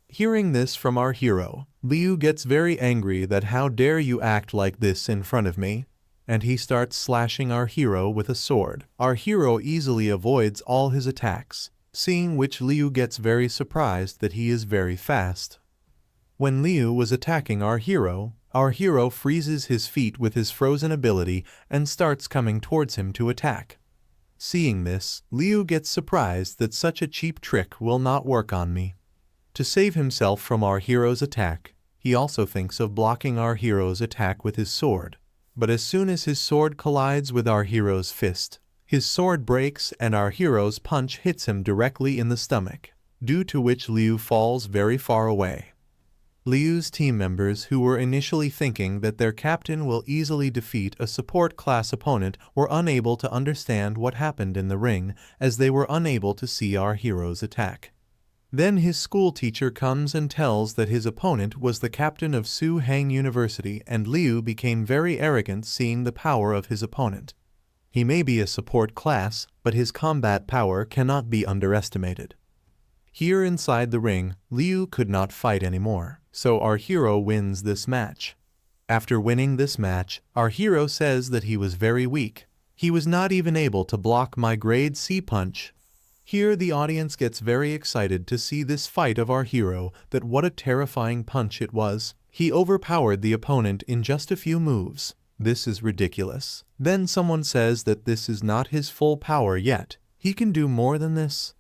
Hearing this from our hero, Liu gets very angry that how dare you act like this in front of me, and he starts slashing our hero with a sword. Our hero easily avoids all his attacks, seeing which Liu gets very surprised that he is very fast. When Liu was attacking our hero freezes his feet with his frozen ability and starts coming towards him to attack. Seeing this, Liu gets surprised that such a cheap trick will not work on me. To save himself from our hero's attack, he also thinks of blocking our hero's attack with his sword. But as soon as his sword collides with our hero's fist, his sword breaks and our hero's punch hits him directly in the stomach, due to which Liu falls very far away. Liu's team members, who were initially thinking that their captain will easily defeat a support class opponent, were unable to understand what happened in the ring as they were unable to see our hero's attack. Then his school teacher comes and tells that his opponent was the captain of Su Hang University, and Liu became very arrogant seeing the power of his opponent. He may be a support class, but his combat power cannot be underestimated. Here inside the ring, Liu could not fight anymore, so our hero wins this match. After winning this match, our hero says that he was very weak. He was not even able to block my grade C punch. Here the audience gets very excited to see this fight of our hero, that what a terrifying punch it was. He overpowered the opponent in just a few moves. This is ridiculous. Then someone says that this is not his full power yet. He can do more than this.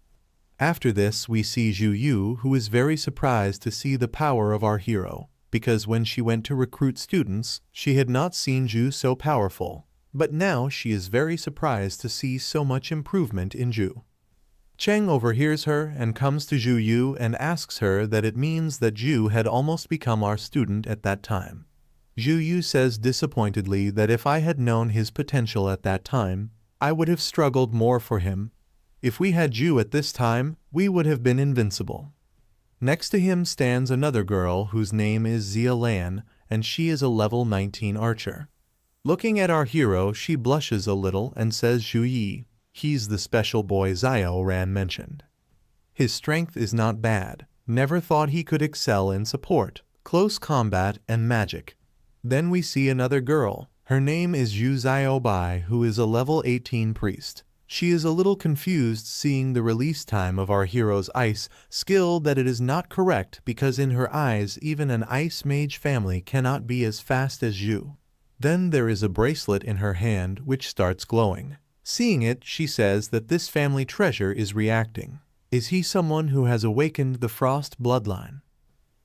After this, we see Zhu Yu, who is very surprised to see the power of our hero, because when she went to recruit students, she had not seen Zhu so powerful. But now she is very surprised to see so much improvement in Zhu. Cheng overhears her and comes to Zhu Yu and asks her that it means that Zhu had almost become our student at that time. Zhu Yu says disappointedly that if I had known his potential at that time, I would have struggled more for him. If we had Zhu at this time, we would have been invincible. Next to him stands another girl whose name is Zia Lan, and she is a level 19 archer. Looking at our hero, she blushes a little and says Zhu Yi. He's the special boy Xiao Ran mentioned. His strength is not bad. Never thought he could excel in support, close combat, and magic. Then we see another girl. Her name is Yu Xiao Bai, who is a level 18 priest. She is a little confused seeing the release time of our hero's ice skill, that it is not correct because in her eyes even an ice mage family cannot be as fast as you. Then there is a bracelet in her hand which starts glowing. Seeing it, she says that this family treasure is reacting. Is he someone who has awakened the Frost bloodline?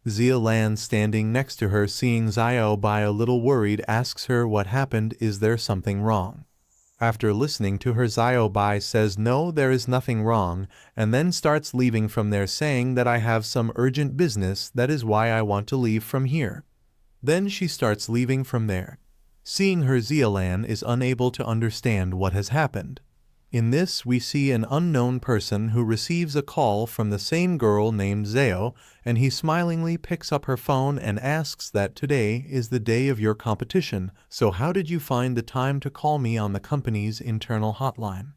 Zia Lan, standing next to her, seeing Xiao Bai a little worried, asks her what happened. Is there something wrong? After listening to her, Xiao Bai says no, there is nothing wrong, and then starts leaving from there, saying that I have some urgent business, that is why I want to leave from here. Then she starts leaving from there. Seeing her, Zia Lan is unable to understand what has happened. In this, we see an unknown person who receives a call from the same girl named Zao, and he smilingly picks up her phone and asks that today is the day of your competition, so how did you find the time to call me on the company's internal hotline?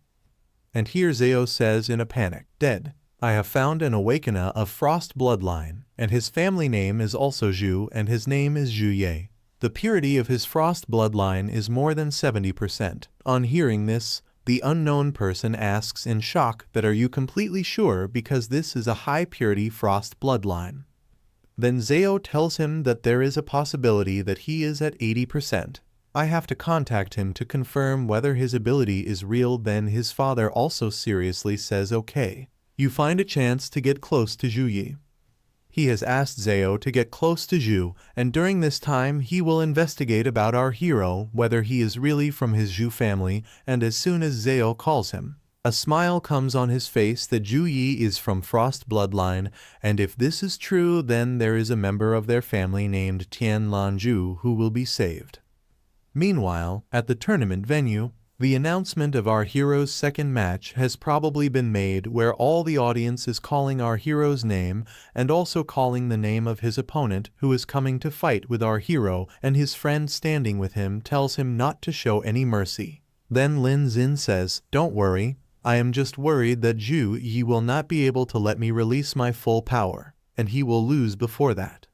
And here Zao says in a panic, dead. I have found an Awakener of Frost bloodline, and his family name is also Zhu, and his name is Zhu Ye. The purity of his Frost bloodline is more than 70%. On hearing this, the unknown person asks in shock that are you completely sure, because this is a high purity Frost bloodline. Then Zao tells him that there is a possibility that he is at 80%. I have to contact him to confirm whether his ability is real. Then his father also seriously says okay. You find a chance to get close to Zhu Yi. He has asked Zao to get close to Zhu, and during this time he will investigate about our hero, whether he is really from his Zhu family, and as soon as Zao calls him, a smile comes on his face that Zhu Yi is from Frost bloodline, and if this is true, then there is a member of their family named Tian Lan Zhu who will be saved. Meanwhile, at the tournament venue, the announcement of our hero's second match has probably been made, where all the audience is calling our hero's name and also calling the name of his opponent who is coming to fight with our hero, and his friend standing with him tells him not to show any mercy. Then Lin Xin says, don't worry, I am just worried that Zhu Yi will not be able to let me release my full power, and he will lose before that.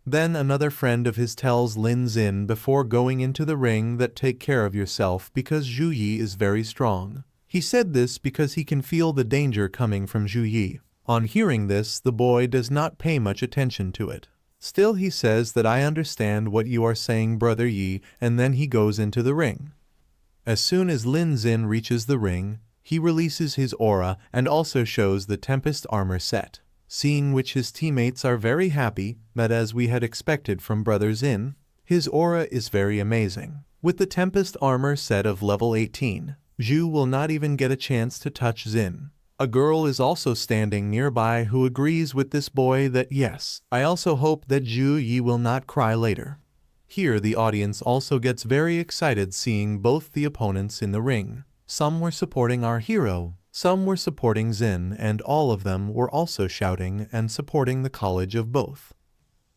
Then another friend of his tells Lin Xin before going into the ring that take care of yourself because Zhu Yi is very strong. He said this because he can feel the danger coming from Zhu Yi. On hearing this, the boy does not pay much attention to it. Still he says that I understand what you are saying, brother Yi, and then he goes into the ring. As soon as Lin Xin reaches the ring, he releases his aura and also shows the Tempest armor set. Seeing which his teammates are very happy, that as we had expected from Brother Xin, his aura is very amazing. With the Tempest armor set of level 18, Zhu will not even get a chance to touch Xin. A girl is also standing nearby who agrees with this boy that yes, I also hope that Zhu Yi will not cry later. Here the audience also gets very excited seeing both the opponents in the ring. Some were supporting our hero, some were supporting Xin, and all of them were also shouting and supporting the college of both.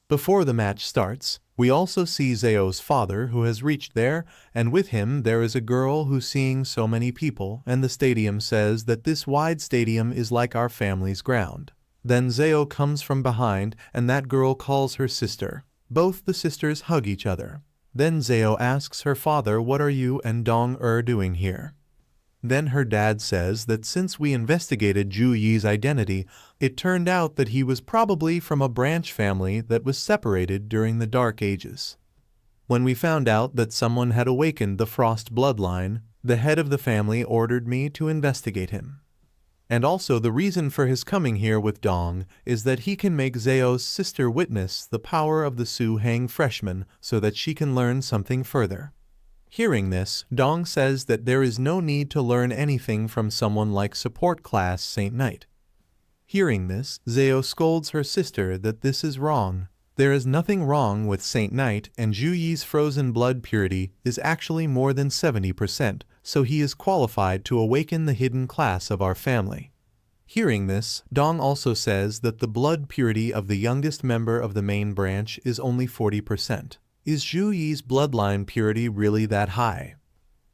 Before the match starts, we also see Zao's father who has reached there, and with him there is a girl who seeing so many people, and the stadium says that this wide stadium is like our family's ground. Then Zao comes from behind, and that girl calls her sister. Both the sisters hug each other. Then Zao asks her father, what are you and Dong doing here? Then her dad says that since we investigated Zhu Yi's identity, it turned out that he was probably from a branch family that was separated during the Dark Ages. When we found out that someone had awakened the Frost bloodline, the head of the family ordered me to investigate him. And also the reason for his coming here with Dong is that he can make Zao's sister witness the power of the Su Hang freshman so that she can learn something further. Hearing this, Dong says that there is no need to learn anything from someone like support class Saint Knight. Hearing this, Zao scolds her sister that this is wrong. There is nothing wrong with Saint Knight, and Zhu Yi's frozen blood purity is actually more than 70%, so he is qualified to awaken the hidden class of our family. Hearing this, Dong also says that the blood purity of the youngest member of the main branch is only 40%. Is Zhu Yi's bloodline purity really that high?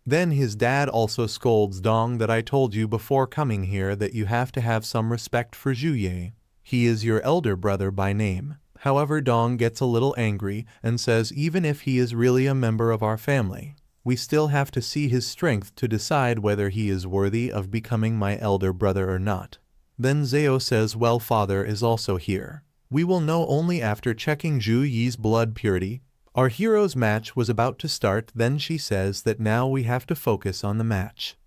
Then his dad also scolds Dong that I told you before coming here that you have to have some respect for Zhu Yi. He is your elder brother by name. However, Dong gets a little angry and says even if he is really a member of our family, We still have to see his strength to decide whether he is worthy of becoming my elder brother or not. Then Zhao says, well, father is also here. We will know only after checking Zhu Yi's blood purity. Our hero's match was about to start, then she says that now we have to focus on the match.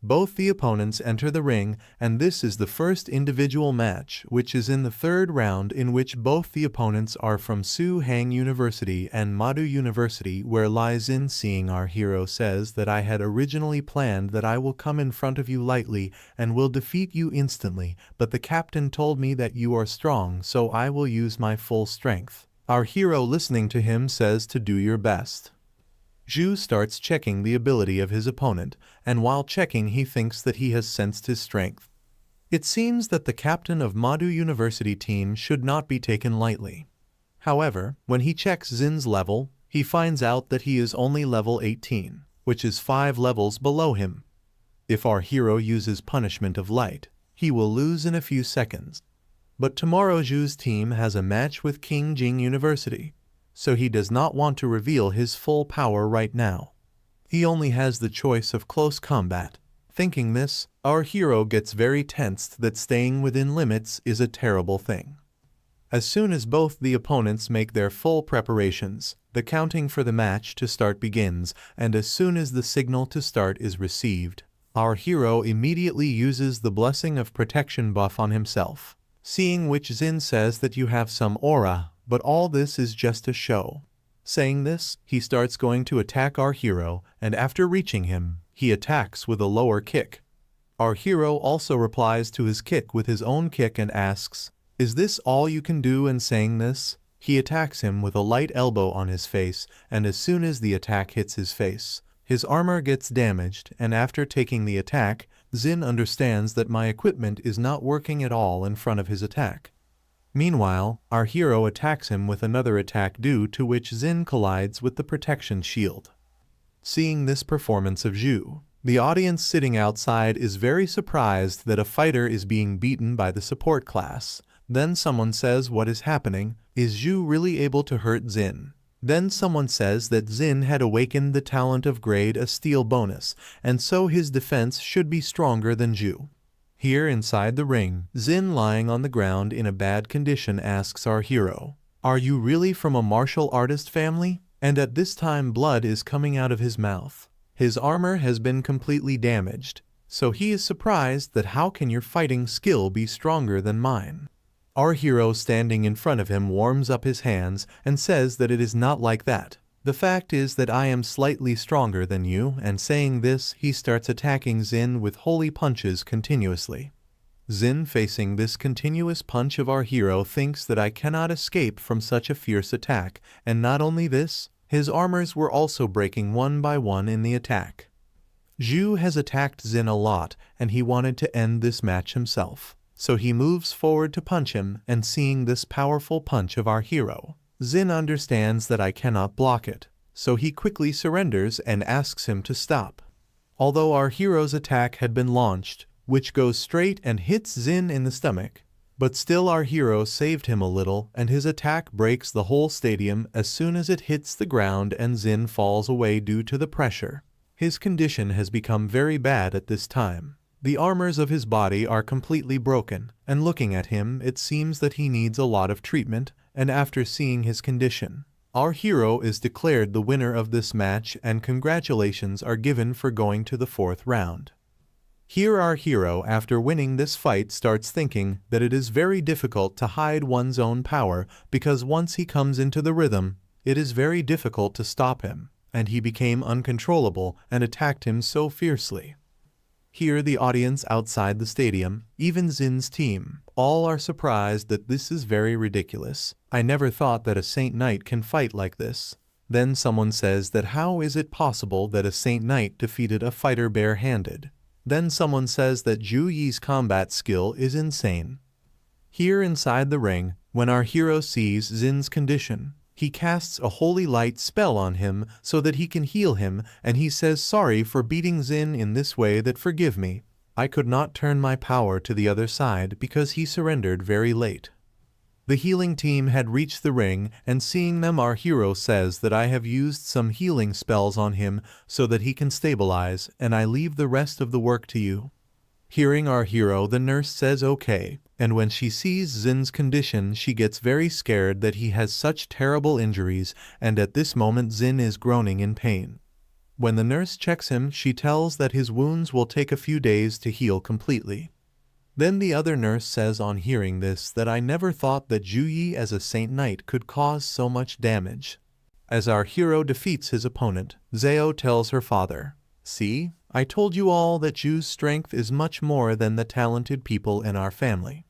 Both the opponents enter the ring, and this is the first individual match, which is in the third round, in which both the opponents are from Su Hang University and Madu University, where Li Xin, seeing our hero, says that I had originally planned that I will come in front of you lightly and will defeat you instantly, but the captain told me that you are strong, so I will use my full strength. Our hero, listening to him, says to do your best. Zhu starts checking the ability of his opponent, and while checking he thinks that he has sensed his strength. It seems that the captain of Madu University team should not be taken lightly. However, when he checks Xin's level, he finds out that he is only level 18, which is 5 levels below him. If our hero uses Punishment of Light, he will lose in a few seconds. But tomorrow Zhu's team has a match with Qingjing University, so he does not want to reveal his full power right now. He only has the choice of close combat. Thinking this, our hero gets very tensed that staying within limits is a terrible thing. As soon as both the opponents make their full preparations, the counting for the match to start begins, and as soon as the signal to start is received, our hero immediately uses the Blessing of Protection buff on himself, seeing which Xin says that you have some aura, but all this is just a show. Saying this, he starts going to attack our hero, and after reaching him, he attacks with a lower kick. Our hero also replies to his kick with his own kick and asks, "Is this all you can do?" And saying this, he attacks him with a light elbow on his face, and as soon as the attack hits his face, his armor gets damaged, and after taking the attack, Xin understands that my equipment is not working at all in front of his attack. Meanwhile, our hero attacks him with another attack, due to which Xin collides with the protection shield. Seeing this performance of Zhu, the audience sitting outside is very surprised that a fighter is being beaten by the support class. Then someone says, what is happening? Is Zhu really able to hurt Xin? Then someone says that Xin had awakened the talent of grade a steel bonus, and so his defense should be stronger than Zhu. Here inside the ring, Xin, lying on the ground in a bad condition, asks our hero, "Are you really from a martial artist family?" And at this time blood is coming out of his mouth. His armor has been completely damaged, so he is surprised that how can your fighting skill be stronger than mine? Our hero, standing in front of him, warms up his hands and says that it is not like that. The fact is that I am slightly stronger than you, and saying this, he starts attacking Xin with holy punches continuously. Xin, facing this continuous punch of our hero, thinks that I cannot escape from such a fierce attack, and not only this, his armors were also breaking one by one in the attack. Zhu has attacked Xin a lot, and he wanted to end this match himself, so he moves forward to punch him, and seeing this powerful punch of our hero, Xin understands that I cannot block it, so he quickly surrenders and asks him to stop. Although our hero's attack had been launched, which goes straight and hits Xin in the stomach, but still our hero saved him a little, and his attack breaks the whole stadium as soon as it hits the ground, and Xin falls away due to the pressure. His condition has become very bad at this time. The armors of his body are completely broken, and looking at him, it seems that he needs a lot of treatment, and after seeing his condition, our hero is declared the winner of this match, and congratulations are given for going to the 4th round. Here our hero, after winning this fight, starts thinking that it is very difficult to hide one's own power, because once he comes into the rhythm, it is very difficult to stop him, and he became uncontrollable and attacked him so fiercely. Here the audience outside the stadium, even Xin's team, all are surprised that this is very ridiculous. I never thought that a Saint Knight can fight like this. Then someone says that how is it possible that a Saint Knight defeated a fighter bare-handed? Then someone says that Zhu Yi's combat skill is insane. Here inside the ring, when our hero sees Xin's condition, he casts a holy light spell on him so that he can heal him, and he says sorry for beating Xin in this way, that forgive me. I could not turn my power to the other side because he surrendered very late. The healing team had reached the ring, and seeing them, our hero says that I have used some healing spells on him so that he can stabilize, and I leave the rest of the work to you. Hearing our hero, the nurse says okay, and when she sees Zin's condition, she gets very scared that he has such terrible injuries, and at this moment Zin is groaning in pain. When the nurse checks him, she tells that his wounds will take a few days to heal completely. Then the other nurse says on hearing this that I never thought that Juyi as a Saint Knight could cause so much damage. As our hero defeats his opponent, Zao tells her father, "See, I told you all that Ju's strength is much more than the talented people in our family."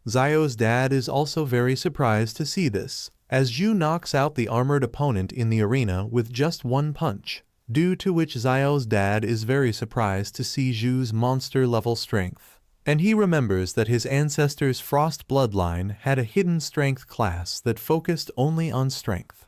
Zao's dad is also very surprised to see this, as Ju knocks out the armored opponent in the arena with just one punch, due to which Zao's dad is very surprised to see Ju's monster-level strength. And he remembers that his ancestors' Frost bloodline had a hidden strength class that focused only on strength.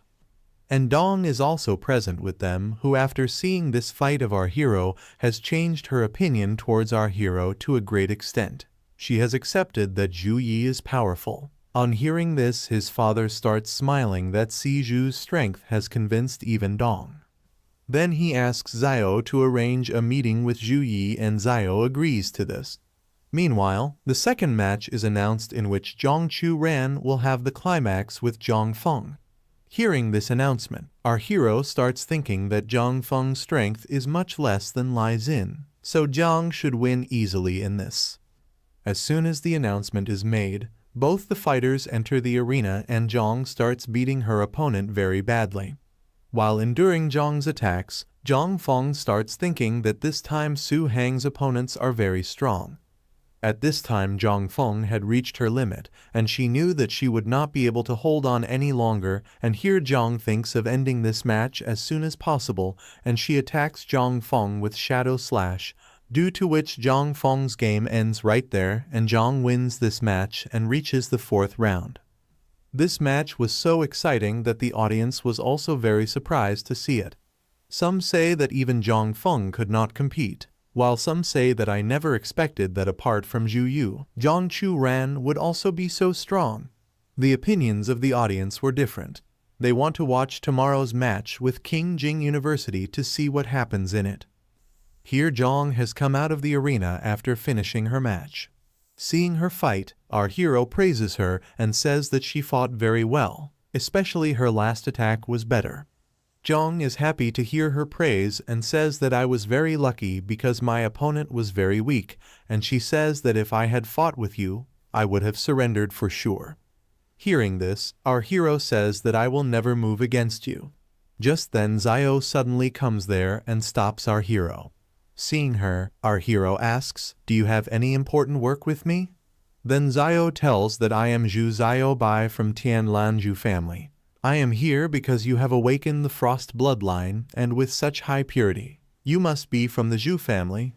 And Dong is also present with them, who after seeing this fight of our hero has changed her opinion towards our hero to a great extent. She has accepted that Zhu Yi is powerful. On hearing this, his father starts smiling that Si Zhu's strength has convinced even Dong. Then he asks Zhao to arrange a meeting with Zhu Yi, and Zhao agrees to this. Meanwhile, the second match is announced in which Zhang Chu Ran will have the climax with Zhang Feng. Hearing this announcement, our hero starts thinking that Zhang Feng's strength is much less than Lai Xin, so Zhang should win easily in this. As soon as the announcement is made, both the fighters enter the arena and Zhang starts beating her opponent very badly. While enduring Zhang's attacks, Zhang Feng starts thinking that this time Su Hang's opponents are very strong. At this time Zhang Feng had reached her limit, and she knew that she would not be able to hold on any longer, and here Zhang thinks of ending this match as soon as possible, and she attacks Zhang Feng with Shadow Slash, due to which Zhang Feng's game ends right there, and Zhang wins this match and reaches the 4th round. This match was so exciting that the audience was also very surprised to see it. Some say that even Zhang Feng could not compete, while some say that I never expected that apart from Zhu Yu, Zhang Chu Ran would also be so strong. The opinions of the audience were different. They want to watch tomorrow's match with King Jing University to see what happens in it. Here Zhang has come out of the arena after finishing her match. Seeing her fight, our hero praises her and says that she fought very well, especially her last attack was better. Zhang is happy to hear her praise and says that I was very lucky because my opponent was very weak, and she says that if I had fought with you, I would have surrendered for sure. Hearing this, our hero says that I will never move against you. Just then Zhao suddenly comes there and stops our hero. Seeing her, our hero asks, "Do you have any important work with me?" Then Zhao tells that I am Zhu Zhao Bai from Tianlan Zhu family. I am here because you have awakened the Frost bloodline, and with such high purity. You must be from the Zhu family.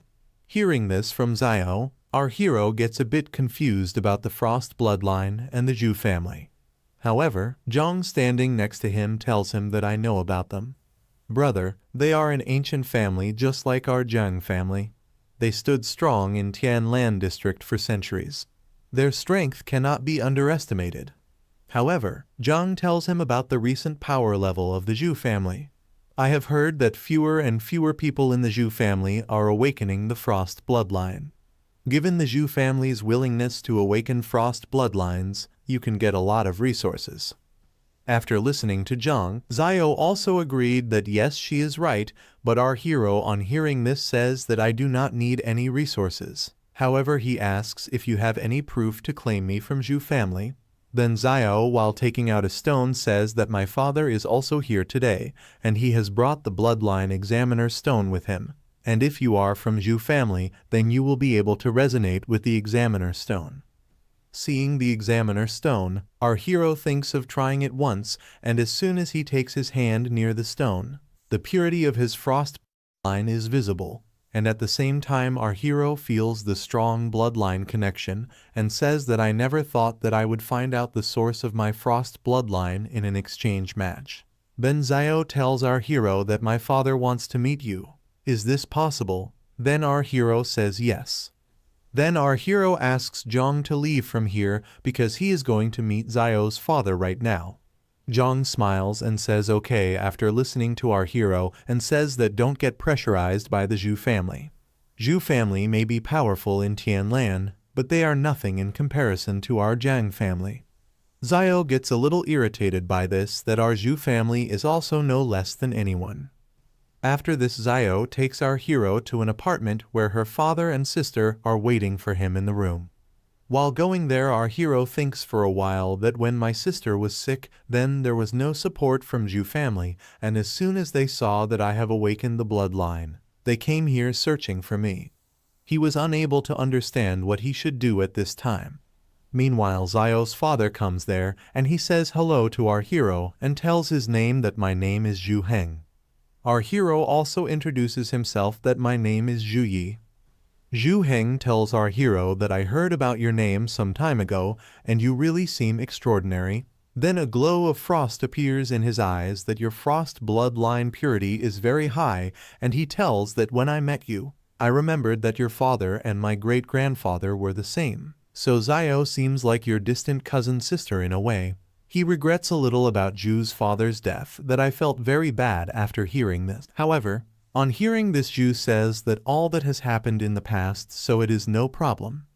Hearing this from Zhao, our hero gets a bit confused about the Frost bloodline and the Zhu family. However, Zhang standing next to him tells him that I know about them. Brother, they are an ancient family just like our Zhang family. They stood strong in Tianlan district for centuries. Their strength cannot be underestimated. However, Zhang tells him about the recent power level of the Zhu family. I have heard that fewer and fewer people in the Zhu family are awakening the Frost bloodline. Given the Zhu family's willingness to awaken Frost bloodlines, you can get a lot of resources. After listening to Zhang, Zhao also agreed that yes, she is right, but our hero on hearing this says that I do not need any resources. However, he asks if you have any proof to claim me from Zhu family. Then Zhao, while taking out a stone, says that my father is also here today, and he has brought the bloodline examiner stone with him. And if you are from Zhu family, then you will be able to resonate with the examiner stone. Seeing the examiner stone, our hero thinks of trying it once, and as soon as he takes his hand near the stone, the purity of his Frost bloodline is visible. And at the same time our hero feels the strong bloodline connection and says that I never thought that I would find out the source of my Frost bloodline in an exchange match. Then Zhao tells our hero that my father wants to meet you. Is this possible? Then our hero says yes. Then our hero asks Zhang to leave from here because he is going to meet Zio's father right now. Zhang smiles and says okay after listening to our hero and says that don't get pressurized by the Zhu family. Zhu family may be powerful in Tianlan, but they are nothing in comparison to our Jiang family. Zio gets a little irritated by this that our Zhu family is also no less than anyone. After this, Zio takes our hero to an apartment where her father and sister are waiting for him in the room. While going there, our hero thinks for a while that when my sister was sick, then there was no support from Zhu family, and as soon as they saw that I have awakened the bloodline, they came here searching for me. He was unable to understand what he should do at this time. Meanwhile, Zio's father comes there, and he says hello to our hero and tells his name that my name is Zhu Heng. Our hero also introduces himself that my name is Zhu Yi. Zhu Heng tells our hero that I heard about your name some time ago, and you really seem extraordinary. Then a glow of frost appears in his eyes that your frost bloodline purity is very high, and he tells that when I met you, I remembered that your father and my great-grandfather were the same. So Zio seems like your distant cousin sister in a way. He regrets a little about Zhu's father's death that I felt very bad after hearing this. However, on hearing this, Zhu says that all that has happened in the past, so it is no problem.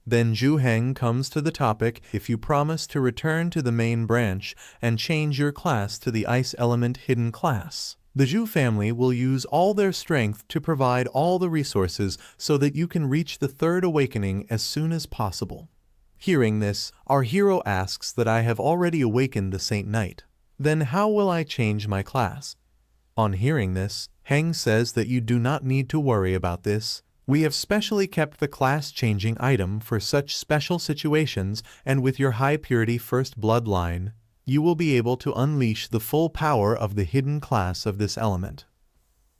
Then Zhu Heng comes to the topic, if you promise to return to the main branch and change your class to the ice element hidden class, the Zhu family will use all their strength to provide all the resources so that you can reach the third awakening as soon as possible. Hearing this, our hero asks that I have already awakened the Saint Knight. Then how will I change my class? On hearing this, Heng says that you do not need to worry about this. We have specially kept the class-changing item for such special situations, and with your high-purity first bloodline, you will be able to unleash the full power of the hidden class of this element.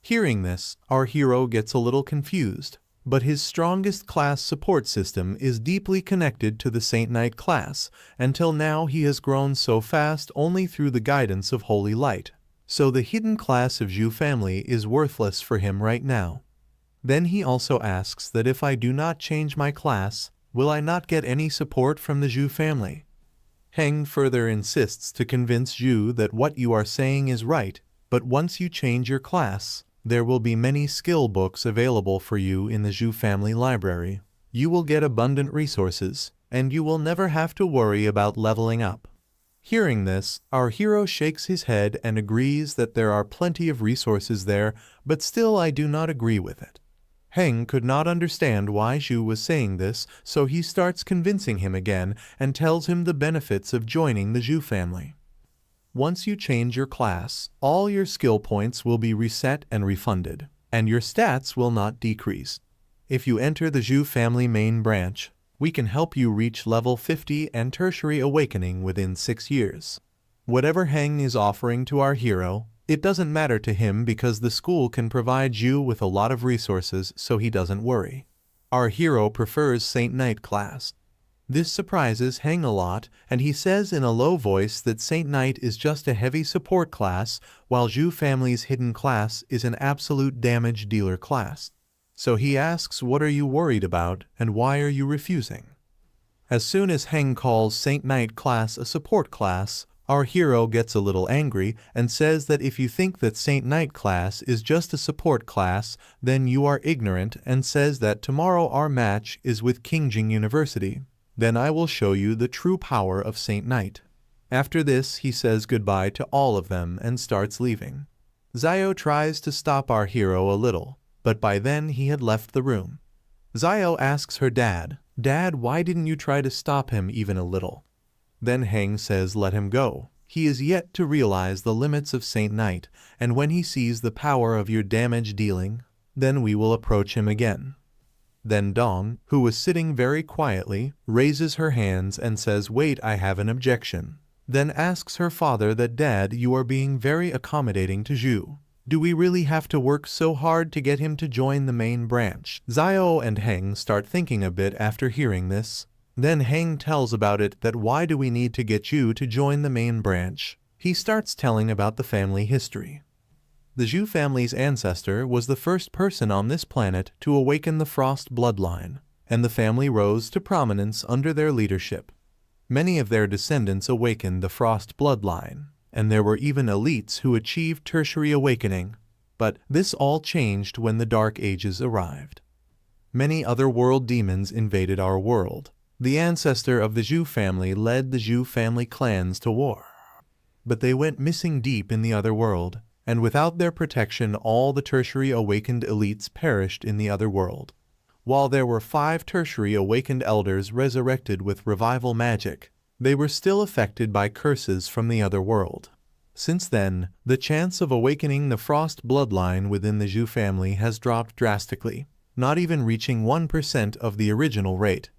Hearing this, our hero gets a little confused, but his strongest class support system is deeply connected to the Saint Knight class. Until now he has grown so fast only through the guidance of Holy Light. So the hidden class of Zhu family is worthless for him right now. Then he also asks that if I do not change my class, will I not get any support from the Zhu family? Heng further insists to convince Zhu that what you are saying is right, but once you change your class, there will be many skill books available for you in the Zhu family library. You will get abundant resources, and you will never have to worry about leveling up. Hearing this, our hero shakes his head and agrees that there are plenty of resources there, but still I do not agree with it. Heng could not understand why Zhu was saying this, so he starts convincing him again and tells him the benefits of joining the Zhu family. Once you change your class, all your skill points will be reset and refunded, and your stats will not decrease. If you enter the Zhu family main branch, we can help you reach level 50 and tertiary awakening within 6 years. Whatever Heng is offering to our hero, it doesn't matter to him because the school can provide you with a lot of resources, so he doesn't worry. Our hero prefers Saint Knight class. This surprises Heng a lot, and he says in a low voice that Saint Knight is just a heavy support class, while Zhu family's hidden class is an absolute damage dealer class. So he asks, what are you worried about, and why are you refusing? As soon as Heng calls Saint Knight class a support class, our hero gets a little angry and says that if you think that Saint Knight class is just a support class, then you are ignorant, and says that tomorrow our match is with Qingjing University. Then I will show you the true power of Saint Knight. After this, he says goodbye to all of them and starts leaving. Zio tries to stop our hero a little, but by then he had left the room. Zio asks her dad, "Dad, why didn't you try to stop him even a little?" Then Heng says let him go. He is yet to realize the limits of Saint Knight, and when he sees the power of your damage dealing, then we will approach him again. Then Dong, who was sitting very quietly, raises her hands and says, "Wait, I have an objection." Then asks her father that, "Dad, you are being very accommodating to Zhu. Do we really have to work so hard to get him to join the main branch?" Zio and Heng start thinking a bit after hearing this. Then Heng tells about it that why do we need to get you to join the main branch? He starts telling about the family history. The Zhu family's ancestor was the first person on this planet to awaken the Frost bloodline, and the family rose to prominence under their leadership. Many of their descendants awakened the Frost bloodline, and there were even elites who achieved tertiary awakening. But this all changed when the Dark Ages arrived. Many other world demons invaded our world. The ancestor of the Zhu family led the Zhu family clans to war. But they went missing deep in the other world, and without their protection all the tertiary awakened elites perished in the other world. While there were 5 tertiary awakened elders resurrected with revival magic, they were still affected by curses from the other world. Since then, the chance of awakening the Frost bloodline within the Zhu family has dropped drastically, not even reaching 1% of the original rate.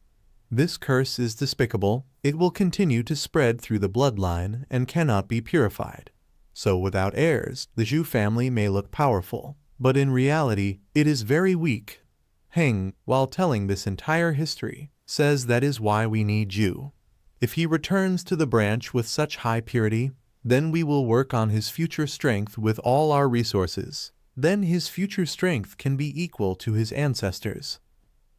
This curse is despicable. It will continue to spread through the bloodline and cannot be purified. So without heirs, the Zhu family may look powerful, but in reality, it is very weak. Heng, while telling this entire history, says that is why we need Zhu. If he returns to the branch with such high purity, then we will work on his future strength with all our resources. Then his future strength can be equal to his ancestors.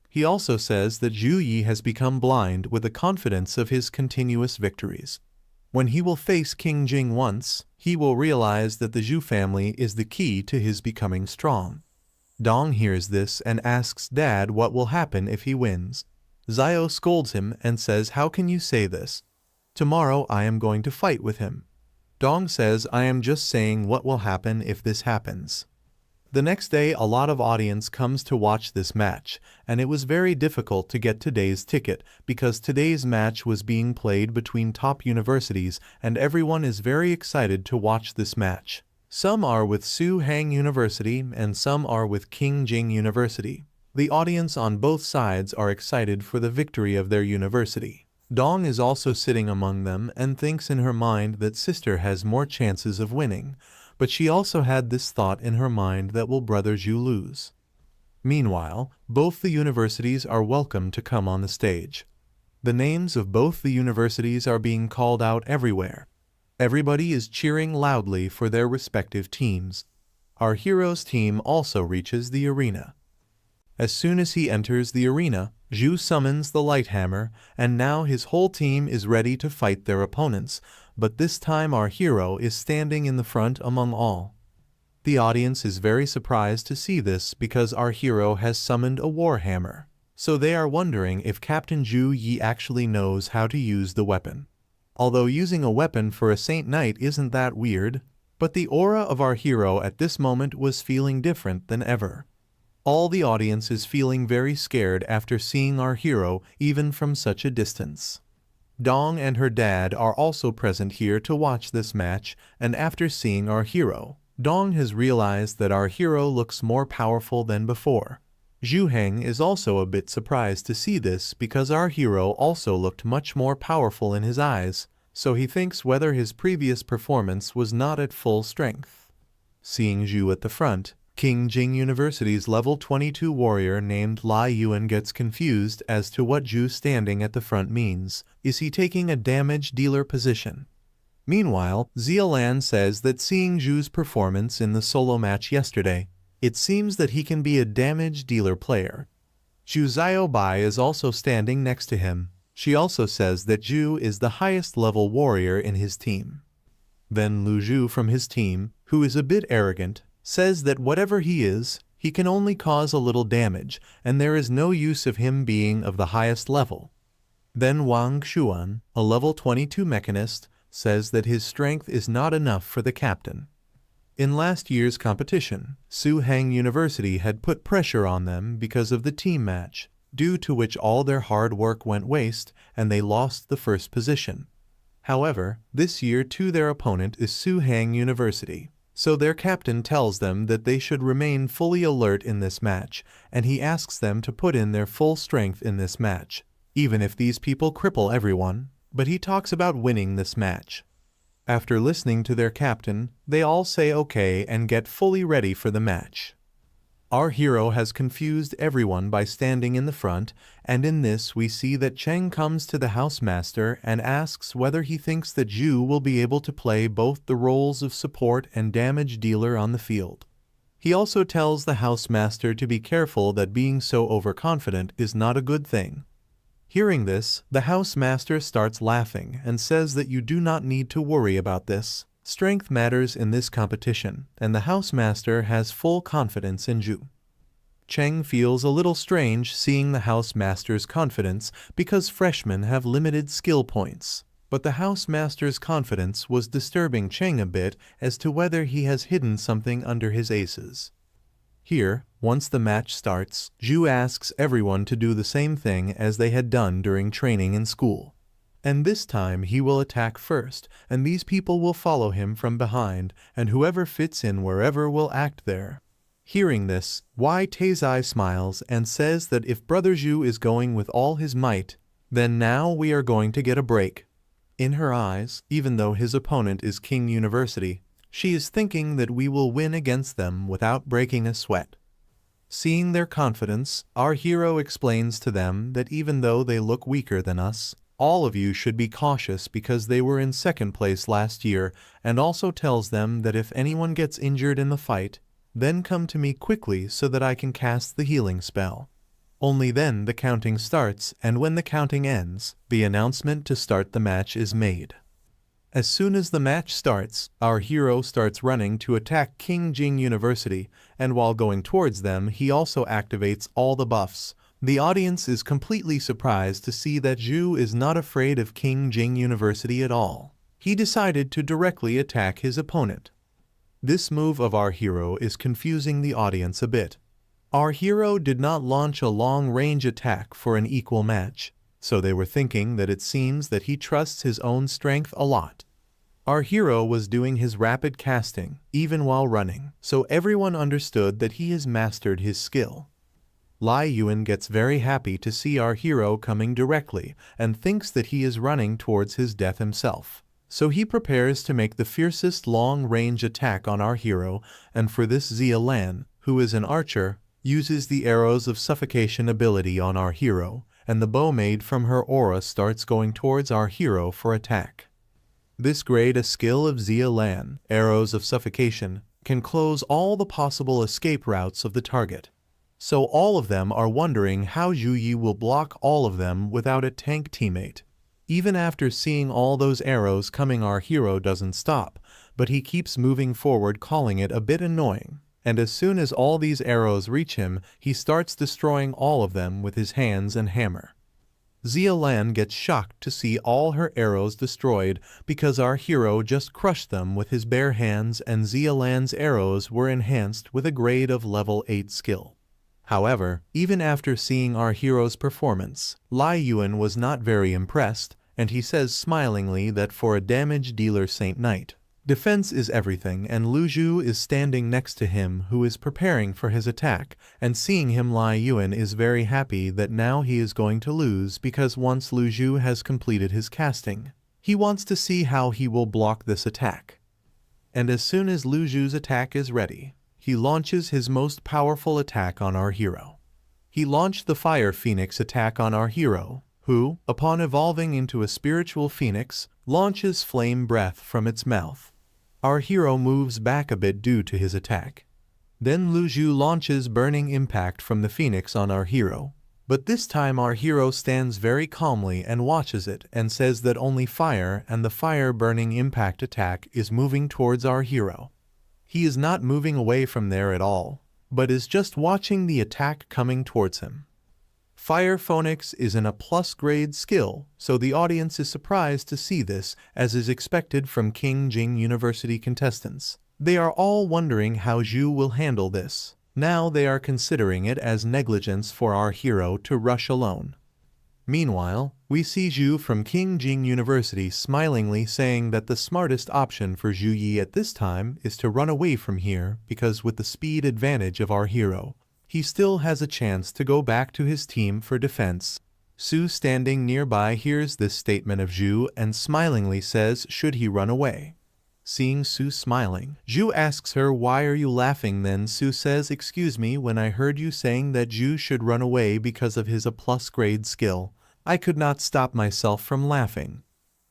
He also says that Zhu Yi has become blind with the confidence of his continuous victories. When he will face King Jing once, he will realize that the Zhu family is the key to his becoming strong. Dong hears this and asks Dad what will happen if he wins. Xiao scolds him and says, "How can you say this? Tomorrow I am going to fight with him." Dong says, "I am just saying what will happen if this happens." The next day a lot of audience comes to watch this match, and it was very difficult to get today's ticket because today's match was being played between top universities and everyone is very excited to watch this match. Some are with Su Hang University and some are with King Jing University. The audience on both sides are excited for the victory of their university. Dong is also sitting among them and thinks in her mind that sister has more chances of winning, but she also had this thought in her mind that will brother Zhu lose. Meanwhile, both the universities are welcome to come on the stage. The names of both the universities are being called out everywhere. Everybody is cheering loudly for their respective teams. Our hero's team also reaches the arena. As soon as he enters the arena, Zhu summons the light hammer, and now his whole team is ready to fight their opponents, but this time our hero is standing in the front among all. The audience is very surprised to see this because our hero has summoned a war hammer, so they are wondering if Captain Zhu Yi actually knows how to use the weapon. Although using a weapon for a Saint Knight isn't that weird, but the aura of our hero at this moment was feeling different than ever. All the audience is feeling very scared after seeing our hero even from such a distance. Dong and her dad are also present here to watch this match, and after seeing our hero, Dong has realized that our hero looks more powerful than before. Zhu Heng is also a bit surprised to see this because our hero also looked much more powerful in his eyes, so he thinks whether his previous performance was not at full strength. Seeing Zhu at the front, King Jing University's level 22 warrior named Lai Yuan gets confused as to what Zhu standing at the front means. Is he taking a damage dealer position? Meanwhile, Zialan says that seeing Zhu's performance in the solo match yesterday, it seems that he can be a damage dealer player. Zhu Xiaobai is also standing next to him. She also says that Zhu is the highest level warrior in his team. Then Lu Zhu from his team, who is a bit arrogant, says that whatever he is, he can only cause a little damage, and there is no use of him being of the highest level. Then Wang Xuan, a level 22 mechanist, says that his strength is not enough for the captain. In last year's competition, Su Hang University had put pressure on them because of the team match, due to which all their hard work went waste and they lost the first position. However, this year too their opponent is Su Hang University, so their captain tells them that they should remain fully alert in this match, and he asks them to put in their full strength in this match, even if these people cripple everyone, but he talks about winning this match. After listening to their captain, they all say okay and get fully ready for the match. Our hero has confused everyone by standing in the front, and in this we see that Cheng comes to the housemaster and asks whether he thinks that Zhu will be able to play both the roles of support and damage dealer on the field. He also tells the housemaster to be careful that being so overconfident is not a good thing. Hearing this, the housemaster starts laughing and says that you do not need to worry about this. Strength matters in this competition, and the housemaster has full confidence in Zhu. Cheng feels a little strange seeing the housemaster's confidence because freshmen have limited skill points. But the housemaster's confidence was disturbing Cheng a bit as to whether he has hidden something under his aces. Here, once the match starts, Zhu asks everyone to do the same thing as they had done during training in school. And this time he will attack first, and these people will follow him from behind, and whoever fits in wherever will act there. Hearing this, Wei Taizai smiles and says that if Brother Zhu is going with all his might, then now we are going to get a break. In her eyes, even though his opponent is King University, she is thinking that we will win against them without breaking a sweat. Seeing their confidence, our hero explains to them that even though they look weaker than us, all of you should be cautious because they were in second place last year, and also tells them that if anyone gets injured in the fight, then come to me quickly so that I can cast the healing spell. Only then the counting starts, and when the counting ends, the announcement to start the match is made. As soon as the match starts, our hero starts running to attack King Jing University, and while going towards them he also activates all the buffs. The audience is completely surprised to see that Zhu is not afraid of King Jing University at all. He decided to directly attack his opponent. This move of our hero is confusing the audience a bit. Our hero did not launch a long-range attack for an equal match, so they were thinking that it seems that he trusts his own strength a lot. Our hero was doing his rapid casting, even while running, so everyone understood that he has mastered his skill. Lai Yuan gets very happy to see our hero coming directly and thinks that he is running towards his death himself. So he prepares to make the fiercest long-range attack on our hero, and for this Zia Lan, who is an archer, uses the arrows of suffocation ability on our hero, and the bow made from her aura starts going towards our hero for attack. This grade a skill of Zia Lan, arrows of suffocation, can close all the possible escape routes of the target. So all of them are wondering how Zhu Yi will block all of them without a tank teammate. Even after seeing all those arrows coming, our hero doesn't stop, but he keeps moving forward, calling it a bit annoying. And as soon as all these arrows reach him, he starts destroying all of them with his hands and hammer. Zia Lan gets shocked to see all her arrows destroyed because our hero just crushed them with his bare hands, and Zia Lan's arrows were enhanced with a grade of level 8 skill. However, even after seeing our hero's performance, Lai Yuan was not very impressed, and he says smilingly that for a damage dealer Saint Knight, defense is everything, and Lu Zhu is standing next to him who is preparing for his attack, and seeing him, Lai Yuan is very happy that now he is going to lose because once Lu Zhu has completed his casting, he wants to see how he will block this attack. And as soon as Lu Zhu's attack is ready, he launches his most powerful attack on our hero. He launched the Fire Phoenix attack on our hero, who, upon evolving into a spiritual phoenix, launches flame breath from its mouth. Our hero moves back a bit due to his attack. Then Lu Zhu launches Burning Impact from the phoenix on our hero, but this time our hero stands very calmly and watches it and says that only fire and the Fire Burning Impact attack is moving towards our hero. He is not moving away from there at all, but is just watching the attack coming towards him. Fire Phoenix is in a plus grade skill, so the audience is surprised to see this, as is expected from King Jing University contestants. They are all wondering how Zhu will handle this. Now they are considering it as negligence for our hero to rush alone. Meanwhile, we see Zhu from King Jing University smilingly saying that the smartest option for Zhu Yi at this time is to run away from here because with the speed advantage of our hero, he still has a chance to go back to his team for defense. Su standing nearby hears this statement of Zhu and smilingly says should he run away. Seeing Su smiling, Zhu asks her, "Why are you laughing?" Then Su says, "Excuse me, when I heard you saying that Zhu should run away because of his A+ grade skill, I could not stop myself from laughing."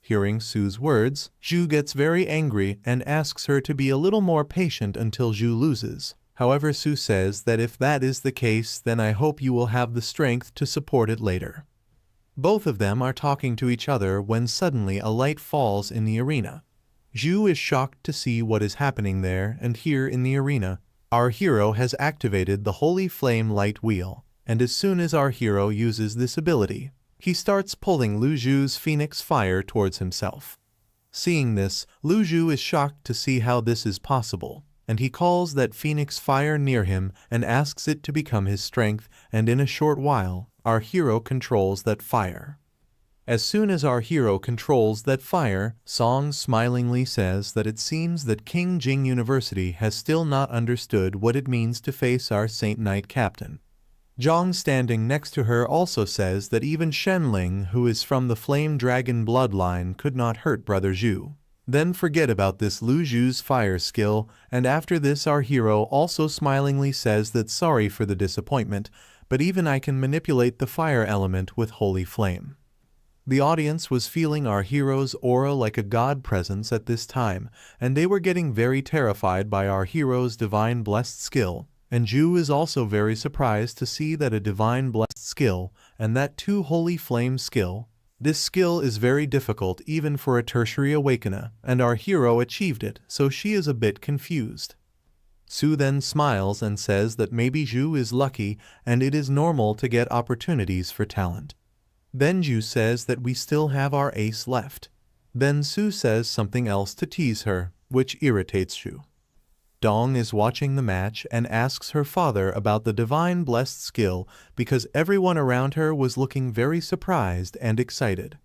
Hearing Su's words, Zhu gets very angry and asks her to be a little more patient until Zhu loses. However, Su says that if that is the case, then I hope you will have the strength to support it later. Both of them are talking to each other when suddenly a light falls in the arena. Zhu is shocked to see what is happening there, and here in the arena, our hero has activated the Holy Flame Light Wheel, and as soon as our hero uses this ability, he starts pulling Lu Zhu's Phoenix Fire towards himself. Seeing this, Lu Zhu is shocked to see how this is possible, and he calls that Phoenix Fire near him and asks it to become his strength, and in a short while, our hero controls that fire. As soon as our hero controls that fire, Song smilingly says that it seems that King Jing University has still not understood what it means to face our Saint Knight captain. Zhang standing next to her also says that even Shenling, who is from the Flame Dragon bloodline, could not hurt Brother Zhu. Then forget about this Lu Zhu's fire skill, and after this our hero also smilingly says that sorry for the disappointment, but even I can manipulate the fire element with holy flame. The audience was feeling our hero's aura like a god presence at this time, and they were getting very terrified by our hero's divine blessed skill, and Zhu is also very surprised to see that a divine blessed skill, and that too holy flame skill. This skill is very difficult even for a tertiary awakener, and our hero achieved it, so she is a bit confused. Su then smiles and says that maybe Zhu is lucky and it is normal to get opportunities for talent. Then Zhu says that we still have our ace left. Then Su says something else to tease her, which irritates Zhu. Dong is watching the match and asks her father about the divine blessed skill because everyone around her was looking very surprised and excited.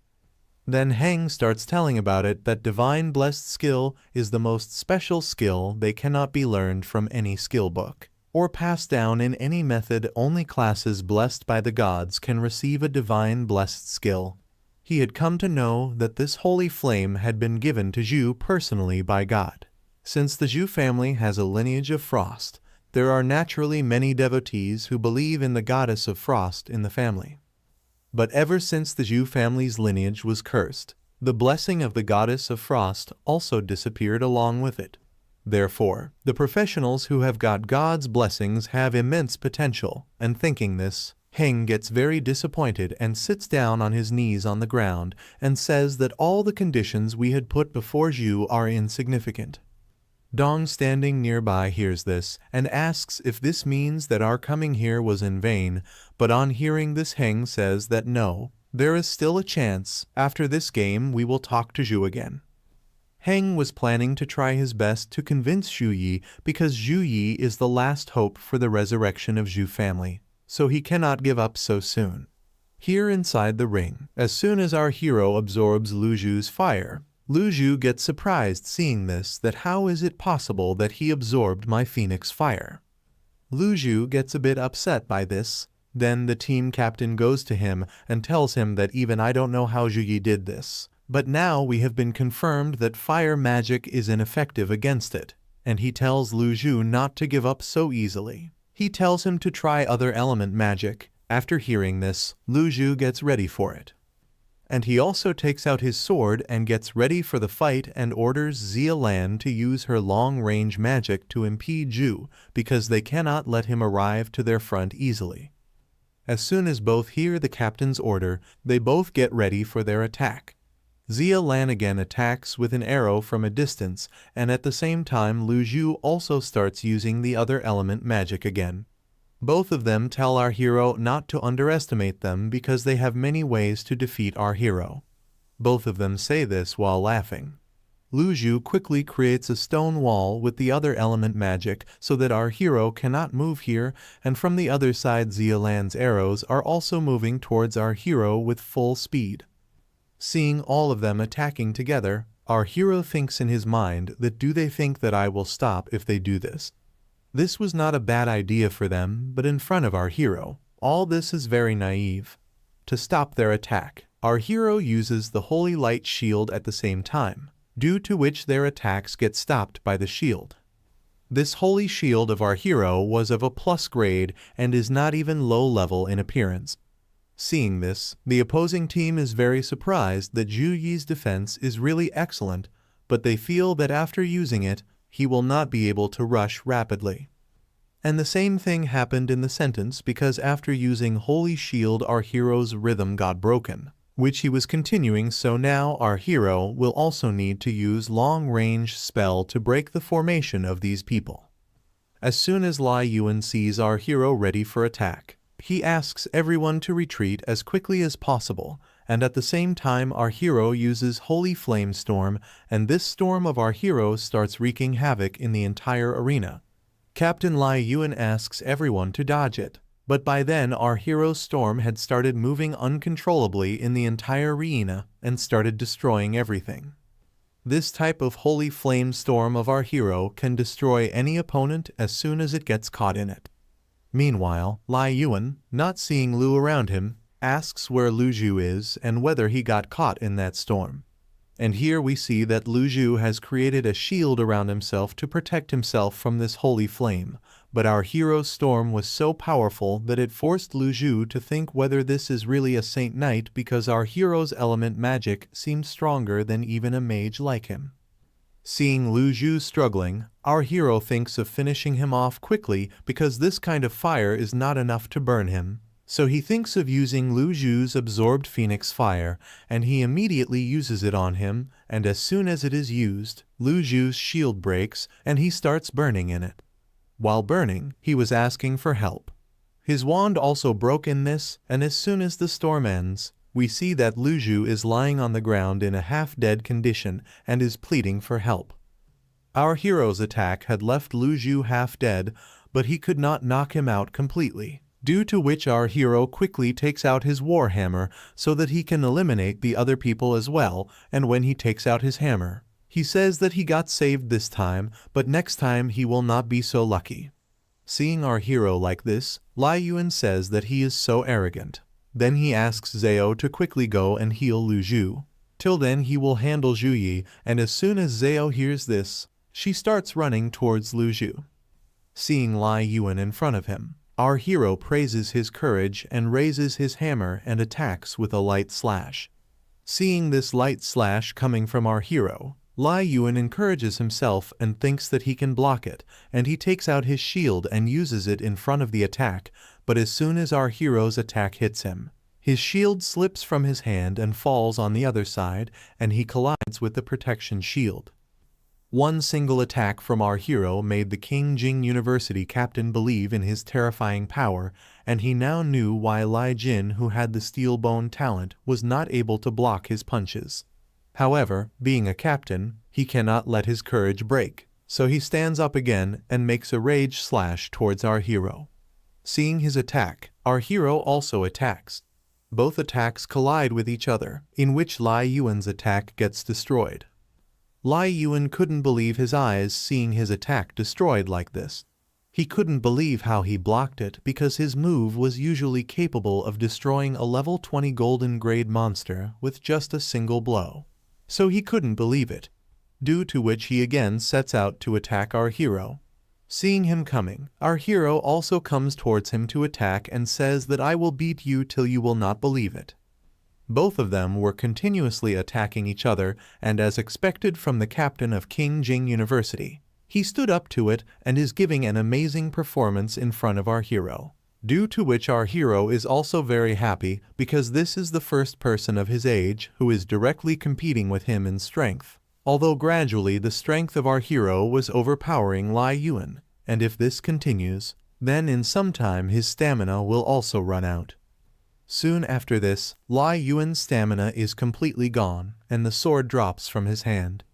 Then Heng starts telling about it that divine blessed skill is the most special skill they cannot be learned from any skill book, or passed down in any method. Only classes blessed by the gods can receive a divine blessed skill. He had come to know that this holy flame had been given to Zhu personally by God. Since the Zhu family has a lineage of frost, there are naturally many devotees who believe in the goddess of frost in the family. But ever since the Zhu family's lineage was cursed, the blessing of the goddess of frost also disappeared along with it. Therefore, the professionals who have got God's blessings have immense potential, and thinking this, Heng gets very disappointed and sits down on his knees on the ground and says that all the conditions we had put before Zhu are insignificant. Dong standing nearby hears this and asks if this means that our coming here was in vain, but on hearing this Heng says that no, there is still a chance. After this game we will talk to Zhu again. Heng was planning to try his best to convince Zhu Yi because Zhu Yi is the last hope for the resurrection of Zhu family, so he cannot give up so soon. Here inside the ring, as soon as our hero absorbs Lu Zhu's fire, Lu Zhu gets surprised seeing this, that how is it possible that he absorbed my Phoenix Fire? Lu Zhu gets a bit upset by this. Then the team captain goes to him and tells him that even I don't know how Zhu Yi did this, but now we have been confirmed that fire magic is ineffective against it, and he tells Lu Zhu not to give up so easily. He tells him to try other element magic. After hearing this, Lu Zhu gets ready for it. And he also takes out his sword and gets ready for the fight and orders Xia Lan to use her long-range magic to impede Zhu because they cannot let him arrive to their front easily. As soon as both hear the captain's order, they both get ready for their attack. Xia Lan again attacks with an arrow from a distance, and at the same time Lu Zhu also starts using the other element magic again. Both of them tell our hero not to underestimate them because they have many ways to defeat our hero. Both of them say this while laughing. Lu Zhu quickly creates a stone wall with the other element magic so that our hero cannot move here, and from the other side Xia Lan's arrows are also moving towards our hero with full speed. Seeing all of them attacking together, our hero thinks in his mind that do they think that I will stop if they do this? This was not a bad idea for them, but in front of our hero, all this is very naive. To stop their attack, our hero uses the Holy Light Shield at the same time, due to which their attacks get stopped by the shield. This Holy Shield of our hero was of a plus grade and is not even low level in appearance. Seeing this, the opposing team is very surprised that Zhu Yi's defense is really excellent, but they feel that after using it, he will not be able to rush rapidly. And the same thing happened in the sentence because after using Holy Shield our hero's rhythm got broken, which he was continuing, so now our hero will also need to use long-range spell to break the formation of these people. As soon as Lai Yuan sees our hero ready for attack, he asks everyone to retreat as quickly as possible, and at the same time our hero uses Holy Flame Storm, and this storm of our hero starts wreaking havoc in the entire arena. Captain Lai Yuan asks everyone to dodge it, but by then our hero's storm had started moving uncontrollably in the entire arena and started destroying everything. This type of Holy Flame Storm of our hero can destroy any opponent as soon as it gets caught in it. Meanwhile, Lai Yuan, not seeing Lu around him, asks where Lu Zhu is and whether he got caught in that storm. And here we see that Lu Zhu has created a shield around himself to protect himself from this holy flame, but our hero's storm was so powerful that it forced Lu Zhu to think whether this is really a Saint Knight because our hero's element magic seemed stronger than even a mage like him. Seeing Lu Zhu struggling, our hero thinks of finishing him off quickly because this kind of fire is not enough to burn him. So he thinks of using Lu Zhu's absorbed phoenix fire, and he immediately uses it on him, and as soon as it is used, Lu Zhu's shield breaks and he starts burning in it. While burning, he was asking for help. His wand also broke in this, and as soon as the storm ends, we see that Lu Zhu is lying on the ground in a half-dead condition and is pleading for help. Our hero's attack had left Lu Zhu half-dead, but he could not knock him out completely, due to which our hero quickly takes out his warhammer so that he can eliminate the other people as well, and when he takes out his hammer, he says that he got saved this time, but next time he will not be so lucky. Seeing our hero like this, Lai Yuan says that he is so arrogant. Then he asks Zhao to quickly go and heal Lu Zhu. Till then he will handle Zhu Yi, and as soon as Zhao hears this, she starts running towards Lu Zhu. Seeing Lai Yuan in front of him, our hero praises his courage and raises his hammer and attacks with a light slash. Seeing this light slash coming from our hero, Lai Yuan encourages himself and thinks that he can block it, and he takes out his shield and uses it in front of the attack, but as soon as our hero's attack hits him, his shield slips from his hand and falls on the other side, and he collides with the protection shield. One single attack from our hero made the King Jing University captain believe in his terrifying power, and he now knew why Lai Jin, who had the steel bone talent, was not able to block his punches. However, being a captain, he cannot let his courage break, so he stands up again and makes a rage slash towards our hero. Seeing his attack, our hero also attacks. Both attacks collide with each other, in which Lai Yuan's attack gets destroyed. Lai Yuan couldn't believe his eyes seeing his attack destroyed like this. He couldn't believe how he blocked it because his move was usually capable of destroying a level 20 golden grade monster with just a single blow. So he couldn't believe it, due to which he again sets out to attack our hero. Seeing him coming, our hero also comes towards him to attack and says that I will beat you till you will not believe it. Both of them were continuously attacking each other, and as expected from the captain of King Jing University, he stood up to it and is giving an amazing performance in front of our hero, due to which our hero is also very happy because this is the first person of his age who is directly competing with him in strength, although gradually the strength of our hero was overpowering Lai Yuan, and if this continues, then in some time his stamina will also run out. Soon after this, Lai Yuan's stamina is completely gone, and the sword drops from his hand.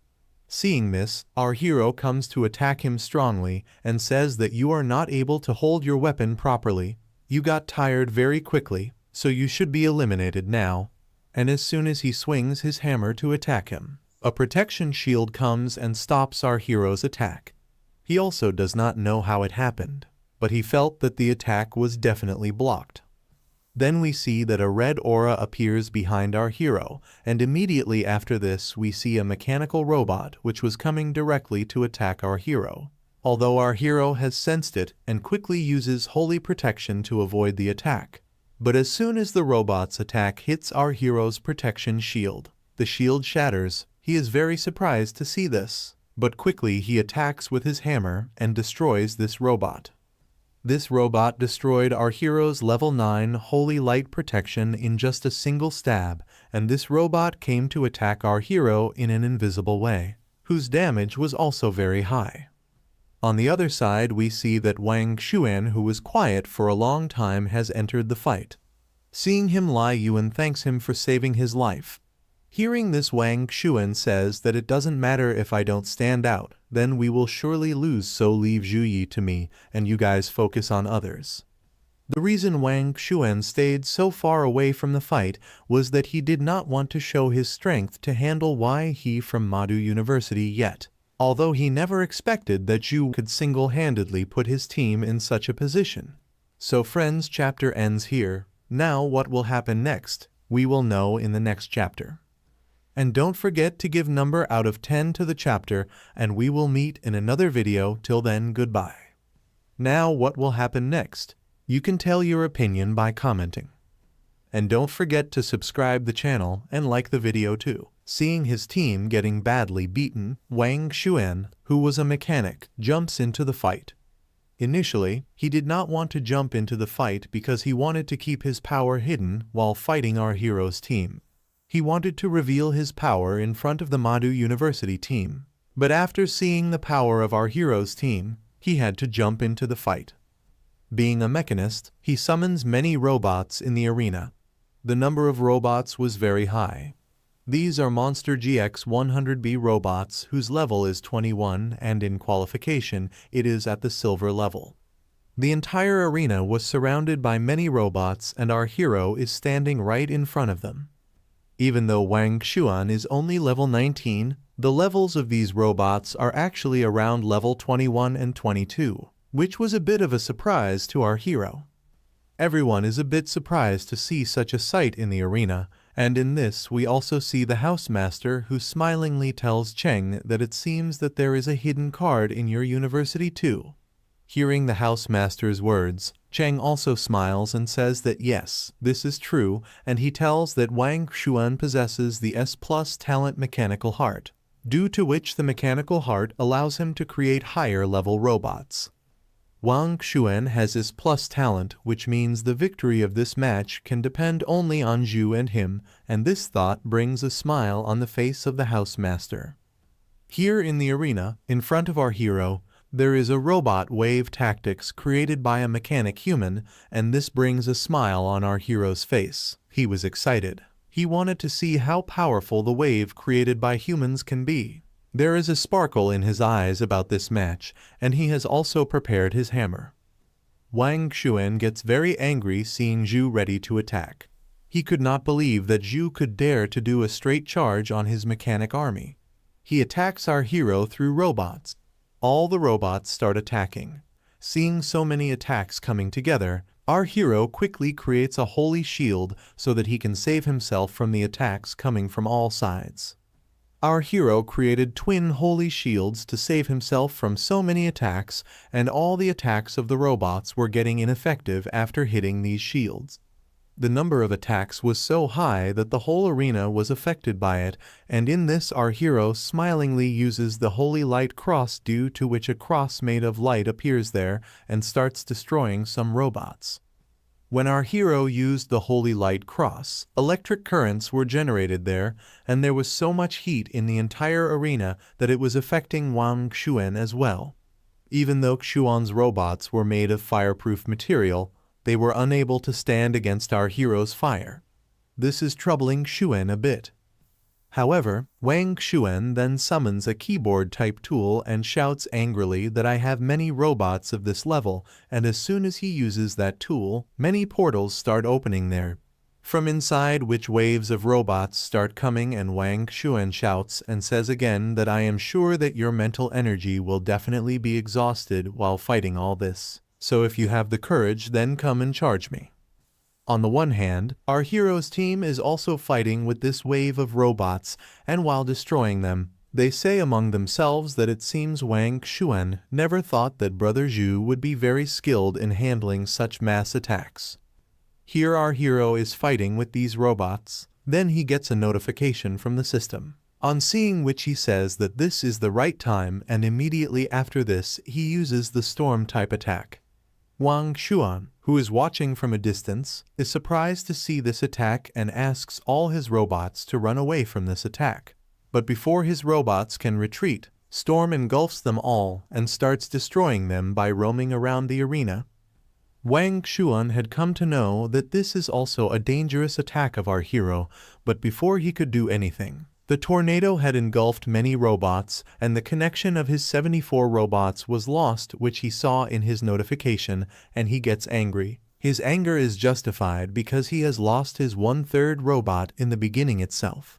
Seeing this, our hero comes to attack him strongly and says that you are not able to hold your weapon properly. You got tired very quickly, so you should be eliminated now. And as soon as he swings his hammer to attack him, a protection shield comes and stops our hero's attack. He also does not know how it happened, but he felt that the attack was definitely blocked. Then we see that a red aura appears behind our hero, and immediately after this we see a mechanical robot which was coming directly to attack our hero. Although our hero has sensed it and quickly uses holy protection to avoid the attack. But as soon as the robot's attack hits our hero's protection shield, the shield shatters. He is very surprised to see this, but quickly he attacks with his hammer and destroys this robot. This robot destroyed our hero's level 9 Holy Light protection in just a single stab, and this robot came to attack our hero in an invisible way, whose damage was also very high. On the other side, we see that Wang Xuan, who was quiet for a long time, has entered the fight. Seeing him, Lai Yuan thanks him for saving his life. Hearing this, Wang Xuan says that it doesn't matter if I don't stand out, then we will surely lose, so leave Zhu Yi to me, and you guys focus on others. The reason Wang Xuan stayed so far away from the fight was that he did not want to show his strength to handle Wei He from Madu University yet, although he never expected that Zhu could single-handedly put his team in such a position. So friends, chapter ends here. Now what will happen next, we will know in the next chapter. And don't forget to give number out of 10 to the chapter, and we will meet in another video. Till then, goodbye. Now what will happen next? You can tell your opinion by commenting. And don't forget to subscribe the channel and like the video too. Seeing his team getting badly beaten, Wang Xuan, who was a mechanic, jumps into the fight. Initially, he did not want to jump into the fight because he wanted to keep his power hidden while fighting our hero's team. He wanted to reveal his power in front of the Madu University team. But after seeing the power of our hero's team, he had to jump into the fight. Being a mechanist, he summons many robots in the arena. The number of robots was very high. These are Monster GX 100B robots whose level is 21, and in qualification it is at the silver level. The entire arena was surrounded by many robots, and our hero is standing right in front of them. Even though Wang Xuan is only level 19, the levels of these robots are actually around level 21 and 22, which was a bit of a surprise to our hero. Everyone is a bit surprised to see such a sight in the arena, and in this we also see the housemaster, who smilingly tells Cheng that it seems that there is a hidden card in your university too. Hearing the housemaster's words, Cheng also smiles and says that yes, this is true, and he tells that Wang Xuan possesses the S+ talent mechanical heart, due to which the mechanical heart allows him to create higher level robots. Wang Xuan has his plus talent, which means the victory of this match can depend only on Zhu and him, and this thought brings a smile on the face of the housemaster. Here in the arena, in front of our hero, there is a robot wave tactics created by a mechanic human, and this brings a smile on our hero's face. He was excited. He wanted to see how powerful the wave created by humans can be. There is a sparkle in his eyes about this match, and he has also prepared his hammer. Wang Xuan gets very angry seeing Zhu ready to attack. He could not believe that Zhu could dare to do a straight charge on his mechanic army. He attacks our hero through robots. All the robots start attacking. Seeing so many attacks coming together, our hero quickly creates a holy shield so that he can save himself from the attacks coming from all sides. Our hero created twin holy shields to save himself from so many attacks, and all the attacks of the robots were getting ineffective after hitting these shields. The number of attacks was so high that the whole arena was affected by it, and in this our hero smilingly uses the holy light cross, due to which a cross made of light appears there and starts destroying some robots. When our hero used the holy light cross, electric currents were generated there, and there was so much heat in the entire arena that it was affecting Wang Xuan as well. Even though Xuan's robots were made of fireproof material, they were unable to stand against our hero's fire. This is troubling Xuan a bit. However, Wang Xuan then summons a keyboard-type tool and shouts angrily that I have many robots of this level, and as soon as he uses that tool, many portals start opening there, from inside which waves of robots start coming, and Wang Xuan shouts and says again that I am sure that your mental energy will definitely be exhausted while fighting all this. So if you have the courage, then come and charge me. On the one hand, our hero's team is also fighting with this wave of robots, and while destroying them, they say among themselves that it seems Wang Xuan never thought that Brother Zhu would be very skilled in handling such mass attacks. Here our hero is fighting with these robots, then he gets a notification from the system, on seeing which he says that this is the right time, and immediately after this he uses the storm-type attack. Wang Xuan, who is watching from a distance, is surprised to see this attack and asks all his robots to run away from this attack. But before his robots can retreat, Storm engulfs them all and starts destroying them by roaming around the arena. Wang Xuan had come to know that this is also a dangerous attack of our hero, but before he could do anything, the tornado had engulfed many robots and the connection of his 74 robots was lost, which he saw in his notification, and he gets angry. His anger is justified because he has lost his 1/3 robot in the beginning itself.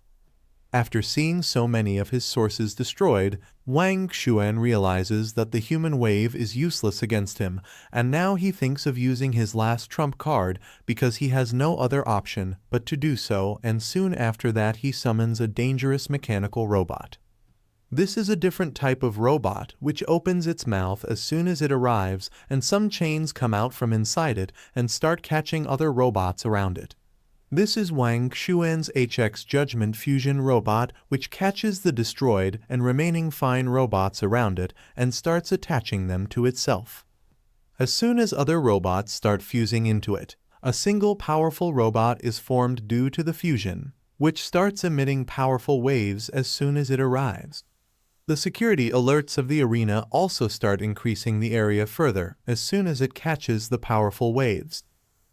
After seeing so many of his sources destroyed, Wang Xuan realizes that the human wave is useless against him, and now he thinks of using his last trump card because he has no other option but to do so, and soon after that he summons a dangerous mechanical robot. This is a different type of robot which opens its mouth as soon as it arrives, and some chains come out from inside it and start catching other robots around it. This is Wang Xuan's HX Judgment Fusion robot, which catches the destroyed and remaining fine robots around it and starts attaching them to itself. As soon as other robots start fusing into it, a single powerful robot is formed due to the fusion, which starts emitting powerful waves as soon as it arrives. The security alerts of the arena also start increasing the area further as soon as it catches the powerful waves.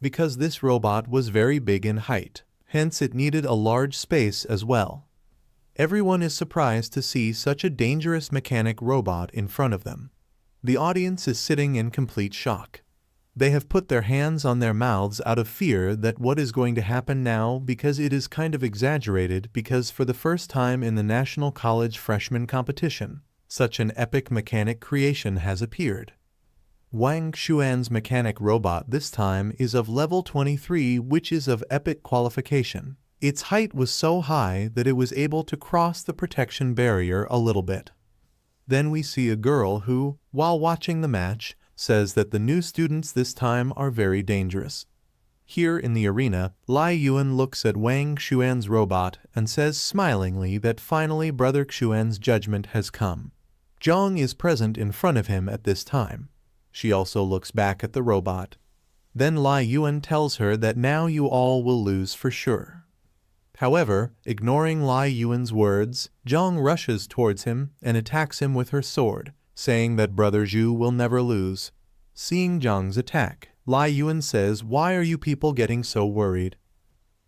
Because this robot was very big in height, hence it needed a large space as well. Everyone is surprised to see such a dangerous mechanic robot in front of them. The audience is sitting in complete shock. They have put their hands on their mouths out of fear that what is going to happen now, because it is kind of exaggerated, because for the first time in the National College Freshman Competition, such an epic mechanic creation has appeared. Wang Xuan's mechanic robot this time is of level 23, which is of epic qualification. Its height was so high that it was able to cross the protection barrier a little bit. Then we see a girl who, while watching the match, says that the new students this time are very dangerous. Here in the arena, Lai Yuan looks at Wang Xuan's robot and says smilingly that finally Brother Xuan's judgment has come. Zhang is present in front of him at this time. She also looks back at the robot. Then Lai Yuan tells her that now you all will lose for sure. However, ignoring Lai Yuan's words, Zhang rushes towards him and attacks him with her sword, saying that Brother Zhu will never lose. Seeing Zhang's attack, Lai Yuan says, "Why are you people getting so worried?"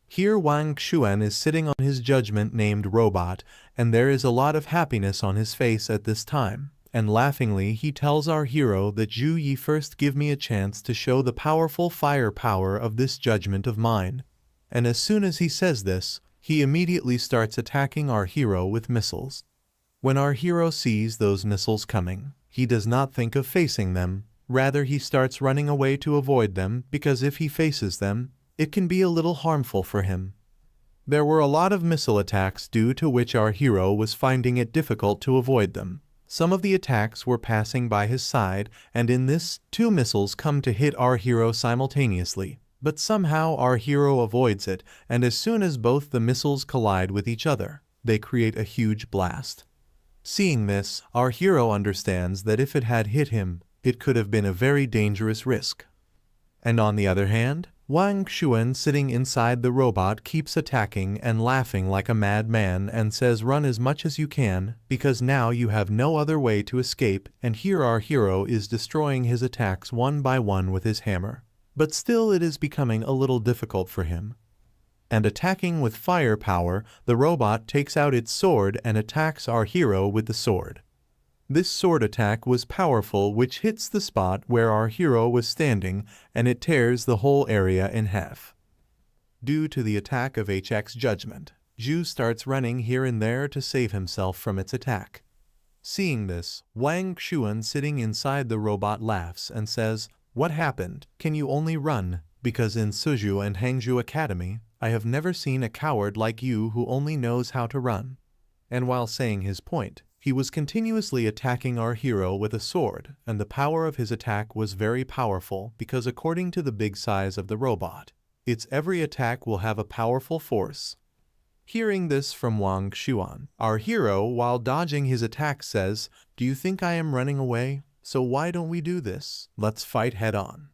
Here Wang Xuan is sitting on his judgment named robot, and there is a lot of happiness on his face at this time. And laughingly he tells our hero that Zhu Yi first give me a chance to show the powerful firepower of this judgment of mine. And as soon as he says this, he immediately starts attacking our hero with missiles. When our hero sees those missiles coming, he does not think of facing them, rather he starts running away to avoid them, because if he faces them, it can be a little harmful for him. There were a lot of missile attacks due to which our hero was finding it difficult to avoid them. Some of the attacks were passing by his side, and in this, 2 missiles come to hit our hero simultaneously. But somehow our hero avoids it, and as soon as both the missiles collide with each other, they create a huge blast. Seeing this, our hero understands that if it had hit him, it could have been a very dangerous risk. And on the other hand, Wang Xuan sitting inside the robot keeps attacking and laughing like a madman and says run as much as you can, because now you have no other way to escape, and here our hero is destroying his attacks one by one with his hammer. But still it is becoming a little difficult for him. And attacking with firepower, the robot takes out its sword and attacks our hero with the sword. This sword attack was powerful, which hits the spot where our hero was standing, and it tears the whole area in half. Due to the attack of HX Judgment, Zhu starts running here and there to save himself from its attack. Seeing this, Wang Xuan sitting inside the robot laughs and says, "What happened? Can you only run? Because in Suzhou and Hangzhou Academy, I have never seen a coward like you who only knows how to run." And while saying his point, he was continuously attacking our hero with a sword, and the power of his attack was very powerful because according to the big size of the robot, its every attack will have a powerful force. Hearing this from Wang Xuan, our hero, while dodging his attack, says, "Do you think I am running away? So why don't we do this? Let's fight head on."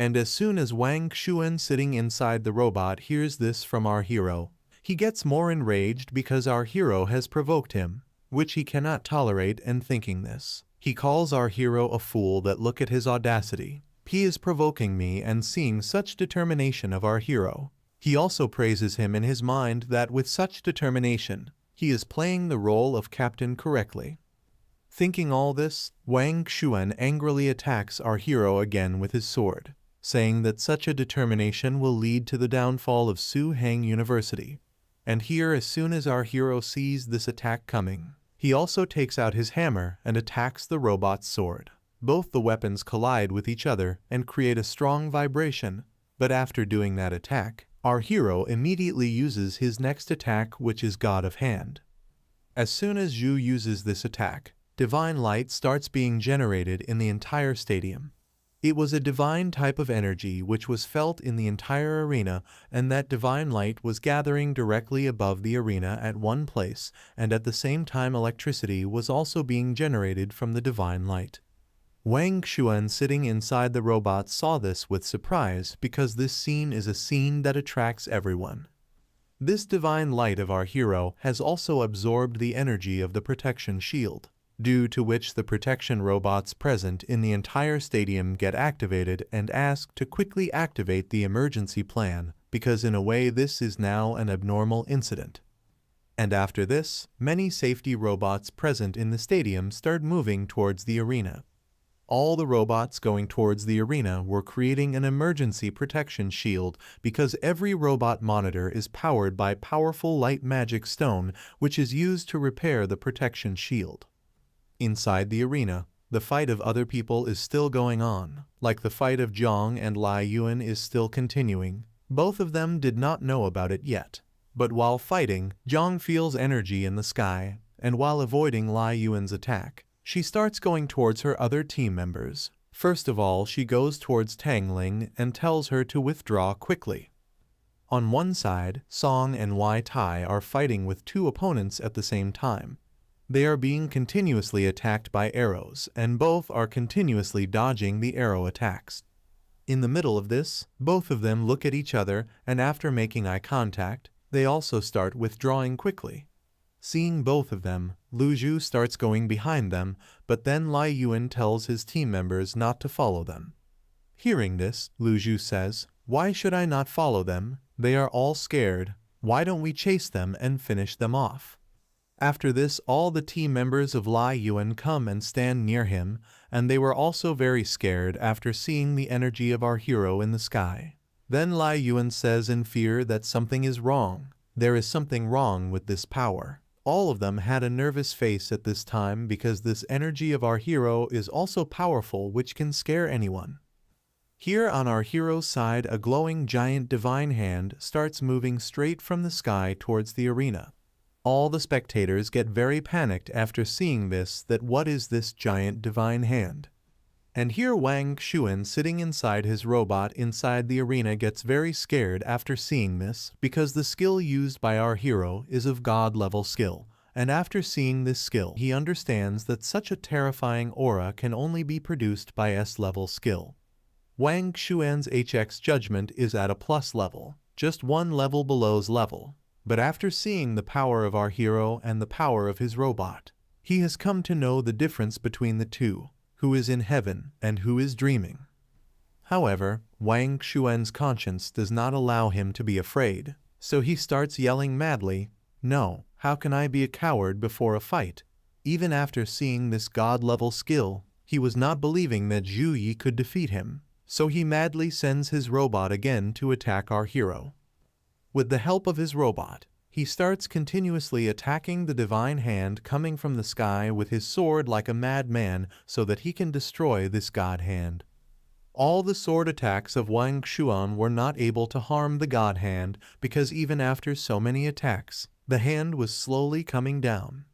And as soon as Wang Xuan sitting inside the robot hears this from our hero, he gets more enraged because our hero has provoked him, which he cannot tolerate, and thinking this, he calls our hero a fool. That look at his audacity. He is provoking me, and seeing such determination of our hero, he also praises him in his mind that with such determination, he is playing the role of captain correctly. Thinking all this, Wang Xuan angrily attacks our hero again with his sword, saying that such a determination will lead to the downfall of Su Hang University. And here, as soon as our hero sees this attack coming, he also takes out his hammer and attacks the robot's sword. Both the weapons collide with each other and create a strong vibration, but after doing that attack, our hero immediately uses his next attack, which is God of Hand. As soon as Zhu uses this attack, divine light starts being generated in the entire stadium. It was a divine type of energy which was felt in the entire arena, and that divine light was gathering directly above the arena at one place, and at the same time electricity was also being generated from the divine light. Wang Xuan sitting inside the robot saw this with surprise because this scene is a scene that attracts everyone. This divine light of our hero has also absorbed the energy of the protection shield, due to which the protection robots present in the entire stadium get activated and asked to quickly activate the emergency plan, because in a way this is now an abnormal incident. And after this, many safety robots present in the stadium start moving towards the arena. All the robots going towards the arena were creating an emergency protection shield because every robot monitor is powered by powerful light magic stone, which is used to repair the protection shield. Inside the arena, the fight of other people is still going on, like the fight of Zhang and Lai Yuan is still continuing. Both of them did not know about it yet. But while fighting, Zhang feels energy in the sky, and while avoiding Lai Yuan's attack, she starts going towards her other team members. First of all, she goes towards Tang Ling and tells her to withdraw quickly. On one side, Song and Wai Tai are fighting with two opponents at the same time. They are being continuously attacked by arrows, and both are continuously dodging the arrow attacks. In the middle of this, both of them look at each other, and after making eye contact, they also start withdrawing quickly. Seeing both of them, Lu Zhu starts going behind them, but then Lai Yuan tells his team members not to follow them. Hearing this, Lu Zhu says, "Why should I not follow them? They are all scared. Why don't we chase them and finish them off?" After this, all the team members of Lai Yuan come and stand near him, and they were also very scared after seeing the energy of our hero in the sky. Then Lai Yuan says in fear that something is wrong. There is something wrong with this power. All of them had a nervous face at this time because this energy of our hero is also powerful, which can scare anyone. Here on our hero's side, a glowing giant divine hand starts moving straight from the sky towards the arena. All the spectators get very panicked after seeing this, that what is this giant divine hand? And here Wang Xuan sitting inside his robot inside the arena gets very scared after seeing this, because the skill used by our hero is of God-level skill, and after seeing this skill he understands that such a terrifying aura can only be produced by S-level skill. Wang Xuan's HX judgment is at a plus level, just one level below's level. But after seeing the power of our hero and the power of his robot, he has come to know the difference between the two, who is in heaven and who is dreaming. However, Wang Xuan's conscience does not allow him to be afraid, so he starts yelling madly, "No, how can I be a coward before a fight?" Even after seeing this god-level skill, he was not believing that Zhu Yi could defeat him, so he madly sends his robot again to attack our hero. With the help of his robot, he starts continuously attacking the divine hand coming from the sky with his sword like a madman so that he can destroy this god hand. All the sword attacks of Wang Xuan were not able to harm the god hand because even after so many attacks, the hand was slowly coming down.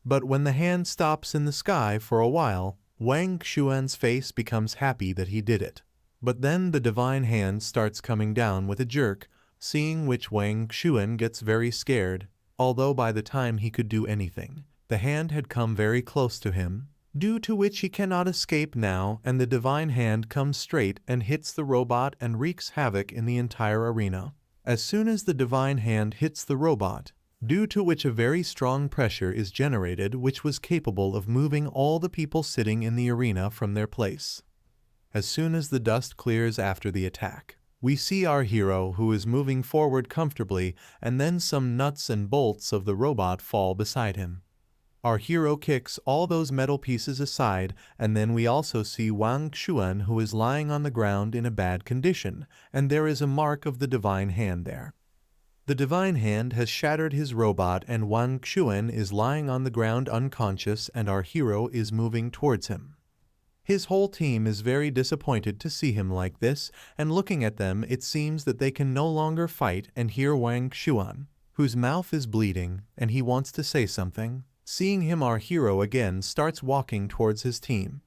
But when the hand stops in the sky for a while, Wang Xuan's face becomes happy that he did it. But then the divine hand starts coming down with a jerk, seeing which Wang Xuan gets very scared, although by the time he could do anything, the hand had come very close to him, due to which he cannot escape now, and the divine hand comes straight and hits the robot and wreaks havoc in the entire arena. As soon as the divine hand hits the robot, due to which a very strong pressure is generated which was capable of moving all the people sitting in the arena from their place. As soon as the dust clears after the attack, we see our hero who is moving forward comfortably, and then some nuts and bolts of the robot fall beside him. Our hero kicks all those metal pieces aside, and then we also see Wang Xuan who is lying on the ground in a bad condition, and there is a mark of the divine hand there. The divine hand has shattered his robot, and Wang Xuan is lying on the ground unconscious, and our hero is moving towards him. His whole team is very disappointed to see him like this, and looking at them it seems that they can no longer fight, and here Wang Xuan, whose mouth is bleeding, and he wants to say something. Seeing him, our hero again starts walking towards his team.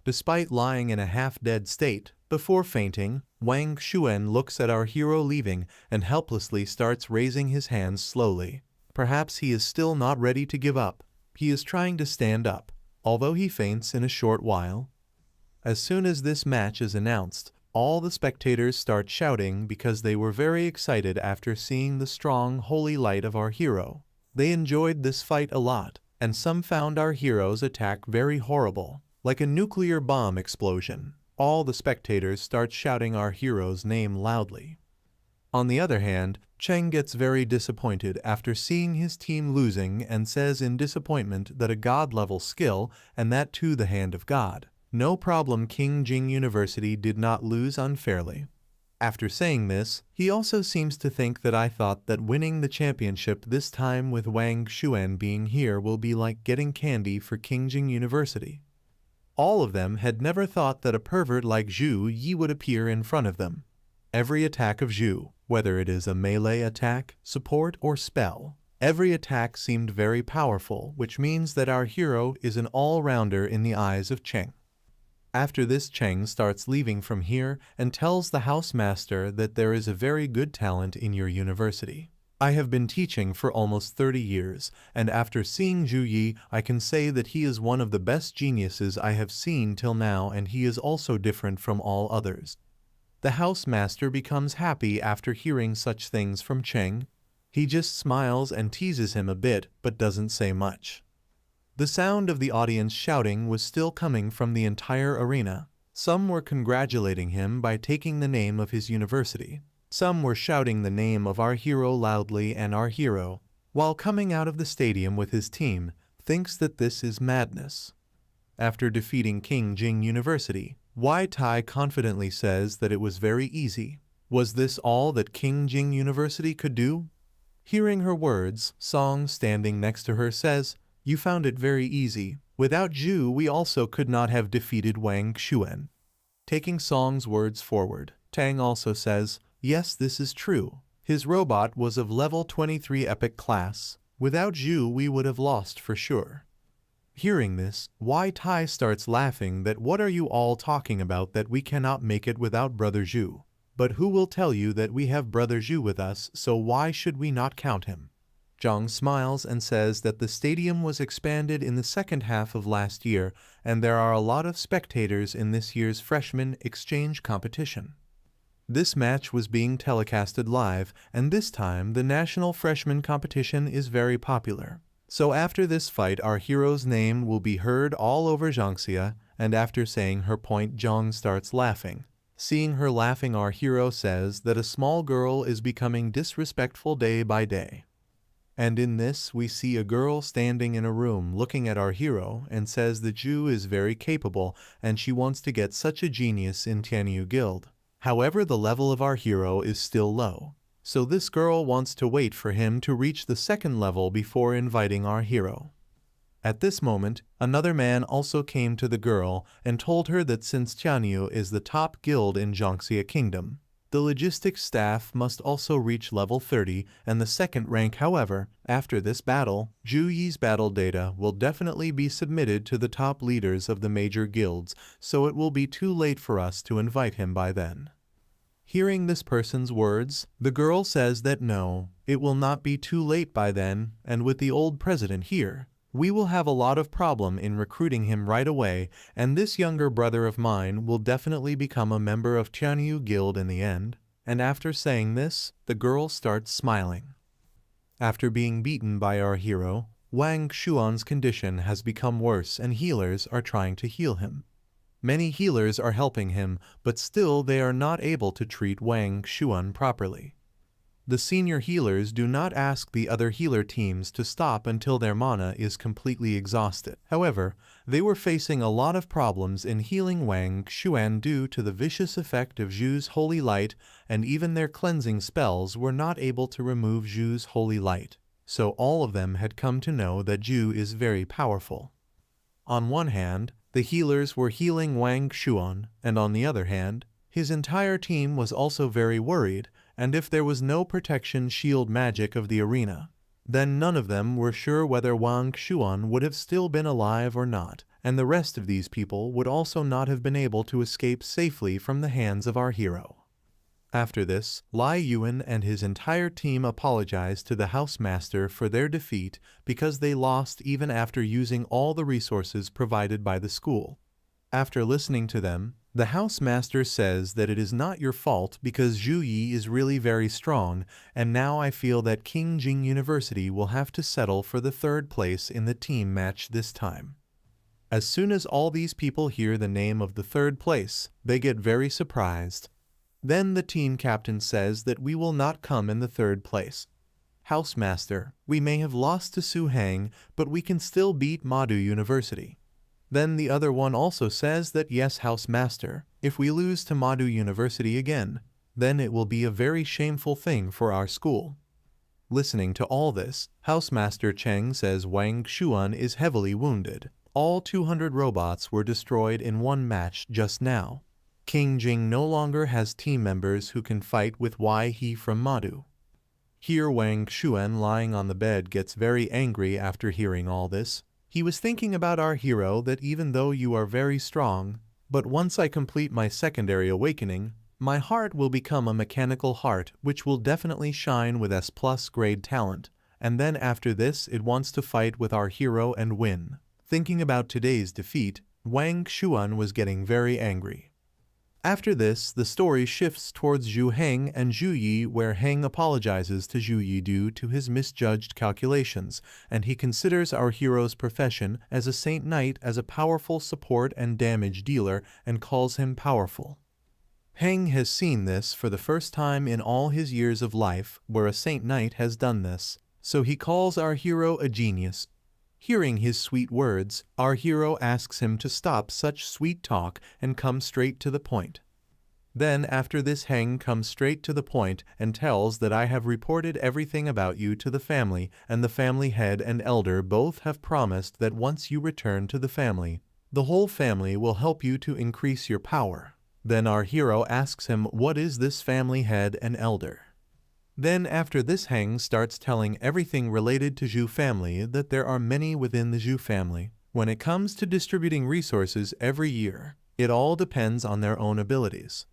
Despite lying in a half-dead state, before fainting, Wang Xuan looks at our hero leaving and helplessly starts raising his hands slowly. Perhaps he is still not ready to give up. He is trying to stand up, although he faints in a short while. As soon as this match is announced, all the spectators start shouting because they were very excited after seeing the strong, holy light of our hero. They enjoyed this fight a lot, and some found our hero's attack very horrible, like a nuclear bomb explosion. All the spectators start shouting our hero's name loudly. On the other hand, Cheng gets very disappointed after seeing his team losing and says in disappointment that a god-level skill, and that too the hand of God. No problem, King Jing University did not lose unfairly. After saying this, he also seems to think that I thought that winning the championship this time with Wang Xuan being here will be like getting candy for King Jing University. All of them had never thought that a pervert like Zhu Yi would appear in front of them. Every attack of Zhu, whether it is a melee attack, support, or spell, every attack seemed very powerful, which means that our hero is an all-rounder in the eyes of Cheng. After this, Cheng starts leaving from here and tells the housemaster that there is a very good talent in your university. I have been teaching for almost 30 years, and after seeing Zhu Yi, I can say that he is one of the best geniuses I have seen till now, and he is also different from all others. The housemaster becomes happy after hearing such things from Cheng. He just smiles and teases him a bit, but doesn't say much. The sound of the audience shouting was still coming from the entire arena. Some were congratulating him by taking the name of his university. Some were shouting the name of our hero loudly, and our hero, while coming out of the stadium with his team, thinks that this is madness. After defeating King Jing University, Wai Tai confidently says that it was very easy. Was this all that King Jing University could do? Hearing her words, Song, standing next to her, says, "You found it very easy. Without Zhu, we also could not have defeated Wang Xuan." Taking Song's words forward, Tang also says, "Yes, this is true. His robot was of level 23 epic class. Without Zhu, we would have lost for sure." Hearing this, Wai Tai starts laughing that what are you all talking about, that we cannot make it without Brother Zhu? But who will tell you that we have Brother Zhu with us, so why should we not count him? Zhang smiles and says that the stadium was expanded in the second half of last year, and there are a lot of spectators in this year's freshman exchange competition. This match was being telecasted live, and this time the national freshman competition is very popular. So after this fight, our hero's name will be heard all over Jiangxia, and after saying her point, Zhang starts laughing. Seeing her laughing, our hero says that a small girl is becoming disrespectful day by day. And in this, we see a girl standing in a room looking at our hero and says that Zhu is very capable and she wants to get such a genius in Tianyu Guild. However, the level of our hero is still low. So this girl wants to wait for him to reach the second level before inviting our hero. At this moment, another man also came to the girl and told her that since Tianyu is the top guild in Jiangxia Kingdom, the logistics staff must also reach level 30 and the second rank. However, after this battle, Zhu Yi's battle data will definitely be submitted to the top leaders of the major guilds, so it will be too late for us to invite him by then. Hearing this person's words, the girl says that no, it will not be too late by then, and with the old president here, We will have a lot of problem in recruiting him right away, and this younger brother of mine will definitely become a member of Tianyu Guild in the end. And after saying this, the girl starts smiling. After being beaten by our hero, Wang Xuan's condition has become worse and healers are trying to heal him. Many healers are helping him, but still they are not able to treat Wang Xuan properly. The senior healers do not ask the other healer teams to stop until their mana is completely exhausted. However, they were facing a lot of problems in healing Wang Xuan due to the vicious effect of Zhu's holy light, and even their cleansing spells were not able to remove Zhu's holy light. So all of them had come to know that Zhu is very powerful. On one hand, the healers were healing Wang Xuan, and on the other hand, his entire team was also very worried, and if there was no protection shield magic of the arena, then none of them were sure whether Wang Xuan would have still been alive or not, and the rest of these people would also not have been able to escape safely from the hands of our hero. After this, Lai Yuan and his entire team apologized to the housemaster for their defeat because they lost even after using all the resources provided by the school. After listening to them, the housemaster says that it is not your fault because Zhu Yi is really very strong, and now I feel that King Jing University will have to settle for the third place in the team match this time. As soon as all these people hear the name of the third place, they get very surprised. Then the team captain says that we will not come in the third place. Housemaster, we may have lost to Su Hang, but we can still beat Madu University. Then the other one also says that yes, housemaster, if we lose to Madu University again, then it will be a very shameful thing for our school. Listening to all this, housemaster Cheng says Wang Xuan is heavily wounded. All 200 robots were destroyed in one match just now. King Jing no longer has team members who can fight with Wei He from Madu. Here Wang Xuan lying on the bed gets very angry after hearing all this. He was thinking about our hero that even though you are very strong, but once I complete my secondary awakening, my heart will become a mechanical heart which will definitely shine with S+ grade talent, and then after this it wants to fight with our hero and win. Thinking about today's defeat, Wang Xuan was getting very angry. After this, the story shifts towards Zhu Heng and Zhu Yi, where Heng apologizes to Zhu Yi due to his misjudged calculations, and he considers our hero's profession as a Saint Knight as a powerful support and damage dealer and calls him powerful. Heng has seen this for the first time in all his years of life where a Saint Knight has done this, so he calls our hero a genius. Hearing his sweet words, our hero asks him to stop such sweet talk and come straight to the point. Then after this Heng comes straight to the point and tells that I have reported everything about you to the family, and the family head and elder both have promised that once you return to the family, the whole family will help you to increase your power. Then our hero asks him what is this family head and elder. Then after this Heng starts telling everything related to Zhu family, that there are many within the Zhu family. When it comes to distributing resources every year, it all depends on their own abilities.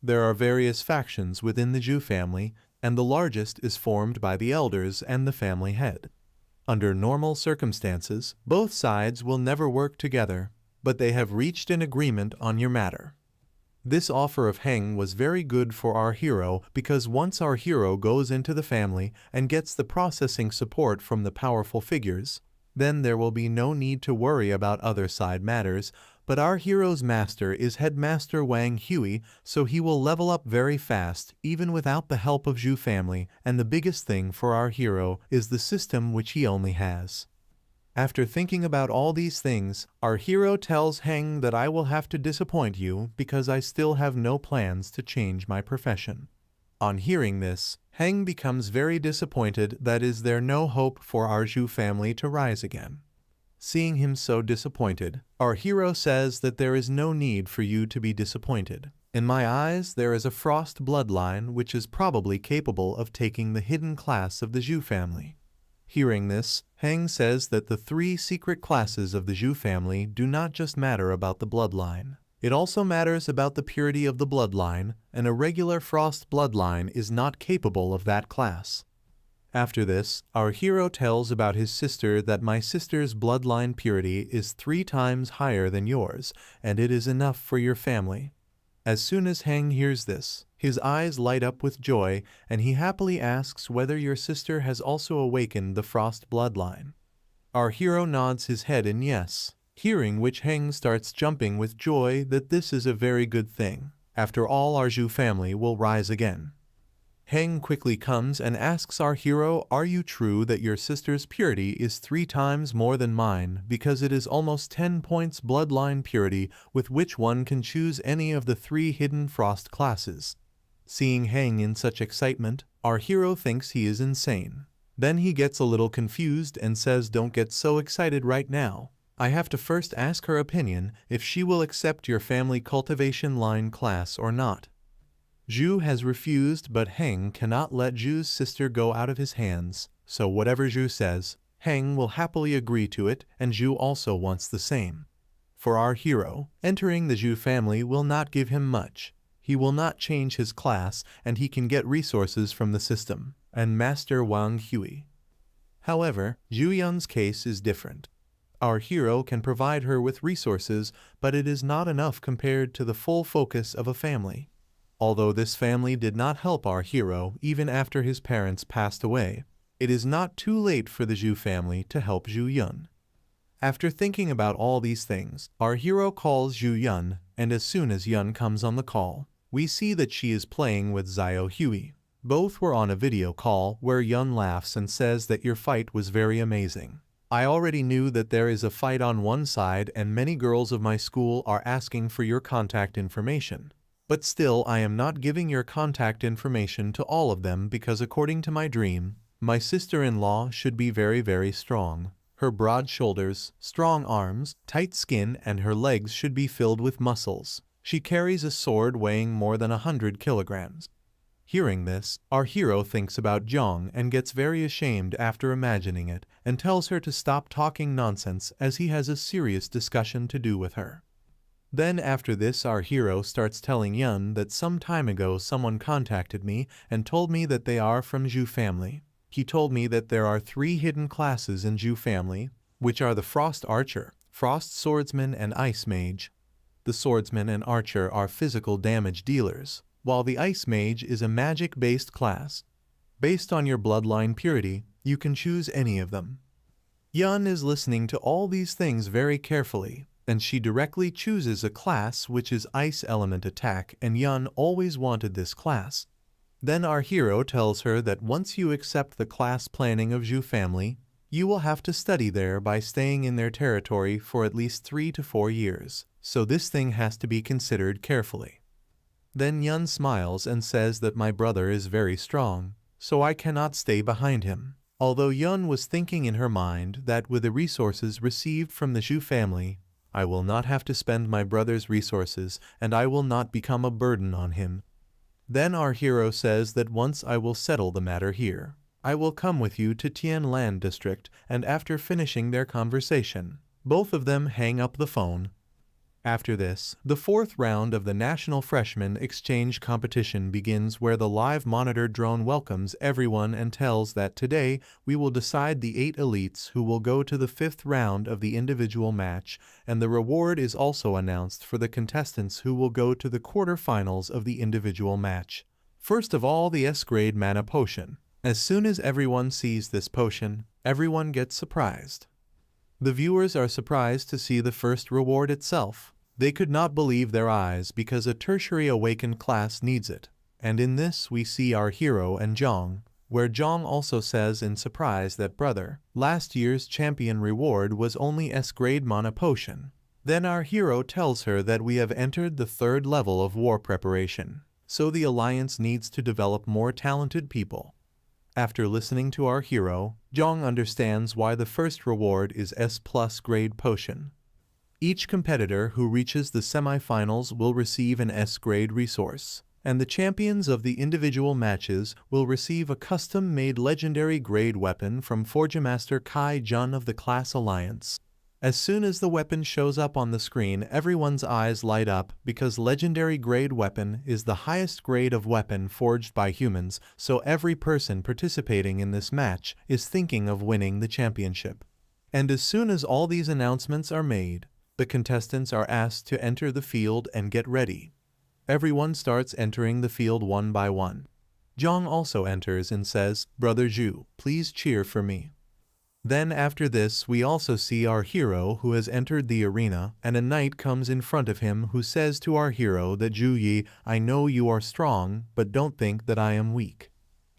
There are various factions within the Zhu family, and the largest is formed by the elders and the family head. Under normal circumstances, both sides will never work together, but they have reached an agreement on your matter. This offer of Heng was very good for our hero because once our hero goes into the family and gets the processing support from the powerful figures, then there will be no need to worry about other side matters, but our hero's master is Headmaster Wang Hui, so he will level up very fast even without the help of Zhu family, and the biggest thing for our hero is the system which he only has. After thinking about all these things, our hero tells Heng that I will have to disappoint you because I still have no plans to change my profession. On hearing this, Heng becomes very disappointed that is there no hope for our Zhu family to rise again. Seeing him so disappointed, our hero says that there is no need for you to be disappointed. In my eyes, there is a frost bloodline which is probably capable of taking the hidden class of the Zhu family. Hearing this, Heng says that the 3 secret classes of the Zhu family do not just matter about the bloodline. It also matters about the purity of the bloodline, and a regular frost bloodline is not capable of that class. After this, our hero tells about his sister that my sister's bloodline purity is 3 times higher than yours, and it is enough for your family. As soon as Heng hears this, his eyes light up with joy, and he happily asks whether your sister has also awakened the Frost bloodline. Our hero nods his head in yes, hearing which Heng starts jumping with joy that this is a very good thing. After all, our Zhu family will rise again. Heng quickly comes and asks our hero, "Are you true that your sister's purity is 3 times more than mine, because it is almost 10 points bloodline purity with which one can choose any of the 3 hidden frost classes?" Seeing Heng in such excitement, our hero thinks he is insane. Then he gets a little confused and says, "Don't get so excited right now. I have to first ask her opinion if she will accept your family cultivation line class or not." Zhu has refused, but Heng cannot let Zhu's sister go out of his hands, so whatever Zhu says, Heng will happily agree to it, and Zhu also wants the same. For our hero, entering the Zhu family will not give him much. He will not change his class, and he can get resources from the system and Master Wang Hui. However, Zhu Yun's case is different. Our hero can provide her with resources, but it is not enough compared to the full focus of a family. Although this family did not help our hero even after his parents passed away, it is not too late for the Zhu family to help Zhu Yun. After thinking about all these things, our hero calls Zhu Yun, and as soon as Yun comes on the call, we see that she is playing with Xiao Hui. Both were on a video call where Yun laughs and says that your fight was very amazing. I already knew that there is a fight on one side and many girls of my school are asking for your contact information. But still, I am not giving your contact information to all of them because according to my dream, my sister-in-law should be very, very strong. Her broad shoulders, strong arms, tight skin, and her legs should be filled with muscles. She carries a sword weighing more than 100 kilograms. Hearing this, our hero thinks about Zhang and gets very ashamed after imagining it and tells her to stop talking nonsense as he has a serious discussion to do with her. Then after this, our hero starts telling Yun that some time ago someone contacted me and told me that they are from Zhu family. He told me that there are 3 hidden classes in Zhu family, which are the Frost Archer, Frost Swordsman, and Ice Mage. The Swordsman and Archer are physical damage dealers, while the Ice Mage is a magic-based class. Based on your bloodline purity, you can choose any of them. Yun is listening to all these things very carefully, and she directly chooses a class which is Ice Element Attack, and Yun always wanted this class. Then our hero tells her that once you accept the class planning of Zhu family, you will have to study there by staying in their territory for at least 3 to 4 years, so this thing has to be considered carefully. Then Yun smiles and says that my brother is very strong, so I cannot stay behind him. Although Yun was thinking in her mind that with the resources received from the Zhu family, I will not have to spend my brother's resources and I will not become a burden on him. Then our hero says that once I will settle the matter here, I will come with you to Tianlan district, and after finishing their conversation, both of them hang up the phone. After this, the 4th round of the National Freshman Exchange Competition begins, where the live monitor drone welcomes everyone and tells that today we will decide the 8 elites who will go to the 5th round of the individual match, and the reward is also announced for the contestants who will go to the quarterfinals of the individual match. First of all, the S-grade mana potion. As soon as everyone sees this potion, everyone gets surprised. The viewers are surprised to see the first reward itself. They could not believe their eyes because a tertiary awakened class needs it. And in this we see our hero and Zhang, where Zhang also says in surprise that brother, last year's champion reward was only S-grade mana potion. Then our hero tells her that we have entered the 3rd level of war preparation, so the alliance needs to develop more talented people. After listening to our hero, Zhang understands why the first reward is S+ grade potion. Each competitor who reaches the semi-finals will receive an S-grade resource, and the champions of the individual matches will receive a custom-made legendary grade weapon from Forgemaster Kai Jun of the class Alliance. As soon as the weapon shows up on the screen, everyone's eyes light up because legendary grade weapon is the highest grade of weapon forged by humans, so every person participating in this match is thinking of winning the championship. And as soon as all these announcements are made, the contestants are asked to enter the field and get ready. Everyone starts entering the field one by one. Zhang also enters and says, "Brother Zhu, please cheer for me." Then after this we also see our hero who has entered the arena, and a knight comes in front of him who says to our hero that Zhu Yi, "I know you are strong, but don't think that I am weak."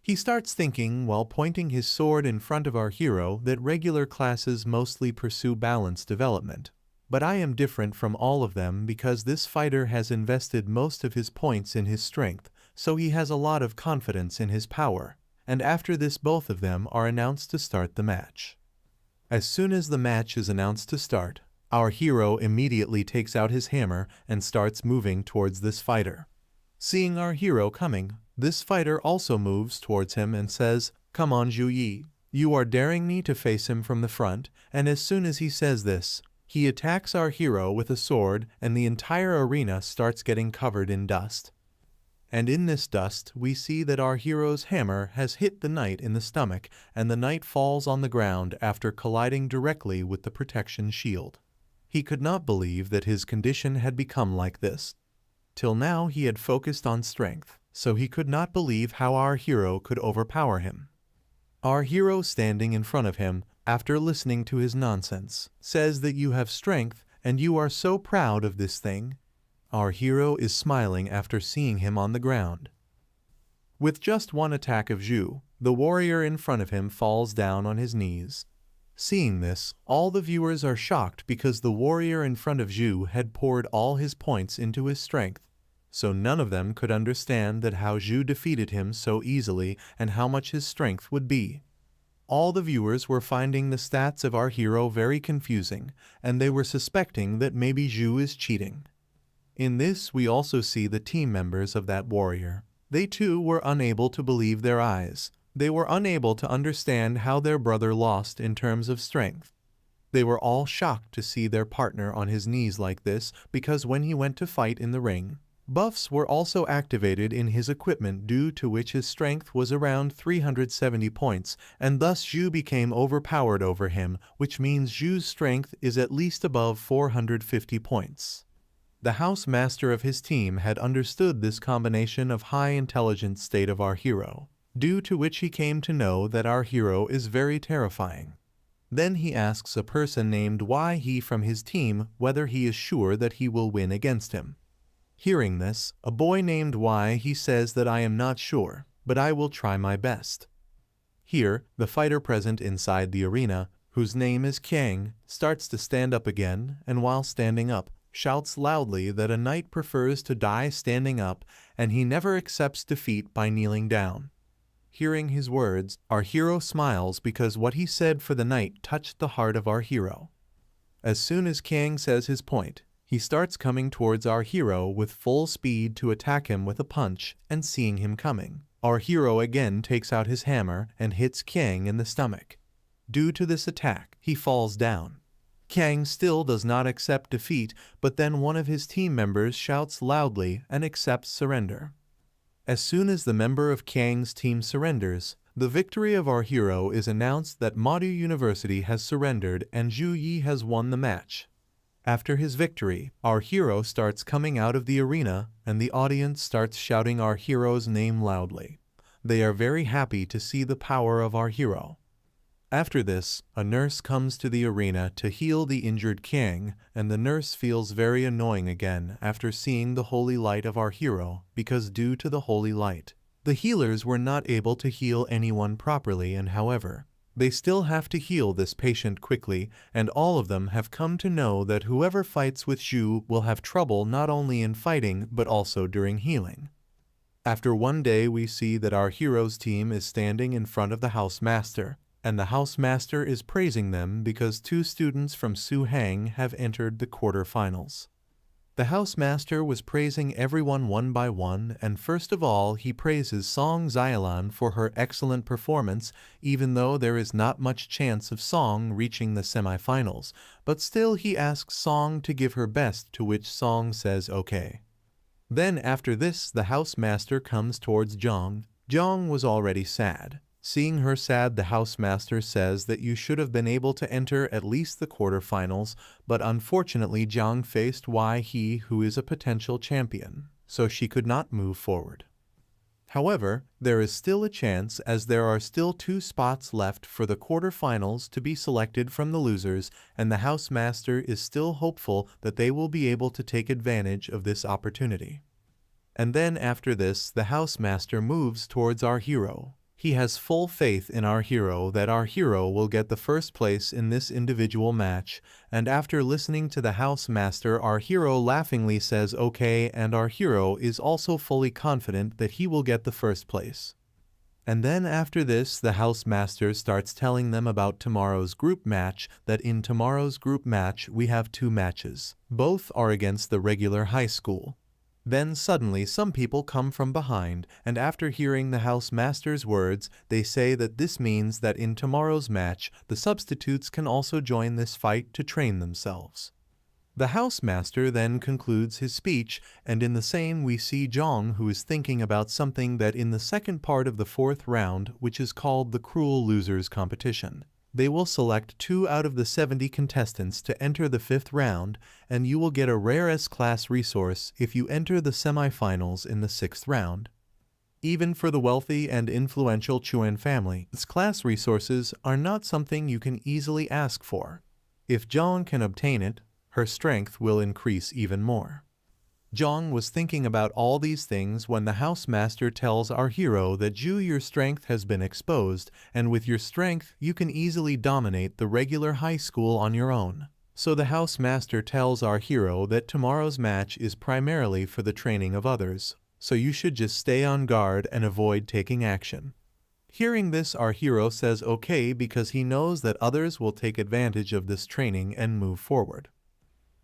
He starts thinking while pointing his sword in front of our hero that regular classes mostly pursue balanced development. But I am different from all of them because this fighter has invested most of his points in his strength, so he has a lot of confidence in his power. And after this both of them are announced to start the match. As soon as the match is announced to start, our hero immediately takes out his hammer and starts moving towards this fighter. Seeing our hero coming, this fighter also moves towards him and says, "Come on Zhu Yi, you are daring me to face him from the front," and as soon as he says this, he attacks our hero with a sword and the entire arena starts getting covered in dust. And in this dust, we see that our hero's hammer has hit the knight in the stomach, and the knight falls on the ground after colliding directly with the protection shield. He could not believe that his condition had become like this. Till now he had focused on strength, so he could not believe how our hero could overpower him. Our hero standing in front of him, after listening to his nonsense, says that you have strength and you are so proud of this thing. Our hero is smiling after seeing him on the ground. With just one attack of Zhu, the warrior in front of him falls down on his knees. Seeing this, all the viewers are shocked because the warrior in front of Zhu had poured all his points into his strength, so none of them could understand that how Zhu defeated him so easily and how much his strength would be. All the viewers were finding the stats of our hero very confusing, and they were suspecting that maybe Zhu is cheating. In this we also see the team members of that warrior. They too were unable to believe their eyes. They were unable to understand how their brother lost in terms of strength. They were all shocked to see their partner on his knees like this because when he went to fight in the ring, buffs were also activated in his equipment due to which his strength was around 370 points, and thus Zhu became overpowered over him, which means Zhu's strength is at least above 450 points. The house master of his team had understood this combination of high intelligence state of our hero, due to which he came to know that our hero is very terrifying. Then he asks a person named Y he from his team whether he is sure that he will win against him. Hearing this, a boy named Y he says that I am not sure, but I will try my best. Here, the fighter present inside the arena, whose name is Kang, starts to stand up again, and while standing up, shouts loudly that a knight prefers to die standing up and he never accepts defeat by kneeling down. Hearing his words, our hero smiles because what he said for the knight touched the heart of our hero. As soon as Kang says his point, he starts coming towards our hero with full speed to attack him with a punch, and seeing him coming, our hero again takes out his hammer and hits Kang in the stomach. Due to this attack, he falls down. Kang still does not accept defeat, but then one of his team members shouts loudly and accepts surrender. As soon as the member of Kang's team surrenders, the victory of our hero is announced that Madu University has surrendered and Zhu Yi has won the match. After his victory, our hero starts coming out of the arena and the audience starts shouting our hero's name loudly. They are very happy to see the power of our hero. After this, a nurse comes to the arena to heal the injured Kang, and the nurse feels very annoying again after seeing the holy light of our hero, because due to the holy light, the healers were not able to heal anyone properly, and however, they still have to heal this patient quickly, and all of them have come to know that whoever fights with Zhu will have trouble not only in fighting but also during healing. After one day we see that our hero's team is standing in front of the house master, and the house master is praising them because 2 students from Su Hang have entered the quarterfinals. The housemaster was praising everyone one by one, and first of all he praises Song Xiaolan for her excellent performance, even though there is not much chance of Song reaching the semifinals, but still he asks Song to give her best, to which Song says okay. Then after this the housemaster comes towards Zhang. Zhang was already sad. Seeing her sad, the housemaster says that you should have been able to enter at least the quarterfinals, but unfortunately Zhang faced he who is a potential champion, so she could not move forward. However, there is still a chance, as there are still 2 spots left for the quarterfinals to be selected from the losers, and the housemaster is still hopeful that they will be able to take advantage of this opportunity. And then after this, the housemaster moves towards our hero. He has full faith in our hero that our hero will get the first place in this individual match, and after listening to the housemaster, our hero laughingly says okay, and our hero is also fully confident that he will get the first place. And then after this, the housemaster starts telling them about tomorrow's group match, that in tomorrow's group match we have 2 matches. Both are against the regular high school. Then suddenly some people come from behind, and after hearing the housemaster's words, they say that this means that in tomorrow's match, the substitutes can also join this fight to train themselves. The housemaster then concludes his speech, and in the same we see Zhang, who is thinking about something, that in the second part of the 4th round, which is called the Cruel Losers competition, they will select 2 out of the 70 contestants to enter the 5th round, and you will get a rare S-class resource if you enter the semifinals in the 6th round. Even for the wealthy and influential Chuan family, S-class resources are not something you can easily ask for. If Zhang can obtain it, her strength will increase even more. Zhang was thinking about all these things when the housemaster tells our hero that Zhu, your strength has been exposed, and with your strength you can easily dominate the regular high school on your own. So the housemaster tells our hero that tomorrow's match is primarily for the training of others, so you should just stay on guard and avoid taking action. Hearing this, our hero says okay, because he knows that others will take advantage of this training and move forward.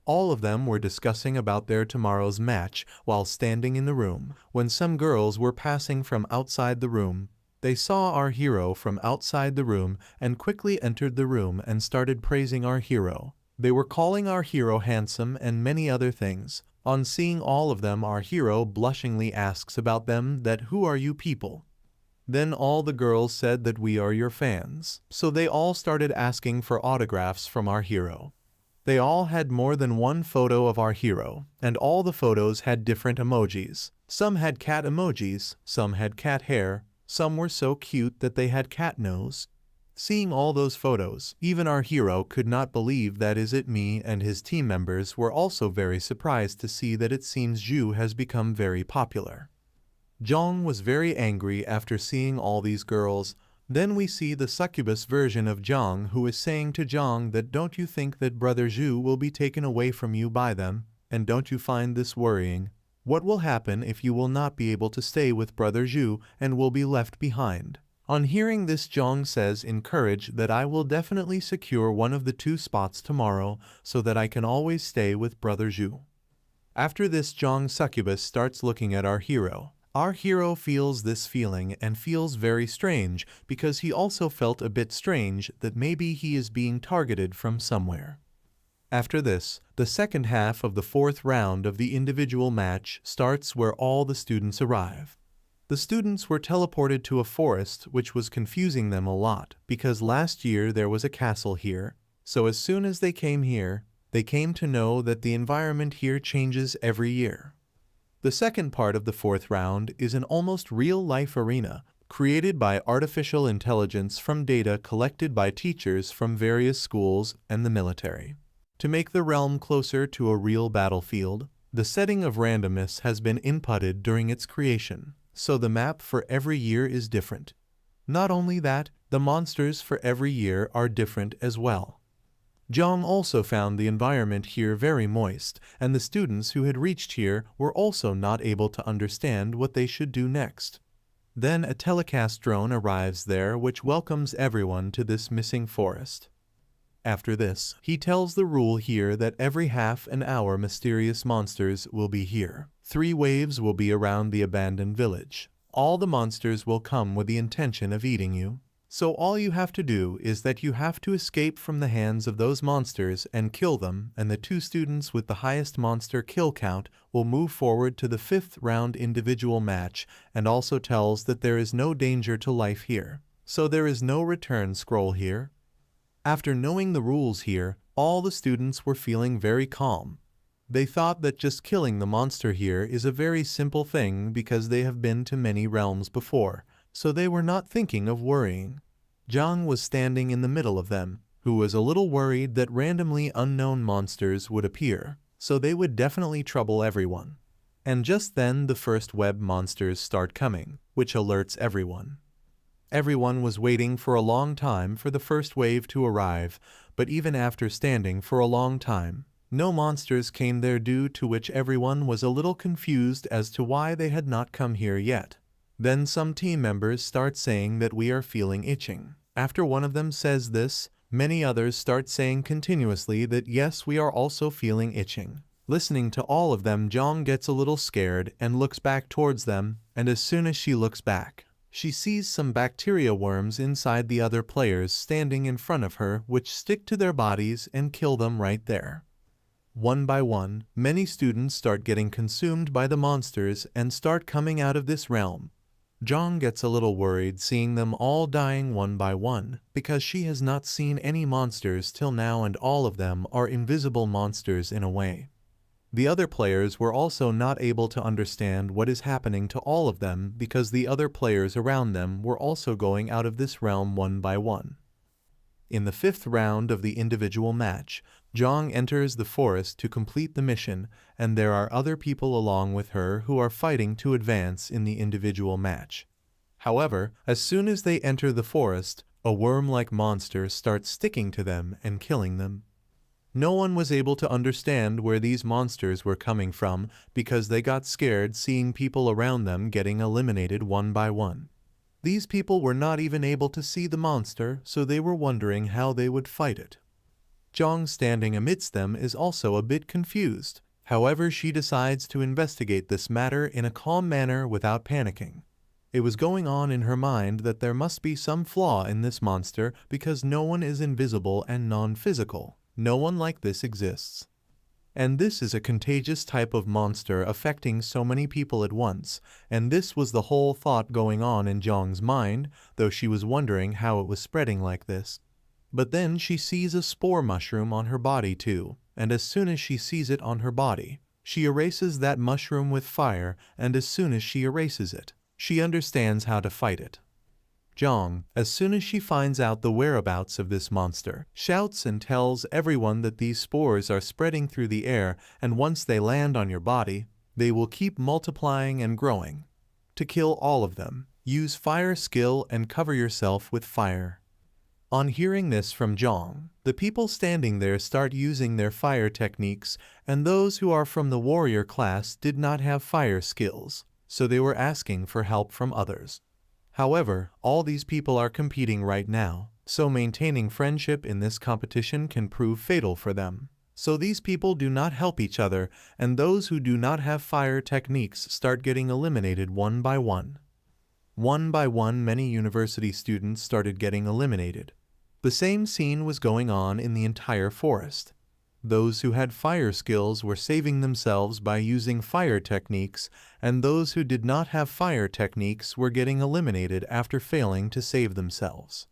All of them were discussing about their tomorrow's match while standing in the room, when some girls were passing from outside the room. They saw our hero from outside the room and quickly entered the room and started praising our hero. They were calling our hero handsome and many other things. On seeing all of them, our hero blushingly asks about them that who are you people? Then all the girls said that we are your fans. So they all started asking for autographs from our hero. They all had more than one photo of our hero, and all the photos had different emojis. Some had cat emojis, some had cat hair, some were so cute that they had cat nose. Seeing all those photos, even our hero could not believe that is it me, and his team members were also very surprised to see that it seems Zhu has become very popular. Zhang was very angry after seeing all these girls. Then we see the succubus version of Zhang, who is saying to Zhang that don't you think that brother Zhu will be taken away from you by them, and don't you find this worrying? What will happen if you will not be able to stay with brother Zhu and will be left behind? On hearing this, Zhang says in courage that I will definitely secure one of the 2 spots tomorrow so that I can always stay with brother Zhu. After this, Zhang succubus starts looking at our hero. Our hero feels this feeling and feels very strange, because he also felt a bit strange that maybe he is being targeted from somewhere. After this, the second half of the 4th round of the individual match starts, where all the students arrive. The students were teleported to a forest, which was confusing them a lot, because last year there was a castle here, so as soon as they came here, they came to know that the environment here changes every year. The second part of the 4th round is an almost real-life arena, created by artificial intelligence from data collected by teachers from various schools and the military. To make the realm closer to a real battlefield, the setting of randomness has been inputted during its creation, so the map for every year is different. Not only that, the monsters for every year are different as well. Zhang also found the environment here very moist, and the students who had reached here were also not able to understand what they should do next. Then a telecast drone arrives there which welcomes everyone to this missing forest. After this, he tells the rule here that every half an hour mysterious monsters will be here. 3 waves will be around the abandoned village. All the monsters will come with the intention of eating you. So all you have to do is that you have to escape from the hands of those monsters and kill them, and the 2 students with the highest monster kill count will move forward to the 5th round individual match, and also tells that there is no danger to life here. So there is no return scroll here. After knowing the rules here, all the students were feeling very calm. They thought that just killing the monster here is a very simple thing because they have been to many realms before, so they were not thinking of worrying. Zhang was standing in the middle of them, who was a little worried that randomly unknown monsters would appear, so they would definitely trouble everyone. And just then the first web monsters start coming, which alerts everyone. Everyone was waiting for a long time for the first wave to arrive, but even after standing for a long time, no monsters came there, due to which everyone was a little confused as to why they had not come here yet. Then some team members start saying that we are feeling itching. After one of them says this, many others start saying continuously that yes, we are also feeling itching. Listening to all of them, Zhang gets a little scared and looks back towards them, and as soon as she looks back, she sees some bacteria worms inside the other players standing in front of her, which stick to their bodies and kill them right there. One by one, many students start getting consumed by the monsters and start coming out of this realm. Zhang gets a little worried seeing them all dying one by one, because she has not seen any monsters till now, and all of them are invisible monsters in a way. The other players were also not able to understand what is happening to all of them because the other players around them were also going out of this realm one by one. In the 5th round of the individual match, Zhang enters the forest to complete the mission, and there are other people along with her who are fighting to advance in the individual match. However, as soon as they enter the forest, a worm-like monster starts sticking to them and killing them. No one was able to understand where these monsters were coming from because they got scared seeing people around them getting eliminated one by one. These people were not even able to see the monster, so they were wondering how they would fight it. Zhang, standing amidst them, is also a bit confused. However, she decides to investigate this matter in a calm manner without panicking. It was going on in her mind that there must be some flaw in this monster because no one is invisible and non-physical. No one like this exists. And this is a contagious type of monster affecting so many people at once, and this was the whole thought going on in Zhang's mind, though she was wondering how it was spreading like this. But then she sees a spore mushroom on her body too, and as soon as she sees it on her body, she erases that mushroom with fire, and as soon as she erases it, she understands how to fight it. Zhang, as soon as she finds out the whereabouts of this monster, shouts and tells everyone that these spores are spreading through the air, and once they land on your body, they will keep multiplying and growing. To kill all of them, use fire skill and cover yourself with fire. On hearing this from Zhang, the people standing there start using their fire techniques, and those who are from the warrior class did not have fire skills, so they were asking for help from others. However, all these people are competing right now, so maintaining friendship in this competition can prove fatal for them. So these people do not help each other, and those who do not have fire techniques start getting eliminated one by one. One by one, many university students started getting eliminated. The same scene was going on in the entire forest. Those who had fire skills were saving themselves by using fire techniques, and those who did not have fire techniques were getting eliminated after failing to save themselves.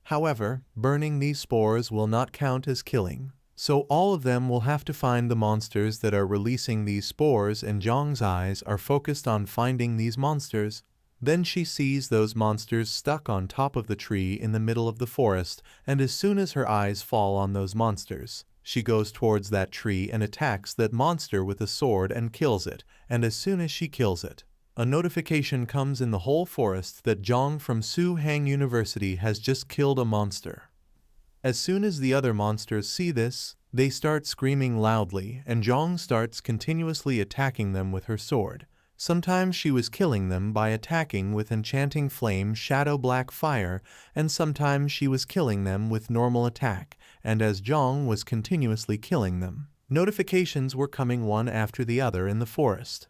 However, burning these spores will not count as killing, so all of them will have to find the monsters that are releasing these spores, and Zhang's eyes are focused on finding these monsters. Then she sees those monsters stuck on top of the tree in the middle of the forest, and as soon as her eyes fall on those monsters, she goes towards that tree and attacks that monster with a sword and kills it, and as soon as she kills it, a notification comes in the whole forest that Zhang from Su-Hang University has just killed a monster. As soon as the other monsters see this, they start screaming loudly, and Zhang starts continuously attacking them with her sword. Sometimes she was killing them by attacking with enchanting flame shadow black fire, and sometimes she was killing them with normal attack, and as Zhang was continuously killing them, notifications were coming one after the other in the forest.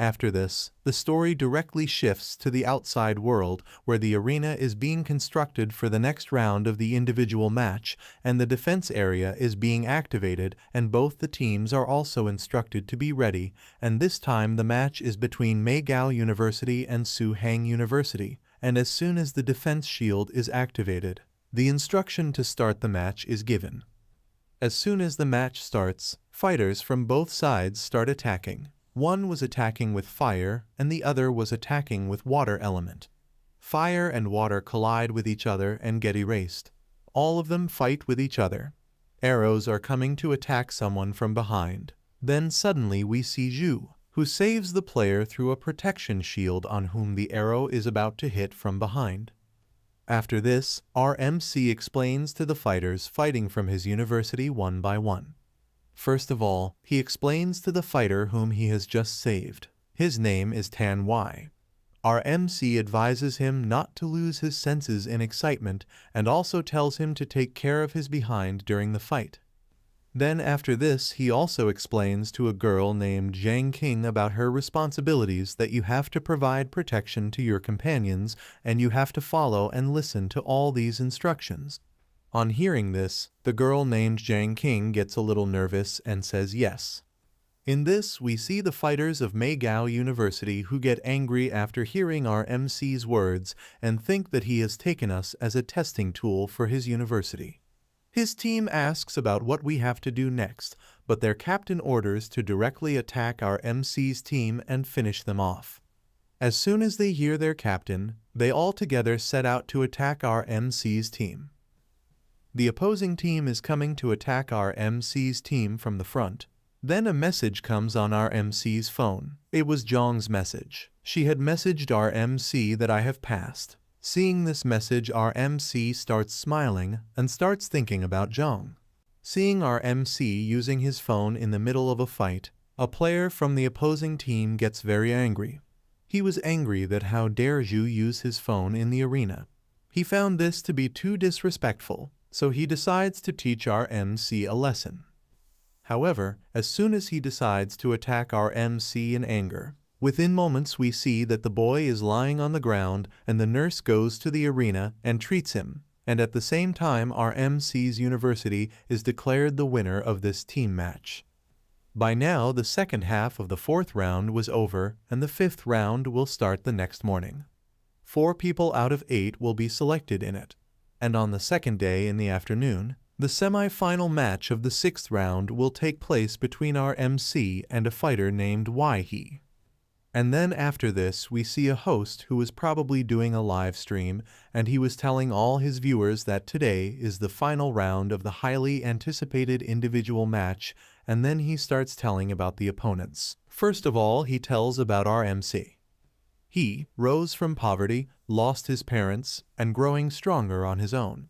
After this, the story directly shifts to the outside world where the arena is being constructed for the next round of the individual match and the defense area is being activated and both the teams are also instructed to be ready, and this time the match is between Meigao University and Suhang University, and as soon as the defense shield is activated, the instruction to start the match is given. As soon as the match starts, fighters from both sides start attacking. One was attacking with fire, and the other was attacking with water element. Fire and water collide with each other and get erased. All of them fight with each other. Arrows are coming to attack someone from behind. Then suddenly we see Zhu, who saves the player through a protection shield on whom the arrow is about to hit from behind. After this, our MC explains to the fighters fighting from his university one by one. First of all, he explains to the fighter whom he has just saved. His name is Tan Y. Our MC advises him not to lose his senses in excitement and also tells him to take care of his behind during the fight. Then after this, he also explains to a girl named Zhang King about her responsibilities that you have to provide protection to your companions and you have to follow and listen to all these instructions. On hearing this, the girl named Zhang King gets a little nervous and says yes. In this, we see the fighters of Meigao University who get angry after hearing our MC's words and think that he has taken us as a testing tool for his university. His team asks about what we have to do next, but their captain orders to directly attack our MC's team and finish them off. As soon as they hear their captain, they all together set out to attack our MC's team. The opposing team is coming to attack our MC's team from the front. Then a message comes on our MC's phone. It was Zhang's message. She had messaged our MC that I have passed. Seeing this message, our MC starts smiling and starts thinking about Zhang. Seeing our MC using his phone in the middle of a fight, a player from the opposing team gets very angry. He was angry that how dare Zhu use his phone in the arena. He found this to be too disrespectful, so he decides to teach our MC a lesson. However, as soon as he decides to attack our MC in anger, within moments we see that the boy is lying on the ground and the nurse goes to the arena and treats him, and at the same time our MC's university is declared the winner of this team match. By now, the second half of the fourth round was over and the fifth round will start the next morning. 4 people out of 8 will be selected in it. And on the second day in the afternoon, the semi-final match of the 6th round will take place between our MC and a fighter named Wai-He. And then after this, we see a host who was probably doing a live stream, and he was telling all his viewers that today is the final round of the highly anticipated individual match, and then he starts telling about the opponents. First of all, he tells about our MC. He rose from poverty, lost his parents, and growing stronger on his own.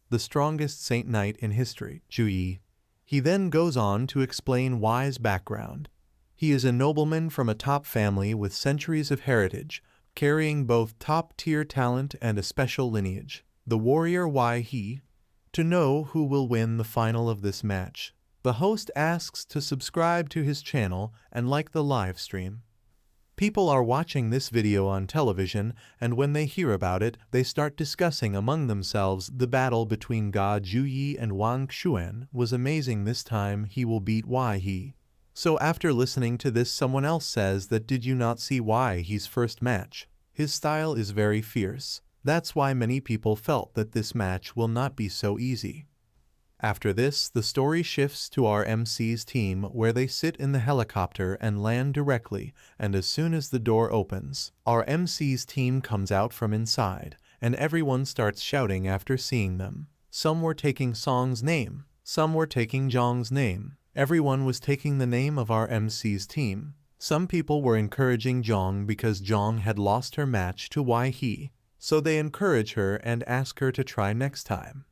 The strongest Saint Knight in history, Zhu Yi. He then goes on to explain Y's background. He is a nobleman from a top family with centuries of heritage, carrying both top-tier talent and a special lineage. The warrior Wai-He. To know who will win the final of this match, the host asks to subscribe to his channel and like the live stream. People are watching this video on television, and when they hear about it, they start discussing among themselves. The battle between God Zhu Yi and Wang Xuan was amazing. This time he will beat Wai-He. So after listening to this, someone else says that did you not see Wai-He's first match? His style is very fierce. That's why many people felt that this match will not be so easy. After this, the story shifts to our MC's team where they sit in the helicopter and land directly, and as soon as the door opens, our MC's team comes out from inside, and everyone starts shouting after seeing them. Some were taking Song's name, some were taking Zhang's name. Everyone was taking the name of our MC's team. Some people were encouraging Zhang because Zhang had lost her match to Wai-He, so they encourage her and ask her to try next time.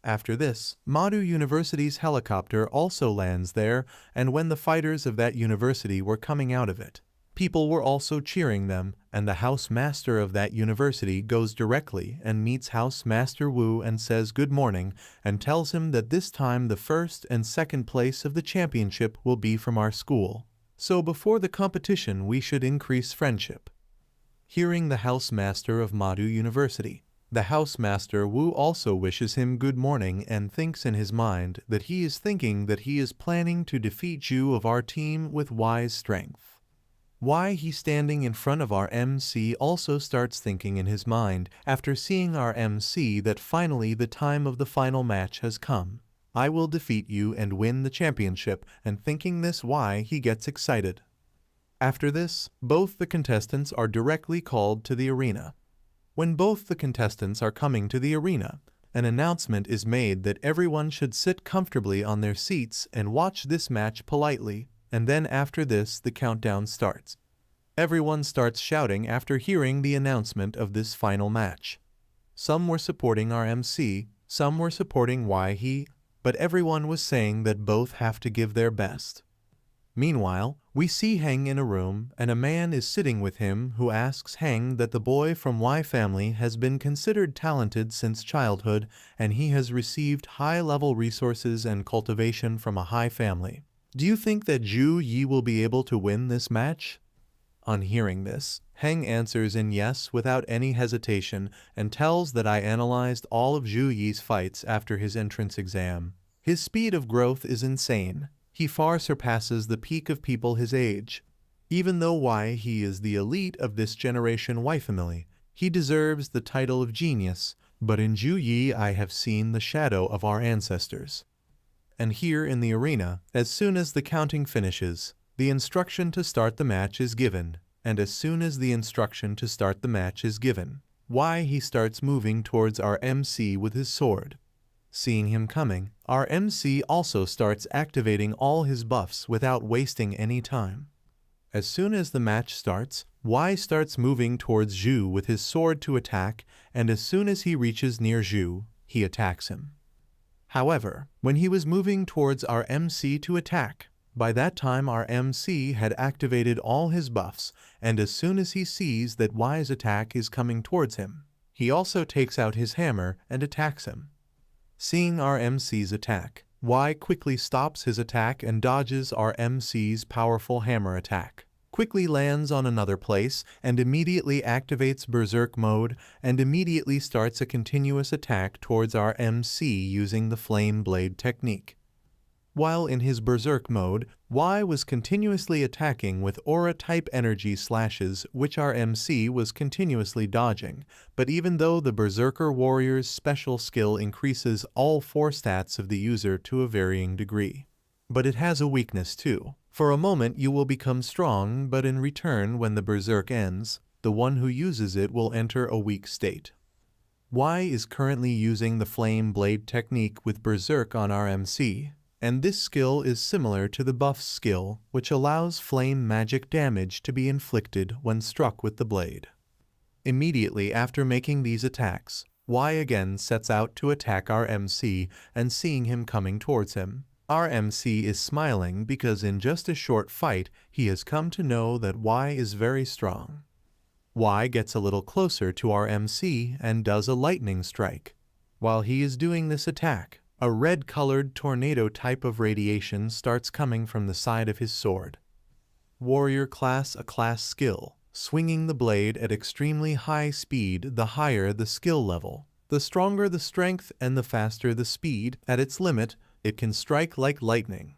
After this, Madu University's helicopter also lands there, and when the fighters of that university were coming out of it, people were also cheering them and the house master of that university goes directly and meets House Master Wu and says good morning and tells him that this time the first and second place of the championship will be from our school. So before the competition we should increase friendship. Hearing the house master of Madu University, the house master Wu also wishes him good morning and thinks in his mind that he is thinking that he is planning to defeat Zhu of our team with wise strength. Why he standing in front of our MC also starts thinking in his mind after seeing our MC that finally the time of the final match has come. I will defeat you and win the championship, and thinking this why he gets excited. After this, both the contestants are directly called to the arena. When both the contestants are coming to the arena, an announcement is made that everyone should sit comfortably on their seats and watch this match politely, and then after this the countdown starts. Everyone starts shouting after hearing the announcement of this final match. Some were supporting our MC, some were supporting why he, but everyone was saying that both have to give their best. Meanwhile, we see Heng in a room and a man is sitting with him who asks Heng that the boy from Y family has been considered talented since childhood and he has received high-level resources and cultivation from a high family. Do you think that Zhu Yi will be able to win this match? On hearing this, Heng answers in yes without any hesitation and tells that I analyzed all of Zhu Yi's fights after his entrance exam. His speed of growth is insane. He far surpasses the peak of people his age. Even though Y he is the elite of this generation Y family, he deserves the title of genius, but in Zhu Yi I have seen the shadow of our ancestors. And here in the arena, as soon as the counting finishes, the instruction to start the match is given, and as soon as the instruction to start the match is given, Y he starts moving towards our MC with his sword. Seeing him coming, our MC also starts activating all his buffs without wasting any time. As soon as the match starts, Y starts moving towards Zhu with his sword to attack, and as soon as he reaches near Zhu, he attacks him. However, when he was moving towards our MC to attack, by that time our MC had activated all his buffs, and as soon as he sees that Y's attack is coming towards him, he also takes out his hammer and attacks him. Seeing our MC's attack, Y quickly stops his attack and dodges our MC's powerful hammer attack, quickly lands on another place and immediately activates Berserk mode and immediately starts a continuous attack towards our MC using the Flame Blade technique. While in his Berserk mode, Y was continuously attacking with aura-type energy slashes which our MC was continuously dodging, but even though the Berserker warrior's special skill increases all 4 stats of the user to a varying degree. But it has a weakness too. For a moment you will become strong, but in return when the Berserk ends, the one who uses it will enter a weak state. Y is currently using the Flame Blade technique with Berserk on our MC. And this skill is similar to the buff's skill, which allows flame magic damage to be inflicted when struck with the blade. Immediately after making these attacks, Y again sets out to attack our MC and seeing him coming towards him. Our MC is smiling because in just a short fight he has come to know that Y is very strong. Y gets a little closer to our MC and does a lightning strike. While he is doing this attack, a red-colored tornado type of radiation starts coming from the side of his sword. Warrior class a class skill, swinging the blade at extremely high speed. The higher the skill level, the stronger the strength and the faster the speed. At its limit, it can strike like lightning.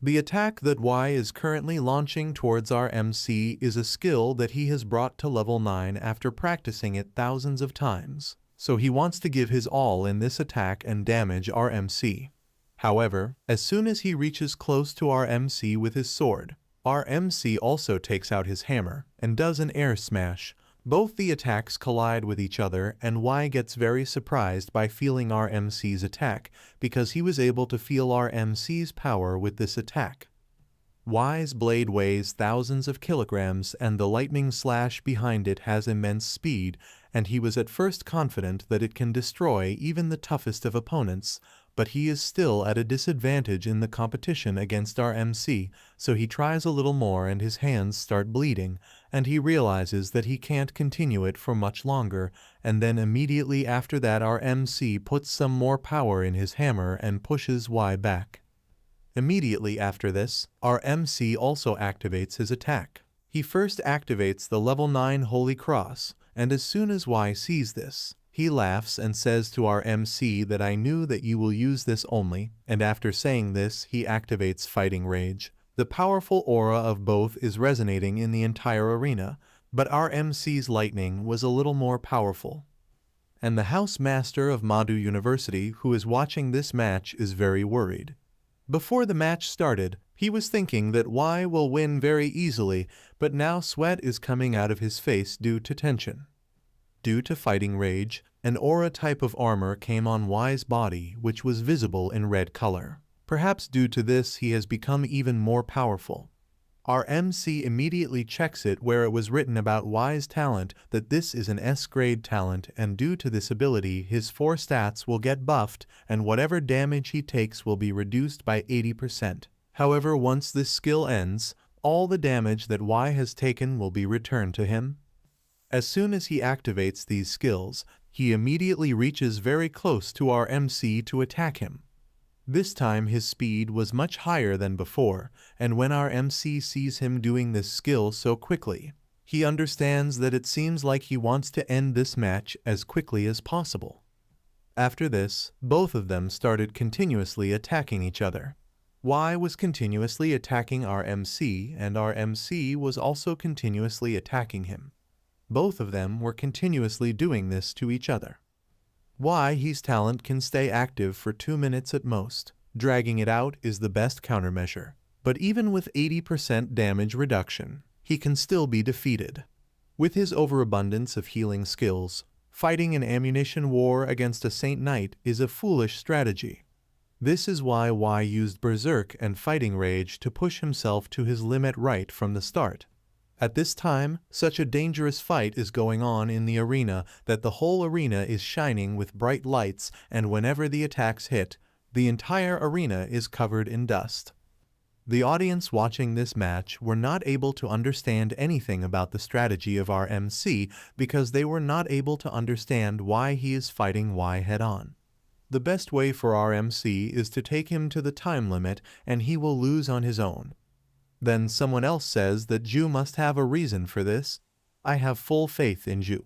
The attack that Y is currently launching towards our MC is a skill that he has brought to level 9 after practicing it thousands of times. So he wants to give his all in this attack and damage our MC. However, as soon as he reaches close to our MC with his sword, our MC also takes out his hammer and does an air smash. Both the attacks collide with each other and Y gets very surprised by feeling our MC's attack because he was able to feel our MC's power with this attack. Y's blade weighs thousands of kilograms and the lightning slash behind it has immense speed, and he was at first confident that it can destroy even the toughest of opponents, but he is still at a disadvantage in the competition against our MC, so he tries a little more and his hands start bleeding, and he realizes that he can't continue it for much longer, and then immediately after that our MC puts some more power in his hammer and pushes Y back. Immediately after this, our MC also activates his attack. He first activates the level 9 Holy Cross, and as soon as Y sees this, he laughs and says to our MC that I knew that you will use this only, and after saying this he activates Fighting Rage. The powerful aura of both is resonating in the entire arena, but our MC's lightning was a little more powerful. And the House Master of Madu University who is watching this match is very worried. Before the match started, he was thinking that Y will win very easily, but now sweat is coming out of his face due to tension. Due to Fighting Rage, an aura type of armor came on Y's body which was visible in red color. Perhaps due to this he has become even more powerful. Our MC immediately checks it where it was written about Y's talent that this is an S-grade talent, and due to this ability his 4 stats will get buffed and whatever damage he takes will be reduced by 80%. However, once this skill ends, all the damage that Y has taken will be returned to him. As soon as he activates these skills, he immediately reaches very close to our MC to attack him. This time his speed was much higher than before, and when our MC sees him doing this skill so quickly, he understands that it seems like he wants to end this match as quickly as possible. After this, both of them started continuously attacking each other. Y was continuously attacking our MC, and our MC was also continuously attacking him. Both of them were continuously doing this to each other. Y's talent can stay active for 2 minutes at most. Dragging it out is the best countermeasure. But even with 80% damage reduction, he can still be defeated. With his overabundance of healing skills, fighting an ammunition war against a Saint Knight is a foolish strategy. This is why Y used Berserk and Fighting Rage to push himself to his limit right from the start. At this time, such a dangerous fight is going on in the arena that the whole arena is shining with bright lights, and whenever the attacks hit, the entire arena is covered in dust. The audience watching this match were not able to understand anything about the strategy of our MC because they were not able to understand why he is fighting Y head-on. The best way for our MC is to take him to the time limit and he will lose on his own. Then someone else says that Ju must have a reason for this. I have full faith in Ju.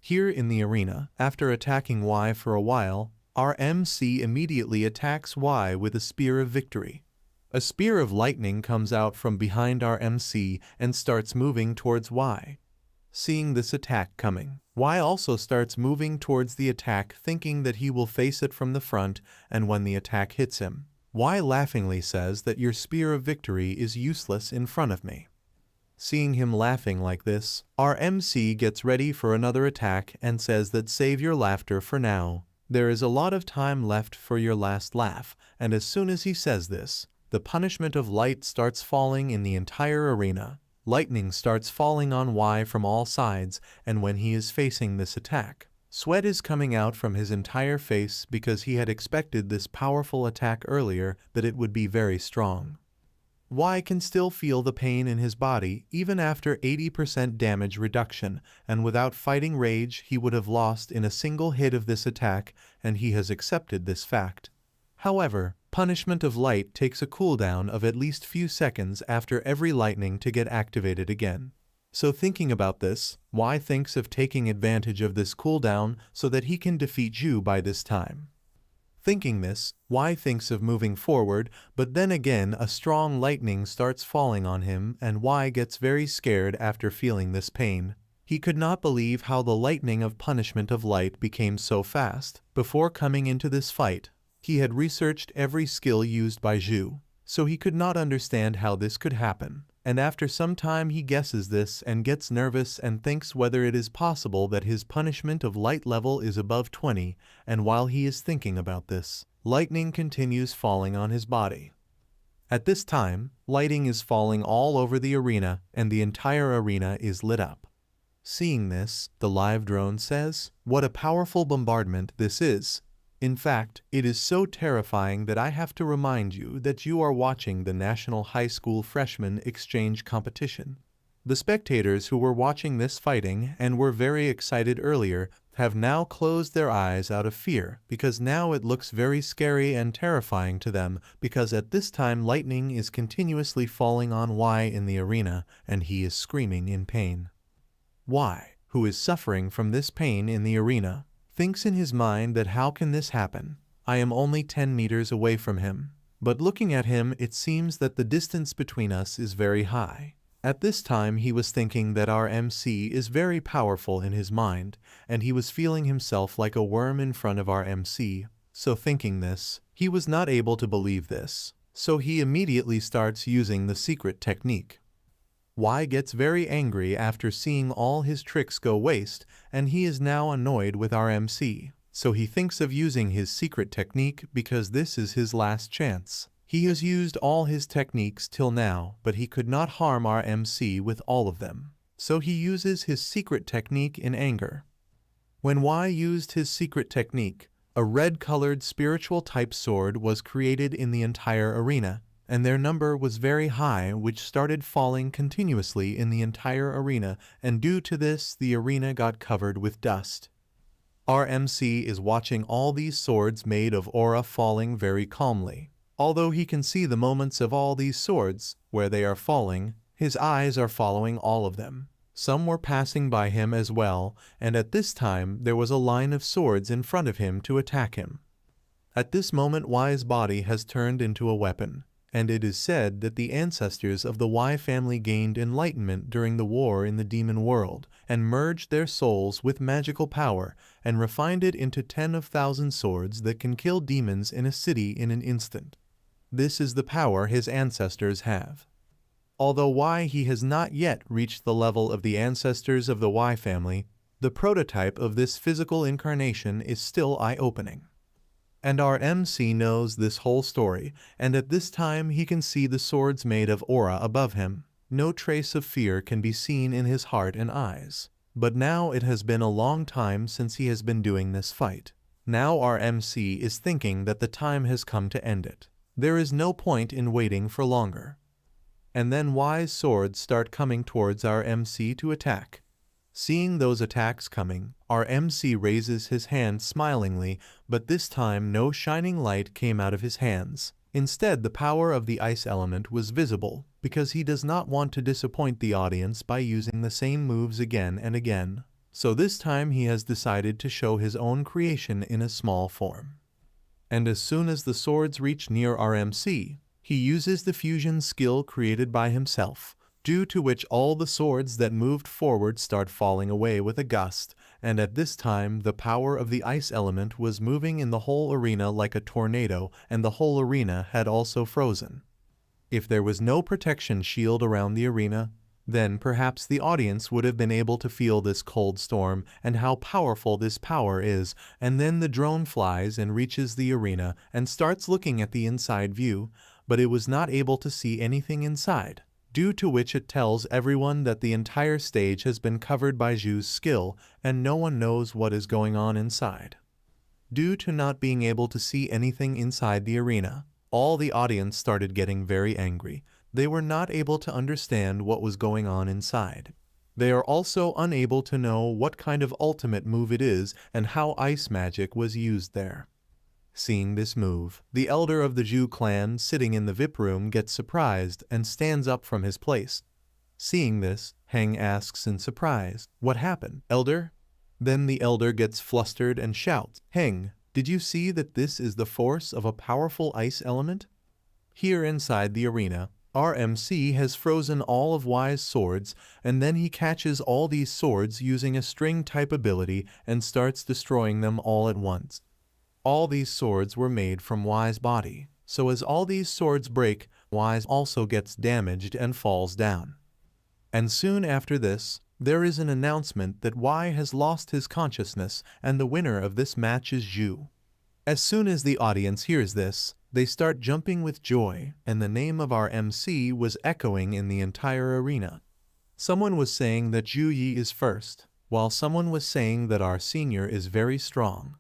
Here in the arena, after attacking Y for a while, our MC immediately attacks Y with a Spear of Victory. A Spear of Lightning comes out from behind our MC and starts moving towards Y. Seeing this attack coming, Y also starts moving towards the attack thinking that he will face it from the front, and when the attack hits him, Y laughingly says that your Spear of Victory is useless in front of me. Seeing him laughing like this, our MC gets ready for another attack and says that save your laughter for now. There is a lot of time left for your last laugh, and as soon as he says this, the punishment of light starts falling in the entire arena. Lightning starts falling on Y from all sides, and when he is facing this attack, sweat is coming out from his entire face because he had expected this powerful attack earlier that it would be very strong. Y can still feel the pain in his body even after 80% damage reduction, and without Fighting Rage he would have lost in a single hit of this attack, and he has accepted this fact. However, Punishment of Light takes a cooldown of at least few seconds after every lightning to get activated again. So thinking about this, Y thinks of taking advantage of this cooldown so that he can defeat Ju by this time. Thinking this, Y thinks of moving forward, but then again a strong lightning starts falling on him and Y gets very scared after feeling this pain. He could not believe how the lightning of Punishment of Light became so fast. Before coming into this fight, he had researched every skill used by Ju, so he could not understand how this could happen. And after some time he guesses this and gets nervous and thinks whether it is possible that his Punishment of Light level is above 20, and while he is thinking about this, lightning continues falling on his body. At this time, lighting is falling all over the arena and the entire arena is lit up. Seeing this, the live drone says, "What a powerful bombardment this is." In fact, it is so terrifying that I have to remind you that you are watching the National High School Freshman Exchange Competition. The spectators who were watching this fighting and were very excited earlier have now closed their eyes out of fear because now it looks very scary and terrifying to them because at this time lightning is continuously falling on Y in the arena and he is screaming in pain. Y, who is suffering from this pain in the arena, thinks in his mind that how can this happen? I am only 10 meters away from him. But looking at him, it seems that the distance between us is very high. At this time he was thinking that our MC is very powerful in his mind, and he was feeling himself like a worm in front of our MC. So thinking this, he was not able to believe this. So he immediately starts using the secret technique. Y gets very angry after seeing all his tricks go waste, and he is now annoyed with our MC. So he thinks of using his secret technique because this is his last chance. He has used all his techniques till now, but he could not harm our MC with all of them. So he uses his secret technique in anger. When Y used his secret technique, a red-colored spiritual type sword was created in the entire arena, and their number was very high, which started falling continuously in the entire arena, and due to this, the arena got covered with dust. Our MC is watching all these swords made of aura falling very calmly. Although he can see the moments of all these swords, where they are falling, his eyes are following all of them. Some were passing by him as well, and at this time there was a line of swords in front of him to attack him. At this moment Y's body has turned into a weapon, and it is said that the ancestors of the Y family gained enlightenment during the war in the demon world, and merged their souls with magical power, and refined it into 10,000 swords that can kill demons in a city in an instant. This is the power his ancestors have. Although Y he has not yet reached the level of the ancestors of the Y family, the prototype of this physical incarnation is still eye-opening. And our MC knows this whole story, and at this time he can see the swords made of aura above him. No trace of fear can be seen in his heart and eyes. But now it has been a long time since he has been doing this fight. Now our MC is thinking that the time has come to end it. There is no point in waiting for longer. And then Y's swords start coming towards our MC to attack. Seeing those attacks coming, our MC raises his hand smilingly, but this time no shining light came out of his hands. Instead, the power of the ice element was visible, because he does not want to disappoint the audience by using the same moves again and again. So this time he has decided to show his own creation in a small form. And as soon as the swords reach near our MC, he uses the fusion skill created by himself, due to which all the swords that moved forward start falling away with a gust, and at this time the power of the ice element was moving in the whole arena like a tornado, and the whole arena had also frozen. If there was no protection shield around the arena, then perhaps the audience would have been able to feel this cold storm and how powerful this power is, and then the drone flies and reaches the arena and starts looking at the inside view, but it was not able to see anything inside, due to which it tells everyone that the entire stage has been covered by Zhu's skill and no one knows what is going on inside. Due to not being able to see anything inside the arena, all the audience started getting very angry. They were not able to understand what was going on inside. They are also unable to know what kind of ultimate move it is and how ice magic was used there. Seeing this move, the elder of the Zhu clan sitting in the VIP room gets surprised and stands up from his place. Seeing this, Heng asks in surprise, "What happened, elder?" Then the elder gets flustered and shouts, "Heng, did you see that this is the force of a powerful ice element?" Here inside the arena, our MC has frozen all of Y's swords, and then he catches all these swords using a string-type ability and starts destroying them all at once. All these swords were made from Y's body, so as all these swords break, Y also gets damaged and falls down. And soon after this, there is an announcement that Y has lost his consciousness and the winner of this match is Zhu. As soon as the audience hears this, they start jumping with joy, and the name of our MC was echoing in the entire arena. Someone was saying that Zhu Yi is first, while someone was saying that our senior is very strong.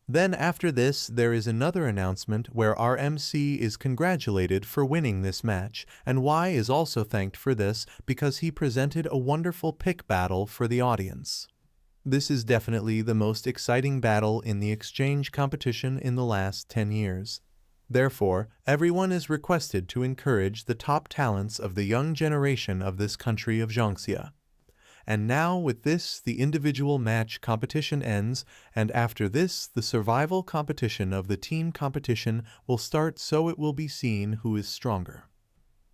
Then after this, there is another announcement where our MC is congratulated for winning this match, and Y is also thanked for this because he presented a wonderful pick battle for the audience. This is definitely the most exciting battle in the exchange competition in the last 10 years. Therefore, everyone is requested to encourage the top talents of the young generation of this country of Jiangxia. And now with this, the individual match competition ends, and after this, the survival competition of the team competition will start, so it will be seen who is stronger.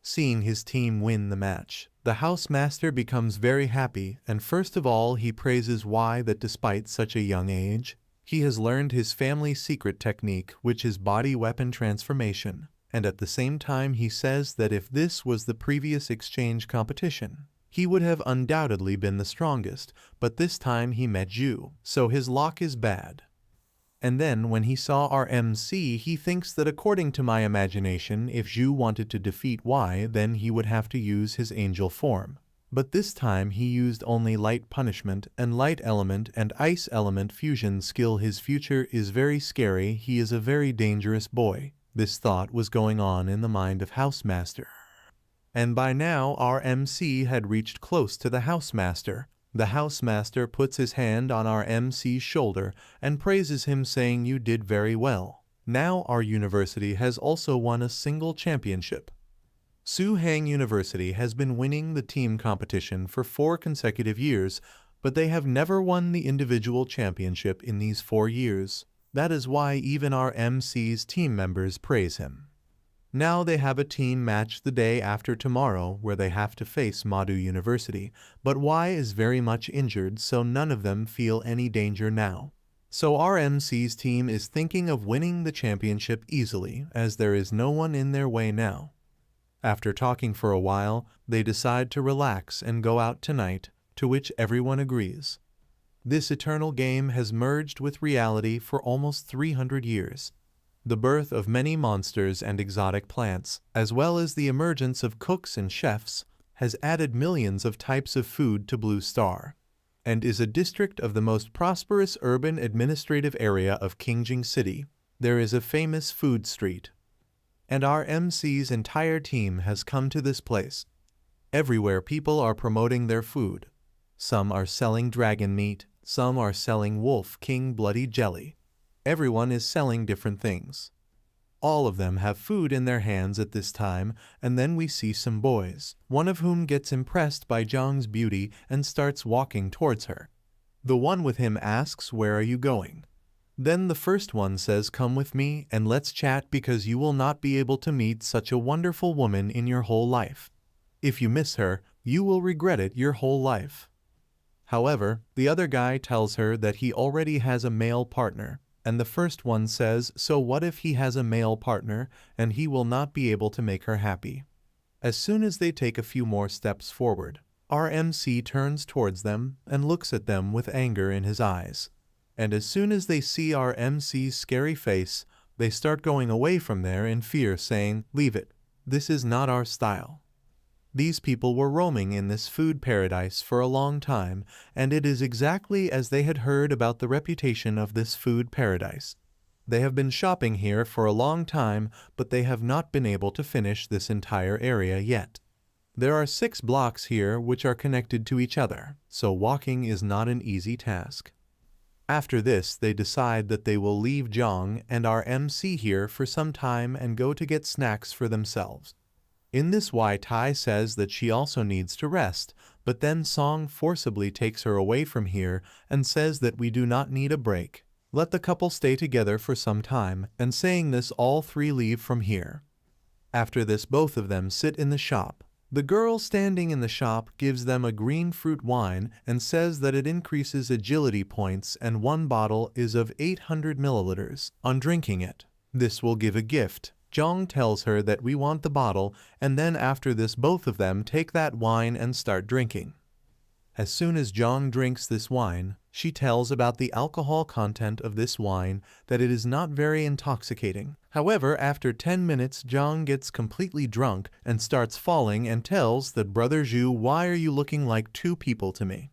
Seeing his team win the match, the housemaster becomes very happy, and first of all he praises Y that despite such a young age, he has learned his family's secret technique, which is body weapon transformation, and at the same time he says that if this was the previous exchange competition, he would have undoubtedly been the strongest, but this time he met Zhu, so his luck is bad. And then when he saw our MC, he thinks that according to my imagination, if Zhu wanted to defeat Y, then he would have to use his angel form. But this time he used only light punishment, and light element and ice element fusion skill. His future is very scary, he is a very dangerous boy. This thought was going on in the mind of Housemaster. And by now our MC had reached close to the housemaster. The housemaster puts his hand on our MC's shoulder and praises him, saying, "You did very well. Now our university has also won a single championship." Su-Hang University has been winning the team competition for 4 consecutive years, but they have never won the individual championship in these 4 years. That is why even our MC's team members praise him. Now they have a team match the day after tomorrow where they have to face Madu University, but Y is very much injured, so none of them feel any danger now. So our MC's team is thinking of winning the championship easily, as there is no one in their way now. After talking for a while, they decide to relax and go out tonight, to which everyone agrees. This eternal game has merged with reality for almost 300 years. The birth of many monsters and exotic plants, as well as the emergence of cooks and chefs, has added millions of types of food to Blue Star, and is a district of the most prosperous urban administrative area of Qingjing City. There is a famous food street, and our MC's entire team has come to this place. Everywhere people are promoting their food. Some are selling dragon meat, some are selling wolf king bloody jelly. Everyone is selling different things. All of them have food in their hands at this time, and then we see some boys, one of whom gets impressed by Zhang's beauty and starts walking towards her. The one with him asks, "Where are you going?" Then the first one says, "Come with me and let's chat, because you will not be able to meet such a wonderful woman in your whole life. If you miss her, you will regret it your whole life." However, the other guy tells her that he already has a male partner. And the first one says, "So what if he has a male partner and he will not be able to make her happy?" As soon as they take a few more steps forward, our MC turns towards them and looks at them with anger in his eyes. And as soon as they see our MC's scary face, they start going away from there in fear, saying, "Leave it. This is not our style." These people were roaming in this food paradise for a long time, and it is exactly as they had heard about the reputation of this food paradise. They have been shopping here for a long time, but they have not been able to finish this entire area yet. There are 6 blocks here which are connected to each other, so walking is not an easy task. After this, they decide that they will leave Zhang and our MC here for some time and go to get snacks for themselves. In this, Tai says that she also needs to rest, but then Song forcibly takes her away from here and says that we do not need a break. Let the couple stay together for some time, and saying this, all 3 leave from here. After this, both of them sit in the shop. The girl standing in the shop gives them a green fruit wine and says that it increases agility points, and 1 bottle is of 800 milliliters. On drinking it, this will give a gift. Zhang tells her that we want the bottle, and then after this both of them take that wine and start drinking. As soon as Zhang drinks this wine, she tells about the alcohol content of this wine, that it is not very intoxicating. However, after 10 minutes, Zhang gets completely drunk and starts falling and tells that Brother Zhu, "Why are you looking like 2 people to me?"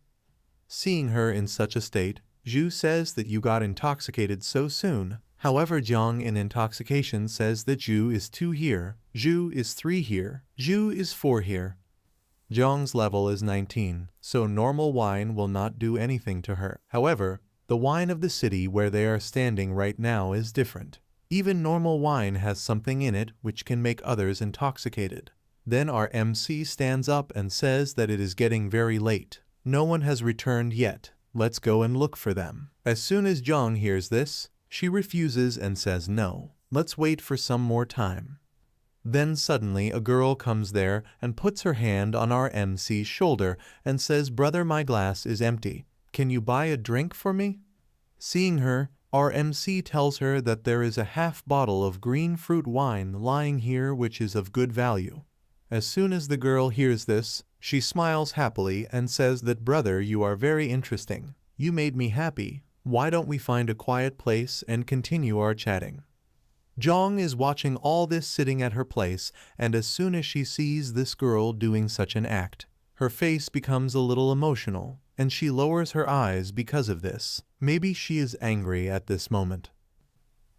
Seeing her in such a state, Zhu says that you got intoxicated so soon. However, Jiang in intoxication says that Zhu is 2 here, Zhu is 3 here, Zhu is 4 here. Jiang's level is 19, so normal wine will not do anything to her. However, the wine of the city where they are standing right now is different. Even normal wine has something in it which can make others intoxicated. Then our MC stands up and says that it is getting very late. No one has returned yet. Let's go and look for them. As soon as Jiang hears this, she refuses and says no. Let's wait for some more time. Then suddenly a girl comes there and puts her hand on our MC's shoulder and says, "Brother, my glass is empty. Can you buy a drink for me?" Seeing her, our MC tells her that there is a half bottle of green fruit wine lying here which is of good value. As soon as the girl hears this, she smiles happily and says that, "Brother, you are very interesting. You made me happy. Why don't we find a quiet place and continue our chatting?" Jiang is watching all this sitting at her place, and as soon as she sees this girl doing such an act, her face becomes a little emotional, and she lowers her eyes because of this. Maybe she is angry at this moment.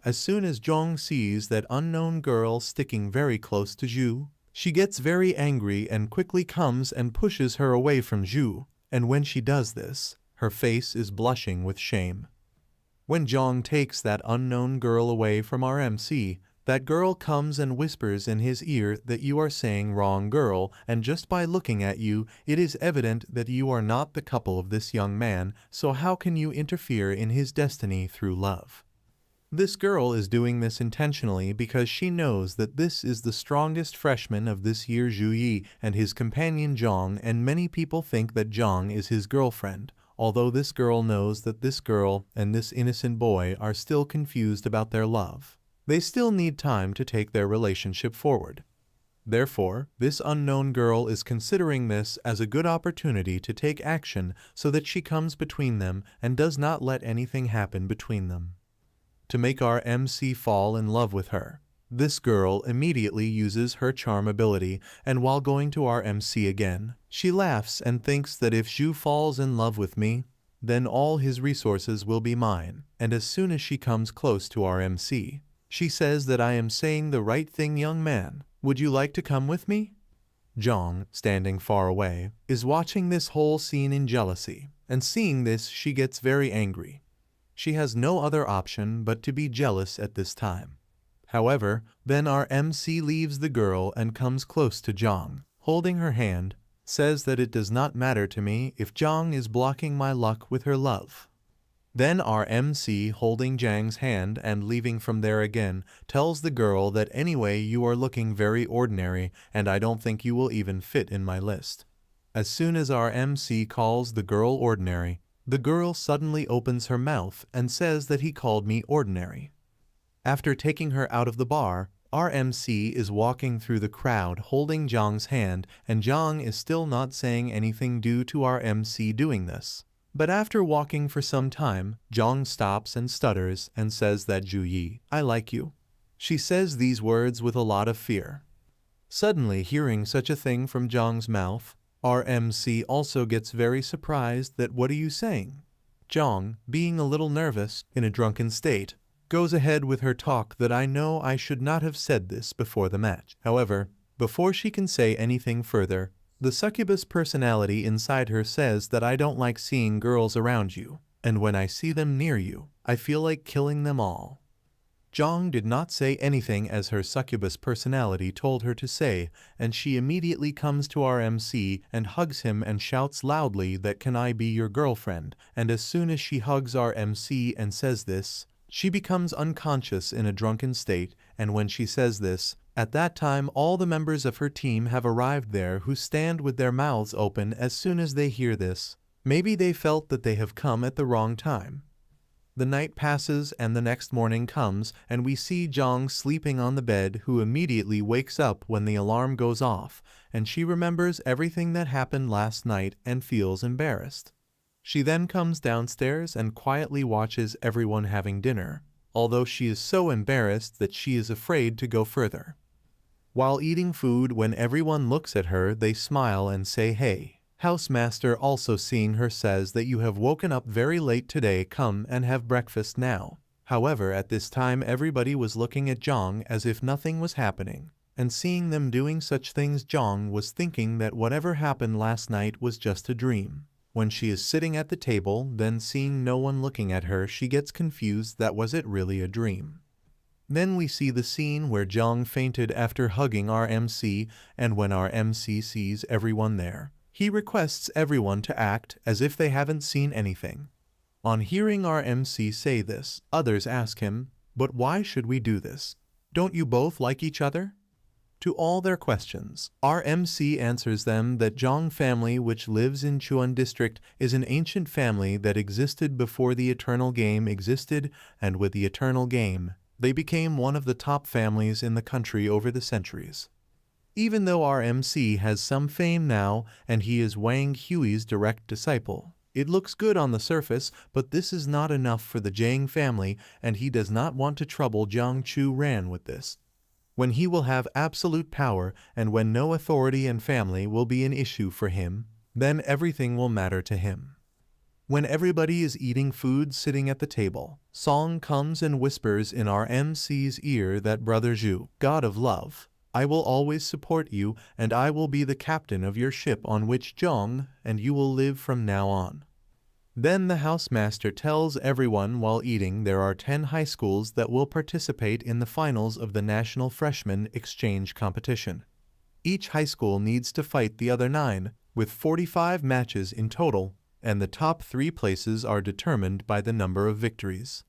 As soon as Jiang sees that unknown girl sticking very close to Zhu, she gets very angry and quickly comes and pushes her away from Zhu, and when she does this, her face is blushing with shame. When Jiang takes that unknown girl away from our MC, that girl comes and whispers in his ear that you are saying wrong girl, and just by looking at you, it is evident that you are not the couple of this young man, so how can you interfere in his destiny through love? This girl is doing this intentionally because she knows that this is the strongest freshman of this year, Zhu Yi and his companion Jiang, and many people think that Jiang is his girlfriend, although this girl knows that this girl and this innocent boy are still confused about their love. They still need time to take their relationship forward. Therefore, this unknown girl is considering this as a good opportunity to take action so that she comes between them and does not let anything happen between them. To make our MC fall in love with her, this girl immediately uses her charm ability, and while going to our MC again, she laughs and thinks that if Zhu falls in love with me, then all his resources will be mine, and as soon as she comes close to our MC, she says that I am saying the right thing, young man. Would you like to come with me? Jiang, standing far away, is watching this whole scene in jealousy, and seeing this she gets very angry. She has no other option but to be jealous at this time. However, then our MC leaves the girl and comes close to Jiang, holding her hand, says that it does not matter to me if Jiang is blocking my luck with her love. Then our MC, holding Jiang's hand and leaving from there again, tells the girl that anyway you are looking very ordinary and I don't think you will even fit in my list. As soon as our MC calls the girl ordinary, the girl suddenly opens her mouth and says that he called me ordinary. After taking her out of the bar, our MC is walking through the crowd holding Jiang's hand, and Jiang is still not saying anything due to our MC doing this. But after walking for some time, Jiang stops and stutters and says that Zhu Yi, I like you. She says these words with a lot of fear. Suddenly hearing such a thing from Jiang's mouth, our MC also gets very surprised that what are you saying? Jiang, being a little nervous, in a drunken state, goes ahead with her talk that I know I should not have said this before the match. However, before she can say anything further, the succubus personality inside her says that I don't like seeing girls around you, and when I see them near you, I feel like killing them all. Jiang did not say anything as her succubus personality told her to say, and she immediately comes to our MC and hugs him and shouts loudly that can I be your girlfriend, and as soon as she hugs our MC and says this, she becomes unconscious in a drunken state, and when she says this, at that time all the members of her team have arrived there who stand with their mouths open as soon as they hear this. Maybe they felt that they have come at the wrong time. The night passes and the next morning comes and we see Jiang sleeping on the bed, who immediately wakes up when the alarm goes off, and she remembers everything that happened last night and feels embarrassed. She then comes downstairs and quietly watches everyone having dinner, although she is so embarrassed that she is afraid to go further. While eating food, when everyone looks at her, they smile and say hey. Housemaster, also seeing her, says that you have woken up very late today, come and have breakfast now. However, at this time everybody was looking at Zhang as if nothing was happening, and seeing them doing such things, Zhang was thinking that whatever happened last night was just a dream. When she is sitting at the table, then seeing no one looking at her, she gets confused that was it really a dream. Then we see the scene where Zhang fainted after hugging our MC, and when our MC sees everyone there, he requests everyone to act as if they haven't seen anything. On hearing our MC say this, others ask him, "But why should we do this? Don't you both like each other?" To all their questions, our MC answers them that Zhang family, which lives in Chuan district, is an ancient family that existed before the Eternal Game existed, and with the Eternal Game, they became one of the top families in the country over the centuries. Even though our MC has some fame now, and he is Wang Hui's direct disciple, it looks good on the surface, but this is not enough for the Zhang family, and he does not want to trouble Zhang Chu Ran with this. When he will have absolute power, and when no authority and family will be an issue for him, then everything will matter to him. When everybody is eating food sitting at the table, Song comes and whispers in our MC's ear that Brother Zhu, God of Love, I will always support you, and I will be the captain of your ship on which Zhang and you will live from now on. Then the housemaster tells everyone while eating there are 10 high schools that will participate in the finals of the National Freshman Exchange Competition. Each high school needs to fight the other 9, with 45 matches in total, and the top 3 places are determined by the number of victories.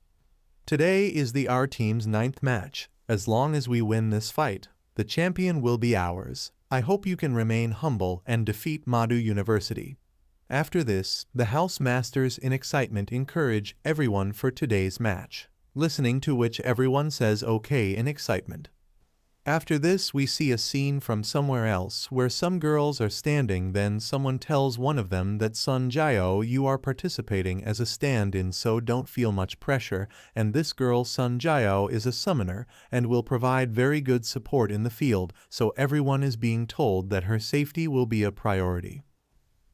Today is our team's 9th match. As long as we win this fight, the champion will be ours. I hope you can remain humble and defeat Madhu University. After this, the housemasters in excitement encourage everyone for today's match, listening to which everyone says okay in excitement. After this, we see a scene from somewhere else where some girls are standing. Then someone tells one of them that Sun Jiao, you are participating as a stand-in, so don't feel much pressure, and this girl Sun Jiao is a summoner and will provide very good support in the field, so everyone is being told that her safety will be a priority.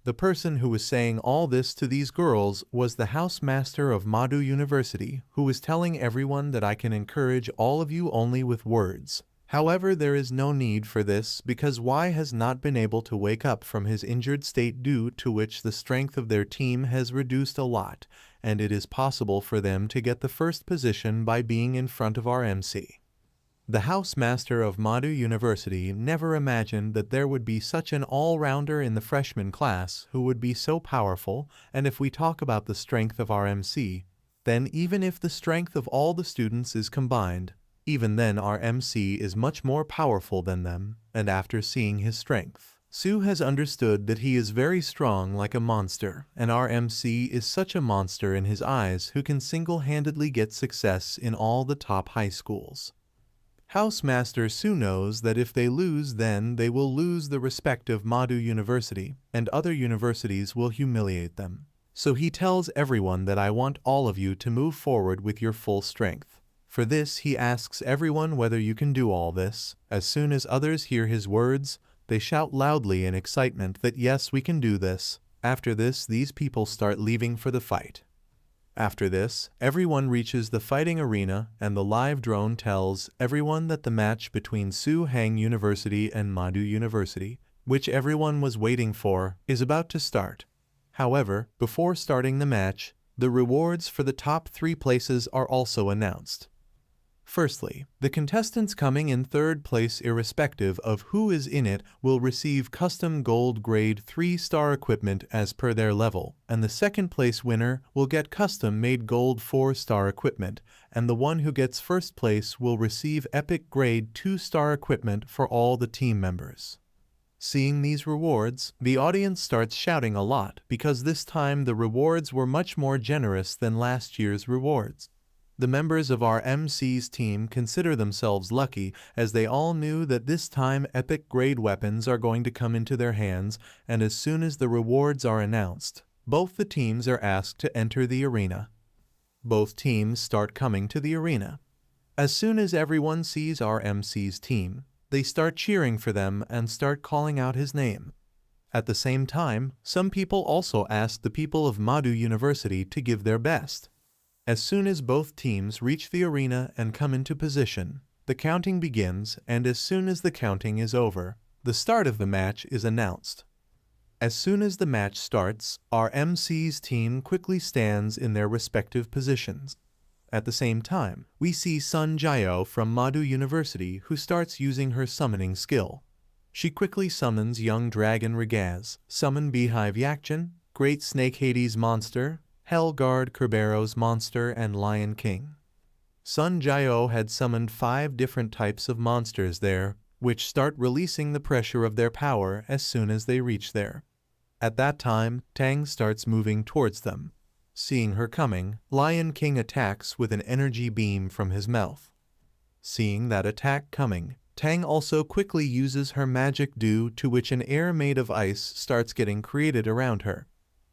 The person who was saying all this to these girls was the housemaster of Madhu University, who was telling everyone that I can encourage all of you only with words. However, there is no need for this because Y has not been able to wake up from his injured state, due to which the strength of their team has reduced a lot, and it is possible for them to get the first position by being in front of our MC. The housemaster of Madhu University never imagined that there would be such an all-rounder in the freshman class who would be so powerful, and if we talk about the strength of our MC, then even if the strength of all the students is combined, even then our MC is much more powerful than them, and after seeing his strength, Su has understood that he is very strong like a monster, and our MC is such a monster in his eyes who can single-handedly get success in all the top high schools. Housemaster Su knows that if they lose, then they will lose the respect of Madhu University, and other universities will humiliate them. So he tells everyone that I want all of you to move forward with your full strength. For this, he asks everyone whether you can do all this. As soon as others hear his words, they shout loudly in excitement that yes, we can do this. After this, these people start leaving for the fight. After this, everyone reaches the fighting arena, and the live drone tells everyone that the match between Su Hang University and Madhu University, which everyone was waiting for, is about to start. However, before starting the match, the rewards for the top 3 places are also announced. Firstly, the contestants coming in 3rd place, irrespective of who is in it, will receive custom gold grade 3-star equipment as per their level, and the 2nd place winner will get custom made gold 4-star equipment, and the one who gets 1st place will receive epic grade 2-star equipment for all the team members. Seeing these rewards, the audience starts shouting a lot because this time the rewards were much more generous than last year's rewards. The members of our MC's team consider themselves lucky, as they all knew that this time epic grade weapons are going to come into their hands, and as soon as the rewards are announced, both the teams are asked to enter the arena. Both teams start coming to the arena. As soon as everyone sees our MC's team, they start cheering for them and start calling out his name. At the same time, some people also asked the people of Madhu University to give their best. As soon as both teams reach the arena and come into position, the counting begins, and as soon as the counting is over, the start of the match is announced. As soon as the match starts, our MC's team quickly stands in their respective positions. At the same time, we see Sun Jiao from Madhu University who starts using her summoning skill. She quickly summons Young Dragon Regaz, Summon Beehive Yakchin, Great Snake Hades Monster, Hellguard Kerberos Monster, and Lion King. Sun Jiao had summoned 5 different types of monsters there, which start releasing the pressure of their power as soon as they reach there. At that time, Tang starts moving towards them. Seeing her coming, Lion King attacks with an energy beam from his mouth. Seeing that attack coming, Tang also quickly uses her magic dew, to which an air made of ice starts getting created around her.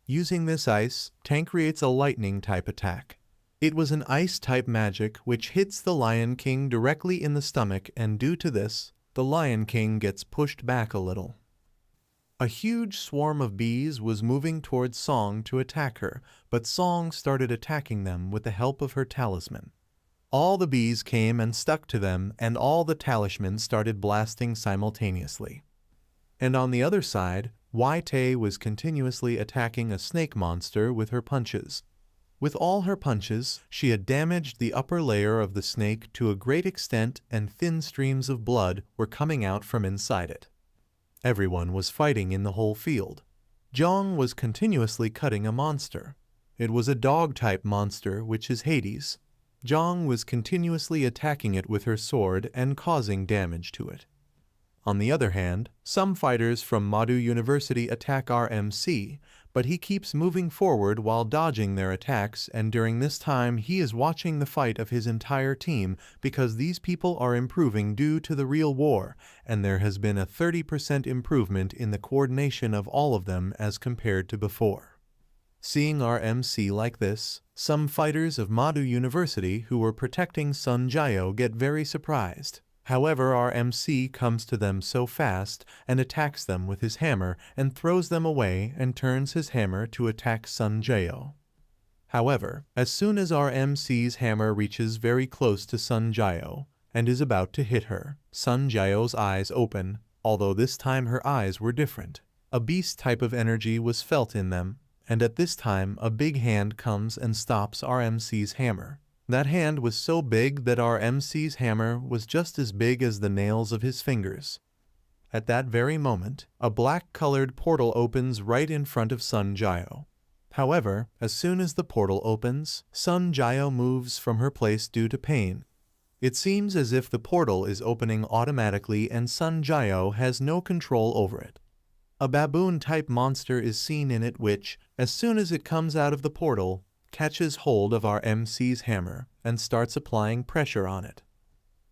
Using this ice, Tang creates a lightning type attack. It was an ice type magic which hits the Lion King directly in the stomach, and due to this, the Lion King gets pushed back a little. A huge swarm of bees was moving towards Song to attack her, but Song started attacking them with the help of her talisman. All the bees came and stuck to them, and all the talismans started blasting simultaneously. And on the other side, Wai Tei was continuously attacking a snake monster with her punches. With all her punches, she had damaged the upper layer of the snake to a great extent, and thin streams of blood were coming out from inside it. Everyone was fighting in the whole field. Zhang was continuously cutting a monster. It was a dog-type monster, which is Hades. Zhang was continuously attacking it with her sword and causing damage to it. On the other hand, some fighters from Madhu University attack our MC, but he keeps moving forward while dodging their attacks, and during this time he is watching the fight of his entire team, because these people are improving due to the real war, and there has been a 30% improvement in the coordination of all of them as compared to before. Seeing our MC like this, some fighters of Madhu University who were protecting Sun Jiao get very surprised. However, our MC comes to them so fast and attacks them with his hammer and throws them away and turns his hammer to attack Sun Jiao. However, as soon as our MC's hammer reaches very close to Sun Jiao and is about to hit her, Sun Jiao's eyes open, although this time her eyes were different. A beast type of energy was felt in them, and at this time a big hand comes and stops our MC's hammer. That hand was so big that our MC's hammer was just as big as the nails of his fingers. At that very moment, a black-colored portal opens right in front of Sun Jiao. However, as soon as the portal opens, Sun Jiao moves from her place due to pain. It seems as if the portal is opening automatically and Sun Jiao has no control over it. A baboon-type monster is seen in it which, as soon as it comes out of the portal, catches hold of our MC's hammer and starts applying pressure on it.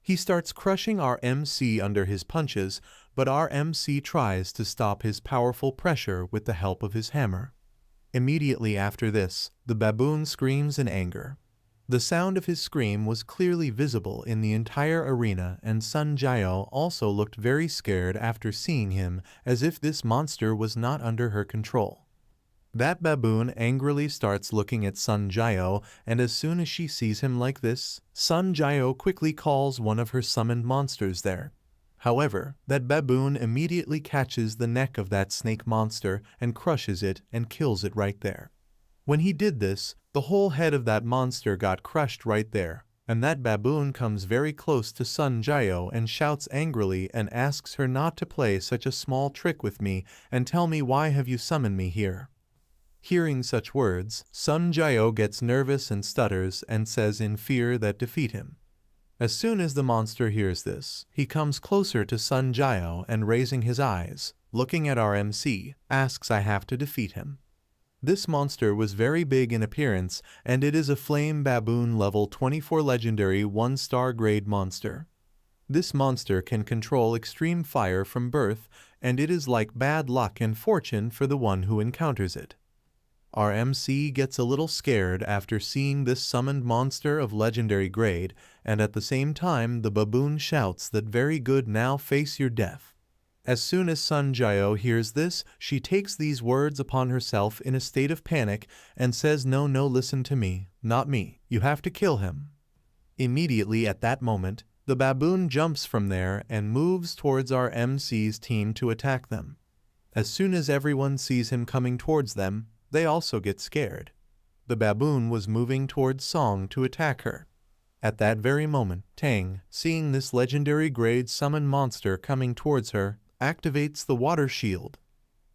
He starts crushing our MC under his punches, but our MC tries to stop his powerful pressure with the help of his hammer. Immediately after this, the baboon screams in anger. The sound of his scream was clearly visible in the entire arena, and Sun Jiao also looked very scared after seeing him, as if this monster was not under her control. That baboon angrily starts looking at Sun Jiao, and as soon as she sees him like this, Sun Jiao quickly calls one of her summoned monsters there. However, that baboon immediately catches the neck of that snake monster and crushes it and kills it right there. When he did this, the whole head of that monster got crushed right there, and that baboon comes very close to Sun Jiao and shouts angrily and asks her not to play such a small trick with me and tell me why have you summoned me here. Hearing such words, Sun Jiao gets nervous and stutters and says in fear that defeat him. As soon as the monster hears this, he comes closer to Sun Jiao and raising his eyes, looking at our MC, asks I have to defeat him. This monster was very big in appearance, and it is a flame baboon level 24 legendary 1-star grade monster. This monster can control extreme fire from birth, and it is like bad luck and fortune for the one who encounters it. Our MC gets a little scared after seeing this summoned monster of legendary grade, and at the same time the baboon shouts that very good, now face your death. As soon as Sun Jiao hears this, she takes these words upon herself in a state of panic and says, "No, no, listen to me, not me. You have to kill him." Immediately at that moment, the baboon jumps from there and moves towards our MC's team to attack them. As soon as everyone sees him coming towards them, they also get scared. The baboon was moving towards Song to attack her. At that very moment, Tang, seeing this legendary grade summon monster coming towards her, activates the water shield.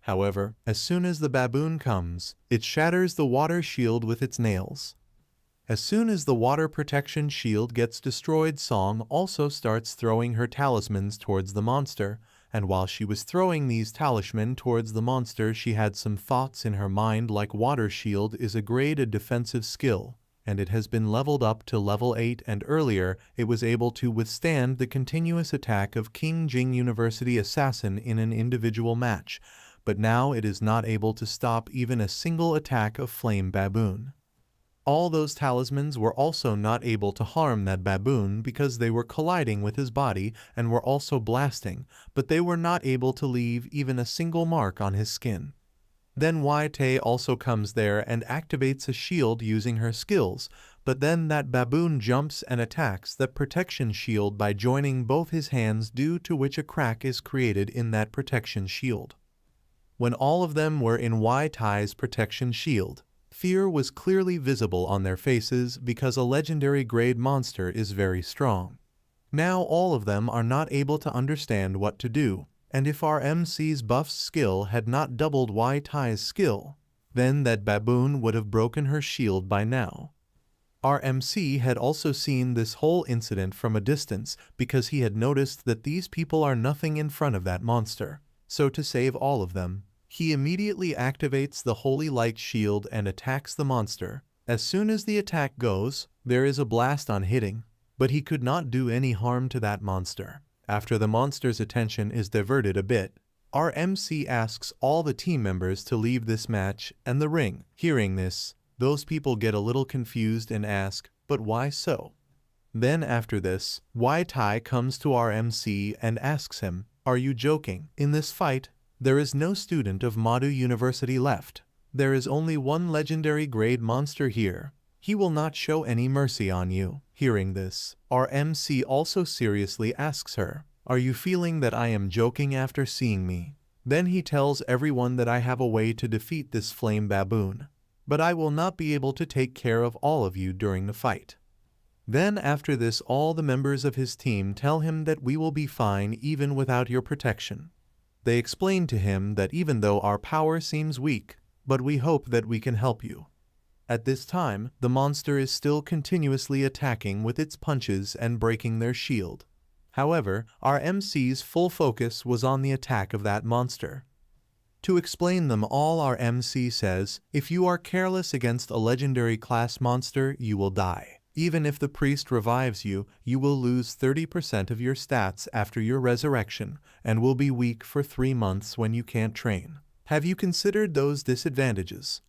However, as soon as the baboon comes, it shatters the water shield with its nails. As soon as the water protection shield gets destroyed, Song also starts throwing her talismans towards the monster, and while she was throwing these talismans towards the monster, she had some thoughts in her mind like water shield is a grade defensive skill, and it has been leveled up to level 8, and earlier it was able to withstand the continuous attack of King Jing University assassin in an individual match, but now it is not able to stop even a single attack of Flame Baboon. All those talismans were also not able to harm that baboon because they were colliding with his body and were also blasting, but they were not able to leave even a single mark on his skin. Then Wai Tai also comes there and activates a shield using her skills, but then that baboon jumps and attacks that protection shield by joining both his hands, due to which a crack is created in that protection shield. When all of them were in Wai Tai's protection shield, fear was clearly visible on their faces because a legendary grade monster is very strong. Now all of them are not able to understand what to do, and if our MC's buff's skill had not doubled Wai Tai's skill, then that baboon would have broken her shield by now. Our MC had also seen this whole incident from a distance because he had noticed that these people are nothing in front of that monster, so to save all of them, he immediately activates the Holy Light Shield and attacks the monster. As soon as the attack goes, there is a blast on hitting, but he could not do any harm to that monster. After the monster's attention is diverted a bit, our MC asks all the team members to leave this match and the ring. Hearing this, those people get a little confused and ask, "But why so?" Then after this, Wai Tai comes to our MC and asks him, "Are you joking? In this fight, there is no student of Madu University left. There is only one legendary grade monster here. He will not show any mercy on you." Hearing this, our MC also seriously asks her, "Are you feeling that I am joking after seeing me?" Then he tells everyone that I have a way to defeat this flame baboon, but I will not be able to take care of all of you during the fight. Then after this, all the members of his team tell him that we will be fine even without your protection. They explain to him that even though our power seems weak, but we hope that we can help you. At this time, the monster is still continuously attacking with its punches and breaking their shield. However, our MC's full focus was on the attack of that monster. To explain them all, our MC says, "If you are careless against a legendary class monster, you will die. Even if the priest revives you, you will lose 30% of your stats after your resurrection and will be weak for 3 months when you can't train. Have you considered those disadvantages?"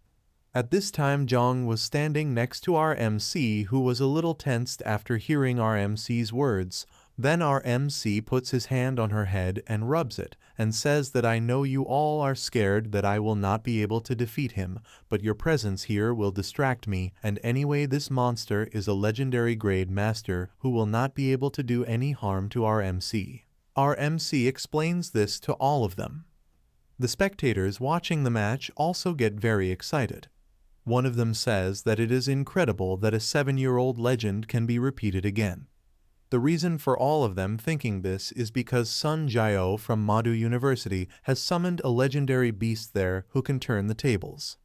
At this time, Zhang was standing next to our MC, who was a little tensed after hearing our MC's words. Then our MC puts his hand on her head and rubs it, and says that I know you all are scared that I will not be able to defeat him, but your presence here will distract me, and anyway this monster is a legendary grade master who will not be able to do any harm to our MC. Our MC explains this to all of them. The spectators watching the match also get very excited. One of them says that it is incredible that a 7-year-old legend can be repeated again. The reason for all of them thinking this is because Sun Jiao from Madu University has summoned a legendary beast there who can turn the tables.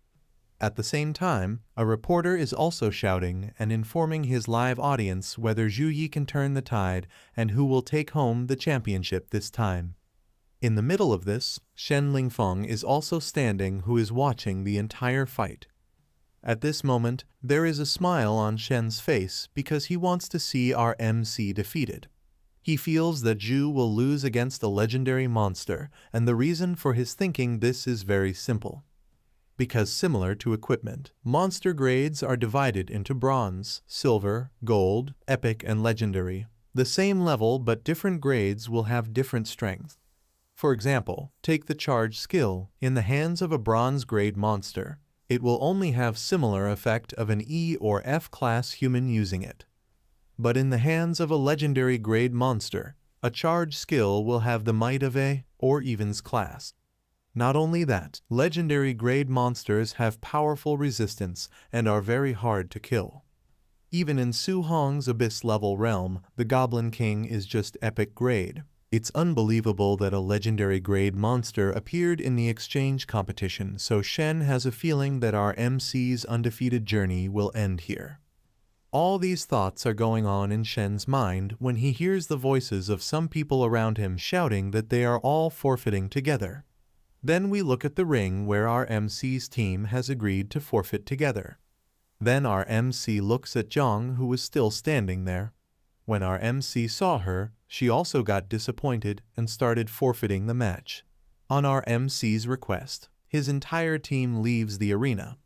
At the same time, a reporter is also shouting and informing his live audience whether Zhu Yi can turn the tide and who will take home the championship this time. In the middle of this, Shen Lingfeng is also standing, who is watching the entire fight. At this moment, there is a smile on Shen's face because he wants to see our MC defeated. He feels that Zhu will lose against a legendary monster, and the reason for his thinking this is very simple. Because similar to equipment, monster grades are divided into bronze, silver, gold, epic, and legendary. The same level but different grades will have different strength. For example, take the charge skill. In the hands of a bronze grade monster, it will only have similar effect of an E or F class human using it. But in the hands of a legendary grade monster, a charge skill will have the might of a or evens class. Not only that, legendary grade monsters have powerful resistance and are very hard to kill. Even in Su Hong's Abyss level realm, the Goblin King is just epic grade. It's unbelievable that a legendary grade monster appeared in the exchange competition, so Shen has a feeling that our MC's undefeated journey will end here. All these thoughts are going on in Shen's mind when he hears the voices of some people around him shouting that they are all forfeiting together. Then we look at the ring where our MC's team has agreed to forfeit together. Then our MC looks at Zhang, who was still standing there. When our MC saw her, she also got disappointed and started forfeiting the match. On our MC's request, his entire team leaves the arena.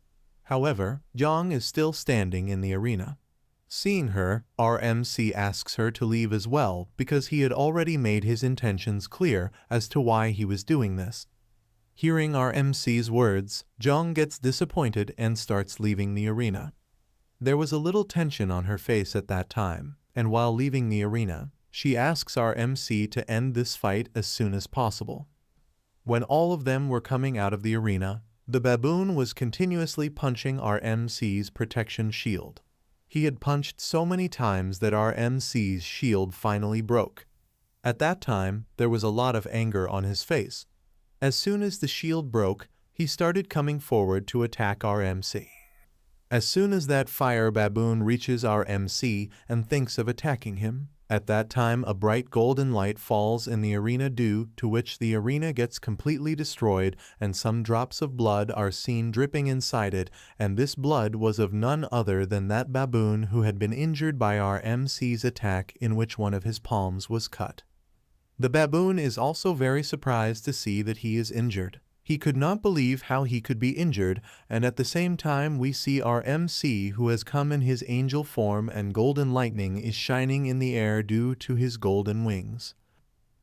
However, Zhang is still standing in the arena. Seeing her, our MC asks her to leave as well because he had already made his intentions clear as to why he was doing this. Hearing our MC's words, Zhang gets disappointed and starts leaving the arena. There was a little tension on her face at that time, and while leaving the arena, she asks our MC to end this fight as soon as possible. When all of them were coming out of the arena, the baboon was continuously punching our MC's protection shield. He had punched so many times that our MC's shield finally broke. At that time, there was a lot of anger on his face. As soon as the shield broke, he started coming forward to attack our MC. As soon as that fire baboon reaches our MC and thinks of attacking him, at that time a bright golden light falls in the arena, due to which the arena gets completely destroyed and some drops of blood are seen dripping inside it, and this blood was of none other than that baboon who had been injured by our MC's attack, in which one of his palms was cut. The baboon is also very surprised to see that he is injured. He could not believe how he could be injured, and at the same time we see our MC, who has come in his angel form, and golden lightning is shining in the air due to his golden wings.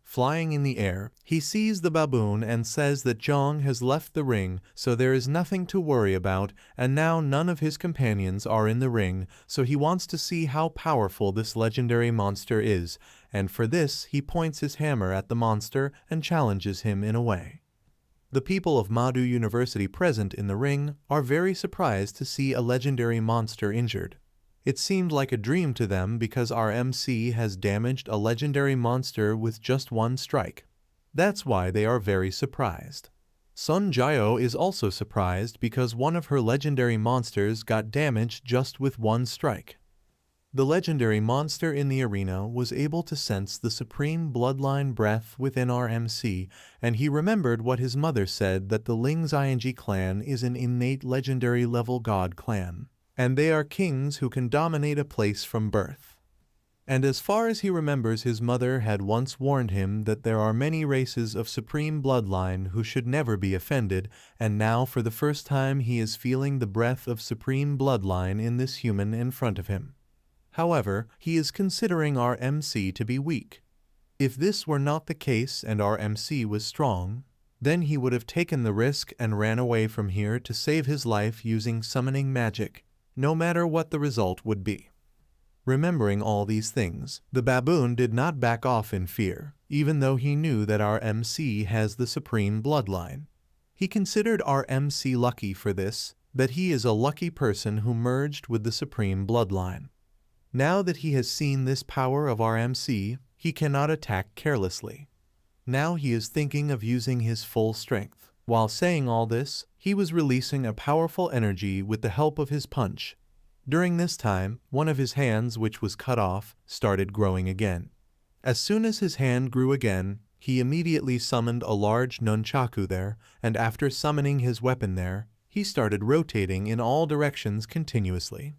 Flying in the air, he sees the baboon and says that Zhang has left the ring, so there is nothing to worry about, and now none of his companions are in the ring, so he wants to see how powerful this legendary monster is, and for this he points his hammer at the monster and challenges him in a way. The people of Madu University present in the ring are very surprised to see a legendary monster injured. It seemed like a dream to them because our MC has damaged a legendary monster with just one strike. That's why they are very surprised. Sun Jiao is also surprised because one of her legendary monsters got damaged just with one strike. The legendary monster in the arena was able to sense the supreme bloodline breath within our MC, and he remembered what his mother said, that the Ling's ING clan is an innate legendary level god clan, and they are kings who can dominate a place from birth. And as far as he remembers, his mother had once warned him that there are many races of supreme bloodline who should never be offended, and now for the first time he is feeling the breath of supreme bloodline in this human in front of him. However, he is considering our MC to be weak. If this were not the case and our MC was strong, then he would have taken the risk and ran away from here to save his life using summoning magic, no matter what the result would be. Remembering all these things, the baboon did not back off in fear, even though he knew that our MC has the supreme bloodline. He considered our MC lucky for this, that he is a lucky person who merged with the supreme bloodline. Now that he has seen this power of our MC, he cannot attack carelessly. Now he is thinking of using his full strength. While saying all this, he was releasing a powerful energy with the help of his punch. During this time, one of his hands, which was cut off, started growing again. As soon as his hand grew again, he immediately summoned a large nunchaku there, and after summoning his weapon there, he started rotating in all directions continuously.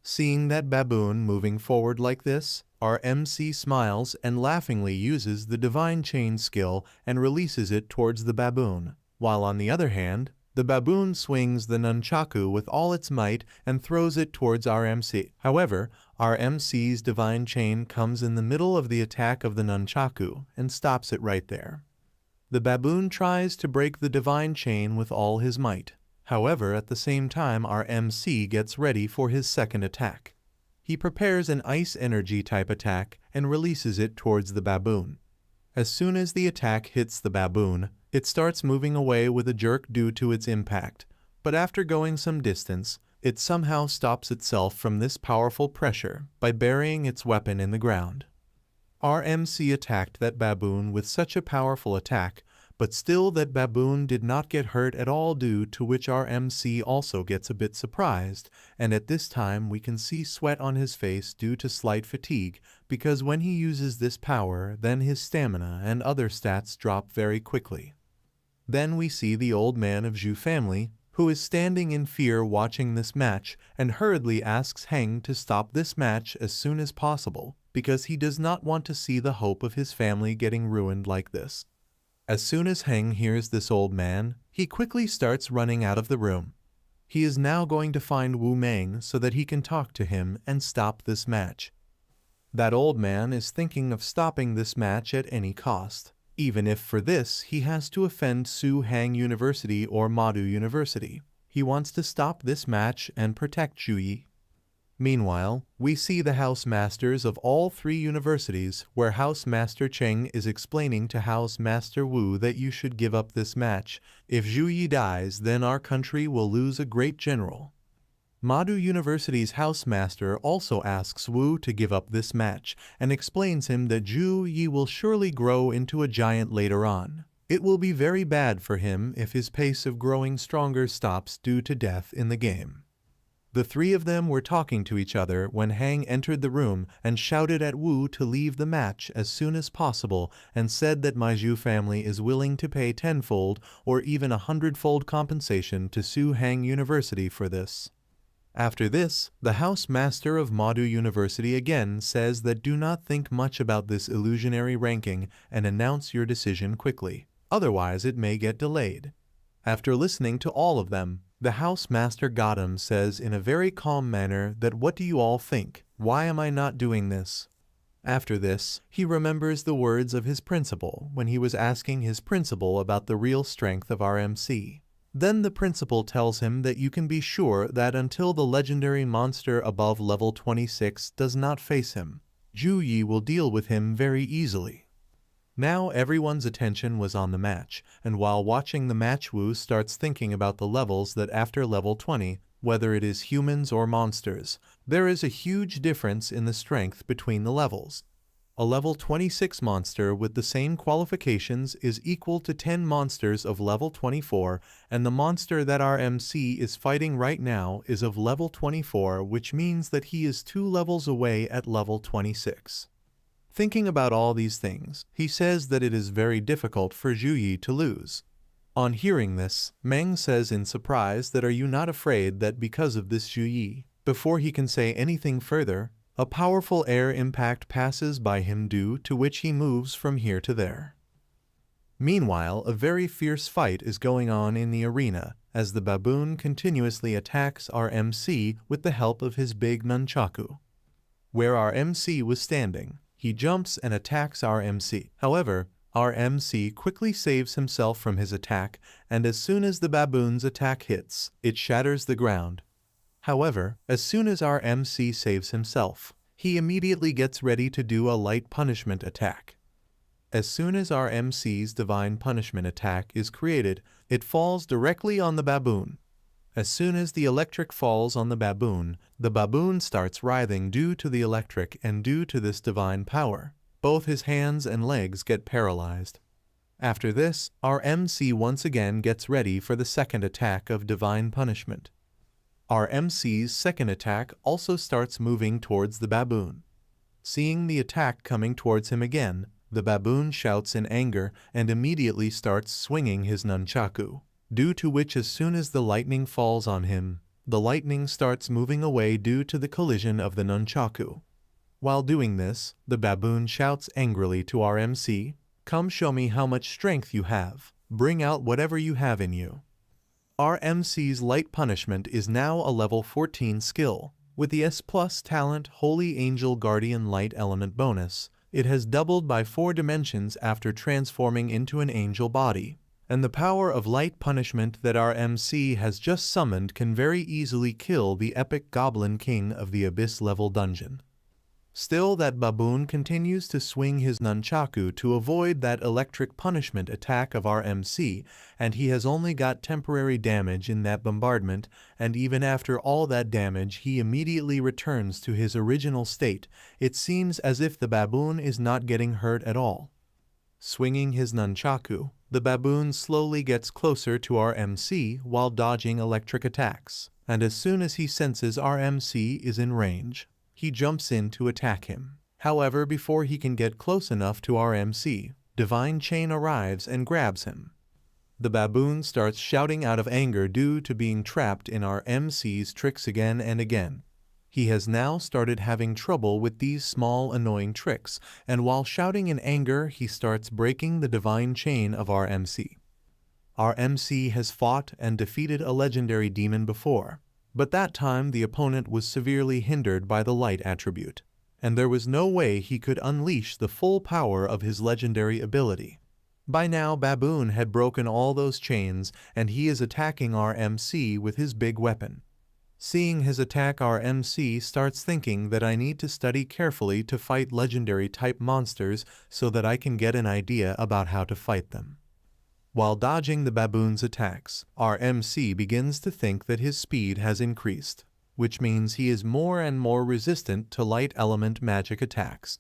Seeing that baboon moving forward like this, our MC smiles and laughingly uses the divine chain skill and releases it towards the baboon, while on the other hand, the baboon swings the nunchaku with all its might and throws it towards our MC. However, our MC's divine chain comes in the middle of the attack of the nunchaku and stops it right there. The baboon tries to break the divine chain with all his might. However, at the same time, our MC gets ready for his second attack. He prepares an ice energy type attack and releases it towards the baboon. As soon as the attack hits the baboon, it starts moving away with a jerk due to its impact, but after going some distance, it somehow stops itself from this powerful pressure by burying its weapon in the ground. Our MC attacked that baboon with such a powerful attack, but still that baboon did not get hurt at all, due to which our MC also gets a bit surprised, and at this time we can see sweat on his face due to slight fatigue, because when he uses this power, then his stamina and other stats drop very quickly. Then we see the old man of Zhu family, who is standing in fear watching this match, and hurriedly asks Heng to stop this match as soon as possible, because he does not want to see the hope of his family getting ruined like this. As soon as Heng hears this old man, he quickly starts running out of the room. He is now going to find Wu Meng so that he can talk to him and stop this match. That old man is thinking of stopping this match at any cost, even if for this he has to offend Su Hang University or Madu University. He wants to stop this match and protect Zhuyi. Meanwhile, we see the house masters of all three universities, where House Master Cheng is explaining to House Master Wu that you should give up this match. If Zhuyi dies, then our country will lose a great general. Madu University's house master also asks Wu to give up this match, and explains him that Zhuyi will surely grow into a giant later on. It will be very bad for him if his pace of growing stronger stops due to death in the game. The three of them were talking to each other when Hang entered the room and shouted at Wu to leave the match as soon as possible, and said that my Zhu family is willing to pay tenfold or even 100-fold compensation to Su Hang University for this. After this, the house master of Madu University again says that do not think much about this illusionary ranking and announce your decision quickly, otherwise it may get delayed. After listening to all of them, the house master Gautam says in a very calm manner that what do you all think? Why am I not doing this? After this, he remembers the words of his principal when he was asking his principal about the real strength of our MC. Then the principal tells him that you can be sure that until the legendary monster above level 26 does not face him, Zhuyi will deal with him very easily. Now everyone's attention was on the match, and while watching the match, Wu starts thinking about the levels that after level 20, whether it is humans or monsters, there is a huge difference in the strength between the levels. A level 26 monster with the same qualifications is equal to 10 monsters of level 24, and the monster that our MC is fighting right now is of level 24, which means that he is 2 levels away at level 26. Thinking about all these things, he says that it is very difficult for Zhuyi to lose. On hearing this, Meng says in surprise that are you not afraid that because of this Zhuyi, before he can say anything further, a powerful air impact passes by him, due to which he moves from here to there. Meanwhile, a very fierce fight is going on in the arena, as the baboon continuously attacks our MC with the help of his big nunchaku. Where our MC was standing, he jumps and attacks our MC. However, our MC quickly saves himself from his attack, and as soon as the baboon's attack hits, it shatters the ground. However, as soon as our MC saves himself, he immediately gets ready to do a light punishment attack. As soon as our MC's divine punishment attack is created, it falls directly on the baboon. As soon as the electric falls on the baboon starts writhing due to the electric, and due to this divine power, both his hands and legs get paralyzed. After this, our MC once again gets ready for the second attack of divine punishment. Our MC's second attack also starts moving towards the baboon. Seeing the attack coming towards him again, the baboon shouts in anger and immediately starts swinging his nunchaku, due to which as soon as the lightning falls on him, the lightning starts moving away due to the collision of the nunchaku. While doing this, the baboon shouts angrily to our MC, "Come show me how much strength you have. Bring out whatever you have in you." Our MC's light punishment is now a level 14 skill, with the S+ talent Holy Angel Guardian Light Element bonus, It has doubled by 4 dimensions after transforming into an angel body. And the power of light punishment that our MC has just summoned can very easily kill the epic Goblin King of the Abyss level dungeon. Still, that baboon continues to swing his nunchaku to avoid that electric punishment attack of our MC, and he has only got temporary damage in that bombardment, and even after all that damage he immediately returns to his original state. It seems as if the baboon is not getting hurt at all. Swinging his nunchaku, the baboon slowly gets closer to our MC while dodging electric attacks, and as soon as he senses our MC is in range, he jumps in to attack him. However, before he can get close enough to our MC, Divine Chain arrives and grabs him. The baboon starts shouting out of anger due to being trapped in our MC's tricks again and again. He has now started having trouble with these small annoying tricks, and while shouting in anger he starts breaking the Divine Chain of our MC. Our MC has fought and defeated a legendary demon before, but that time the opponent was severely hindered by the light attribute, and there was no way he could unleash the full power of his legendary ability. By now Baboon had broken all those chains, and he is attacking our MC with his big weapon. Seeing his attack, our MC starts thinking that I need to study carefully to fight legendary type monsters so that I can get an idea about how to fight them. While dodging the baboon's attacks, our MC begins to think that his speed has increased, which means he is more and more resistant to light element magic attacks.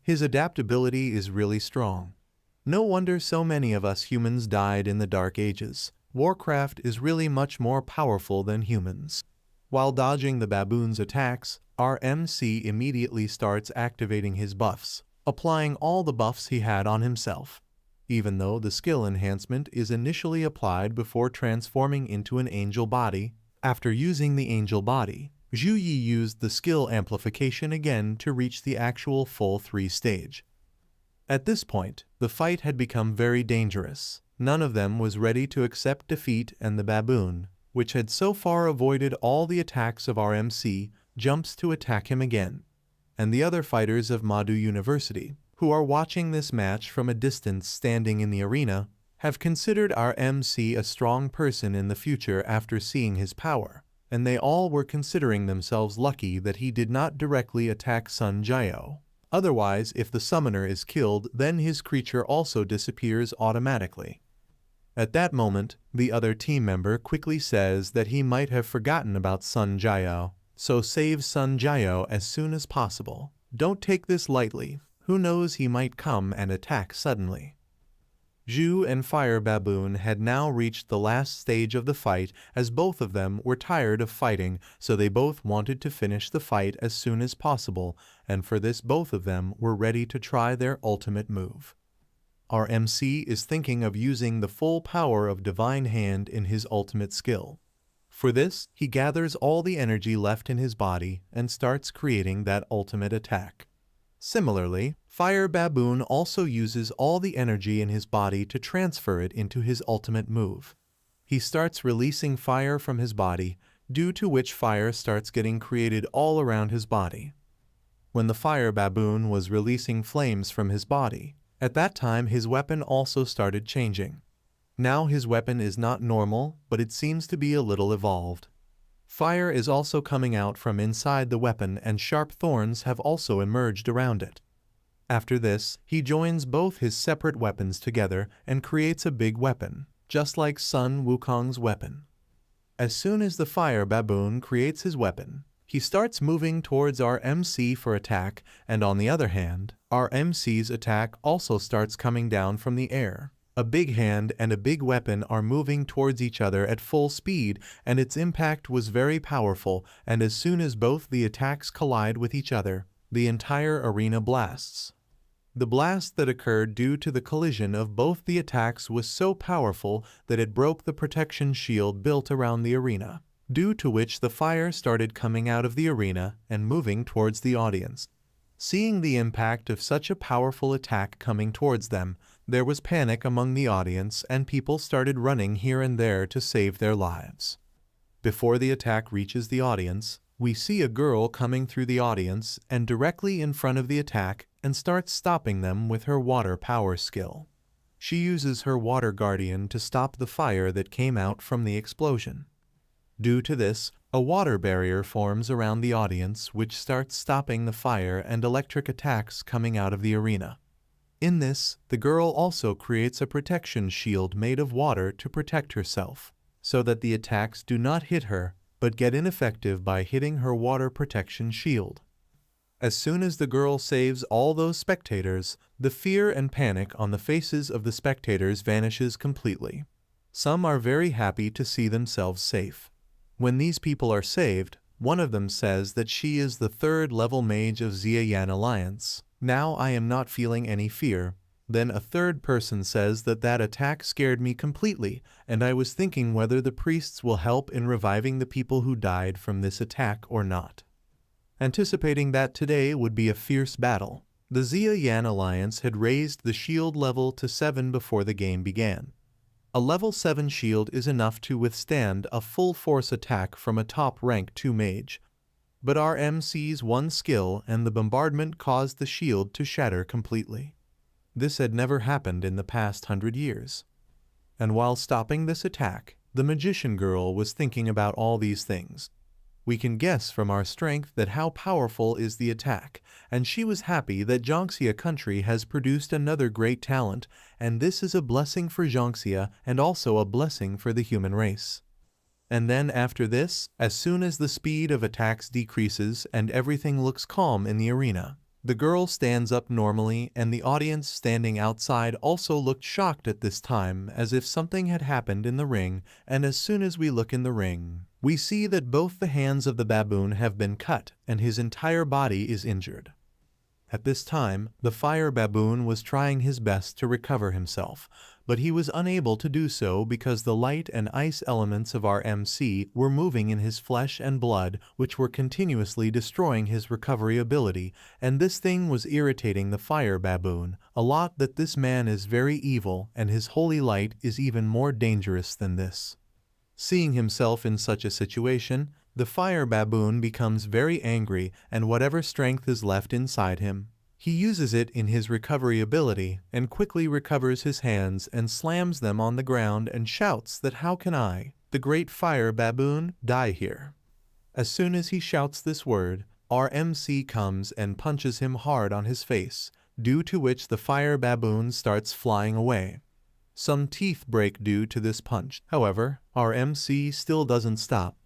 His adaptability is really strong. No wonder so many of us humans died in the Dark Ages. Warcraft is really much more powerful than humans. While dodging the baboon's attacks, our MC immediately starts activating his buffs, applying all the buffs he had on himself. Even though the skill enhancement is initially applied before transforming into an angel body, after using the angel body, Zhu Yi used the skill amplification again to reach the actual full 3 stage. At this point, the fight had become very dangerous. None of them was ready to accept defeat, and the baboon, which had so far avoided all the attacks of our MC, jumps to attack him again. And the other fighters of Madu University, who are watching this match from a distance standing in the arena, have considered our MC a strong person in the future after seeing his power, and they all were considering themselves lucky that he did not directly attack Sun Jiao. Otherwise, if the summoner is killed, then his creature also disappears automatically. At that moment, the other team member quickly says that he might have forgotten about Sun Jiao, so save Sun Jiao as soon as possible. Don't take this lightly. Who knows, he might come and attack suddenly. Zhu and Fire Baboon had now reached the last stage of the fight, as both of them were tired of fighting, so they both wanted to finish the fight as soon as possible, and for this both of them were ready to try their ultimate move. Our MC is thinking of using the full power of Divine Hand in his ultimate skill. For this, he gathers all the energy left in his body and starts creating that ultimate attack. Similarly, Fire Baboon also uses all the energy in his body to transfer it into his ultimate move. He starts releasing fire from his body, due to which fire starts getting created all around his body. When the Fire Baboon was releasing flames from his body, at that time his weapon also started changing. Now his weapon is not normal, but it seems to be a little evolved. Fire is also coming out from inside the weapon, and sharp thorns have also emerged around it. After this, he joins both his separate weapons together and creates a big weapon, just like Sun Wukong's weapon. As soon as the Fire Baboon creates his weapon, he starts moving towards our MC for attack, and on the other hand, our MC's attack also starts coming down from the air. A big hand and a big weapon are moving towards each other at full speed, and its impact was very powerful, and as soon as both the attacks collide with each other, the entire arena blasts. The blast that occurred due to the collision of both the attacks was so powerful that it broke the protection shield built around the arena, due to which the fire started coming out of the arena and moving towards the audience. Seeing the impact of such a powerful attack coming towards them, there was panic among the audience, and people started running here and there to save their lives. Before the attack reaches the audience, we see a girl coming through the audience, and directly in front of the attack, and starts stopping them with her water power skill. She uses her water guardian to stop the fire that came out from the explosion. Due to this, a water barrier forms around the audience which starts stopping the fire and electric attacks coming out of the arena. In this, the girl also creates a protection shield made of water to protect herself, so that the attacks do not hit her, but get ineffective by hitting her water protection shield. As soon as the girl saves all those spectators, the fear and panic on the faces of the spectators vanishes completely. Some are very happy to see themselves safe. When these people are saved, one of them says that she is the third-level mage of Xia Yan Alliance. Now I am not feeling any fear. Then a third person says that that attack scared me completely, and I was thinking whether the priests will help in reviving the people who died from this attack or not. Anticipating that today would be a fierce battle, the Xia Yan Alliance had raised the shield level to 7 before the game began. A level 7 shield is enough to withstand a full force attack from a top rank 2 mage, but our MC's one skill and the bombardment caused the shield to shatter completely. This had never happened in the past 100 years. And while stopping this attack, the magician girl was thinking about all these things. We can guess from our strength that how powerful is the attack, and she was happy that Jiangxia country has produced another great talent, and this is a blessing for Jiangxia and also a blessing for the human race. And then after this, as soon as the speed of attacks decreases and everything looks calm in the arena, the girl stands up normally, and the audience standing outside also looked shocked at this time, as if something had happened in the ring, and as soon as we look in the ring, we see that both the hands of the baboon have been cut and his entire body is injured. At this time, the fire baboon was trying his best to recover himself, but he was unable to do so because the light and ice elements of our MC were moving in his flesh and blood, which were continuously destroying his recovery ability, and this thing was irritating the fire baboon a lot, that this man is very evil and his holy light is even more dangerous than this. Seeing himself in such a situation, the fire baboon becomes very angry, and whatever strength is left inside him, he uses it in his recovery ability and quickly recovers his hands and slams them on the ground and shouts that how can I, the great fire baboon, die here? As soon as he shouts this word, our MC comes and punches him hard on his face, due to which the fire baboon starts flying away. Some teeth break due to this punch. However, our MC still doesn't stop.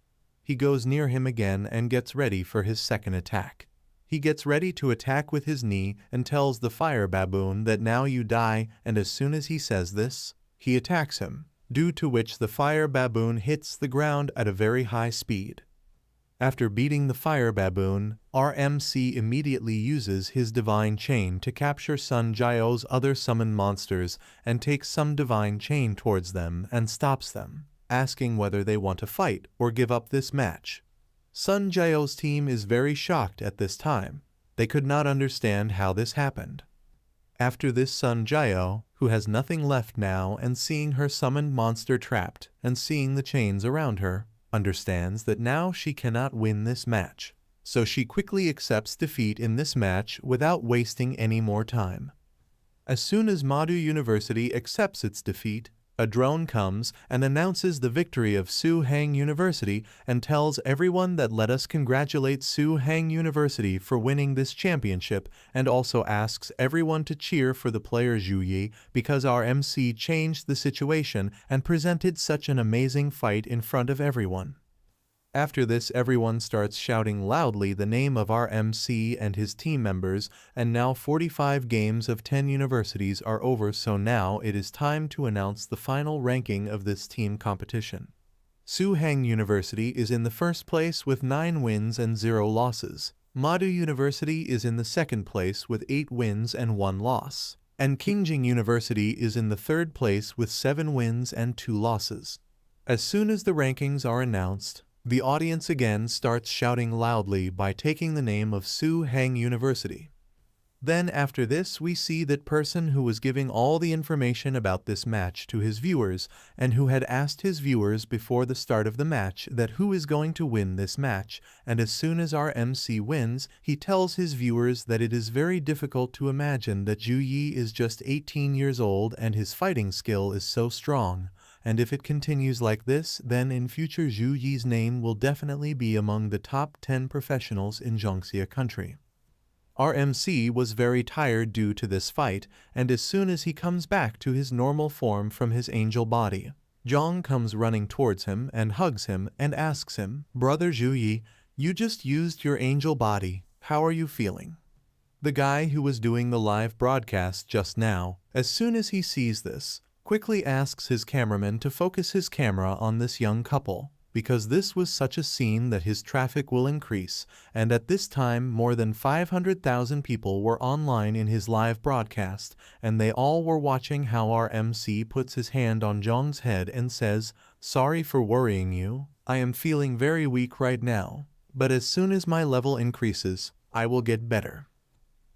He goes near him again and gets ready for his second attack. He gets ready to attack with his knee and tells the fire baboon that now you die, and as soon as he says this, he attacks him, due to which the fire baboon hits the ground at a very high speed. After beating the fire baboon, our MC immediately uses his divine chain to capture Sun Jiao's other summoned monsters and takes some divine chain towards them and stops them, asking whether they want to fight or give up this match. Sun Jiao's team is very shocked at this time. They could not understand how this happened. After this, Sun Jiao, who has nothing left now and seeing her summoned monster trapped and seeing the chains around her, understands that now she cannot win this match, so she quickly accepts defeat in this match without wasting any more time. As soon as Madu University accepts its defeat, a drone comes and announces the victory of Su Hang University and tells everyone that let us congratulate Su Hang University for winning this championship, and also asks everyone to cheer for the player Zhu Yi because our MC changed the situation and presented such an amazing fight in front of everyone. After this, everyone starts shouting loudly the name of our MC and his team members, and now 45 games of 10 universities are over, so now it is time to announce the final ranking of this team competition. Su Hang University is in the first place with 9 wins and 0 losses. Madu University is in the second place with 8 wins and 1 loss. And Qingjing University is in the third place with 7 wins and 2 losses. As soon as the rankings are announced, the audience again starts shouting loudly by taking the name of Su Hang University. Then after this we see that person who was giving all the information about this match to his viewers and who had asked his viewers before the start of the match that who is going to win this match, and as soon as our MC wins, he tells his viewers that it is very difficult to imagine that Ju Yi is just 18 years old and his fighting skill is so strong, and if it continues like this, then in future Ju Yi's name will definitely be among the top 10 professionals in Jiangxia country. Our MC was very tired due to this fight, and as soon as he comes back to his normal form from his angel body, Zhang comes running towards him and hugs him and asks him, "Brother Ju Yi, you just used your angel body, how are you feeling?" The guy who was doing the live broadcast just now, as soon as he sees this, quickly asks his cameraman to focus his camera on this young couple, because this was such a scene that his traffic will increase, and at this time more than 500,000 people were online in his live broadcast, and they all were watching how our MC puts his hand on Zhang's head and says, "Sorry for worrying you, I am feeling very weak right now, but as soon as my level increases, I will get better."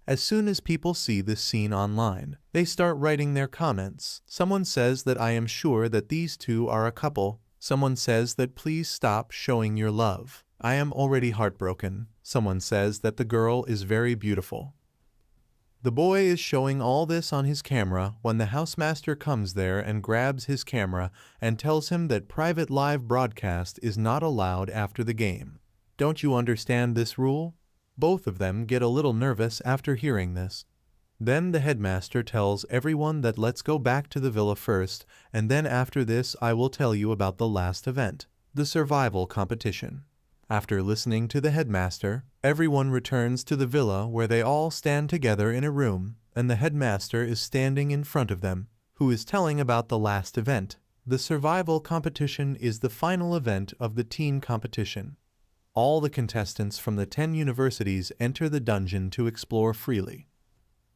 As soon as people see this scene online, they start writing their comments. Someone says that I am sure that these two are a couple. Someone says that please stop showing your love. I am already heartbroken. Someone says that the girl is very beautiful. The boy is showing all this on his camera when the housemaster comes there and grabs his camera and tells him that private live broadcast is not allowed after the game. Don't you understand this rule? Both of them get a little nervous after hearing this. Then the headmaster tells everyone that let's go back to the villa first, and then after this I will tell you about the last event, the survival competition. After listening to the headmaster, everyone returns to the villa where they all stand together in a room, and the headmaster is standing in front of them, who is telling about the last event. The survival competition is the final event of the teen competition. All the contestants from the 10 universities enter the dungeon to explore freely.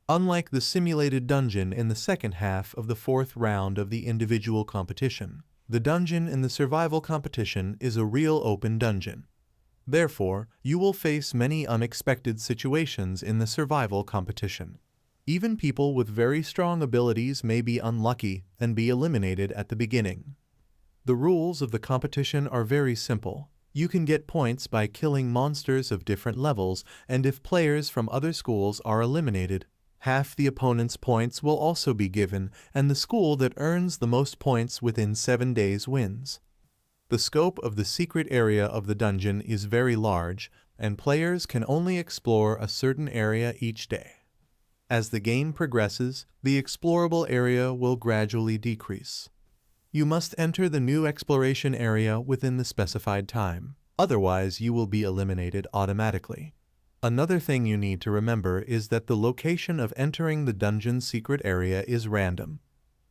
Unlike the simulated dungeon in the second half of the fourth round of the individual competition, the dungeon in the survival competition is a real open dungeon. Therefore, you will face many unexpected situations in the survival competition. Even people with very strong abilities may be unlucky and be eliminated at the beginning. The rules of the competition are very simple. You can get points by killing monsters of different levels, and if players from other schools are eliminated, half the opponent's points will also be given, and the school that earns the most points within 7 days wins. The scope of the secret area of the dungeon is very large, and players can only explore a certain area each day. As the game progresses, the explorable area will gradually decrease. You must enter the new exploration area within the specified time, otherwise you will be eliminated automatically. Another thing you need to remember is that the location of entering the dungeon's secret area is random.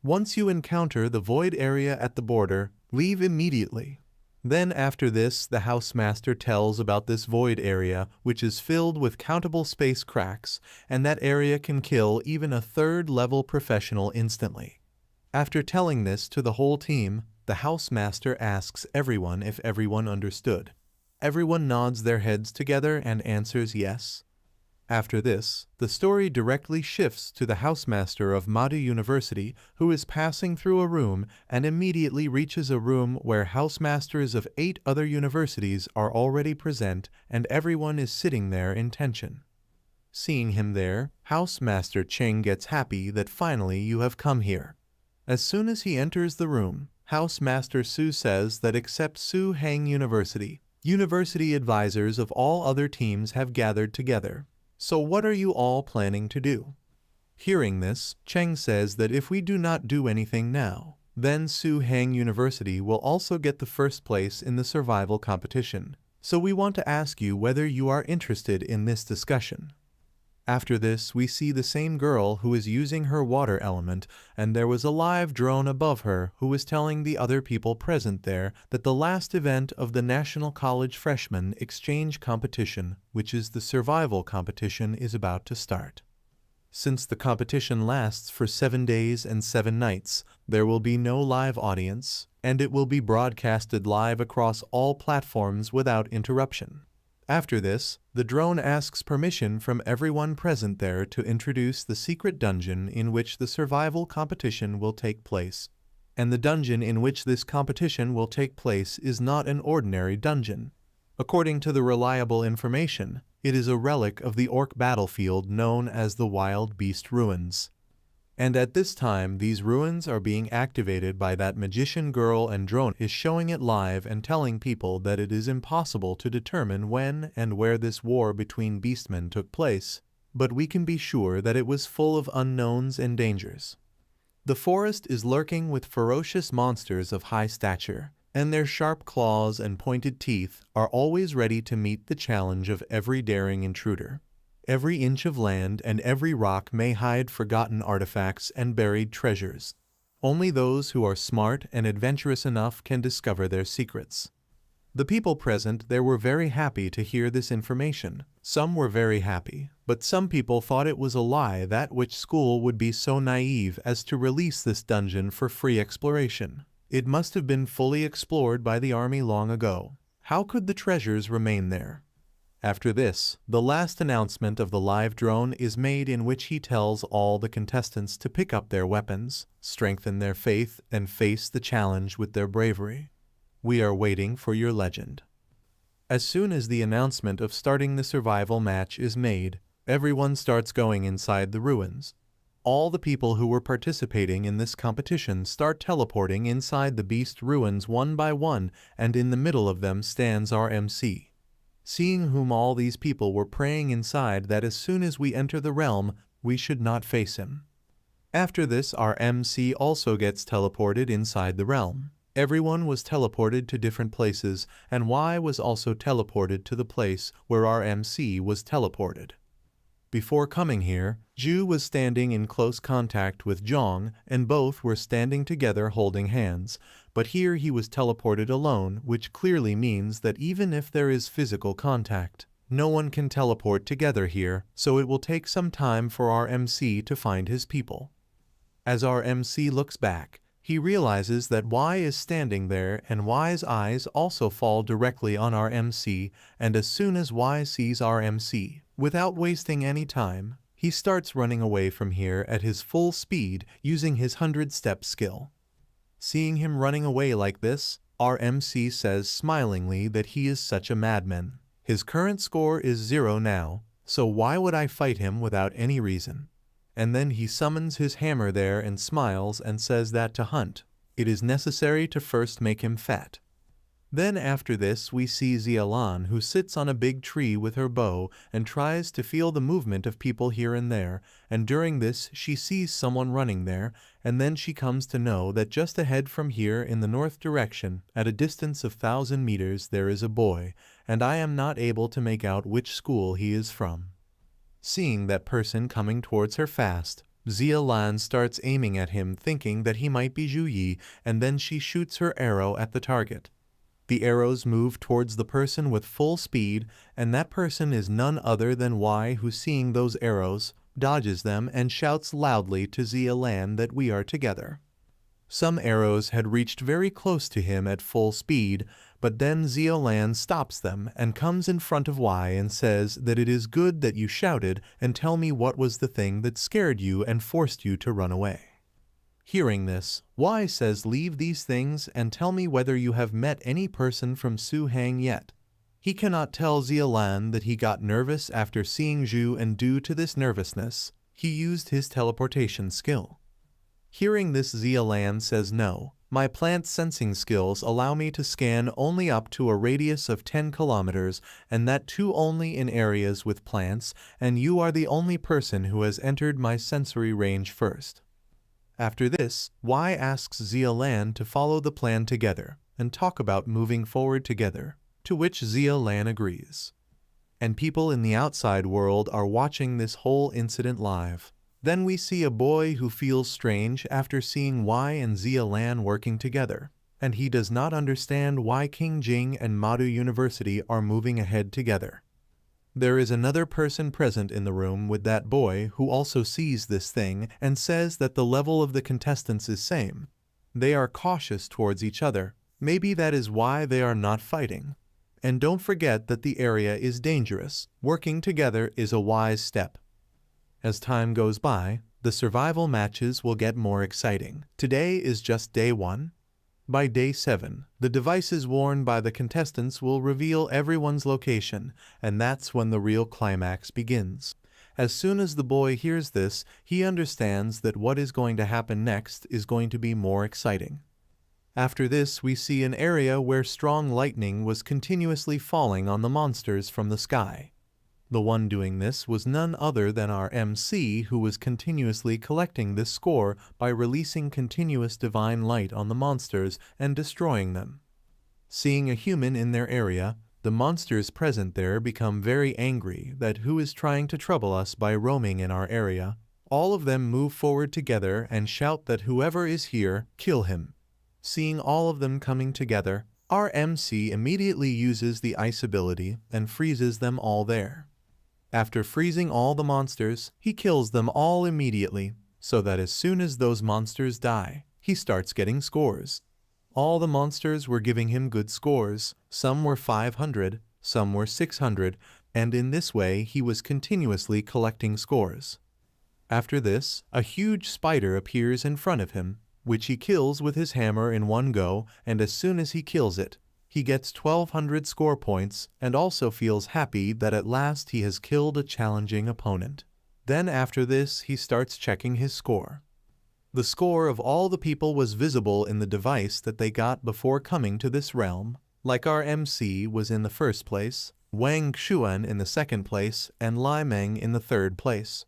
Once you encounter the void area at the border, leave immediately. Then after this, the housemaster tells about this void area, which is filled with countable space cracks, and that area can kill even a third-level professional instantly. After telling this to the whole team, the housemaster asks everyone if everyone understood. Everyone nods their heads together and answers yes. After this, the story directly shifts to the housemaster of Madu University, who is passing through a room and immediately reaches a room where housemasters of 8 other universities are already present, and everyone is sitting there in tension. Seeing him there, housemaster Cheng gets happy that finally you have come here. As soon as he enters the room, housemaster Su says that except Su Hang University, university advisors of all other teams have gathered together. So what are you all planning to do? Hearing this, Cheng says that if we do not do anything now, then Su Hang University will also get the first place in the survival competition. So we want to ask you whether you are interested in this discussion. After this, we see the same girl who is using her water element, and there was a live drone above her who was telling the other people present there that the last event of the National College Freshman Exchange Competition, which is the survival competition, is about to start. Since the competition lasts for 7 days and 7 nights, there will be no live audience, and it will be broadcasted live across all platforms without interruption. After this, the drone asks permission from everyone present there to introduce the secret dungeon in which the survival competition will take place. And the dungeon in which this competition will take place is not an ordinary dungeon. According to the reliable information, it is a relic of the orc battlefield known as the Wild Beast Ruins. And at this time, these ruins are being activated by that magician girl, and drone is showing it live and telling people that it is impossible to determine when and where this war between beastmen took place, but we can be sure that it was full of unknowns and dangers. The forest is lurking with ferocious monsters of high stature, and their sharp claws and pointed teeth are always ready to meet the challenge of every daring intruder. Every inch of land and every rock may hide forgotten artifacts and buried treasures. Only those who are smart and adventurous enough can discover their secrets. The people present there were very happy to hear this information. Some were very happy, but some people thought it was a lie that which school would be so naive as to release this dungeon for free exploration. It must have been fully explored by the army long ago. How could the treasures remain there? After this, the last announcement of the live drone is made, in which he tells all the contestants to pick up their weapons, strengthen their faith, and face the challenge with their bravery. We are waiting for your legend. As soon as the announcement of starting the survival match is made, everyone starts going inside the ruins. All the people who were participating in this competition start teleporting inside the beast ruins one by one, and in the middle of them stands our MC. Seeing whom all these people were praying inside that as soon as we enter the realm, we should not face him. After this, our MC also gets teleported inside the realm. Everyone was teleported to different places, and Y was also teleported to the place where our MC was teleported. Before coming here, Ju was standing in close contact with Zhong, and both were standing together holding hands, but here he was teleported alone, which clearly means that even if there is physical contact, no one can teleport together here, so it will take some time for our MC to find his people. As our MC looks back, he realizes that Y is standing there, and Y's eyes also fall directly on our MC, and as soon as Y sees our MC, without wasting any time, he starts running away from here at his full speed using his 100-step skill. Seeing him running away like this, our MC says smilingly that he is such a madman. His current score is 0 now, so why would I fight him without any reason? And then he summons his hammer there and smiles and says that to hunt, it is necessary to first make him fat. Then after this we see Xialan, who sits on a big tree with her bow and tries to feel the movement of people here and there, and during this she sees someone running there, and then she comes to know that just ahead from here in the north direction, at a distance of 1,000 meters, there is a boy, and I am not able to make out which school he is from. Seeing that person coming towards her fast, Xialan starts aiming at him, thinking that he might be Zhu Yi, and then she shoots her arrow at the target. The arrows move towards the person with full speed, and that person is none other than Y, who, seeing those arrows, dodges them and shouts loudly to Xialan that we are together. Some arrows had reached very close to him at full speed, but then Xialan stops them and comes in front of Y and says that it is good that you shouted, and tell me what was the thing that scared you and forced you to run away. Hearing this, Y says, leave these things and tell me whether you have met any person from Su Hang yet. He cannot tell Xialan that he got nervous after seeing Zhu, and due to this nervousness, he used his teleportation skill. Hearing this, Xialan says no, my plant sensing skills allow me to scan only up to a radius of 10 kilometers, and that too only in areas with plants, and you are the only person who has entered my sensory range first. After this, Y asks Xialan to follow the plan together and talk about moving forward together, to which Xialan agrees. And people in the outside world are watching this whole incident live. Then we see a boy who feels strange after seeing Y and Xialan working together, and he does not understand why King Jing and Madu University are moving ahead together. There is another person present in the room with that boy who also sees this thing and says that the level of the contestants is same. They are cautious towards each other. Maybe that is why they are not fighting. And don't forget that the area is dangerous. Working together is a wise step. As time goes by, the survival matches will get more exciting. Today is just day 1. By day 7, the devices worn by the contestants will reveal everyone's location, and that's when the real climax begins. As soon as the boy hears this, he understands that what is going to happen next is going to be more exciting. After this, we see an area where strong lightning was continuously falling on the monsters from the sky. The one doing this was none other than our MC, who was continuously collecting this score by releasing continuous divine light on the monsters and destroying them. Seeing a human in their area, the monsters present there become very angry that who is trying to trouble us by roaming in our area. All of them move forward together and shout that whoever is here, kill him. Seeing all of them coming together, our MC immediately uses the ice ability and freezes them all there. After freezing all the monsters, he kills them all immediately, so that as soon as those monsters die, he starts getting scores. All the monsters were giving him good scores. Some were 500, some were 600, and in this way he was continuously collecting scores. After this, a huge spider appears in front of him, which he kills with his hammer in one go, and as soon as he kills it, he gets 1200 score points and also feels happy that at last he has killed a challenging opponent. Then after this, he starts checking his score. The score of all the people was visible in the device that they got before coming to this realm. Like our MC was in the first place, Wang Xuan in the second place, and Lai Meng in the third place.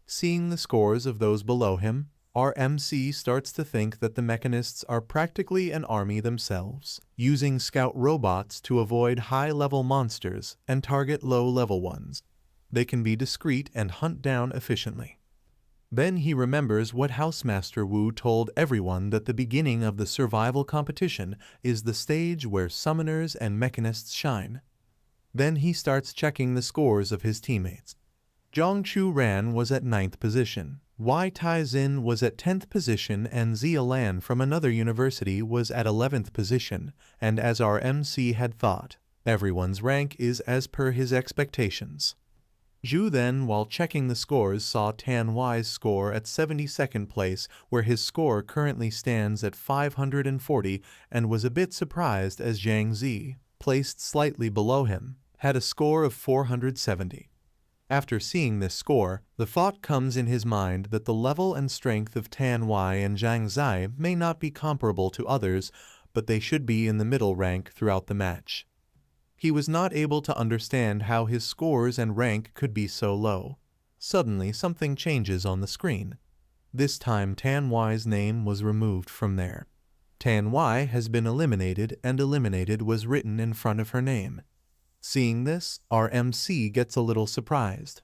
Seeing the scores of those below him, our MC starts to think that the mechanists are practically an army themselves, using scout robots to avoid high-level monsters and target low-level ones. They can be discreet and hunt down efficiently. Then he remembers what Housemaster Wu told everyone, that the beginning of the survival competition is the stage where summoners and mechanists shine. Then he starts checking the scores of his teammates. Zhang Chu Ran was at 9th position. Wai Tai-Zin was at 10th position, and Zia Lan from another university was at 11th position, and as our MC had thought, everyone's rank is as per his expectations. Zhu then, while checking the scores, saw Tan Wai's score at 72nd place, where his score currently stands at 540, and was a bit surprised as Zhang Zi, placed slightly below him, had a score of 470. After seeing this score, the thought comes in his mind that the level and strength of Tan Wai and Zhang Zai may not be comparable to others, but they should be in the middle rank throughout the match. He was not able to understand how his scores and rank could be so low. Suddenly, something changes on the screen. This time Tan Wai's name was removed from there. Tan Wai has been eliminated, and eliminated was written in front of her name. Seeing this, our MC gets a little surprised.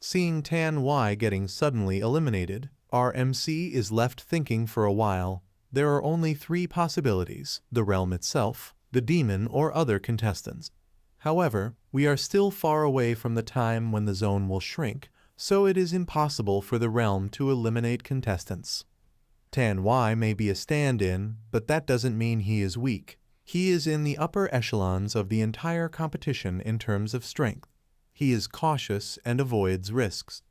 Seeing Tan Wai getting suddenly eliminated, our MC is left thinking for a while. There are only 3 possibilities: the realm itself, the demon, or other contestants. However, we are still far away from the time when the zone will shrink, so it is impossible for the realm to eliminate contestants. Tan Wai may be a stand-in, but that doesn't mean he is weak. He is in the upper echelons of the entire competition in terms of strength. He is cautious and avoids risks.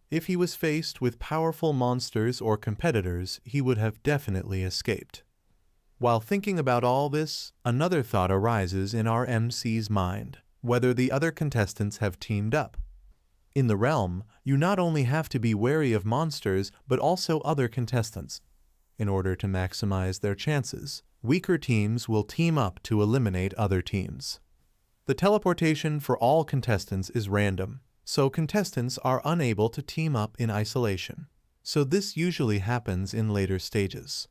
If he was faced with powerful monsters or competitors, he would have definitely escaped. While thinking about all this, another thought arises in our MC's mind: whether the other contestants have teamed up. In the realm, you not only have to be wary of monsters, but also other contestants. In order to maximize their chances, weaker teams will team up to eliminate other teams. The teleportation for all contestants is random, so contestants are unable to team up in isolation. So this usually happens in later stages.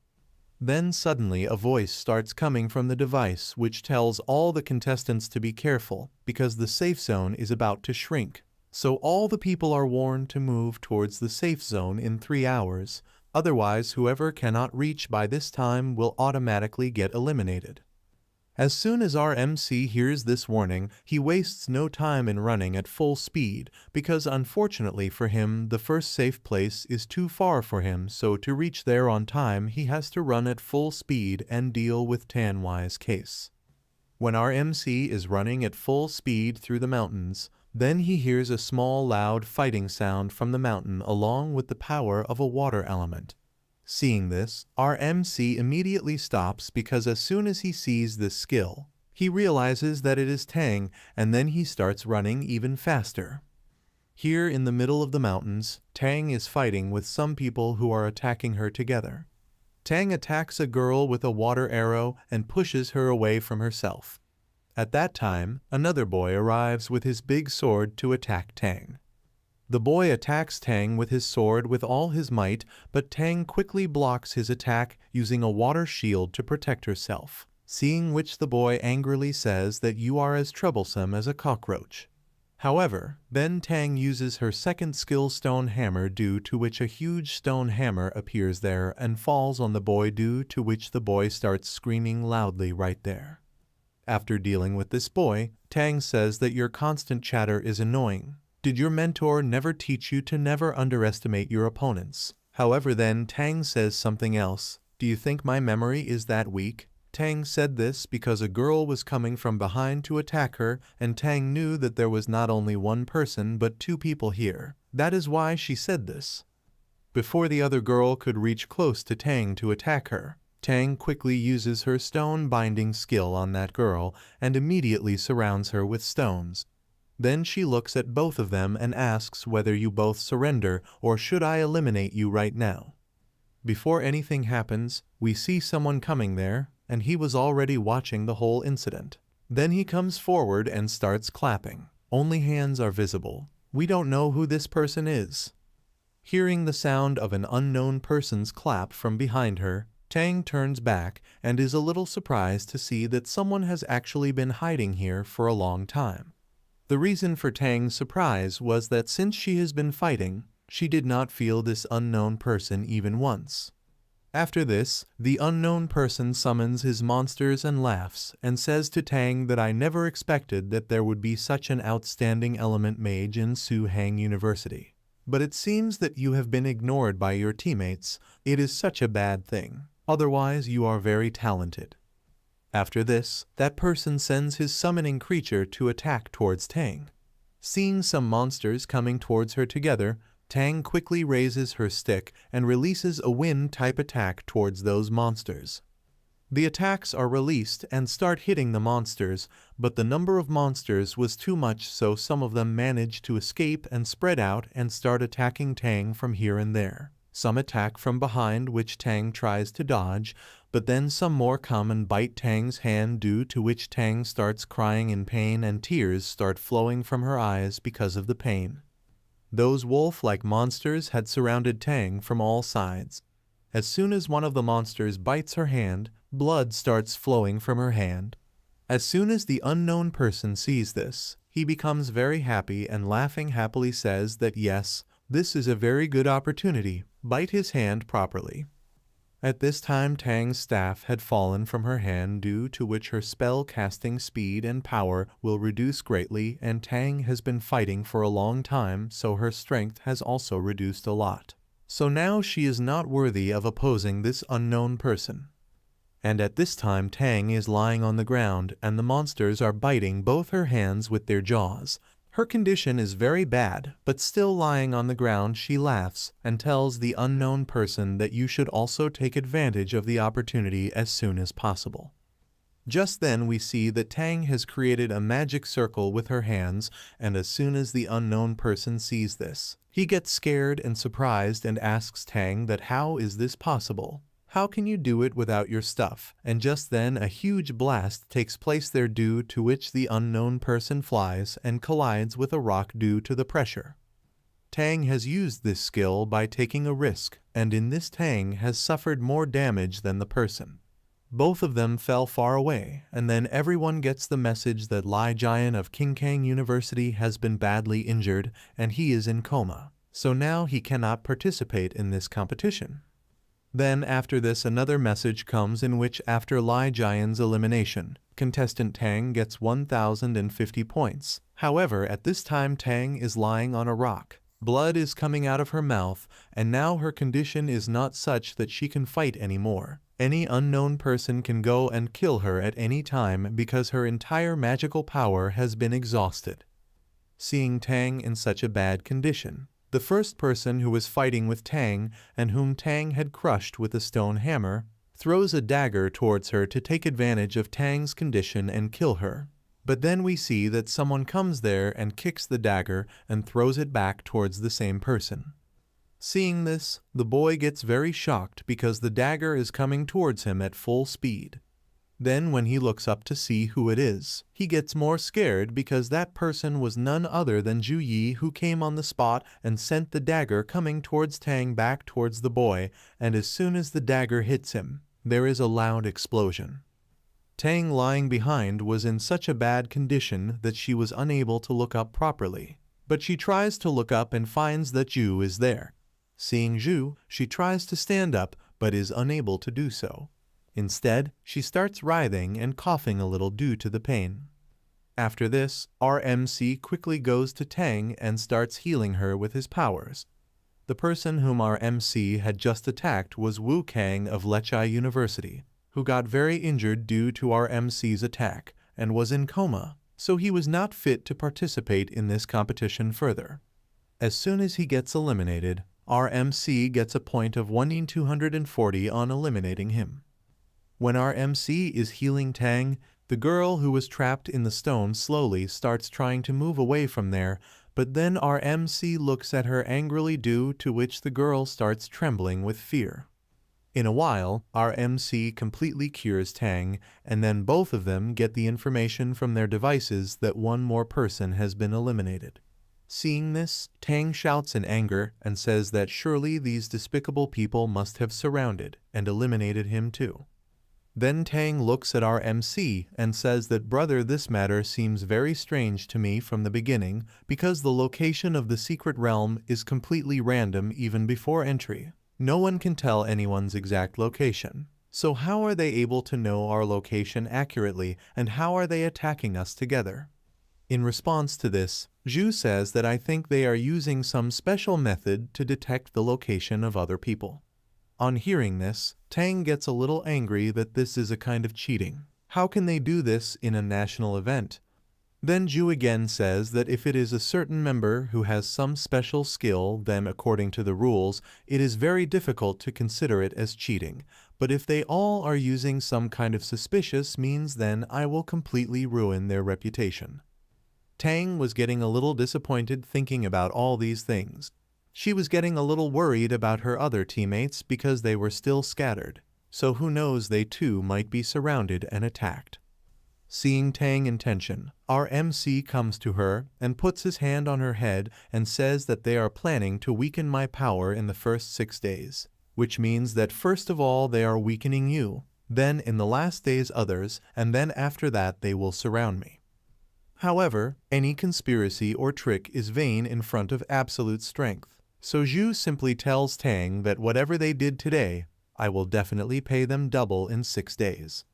Then suddenly a voice starts coming from the device, which tells all the contestants to be careful because the safe zone is about to shrink. So all the people are warned to move towards the safe zone in 3 hours. Otherwise, whoever cannot reach by this time will automatically get eliminated. As soon as our MC hears this warning, he wastes no time in running at full speed, because unfortunately for him, the first safe place is too far for him, so to reach there on time, he has to run at full speed and deal with Tan Wai's case. When our MC is running at full speed through the mountains, then he hears a small loud fighting sound from the mountain along with the power of a water element. Seeing this, our MC immediately stops because as soon as he sees this skill, he realizes that it is Tang, and then he starts running even faster. Here in the middle of the mountains, Tang is fighting with some people who are attacking her together. Tang attacks a girl with a water arrow and pushes her away from herself. At that time, another boy arrives with his big sword to attack Tang. The boy attacks Tang with his sword with all his might, but Tang quickly blocks his attack using a water shield to protect herself, seeing which the boy angrily says that you are as troublesome as a cockroach. However, then Tang uses her second skill stone hammer, due to which a huge stone hammer appears there and falls on the boy, due to which the boy starts screaming loudly right there. After dealing with this boy, Tang says that your constant chatter is annoying. Did your mentor never teach you to never underestimate your opponents? However, then Tang says something else. Do you think my memory is that weak? Tang said this because a girl was coming from behind to attack her, and Tang knew that there was not only one person but two people here. That is why she said this. Before the other girl could reach close to Tang to attack her, Tang quickly uses her stone binding skill on that girl and immediately surrounds her with stones. Then she looks at both of them and asks whether you both surrender or should I eliminate you right now. Before anything happens, we see someone coming there, and he was already watching the whole incident. Then he comes forward and starts clapping. Only hands are visible. We don't know who this person is. Hearing the sound of an unknown person's clap from behind her, Tang turns back and is a little surprised to see that someone has actually been hiding here for a long time. The reason for Tang's surprise was that since she has been fighting, she did not feel this unknown person even once. After this, the unknown person summons his monsters and laughs and says to Tang that I never expected that there would be such an outstanding element mage in Su-Hang University. But it seems that you have been ignored by your teammates. It is such a bad thing. Otherwise, you are very talented. After this, that person sends his summoning creature to attack towards Tang. Seeing some monsters coming towards her together, Tang quickly raises her stick and releases a wind-type attack towards those monsters. The attacks are released and start hitting the monsters, but the number of monsters was too much, so some of them manage to escape and spread out and start attacking Tang from here and there. Some attack from behind, which Tang tries to dodge, but then some more come and bite Tang's hand, due to which Tang starts crying in pain and tears start flowing from her eyes because of the pain. Those wolf-like monsters had surrounded Tang from all sides. As soon as one of the monsters bites her hand, blood starts flowing from her hand. As soon as the unknown person sees this, he becomes very happy and laughing happily says that yes, this is a very good opportunity, bite his hand properly. At this time Tang's staff had fallen from her hand, due to which her spell casting speed and power will reduce greatly, and Tang has been fighting for a long time, so her strength has also reduced a lot. So now she is not worthy of opposing this unknown person. And at this time Tang is lying on the ground and the monsters are biting both her hands with their jaws. Her condition is very bad, but still lying on the ground she laughs and tells the unknown person that you should also take advantage of the opportunity as soon as possible. Just then we see that Tang has created a magic circle with her hands, and as soon as the unknown person sees this, he gets scared and surprised and asks Tang that how is this possible? How can you do it without your stuff? And just then a huge blast takes place there, due to which the unknown person flies and collides with a rock due to the pressure. Tang has used this skill by taking a risk, and in this Tang has suffered more damage than the person. Both of them fell far away, and then everyone gets the message that Lai Jian of Qingkang University has been badly injured and he is in coma, so now he cannot participate in this competition. Then after this another message comes in which after Lai Jian's elimination, contestant Tang gets 1050 points. However, at this time Tang is lying on a rock. Blood is coming out of her mouth, and now her condition is not such that she can fight anymore. Any unknown person can go and kill her at any time because her entire magical power has been exhausted. Seeing Tang in such a bad condition, the first person who was fighting with Tang and whom Tang had crushed with a stone hammer, throws a dagger towards her to take advantage of Tang's condition and kill her. But then we see that someone comes there and kicks the dagger and throws it back towards the same person. Seeing this, the boy gets very shocked because the dagger is coming towards him at full speed. Then when he looks up to see who it is, he gets more scared because that person was none other than Ju Yi, who came on the spot and sent the dagger coming towards Tang back towards the boy, and as soon as the dagger hits him, there is a loud explosion. Tang, lying behind, was in such a bad condition that she was unable to look up properly, but she tries to look up and finds that Ju is there. Seeing Ju, she tries to stand up but is unable to do so. Instead, she starts writhing and coughing a little due to the pain. After this, our MC quickly goes to Tang and starts healing her with his powers. The person whom our MC had just attacked was Wu Kang of Lechai University, who got very injured due to our MC's attack and was in coma, so he was not fit to participate in this competition further. As soon as he gets eliminated, our MC gets a point of 1,240 on eliminating him. When our MC is healing Tang, the girl who was trapped in the stone slowly starts trying to move away from there, but then our MC looks at her angrily, due to which the girl starts trembling with fear. In a while, our MC completely cures Tang, and then both of them get the information from their devices that one more person has been eliminated. Seeing this, Tang shouts in anger and says that surely these despicable people must have surrounded and eliminated him too. Then Tang looks at our MC and says that, "Brother, this matter seems very strange to me from the beginning, because the location of the secret realm is completely random even before entry. No one can tell anyone's exact location. So how are they able to know our location accurately, and how are they attacking us together?" In response to this, Zhu says that I think they are using some special method to detect the location of other people. On hearing this, Tang gets a little angry that this is a kind of cheating. How can they do this in a national event? Then Zhu again says that if it is a certain member who has some special skill, then according to the rules, it is very difficult to consider it as cheating. But if they all are using some kind of suspicious means, then I will completely ruin their reputation. Tang was getting a little disappointed thinking about all these things. She was getting a little worried about her other teammates because they were still scattered, so who knows, they too might be surrounded and attacked. Seeing Tang in tension, our MC comes to her and puts his hand on her head and says that they are planning to weaken my power in the first 6 days, which means that first of all they are weakening you, then in the last days others, and then after that they will surround me. However, any conspiracy or trick is vain in front of absolute strength. So Zhu simply tells Tang that whatever they did today, I will definitely pay them double in 6 days.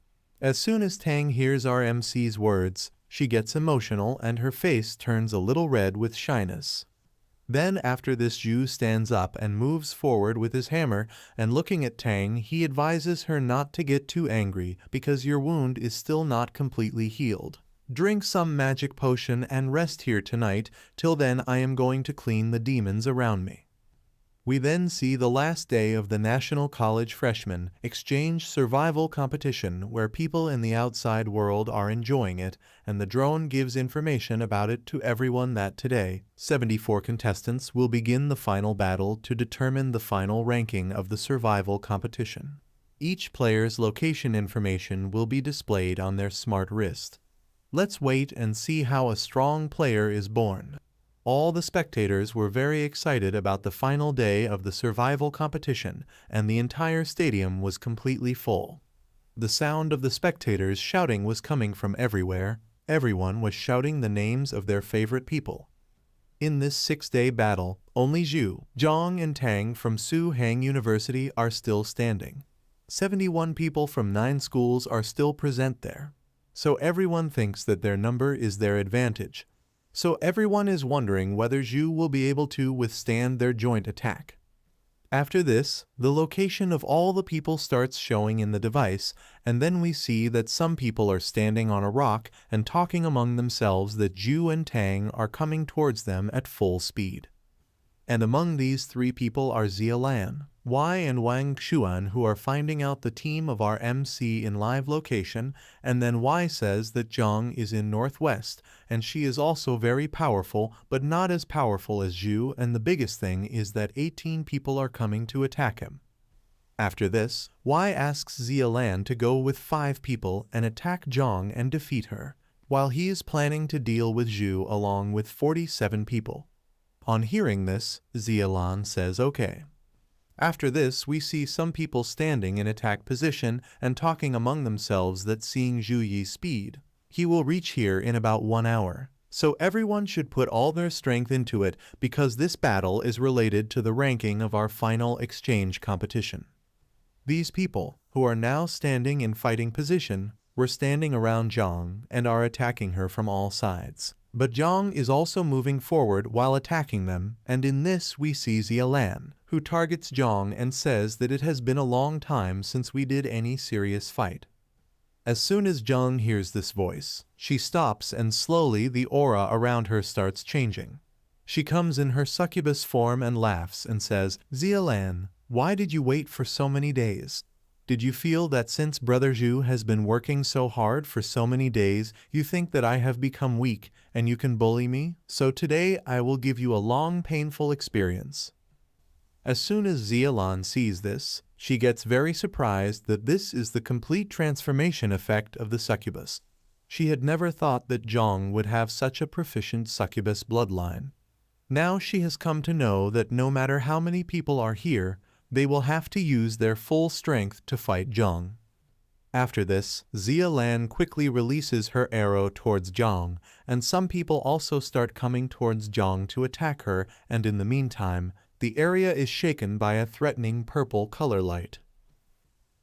As soon as Tang hears our MC's words, she gets emotional and her face turns a little red with shyness. Then after this, Zhu stands up and moves forward with his hammer, and looking at Tang, he advises her not to get too angry because your wound is still not completely healed. Drink some magic potion and rest here tonight. Till then I am going to clean the demons around me. We then see the last day of the National College Freshman Exchange Survival Competition, where people in the outside world are enjoying it, and the drone gives information about it to everyone that today, 74 contestants will begin the final battle to determine the final ranking of the survival competition. Each player's location information will be displayed on their smart wrist. Let's wait and see how a strong player is born. All the spectators were very excited about the final day of the survival competition, and the entire stadium was completely full. The sound of the spectators shouting was coming from everywhere. Everyone was shouting the names of their favorite people. In this 6-day battle, only Zhu, Zhang and Tang from Su Hang University are still standing. 71 people from 9 schools are still present there. So everyone thinks that their number is their advantage. So everyone is wondering whether Zhu will be able to withstand their joint attack. After this, the location of all the people starts showing in the device, and then we see that some people are standing on a rock and talking among themselves that Zhu and Tang are coming towards them at full speed. And among these three people are Zia Lan, Y and Wang Xuan, who are finding out the team of our MC in live location, and then Y says that Zhang is in northwest, and she is also very powerful, but not as powerful as Zhu, and the biggest thing is that 18 people are coming to attack him. After this, Y asks Zia Lan to go with 5 people and attack Zhang and defeat her, while he is planning to deal with Zhu along with 47 people. On hearing this, Zia Lan says okay. After this, we see some people standing in attack position and talking among themselves that seeing Zhu Yi's speed, he will reach here in about 1 hour. So everyone should put all their strength into it because this battle is related to the ranking of our final exchange competition. These people, who are now standing in fighting position, were standing around Zhang and are attacking her from all sides. But Zhang is also moving forward while attacking them, and in this we see Zia Lan, who targets Zhang and says that it has been a long time since we did any serious fight. As soon as Zhang hears this voice, she stops and slowly the aura around her starts changing. She comes in her succubus form and laughs and says, "Zia Lan, why did you wait for so many days? Did you feel that since Brother Zhu has been working so hard for so many days, you think that I have become weak and you can bully me? So today I will give you a long, painful experience." As soon as Zia Lan sees this, she gets very surprised that this is the complete transformation effect of the succubus. She had never thought that Zhang would have such a proficient succubus bloodline. Now she has come to know that no matter how many people are here, they will have to use their full strength to fight Zhang. After this, Zia Lan quickly releases her arrow towards Zhang, and some people also start coming towards Zhang to attack her, and in the meantime, the area is shaken by a threatening purple color light.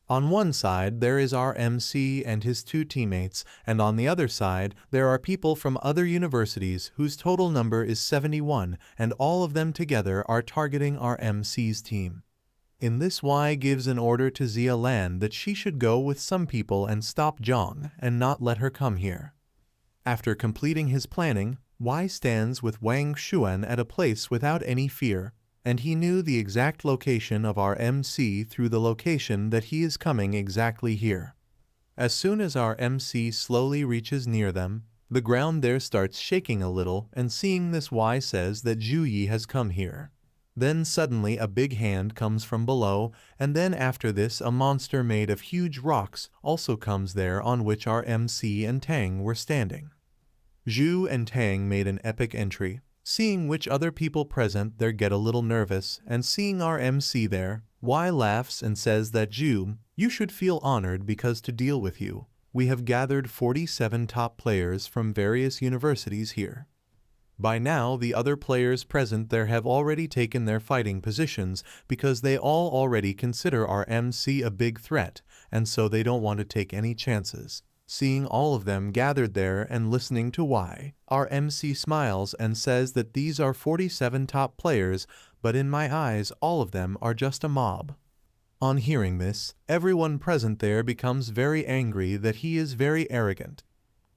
On one side, there is our MC and his 2 teammates, and on the other side, there are people from other universities whose total number is 71, and all of them together are targeting our MC's team. In this, Y gives an order to Zia Lan that she should go with some people and stop Zhang and not let her come here. After completing his planning, Y stands with Wang Xuan at a place without any fear, and he knew the exact location of our MC through the location that he is coming exactly here. As soon as our MC slowly reaches near them, the ground there starts shaking a little, and seeing this, Y says that Zhu Yi has come here. Then suddenly a big hand comes from below, and then after this a monster made of huge rocks also comes there, on which our MC and Tang were standing. Zhu and Tang made an epic entry. Seeing which other people present there get a little nervous, and seeing our MC there, Y laughs and says that Zhu, you should feel honored because to deal with you, we have gathered 47 top players from various universities here. By now, the other players present there have already taken their fighting positions because they all already consider our MC a big threat, and so they don't want to take any chances. Seeing all of them gathered there and listening to Y, our MC smiles and says that these are 47 top players, but in my eyes all of them are just a mob. On hearing this, everyone present there becomes very angry that he is very arrogant.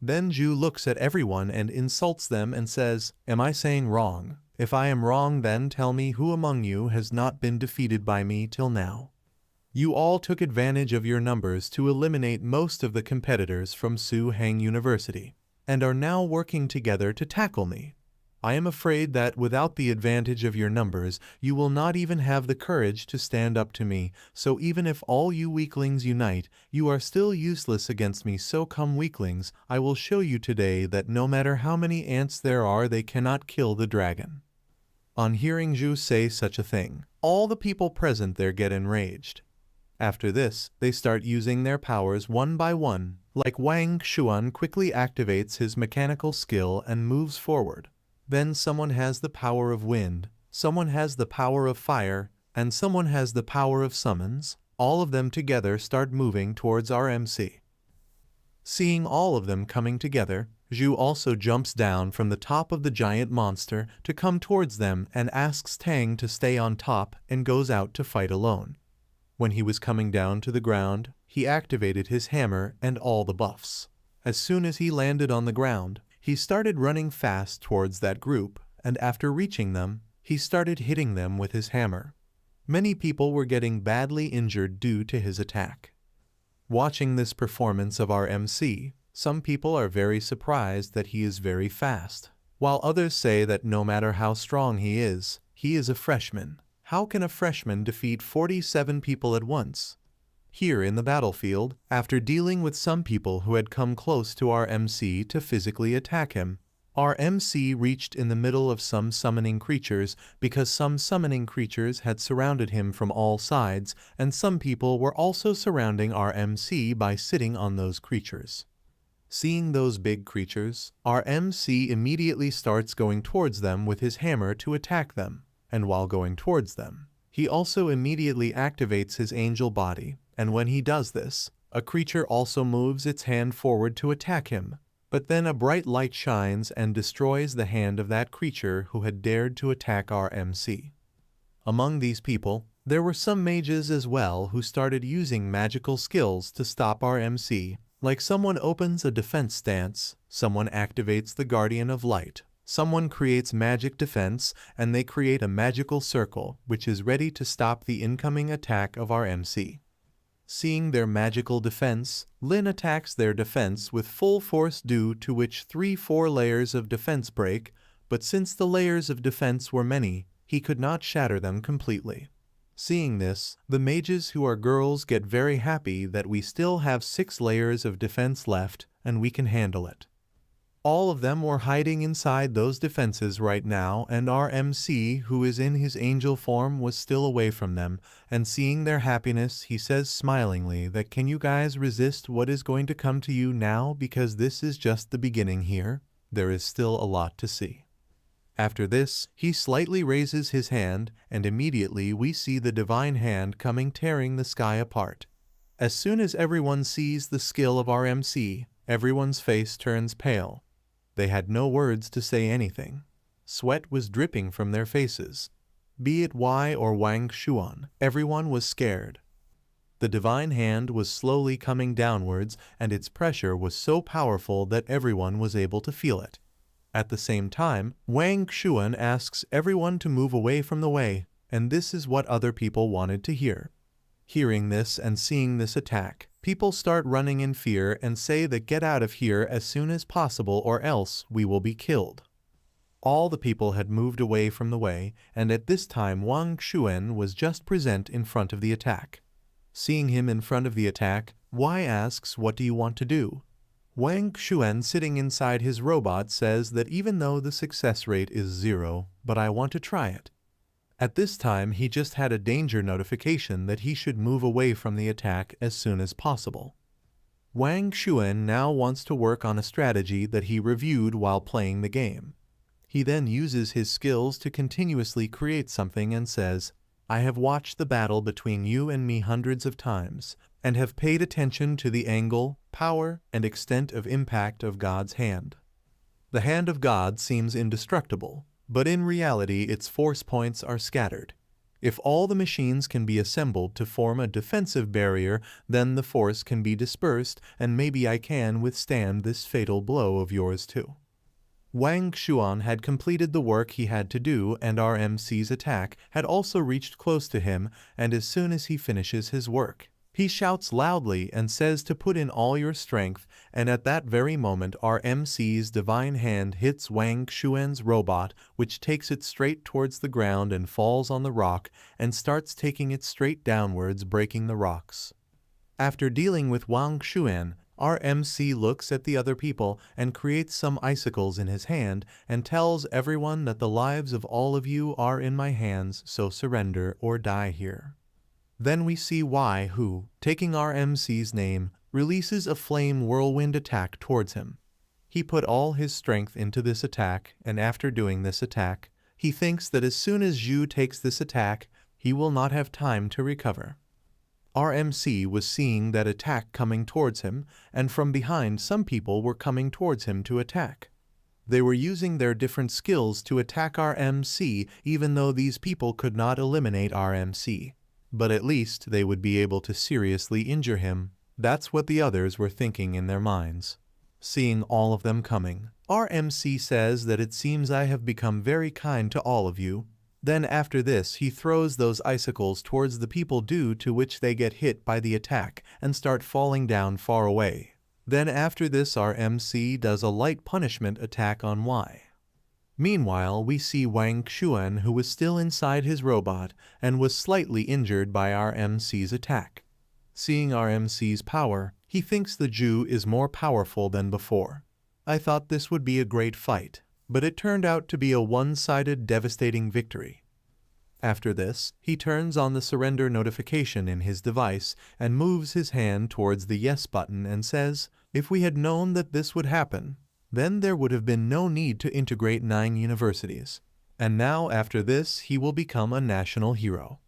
Then Zhu looks at everyone and insults them and says, "Am I saying wrong? If I am wrong, then tell me who among you has not been defeated by me till now. You all took advantage of your numbers to eliminate most of the competitors from Su Hang University, and are now working together to tackle me. I am afraid that without the advantage of your numbers, you will not even have the courage to stand up to me, so even if all you weaklings unite, you are still useless against me. So come weaklings, I will show you today that no matter how many ants there are, they cannot kill the dragon." On hearing Zhu say such a thing, all the people present there get enraged. After this, they start using their powers one by one, like Wang Xuan quickly activates his mechanical skill and moves forward. Then someone has the power of wind, someone has the power of fire, and someone has the power of summons. All of them together start moving towards our MC. Seeing all of them coming together, Zhu also jumps down from the top of the giant monster to come towards them and asks Tang to stay on top and goes out to fight alone. When he was coming down to the ground, he activated his hammer and all the buffs. As soon as he landed on the ground, he started running fast towards that group, and after reaching them, he started hitting them with his hammer. Many people were getting badly injured due to his attack. Watching this performance of our MC, some people are very surprised that he is very fast, while others say that no matter how strong he is a freshman. How can a freshman defeat 47 people at once? Here in the battlefield, after dealing with some people who had come close to our MC to physically attack him, our MC reached in the middle of some summoning creatures because some summoning creatures had surrounded him from all sides, and some people were also surrounding our MC by sitting on those creatures. Seeing those big creatures, our MC immediately starts going towards them with his hammer to attack them, and while going towards them, he also immediately activates his angel body, and when he does this, a creature also moves its hand forward to attack him. But then a bright light shines and destroys the hand of that creature who had dared to attack our MC. Among these people, there were some mages as well who started using magical skills to stop our MC, like someone opens a defense stance, someone activates the Guardian of Light, someone creates magic defense, and they create a magical circle which is ready to stop the incoming attack of our MC. Seeing their magical defense, Lin attacks their defense with full force, due to which 3-4 layers of defense break, but since the layers of defense were many, he could not shatter them completely. Seeing this, the mages who are girls get very happy that we still have 6 layers of defense left and we can handle it. All of them were hiding inside those defenses right now, and our MC, who is in his angel form, was still away from them, and seeing their happiness, he says smilingly that can you guys resist what is going to come to you now, because this is just the beginning here. There is still a lot to see. After this, he slightly raises his hand, and immediately we see the divine hand coming tearing the sky apart. As soon as everyone sees the skill of our MC, everyone's face turns pale. They had no words to say anything. Sweat was dripping from their faces. Be it Y or Wang Xuan, everyone was scared. The divine hand was slowly coming downwards, and its pressure was so powerful that everyone was able to feel it. At the same time, Wang Xuan asks everyone to move away from the way, and this is what other people wanted to hear. Hearing this and seeing this attack, people start running in fear and say that get out of here as soon as possible or else we will be killed. All the people had moved away from the way, and at this time Wang Xuan was just present in front of the attack. Seeing him in front of the attack, Y asks, what do you want to do? Wang Xuan, sitting inside his robot, says that even though the success rate is 0, but I want to try it. At this time, he just had a danger notification that he should move away from the attack as soon as possible. Wang Xuan now wants to work on a strategy that he reviewed while playing the game. He then uses his skills to continuously create something and says, I have watched the battle between you and me hundreds of times, and have paid attention to the angle, power, and extent of impact of God's hand. The hand of God seems indestructible, but in reality its force points are scattered. If all the machines can be assembled to form a defensive barrier, then the force can be dispersed, and maybe I can withstand this fatal blow of yours too. Wang Xuan had completed the work he had to do, and our MC's attack had also reached close to him, and as soon as he finishes his work, he shouts loudly and says to put in all your strength, and at that very moment our MC's divine hand hits Wang Xuan's robot, which takes it straight towards the ground and falls on the rock and starts taking it straight downwards, breaking the rocks. After dealing with Wang Xuan, our MC looks at the other people and creates some icicles in his hand and tells everyone that the lives of all of you are in my hands, so surrender or die here. Then we see Y who, taking our MC's name, releases a flame whirlwind attack towards him. He put all his strength into this attack, and after doing this attack, he thinks that as soon as Zhu takes this attack, he will not have time to recover. RMC was seeing that attack coming towards him, and from behind some people were coming towards him to attack. They were using their different skills to attack RMC, even though these people could not eliminate RMC. But at least they would be able to seriously injure him. That's what the others were thinking in their minds. Seeing all of them coming, RMC says that it seems I have become very kind to all of you. Then after this he throws those icicles towards the people, due to which they get hit by the attack and start falling down far away. Then after this RMC does a light punishment attack on Y. Meanwhile we see Wang Xuan, who was still inside his robot and was slightly injured by RMC's attack. Seeing RMC's power, he thinks the Jew is more powerful than before. I thought this would be a great fight, but it turned out to be a one-sided devastating victory. After this, he turns on the surrender notification in his device and moves his hand towards the yes button and says, if we had known that this would happen, then there would have been no need to integrate 9 universities. And now after this he will become a national hero.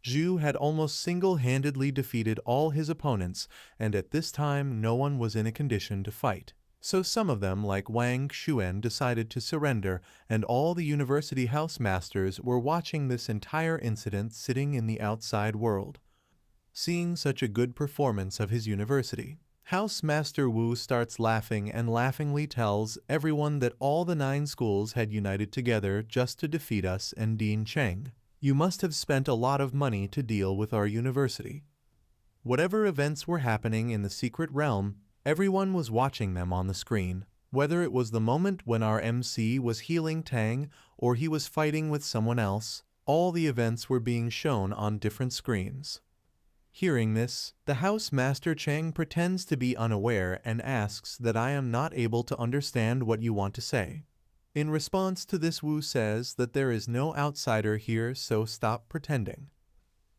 Zhu had almost single-handedly defeated all his opponents, and at this time no one was in a condition to fight. So some of them, like Wang Xuan, decided to surrender, and all the university housemasters were watching this entire incident sitting in the outside world. Seeing such a good performance of his university, Housemaster Wu starts laughing and laughingly tells everyone that all the 9 schools had united together just to defeat us and Dean Cheng. You must have spent a lot of money to deal with our university. Whatever events were happening in the secret realm, everyone was watching them on the screen. Whether it was the moment when our MC was healing Tang or he was fighting with someone else, all the events were being shown on different screens. Hearing this, the Housemaster Cheng pretends to be unaware and asks that I am not able to understand what you want to say. In response to this, Wu says that there is no outsider here, so stop pretending.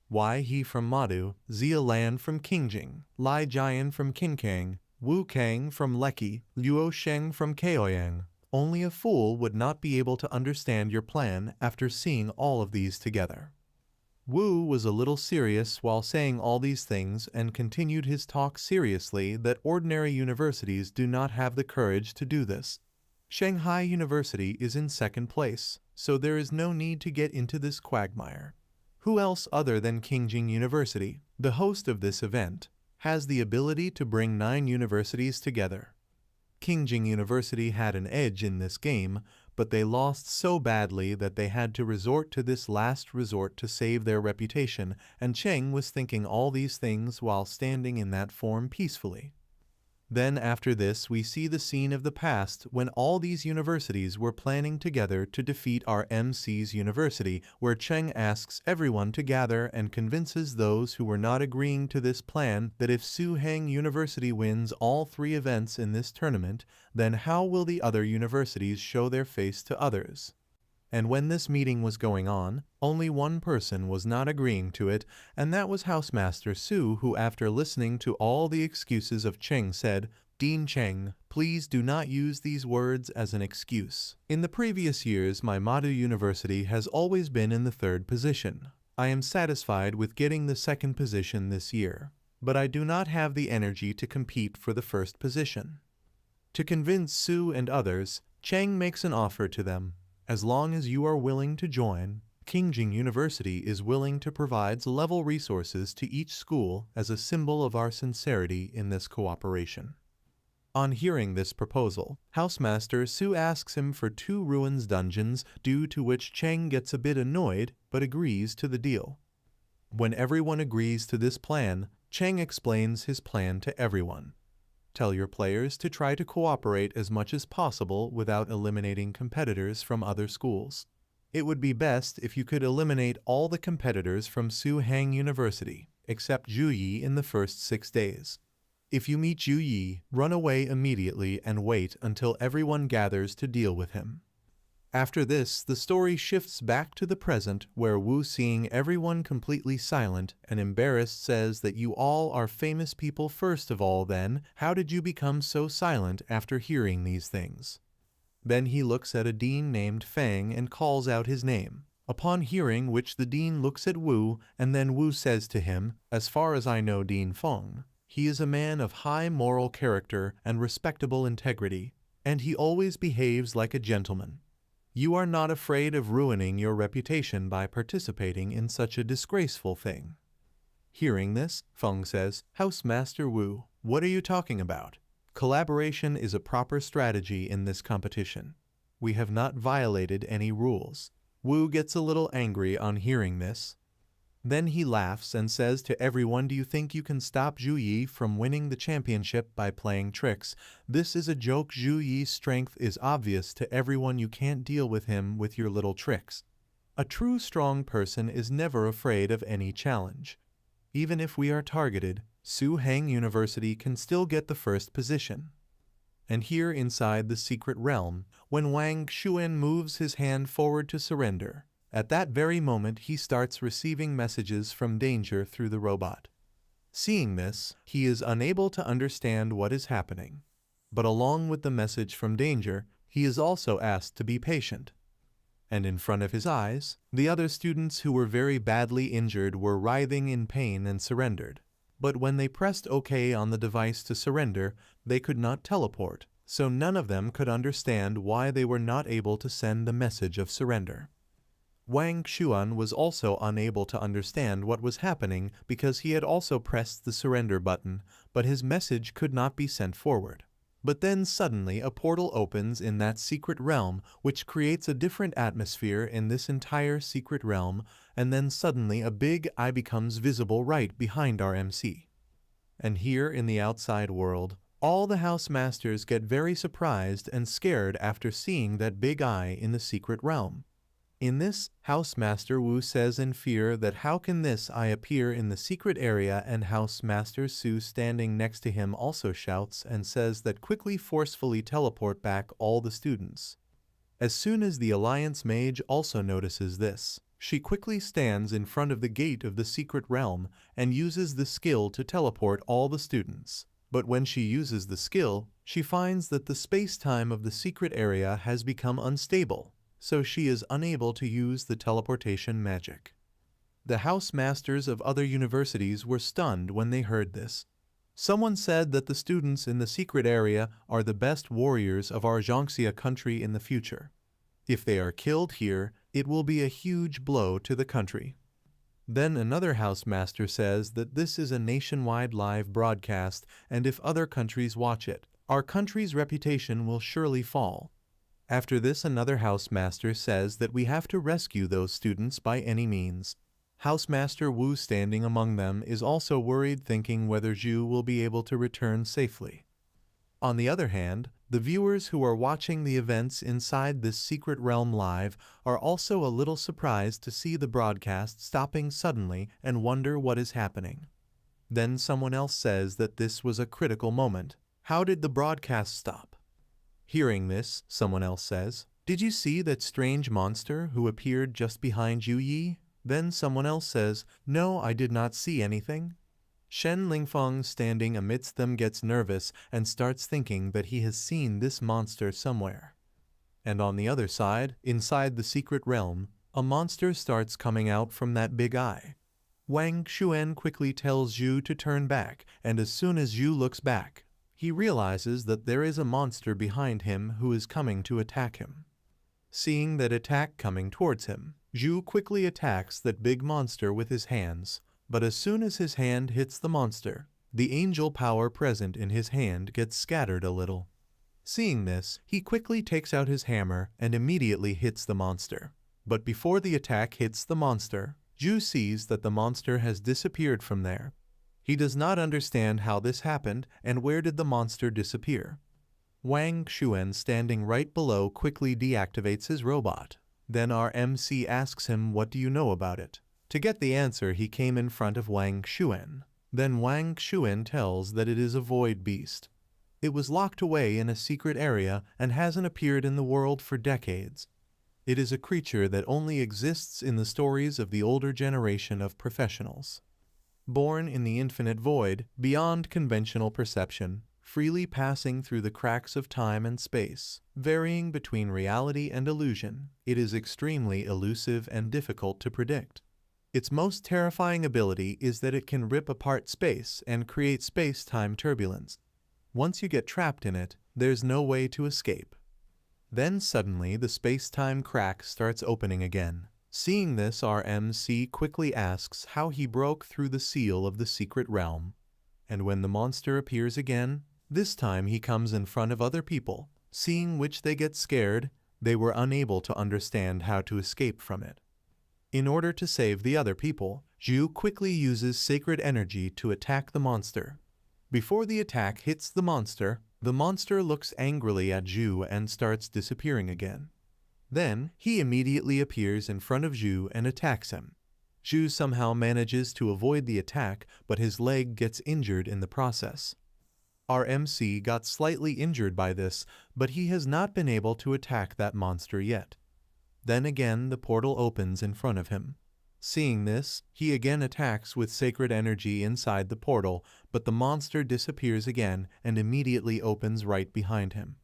Why he from Madu, Zia Lan from Qingjing, Lai Jian from Qinkang, Wu Kang from Leki, Luo Sheng from Kaoyang. Only a fool would not be able to understand your plan after seeing all of these together. Wu was a little serious while saying all these things and continued his talk seriously that ordinary universities do not have the courage to do this. Shanghai University is in second place, so there is no need to get into this quagmire. Who else other than Qingjing University, the host of this event, has the ability to bring 9 universities together? Qingjing University had an edge in this game, but they lost so badly that they had to resort to this last resort to save their reputation, and Cheng was thinking all these things while standing in that form peacefully. Then after this we see the scene of the past when all these universities were planning together to defeat our MC's university, where Cheng asks everyone to gather and convinces those who were not agreeing to this plan that if Su Heng University wins all 3 events in this tournament, then how will the other universities show their face to others? And when this meeting was going on, only one person was not agreeing to it, and that was Housemaster Su, who after listening to all the excuses of Cheng said, Dean Cheng, please do not use these words as an excuse. In the previous years, my Madu University has always been in the 3rd position. I am satisfied with getting the 2nd position this year, but I do not have the energy to compete for the 1st position. To convince Su and others, Cheng makes an offer to them. As long as you are willing to join, Qingjing University is willing to provide level resources to each school as a symbol of our sincerity in this cooperation. On hearing this proposal, Housemaster Su asks him for 2 ruins dungeons, due to which Cheng gets a bit annoyed but agrees to the deal. When everyone agrees to this plan, Cheng explains his plan to everyone. Tell your players to try to cooperate as much as possible without eliminating competitors from other schools. It would be best if you could eliminate all the competitors from Su Heng University, except Zhu Yi in the first 6 days. If you meet Zhu Yi, run away immediately and wait until everyone gathers to deal with him. After this, the story shifts back to the present, where Wu, seeing everyone completely silent and embarrassed, says that you all are famous people. First of all, then, how did you become so silent after hearing these things? Then he looks at a dean named Fang and calls out his name. Upon hearing which, the dean looks at Wu, and then Wu says to him, "As far as I know Dean Feng, he is a man of high moral character and respectable integrity, and he always behaves like a gentleman. You are not afraid of ruining your reputation by participating in such a disgraceful thing." Hearing this, Feng says, "Housemaster Wu, what are you talking about? Collaboration is a proper strategy in this competition. We have not violated any rules." Wu gets a little angry on hearing this. Then he laughs and says to everyone, "Do you think you can stop Zhu Yi from winning the championship by playing tricks? This is a joke. Zhu Yi's strength is obvious to everyone. You can't deal with him with your little tricks. A true strong person is never afraid of any challenge. Even if we are targeted, Su Heng University can still get the first position." And here inside the secret realm, when Wang Xuan moves his hand forward to surrender, at that very moment he starts receiving messages from danger through the robot. Seeing this, he is unable to understand what is happening. But along with the message from danger, he is also asked to be patient. And in front of his eyes, the other students who were very badly injured were writhing in pain and surrendered. But when they pressed OK on the device to surrender, they could not teleport, so none of them could understand why they were not able to send the message of surrender. Wang Xuan was also unable to understand what was happening because he had also pressed the surrender button, but his message could not be sent forward. But then suddenly a portal opens in that secret realm, which creates a different atmosphere in this entire secret realm, and then suddenly a big eye becomes visible right behind our MC. And here in the outside world, all the house masters get very surprised and scared after seeing that big eye in the secret realm. In this, Housemaster Wu says in fear that how can this eye appear in the secret area, and Housemaster Su standing next to him also shouts and says that quickly forcefully teleport back all the students. As soon as the Alliance Mage also notices this, she quickly stands in front of the gate of the secret realm and uses the skill to teleport all the students. But when she uses the skill, she finds that the space-time of the secret area has become unstable, so she is unable to use the teleportation magic. The house masters of other universities were stunned when they heard this. Someone said that the students in the secret area are the best warriors of our Jiangxia country in the future. If they are killed here, it will be a huge blow to the country. Then another housemaster says that this is a nationwide live broadcast, and if other countries watch it, our country's reputation will surely fall. After this, another housemaster says that we have to rescue those students by any means. Housemaster Wu, standing among them, is also worried, thinking whether Zhu will be able to return safely. On the other hand, the viewers who are watching the events inside this secret realm live are also a little surprised to see the broadcast stopping suddenly and wonder what is happening. Then someone else says that this was a critical moment. How did the broadcast stop? Hearing this, someone else says, "Did you see that strange monster who appeared just behind Zhu Yi?" Then someone else says, "No, I did not see anything." Shen Lingfeng, standing amidst them, gets nervous and starts thinking that he has seen this monster somewhere. And on the other side, inside the secret realm, a monster starts coming out from that big eye. Wang Xuan quickly tells Zhu to turn back, and as soon as Zhu looks back, he realizes that there is a monster behind him who is coming to attack him. Seeing that attack coming towards him, Zhu quickly attacks that big monster with his hands, but as soon as his hand hits the monster, the angel power present in his hand gets scattered a little. Seeing this, he quickly takes out his hammer and immediately hits the monster. But before the attack hits the monster, Zhu sees that the monster has disappeared from there. He does not understand how this happened and where did the monster disappear. Wang Xuan, standing right below, quickly deactivates his robot. Then our MC asks him, "What do you know about it?" To get the answer, he came in front of Wang Xuan. Then Wang Xuan tells that it is a void beast. It was locked away in a secret area and hasn't appeared in the world for decades. It is a creature that only exists in the stories of the older generation of professionals. Born in the infinite void, beyond conventional perception, freely passing through the cracks of time and space, varying between reality and illusion. It is extremely elusive and difficult to predict. Its most terrifying ability is that it can rip apart space and create space-time turbulence. Once you get trapped in it, there's no way to escape. Then suddenly the space-time crack starts opening again. Seeing this, our MC quickly asks how he broke through the seal of the secret realm. And when the monster appears again, this time he comes in front of other people, seeing which they get scared. They were unable to understand how to escape from it. In order to save the other people, Zhu quickly uses sacred energy to attack the monster. Before the attack hits the monster looks angrily at Zhu and starts disappearing again. Then, he immediately appears in front of Zhu and attacks him. Zhu somehow manages to avoid the attack, but his leg gets injured in the process. Our MC got slightly injured by this, but he has not been able to attack that monster yet. Then again the portal opens in front of him. Seeing this, he again attacks with sacred energy inside the portal, but the monster disappears again and immediately opens right behind him.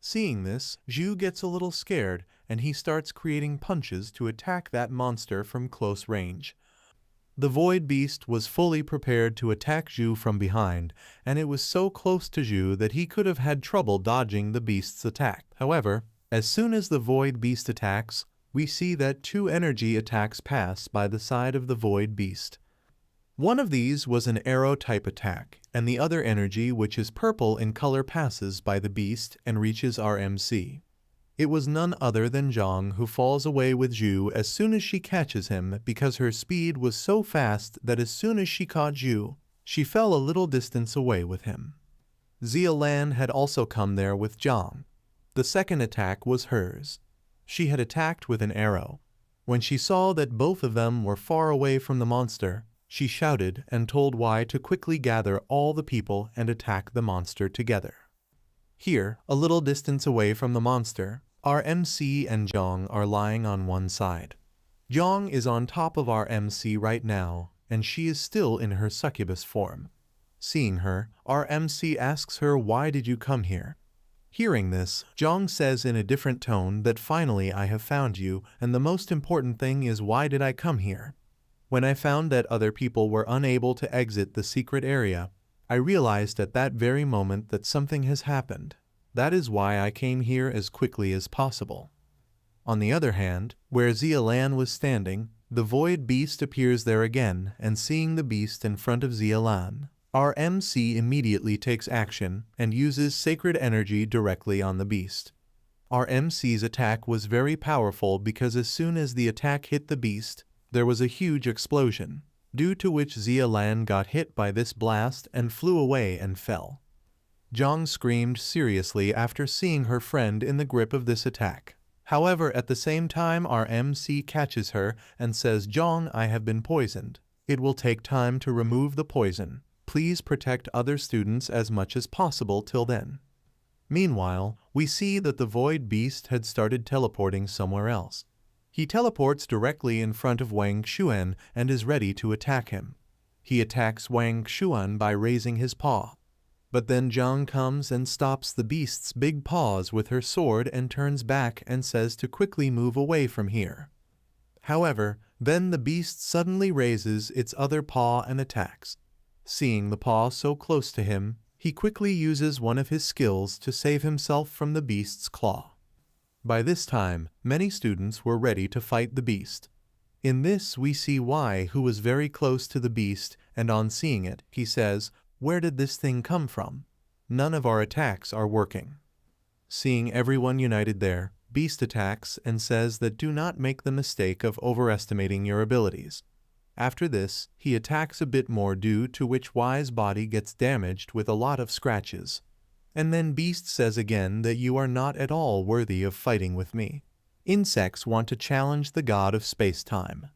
Seeing this, Zhu gets a little scared and he starts creating punches to attack that monster from close range. The Void Beast was fully prepared to attack Zhu from behind, and it was so close to Zhu that he could have had trouble dodging the beast's attack. However, as soon as the Void Beast attacks, we see that two energy attacks pass by the side of the Void Beast. One of these was an arrow-type attack, and the other energy, which is purple in color, passes by the beast and reaches our MC. It was none other than Zhang, who falls away with Zhu as soon as she catches him because her speed was so fast that as soon as she caught Zhu, she fell a little distance away with him. Zialan had also come there with Zhang. The second attack was hers. She had attacked with an arrow. When she saw that both of them were far away from the monster, she shouted and told Y to quickly gather all the people and attack the monster together. Here, a little distance away from the monster, our MC and Zhang are lying on one side. Zhang is on top of our MC right now, and she is still in her succubus form. Seeing her, our MC asks her, "Why did you come here?" Hearing this, Zhang says in a different tone that finally I have found you, and the most important thing is, why did I come here? When I found that other people were unable to exit the secret area, I realized at that very moment that something has happened. That is why I came here as quickly as possible. On the other hand, where Zialan was standing, the Void Beast appears there again, and seeing the beast in front of Zialan, our MC immediately takes action and uses sacred energy directly on the beast. Our MC's attack was very powerful because as soon as the attack hit the beast, there was a huge explosion, due to which Zialan got hit by this blast and flew away and fell. Zhang screamed seriously after seeing her friend in the grip of this attack. However, at the same time our MC catches her and says, "Zhang, I have been poisoned. It will take time to remove the poison. Please protect other students as much as possible till then." Meanwhile, we see that the Void Beast had started teleporting somewhere else. He teleports directly in front of Wang Xuan and is ready to attack him. He attacks Wang Xuan by raising his paw. But then Zhang comes and stops the beast's big paws with her sword and turns back and says to quickly move away from here. However, then the beast suddenly raises its other paw and attacks. Seeing the paw so close to him, he quickly uses one of his skills to save himself from the beast's claw. By this time, many students were ready to fight the beast. In this we see Y, who was very close to the beast, and on seeing it, he says, "Where did this thing come from? None of our attacks are working." Seeing everyone united there, Beast attacks and says that do not make the mistake of overestimating your abilities. After this, he attacks a bit more, due to which Y's body gets damaged with a lot of scratches. And then Beast says again that you are not at all worthy of fighting with me. Insects want to challenge the god of space-time.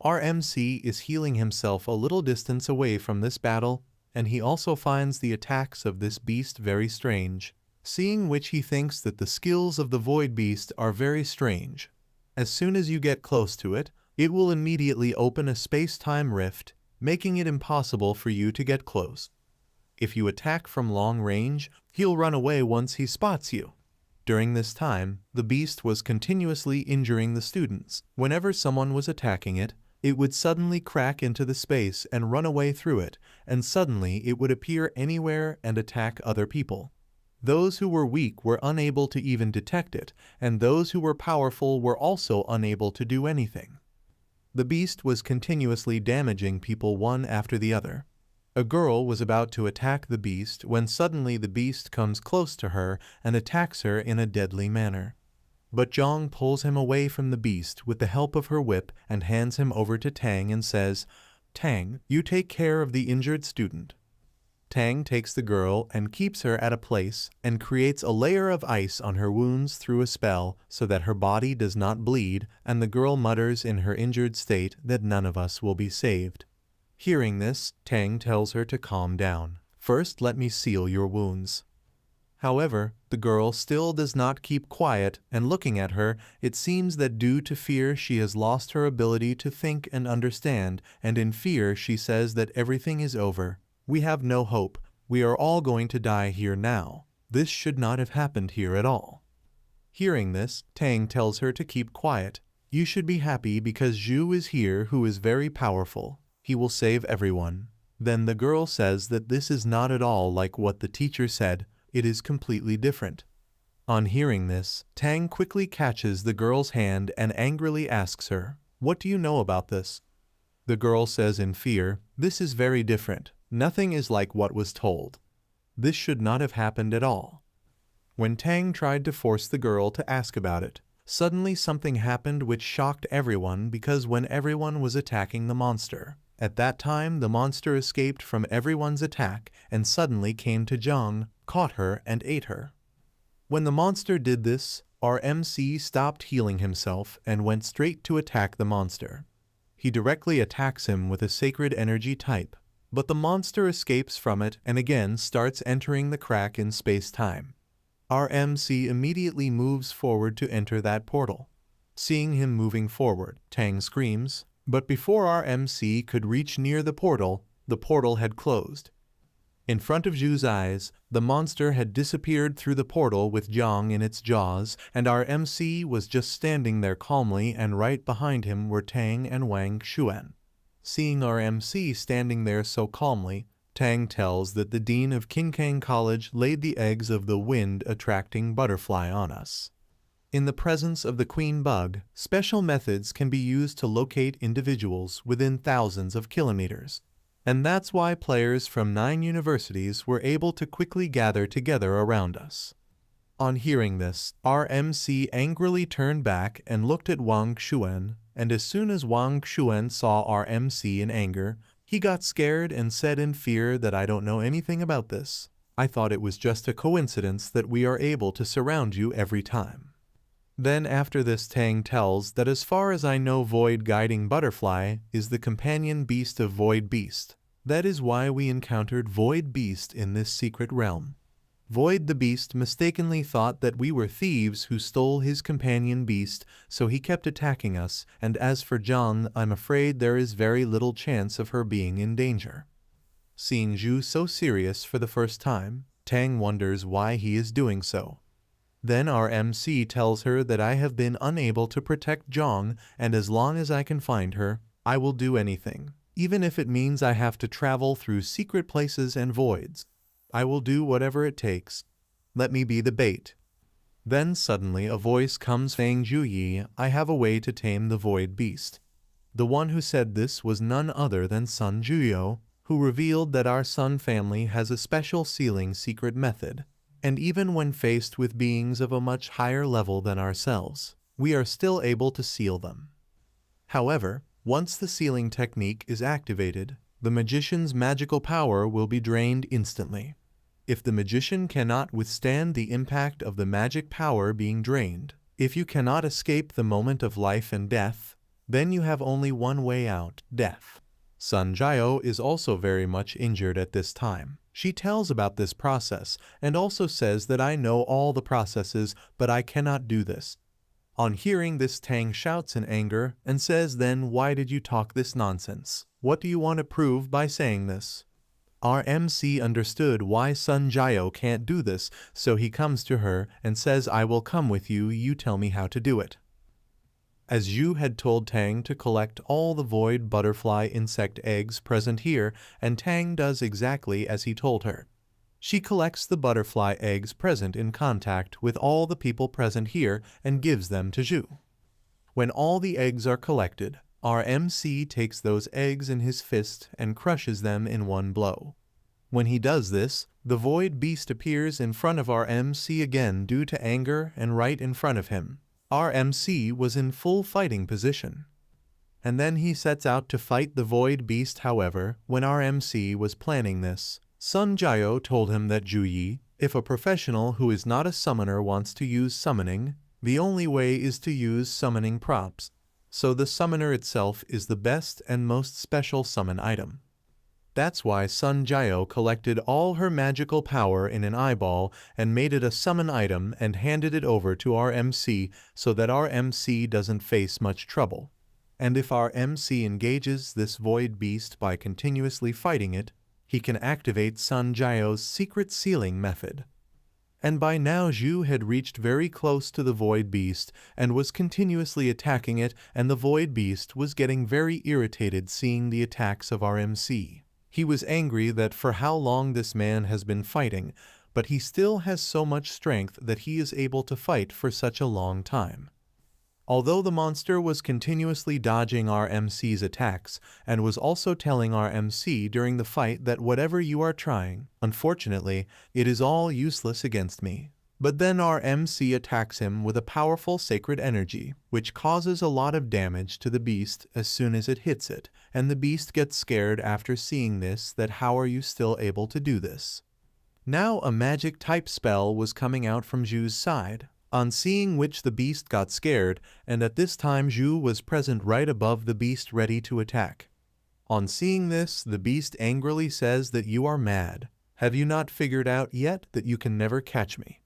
Our MC is healing himself a little distance away from this battle, and he also finds the attacks of this beast very strange, seeing which he thinks that the skills of the Void Beast are very strange. As soon as you get close to it, it will immediately open a space-time rift, making it impossible for you to get close. If you attack from long range, he'll run away once he spots you. During this time, the beast was continuously injuring the students. Whenever someone was attacking it, it would suddenly crack into the space and run away through it, and suddenly it would appear anywhere and attack other people. Those who were weak were unable to even detect it, and those who were powerful were also unable to do anything. The beast was continuously damaging people one after the other. A girl was about to attack the beast when suddenly the beast comes close to her and attacks her in a deadly manner. But Zhang pulls him away from the beast with the help of her whip and hands him over to Tang and says, "Tang, you take care of the injured student." Tang takes the girl and keeps her at a place and creates a layer of ice on her wounds through a spell so that her body does not bleed, and the girl mutters in her injured state that none of us will be saved. Hearing this, Tang tells her to calm down. "First, let me seal your wounds." However, the girl still does not keep quiet, and looking at her, it seems that due to fear she has lost her ability to think and understand, and in fear she says that everything is over. "We have no hope. We are all going to die here now. This should not have happened here at all." Hearing this, Tang tells her to keep quiet. "You should be happy because Zhu is here, who is very powerful. He will save everyone." Then the girl says that this is not at all like what the teacher said. It is completely different. On hearing this, Tang quickly catches the girl's hand and angrily asks her, "What do you know about this?" The girl says in fear, "This is very different. Nothing is like what was told. This should not have happened at all." When Tang tried to force the girl to ask about it, suddenly something happened which shocked everyone because when everyone was attacking the monster, at that time the monster escaped from everyone's attack and suddenly came to Zhang, caught her, and ate her. When the monster did this, our MC stopped healing himself and went straight to attack the monster. He directly attacks him with a sacred energy type, but the monster escapes from it and again starts entering the crack in space-time. Our MC immediately moves forward to enter that portal. Seeing him moving forward, Tang screams, but before our MC could reach near the portal had closed. In front of Zhu's eyes, the monster had disappeared through the portal with Zhang in its jaws, and our MC was just standing there calmly, and right behind him were Tang and Wang Xuan. Seeing our MC standing there so calmly, Tang tells that the dean of Qinkang College laid the eggs of the wind-attracting butterfly on us. In the presence of the queen bug, special methods can be used to locate individuals within thousands of kilometers. And that's why players from 9 universities were able to quickly gather together around us. On hearing this, our MC angrily turned back and looked at Wang Xuan, and as soon as Wang Xuan saw our MC in anger, he got scared and said in fear that I don't know anything about this. I thought it was just a coincidence that we are able to surround you every time. Then after this, Tang tells that as far as I know, Void Guiding Butterfly is the companion beast of Void Beast. That is why we encountered Void Beast in this secret realm. Void the Beast mistakenly thought that we were thieves who stole his companion beast, so he kept attacking us, and as for Zhang, I'm afraid there is very little chance of her being in danger. Seeing Zhu so serious for the first time, Tang wonders why he is doing so. Then our MC tells her that I have been unable to protect Zhang, and as long as I can find her, I will do anything, even if it means I have to travel through secret places and voids. I will do whatever it takes. Let me be the bait. Then suddenly a voice comes saying, "Juyi, I have a way to tame the void beast." The one who said this was none other than Sun Juyo, who revealed that our Sun family has a special sealing secret method. And even when faced with beings of a much higher level than ourselves, we are still able to seal them. However, once the sealing technique is activated, the magician's magical power will be drained instantly. If the magician cannot withstand the impact of the magic power being drained, if you cannot escape the moment of life and death, then you have only one way out, death. Sun Jiao is also very much injured at this time. She tells about this process and also says that I know all the processes, but I cannot do this. On hearing this, Tang shouts in anger and says, "Then why did you talk this nonsense? What do you want to prove by saying this?" Our MC understood why Sun Jiao can't do this, so he comes to her and says, I will come with you, you tell me how to do it. As Zhu had told Tang to collect all the void butterfly insect eggs present here, and Tang does exactly as he told her. She collects the butterfly eggs present in contact with all the people present here and gives them to Zhu. When all the eggs are collected, our MC takes those eggs in his fist and crushes them in one blow. When he does this, the void beast appears in front of our MC again due to anger and right in front of him. Our MC was in full fighting position. And then he sets out to fight the void beast. However, when our MC was planning this, Sun Jiao told him that Zhu Yi, if a professional who is not a summoner wants to use summoning, the only way is to use summoning props. So the summoner itself is the best and most special summon item. That's why Sun Jiao collected all her magical power in an eyeball and made it a summon item and handed it over to our MC so that our MC doesn't face much trouble. And if our MC engages this void beast by continuously fighting it, he can activate Sun Jiao's secret sealing method. And by now Zhu had reached very close to the void beast and was continuously attacking it, and the void beast was getting very irritated seeing the attacks of our MC. He was angry that for how long this man has been fighting, but he still has so much strength that he is able to fight for such a long time. Although the monster was continuously dodging our MC's attacks and was also telling our MC during the fight that whatever you are trying, unfortunately, it is all useless against me. But then our MC attacks him with a powerful sacred energy, which causes a lot of damage to the beast as soon as it hits it, and the beast gets scared after seeing this that how are you still able to do this? Now a magic type spell was coming out from Zhu's side, on seeing which the beast got scared, and at this time Zhu was present right above the beast ready to attack. On seeing this, the beast angrily says that you are mad. Have you not figured out yet that you can never catch me?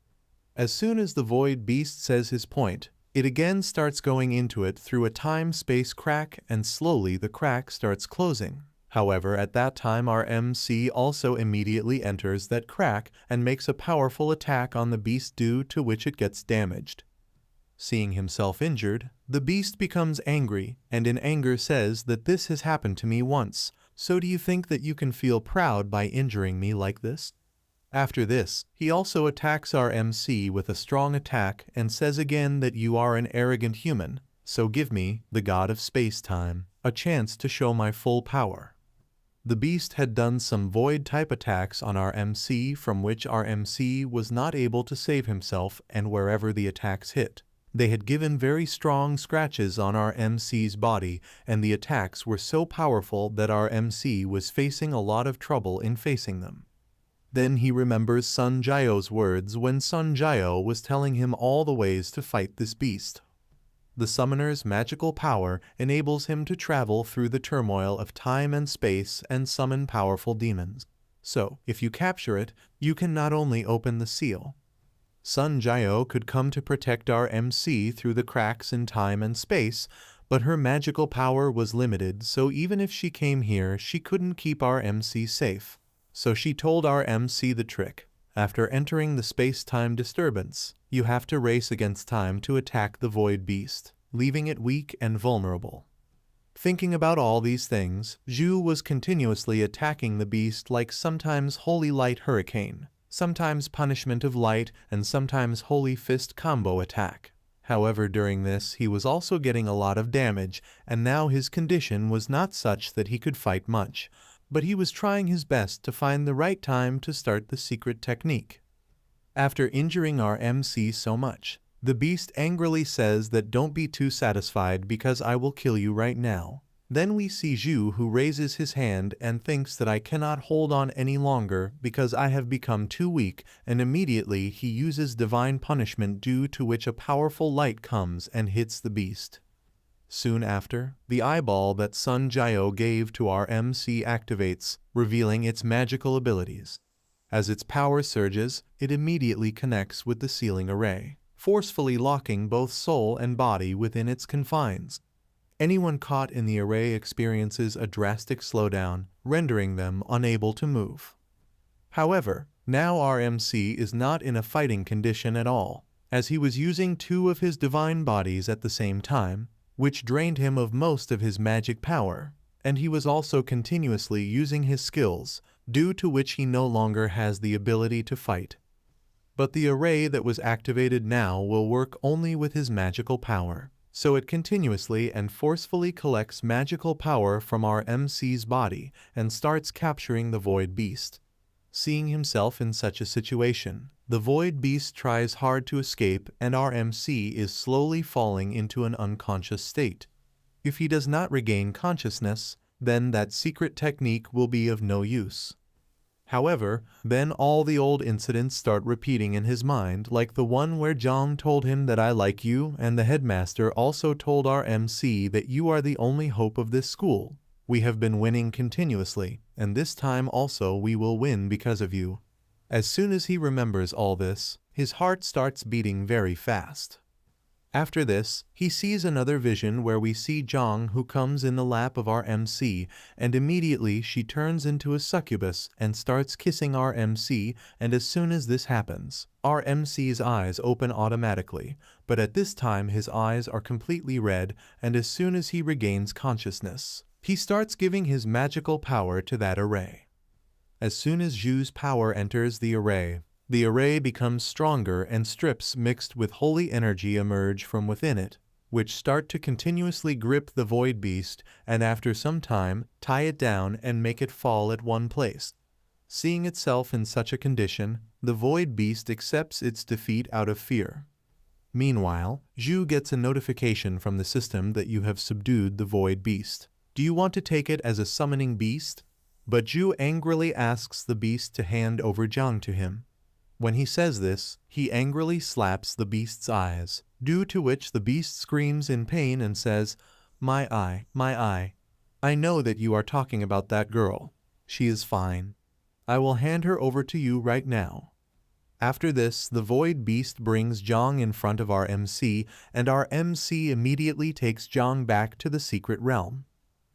As soon as the void beast says his point, it again starts going into it through a time-space crack, and slowly the crack starts closing. However, at that time our MC also immediately enters that crack and makes a powerful attack on the beast, due to which it gets damaged. Seeing himself injured, the beast becomes angry and in anger says that this has happened to me once, so do you think that you can feel proud by injuring me like this? After this, he also attacks our MC with a strong attack and says again that you are an arrogant human, so give me, the god of space-time, a chance to show my full power. The beast had done some void-type attacks on our MC from which our MC was not able to save himself, and wherever the attacks hit, they had given very strong scratches on our MC's body, and the attacks were so powerful that our MC was facing a lot of trouble in facing them. Then he remembers Sun Jiao's words when Sun Jiao was telling him all the ways to fight this beast. The summoner's magical power enables him to travel through the turmoil of time and space and summon powerful demons. So, if you capture it, you can not only open the seal. Sun Jiao could come to protect our MC through the cracks in time and space, but her magical power was limited, so even if she came here, she couldn't keep our MC safe. So she told our MC the trick. After entering the space-time disturbance, you have to race against time to attack the void beast, leaving it weak and vulnerable. Thinking about all these things, Zhu was continuously attacking the beast like sometimes Holy Light Hurricane, sometimes Punishment of Light, and sometimes Holy Fist combo attack. However, during this, he was also getting a lot of damage, and now his condition was not such that he could fight much. But he was trying his best to find the right time to start the secret technique. After injuring our MC so much, the beast angrily says that don't be too satisfied because I will kill you right now. Then we see Zhu, who raises his hand and thinks that I cannot hold on any longer because I have become too weak, and immediately he uses divine punishment, due to which a powerful light comes and hits the beast. Soon after, the eyeball that Sun Jiao gave to our MC activates, revealing its magical abilities. As its power surges, it immediately connects with the sealing array, forcefully locking both soul and body within its confines. Anyone caught in the array experiences a drastic slowdown, rendering them unable to move. However, now our MC is not in a fighting condition at all, as he was using two of his divine bodies at the same time, which drained him of most of his magic power, and he was also continuously using his skills, due to which he no longer has the ability to fight. But the array that was activated now will work only with his magical power, so it continuously and forcefully collects magical power from our MC's body and starts capturing the Void Beast. Seeing himself in such a situation, the Void Beast tries hard to escape and our MC is slowly falling into an unconscious state. If he does not regain consciousness, then that secret technique will be of no use. However, then all the old incidents start repeating in his mind, like the one where John told him that I like you, and the headmaster also told our MC that you are the only hope of this school. We have been winning continuously, and this time also we will win because of you. As soon as he remembers all this, his heart starts beating very fast. After this, he sees another vision where we see Zhang who comes in the lap of our MC, and immediately she turns into a succubus and starts kissing our MC, and as soon as this happens, our MC's eyes open automatically, but at this time his eyes are completely red, and as soon as he regains consciousness, he starts giving his magical power to that array. As soon as Zhu's power enters the array becomes stronger and strips mixed with holy energy emerge from within it, which start to continuously grip the Void Beast and after some time tie it down and make it fall at one place. Seeing itself in such a condition, the Void Beast accepts its defeat out of fear. Meanwhile, Zhu gets a notification from the system that you have subdued the Void Beast. Do you want to take it as a summoning beast? But Zhu angrily asks the beast to hand over Zhang to him. When he says this, he angrily slaps the beast's eyes, due to which the beast screams in pain and says, my eye, my eye. I know that you are talking about that girl. She is fine. I will hand her over to you right now." After this, the Void Beast brings Zhang in front of our MC, and our MC immediately takes Zhang back to the secret realm.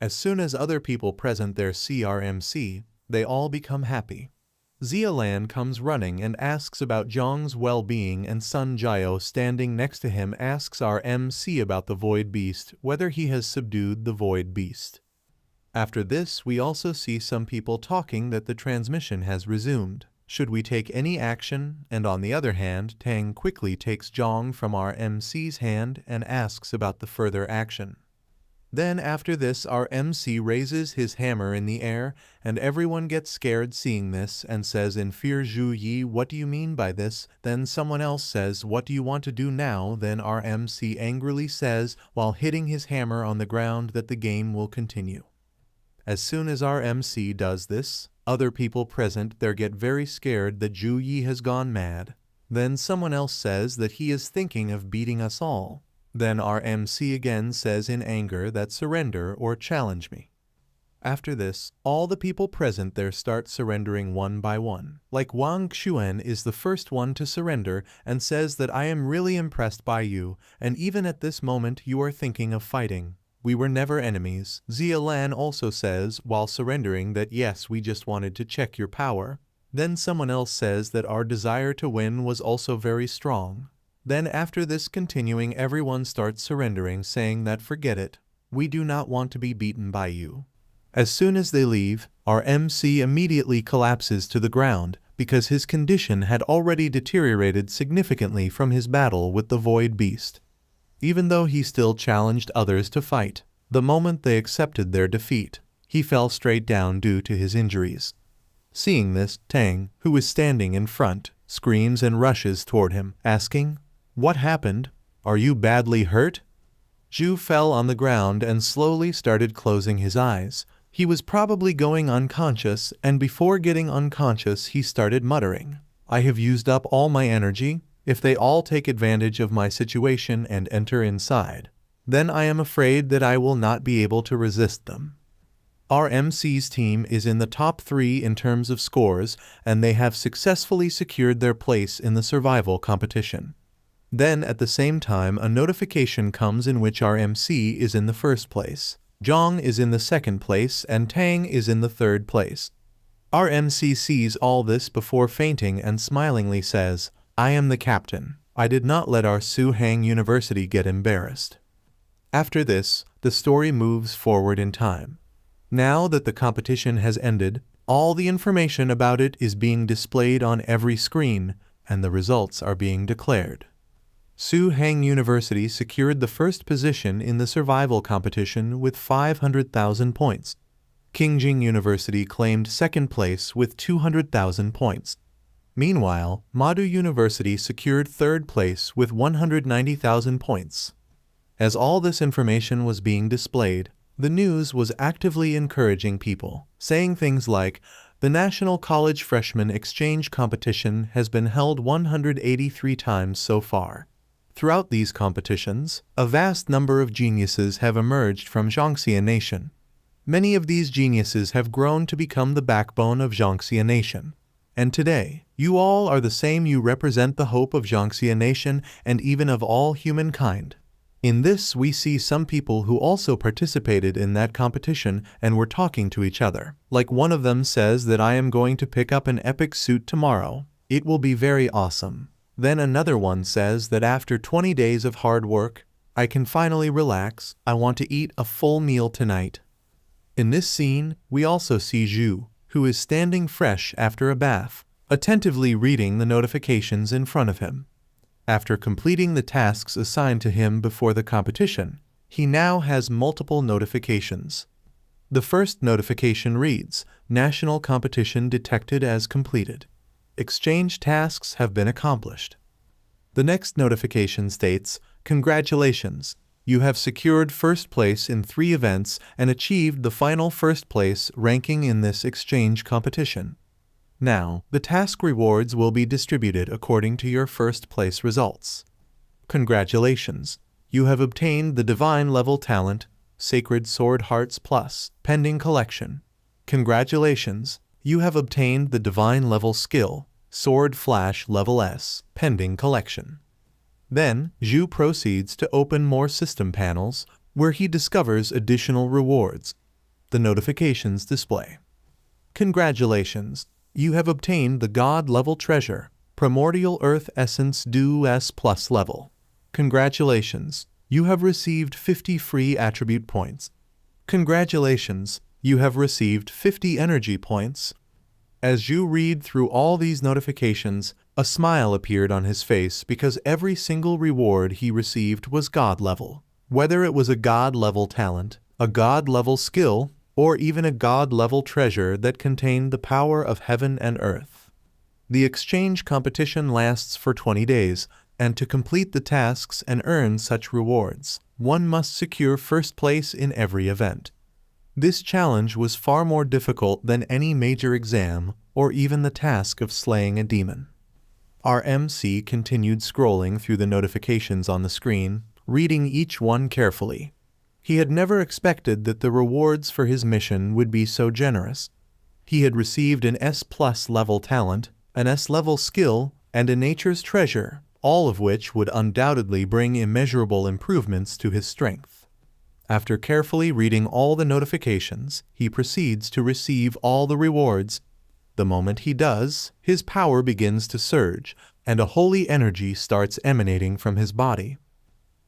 As soon as other people present there see our MC, they all become happy. Xialan comes running and asks about Zhang's well-being, and Sun Jiao standing next to him asks our MC about the Void Beast, whether he has subdued the Void Beast. After this, we also see some people talking that the transmission has resumed. Should we take any action? And on the other hand, Tang quickly takes Zhang from our MC's hand and asks about the further action. Then after this, our MC raises his hammer in the air, and everyone gets scared seeing this and says in fear, "Zhu Yi, what do you mean by this?" Then someone else says, "What do you want to do now?" Then our MC angrily says, while hitting his hammer on the ground, that the game will continue. As soon as our MC does this, other people present there get very scared that Zhu Yi has gone mad. Then someone else says that he is thinking of beating us all. Then our MC again says in anger that surrender or challenge me. After this, all the people present there start surrendering one by one. Like Wang Xuan is the first one to surrender and says that I am really impressed by you, and even at this moment you are thinking of fighting. We were never enemies. Xialan also says while surrendering that yes, we just wanted to check your power. Then someone else says that our desire to win was also very strong. Then after this continuing, everyone starts surrendering, saying that forget it, we do not want to be beaten by you. As soon as they leave, our MC immediately collapses to the ground because his condition had already deteriorated significantly from his battle with the Void Beast. Even though he still challenged others to fight, the moment they accepted their defeat, he fell straight down due to his injuries. Seeing this, Tang, who is standing in front, screams and rushes toward him, asking, "What happened? Are you badly hurt?" Zhu fell on the ground and slowly started closing his eyes. He was probably going unconscious, and before getting unconscious he started muttering, "I have used up all my energy. If they all take advantage of my situation and enter inside, then I am afraid that I will not be able to resist them." Our MC's team is in the top 3 in terms of scores, and they have successfully secured their place in the survival competition. Then at the same time a notification comes in which our MC is in the first place. Zhang is in the second place and Tang is in the third place. Our MC sees all this before fainting and smilingly says, "I am the captain. I did not let our Suhang University get embarrassed." After this, the story moves forward in time. Now that the competition has ended, all the information about it is being displayed on every screen, and the results are being declared. Suhang University secured the first position in the survival competition with 500,000 points. Qingjing University claimed second place with 200,000 points. Meanwhile, Madu University secured third place with 190,000 points. As all this information was being displayed, the news was actively encouraging people, saying things like, "The National College Freshman Exchange Competition has been held 183 times so far. Throughout these competitions, a vast number of geniuses have emerged from Jiangxia Nation. Many of these geniuses have grown to become the backbone of Jiangxia Nation. And today, you all are the same. You represent the hope of Jiangxia Nation and even of all humankind." In this, we see some people who also participated in that competition and were talking to each other. Like one of them says that I am going to pick up an epic suit tomorrow. It will be very awesome. Then another one says that after 20 days of hard work, I can finally relax. I want to eat a full meal tonight. In this scene, we also see Zhu, who is standing fresh after a bath, attentively reading the notifications in front of him. After completing the tasks assigned to him before the competition, he now has multiple notifications. The first notification reads, "National competition detected as completed. Exchange tasks have been accomplished." The next notification states, "Congratulations! You have secured first place in 3 events and achieved the final first place ranking in this exchange competition. Now, the task rewards will be distributed according to your first place results. Congratulations! You have obtained the Divine Level Talent, Sacred Sword Hearts Plus, pending collection. Congratulations! You have obtained the Divine Level Skill, Sword Flash Level S, pending collection." Then, Zhu proceeds to open more system panels, where he discovers additional rewards. The notifications display. Congratulations! You have obtained the God-level treasure, Primordial Earth Essence Do S Plus level. Congratulations! You have received 50 free attribute points. Congratulations! You have received 50 energy points. As you read through all these notifications, a smile appeared on his face because every single reward he received was God level. Whether it was a God level talent, a God level skill, or even a God level treasure that contained the power of heaven and earth. The exchange competition lasts for 20 days, and to complete the tasks and earn such rewards, one must secure first place in every event. This challenge was far more difficult than any major exam or even the task of slaying a demon. Our MC continued scrolling through the notifications on the screen, reading each one carefully. He had never expected that the rewards for his mission would be so generous. He had received an S+ level talent, an S level skill, and a nature's treasure, all of which would undoubtedly bring immeasurable improvements to his strength. After carefully reading all the notifications, he proceeds to receive all the rewards. The moment he does, his power begins to surge, and a holy energy starts emanating from his body.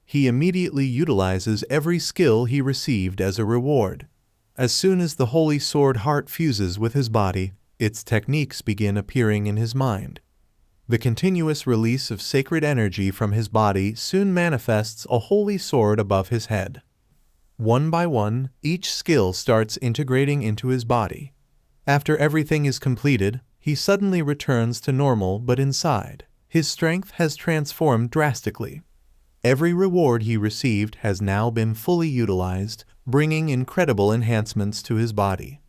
He immediately utilizes every skill he received as a reward. As soon as the holy sword heart fuses with his body, its techniques begin appearing in his mind. The continuous release of sacred energy from his body soon manifests a holy sword above his head. One by one, each skill starts integrating into his body. After everything is completed, he suddenly returns to normal, but inside, his strength has transformed drastically. Every reward he received has now been fully utilized, bringing incredible enhancements to his body.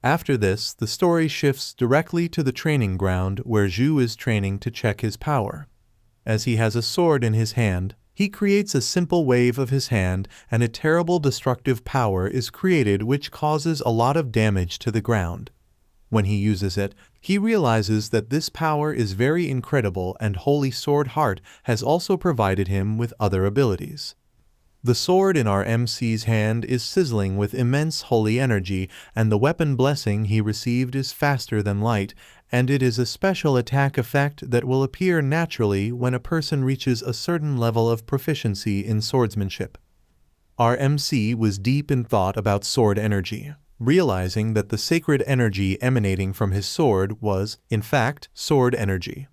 After this, the story shifts directly to the training ground where Zhu is training to check his power. As he has a sword in his hand, he creates a simple wave of his hand and a terrible destructive power is created which causes a lot of damage to the ground. When he uses it, he realizes that this power is very incredible and Holy Sword Heart has also provided him with other abilities. The sword in our MC's hand is sizzling with immense holy energy, and the weapon blessing he received is faster than light, and it is a special attack effect that will appear naturally when a person reaches a certain level of proficiency in swordsmanship. Our MC was deep in thought about sword energy, realizing that the sacred energy emanating from his sword was, in fact, sword energy.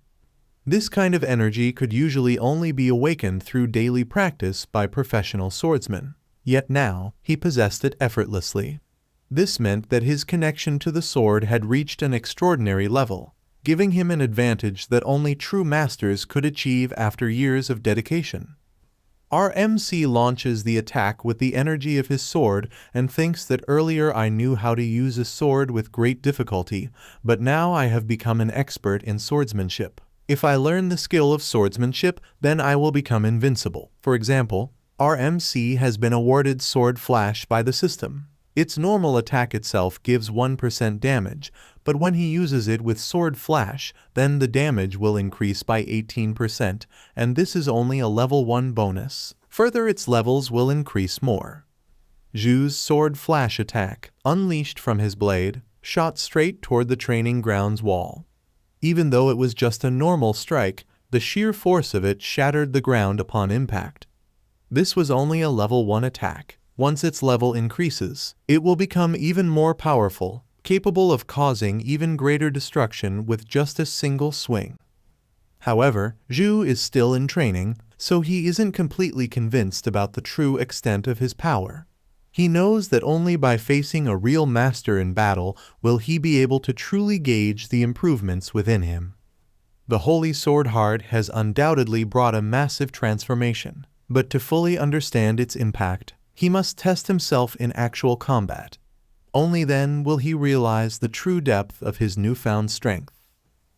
This kind of energy could usually only be awakened through daily practice by professional swordsmen, yet now he possessed it effortlessly. This meant that his connection to the sword had reached an extraordinary level, giving him an advantage that only true masters could achieve after years of dedication. Our MC launches the attack with the energy of his sword and thinks that earlier I knew how to use a sword with great difficulty, but now I have become an expert in swordsmanship. If I learn the skill of swordsmanship, then I will become invincible. For example, our MC has been awarded Sword Flash by the system. Its normal attack itself gives 1% damage, but when he uses it with Sword Flash, then the damage will increase by 18%, and this is only a level 1 bonus. Further, its levels will increase more. Zhu's Sword Flash attack, unleashed from his blade, shot straight toward the training grounds wall. Even though it was just a normal strike, the sheer force of it shattered the ground upon impact. This was only a level 1 attack. Once its level increases, it will become even more powerful, capable of causing even greater destruction with just a single swing. However, Zhu is still in training, so he isn't completely convinced about the true extent of his power. He knows that only by facing a real master in battle will he be able to truly gauge the improvements within him. The Holy Sword Heart has undoubtedly brought a massive transformation, but to fully understand its impact, he must test himself in actual combat. Only then will he realize the true depth of his newfound strength.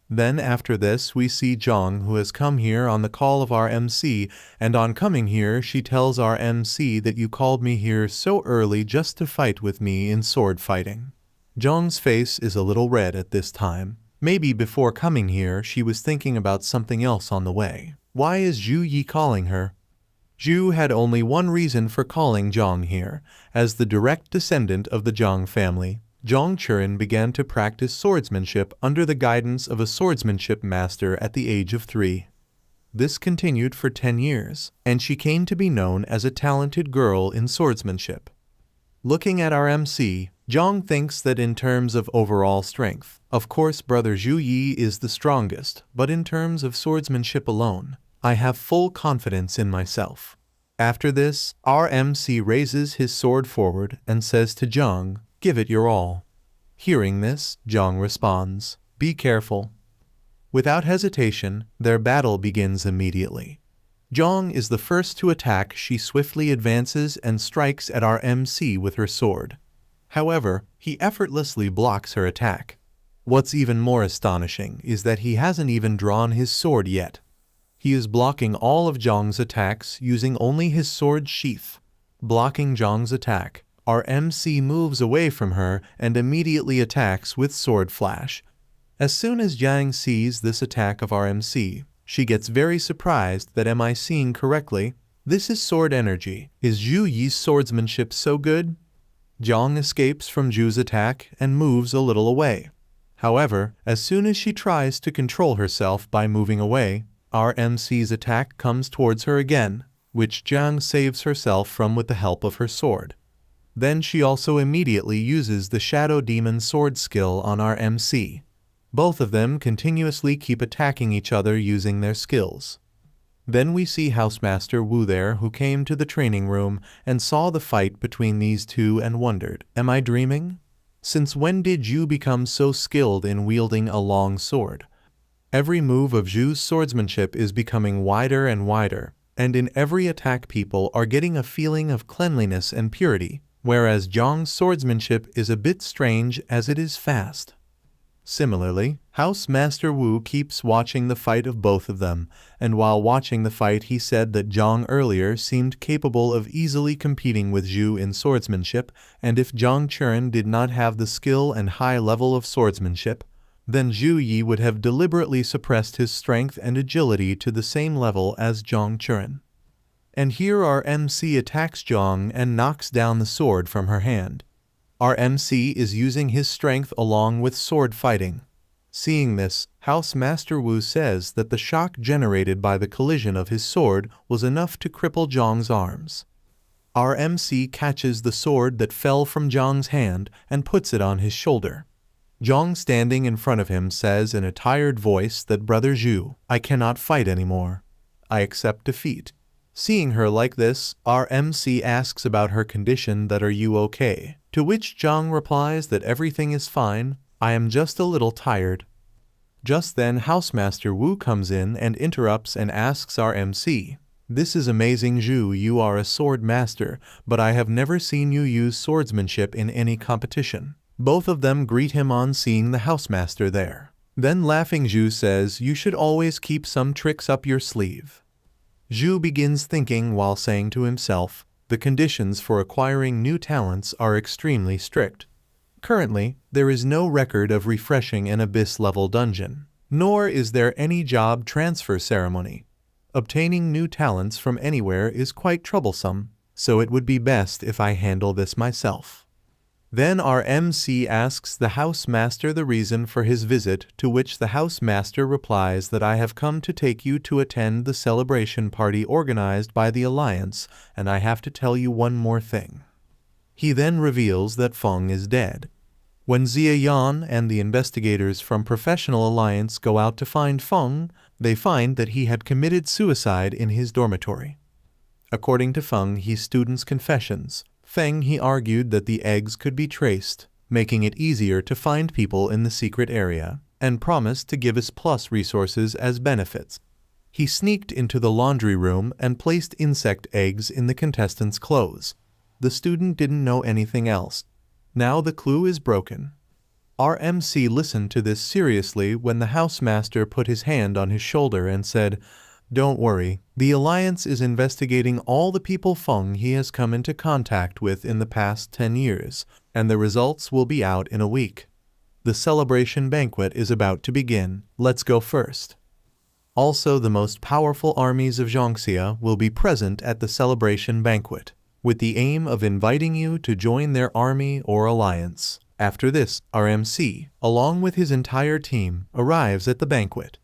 Then after this we see Zhang, who has come here on the call of our MC, and on coming here she tells our MC that you called me here so early just to fight with me in sword fighting. Zhang's face is a little red at this time. Maybe before coming here she was thinking about something else on the way. Why is Zhu Yi calling her? Zhu had only one reason for calling Zhang here. As the direct descendant of the Zhang family, Zhang Churen began to practice swordsmanship under the guidance of a swordsmanship master at the age of 3. This continued for 10 years, and she came to be known as a talented girl in swordsmanship. Looking at our MC, Zhang thinks that in terms of overall strength, of course brother Zhu Yi is the strongest, but in terms of swordsmanship alone, I have full confidence in myself. After this, our MC raises his sword forward and says to Zhang, "Give it your all." Hearing this, Zhang responds, "Be careful." Without hesitation, their battle begins immediately. Zhang is the first to attack. She swiftly advances and strikes at our MC with her sword. However, he effortlessly blocks her attack. What's even more astonishing is that he hasn't even drawn his sword yet. He is blocking all of Zhang's attacks using only his sword sheath. Blocking Zhang's attack, our MC moves away from her and immediately attacks with Sword Flash. As soon as Zhang sees this attack of our MC, she gets very surprised that am I seeing correctly? This is sword energy. Is Zhu Yi's swordsmanship so good? Zhang escapes from Zhu's attack and moves a little away. However, as soon as she tries to control herself by moving away, our MC's attack comes towards her again, which Zhang saves herself from with the help of her sword. Then she also immediately uses the Shadow Demon sword skill on our MC. Both of them continuously keep attacking each other using their skills. Then we see Housemaster Wu there, who came to the training room and saw the fight between these two and wondered, am I dreaming? Since when did you become so skilled in wielding a long sword? Every move of Zhu's swordsmanship is becoming wider and wider, and in every attack people are getting a feeling of cleanliness and purity, whereas Zhang's swordsmanship is a bit strange as it is fast. Similarly, House Master Wu keeps watching the fight of both of them, and while watching the fight he said that Zhang earlier seemed capable of easily competing with Zhu in swordsmanship, and if Zhang Churen did not have the skill and high level of swordsmanship, then Zhu Yi would have deliberately suppressed his strength and agility to the same level as Zhang Churen. And here our MC attacks Zhang and knocks down the sword from her hand. Our MC is using his strength along with sword fighting. Seeing this, House Master Wu says that the shock generated by the collision of his sword was enough to cripple Zhang's arms. Our MC catches the sword that fell from Zhang's hand and puts it on his shoulder. Zhang, standing in front of him, says in a tired voice that Brother Zhu, I cannot fight anymore. I accept defeat. Seeing her like this, our MC asks about her condition, that are you okay? To which Zhang replies that everything is fine, I am just a little tired. Just then Housemaster Wu comes in and interrupts and asks our MC, this is amazing Zhu, you are a sword master, but I have never seen you use swordsmanship in any competition. Both of them greet him on seeing the housemaster there. Then laughing Zhu says, you should always keep some tricks up your sleeve. Zhu begins thinking while saying to himself, the conditions for acquiring new talents are extremely strict. Currently, there is no record of refreshing an abyss-level dungeon, nor is there any job transfer ceremony. Obtaining new talents from anywhere is quite troublesome, so it would be best if I handle this myself. Then our MC asks the housemaster the reason for his visit, to which the housemaster replies that I have come to take you to attend the celebration party organized by the Alliance, and I have to tell you one more thing. He then reveals that Feng is dead. When Xia Yan and the investigators from Professional Alliance go out to find Feng, they find that he had committed suicide in his dormitory. According to Feng, his students' confessions, Feng he argued that the eggs could be traced, making it easier to find people in the secret area, and promised to give us plus resources as benefits. He sneaked into the laundry room and placed insect eggs in the contestants' clothes. The student didn't know anything else. Now the clue is broken. Our MC listened to this seriously when the housemaster put his hand on his shoulder and said, don't worry, the Alliance is investigating all the people Feng he has come into contact with in the past 10 years, and the results will be out in a week. The celebration banquet is about to begin. Let's go first. Also, the most powerful armies of Jiangxia will be present at the celebration banquet, with the aim of inviting you to join their army or alliance. After this, our MC, along with his entire team, arrives at the banquet.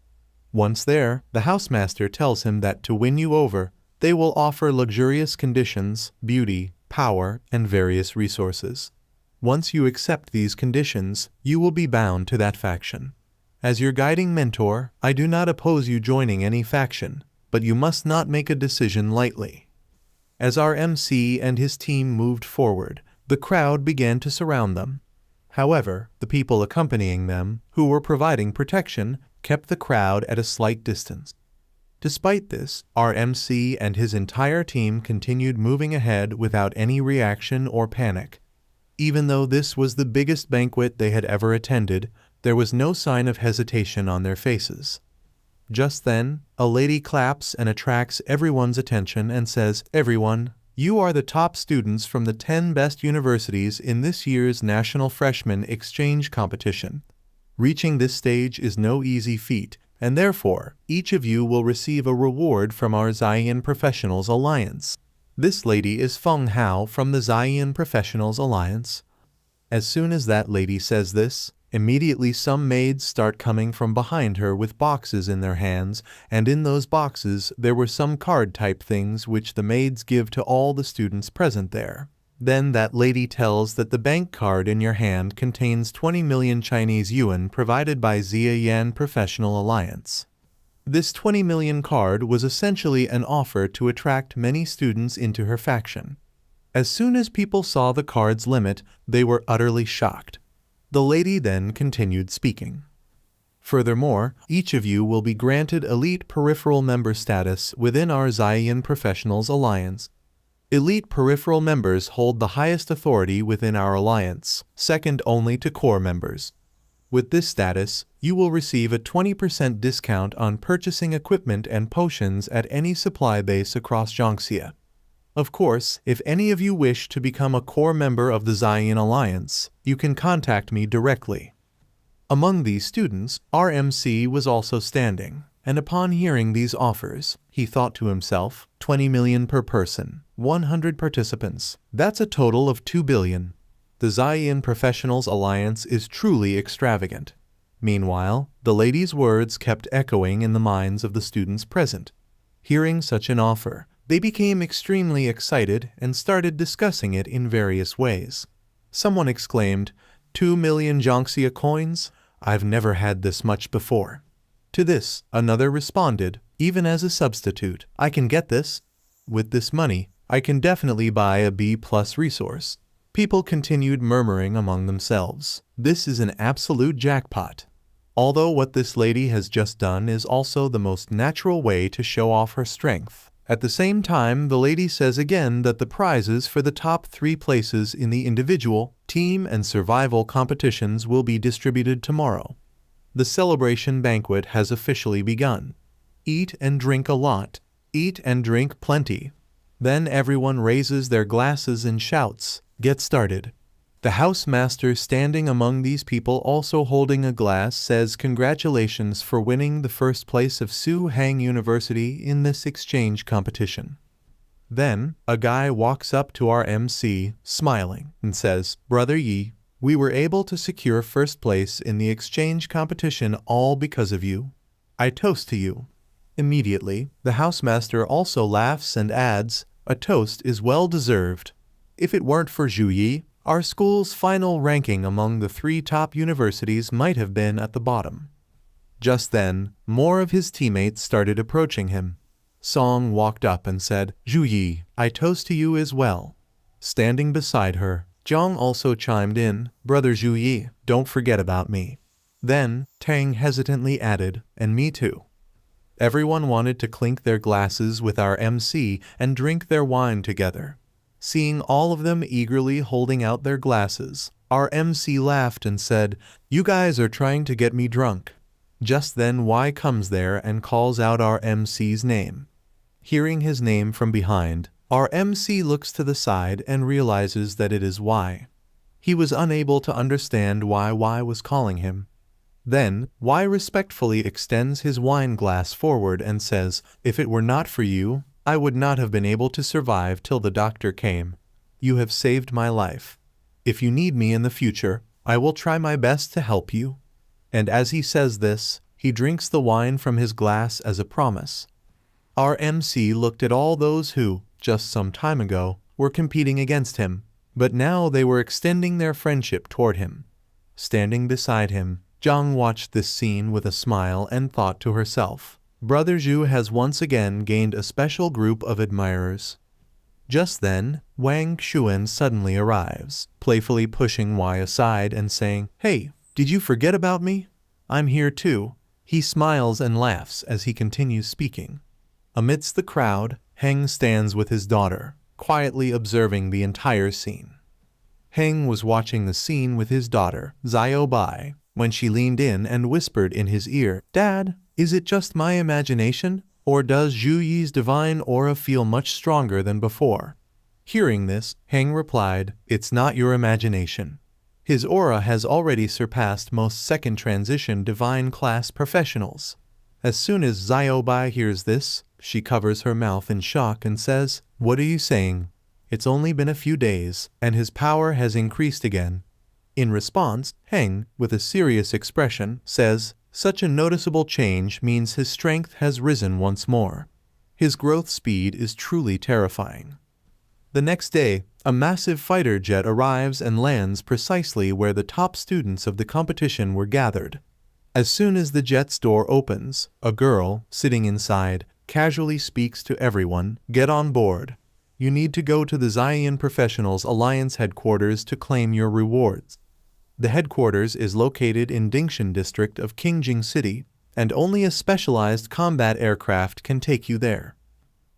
Once there, the housemaster tells him that to win you over, they will offer luxurious conditions, beauty, power, and various resources. Once you accept these conditions, you will be bound to that faction. As your guiding mentor, I do not oppose you joining any faction, but you must not make a decision lightly. As our MC and his team moved forward, the crowd began to surround them. However, the people accompanying them, who were providing protection, kept the crowd at a slight distance. Despite this, our MC and his entire team continued moving ahead without any reaction or panic. Even though this was the biggest banquet they had ever attended, there was no sign of hesitation on their faces. Just then, a lady claps and attracts everyone's attention and says, everyone, you are the top students from the 10 best universities in this year's National Freshman Exchange Competition. Reaching this stage is no easy feat, and therefore, each of you will receive a reward from our Xian Professionals Alliance. This lady is Feng Hao from the Xian Professionals Alliance. As soon as that lady says this, immediately some maids start coming from behind her with boxes in their hands, and in those boxes there were some card-type things which the maids give to all the students present there. Then that lady tells that the bank card in your hand contains 20 million Chinese yuan provided by Xian Professional Alliance. This 20 million card was essentially an offer to attract many students into her faction. As soon as people saw the card's limit, they were utterly shocked. The lady then continued speaking. Furthermore, each of you will be granted elite peripheral member status within our Xian Professionals Alliance. Elite peripheral members hold the highest authority within our alliance, second only to core members. With this status, you will receive a 20% discount on purchasing equipment and potions at any supply base across Jiangxia. Of course, if any of you wish to become a core member of the Xian Alliance, you can contact me directly. Among these students, our MC was also standing, and upon hearing these offers, He thought to himself, 20 million per person, 100 participants. That's a total of 2 billion. The Zion Professionals Alliance is truly extravagant. Meanwhile, the lady's words kept echoing in the minds of the students present. Hearing such an offer, they became extremely excited and started discussing it in various ways. Someone exclaimed, 2 million Jonxia coins? I've never had this much before. To this, another responded, even as a substitute, I can get this. With this money, I can definitely buy a B+ resource. People continued murmuring among themselves, this is an absolute jackpot. Although what this lady has just done is also the most natural way to show off her strength. At the same time, the lady says again that the prizes for the top 3 places in the individual, team, and survival competitions will be distributed tomorrow. The celebration banquet has officially begun. Eat and drink a lot. Eat and drink plenty. Then everyone raises their glasses and shouts, get started. The housemaster standing among these people also holding a glass says congratulations for winning the first place of Su Hang University in this exchange competition. Then, a guy walks up to our MC, smiling, and says, Brother Yi, we were able to secure first place in the exchange competition all because of you. I toast to you. Immediately, the housemaster also laughs and adds, a toast is well deserved. If it weren't for Zhu Yi, our school's final ranking among the 3 top universities might have been at the bottom. Just then, more of his teammates started approaching him. Song walked up and said, Zhu Yi, I toast to you as well. Standing beside her, Zhang also chimed in, Brother Zhu Yi, don't forget about me. Then, Tang hesitantly added, and me too. Everyone wanted to clink their glasses with our MC and drink their wine together. Seeing all of them eagerly holding out their glasses, our MC laughed and said, you guys are trying to get me drunk. Just then Y comes there and calls out our MC's name. Hearing his name from behind, our MC looks to the side and realizes that it is Y. He was unable to understand why Y was calling him. Then, Y respectfully extends his wine glass forward and says, if it were not for you, I would not have been able to survive till the doctor came. You have saved my life. If you need me in the future, I will try my best to help you. And as he says this, he drinks the wine from his glass as a promise. Our MC looked at all those who, just some time ago, were competing against him, but now they were extending their friendship toward him. Standing beside him, Zhang watched this scene with a smile and thought to herself, Brother Zhu has once again gained a special group of admirers. Just then, Wang Xuan suddenly arrives, playfully pushing Y aside and saying, Hey, did you forget about me? I'm here too. He smiles and laughs as he continues speaking. Amidst the crowd, Heng stands with his daughter, quietly observing the entire scene. Heng was watching the scene with his daughter, Xiao Bai, when she leaned in and whispered in his ear, Dad, is it just my imagination, or does Zhu Yi's divine aura feel much stronger than before? Hearing this, Heng replied, It's not your imagination. His aura has already surpassed most second transition divine class professionals. As soon as Xiao Bai hears this, she covers her mouth in shock and says, What are you saying? It's only been a few days, and his power has increased again. In response, Heng, with a serious expression, says, Such a noticeable change means his strength has risen once more. His growth speed is truly terrifying. The next day, a massive fighter jet arrives and lands precisely where the top students of the competition were gathered. As soon as the jet's door opens, a girl, sitting inside, casually speaks to everyone, Get on board. You need to go to the Zion Professionals Alliance headquarters to claim your rewards. The headquarters is located in Dingshan district of Qingjing City, and only a specialized combat aircraft can take you there.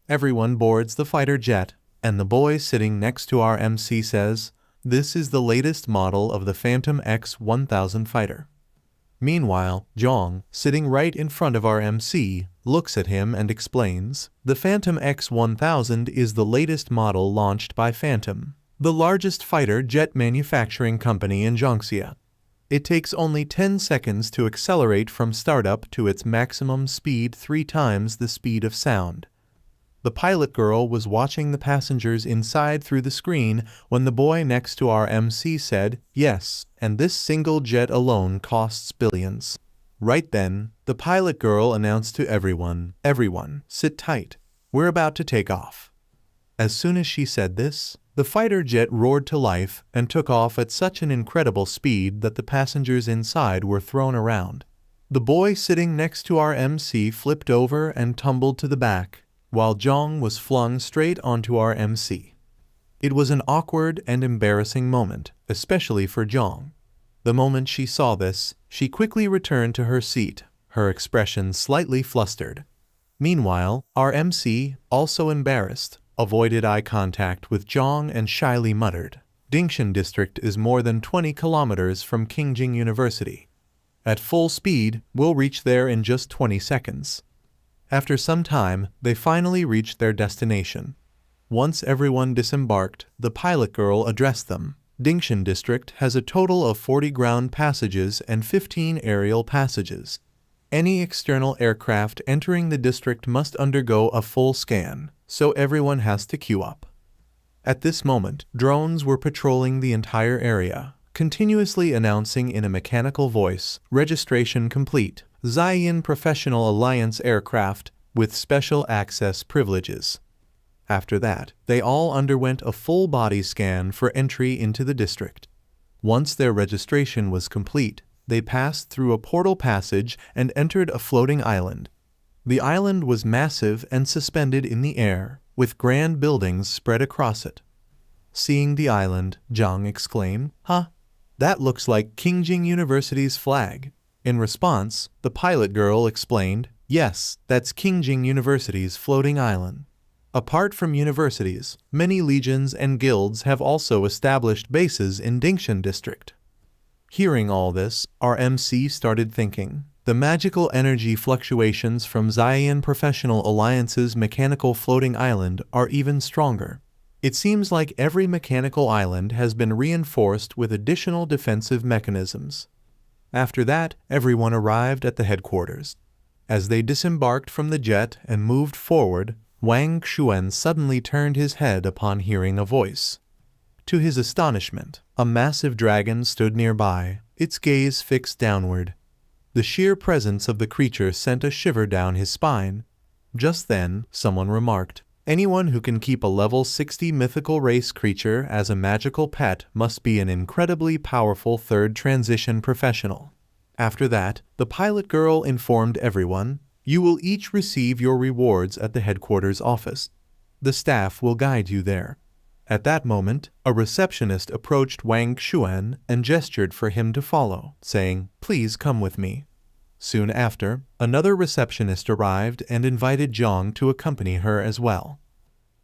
Everyone boards the fighter jet, and the boy sitting next to our MC says, This is the latest model of the Phantom X-1000 fighter. Meanwhile, Zhang, sitting right in front of our MC, looks at him and explains, The Phantom X-1000 is the latest model launched by Phantom, the largest fighter jet manufacturing company in Jiangxia. It takes only 10 seconds to accelerate from startup to its maximum speed 3 times the speed of sound. The pilot girl was watching the passengers inside through the screen when the boy next to our MC said, "Yes, and this single jet alone costs billions." Right then, the pilot girl announced to everyone, "Everyone, sit tight. We're about to take off." As soon as she said this, the fighter jet roared to life and took off at such an incredible speed that the passengers inside were thrown around. The boy sitting next to our MC flipped over and tumbled to the back, while Zhang was flung straight onto our MC. It was an awkward and embarrassing moment, especially for Zhang. The moment she saw this, she quickly returned to her seat, her expression slightly flustered. Meanwhile, our MC, also embarrassed, avoided eye contact with Zhang and shyly muttered, "Dingshan District is more than 20 kilometers from Qingjing University. At full speed, we'll reach there in just 20 seconds." After some time, they finally reached their destination. Once everyone disembarked, the pilot girl addressed them. Dingshan District has a total of 40 ground passages and 15 aerial passages. Any external aircraft entering the district must undergo a full scan, so everyone has to queue up. At this moment, drones were patrolling the entire area, continuously announcing in a mechanical voice, "Registration complete. Ziyin Professional Alliance aircraft with special access privileges." After that, they all underwent a full body scan for entry into the district. Once their registration was complete, they passed through a portal passage and entered a floating island. The island was massive and suspended in the air, with grand buildings spread across it. Seeing the island, Zhang exclaimed, "Huh? That looks like Qingjing University's flag." In response, the pilot girl explained, "Yes, that's Qingjing University's floating island." Apart from universities, many legions and guilds have also established bases in Dingshan District. Hearing all this, our MC started thinking, the magical energy fluctuations from Ziyin Professional Alliance's mechanical floating island are even stronger. It seems like every mechanical island has been reinforced with additional defensive mechanisms. After that, everyone arrived at the headquarters. As they disembarked from the jet and moved forward, Wang Xuan suddenly turned his head upon hearing a voice. To his astonishment, a massive dragon stood nearby, its gaze fixed downward. The sheer presence of the creature sent a shiver down his spine. Just then, someone remarked, "Anyone who can keep a level 60 mythical race creature as a magical pet must be an incredibly powerful third transition professional." After that, the pilot girl informed everyone, "You will each receive your rewards at the headquarters office. The staff will guide you there." At that moment, a receptionist approached Wang Xuan and gestured for him to follow, saying, "Please come with me." Soon after, another receptionist arrived and invited Zhang to accompany her as well.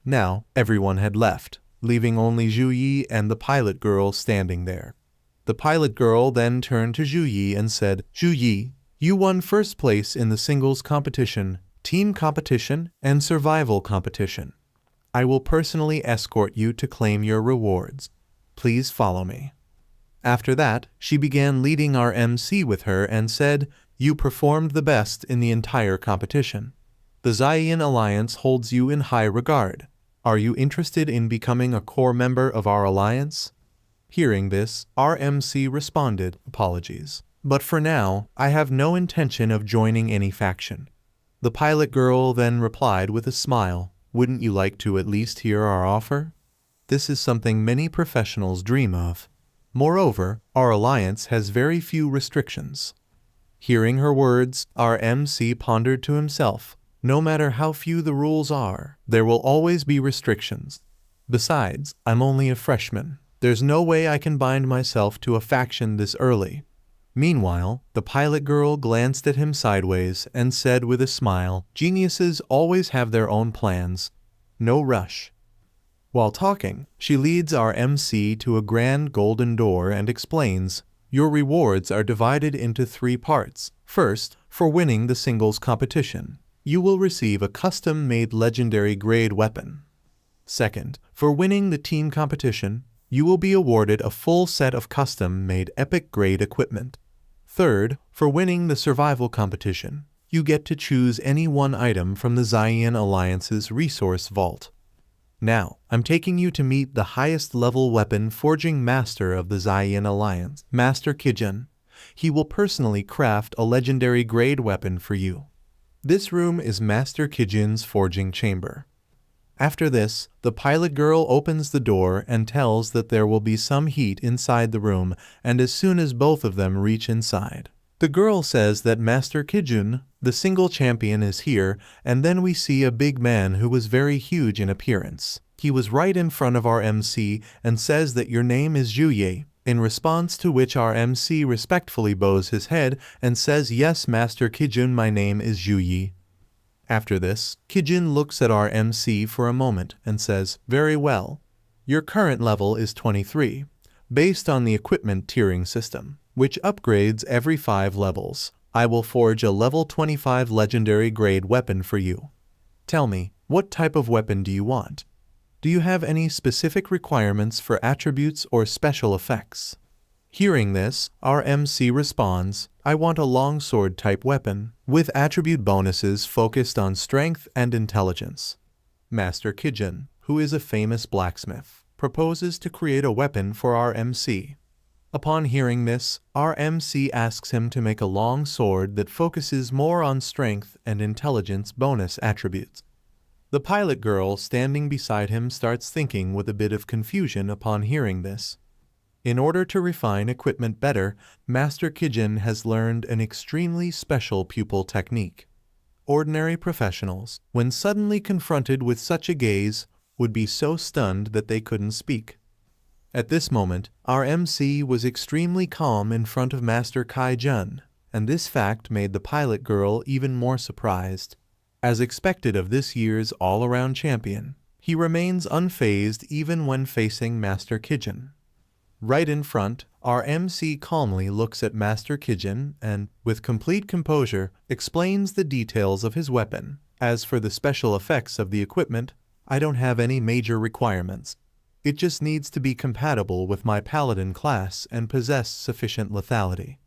Now, everyone had left, leaving only Zhu Yi and the pilot girl standing there. The pilot girl then turned to Zhu Yi and said, "Zhu Yi, you won first place in the singles competition, team competition, and survival competition. I will personally escort you to claim your rewards. Please follow me." After that, she began leading our MC with her and said, "You performed the best in the entire competition. The Ziyin Alliance holds you in high regard. Are you interested in becoming a core member of our alliance?" Hearing this, our MC responded, "Apologies. But for now, I have no intention of joining any faction." The pilot girl then replied with a smile, "Wouldn't you like to at least hear our offer? This is something many professionals dream of. Moreover, our alliance has very few restrictions." Hearing her words, our MC pondered to himself, "No matter how few the rules are, there will always be restrictions. Besides, I'm only a freshman. There's no way I can bind myself to a faction this early." Meanwhile, the pilot girl glanced at him sideways and said with a smile, "Geniuses always have their own plans. No rush." While talking, she leads our MC to a grand golden door and explains, "Your rewards are divided into 3 parts. First, for winning the singles competition, you will receive a custom-made legendary grade weapon. Second, for winning the team competition, You will be awarded a full set of custom-made epic-grade equipment. Third, for winning the survival competition, you get to choose any one item from the Zayan Alliance's resource vault. Now, I'm taking you to meet the highest level weapon forging master of the Zayan Alliance, Master Kijun. He will personally craft a legendary grade weapon for you. This room is Master Kijun's forging chamber. After this, the pilot girl opens the door and tells that there will be some heat inside the room, and as soon as both of them reach inside, the girl says that Master Kijun, the single champion, is here, and then we see a big man who was very huge in appearance. He was right in front of our MC and says that your name is Juye, in response to which our MC respectfully bows his head and says, "Yes, Master Kijun, my name is Juye." After this, Kijun looks at our MC for a moment and says, "Very well. Your current level is 23, based on the equipment tiering system, which upgrades every 5 levels. I will forge a level 25 legendary grade weapon for you. Tell me, what type of weapon do you want? Do you have any specific requirements for attributes or special effects?" Hearing this, our MC responds, "I want a longsword type weapon, with attribute bonuses focused on strength and intelligence." Master Kijun, who is a famous blacksmith, proposes to create a weapon for our MC. Upon hearing this, our MC asks him to make a long sword that focuses more on strength and intelligence bonus attributes. The pilot girl standing beside him starts thinking with a bit of confusion upon hearing this. In order to refine equipment better, Master Kijun has learned an extremely special pupil technique. Ordinary professionals, when suddenly confronted with such a gaze, would be so stunned that they couldn't speak. At this moment, our MC was extremely calm in front of Master Kijun, and this fact made the pilot girl even more surprised. As expected of this year's all-around champion, he remains unfazed even when facing Master Kijun. Right in front, our MC calmly looks at Master Kijun and, with complete composure, explains the details of his weapon. As for the special effects of the equipment, I don't have any major requirements. It just needs to be compatible with my paladin class and possess sufficient lethality.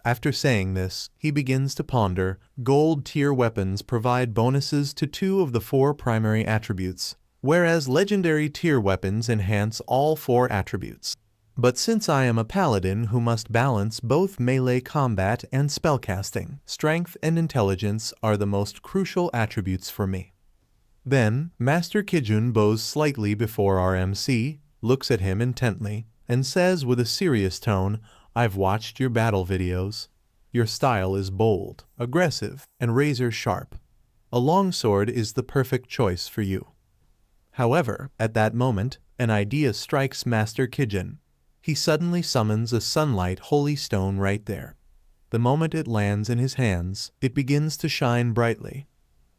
After saying this, he begins to ponder. Gold tier weapons provide bonuses to 2 of the 4 primary attributes, whereas legendary tier weapons enhance all 4 attributes. But since I am a paladin who must balance both melee combat and spellcasting, strength and intelligence are the most crucial attributes for me. Then, Master Kijun bows slightly before our MC, looks at him intently, and says with a serious tone, "I've watched your battle videos. Your style is bold, aggressive, and razor-sharp. A longsword is the perfect choice for you." However, at that moment, an idea strikes Master Kijun. He suddenly summons a sunlight holy stone right there. The moment it lands in his hands, it begins to shine brightly.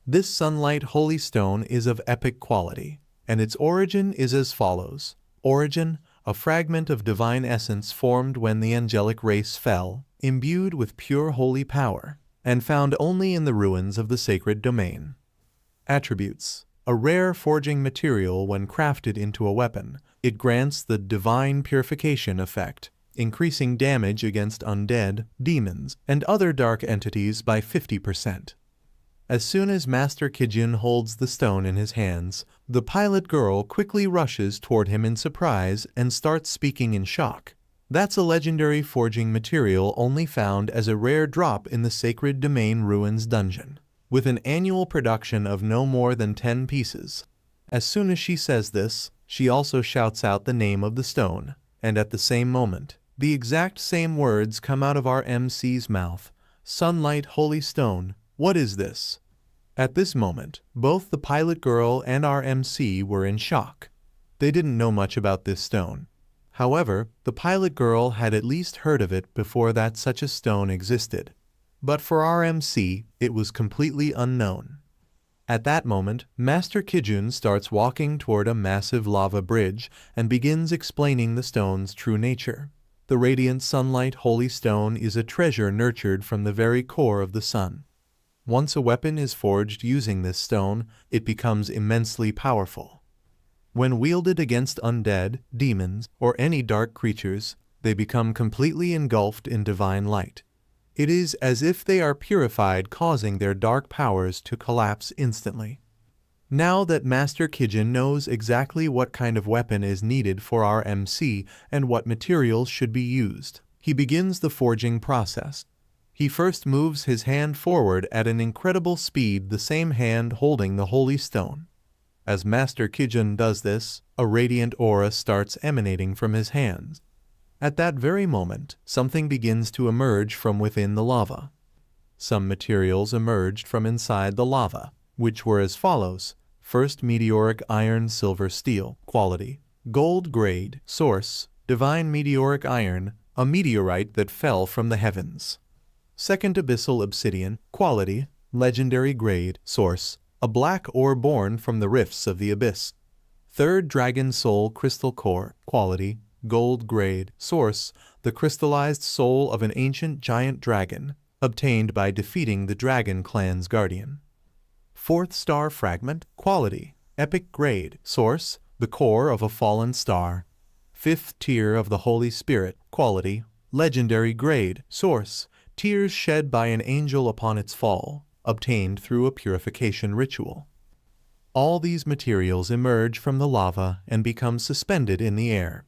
This sunlight holy stone is of epic quality, and its origin is as follows. Origin: a fragment of divine essence formed when the angelic race fell, imbued with pure holy power, and found only in the ruins of the sacred domain. Attributes: a rare forging material when crafted into a weapon. It grants the divine purification effect, increasing damage against undead, demons, and other dark entities by 50%. As soon as Master Kijun holds the stone in his hands, the pilot girl quickly rushes toward him in surprise and starts speaking in shock. That's a legendary forging material only found as a rare drop in the Sacred Domain Ruins dungeon, with an annual production of no more than 10 pieces. As soon as she says this, she also shouts out the name of the stone, and at the same moment, the exact same words come out of our MC's mouth. "Sunlight Holy Stone, what is this?" At this moment, both the pilot girl and our MC were in shock. They didn't know much about this stone. However, the pilot girl had at least heard of it before that such a stone existed. But for our MC, it was completely unknown. At that moment, Master Kijun starts walking toward a massive lava bridge and begins explaining the stone's true nature. The radiant sunlight holy stone is a treasure nurtured from the very core of the sun. Once a weapon is forged using this stone, it becomes immensely powerful. When wielded against undead, demons, or any dark creatures, they become completely engulfed in divine light. It is as if they are purified, causing their dark powers to collapse instantly. Now that Master Kijin knows exactly what kind of weapon is needed for our MC and what materials should be used, he begins the forging process. He first moves his hand forward at an incredible speed, the same hand holding the holy stone. As Master Kijin does this, a radiant aura starts emanating from his hands. At that very moment, something begins to emerge from within the lava. Some materials emerged from inside the lava, which were as follows. First, meteoric iron, silver, steel, quality, gold grade, source, divine meteoric iron, a meteorite that fell from the heavens. Second, abyssal obsidian, quality, legendary grade, source, a black ore born from the rifts of the abyss. Third, dragon soul crystal core, quality, gold grade, source, the crystallized soul of an ancient giant dragon, obtained by defeating the dragon clan's guardian. Fourth, star fragment, quality, epic grade, source, the core of a fallen star. Fifth tier of the Holy Spirit, quality, legendary grade, source, tears shed by an angel upon its fall, obtained through a purification ritual. All these materials emerge from the lava and become suspended in the air.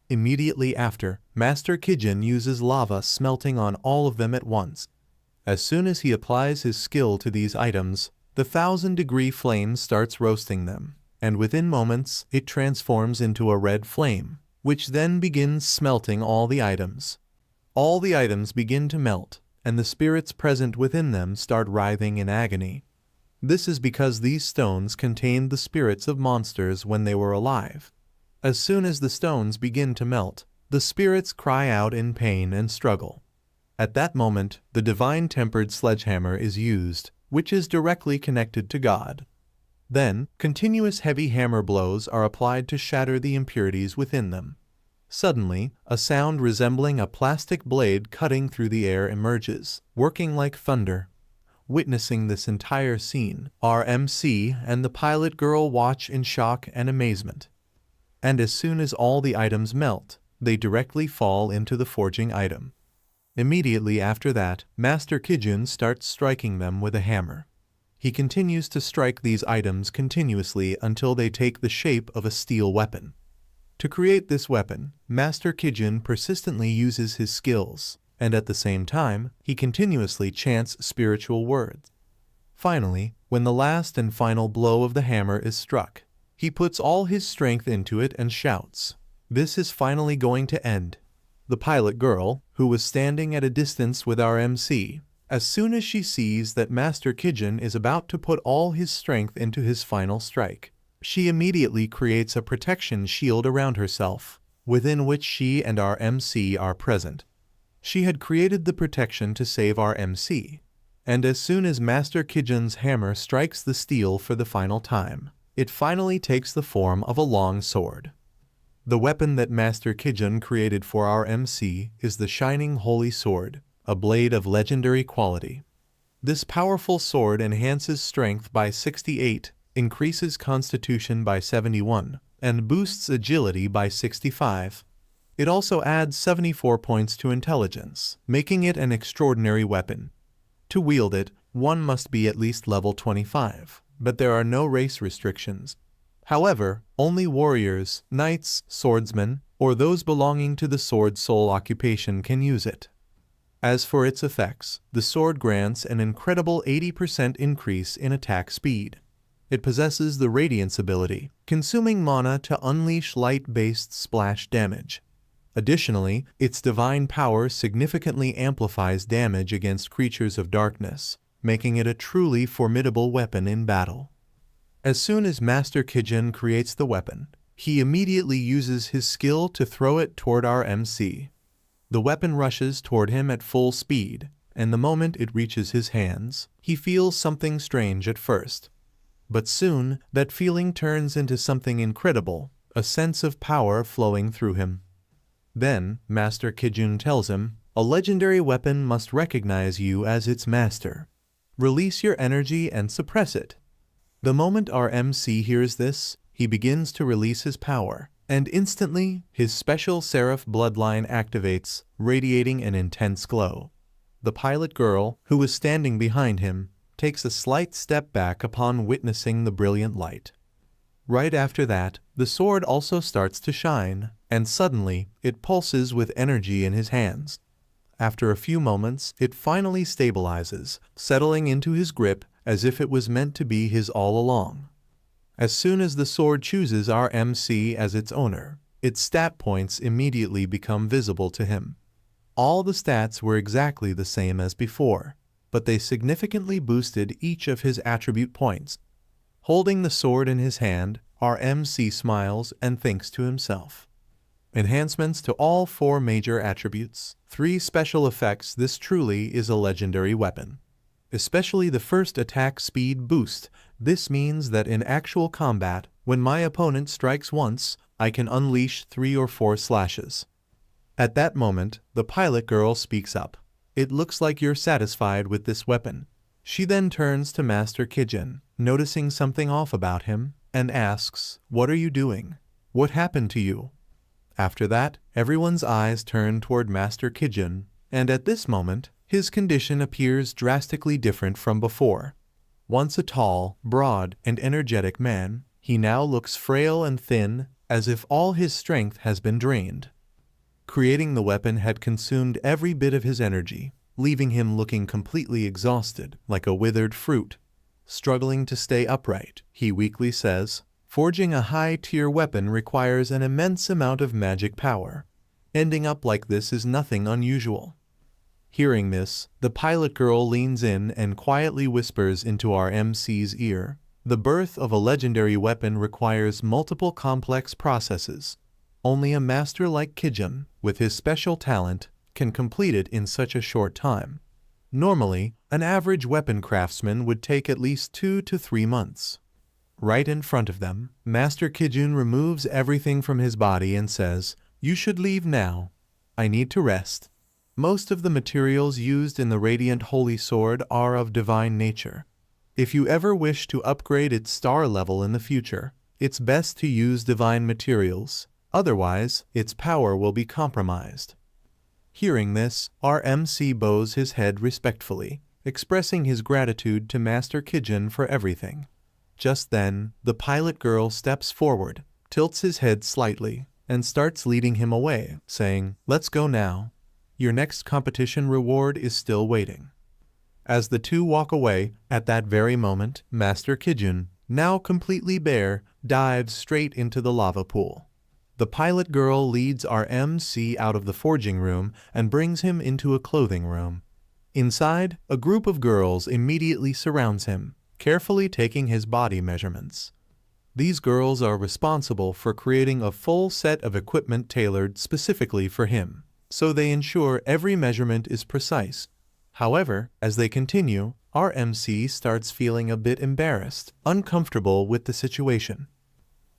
Immediately after, Master Kijin uses lava smelting on all of them at once. As soon as he applies his skill to these items, the 1000-degree flame starts roasting them, and within moments it transforms into a red flame, which then begins smelting all the items. All the items begin to melt, and the spirits present within them start writhing in agony. This is because these stones contained the spirits of monsters when they were alive. As soon as the stones begin to melt, the spirits cry out in pain and struggle. At that moment, the divine tempered sledgehammer is used, which is directly connected to God. Then, continuous heavy hammer blows are applied to shatter the impurities within them. Suddenly, a sound resembling a plastic blade cutting through the air emerges, working like thunder. Witnessing this entire scene, our MC and the pilot girl watch in shock and amazement. And as soon as all the items melt, they directly fall into the forging item. Immediately after that, Master Kijin starts striking them with a hammer. He continues to strike these items continuously until they take the shape of a steel weapon. To create this weapon, Master Kijin persistently uses his skills, and at the same time, he continuously chants spiritual words. Finally, when the last and final blow of the hammer is struck, he puts all his strength into it and shouts, "This is finally going to end." The pilot girl, who was standing at a distance with our MC, as soon as she sees that Master Kijin is about to put all his strength into his final strike, she immediately creates a protection shield around herself, within which she and our MC are present. She had created the protection to save our MC, and as soon as Master Kijin's hammer strikes the steel for the final time, it finally takes the form of a long sword. The weapon that Master Kijin created for our MC is the Shining Holy Sword, a blade of legendary quality. This powerful sword enhances strength by 68, increases constitution by 71, and boosts agility by 65. It also adds 74 points to intelligence, making it an extraordinary weapon. To wield it, one must be at least level 25, but there are no race restrictions. However, only warriors, knights, swordsmen, or those belonging to the sword soul occupation can use it. As for its effects, the sword grants an incredible 80% increase in attack speed. It possesses the Radiance ability, consuming mana to unleash light-based splash damage. Additionally, its divine power significantly amplifies damage against creatures of darkness, making it a truly formidable weapon in battle. As soon as Master Kijin creates the weapon, he immediately uses his skill to throw it toward our MC. The weapon rushes toward him at full speed, and the moment it reaches his hands, he feels something strange at first. But soon, that feeling turns into something incredible, a sense of power flowing through him. Then, Master Kijin tells him, "A legendary weapon must recognize you as its master. Release your energy and suppress it." The moment our MC hears this, he begins to release his power, and instantly, his special seraph bloodline activates, radiating an intense glow. The pilot girl, who was standing behind him, takes a slight step back upon witnessing the brilliant light. Right after that, the sword also starts to shine, and suddenly, it pulses with energy in his hands. After a few moments, it finally stabilizes, settling into his grip as if it was meant to be his all along. As soon as the sword chooses our MC as its owner, its stat points immediately become visible to him. All the stats were exactly the same as before, but they significantly boosted each of his attribute points. Holding the sword in his hand, our MC smiles and thinks to himself. Enhancements to all 4 major attributes, 3 special effects. This truly is a legendary weapon. Especially the first attack speed boost. This means that in actual combat, when my opponent strikes once, I can unleash 3 or 4 slashes. At that moment, the pilot girl speaks up. It looks like you're satisfied with this weapon. She then turns to Master Kijin, noticing something off about him, and asks, "What are you doing? What happened to you?" After that, everyone's eyes turn toward Master Kijin, and at this moment, his condition appears drastically different from before. Once a tall, broad, and energetic man, he now looks frail and thin, as if all his strength has been drained. Creating the weapon had consumed every bit of his energy, leaving him looking completely exhausted, like a withered fruit. Struggling to stay upright, he weakly says, "Forging a high-tier weapon requires an immense amount of magic power. Ending up like this is nothing unusual." Hearing this, the pilot girl leans in and quietly whispers into our MC's ear, "The birth of a legendary weapon requires multiple complex processes. Only a master like Kijin, with his special talent, can complete it in such a short time. Normally, an average weapon craftsman would take at least 2 to 3 months." Right in front of them, Master Kijun removes everything from his body and says, "You should leave now. I need to rest." Most of the materials used in the Radiant Holy Sword are of divine nature. If you ever wish to upgrade its star level in the future, it's best to use divine materials, otherwise its power will be compromised. Hearing this, our MC bows his head respectfully, expressing his gratitude to Master Kijin for everything. Just then, the pilot girl steps forward, tilts his head slightly, and starts leading him away, saying, "Let's go now. Your next competition reward is still waiting." As the two walk away, at that very moment, Master Kijun, now completely bare, dives straight into the lava pool. The pilot girl leads our MC out of the forging room and brings him into a clothing room. Inside, a group of girls immediately surrounds him, carefully taking his body measurements. These girls are responsible for creating a full set of equipment tailored specifically for him, so they ensure every measurement is precise. However, as they continue, our MC starts feeling a bit embarrassed, uncomfortable with the situation.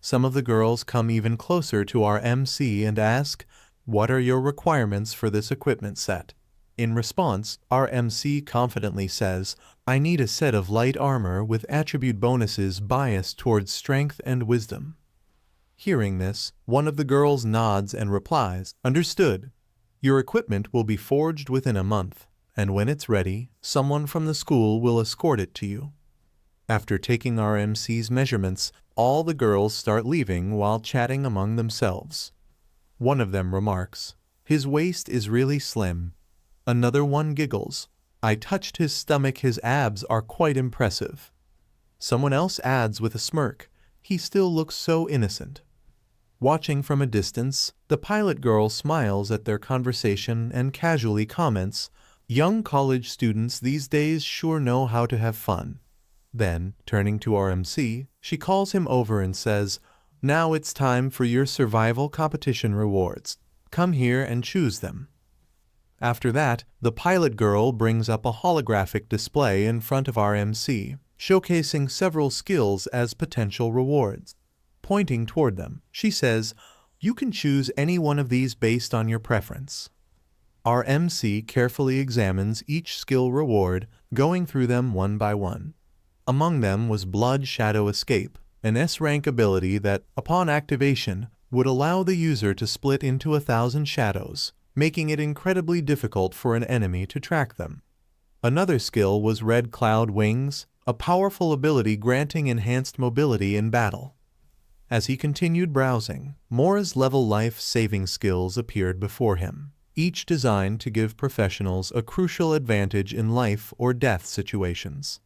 Some of the girls come even closer to our MC and ask, "What are your requirements for this equipment set?" In response, our MC confidently says, "I need a set of light armor with attribute bonuses biased towards strength and wisdom." Hearing this, one of the girls nods and replies, "Understood. Your equipment will be forged within a month, and when it's ready, someone from the school will escort it to you." After taking our MC's measurements, all the girls start leaving while chatting among themselves. One of them remarks, "His waist is really slim." Another one giggles, "I touched his stomach, his abs are quite impressive." Someone else adds with a smirk, "He still looks so innocent." Watching from a distance, the pilot girl smiles at their conversation and casually comments, "Young college students these days sure know how to have fun." Then, turning to our MC, she calls him over and says, "Now it's time for your survival competition rewards. Come here and choose them." After that, the pilot girl brings up a holographic display in front of our MC, showcasing several skills as potential rewards. Pointing toward them, she says, "You can choose any one of these based on your preference." Our MC carefully examines each skill reward, going through them one by one. Among them was Blood Shadow Escape, an S-rank ability that, upon activation, would allow the user to split into 1,000 shadows, making it incredibly difficult for an enemy to track them. Another skill was Red Cloud Wings, a powerful ability granting enhanced mobility in battle. As he continued browsing, Mora's level life-saving skills appeared before him, each designed to give professionals a crucial advantage in life or death situations.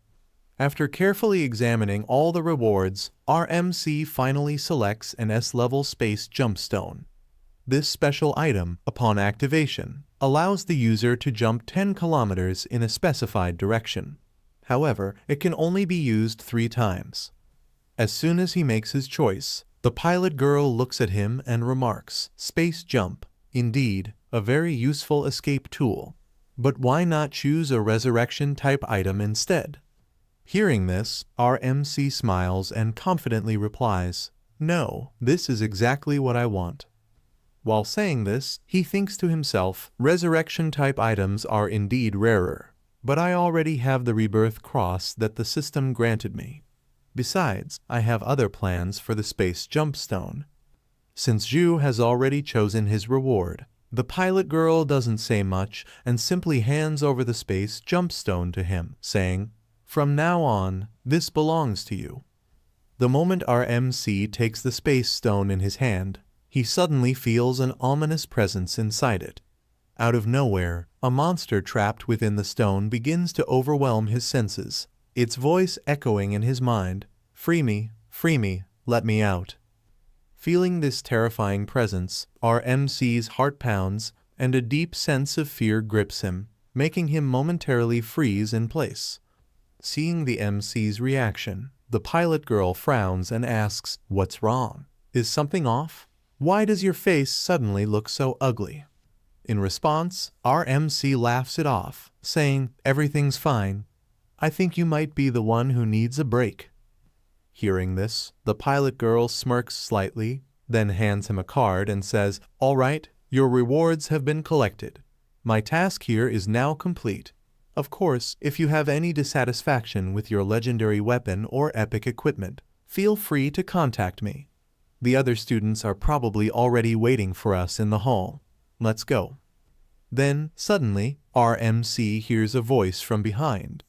After carefully examining all the rewards, our MC finally selects an S-level space jumpstone. This special item, upon activation, allows the user to jump 10 kilometers in a specified direction. However, it can only be used 3 times. As soon as he makes his choice, the pilot girl looks at him and remarks, "Space jump, indeed, a very useful escape tool. But why not choose a resurrection-type item instead?" Hearing this, our MC smiles and confidently replies, "No, this is exactly what I want." While saying this, he thinks to himself, resurrection-type items are indeed rarer, but I already have the rebirth cross that the system granted me. Besides, I have other plans for the space jumpstone. Since Zhu has already chosen his reward, the pilot girl doesn't say much and simply hands over the space jumpstone to him, saying, "From now on, this belongs to you." The moment our MC takes the space stone in his hand, he suddenly feels an ominous presence inside it. Out of nowhere, a monster trapped within the stone begins to overwhelm his senses, its voice echoing in his mind, free me, let me out." Feeling this terrifying presence, our MC's heart pounds and a deep sense of fear grips him, making him momentarily freeze in place. Seeing the MC's reaction, the pilot girl frowns and asks, "What's wrong? Is something off? Why does your face suddenly look so ugly?" In response, our MC laughs it off, saying, "Everything's fine. I think you might be the one who needs a break." Hearing this, the pilot girl smirks slightly, then hands him a card and says, "All right, your rewards have been collected. My task here is now complete. Of course, if you have any dissatisfaction with your legendary weapon or epic equipment, feel free to contact me. The other students are probably already waiting for us in the hall. Let's go." Then, suddenly, our MC hears a voice from behind.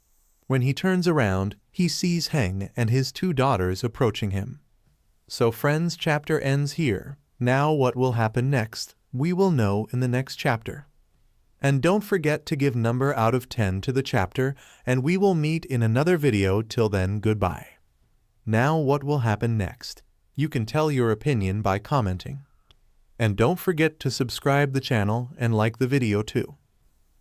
When he turns around, he sees Heng and his 2 daughters approaching him. So friends, chapter ends here. Now what will happen next, we will know in the next chapter. And don't forget to give number out of 10 to the chapter, and we will meet in another video. Till then, goodbye. Now what will happen next? You can tell your opinion by commenting. And don't forget to subscribe the channel and like the video too.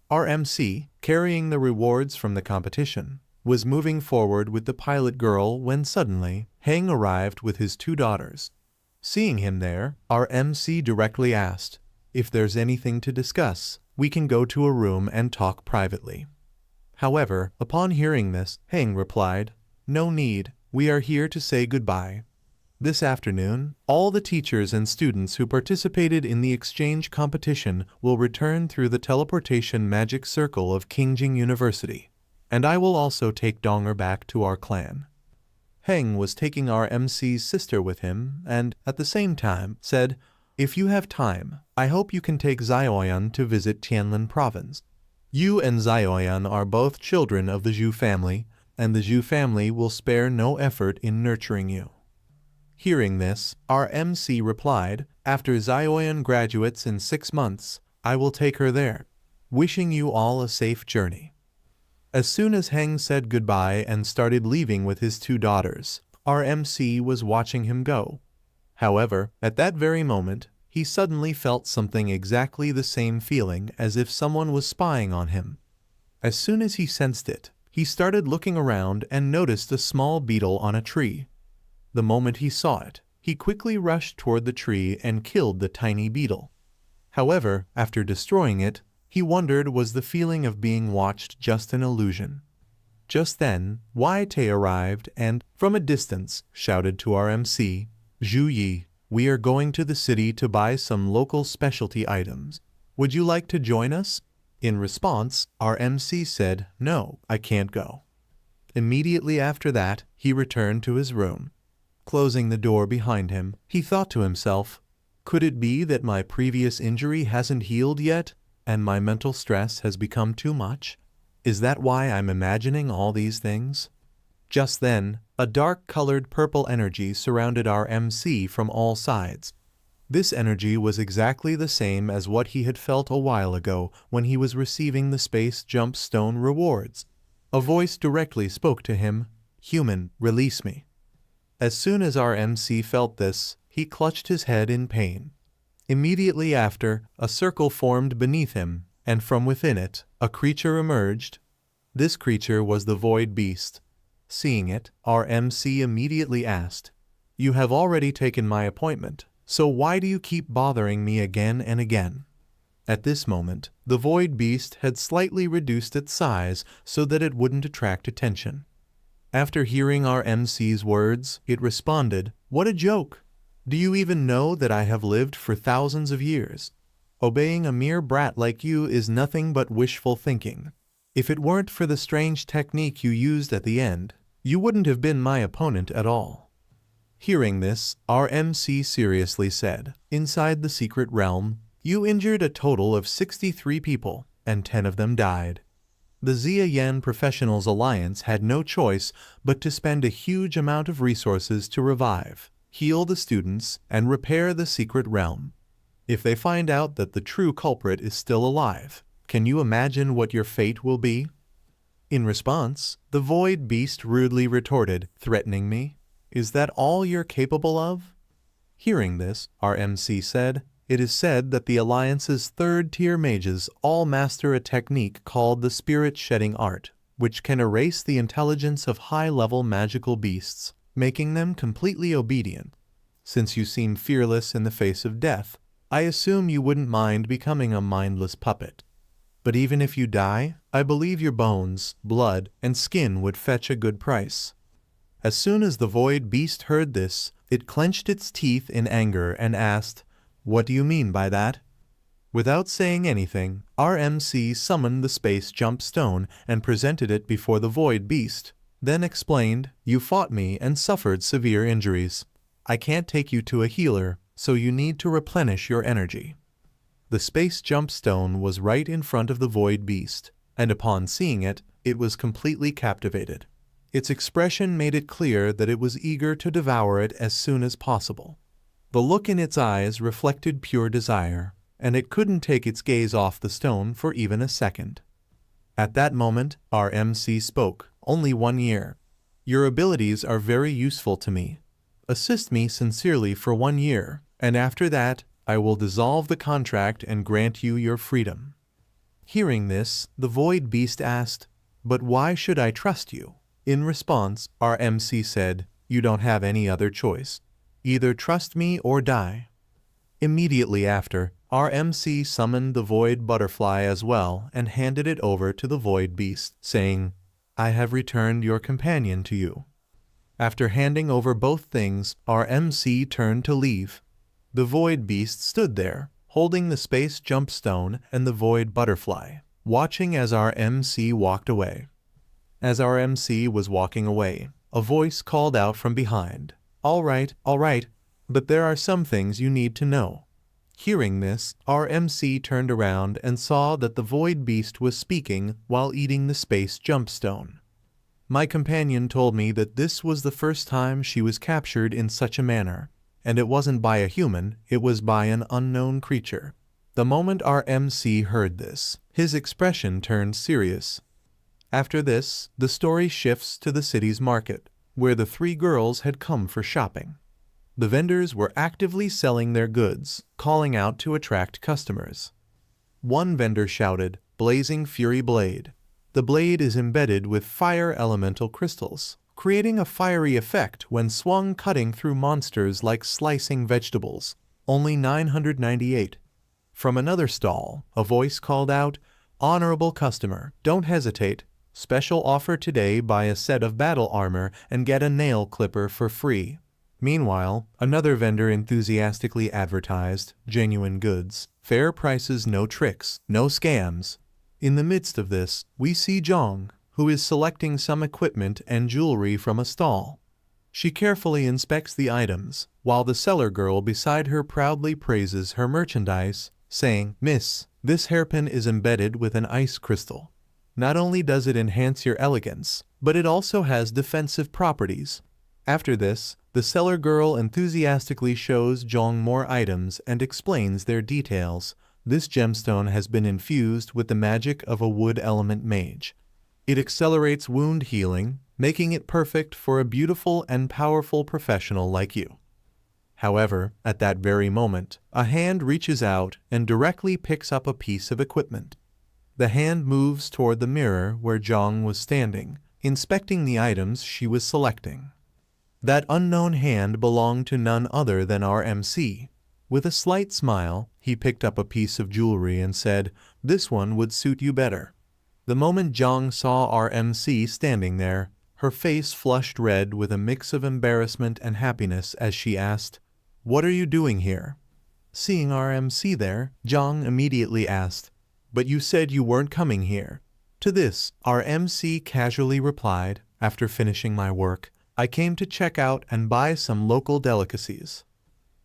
Our MC, carrying the rewards from the competition, was moving forward with the pilot girl when suddenly, Heng arrived with his 2 daughters. Seeing him there, our MC directly asked, "If there's anything to discuss, we can go to a room and talk privately." However, upon hearing this, Heng replied, "No need, we are here to say goodbye." This afternoon, all the teachers and students who participated in the exchange competition will return through the teleportation magic circle of Qingjing University, and I will also take Donger back to our clan. Heng was taking our MC's sister with him and, at the same time, said, "If you have time, I hope you can take Zioyan to visit Tianlin province. You and Zioyan are both children of the Zhu family, and the Zhu family will spare no effort in nurturing you." Hearing this, our MC replied, "After Zioyan graduates in 6 months, I will take her there. Wishing you all a safe journey." As soon as Heng said goodbye and started leaving with his 2 daughters, our MC was watching him go. However, at that very moment, he suddenly felt something exactly the same feeling as if someone was spying on him. As soon as he sensed it, he started looking around and noticed a small beetle on a tree. The moment he saw it, he quickly rushed toward the tree and killed the tiny beetle. However, after destroying it, he wondered was the feeling of being watched just an illusion. Just then, Wai Te arrived and, from a distance, shouted to our MC, "Zhu Yi, we are going to the city to buy some local specialty items. Would you like to join us?" In response, our MC said, "No, I can't go." Immediately after that, he returned to his room. closing the door behind him, he thought to himself, could it be that my previous injury hasn't healed yet, and my mental stress has become too much? Is that why I'm imagining all these things? Just then, a dark-colored purple energy surrounded our MC from all sides. This energy was exactly the same as what he had felt a while ago when he was receiving the Space Jump Stone rewards. A voice directly spoke to him, "Human, release me." As soon as our MC felt this, he clutched his head in pain. Immediately after, a circle formed beneath him, and from within it, a creature emerged. This creature was the Void Beast. Seeing it, our MC immediately asked, "You have already taken my appointment, so why do you keep bothering me again and again?" At this moment, the Void Beast had slightly reduced its size so that it wouldn't attract attention. After hearing our MC's words, it responded, "What a joke! Do you even know that I have lived for thousands of years? Obeying a mere brat like you is nothing but wishful thinking. If it weren't for the strange technique you used at the end, you wouldn't have been my opponent at all." Hearing this, our MC seriously said, "Inside the secret realm, you injured a total of 63 people, and 10 of them died. The Zia Yan Professionals Alliance had no choice but to spend a huge amount of resources to revive, heal the students, and repair the secret realm. If they find out that the true culprit is still alive, can you imagine what your fate will be?" In response, the Void Beast rudely retorted, threatening me, "Is that all you're capable of?" Hearing this, our MC said, "It is said that the Alliance's third-tier mages all master a technique called the Spirit-Shedding Art, which can erase the intelligence of high-level magical beasts, making them completely obedient. Since you seem fearless in the face of death, I assume you wouldn't mind becoming a mindless puppet. But even if you die, I believe your bones, blood, and skin would fetch a good price." As soon as the Void Beast heard this, it clenched its teeth in anger and asked, "What do you mean by that?" Without saying anything, our MC summoned the Space Jump Stone and presented it before the Void Beast, then explained, "You fought me and suffered severe injuries. I can't take you to a healer, so you need to replenish your energy." The Space Jump Stone was right in front of the Void Beast, and upon seeing it, it was completely captivated. Its expression made it clear that it was eager to devour it as soon as possible. The look in its eyes reflected pure desire, and it couldn't take its gaze off the stone for even a second. At that moment, our MC spoke, "Only 1 year. Your abilities are very useful to me. Assist me sincerely for 1 year, and after that, I will dissolve the contract and grant you your freedom." Hearing this, the Void Beast asked, "But why should I trust you?" In response, our MC said, "You don't have any other choice. Either trust me or die." Immediately after, our MC summoned the Void Butterfly as well and handed it over to the Void Beast, saying, "I have returned your companion to you." After handing over both things, our MC turned to leave. The Void Beast stood there, holding the Space Jump Stone and the Void Butterfly, watching as our MC walked away. As our MC was walking away, a voice called out from behind, all right, but there are some things you need to know." Hearing this, our MC turned around and saw that the Void Beast was speaking while eating the Space Jump Stone. "My companion told me that this was the first time she was captured in such a manner, and it wasn't by a human, it was by an unknown creature." The moment our MC heard this, his expression turned serious. After this, the story shifts to the city's market, where the 3 girls had come for shopping. The vendors were actively selling their goods, calling out to attract customers. One vendor shouted, "Blazing Fury Blade." The blade is embedded with fire elemental crystals, creating a fiery effect when swung, cutting through monsters like slicing vegetables. Only 998. From another stall, a voice called out, "Honorable customer, don't hesitate. Special offer today, buy a set of battle armor and get a nail clipper for free." Meanwhile, another vendor enthusiastically advertised, "Genuine goods, fair prices, no tricks, no scams." In the midst of this, we see Zhang, who is selecting some equipment and jewelry from a stall. She carefully inspects the items, while the seller girl beside her proudly praises her merchandise, saying, "Miss, this hairpin is embedded with an ice crystal. Not only does it enhance your elegance, but it also has defensive properties." After this, the seller girl enthusiastically shows Zhong more items and explains their details. This gemstone has been infused with the magic of a wood element mage. It accelerates wound healing, making it perfect for a beautiful and powerful professional like you. However, at that very moment, a hand reaches out and directly picks up a piece of equipment. The hand moves toward the mirror where Zhong was standing, inspecting the items she was selecting. That unknown hand belonged to none other than our MC. With a slight smile, he picked up a piece of jewelry and said, "This one would suit you better." The moment Zhong saw our MC standing there, her face flushed red with a mix of embarrassment and happiness as she asked, "What are you doing here?" Seeing our MC there, Zhong immediately asked, "But you said you weren't coming here." To this, our MC casually replied, "After finishing my work, I came to check out and buy some local delicacies."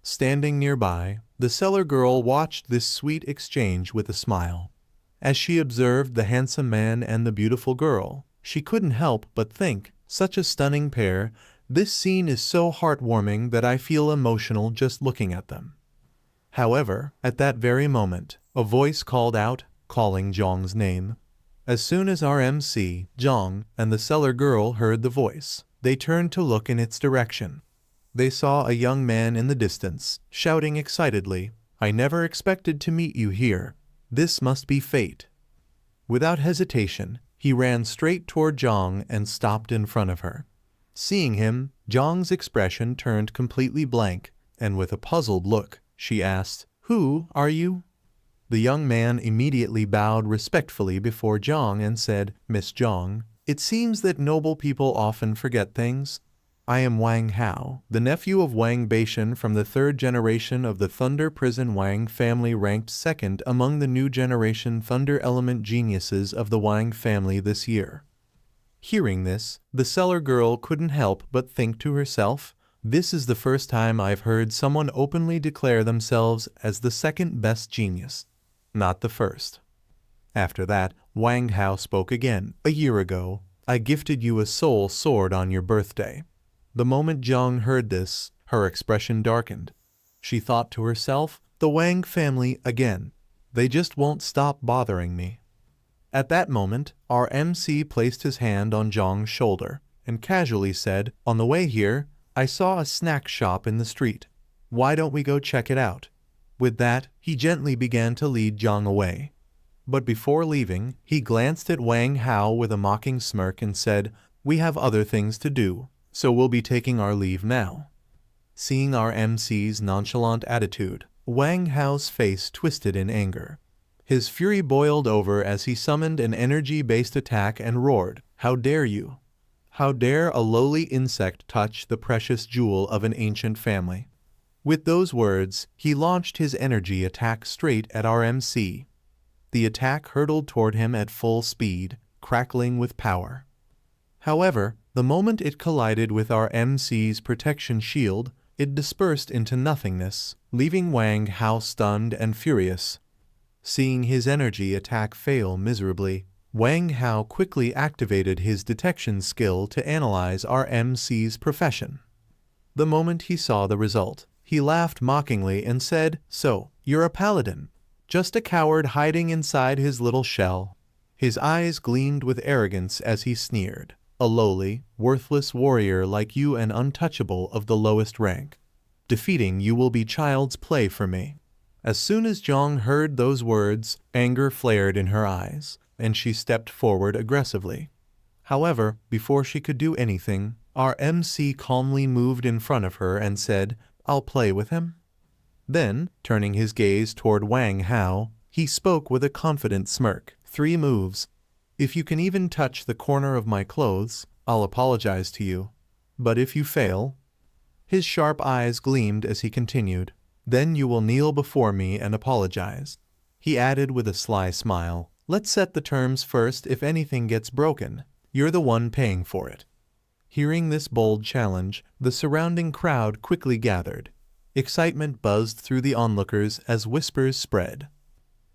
Standing nearby, the seller girl watched this sweet exchange with a smile. As she observed the handsome man and the beautiful girl, she couldn't help but think, such a stunning pair, this scene is so heartwarming that I feel emotional just looking at them. However, at that very moment, a voice called out, calling Zhong's name. As soon as our MC, Zhong, and the seller girl heard the voice, they turned to look in its direction. They saw a young man in the distance, shouting excitedly, "I never expected to meet you here. This must be fate." Without hesitation, he ran straight toward Zhong and stopped in front of her. Seeing him, Zhong's expression turned completely blank, and with a puzzled look, she asked, "Who are you?" The young man immediately bowed respectfully before Zhong and said, "Miss Zhong, it seems that noble people often forget things. I am Wang Hao, the nephew of Wang Beishan from the third generation of the Thunder Prison Wang family, ranked second among the new generation Thunder Element geniuses of the Wang family this year." Hearing this, the seller girl couldn't help but think to herself, "This is the first time I've heard someone openly declare themselves as the second best genius, not the first." After that, Wang Hao spoke again. "A year ago, I gifted you a soul sword on your birthday." The moment Zhong heard this, her expression darkened. She thought to herself, "The Wang family again. They just won't stop bothering me." At that moment, our MC placed his hand on Zhong's shoulder and casually said, "On the way here, I saw a snack shop in the street. Why don't we go check it out?" With that, he gently began to lead Zhong away. But before leaving, he glanced at Wang Hao with a mocking smirk and said, "We have other things to do, so we'll be taking our leave now." Seeing our MC's nonchalant attitude, Wang Hao's face twisted in anger. His fury boiled over as he summoned an energy-based attack and roared, "How dare you? How dare a lowly insect touch the precious jewel of an ancient family?" With those words, he launched his energy attack straight at our MC. The attack hurtled toward him at full speed, crackling with power. However, the moment it collided with our MC's protection shield, it dispersed into nothingness, leaving Wang Hao stunned and furious. Seeing his energy attack fail miserably, Wang Hao quickly activated his detection skill to analyze our MC's profession. The moment he saw the result, he laughed mockingly and said, "So, you're a paladin. Just a coward hiding inside his little shell." His eyes gleamed with arrogance as he sneered, "A lowly, worthless warrior like you, an untouchable of the lowest rank. Defeating you will be child's play for me." As soon as Zhong heard those words, anger flared in her eyes, and she stepped forward aggressively. However, before she could do anything, our MC calmly moved in front of her and said, "I'll play with him." Then, turning his gaze toward Wang Hao, he spoke with a confident smirk. "3 moves. If you can even touch the corner of my clothes, I'll apologize to you. But if you fail..." His sharp eyes gleamed as he continued, "Then you will kneel before me and apologize." He added with a sly smile, "Let's set the terms first. If anything gets broken, you're the one paying for it." Hearing this bold challenge, the surrounding crowd quickly gathered. Excitement buzzed through the onlookers as whispers spread.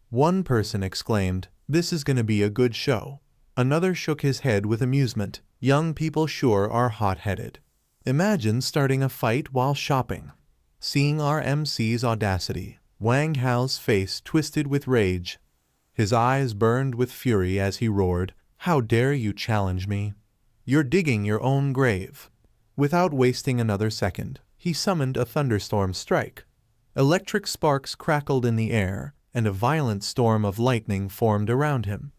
One person exclaimed, "This is going to be a good show." Another shook his head with amusement. "Young people sure are hot-headed. Imagine starting a fight while shopping." Seeing our MC's audacity, Wang Hao's face twisted with rage. His eyes burned with fury as he roared, "How dare you challenge me? You're digging your own grave." Without wasting another second, he summoned a thunderstorm strike. Electric sparks crackled in the air, and a violent storm of lightning formed around him.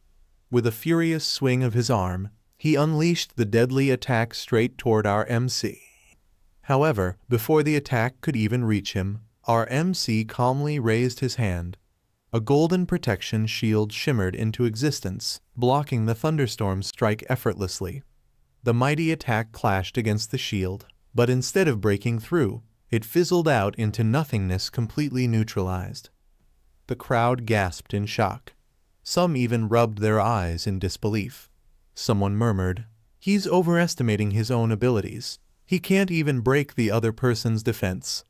With a furious swing of his arm, he unleashed the deadly attack straight toward our MC. However, before the attack could even reach him, our MC calmly raised his hand. A golden protection shield shimmered into existence, blocking the thunderstorm strike effortlessly. The mighty attack clashed against the shield, but instead of breaking through, it fizzled out into nothingness, completely neutralized. The crowd gasped in shock. Some even rubbed their eyes in disbelief. Someone murmured, "He's overestimating his own abilities. He can't even break the other person's defense."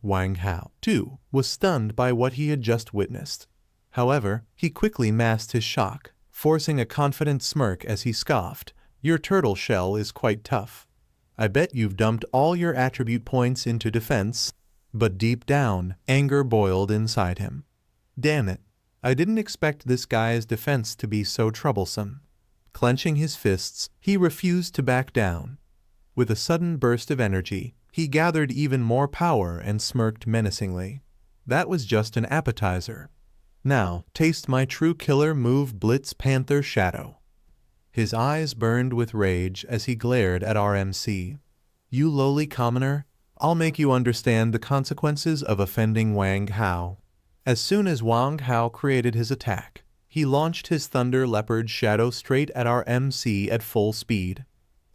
Wang Hao, too, was stunned by what he had just witnessed. However, he quickly masked his shock, forcing a confident smirk as he scoffed, "Your turtle shell is quite tough. I bet you've dumped all your attribute points into defense." But deep down, anger boiled inside him. Damn it, I didn't expect this guy's defense to be so troublesome. Clenching his fists, he refused to back down. With a sudden burst of energy, he gathered even more power and smirked menacingly. "That was just an appetizer. Now, taste my true killer move, Blitz Panther Shadow." His eyes burned with rage as he glared at our MC. "You lowly commoner, I'll make you understand the consequences of offending Wang Hao." As soon as Wang Hao created his attack, he launched his Thunder Leopard Shadow straight at our MC at full speed.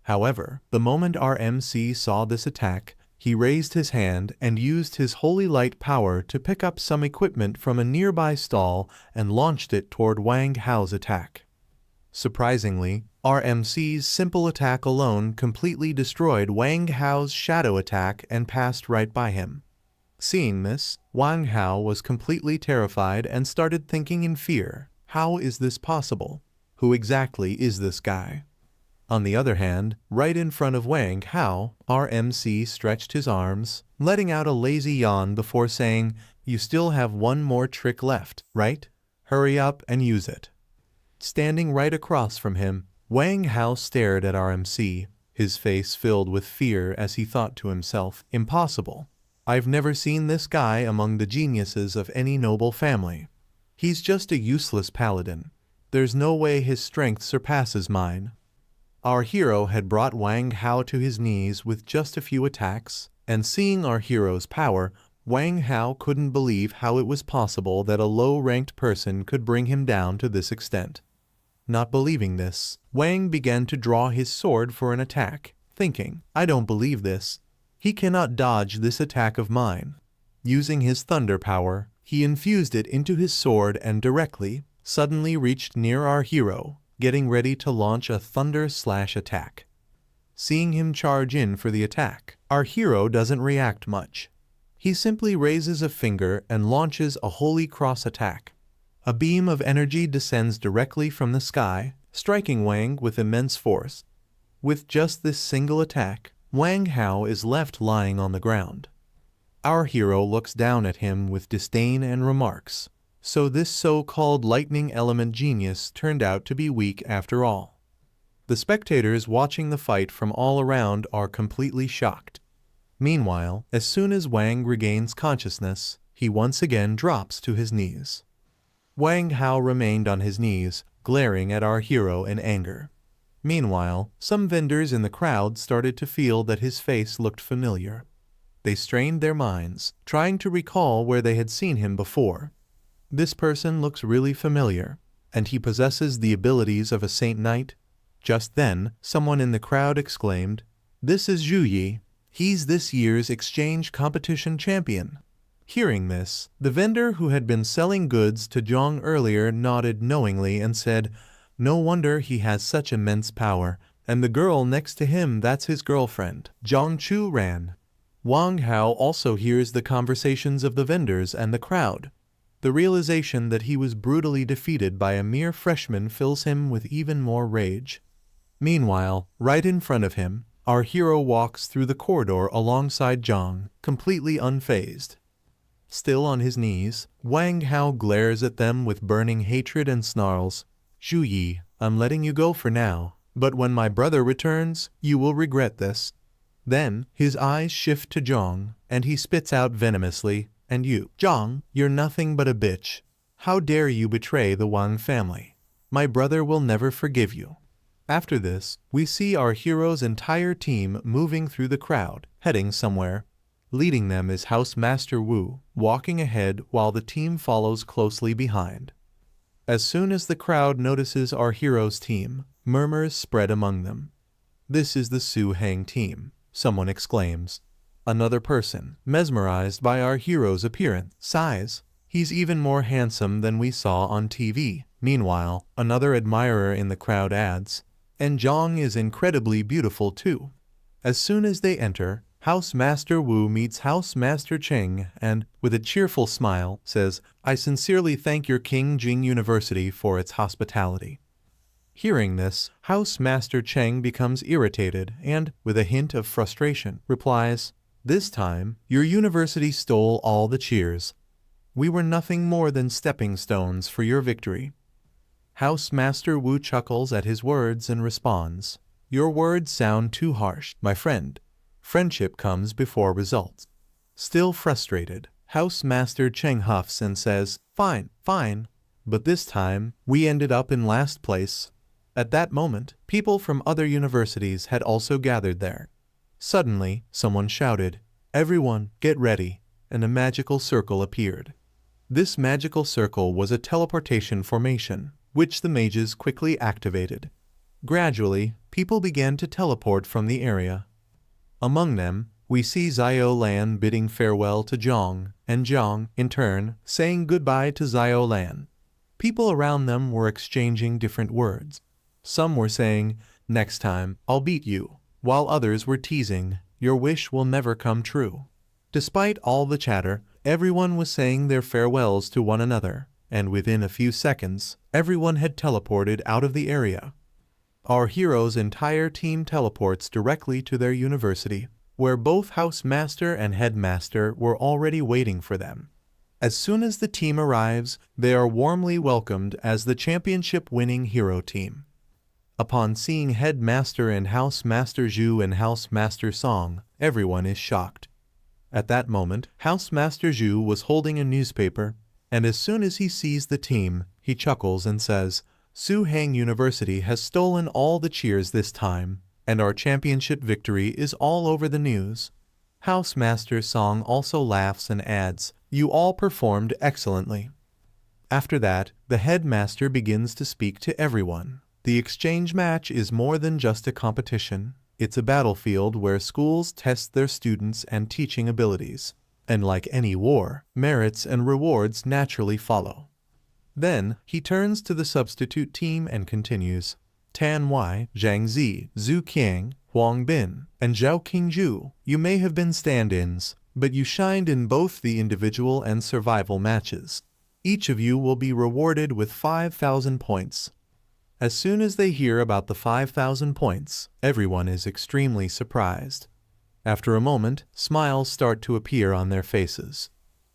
However, the moment our MC saw this attack, he raised his hand and used his Holy Light power to pick up some equipment from a nearby stall and launched it toward Wang Hao's attack. Surprisingly, our MC's simple attack alone completely destroyed Wang Hao's shadow attack and passed right by him. Seeing this, Wang Hao was completely terrified and started thinking in fear, "How is this possible? Who exactly is this guy?" On the other hand, right in front of Wang Hao, our MC stretched his arms, letting out a lazy yawn before saying, "You still have one more trick left, right? Hurry up and use it." Standing right across from him, Wang Hao stared at our MC, his face filled with fear as he thought to himself, "Impossible. I've never seen this guy among the geniuses of any noble family. He's just a useless paladin. There's no way his strength surpasses mine." Our hero had brought Wang Hao to his knees with just a few attacks, and seeing our hero's power, Wang Hao couldn't believe how it was possible that a low-ranked person could bring him down to this extent. Not believing this, Wang began to draw his sword for an attack, thinking, "I don't believe this. He cannot dodge this attack of mine." Using his thunder power, he infused it into his sword and suddenly reached near our hero, getting ready to launch a thunder slash attack. Seeing him charge in for the attack, our hero doesn't react much. He simply raises a finger and launches a Holy Cross attack. A beam of energy descends directly from the sky, striking Wang with immense force. With just this single attack, Wang Hao is left lying on the ground. Our hero looks down at him with disdain and remarks, "So this so-called lightning element genius turned out to be weak after all." The spectators watching the fight from all around are completely shocked. Meanwhile, as soon as Wang regains consciousness, he once again drops to his knees. Wang Hao remained on his knees, glaring at our hero in anger. Meanwhile, some vendors in the crowd started to feel that his face looked familiar. They strained their minds, trying to recall where they had seen him before. "This person looks really familiar, and he possesses the abilities of a Saint Knight." Just then, someone in the crowd exclaimed, "This is Zhu Yi. He's this year's exchange competition champion." Hearing this, the vendor who had been selling goods to Zhang earlier nodded knowingly and said, "No wonder he has such immense power. And the girl next to him, that's his girlfriend. Zhang Chu ran. Wang Hao also hears the conversations of the vendors and the crowd. The realization that he was brutally defeated by a mere freshman fills him with even more rage. Meanwhile, right in front of him, our hero walks through the corridor alongside Zhang, completely unfazed. Still on his knees, Wang Hao glares at them with burning hatred and snarls, "Zhu Yi, I'm letting you go for now, but when my brother returns, you will regret this." Then, his eyes shift to Zhang, and he spits out venomously, "And you, Zhang, you're nothing but a bitch. How dare you betray the Wang family? My brother will never forgive you." After this, we see our hero's entire team moving through the crowd, heading somewhere. Leading them is Housemaster Wu, walking ahead while the team follows closely behind. As soon as the crowd notices our hero's team, murmurs spread among them. "This is the Su Hang team," someone exclaims. Another person, mesmerized by our hero's appearance, sighs. "He's even more handsome than we saw on TV." Meanwhile, another admirer in the crowd adds, "And Zhang is incredibly beautiful too." As soon as they enter, Housemaster Wu meets Housemaster Cheng and, with a cheerful smile, says, "I sincerely thank your King Jing University for its hospitality." Hearing this, Housemaster Cheng becomes irritated and, with a hint of frustration, replies, "This time, your university stole all the cheers. We were nothing more than stepping stones for your victory." Housemaster Wu chuckles at his words and responds, "Your words sound too harsh, my friend. Friendship comes before results." Still frustrated, Housemaster Cheng huffs and says, "Fine, fine. But this time, we ended up in last place." At that moment, people from other universities had also gathered there. Suddenly, someone shouted, "Everyone, get ready," and a magical circle appeared. This magical circle was a teleportation formation, which the mages quickly activated. Gradually, people began to teleport from the area. Among them, we see Xiao Lan bidding farewell to Zhang, and Zhang, in turn, saying goodbye to Xiao Lan. People around them were exchanging different words. Some were saying, "Next time, I'll beat you," while others were teasing, "Your wish will never come true." Despite all the chatter, everyone was saying their farewells to one another, and within a few seconds, everyone had teleported out of the area. Our hero's entire team teleports directly to their university, where both housemaster and headmaster were already waiting for them. As soon as the team arrives, they are warmly welcomed as the championship-winning hero team. Upon seeing Headmaster and Housemaster Zhu and Housemaster Song, everyone is shocked. At that moment, Housemaster Zhu was holding a newspaper, and as soon as he sees the team, he chuckles and says, "Su Hang University has stolen all the cheers this time, and our championship victory is all over the news." Housemaster Song also laughs and adds, "You all performed excellently." After that, the headmaster begins to speak to everyone. The exchange match is more than just a competition. It's a battlefield where schools test their students and teaching abilities. And like any war, merits and rewards naturally follow. Then, he turns to the substitute team and continues, "Tan Wai, Zhang Zi, Zhu Qiang, Huang Bin, and Zhao Qingzhu, you may have been stand-ins, but you shined in both the individual and survival matches. Each of you will be rewarded with 5,000 points." As soon as they hear about the 5,000 points, everyone is extremely surprised. After a moment, smiles start to appear on their faces.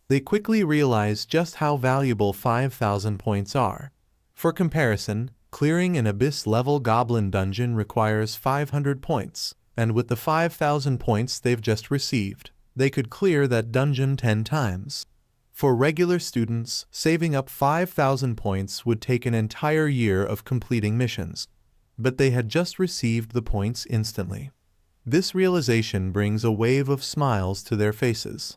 They quickly realize just how valuable 5,000 points are. For comparison, clearing an abyss-level goblin dungeon requires 500 points, and with the 5,000 points they've just received, they could clear that dungeon 10 times. For regular students, saving up 5,000 points would take an entire year of completing missions. But they had just received the points instantly. This realization brings a wave of smiles to their faces.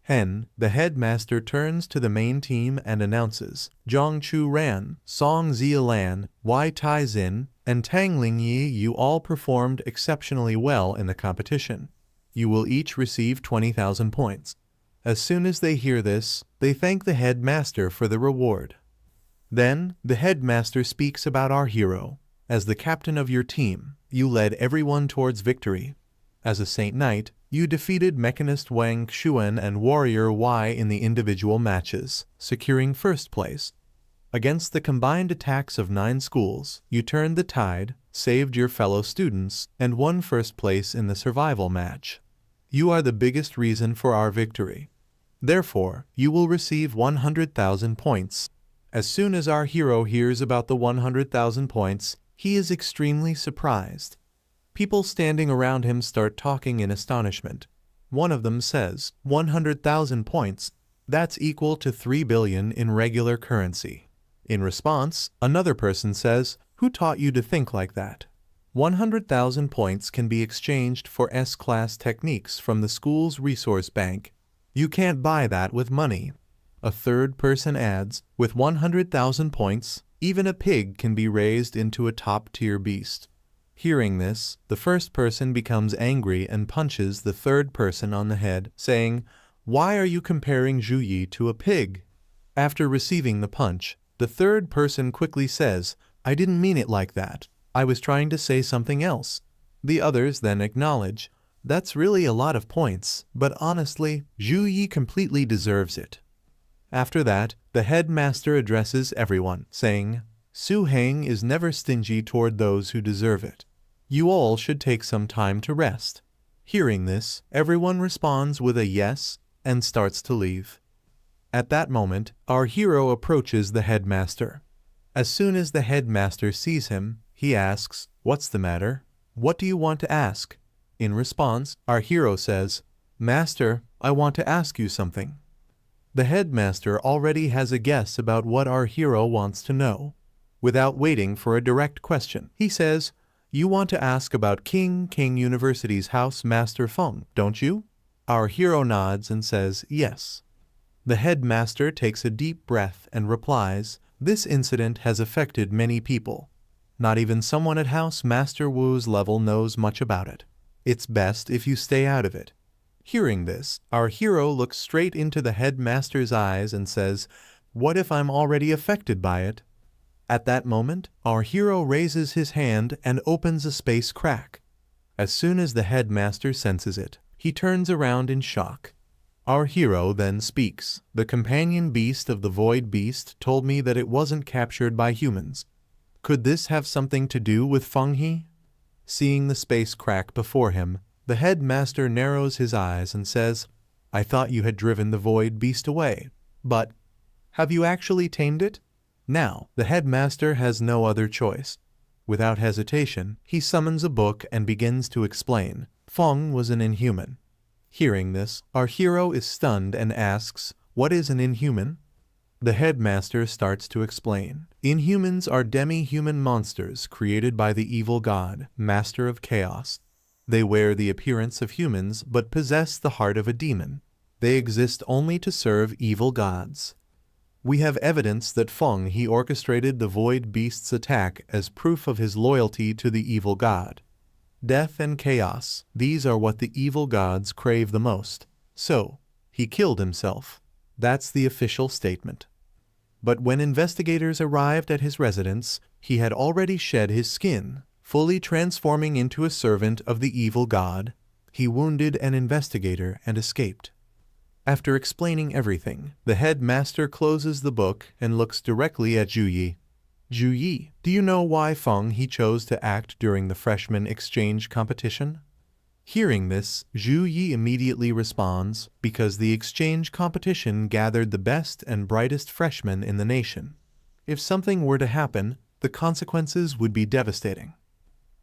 Hen, the headmaster, turns to the main team and announces, "Zhang Chu Ran, Song Zia Lan, Wai Tai Zin, and Tang Ling Yi, you all performed exceptionally well in the competition. You will each receive 20,000 points." As soon as they hear this, they thank the headmaster for the reward. Then, the headmaster speaks about our hero. "As the captain of your team, you led everyone towards victory. As a Saint Knight, you defeated Mechanist Wang Xuan and Warrior Y in the individual matches, securing first place. Against the combined attacks of 9 schools, you turned the tide, saved your fellow students, and won first place in the survival match. You are the biggest reason for our victory. Therefore, you will receive 100,000 points. As soon as our hero hears about the 100,000 points, he is extremely surprised. People standing around him start talking in astonishment. One of them says, 100,000 points, that's equal to 3 billion in regular currency. In response, another person says, who taught you to think like that? 100,000 points can be exchanged for S-class techniques from the school's resource bank. You can't buy that with money. A third person adds, with 100,000 points, even a pig can be raised into a top-tier beast. Hearing this, the first person becomes angry and punches the third person on the head, saying, why are you comparing Zhu Yi to a pig? After receiving the punch, the third person quickly says, I didn't mean it like that. I was trying to say something else. The others then acknowledge, that's really a lot of points, but honestly, Zhu Yi completely deserves it. After that, the headmaster addresses everyone, saying, Su Heng is never stingy toward those who deserve it. You all should take some time to rest. Hearing this, everyone responds with a yes and starts to leave. At that moment, our hero approaches the headmaster. As soon as the headmaster sees him, he asks, what's the matter? What do you want to ask? In response, our hero says, Master, I want to ask you something. The headmaster already has a guess about what our hero wants to know. Without waiting for a direct question, he says, you want to ask about King University's house master Feng, don't you? Our hero nods and says, yes. The headmaster takes a deep breath and replies, this incident has affected many people. Not even someone at House Master Wu's level knows much about it. It's best if you stay out of it. Hearing this, our hero looks straight into the headmaster's eyes and says, what if I'm already affected by it? At that moment, our hero raises his hand and opens a space crack. As soon as the headmaster senses it, he turns around in shock. Our hero then speaks. The companion beast of the void beast told me that it wasn't captured by humans. Could this have something to do with Feng He? Seeing the space crack before him, the headmaster narrows his eyes and says, I thought you had driven the void beast away, but have you actually tamed it? Now, the headmaster has no other choice. Without hesitation, he summons a book and begins to explain. Feng was an inhuman. Hearing this, our hero is stunned and asks, what is an inhuman? The headmaster starts to explain. Inhumans are demi-human monsters created by the evil god, Master of Chaos. They wear the appearance of humans but possess the heart of a demon. They exist only to serve evil gods. We have evidence that Feng He orchestrated the void beast's attack as proof of his loyalty to the evil god. Death and chaos, these are what the evil gods crave the most. So, he killed himself. That's the official statement. But when investigators arrived at his residence, he had already shed his skin, fully transforming into a servant of the evil god. He wounded an investigator and escaped. After explaining everything, the headmaster closes the book and looks directly at Zhu Yi. Zhu Yi, do you know why Feng He chose to act during the freshman exchange competition? Hearing this, Zhu Yi immediately responds, because the exchange competition gathered the best and brightest freshmen in the nation. If something were to happen, the consequences would be devastating.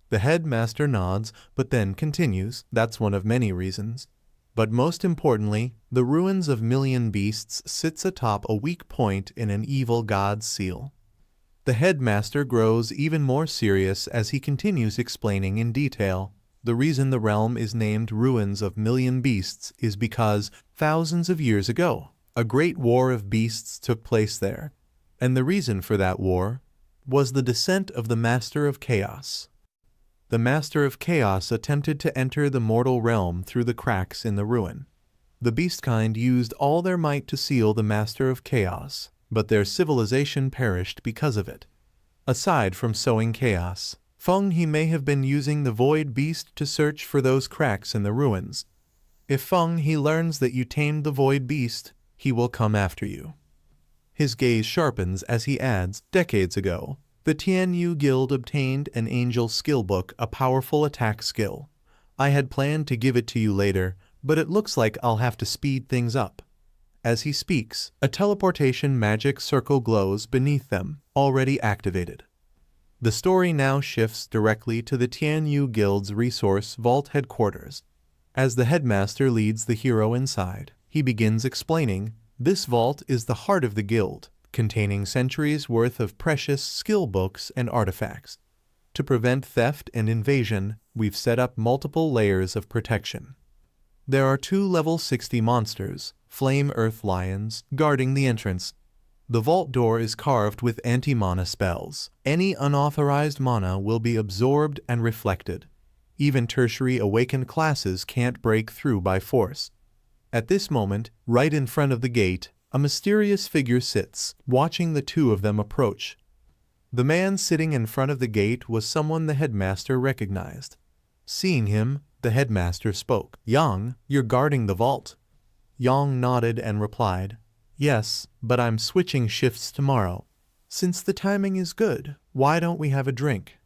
The headmaster nods, but then continues, that's one of many reasons. But most importantly, the ruins of Million Beasts sits atop a weak point in an evil god's seal. The headmaster grows even more serious as he continues explaining in detail. The reason the realm is named Ruins of Million Beasts is because, thousands of years ago, a great war of beasts took place there. And the reason for that war was the descent of the Master of Chaos. The Master of Chaos attempted to enter the mortal realm through the cracks in the ruin. The beastkind used all their might to seal the Master of Chaos, but their civilization perished because of it. Aside from sowing chaos, Feng he may have been using the void beast to search for those cracks in the ruins. If Feng he learns that you tamed the void beast, he will come after you. His gaze sharpens as he adds, decades ago, the Tianyu Guild obtained an angel skill book, a powerful attack skill. I had planned to give it to you later, but it looks like I'll have to speed things up. As he speaks, a teleportation magic circle glows beneath them, already activated. The story now shifts directly to the Tianyu Guild's resource vault headquarters. As the headmaster leads the hero inside, he begins explaining, this vault is the heart of the guild, containing centuries worth of precious skill books and artifacts. To prevent theft and invasion, we've set up multiple layers of protection. There are 2 level 60 monsters, flame earth lions, guarding the entrance. The vault door is carved with anti-mana spells. Any unauthorized mana will be absorbed and reflected. Even tertiary awakened classes can't break through by force. At this moment, right in front of the gate, a mysterious figure sits, watching the 2 of them approach. The man sitting in front of the gate was someone the headmaster recognized. Seeing him, the headmaster spoke. Yang, you're guarding the vault. Yang nodded and replied, yes, but I'm switching shifts tomorrow. Since the timing is good, why don't we have a drink?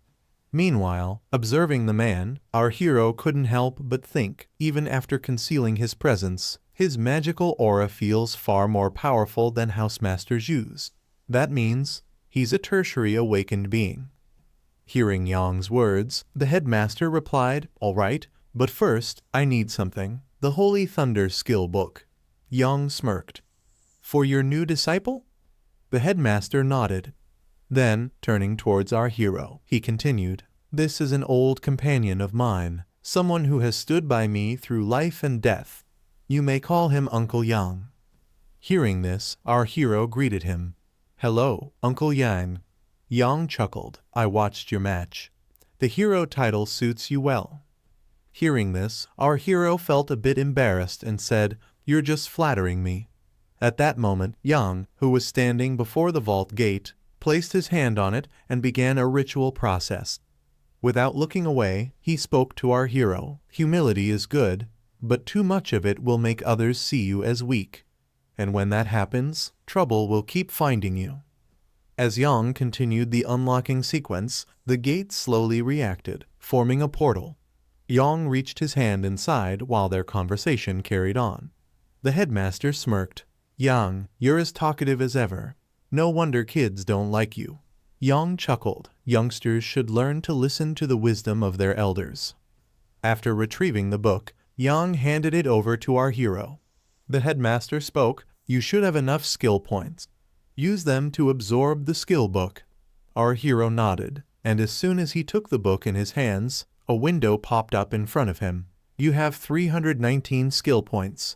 Meanwhile, observing the man, our hero couldn't help but think, even after concealing his presence, his magical aura feels far more powerful than housemasters use. That means, he's a tertiary awakened being. Hearing Yang's words, the headmaster replied, all right, but first, I need something. The Holy Thunder skill book. Yang smirked. For your new disciple? The headmaster nodded. Then, turning towards our hero, he continued, this is an old companion of mine, someone who has stood by me through life and death. You may call him Uncle Yang. Hearing this, our hero greeted him. Hello, Uncle Yang. Yang chuckled, I watched your match. The hero title suits you well. Hearing this, our hero felt a bit embarrassed and said, you're just flattering me. At that moment, Yang, who was standing before the vault gate, placed his hand on it and began a ritual process. Without looking away, he spoke to our hero. Humility is good, but too much of it will make others see you as weak. And when that happens, trouble will keep finding you. As Yang continued the unlocking sequence, the gate slowly reacted, forming a portal. Yang reached his hand inside while their conversation carried on. The headmaster smirked. Yang, you're as talkative as ever. No wonder kids don't like you. Yang chuckled. Youngsters should learn to listen to the wisdom of their elders. After retrieving the book, Yang handed it over to our hero. The headmaster spoke, you should have enough skill points. Use them to absorb the skill book. Our hero nodded, and as soon as he took the book in his hands, a window popped up in front of him. You have 319 skill points.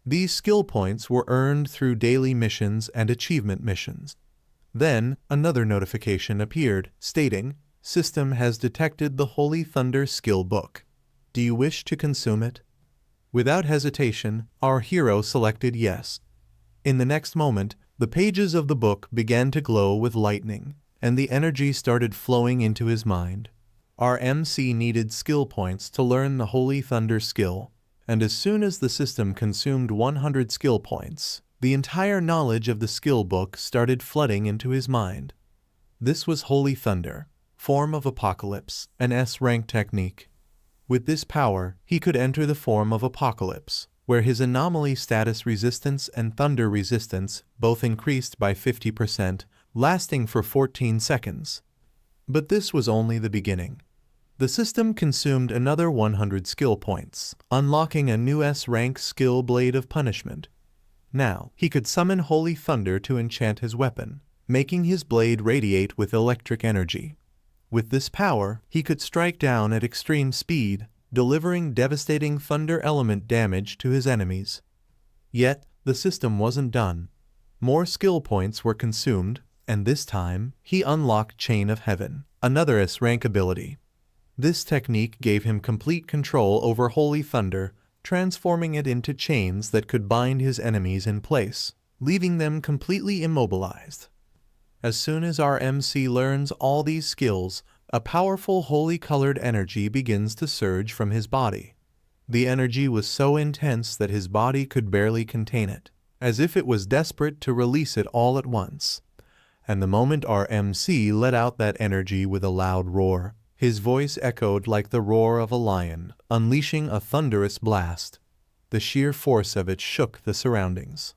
These skill points were earned through daily missions and achievement missions. Then, another notification appeared, stating, System has detected the Holy Thunder skill book. Do you wish to consume it? Without hesitation, our hero selected yes. In the next moment, the pages of the book began to glow with lightning, and the energy started flowing into his mind. Our MC needed skill points to learn the Holy Thunder skill, and as soon as the system consumed 100 skill points, the entire knowledge of the skill book started flooding into his mind. This was Holy Thunder, form of Apocalypse, an S-rank technique. With this power, he could enter the form of Apocalypse, where his anomaly status resistance and thunder resistance both increased by 50%, lasting for 14 seconds. But this was only the beginning. The system consumed another 100 skill points, unlocking a new S-rank skill Blade of Punishment. Now, he could summon Holy Thunder to enchant his weapon, making his blade radiate with electric energy. With this power, he could strike down at extreme speed, delivering devastating thunder element damage to his enemies. Yet, the system wasn't done. More skill points were consumed, and this time, he unlocked Chain of Heaven, another S-rank ability. This technique gave him complete control over Holy Thunder, transforming it into chains that could bind his enemies in place, leaving them completely immobilized. As soon as our MC learns all these skills, a powerful holy-colored energy begins to surge from his body. The energy was so intense that his body could barely contain it, as if it was desperate to release it all at once. And the moment our MC let out that energy with a loud roar, his voice echoed like the roar of a lion, unleashing a thunderous blast. The sheer force of it shook the surroundings.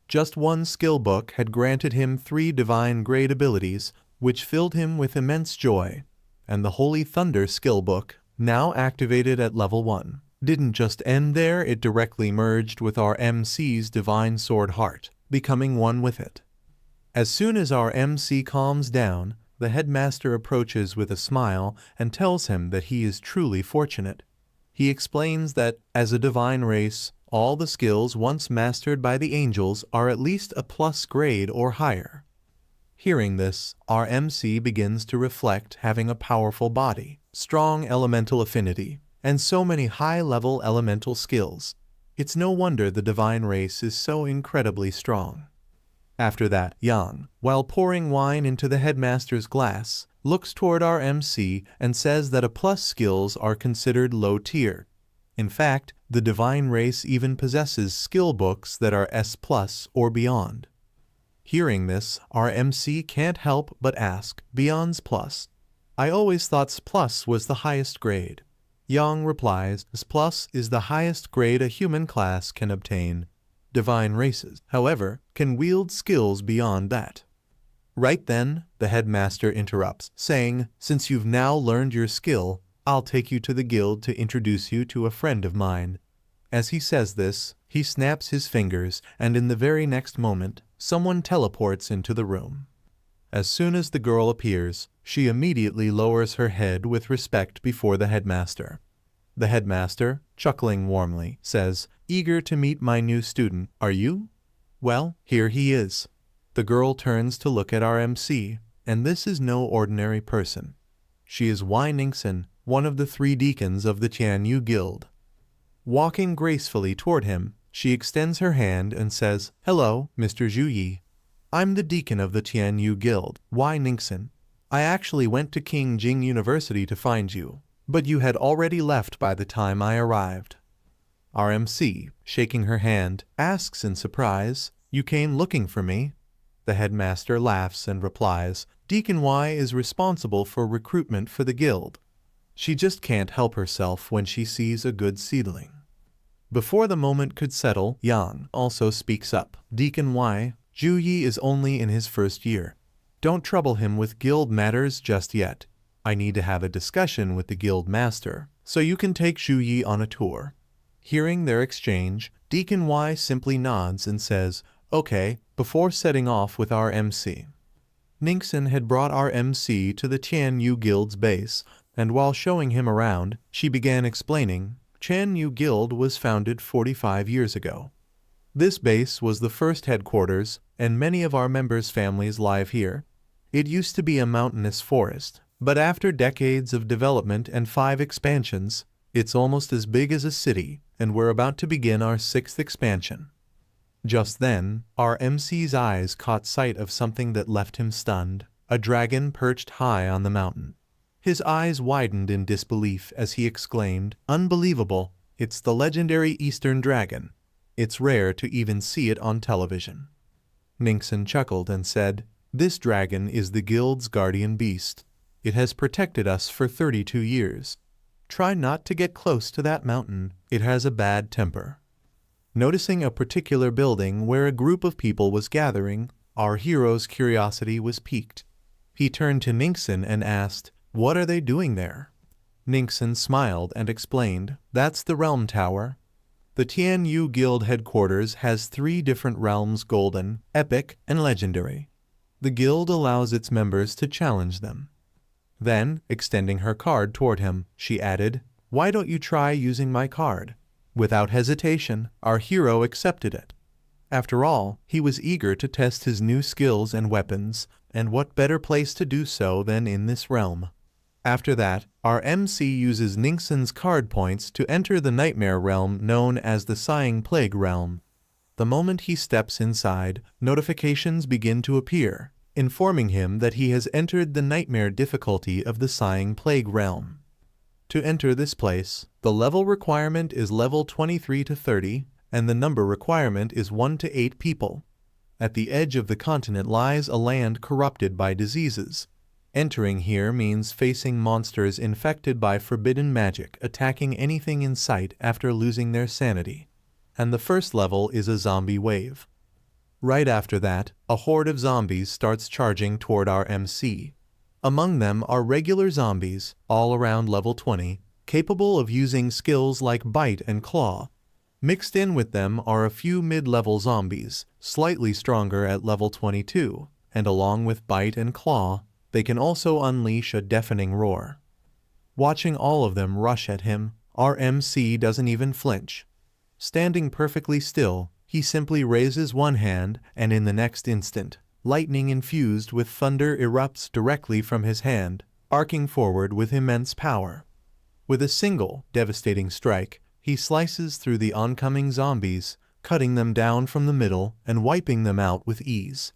Just one skill book had granted him 3 divine grade abilities, which filled him with immense joy, and the Holy Thunder skill book, now activated at level 1, didn't just end there, it directly merged with our MC's divine sword heart, becoming one with it. As soon as our MC calms down, the headmaster approaches with a smile and tells him that he is truly fortunate. He explains that, as a divine race, all the skills once mastered by the angels are at least a plus grade or higher. Hearing this, our MC begins to reflect having a powerful body, strong elemental affinity, and so many high-level elemental skills. It's no wonder the divine race is so incredibly strong. After that, Yang, while pouring wine into the headmaster's glass, looks toward our MC and says that a plus skills are considered low tier. In fact, the divine race even possesses skill books that are S+ or beyond. Hearing this, our MC can't help but ask, "Beyond's plus? I always thought S+ was the highest grade." Yang replies, S+ is the highest grade a human class can obtain. Divine races, however, can wield skills beyond that. Right then, the headmaster interrupts, saying, "Since you've now learned your skill, I'll take you to the guild to introduce you to a friend of mine." As he says this, he snaps his fingers, and in the very next moment, someone teleports into the room. As soon as the girl appears, she immediately lowers her head with respect before the headmaster. The headmaster, chuckling warmly, says, "Eager to meet my new student, are you? Well, here he is." The girl turns to look at our MC, and this is no ordinary person. She is Y Ningxin, one of the 3 deacons of the Tianyu Guild. Walking gracefully toward him, she extends her hand and says, "Hello, Mr. Zhu Yi. I'm the deacon of the Tianyu Guild, Y Ningxin. I actually went to King Jing University to find you, but you had already left by the time I arrived." Our MC, shaking her hand, asks in surprise, "You came looking for me?" The headmaster laughs and replies, "Deacon Y is responsible for recruitment for the guild. She just can't help herself when she sees a good seedling." Before the moment could settle, Yang also speaks up. "Deacon Y, Zhu Yi is only in his first year. Don't trouble him with guild matters just yet. I need to have a discussion with the guild master, so you can take Zhu Yi on a tour." Hearing their exchange, Deacon Y simply nods and says, "Okay," before setting off with our MC. Ningxin had brought our MC to the Tianyu Guild's base, and while showing him around, she began explaining, Tianyu Guild was founded 45 years ago. This base was the first headquarters, and many of our members' families live here. It used to be a mountainous forest, but after decades of development and 5 expansions, it's almost as big as a city, and we're about to begin our 6th expansion. Just then, our MC's eyes caught sight of something that left him stunned, a dragon perched high on the mountain. His eyes widened in disbelief as he exclaimed, "Unbelievable! It's the legendary Eastern Dragon. It's rare to even see it on television." Ningxin chuckled and said, "This dragon is the guild's guardian beast. It has protected us for 32 years. Try not to get close to that mountain. It has a bad temper." Noticing a particular building where a group of people was gathering, our hero's curiosity was piqued. He turned to Ningxin and asked, "What are they doing there?" Ningxin smiled and explained, "That's the Realm Tower. The Tianyu Guild headquarters has 3 different realms: Golden, Epic, and Legendary. The guild allows its members to challenge them." Then, extending her card toward him, she added, "Why don't you try using my card?" Without hesitation, our hero accepted it. After all, he was eager to test his new skills and weapons, and what better place to do so than in this realm? After that, our MC uses Ningxin's card points to enter the nightmare realm known as the Sighing Plague realm. The moment he steps inside, notifications begin to appear, informing him that he has entered the nightmare difficulty of the Sighing Plague realm. To enter this place, the level requirement is level 23 to 30, and the number requirement is 1 to 8 people. At the edge of the continent lies a land corrupted by diseases. Entering here means facing monsters infected by forbidden magic attacking anything in sight after losing their sanity. And the first level is a zombie wave. Right after that, a horde of zombies starts charging toward our MC. Among them are regular zombies, all around level 20, capable of using skills like bite and claw. Mixed in with them are a few mid-level zombies, slightly stronger at level 22, and along with bite and claw, they can also unleash a deafening roar. Watching all of them rush at him, our MC doesn't even flinch. Standing perfectly still, he simply raises one hand, and in the next instant, lightning infused with thunder erupts directly from his hand, arcing forward with immense power. With a single, devastating strike, he slices through the oncoming zombies, cutting them down from the middle and wiping them out with ease.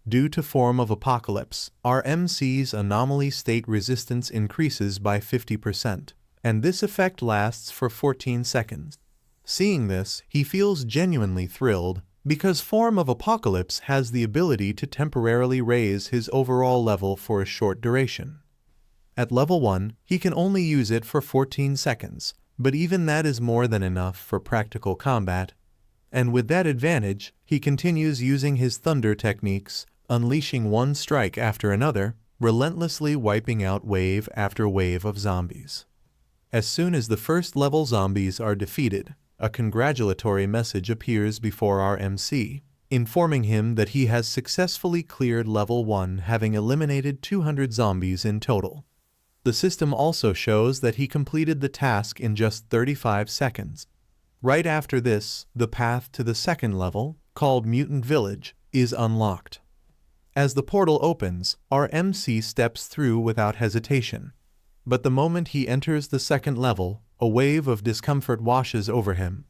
Due to Form of Apocalypse, our MC's anomaly state resistance increases by 50%, and this effect lasts for 14 seconds. Seeing this, he feels genuinely thrilled, because Form of Apocalypse has the ability to temporarily raise his overall level for a short duration. At level 1, he can only use it for 14 seconds, but even that is more than enough for practical combat. And with that advantage, he continues using his thunder techniques, unleashing one strike after another, relentlessly wiping out wave after wave of zombies. As soon as the first level zombies are defeated, a congratulatory message appears before our MC, informing him that he has successfully cleared level 1, having eliminated 200 zombies in total. The system also shows that he completed the task in just 35 seconds. Right after this, the path to the second level, called Mutant Village, is unlocked. As the portal opens, our MC steps through without hesitation. But the moment he enters the second level, a wave of discomfort washes over him.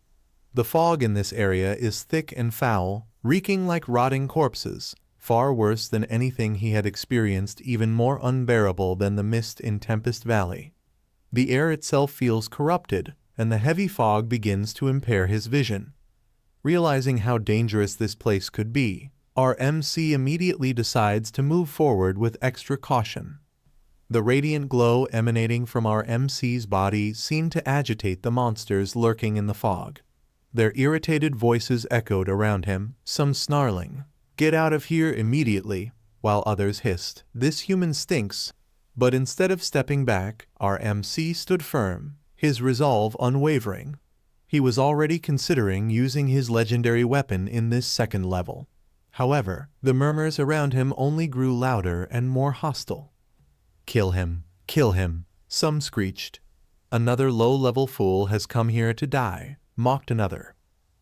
The fog in this area is thick and foul, reeking like rotting corpses, far worse than anything he had experienced, even more unbearable than the mist in Tempest Valley. The air itself feels corrupted, and the heavy fog begins to impair his vision. Realizing how dangerous this place could be, our MC immediately decides to move forward with extra caution. The radiant glow emanating from our MC's body seemed to agitate the monsters lurking in the fog. Their irritated voices echoed around him, some snarling, "Get out of here immediately," while others hissed, "This human stinks." But instead of stepping back, our MC stood firm, his resolve unwavering. He was already considering using his legendary weapon in this second level. However, the murmurs around him only grew louder and more hostile. "Kill him, kill him," some screeched. "Another low-level fool has come here to die," mocked another.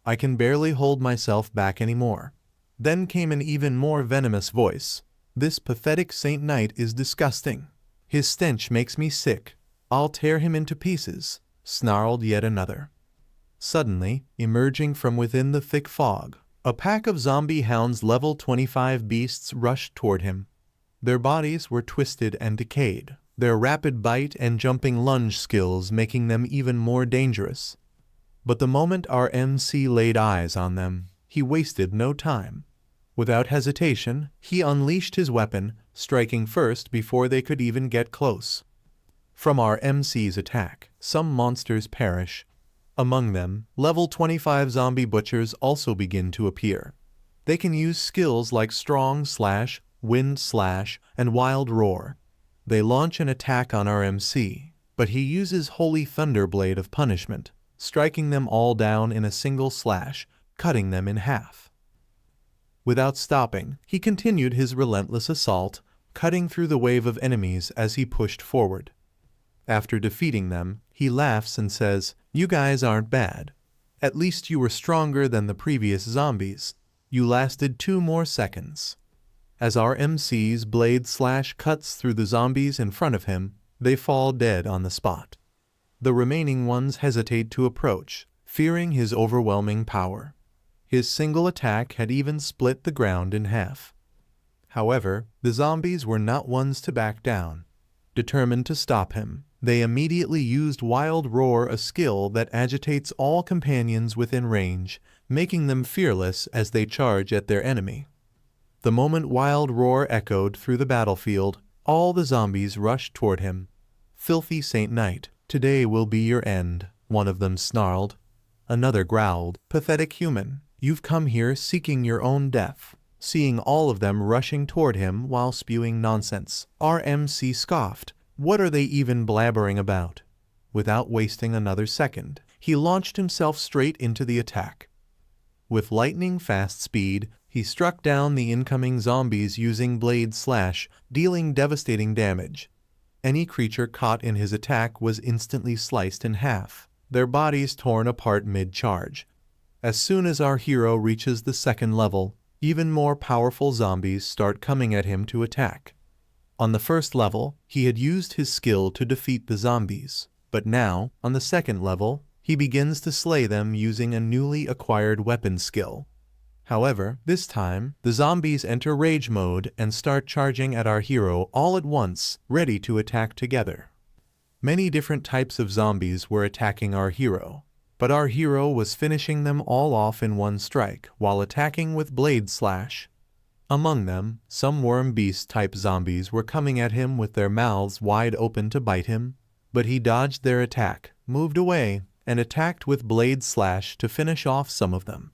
"I can barely hold myself back anymore." Then came an even more venomous voice. "This pathetic Saint Knight is disgusting. His stench makes me sick. I'll tear him into pieces," snarled yet another. Suddenly, emerging from within the thick fog, a pack of zombie hounds level 25 beasts rushed toward him. Their bodies were twisted and decayed, their rapid bite and jumping lunge skills making them even more dangerous. But the moment our MC laid eyes on them, he wasted no time. Without hesitation, he unleashed his weapon, striking first before they could even get close. From our MC's attack, some monsters perish. Among them, level 25 zombie butchers also begin to appear. They can use skills like Strong Slash, Wind Slash, and Wild Roar. They launch an attack on our MC, but he uses Holy Thunderblade of punishment, striking them all down in a single slash, cutting them in half. Without stopping, he continued his relentless assault, cutting through the wave of enemies as he pushed forward. After defeating them, he laughs and says, "You guys aren't bad. At least you were stronger than the previous zombies. You lasted 2 more seconds." As our MC's blade slash cuts through the zombies in front of him, they fall dead on the spot. The remaining ones hesitate to approach, fearing his overwhelming power. His single attack had even split the ground in half. However, the zombies were not ones to back down. Determined to stop him, they immediately used Wild Roar, a skill that agitates all companions within range, making them fearless as they charge at their enemy. The moment Wild Roar echoed through the battlefield, all the zombies rushed toward him. "Filthy Saint Knight, today will be your end," one of them snarled. Another growled, "Pathetic human, you've come here seeking your own death." Seeing all of them rushing toward him while spewing nonsense, RMC scoffed, "What are they even blabbering about?" Without wasting another second, he launched himself straight into the attack. With lightning-fast speed, he struck down the incoming zombies using Blade Slash, dealing devastating damage. Any creature caught in his attack was instantly sliced in half, their bodies torn apart mid-charge. As soon as our hero reaches the second level, even more powerful zombies start coming at him to attack. On the first level, he had used his skill to defeat the zombies, but now, on the second level, he begins to slay them using a newly acquired weapon skill. However, this time, the zombies enter rage mode and start charging at our hero all at once, ready to attack together. Many different types of zombies were attacking our hero, but our hero was finishing them all off in one strike while attacking with Blade Slash. Among them, some worm beast-type zombies were coming at him with their mouths wide open to bite him, but he dodged their attack, moved away, and attacked with Blade Slash to finish off some of them.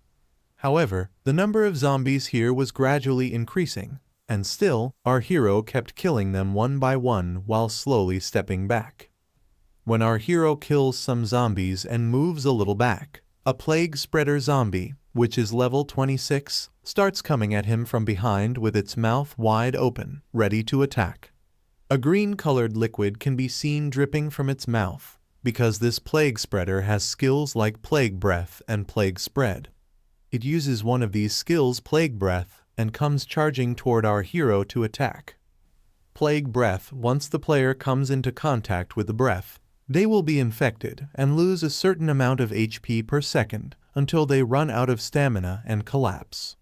However, the number of zombies here was gradually increasing, and still, our hero kept killing them one by one while slowly stepping back. When our hero kills some zombies and moves a little back, a plague spreader zombie, which is level 26, starts coming at him from behind with its mouth wide open, ready to attack. A green-colored liquid can be seen dripping from its mouth, because this plague spreader has skills like Plague Breath and Plague Spread. It uses one of these skills, Plague Breath, and comes charging toward our hero to attack. Plague Breath, once the player comes into contact with the breath, they will be infected and lose a certain amount of HP per second until they run out of stamina and collapse.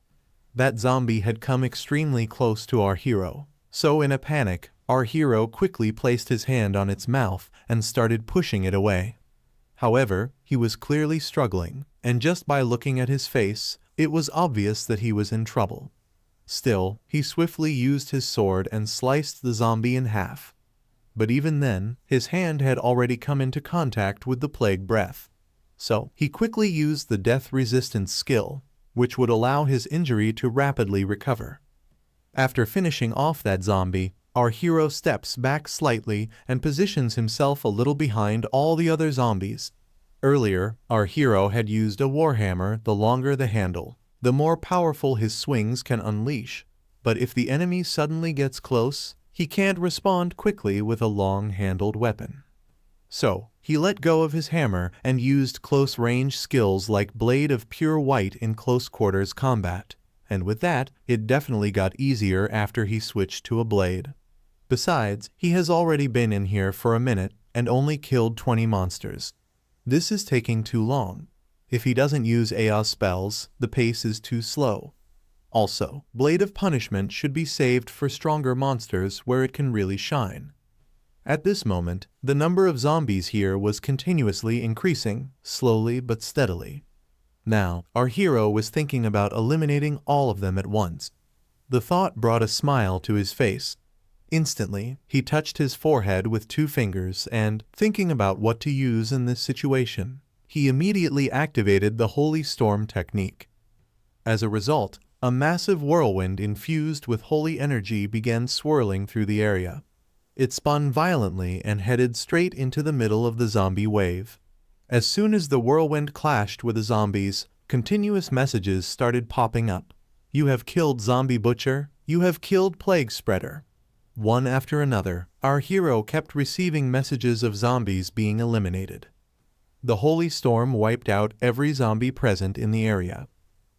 That zombie had come extremely close to our hero, so in a panic, our hero quickly placed his hand on its mouth and started pushing it away. However, he was clearly struggling, and just by looking at his face, it was obvious that he was in trouble. Still, he swiftly used his sword and sliced the zombie in half. But even then, his hand had already come into contact with the Plague Breath. So, he quickly used the Death Resistance skill, which would allow his injury to rapidly recover. After finishing off that zombie, our hero steps back slightly and positions himself a little behind all the other zombies. Earlier, our hero had used a warhammer. The longer the handle, the more powerful his swings can unleash. But if the enemy suddenly gets close, he can't respond quickly with a long-handled weapon. So, he let go of his hammer and used close-range skills like Blade of Pure White in close-quarters combat. And with that, it definitely got easier after he switched to a blade. Besides, he has already been in here for a minute and only killed 20 monsters. This is taking too long. If he doesn't use AoE spells, the pace is too slow. Also, Blade of Punishment should be saved for stronger monsters where it can really shine. At this moment, the number of zombies here was continuously increasing, slowly but steadily. Now, our hero was thinking about eliminating all of them at once. The thought brought a smile to his face. Instantly, he touched his forehead with 2 fingers and, thinking about what to use in this situation, he immediately activated the Holy Storm technique. As a result, a massive whirlwind infused with holy energy began swirling through the area. It spun violently and headed straight into the middle of the zombie wave. As soon as the whirlwind clashed with the zombies, continuous messages started popping up. "You have killed Zombie Butcher. You have killed Plague Spreader." One after another, our hero kept receiving messages of zombies being eliminated. The Holy Storm wiped out every zombie present in the area.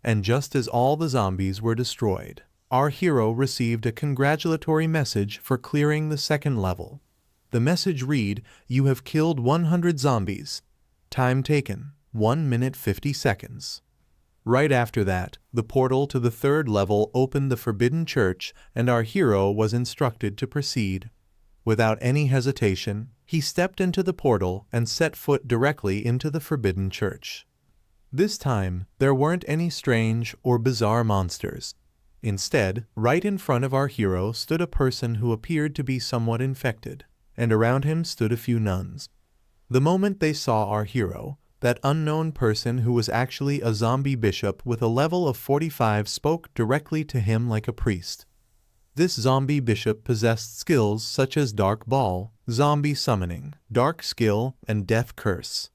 And just as all the zombies were destroyed, our hero received a congratulatory message for clearing the second level. The message read, "You have killed 100 zombies. Time taken, 1 minute 50 seconds. Right after that, the portal to the third level opened the forbidden church, and our hero was instructed to proceed. Without any hesitation, he stepped into the portal and set foot directly into the forbidden church. This time, there weren't any strange or bizarre monsters. Instead, right in front of our hero stood a person who appeared to be somewhat infected, and around him stood a few nuns. The moment they saw our hero, that unknown person who was actually a zombie bishop with a level of 45 spoke directly to him like a priest. This zombie bishop possessed skills such as Dark Ball, Zombie Summoning, Dark Skill, and Death Curse.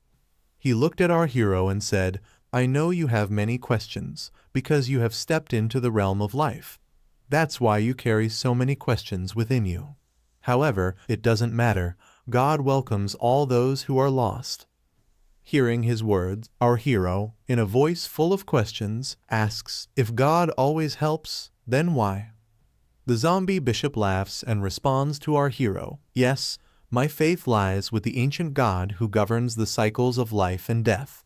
He looked at our hero and said, "I know you have many questions, because you have stepped into the realm of life. That's why you carry so many questions within you. However, it doesn't matter. God welcomes all those who are lost." Hearing his words, our hero, in a voice full of questions, asks, "If God always helps, then why?" The zombie bishop laughs and responds to our hero, "Yes, my faith lies with the ancient God who governs the cycles of life and death.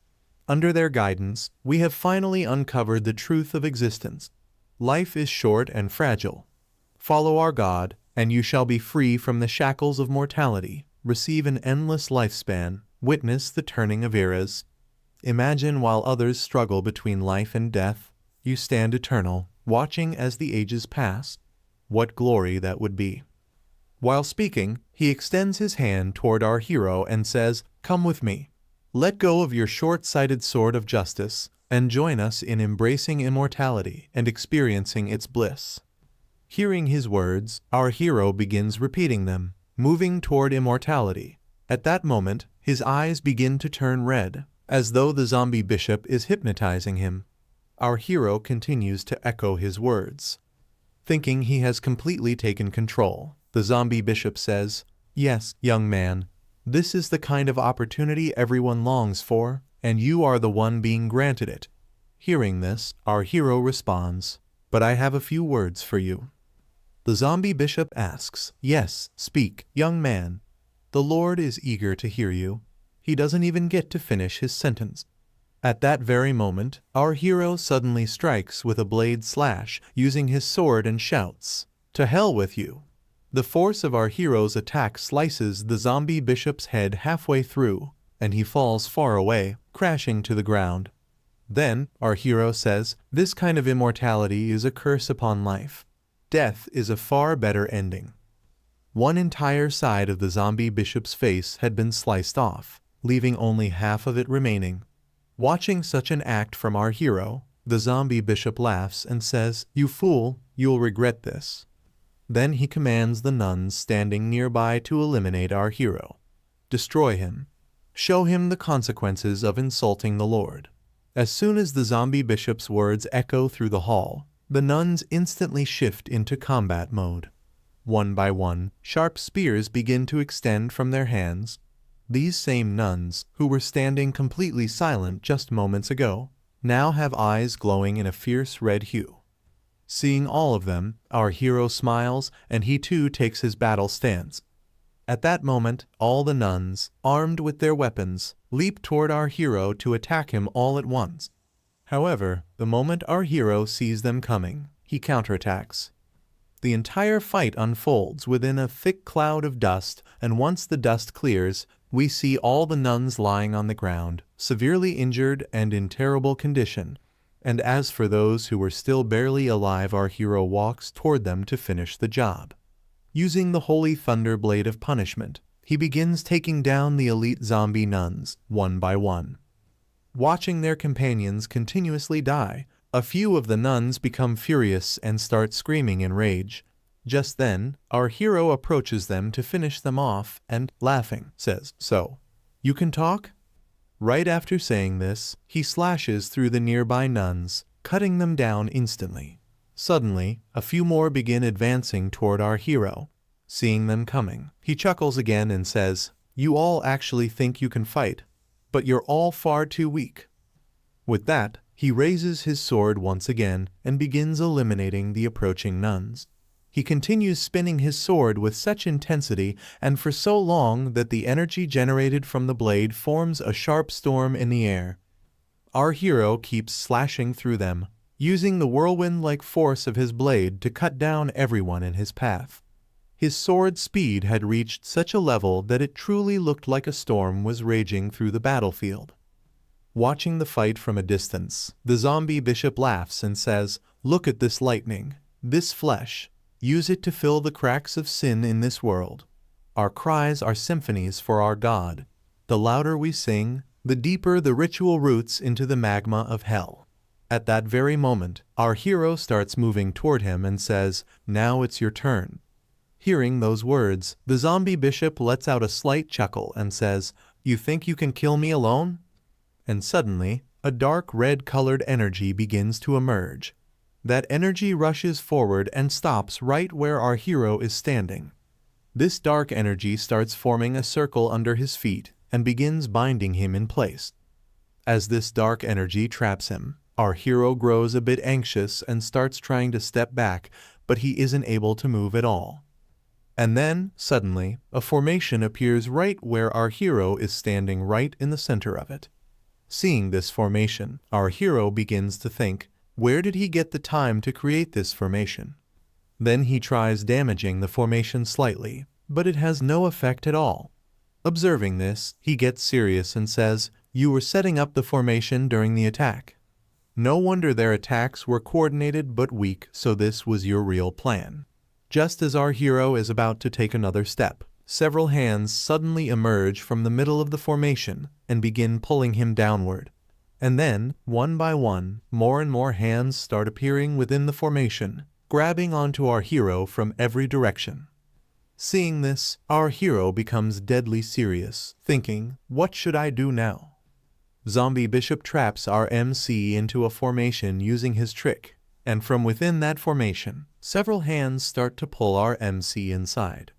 Under their guidance, we have finally uncovered the truth of existence. Life is short and fragile. Follow our God, and you shall be free from the shackles of mortality, receive an endless lifespan, witness the turning of eras. Imagine while others struggle between life and death, you stand eternal, watching as the ages pass. What glory that would be." While speaking, he extends his hand toward our hero and says, "Come with me. Let go of your short-sighted sword of justice and join us in embracing immortality and experiencing its bliss." Hearing his words, our hero begins repeating them, moving toward immortality. At that moment, his eyes begin to turn red, as though the zombie bishop is hypnotizing him. Our hero continues to echo his words. Thinking he has completely taken control, the zombie bishop says, "Yes, young man, this is the kind of opportunity everyone longs for, and you are the one being granted it." Hearing this, our hero responds, "But I have a few words for you." The zombie bishop asks, "Yes, speak, young man. The Lord is eager to hear you." He doesn't even get to finish his sentence. At that very moment, our hero suddenly strikes with a blade slash, using his sword and shouts, "To hell with you!" The force of our hero's attack slices the zombie bishop's head halfway through, and he falls far away, crashing to the ground. Then, our hero says, "This kind of immortality is a curse upon life. Death is a far better ending." One entire side of the zombie bishop's face had been sliced off, leaving only half of it remaining. Watching such an act from our hero, the zombie bishop laughs and says, "You fool, you'll regret this." Then he commands the nuns standing nearby to eliminate our hero. Destroy him. Show him the consequences of insulting the Lord. As soon as the zombie bishop's words echo through the hall, the nuns instantly shift into combat mode. One by one, sharp spears begin to extend from their hands. These same nuns, who were standing completely silent just moments ago, now have eyes glowing in a fierce red hue. Seeing all of them, our hero smiles, and he too takes his battle stance. At that moment, all the nuns, armed with their weapons, leap toward our hero to attack him all at once. However, the moment our hero sees them coming, he counterattacks. The entire fight unfolds within a thick cloud of dust, and once the dust clears, we see all the nuns lying on the ground, severely injured and in terrible condition. And as for those who were still barely alive, our hero walks toward them to finish the job. Using the holy thunder blade of punishment, he begins taking down the elite zombie nuns, one by one. Watching their companions continuously die, a few of the nuns become furious and start screaming in rage. Just then, our hero approaches them to finish them off and, laughing, says, "So, you can talk?" Right after saying this, he slashes through the nearby nuns, cutting them down instantly. Suddenly, a few more begin advancing toward our hero. Seeing them coming, he chuckles again and says, "You all actually think you can fight, but you're all far too weak." With that, he raises his sword once again and begins eliminating the approaching nuns. He continues spinning his sword with such intensity and for so long that the energy generated from the blade forms a sharp storm in the air. our hero keeps slashing through them, using the whirlwind-like force of his blade to cut down everyone in his path. His sword's speed had reached such a level that it truly looked like a storm was raging through the battlefield. Watching the fight from a distance, the zombie bishop laughs and says, "Look at this lightning, this flesh. Use it to fill the cracks of sin in this world. Our cries are symphonies for our God. The louder we sing, the deeper the ritual roots into the magma of hell." At that very moment, our hero starts moving toward him and says, "Now it's your turn." Hearing those words, the zombie bishop lets out a slight chuckle and says, "You think you can kill me alone?" And suddenly, a dark red-colored energy begins to emerge. That energy rushes forward and stops right where our hero is standing. This dark energy starts forming a circle under his feet and begins binding him in place. As this dark energy traps him, our hero grows a bit anxious and starts trying to step back, but he isn't able to move at all. And then, suddenly, a formation appears right where our hero is standing, right in the center of it. Seeing this formation, our hero begins to think, where did he get the time to create this formation? Then he tries damaging the formation slightly, but it has no effect at all. Observing this, he gets serious and says, "You were setting up the formation during the attack. No wonder their attacks were coordinated but weak, so this was your real plan." Just as our hero is about to take another step, several hands suddenly emerge from the middle of the formation and begin pulling him downward. And then, one by one, more and more hands start appearing within the formation, grabbing onto our hero from every direction. Seeing this, our hero becomes deadly serious, thinking, "What should I do now?" Zombie Bishop traps our MC into a formation using his trick, and from within that formation, several hands start to pull our MC inside.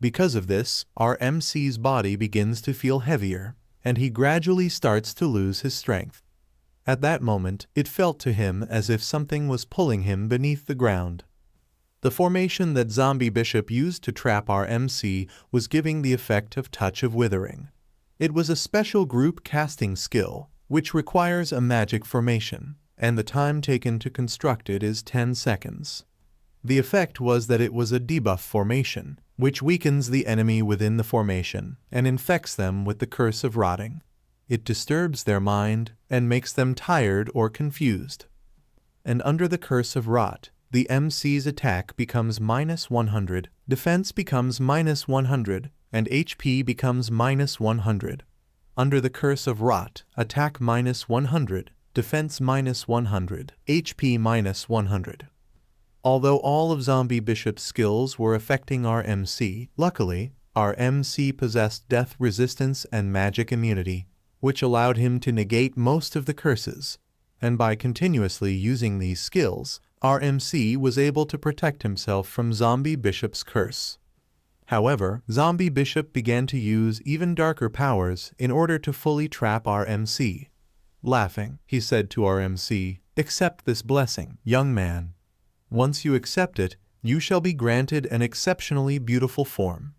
Because of this, our MC's body begins to feel heavier, and he gradually starts to lose his strength. At that moment, it felt to him as if something was pulling him beneath the ground. The formation that Zombie Bishop used to trap our MC was giving the effect of Touch of Withering. It was a special group casting skill, which requires a magic formation, and the time taken to construct it is 10 seconds. The effect was that it was a debuff formation, which weakens the enemy within the formation and infects them with the curse of rotting. It disturbs their mind and makes them tired or confused. And under the curse of rot, the MC's attack becomes -100, defense becomes -100, and HP becomes -100. Under the curse of rot, attack -100, defense -100, HP -100. Although all of Zombie Bishop's skills were affecting our MC, luckily, our MC possessed death resistance and magic immunity, which allowed him to negate most of the curses, and by continuously using these skills, our MC was able to protect himself from Zombie Bishop's curse. However, Zombie Bishop began to use even darker powers in order to fully trap our MC. Laughing, he said to our MC, "Accept this blessing, young man. Once you accept it, you shall be granted an exceptionally beautiful form."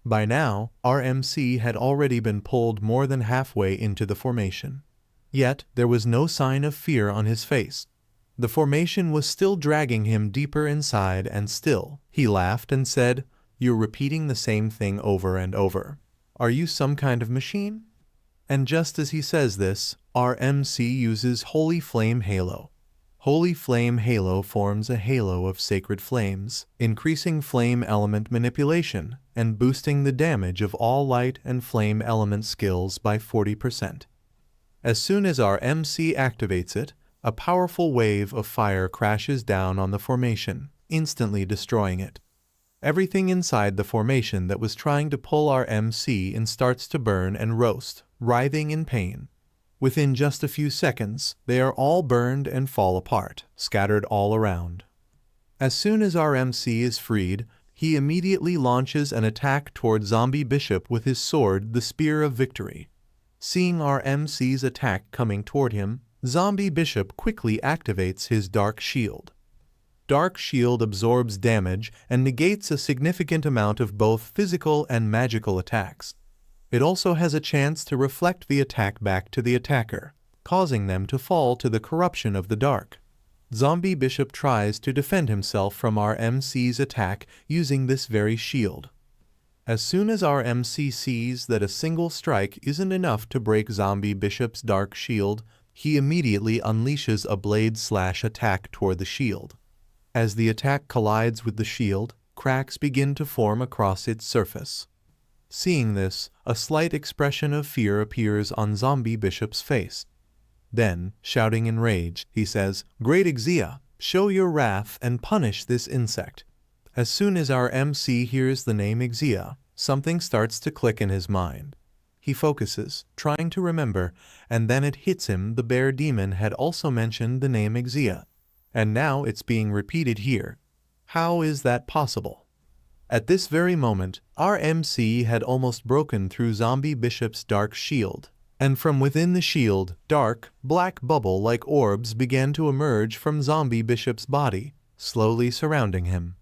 By now, our MC had already been pulled more than halfway into the formation. Yet, there was no sign of fear on his face. The formation was still dragging him deeper inside, and still, he laughed and said, "You're repeating the same thing over and over. Are you some kind of machine?" And just as he says this, our MC uses Holy Flame Halo. Holy Flame Halo forms a halo of sacred flames, increasing flame element manipulation and boosting the damage of all light and flame element skills by 40%. As soon as our MC activates it, a powerful wave of fire crashes down on the formation, instantly destroying it. Everything inside the formation that was trying to pull our MC in starts to burn and roast, writhing in pain. Within just a few seconds, they are all burned and fall apart, scattered all around. As soon as our MC is freed, he immediately launches an attack toward Zombie Bishop with his sword, the Spear of Victory. Seeing our MC's attack coming toward him, Zombie Bishop quickly activates his Dark Shield. Dark Shield absorbs damage and negates a significant amount of both physical and magical attacks. It also has a chance to reflect the attack back to the attacker, causing them to fall to the corruption of the dark. Zombie Bishop tries to defend himself from our MC's attack using this very shield. As soon as our MC sees that a single strike isn't enough to break Zombie Bishop's dark shield, he immediately unleashes a blade/attack toward the shield. As the attack collides with the shield, cracks begin to form across its surface. Seeing this, a slight expression of fear appears on Zombie Bishop's face. Then, shouting in rage, he says, "Great Exia, show your wrath and punish this insect." As soon as our MC hears the name Exia, something starts to click in his mind. He focuses, trying to remember, and then it hits him the bear demon had also mentioned the name Exia. And now it's being repeated here. How is that possible? At this very moment, our MC had almost broken through Zombie Bishop's dark shield, and from within the shield, dark, black bubble-like orbs began to emerge from Zombie Bishop's body, slowly surrounding him.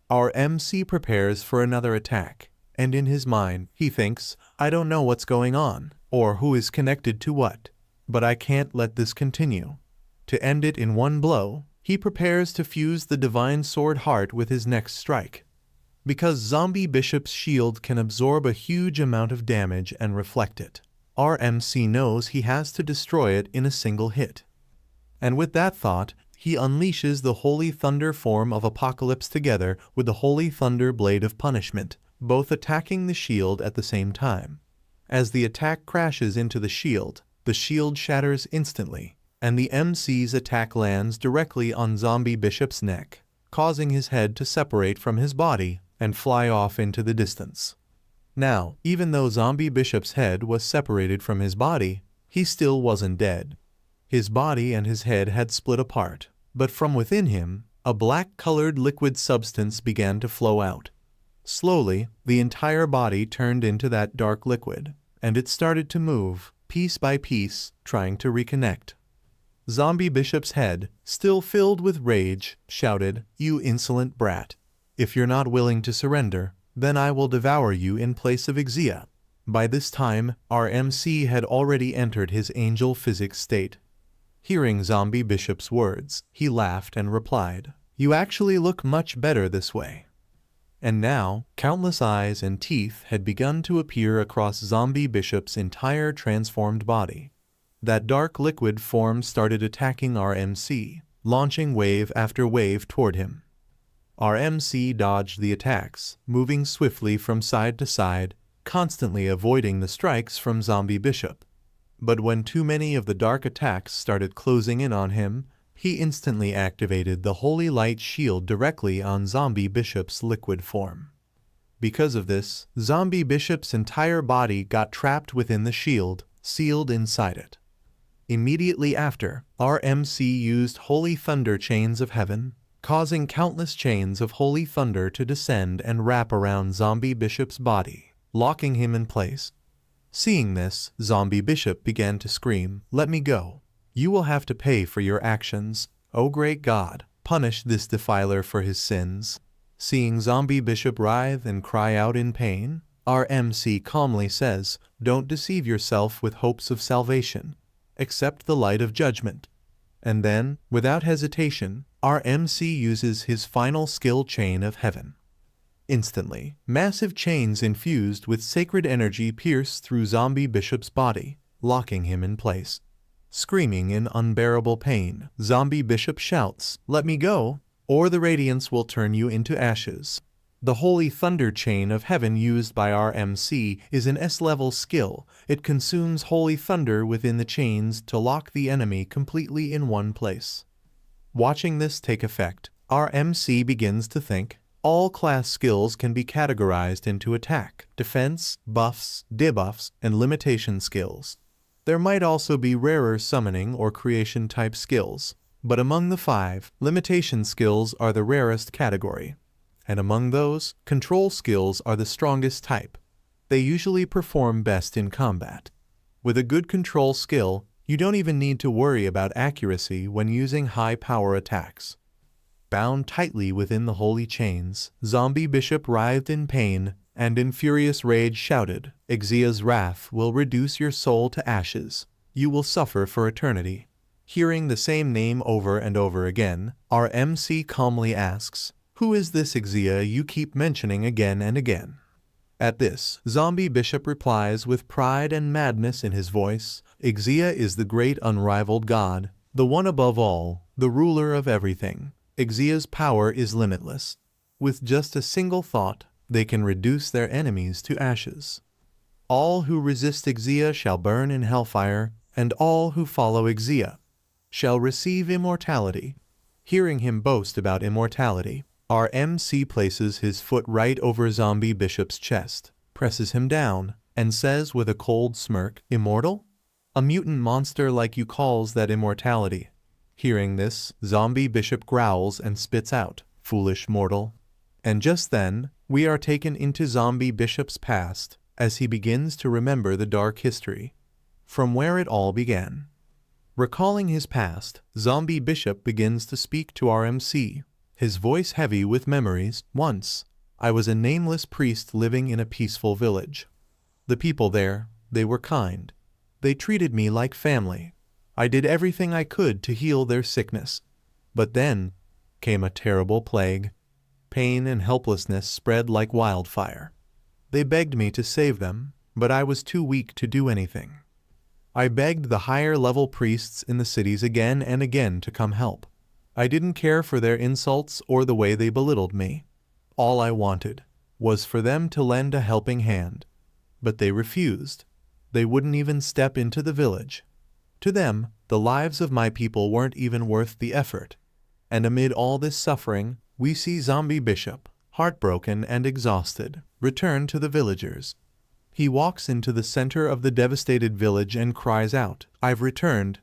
Our MC prepares for another attack, and in his mind, he thinks, "I don't know what's going on, or who is connected to what, but I can't let this continue." To end it in one blow, he prepares to fuse the Divine Sword Heart with his next strike. Because Zombie Bishop's shield can absorb a huge amount of damage and reflect it, our MC knows he has to destroy it in a single hit. And with that thought, he unleashes the Holy Thunder form of Apocalypse together with the Holy Thunder Blade of Punishment, both attacking the shield at the same time. As the attack crashes into the shield shatters instantly, and the MC's attack lands directly on Zombie Bishop's neck, causing his head to separate from his body and fly off into the distance. Now, even though Zombie Bishop's head was separated from his body, he still wasn't dead. His body and his head had split apart, but from within him, a black-colored liquid substance began to flow out. Slowly, the entire body turned into that dark liquid, and it started to move, piece by piece, trying to reconnect. Zombie Bishop's head, still filled with rage, shouted, "You insolent brat! If you're not willing to surrender, then I will devour you in place of Exia." By this time, our MC had already entered his angel physics state. Hearing Zombie Bishop's words, he laughed and replied, "You actually look much better this way." And now, countless eyes and teeth had begun to appear across Zombie Bishop's entire transformed body. That dark liquid form started attacking our MC, launching wave after wave toward him. Our MC dodged the attacks, moving swiftly from side to side, constantly avoiding the strikes from Zombie Bishop. But when too many of the dark attacks started closing in on him, he instantly activated the Holy Light Shield directly on Zombie Bishop's liquid form. Because of this, Zombie Bishop's entire body got trapped within the shield, sealed inside it. Immediately after, our MC used Holy Thunder Chains of Heaven, causing countless chains of holy thunder to descend and wrap around Zombie Bishop's body, locking him in place. Seeing this, Zombie Bishop began to scream, "Let me go. You will have to pay for your actions. O great God, punish this defiler for his sins." Seeing Zombie Bishop writhe and cry out in pain, our MC calmly says, "Don't deceive yourself with hopes of salvation. Accept the light of judgment." And then, without hesitation, our MC uses his final skill Chain of Heaven. Instantly, massive chains infused with sacred energy pierce through Zombie Bishop's body, locking him in place. Screaming in unbearable pain, Zombie Bishop shouts, "Let me go, or the radiance will turn you into ashes." The Holy Thunder Chain of Heaven used by our MC is an S-level skill. It consumes holy thunder within the chains to lock the enemy completely in one place. Watching this take effect, our MC begins to think, all class skills can be categorized into attack, defense, buffs, debuffs, and limitation skills. There might also be rarer summoning or creation type skills, but among the 5, limitation skills are the rarest category. And among those, control skills are the strongest type. They usually perform best in combat. With a good control skill, you don't even need to worry about accuracy when using high-power attacks. Bound tightly within the holy chains, Zombie Bishop writhed in pain and in furious rage shouted, "Exia's wrath will reduce your soul to ashes." You will suffer for eternity. Hearing the same name over and over again, our MC calmly asks, "Who is this Exia you keep mentioning again and again?" At this, Zombie Bishop replies with pride and madness in his voice, "Exia is the great unrivaled god, the one above all, the ruler of everything. Exia's power is limitless. With just a single thought, they can reduce their enemies to ashes. All who resist Exia shall burn in hellfire, and all who follow Exia shall receive immortality." Hearing him boast about immortality, our MC places his foot right over Zombie Bishop's chest, presses him down, and says with a cold smirk, "Immortal? A mutant monster like you calls that immortality." Hearing this, Zombie Bishop growls and spits out, "Foolish mortal." And just then, we are taken into Zombie Bishop's past as he begins to remember the dark history from where it all began. Recalling his past, Zombie Bishop begins to speak to our MC, his voice heavy with memories. "Once, I was a nameless priest living in a peaceful village. The people there, they were kind. They treated me like family. I did everything I could to heal their sickness. But then came a terrible plague. Pain and helplessness spread like wildfire. They begged me to save them, but I was too weak to do anything. I begged the higher-level priests in the cities again and again to come help. I didn't care for their insults or the way they belittled me. All I wanted was for them to lend a helping hand. But they refused. They wouldn't even step into the village. To them, the lives of my people weren't even worth the effort." And amid all this suffering, we see Zombie Bishop, heartbroken and exhausted, return to the villagers. He walks into the center of the devastated village and cries out, "I've returned.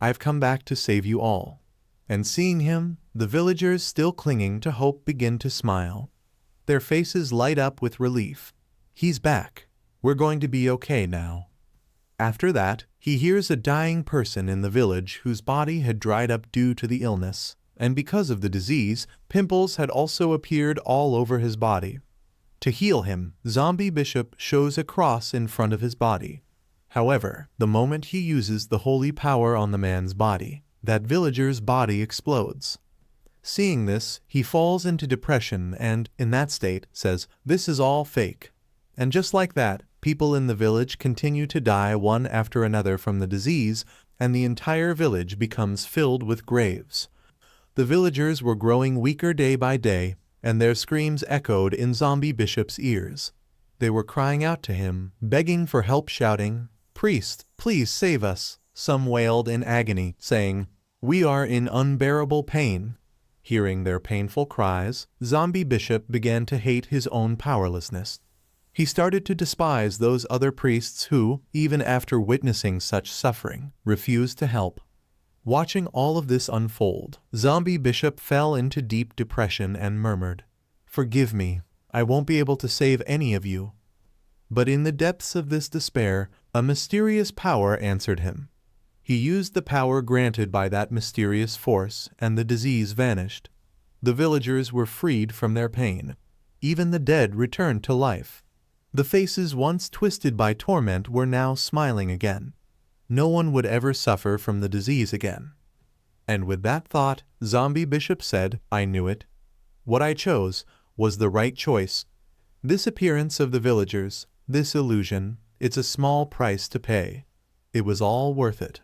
I've come back to save you all." And seeing him, the villagers, still clinging to hope, begin to smile. Their faces light up with relief. "He's back. We're going to be okay now." After that, he hears a dying person in the village whose body had dried up due to the illness, and because of the disease, pimples had also appeared all over his body. To heal him, Zombie Bishop shows a cross in front of his body. However, the moment he uses the holy power on the man's body, that villager's body explodes. Seeing this, he falls into depression and, in that state, says, "This is all fake." And just like that, people in the village continue to die one after another from the disease, and the entire village becomes filled with graves. The villagers were growing weaker day by day, and their screams echoed in Zombie Bishop's ears. They were crying out to him, begging for help, shouting, "Priest, please save us." Some wailed in agony, saying, "We are in unbearable pain." Hearing their painful cries, Zombie Bishop began to hate his own powerlessness. He started to despise those other priests who, even after witnessing such suffering, refused to help. Watching all of this unfold, Zombie Bishop fell into deep depression and murmured, "Forgive me, I won't be able to save any of you." But in the depths of this despair, a mysterious power answered him. He used the power granted by that mysterious force, and the disease vanished. The villagers were freed from their pain. Even the dead returned to life. The faces once twisted by torment were now smiling again. No one would ever suffer from the disease again. And with that thought, Zombie Bishop said, "I knew it. What I chose was the right choice. This appearance of the villagers, this illusion, it's a small price to pay. It was all worth it."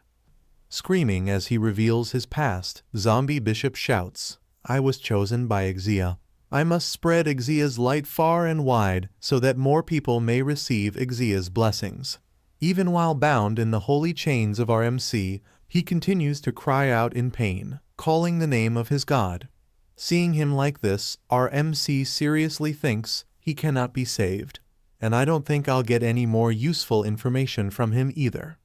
Screaming as he reveals his past, Zombie Bishop shouts, "I was chosen by Exia. I must spread Exia's light far and wide so that more people may receive Exia's blessings." Even while bound in the holy chains of our MC, he continues to cry out in pain, calling the name of his God. Seeing him like this, our MC seriously thinks he cannot be saved, and I don't think I'll get any more useful information from him either.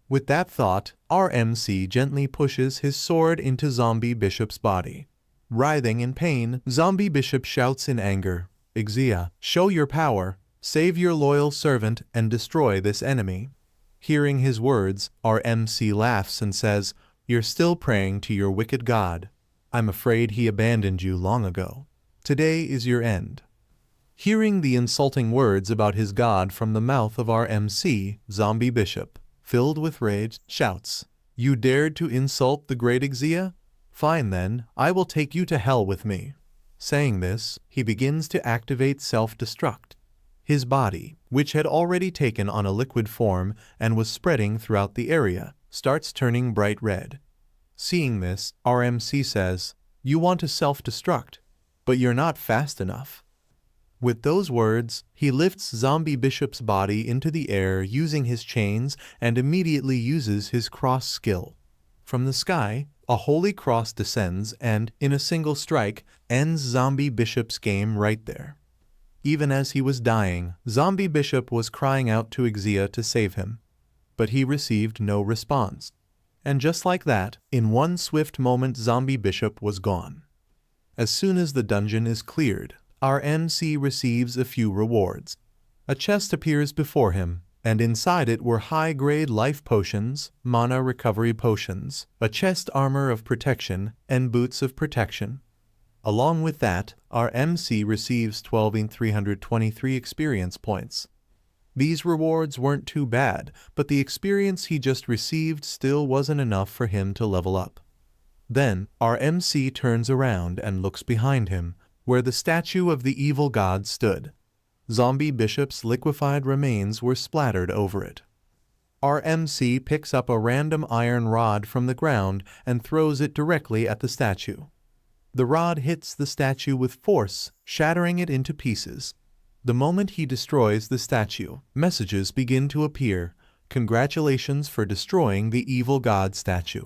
With that thought, our MC gently pushes his sword into Zombie Bishop's body. Writhing in pain, Zombie Bishop shouts in anger, "Exia, show your power, save your loyal servant, and destroy this enemy." Hearing his words, our MC laughs and says, "You're still praying to your wicked God. I'm afraid he abandoned you long ago. Today is your end." Hearing the insulting words about his God from the mouth of our MC, Zombie Bishop filled with rage, shouts, "You dared to insult the great Exia? Fine then, I will take you to hell with me." Saying this, he begins to activate self-destruct. His body, which had already taken on a liquid form and was spreading throughout the area, starts turning bright red. Seeing this, RMC says, "You want to self-destruct, but you're not fast enough." With those words, he lifts Zombie Bishop's body into the air using his chains and immediately uses his cross skill. From the sky, a holy cross descends and, in a single strike, ends Zombie Bishop's game right there. Even as he was dying, Zombie Bishop was crying out to Exia to save him. But he received no response. And just like that, in one swift moment Zombie Bishop was gone. As soon as the dungeon is cleared, our MC receives a few rewards. A chest appears before him, and inside it were high-grade life potions, mana recovery potions, a chest armor of protection, and boots of protection. Along with that, our MC receives 12,323 experience points. These rewards weren't too bad, but the experience he just received still wasn't enough for him to level up. Then, our MC turns around and looks behind him, where the statue of the evil god stood. Zombie Bishop's liquefied remains were splattered over it. Our MC picks up a random iron rod from the ground and throws it directly at the statue. The rod hits the statue with force, shattering it into pieces. The moment he destroys the statue, messages begin to appear. "Congratulations for destroying the evil god statue.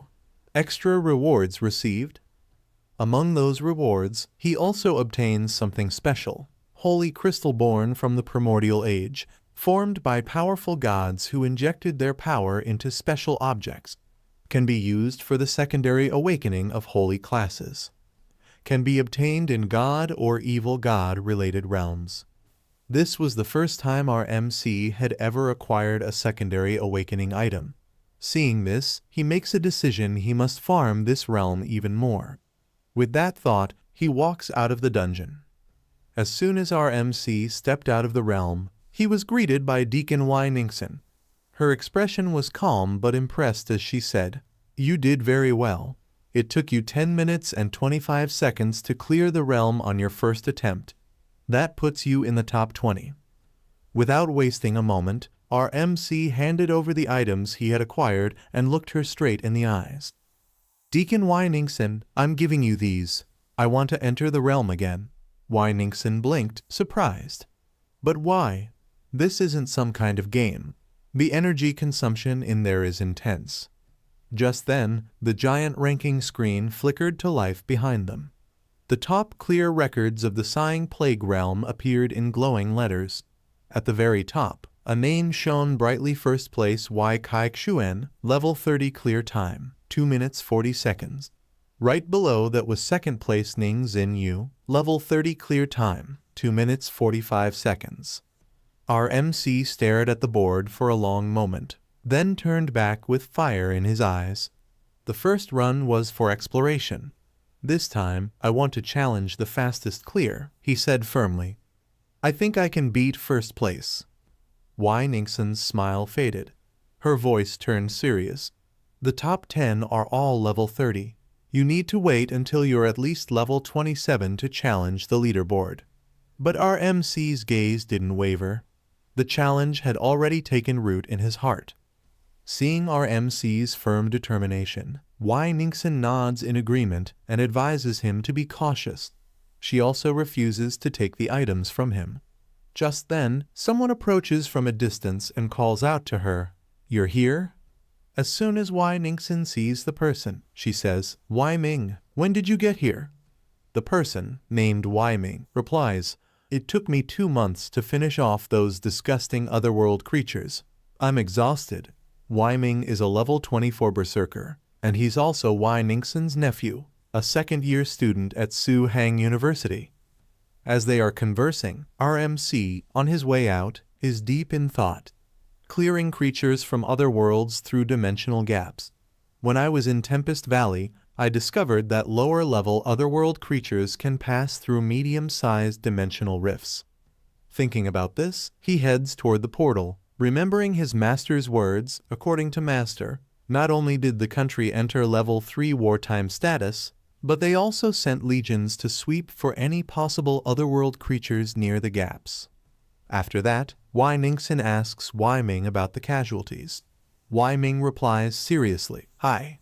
Extra rewards received." Among those rewards, he also obtains something special. Holy crystal born from the primordial age, formed by powerful gods who injected their power into special objects. Can be used for the secondary awakening of holy classes. Can be obtained in God or evil god related realms. This was the first time our MC had ever acquired a secondary awakening item. Seeing this, he makes a decision he must farm this realm even more. With that thought, he walks out of the dungeon. As soon as our MC stepped out of the realm, he was greeted by Deacon Y. Nixon. Her expression was calm but impressed as she said, "You did very well. It took you 10 minutes and 25 seconds to clear the realm on your first attempt. That puts you in the top 20. Without wasting a moment, our MC handed over the items he had acquired and looked her straight in the eyes. "Deacon Y. Nixon, I'm giving you these. I want to enter the realm again." Y. Nixon blinked, surprised. "But why? This isn't some kind of game. The energy consumption in there is intense." Just then, the giant ranking screen flickered to life behind them. The top clear records of the Sighing Plague realm appeared in glowing letters. At the very top, a name shone brightly: first place Y. Kai Xuan, level 30 clear time, 2 minutes 40 seconds. Right below that was second place Ning Xin Yu, level 30 clear time, 2 minutes 45 seconds. Our MC stared at the board for a long moment, then turned back with fire in his eyes. The first run was for exploration. "This time, I want to challenge the fastest clear," he said firmly. "I think I can beat first place." Y. Nixon's smile faded. Her voice turned serious. "The top 10 are all level 30. You need to wait until you're at least level 27 to challenge the leaderboard." But our MC's gaze didn't waver. The challenge had already taken root in his heart. Seeing our MC's firm determination, Y. Nixon nods in agreement and advises him to be cautious. She also refuses to take the items from him. Just then, someone approaches from a distance and calls out to her, "You're here?" As soon as Y. Nixon sees the person, she says, "Y. Ming, when did you get here?" The person, named Y. Ming, replies, "It took me 2 months to finish off those disgusting otherworld creatures. I'm exhausted." Y. Ming is a level 24 berserker, and he's also Y. Nixon's nephew, a second-year student at Su Hang University. As they are conversing, our MC, on his way out, is deep in thought, clearing creatures from other worlds through dimensional gaps. When I was in Tempest Valley, I discovered that lower-level otherworld creatures can pass through medium-sized dimensional rifts. Thinking about this, he heads toward the portal, Remembering his master's words, according to Master, not only did the country enter level 3 wartime status, but they also sent legions to sweep for any possible otherworld creatures near the gaps. After that, Wai Ningxin asks Wai Ming about the casualties. Wai Ming replies seriously, "Hi.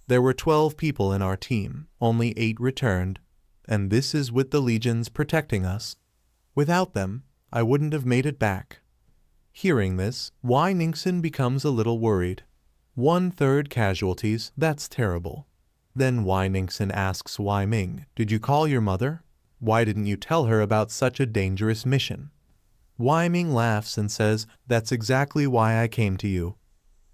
There were 12 people in our team, only 8 returned, and this is with the legions protecting us. Without them, I wouldn't have made it back." Hearing this, Wai Ningxin becomes a little worried. 1/3 casualties, that's terrible. Then Wai Ningxin asks Wai Ming, "Did you call your mother? Why didn't you tell her about such a dangerous mission?" Wai Ming laughs and says, "That's exactly why I came to you.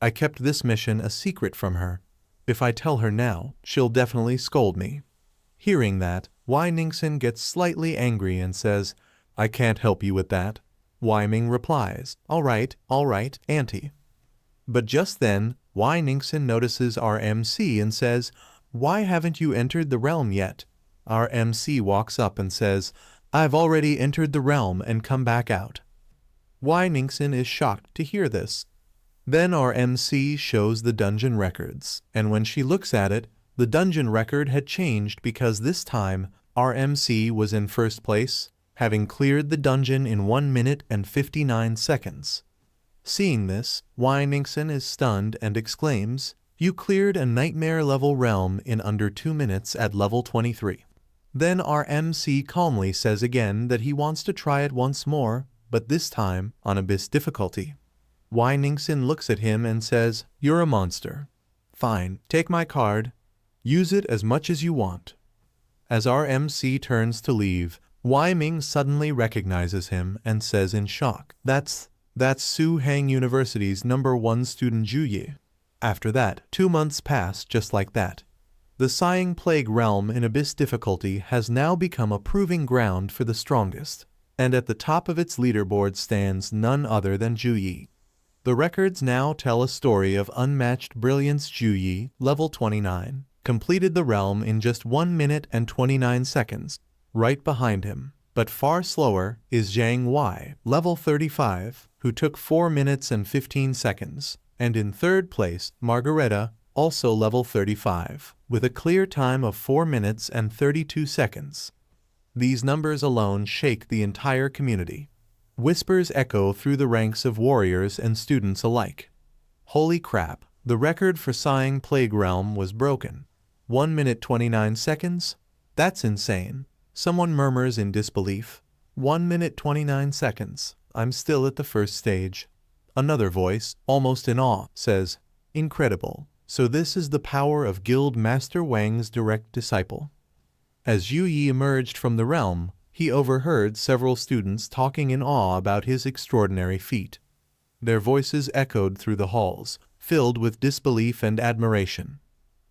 I kept this mission a secret from her. If I tell her now, she'll definitely scold me." Hearing that, Wai Ningxin gets slightly angry and says, "I can't help you with that." Wai Ming replies, all right, auntie." But just then, Wai Ningxin notices our MC and says, "Why haven't you entered the realm yet?" Our MC walks up and says, "I've already entered the realm and come back out." Wai Ningxin is shocked to hear this. Then our MC shows the dungeon records, and when she looks at it, the dungeon record had changed because this time our MC was in first place, having cleared the dungeon in 1 minute and 59 seconds. Seeing this, Wai Ningxin is stunned and exclaims, "You cleared a nightmare-level realm in under 2 minutes at level 23. Then our MC calmly says again that he wants to try it once more, but this time on Abyss difficulty. Wai Ningxin looks at him and says, "You're a monster. Fine, take my card. Use it as much as you want." As our MC turns to leave, Wai Ming suddenly recognizes him and says in shock, That's Su Hang University's #1 student Zhu Yi." After that, 2 months pass just like that. The Sighing Plague realm in Abyss difficulty has now become a proving ground for the strongest, and at the top of its leaderboard stands none other than Zhu Yi. The records now tell a story of unmatched brilliance. Zhu Yi, level 29, completed the realm in just 1 minute and 29 seconds. Right behind him, but far slower, is Zhang Wei, level 35, who took 4 minutes and 15 seconds, and in third place, Margareta, also level 35, with a clear time of 4 minutes and 32 seconds. These numbers alone shake the entire community. Whispers echo through the ranks of warriors and students alike. Holy crap, the record for Sighing Plague realm was broken. 1 minute 29 seconds? That's insane. Someone murmurs in disbelief. 1 minute 29 seconds. I'm still at the first stage. Another voice, almost in awe, says, "Incredible. So this is the power of Guild Master Wang's direct disciple." As Zhu Yi emerged from the realm, he overheard several students talking in awe about his extraordinary feat. Their voices echoed through the halls, filled with disbelief and admiration.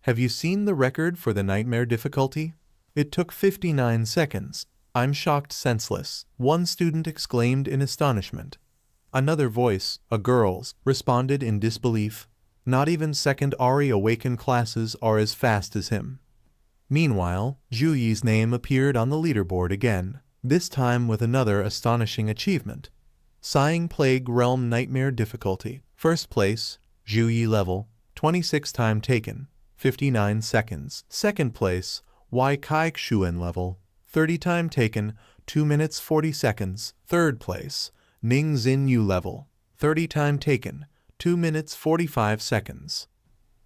"Have you seen the record for the nightmare difficulty? It took 59 seconds. I'm shocked senseless," one student exclaimed in astonishment. Another voice, a girl's, responded in disbelief. "Not even second Ari Awaken classes are as fast as him." Meanwhile, Zhu Yi's name appeared on the leaderboard again, this time with another astonishing achievement. Sighing Plague Realm Nightmare Difficulty. First place, Zhu Yi level, 26 time taken, 59 seconds. Second place, Wai Kai Xuan level, 30 time taken, 2 minutes 40 seconds. Third place, Ning Xin Yu level, 30 time taken, 2 minutes 45 seconds.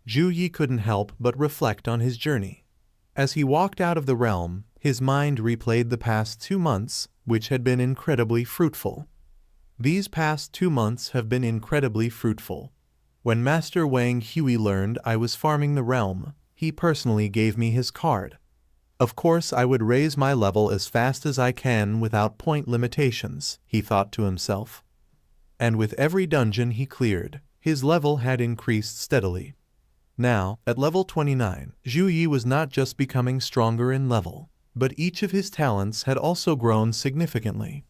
Zhu Yi couldn't help but reflect on his journey. As he walked out of the realm, his mind replayed the past 2 months, which had been incredibly fruitful. These past 2 months have been incredibly fruitful. When Master Wang Hui learned I was farming the realm, he personally gave me his card. Of course I would raise my level as fast as I can without point limitations, he thought to himself. And with every dungeon he cleared, his level had increased steadily. Now, at level 29, Zhu Yi was not just becoming stronger in level, but each of his talents had also grown significantly.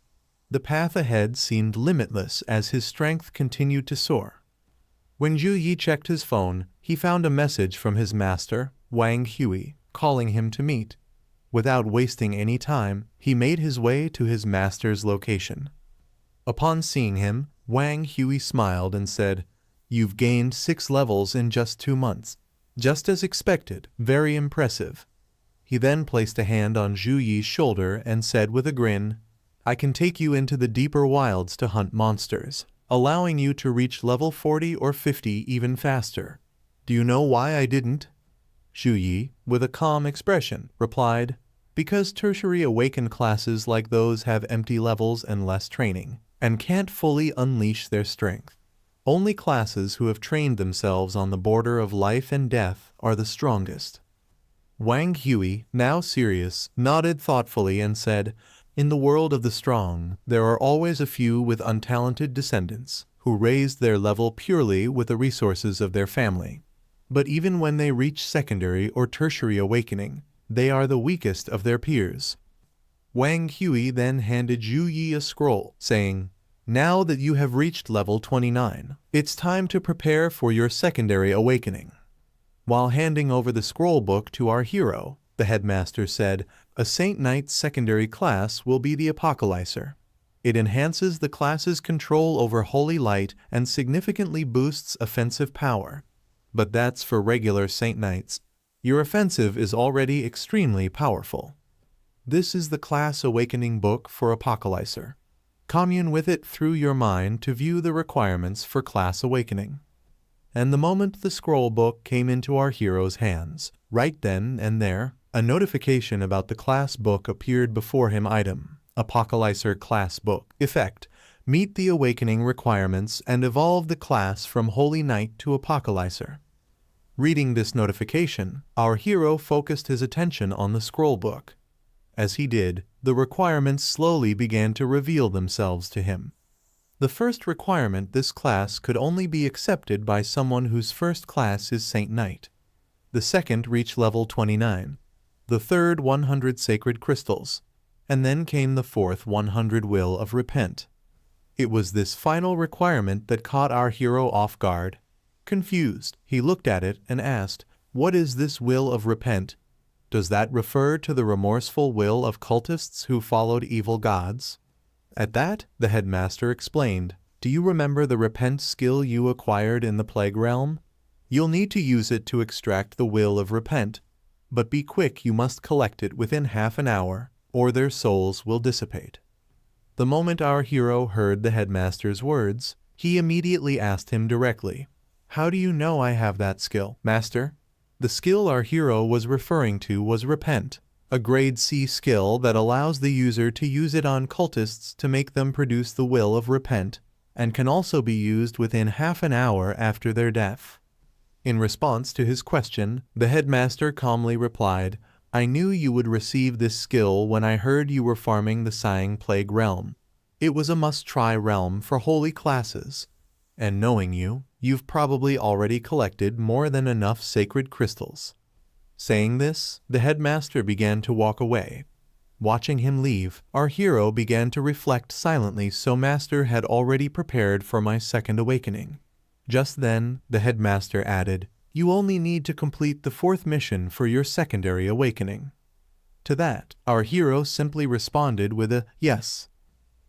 The path ahead seemed limitless as his strength continued to soar. When Zhu Yi checked his phone, he found a message from his master, Wang Hui, calling him to meet. Without wasting any time, he made his way to his master's location. Upon seeing him, Wang Hui smiled and said, "You've gained 6 levels in just 2 months. Just as expected, very impressive." He then placed a hand on Zhu Yi's shoulder and said with a grin, "I can take you into the deeper wilds to hunt monsters, allowing you to reach level 40 or 50 even faster. Do you know why I didn't?" Zhu Yi, with a calm expression, replied, "Because tertiary awakened classes like those have empty levels and less training, and can't fully unleash their strength. Only classes who have trained themselves on the border of life and death are the strongest." Wang Hui, now serious, nodded thoughtfully and said, "In the world of the strong, there are always a few with untalented descendants, who raised their level purely with the resources of their family. But even when they reach secondary or tertiary awakening, they are the weakest of their peers." Wang Hui then handed Zhu Yi a scroll, saying, "Now that you have reached level 29, it's time to prepare for your secondary awakening." While handing over the scroll book to our hero, the headmaster said, "A Saint Knight's secondary class will be the Apocalypser. It enhances the class's control over holy light and significantly boosts offensive power. But that's for regular Saint Knights. Your offensive is already extremely powerful. This is the class awakening book for Apocalypser. Commune with it through your mind to view the requirements for class awakening." And the moment the scroll book came into our hero's hands, right then and there, a notification about the class book appeared before him. Item: Apocalypser Class Book. Effect: Meet the awakening requirements and evolve the class from Holy Knight to Apocalypser. Reading this notification, our hero focused his attention on the scroll book. As he did, the requirements slowly began to reveal themselves to him. The first requirement: this class could only be accepted by someone whose first class is Saint Knight. The second: reach level 29. The third: 100 sacred crystals. And then came the fourth: 100 will of repent. It was this final requirement that caught our hero off guard. Confused, he looked at it and asked, "What is this will of repent? Does that refer to the remorseful will of cultists who followed evil gods?" At that, the headmaster explained, "Do you remember the repent skill you acquired in the Plague Realm? You'll need to use it to extract the will of repent. But be quick, you must collect it within half an hour, or their souls will dissipate." The moment our hero heard the headmaster's words, he immediately asked him directly, "How do you know I have that skill, master?" The skill our hero was referring to was repent, a grade C skill that allows the user to use it on cultists to make them produce the will of repent, and can also be used within half an hour after their death. In response to his question, the headmaster calmly replied, "I knew you would receive this skill when I heard you were farming the Sighing Plague Realm. It was a must-try realm for holy classes. And knowing you, you've probably already collected more than enough sacred crystals." Saying this, the headmaster began to walk away. Watching him leave, our hero began to reflect silently. So master had already prepared for my second awakening. Just then, the headmaster added, "You only need to complete the 4th mission for your secondary awakening." To that, our hero simply responded with a "yes."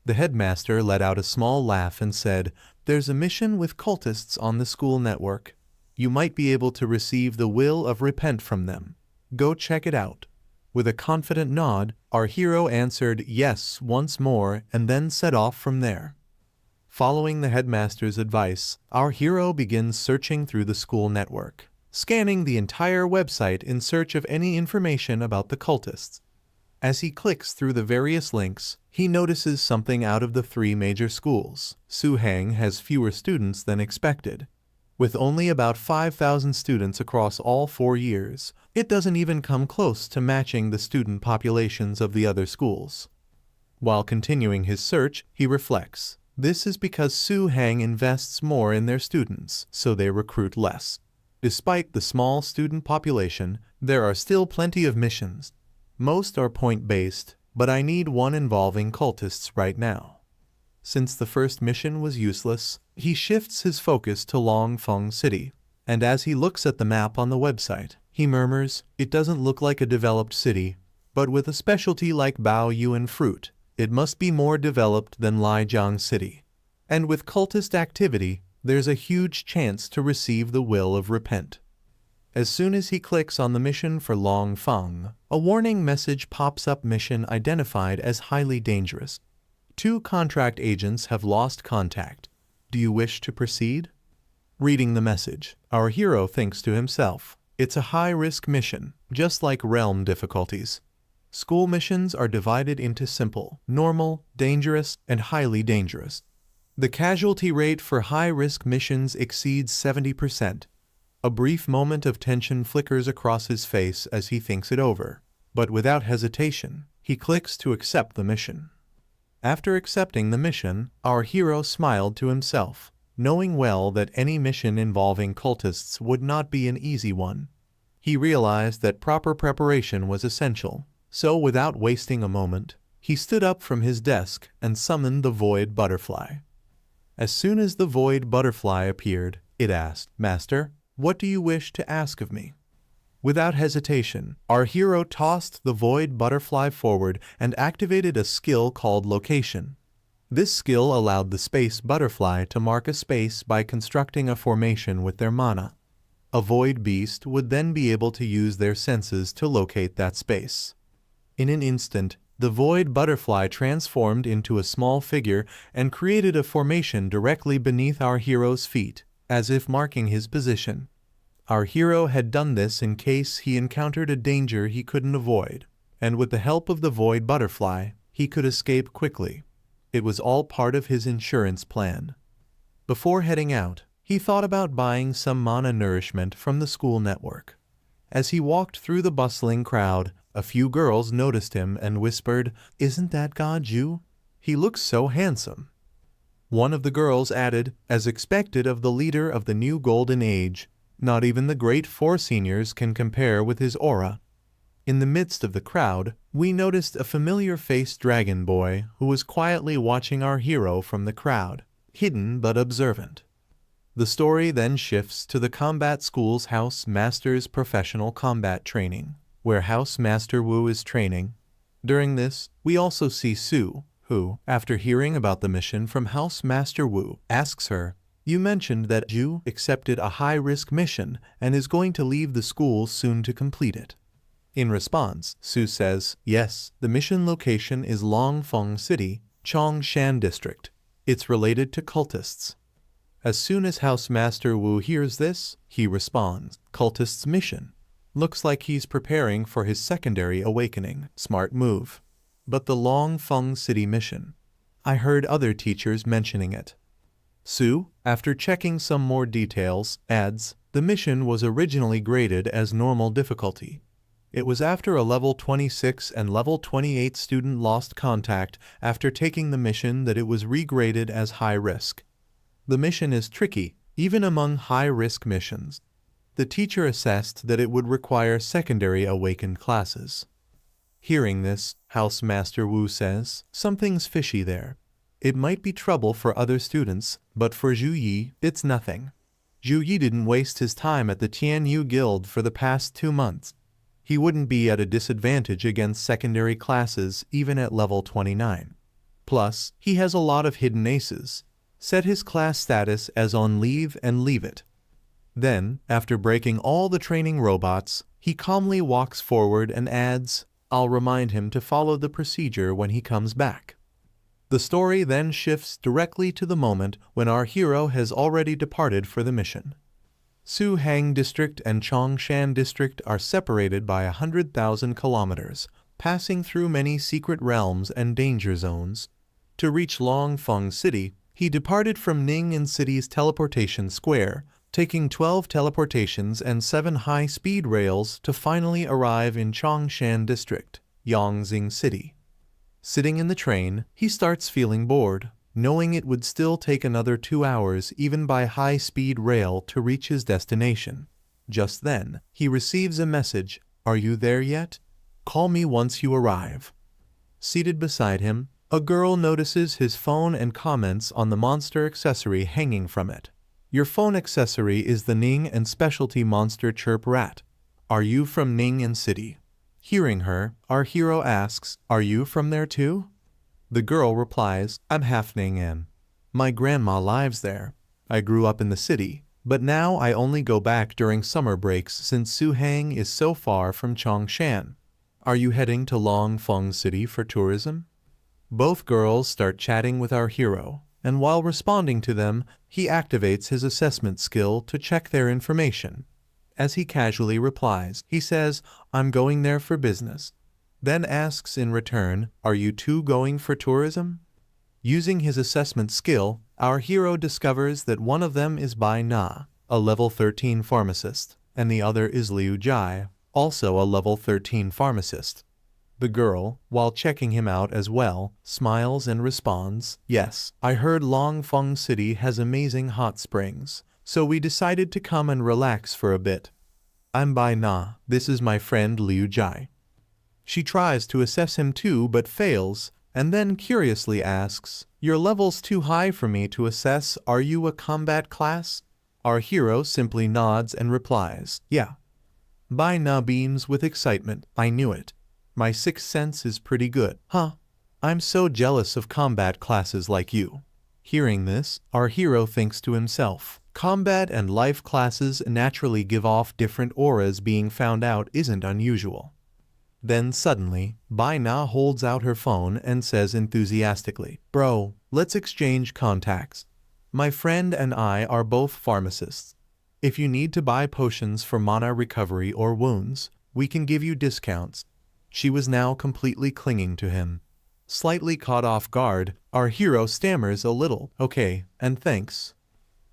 The headmaster let out a small laugh and said, "There's a mission with cultists on the school network. You might be able to receive the will of repent from them. Go check it out." With a confident nod, our hero answered yes once more and then set off from there. Following the headmaster's advice, our hero begins searching through the school network, scanning the entire website in search of any information about the cultists. As he clicks through the various links, he notices something. Out of the 3 major schools, Suhang has fewer students than expected. With only about 5,000 students across all 4 years, it doesn't even come close to matching the student populations of the other schools. While continuing his search, he reflects, this is because Suhang invests more in their students, so they recruit less. Despite the small student population, there are still plenty of missions. Most are point-based, but I need one involving cultists right now. Since the first mission was useless, he shifts his focus to Longfeng City, and as he looks at the map on the website, he murmurs, "It doesn't look like a developed city, but with a specialty like Bao Yuan fruit, it must be more developed than Lijiang City." And with cultist activity, there's a huge chance to receive the will of repent. As soon as he clicks on the mission for Long Feng, a warning message pops up: mission identified as highly dangerous. 2 contract agents have lost contact. Do you wish to proceed? Reading the message, our hero thinks to himself, it's a high-risk mission, just like realm difficulties. School missions are divided into simple, normal, dangerous, and highly dangerous. The casualty rate for high-risk missions exceeds 70%. A brief moment of tension flickers across his face as he thinks it over, but without hesitation, he clicks to accept the mission. After accepting the mission, our hero smiled to himself, knowing well that any mission involving cultists would not be an easy one. He realized that proper preparation was essential, so without wasting a moment, he stood up from his desk and summoned the Void Butterfly. As soon as the Void Butterfly appeared, it asked, "Master, what do you wish to ask of me?" Without hesitation, our hero tossed the Void Butterfly forward and activated a skill called Location. This skill allowed the Space Butterfly to mark a space by constructing a formation with their mana. A Void Beast would then be able to use their senses to locate that space. In an instant, the Void Butterfly transformed into a small figure and created a formation directly beneath our hero's feet, as if marking his position. Our hero had done this in case he encountered a danger he couldn't avoid, and with the help of the Void Butterfly, he could escape quickly. It was all part of his insurance plan. Before heading out, he thought about buying some mana nourishment from the school network. As he walked through the bustling crowd, a few girls noticed him and whispered, "Isn't that God Ju? He looks so handsome." One of the girls added, as expected of the leader of the new golden age, "Not even the great Four Seniors can compare with his aura." In the midst of the crowd, we noticed a familiar-faced dragon boy who was quietly watching our hero from the crowd, hidden but observant. The story then shifts to the combat school's House Master's professional combat training, where House Master Wu is training. During this, we also see Su, who, after hearing about the mission from House Master Wu, asks her, "You mentioned that Ju accepted a high-risk mission and is going to leave the school soon to complete it." In response, Su says, "Yes, the mission location is Longfeng City, Chongshan District. It's related to cultists." As soon as House Master Wu hears this, he responds, "Cultists' mission. Looks like he's preparing for his secondary awakening. Smart move. But the Longfeng City mission. I heard other teachers mentioning it." Su, after checking some more details, adds, "The mission was originally graded as normal difficulty. It was after a level 26 and level 28 student lost contact after taking the mission that it was regraded as high risk. The mission is tricky, even among high-risk missions. The teacher assessed that it would require secondary awakened classes." Hearing this, House Master Wu says, "Something's fishy there. It might be trouble for other students, but for Zhu Yi, it's nothing. Zhu Yi didn't waste his time at the Tianyu Guild for the past 2 months. He wouldn't be at a disadvantage against secondary classes even at level 29. Plus, he has a lot of hidden aces. Set his class status as on leave and leave it." Then, after breaking all the training robots, he calmly walks forward and adds, "I'll remind him to follow the procedure when he comes back." The story then shifts directly to the moment when our hero has already departed for the mission. Suhang District and Chongshan District are separated by 100,000 kilometers, passing through many secret realms and danger zones. To reach Longfeng City, he departed from Ning'an City's teleportation square, taking 12 teleportations and 7 high-speed rails to finally arrive in Chongshan District, Yangzing City. Sitting in the train, he starts feeling bored, knowing it would still take another 2 hours even by high-speed rail to reach his destination. Just then, he receives a message, "Are you there yet? Call me once you arrive." Seated beside him, a girl notices his phone and comments on the monster accessory hanging from it. "Your phone accessory is the Ning and Specialty Monster Chirp Rat. Are you from Ning'an City?" Hearing her, our hero asks, "Are you from there too?" The girl replies, "I'm half Ning'an." My grandma lives there. I grew up in the city, but now I only go back during summer breaks since Suhang is so far from Chongshan. Are you heading to Longfeng City for tourism? Both girls start chatting with our hero, and while responding to them, he activates his assessment skill to check their information. As he casually replies, he says, "I'm going there for business." Then asks in return, "Are you two going for tourism?" Using his assessment skill, our hero discovers that one of them is Bai Na, a level 13 pharmacist, and the other is Liu Jai, also a level 13 pharmacist. The girl, while checking him out as well, smiles and responds, "Yes, I heard Longfeng City has amazing hot springs, so we decided to come and relax for a bit. I'm Bai Na, this is my friend Liu Jai." She tries to assess him too but fails, and then curiously asks, "Your level's too high for me to assess, are you a combat class?" Our hero simply nods and replies, "Yeah." Bai Na beams with excitement, "I knew it. My sixth sense is pretty good." "Huh? I'm so jealous of combat classes like you." Hearing this, our hero thinks to himself, combat and life classes naturally give off different auras, being found out isn't unusual. Then suddenly, Bai Na holds out her phone and says enthusiastically, "Bro, let's exchange contacts. My friend and I are both pharmacists. If you need to buy potions for mana recovery or wounds, we can give you discounts." She was now completely clinging to him. Slightly caught off guard, our hero stammers a little, "Okay, and thanks."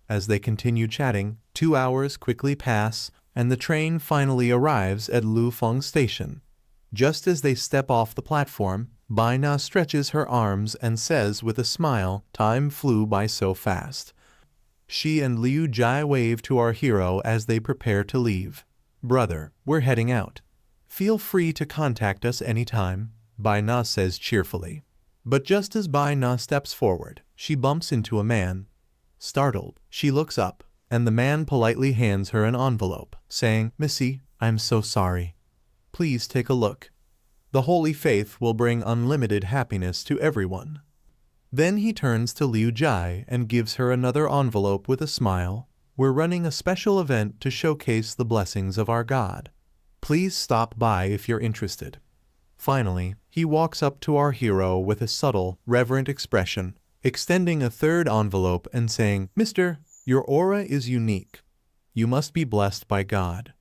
As they continue chatting, 2 hours quickly pass, and the train finally arrives at Lufeng Station. Just as they step off the platform, Bai Na stretches her arms and says with a smile, "Time flew by so fast." She and Liu Jai wave to our hero as they prepare to leave. "Brother, we're heading out. Feel free to contact us anytime," Bai Na says cheerfully. But just as Bai Na steps forward, she bumps into a man. Startled, she looks up, and the man politely hands her an envelope, saying, "Missy, I'm so sorry. Please take a look. The holy faith will bring unlimited happiness to everyone." Then he turns to Liu Jai and gives her another envelope with a smile. "We're running a special event to showcase the blessings of our God. Please stop by if you're interested." Finally, he walks up to our hero with a subtle, reverent expression, extending a third envelope and saying, "Mister, your aura is unique. You must be blessed by God."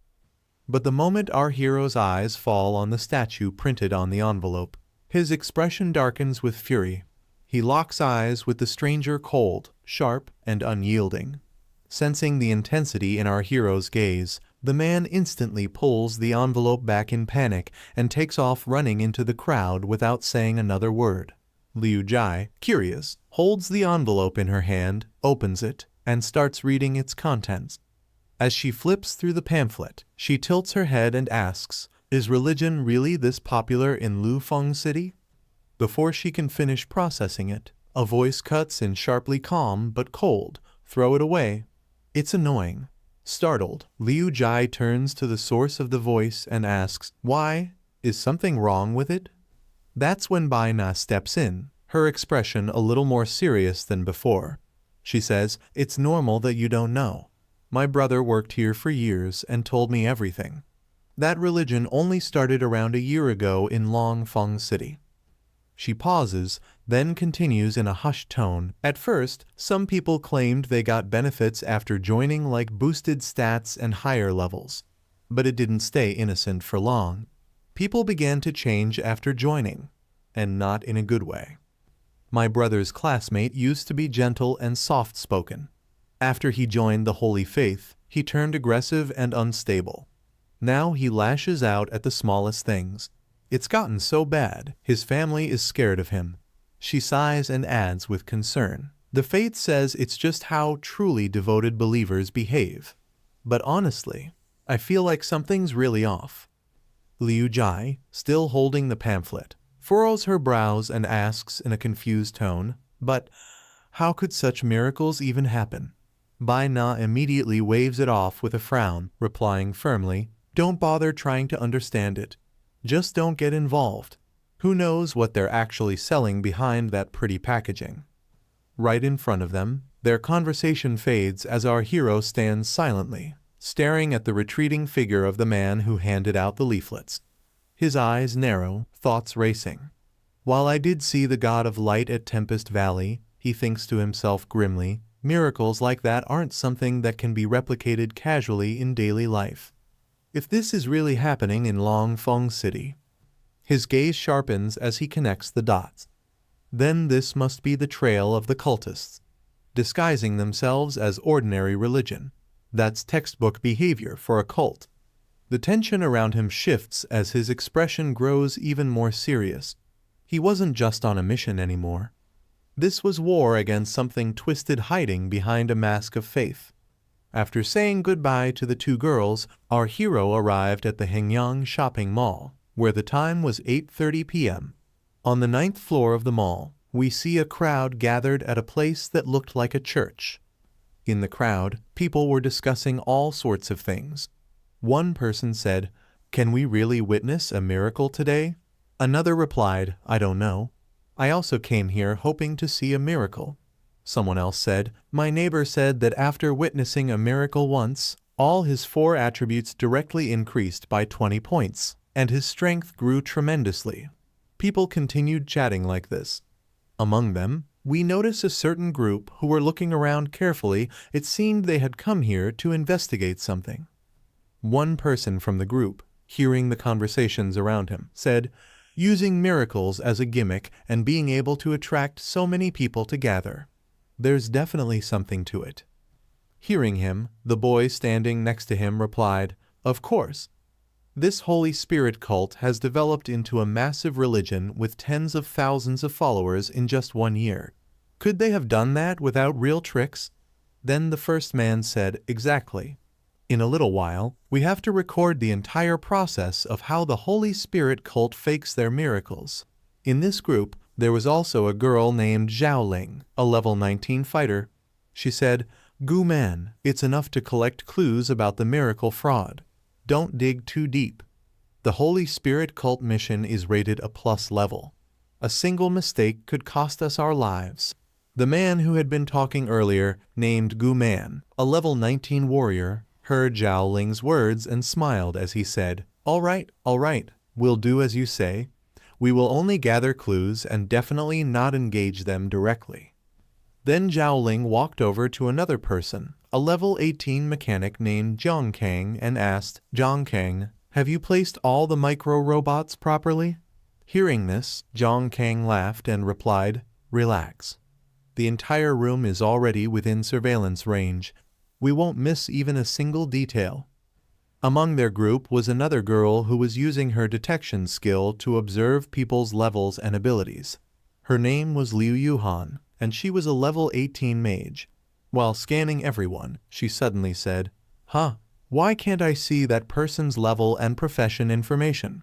But the moment our hero's eyes fall on the statue printed on the envelope, his expression darkens with fury. He locks eyes with the stranger, cold, sharp, and unyielding. Sensing the intensity in our hero's gaze, the man instantly pulls the envelope back in panic and takes off running into the crowd without saying another word. Liu Jai, curious, holds the envelope in her hand, opens it, and starts reading its contents. As she flips through the pamphlet, she tilts her head and asks, "Is religion really this popular in Lufeng City?" Before she can finish processing it, a voice cuts in sharply calm but cold, "Throw it away." It's annoying. Startled, Liu Jai turns to the source of the voice and asks, "Why? Is something wrong with it?" That's when Bai Na steps in, her expression a little more serious than before. She says, "It's normal that you don't know. My brother worked here for years and told me everything. That religion only started around a year ago in Longfeng City." She pauses, then continues in a hushed tone. "At first, some people claimed they got benefits after joining, like boosted stats and higher levels. But it didn't stay innocent for long. People began to change after joining, and not in a good way. My brother's classmate used to be gentle and soft-spoken. After he joined the Holy Faith, he turned aggressive and unstable. Now he lashes out at the smallest things. It's gotten so bad, his family is scared of him." She sighs and adds with concern, "The faith says it's just how truly devoted believers behave. But honestly, I feel like something's really off." Liu Jai, still holding the pamphlet, furrows her brows and asks in a confused tone, "But how could such miracles even happen?" Bai Na immediately waves it off with a frown, replying firmly, "Don't bother trying to understand it. Just don't get involved. Who knows what they're actually selling behind that pretty packaging?" Right in front of them, their conversation fades as our hero stands silently, staring at the retreating figure of the man who handed out the leaflets. His eyes narrow, thoughts racing. While I did see the god of light at Tempest Valley, he thinks to himself grimly, miracles like that aren't something that can be replicated casually in daily life. If this is really happening in Longfeng City, his gaze sharpens as he connects the dots. Then this must be the trail of the cultists, disguising themselves as ordinary religion. That's textbook behavior for a cult. The tension around him shifts as his expression grows even more serious. He wasn't just on a mission anymore. This was war against something twisted hiding behind a mask of faith. After saying goodbye to the two girls, our hero arrived at the Hengyang shopping mall, where the time was 8:30 p.m. On the 9th floor of the mall, we see a crowd gathered at a place that looked like a church. In the crowd, people were discussing all sorts of things. One person said, "Can we really witness a miracle today?" Another replied, "I don't know. I also came here hoping to see a miracle." Someone else said, "My neighbor said that after witnessing a miracle once, all his 4 attributes directly increased by 20 points, and his strength grew tremendously." People continued chatting like this. Among them, we notice a certain group who were looking around carefully. It seemed they had come here to investigate something. One person from the group, hearing the conversations around him, said, "Using miracles as a gimmick and being able to attract so many people to gather. There's definitely something to it." Hearing him, the boy standing next to him replied, "Of course. This Holy Spirit cult has developed into a massive religion with tens of thousands of followers in just 1 year. Could they have done that without real tricks?" Then the first man said, "Exactly. In a little while, we have to record the entire process of how the Holy Spirit cult fakes their miracles." In this group, there was also a girl named Zhao Ling, a level 19 fighter. She said, "Gu Man, it's enough to collect clues about the miracle fraud. Don't dig too deep. The Holy Spirit cult mission is rated a plus level. A single mistake could cost us our lives." The man who had been talking earlier, named Gu Man, a level 19 warrior, heard Zhao Ling's words and smiled as he said, all right, we'll do as you say. We will only gather clues and definitely not engage them directly." Then Zhao Ling walked over to another person, a level 18 mechanic named Zhang Kang, and asked, "Zhang Kang, have you placed all the micro-robots properly?" Hearing this, Zhang Kang laughed and replied, "Relax. The entire room is already within surveillance range. We won't miss even a single detail." Among their group was another girl who was using her detection skill to observe people's levels and abilities. Her name was Liu Yuhan, and she was a level 18 mage. While scanning everyone, she suddenly said, Why can't I see that person's level and profession information?"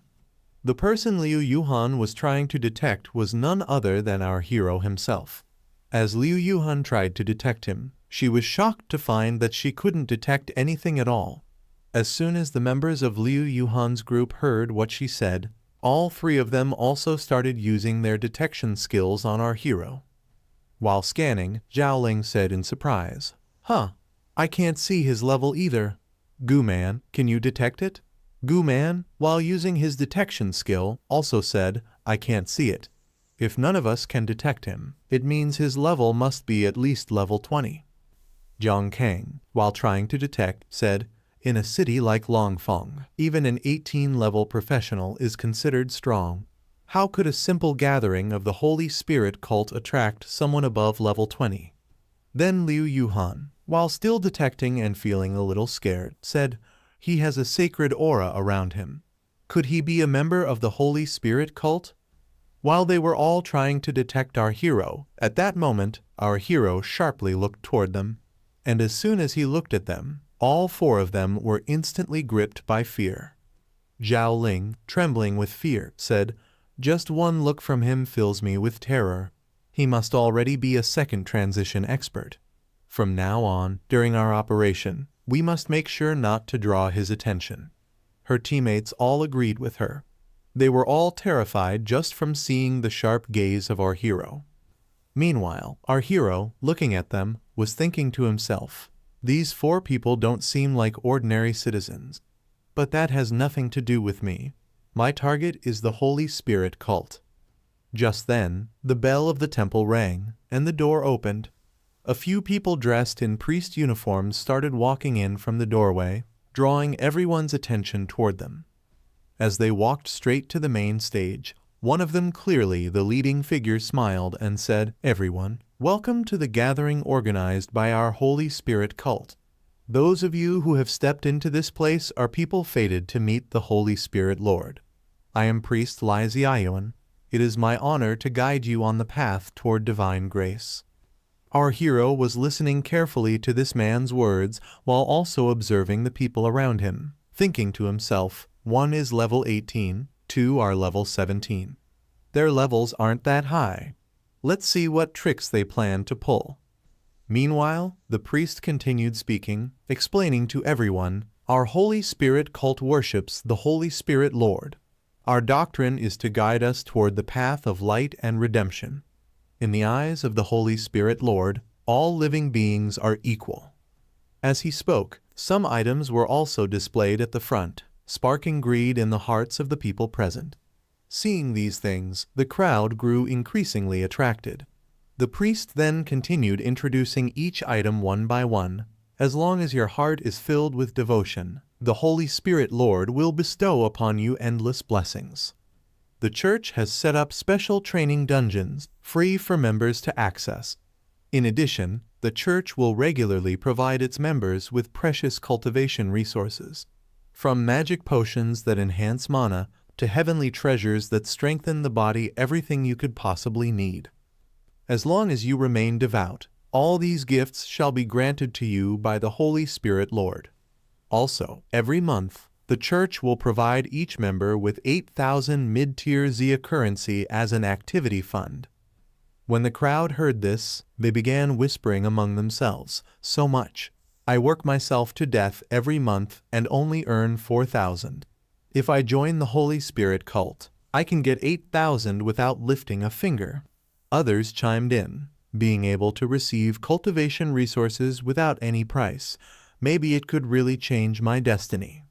The person Liu Yuhan was trying to detect was none other than our hero himself. As Liu Yuhan tried to detect him, she was shocked to find that she couldn't detect anything at all. As soon as the members of Liu Yuhan's group heard what she said, all 3 of them also started using their detection skills on our hero. While scanning, Zhao Ling said in surprise, I can't see his level either. Gu Man, can you detect it?" Gu Man, while using his detection skill, also said, "I can't see it. If none of us can detect him, it means his level must be at least level 20. Zhang Kang, while trying to detect, said, "In a city like Longfeng, even an 18-level professional is considered strong. How could a simple gathering of the Holy Spirit cult attract someone above level 20? Then Liu Yuhan, while still detecting and feeling a little scared, said, "He has a sacred aura around him. Could he be a member of the Holy Spirit cult?" While they were all trying to detect our hero, at that moment, our hero sharply looked toward them. And as soon as he looked at them, all 4 of them were instantly gripped by fear. Zhao Ling, trembling with fear, said, "Just one look from him fills me with terror. He must already be a second transition expert. From now on, during our operation, we must make sure not to draw his attention." Her teammates all agreed with her. They were all terrified just from seeing the sharp gaze of our hero. Meanwhile, our hero, looking at them, was thinking to himself, "These 4 people don't seem like ordinary citizens. But that has nothing to do with me. My target is the Holy Spirit cult." Just then, the bell of the temple rang, and the door opened. A few people dressed in priest uniforms started walking in from the doorway, drawing everyone's attention toward them. As they walked straight to the main stage, one of them, clearly the leading figure, smiled and said, "Everyone, welcome to the gathering organized by our Holy Spirit cult. Those of you who have stepped into this place are people fated to meet the Holy Spirit Lord. I am Priest Lysiaoan. It is my honor to guide you on the path toward divine grace." Our hero was listening carefully to this man's words while also observing the people around him, thinking to himself, 1 is level 18, 2 are level 17. Their levels aren't that high. Let's see what tricks they plan to pull. Meanwhile, the priest continued speaking, explaining to everyone, "Our Holy Spirit cult worships the Holy Spirit Lord. Our doctrine is to guide us toward the path of light and redemption. In the eyes of the Holy Spirit Lord, all living beings are equal." As he spoke, some items were also displayed at the front, sparking greed in the hearts of the people present. Seeing these things, the crowd grew increasingly attracted. The priest then continued introducing each item one by one. "As long as your heart is filled with devotion, the Holy Spirit Lord will bestow upon you endless blessings. The church has set up special training dungeons, free for members to access. In addition, the church will regularly provide its members with precious cultivation resources. From magic potions that enhance mana, to heavenly treasures that strengthen the body, everything you could possibly need. As long as you remain devout, all these gifts shall be granted to you by the Holy Spirit Lord. Also, every month, the church will provide each member with 8,000 mid-tier Zia currency as an activity fund." When the crowd heard this, they began whispering among themselves, "So much. I work myself to death every month and only earn 4,000. If I join the Holy Spirit cult, I can get 8,000 without lifting a finger." Others chimed in, "Being able to receive cultivation resources without any price, maybe it could really change my destiny.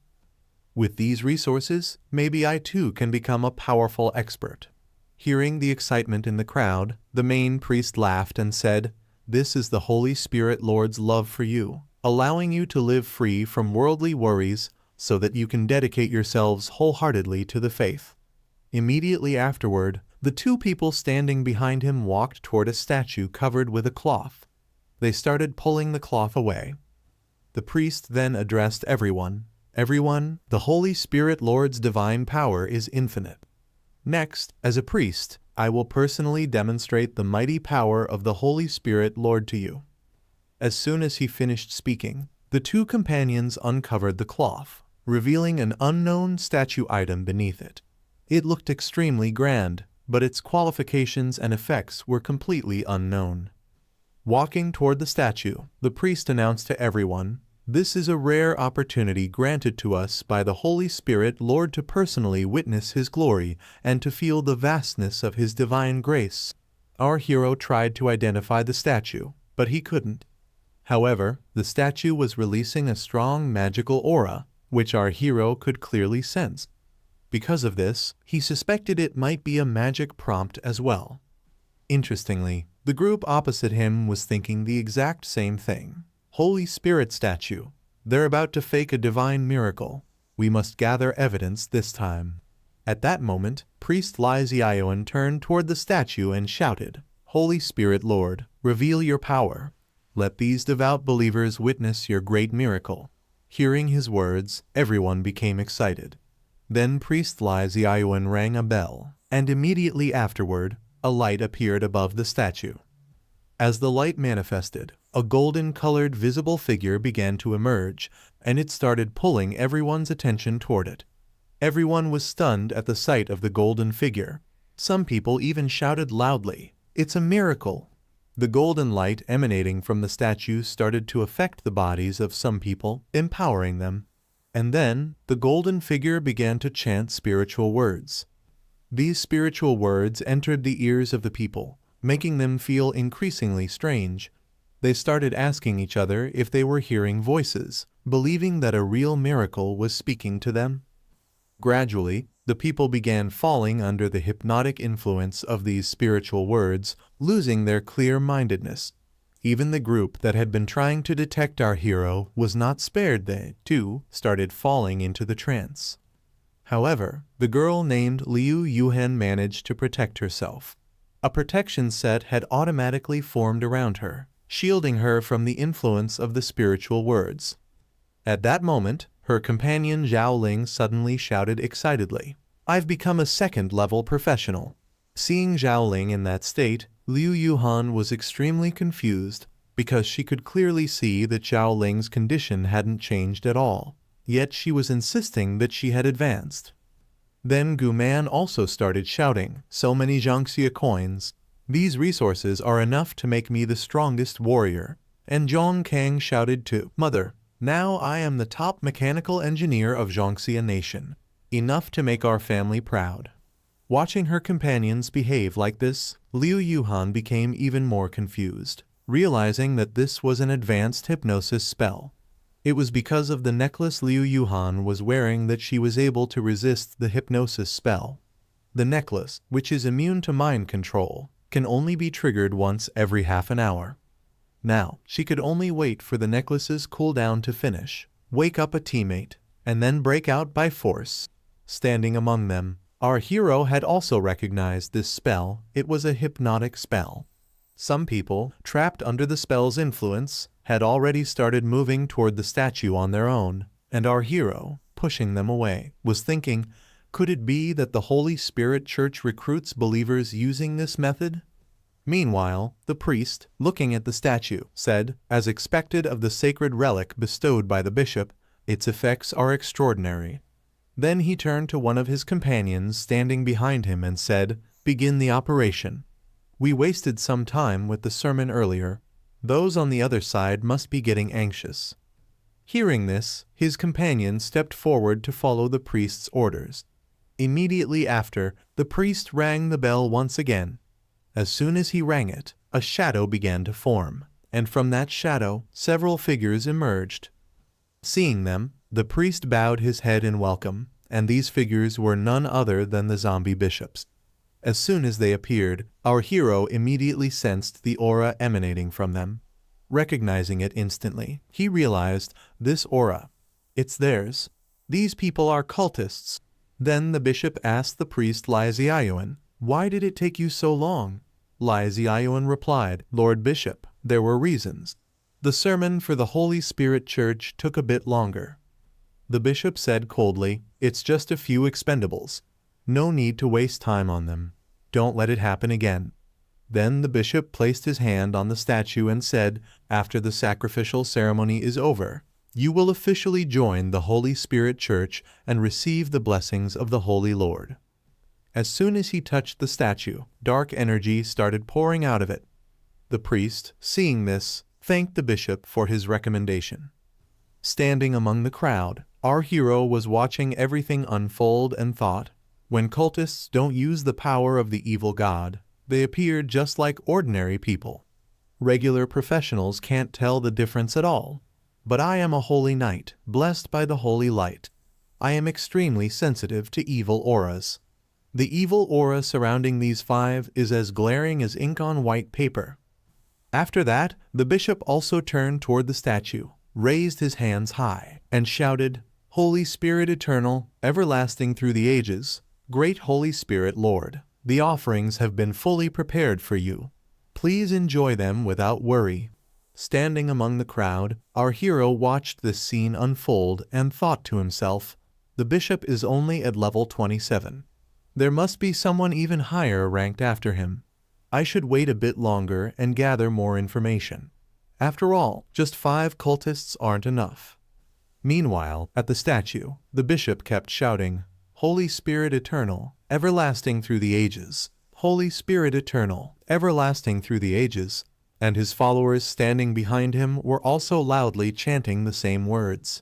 With these resources, maybe I too can become a powerful expert." Hearing the excitement in the crowd, the main priest laughed and said, "This is the Holy Spirit Lord's love for you, allowing you to live free from worldly worries so that you can dedicate yourselves wholeheartedly to the faith." Immediately afterward, the 2 people standing behind him walked toward a statue covered with a cloth. They started pulling the cloth away. The priest then addressed everyone, "Everyone, the Holy Spirit Lord's divine power is infinite. Next, as a priest, I will personally demonstrate the mighty power of the Holy Spirit Lord to you." As soon as he finished speaking, the 2 companions uncovered the cloth, revealing an unknown statue item beneath it. It looked extremely grand, but its qualifications and effects were completely unknown. Walking toward the statue, the priest announced to everyone, "This is a rare opportunity granted to us by the Holy Spirit Lord to personally witness His glory and to feel the vastness of His divine grace." Our hero tried to identify the statue, but he couldn't. However, the statue was releasing a strong magical aura, which our hero could clearly sense. Because of this, he suspected it might be a magic prompt as well. Interestingly, the group opposite him was thinking the exact same thing. "Holy Spirit statue. They're about to fake a divine miracle. We must gather evidence this time." At that moment, Priest Lysiaoan turned toward the statue and shouted, "Holy Spirit Lord, reveal your power. Let these devout believers witness your great miracle." Hearing his words, everyone became excited. Then Priest Lysiaoan rang a bell, and immediately afterward, a light appeared above the statue. As the light manifested, a golden-colored visible figure began to emerge, and it started pulling everyone's attention toward it. Everyone was stunned at the sight of the golden figure. Some people even shouted loudly, "It's a miracle!" The golden light emanating from the statue started to affect the bodies of some people, empowering them. And then, the golden figure began to chant spiritual words. These spiritual words entered the ears of the people, making them feel increasingly strange. They started asking each other if they were hearing voices, believing that a real miracle was speaking to them. Gradually, the people began falling under the hypnotic influence of these spiritual words, losing their clear-mindedness. Even the group that had been trying to detect our hero was not spared. They, too, started falling into the trance. However, the girl named Liu Yuhan managed to protect herself. A protection set had automatically formed around her, shielding her from the influence of the spiritual words. At that moment, her companion Zhao Ling suddenly shouted excitedly, "I've become a second-level professional." Seeing Zhao Ling in that state, Liu Yuhan was extremely confused because she could clearly see that Zhao Ling's condition hadn't changed at all, yet she was insisting that she had advanced. Then Gu Man also started shouting, "So many Jiangxia coins. These resources are enough to make me the strongest warrior." And Zhong Kang shouted too, "Mother, now I am the top mechanical engineer of Jiangxia nation. Enough to make our family proud." Watching her companions behave like this, Liu Yuhan became even more confused, realizing that this was an advanced hypnosis spell. It was because of the necklace Liu Yuhan was wearing that she was able to resist the hypnosis spell. The necklace, which is immune to mind control, can only be triggered once every half an hour. Now, she could only wait for the necklace's cooldown to finish, wake up a teammate, and then break out by force. Standing among them, our hero had also recognized this spell. It was a hypnotic spell. Some people, trapped under the spell's influence, had already started moving toward the statue on their own, and our hero, pushing them away, was thinking, could it be that the Holy Spirit Church recruits believers using this method? Meanwhile, the priest, looking at the statue, said, as expected of the sacred relic bestowed by the bishop, its effects are extraordinary. Then he turned to one of his companions standing behind him and said, "Begin the operation. We wasted some time with the sermon earlier. Those on the other side must be getting anxious." Hearing this, his companion stepped forward to follow the priest's orders. Immediately after, the priest rang the bell once again. As soon as he rang it, a shadow began to form, and from that shadow, several figures emerged. Seeing them, the priest bowed his head in welcome, and these figures were none other than the zombie bishops. As soon as they appeared, our hero immediately sensed the aura emanating from them. Recognizing it instantly, he realized, this aura, it's theirs. These people are cultists. Then the bishop asked the priest Lai Ziayuan, "Why did it take you so long?" Lai Ziayuan replied, "Lord Bishop, there were reasons. The sermon for the Holy Spirit Church took a bit longer." The bishop said coldly, "It's just a few expendables. No need to waste time on them. Don't let it happen again." Then the bishop placed his hand on the statue and said, "After the sacrificial ceremony is over, you will officially join the Holy Spirit Church and receive the blessings of the Holy Lord." As soon as he touched the statue, dark energy started pouring out of it. The priest, seeing this, thanked the bishop for his recommendation. Standing among the crowd, our hero was watching everything unfold and thought, when cultists don't use the power of the evil god, they appear just like ordinary people. Regular professionals can't tell the difference at all. But I am a holy knight, blessed by the holy light. I am extremely sensitive to evil auras. The evil aura surrounding these five is as glaring as ink on white paper. After that, the bishop also turned toward the statue, raised his hands high, and shouted, "Holy Spirit eternal, everlasting through the ages, great Holy Spirit Lord, the offerings have been fully prepared for you. Please enjoy them without worry." Standing among the crowd, our hero watched this scene unfold and thought to himself, the bishop is only at level 27. There must be someone even higher ranked after him. I should wait a bit longer and gather more information. After all, just 5 cultists aren't enough. Meanwhile, at the statue, the bishop kept shouting, "Holy Spirit eternal, everlasting through the ages. Holy Spirit eternal, everlasting through the ages." And his followers standing behind him were also loudly chanting the same words.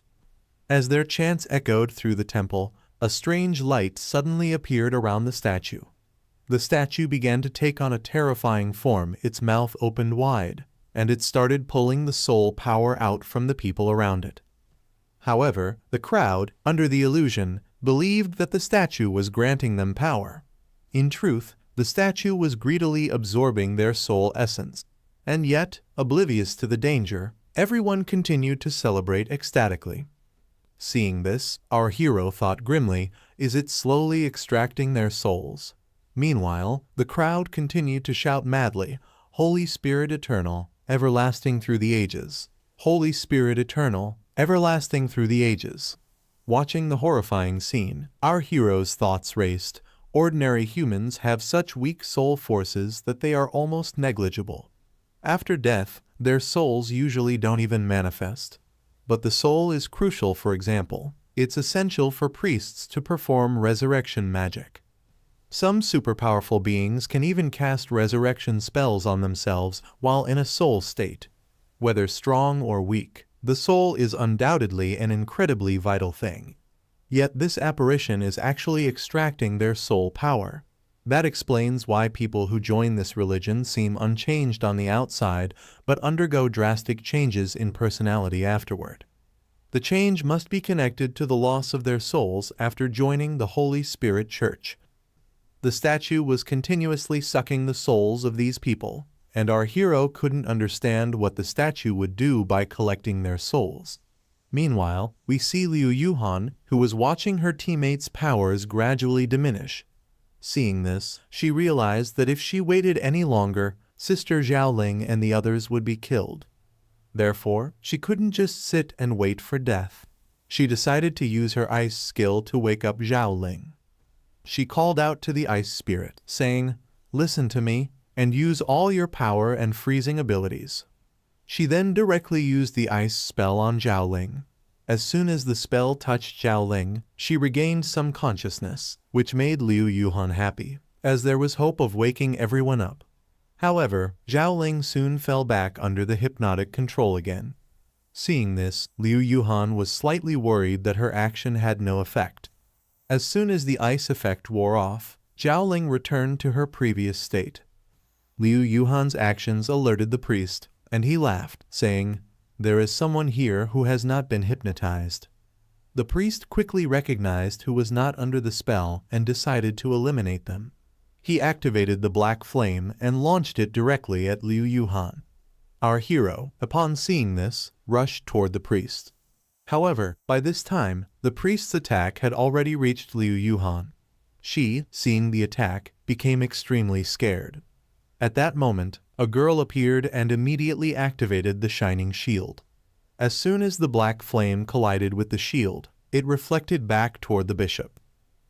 As their chants echoed through the temple, a strange light suddenly appeared around the statue. the statue began to take on a terrifying form. Its mouth opened wide, and it started pulling the soul power out from the people around it. However, the crowd, under the illusion, believed that the statue was granting them power. In truth, the statue was greedily absorbing their soul essence. And yet, oblivious to the danger, everyone continued to celebrate ecstatically. Seeing this, our hero thought grimly, is it slowly extracting their souls? Meanwhile, the crowd continued to shout madly, Holy Spirit eternal, everlasting through the ages. Holy Spirit eternal, everlasting through the ages. Watching the horrifying scene, our hero's thoughts raced. Ordinary humans have such weak soul forces that they are almost negligible. After death, their souls usually don't even manifest. But the soul is crucial. For example, it's essential for priests to perform resurrection magic. Some superpowerful beings can even cast resurrection spells on themselves while in a soul state. Whether strong or weak, the soul is undoubtedly an incredibly vital thing. Yet this apparition is actually extracting their soul power. That explains why people who join this religion seem unchanged on the outside but undergo drastic changes in personality afterward. The change must be connected to the loss of their souls after joining the Holy Spirit Church. The statue was continuously sucking the souls of these people, and our hero couldn't understand what the statue would do by collecting their souls. Meanwhile, we see Liu Yuhan, who was watching her teammates' powers gradually diminish. Seeing this, she realized that if she waited any longer, Sister Zhaoling and the others would be killed. Therefore, she couldn't just sit and wait for death. She decided to use her ice skill to wake up Zhaoling. She called out to the ice spirit, saying, "Listen to me, and use all your power and freezing abilities." She then directly used the ice spell on Zhaoling. As soon as the spell touched Zhaoling, she regained some consciousness, which made Liu Yuhan happy, as there was hope of waking everyone up. However, Zhaoling soon fell back under the hypnotic control again. Seeing this, Liu Yuhan was slightly worried that her action had no effect. As soon as the ice effect wore off, Zhaoling returned to her previous state. Liu Yuhan's actions alerted the priest, and he laughed, saying, "There is someone here who has not been hypnotized." The priest quickly recognized who was not under the spell and decided to eliminate them. He activated the black flame and launched it directly at Liu Yuhan. Our hero, upon seeing this, rushed toward the priest. However, by this time, the priest's attack had already reached Liu Yuhan. She, seeing the attack, became extremely scared. At that moment, a girl appeared and immediately activated the shining shield. As soon as the black flame collided with the shield, it reflected back toward the bishop.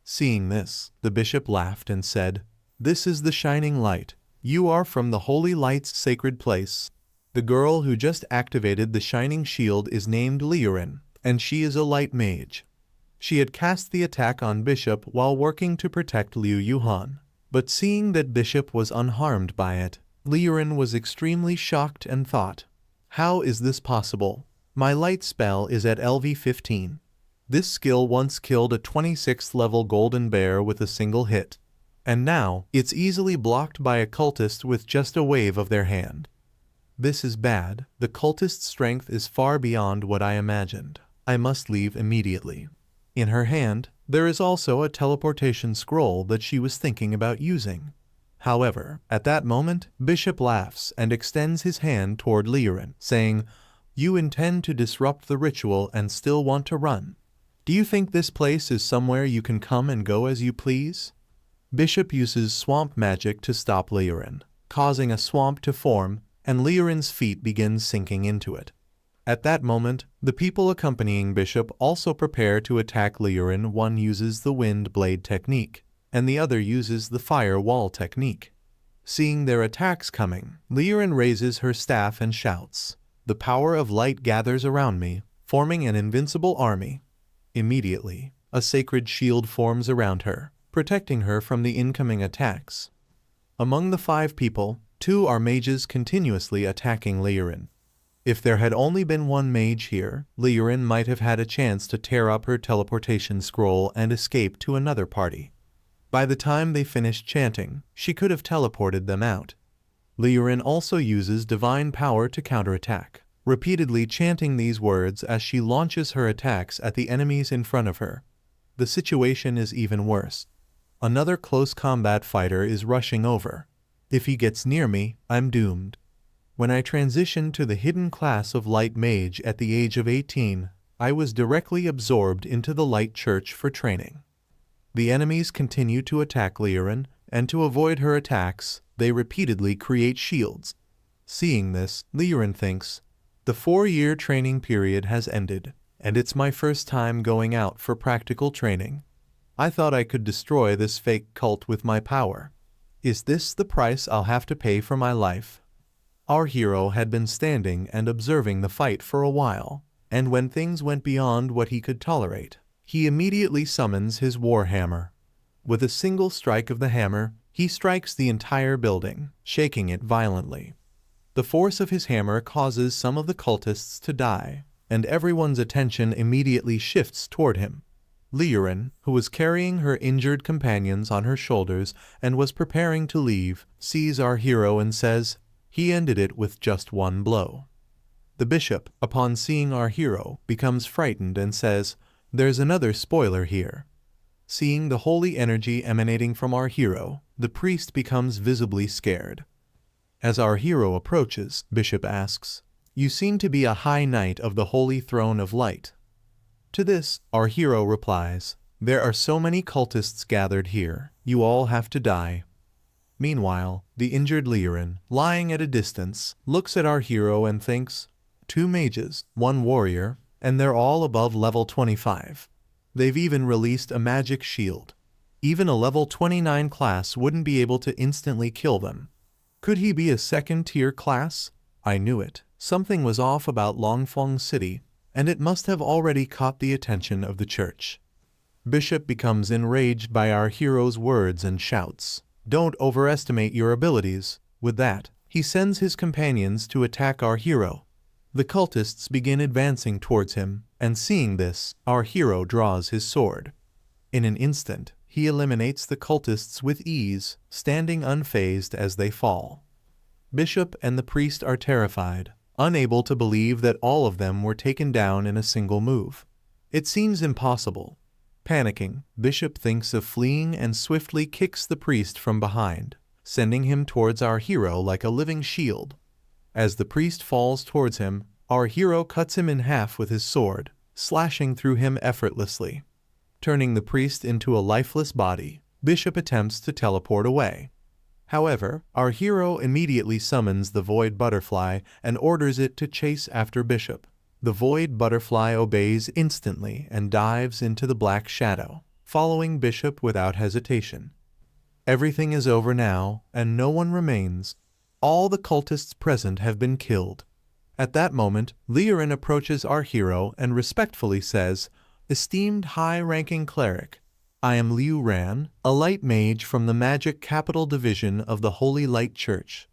Seeing this, the bishop laughed and said, "This is the shining light. You are from the holy light's sacred place." The girl who just activated the shining shield is named Liurin, and she is a light mage. She had cast the attack on Bishop while working to protect Liu Yuhan, but seeing that Bishop was unharmed by it, Liurin was extremely shocked and thought, "How is this possible? My light spell is at LV 15. This skill once killed a 26th level golden bear with a single hit, and now it's easily blocked by a cultist with just a wave of their hand. This is bad. The cultist's strength is far beyond what I imagined. I must leave immediately." In her hand, there is also a teleportation scroll that she was thinking about using. However, at that moment, Bishop laughs and extends his hand toward Liurin, saying, "You intend to disrupt the ritual and still want to run. Do you think this place is somewhere you can come and go as you please?" Bishop uses swamp magic to stop Liurin, causing a swamp to form, and Liurin's feet begin sinking into it. At that moment, the people accompanying Bishop also prepare to attack Liurin. One uses the wind blade technique, and the other uses the fire wall technique. Seeing their attacks coming, Liurin raises her staff and shouts, "The power of light gathers around me, forming an invincible army." Immediately, a sacred shield forms around her, protecting her from the incoming attacks. Among the 5 people, 2 are mages continuously attacking Liurin. If there had only been one mage here, Liurin might have had a chance to tear up her teleportation scroll and escape to another party. By the time they finished chanting, she could have teleported them out. Liurin also uses divine power to counterattack, repeatedly chanting these words as she launches her attacks at the enemies in front of her. The situation is even worse. Another close combat fighter is rushing over. If he gets near me, I'm doomed. When I transitioned to the hidden class of Light Mage at the age of 18, I was directly absorbed into the Light Church for training. The enemies continue to attack Liurin, and to avoid her attacks, they repeatedly create shields. Seeing this, Liurin thinks, the 4-year training period has ended, and it's my first time going out for practical training. I thought I could destroy this fake cult with my power. Is this the price I'll have to pay for my life? Our hero had been standing and observing the fight for a while, and when things went beyond what he could tolerate, he immediately summons his warhammer. With a single strike of the hammer, he strikes the entire building, shaking it violently. The force of his hammer causes some of the cultists to die, and everyone's attention immediately shifts toward him. Liurin, who was carrying her injured companions on her shoulders and was preparing to leave, sees our hero and says, he ended it with just one blow. The bishop, upon seeing our hero, becomes frightened and says, there's another spoiler here. Seeing the holy energy emanating from our hero, the priest becomes visibly scared. As our hero approaches, Bishop asks, you seem to be a high knight of the Holy Throne of Light. To this, our hero replies, there are so many cultists gathered here, you all have to die. Meanwhile, the injured Liurin, lying at a distance, looks at our hero and thinks, 2 mages, 1 warrior, and they're all above level 25. They've even released a magic shield. Even a level 29 class wouldn't be able to instantly kill them. Could he be a 2nd-tier class? I knew it. Something was off about Longfeng City, and it must have already caught the attention of the church. Bishop becomes enraged by our hero's words and shouts, don't overestimate your abilities. With that, he sends his companions to attack our hero. The cultists begin advancing towards him, and seeing this, our hero draws his sword. In an instant, he eliminates the cultists with ease, standing unfazed as they fall. Bishop and the priest are terrified, unable to believe that all of them were taken down in a single move. It seems impossible. Panicking, Bishop thinks of fleeing and swiftly kicks the priest from behind, sending him towards our hero like a living shield. As the priest falls towards him, our hero cuts him in half with his sword, slashing through him effortlessly. Turning the priest into a lifeless body, Bishop attempts to teleport away. However, our hero immediately summons the Void Butterfly and orders it to chase after Bishop. The Void Butterfly obeys instantly and dives into the black shadow, following Bishop without hesitation. Everything is over now, and no one remains. All the cultists present have been killed. At that moment, Liurin approaches our hero and respectfully says, esteemed high-ranking cleric, I am Liu Ran, a light mage from the Magic Capital Division of the Holy Light Church.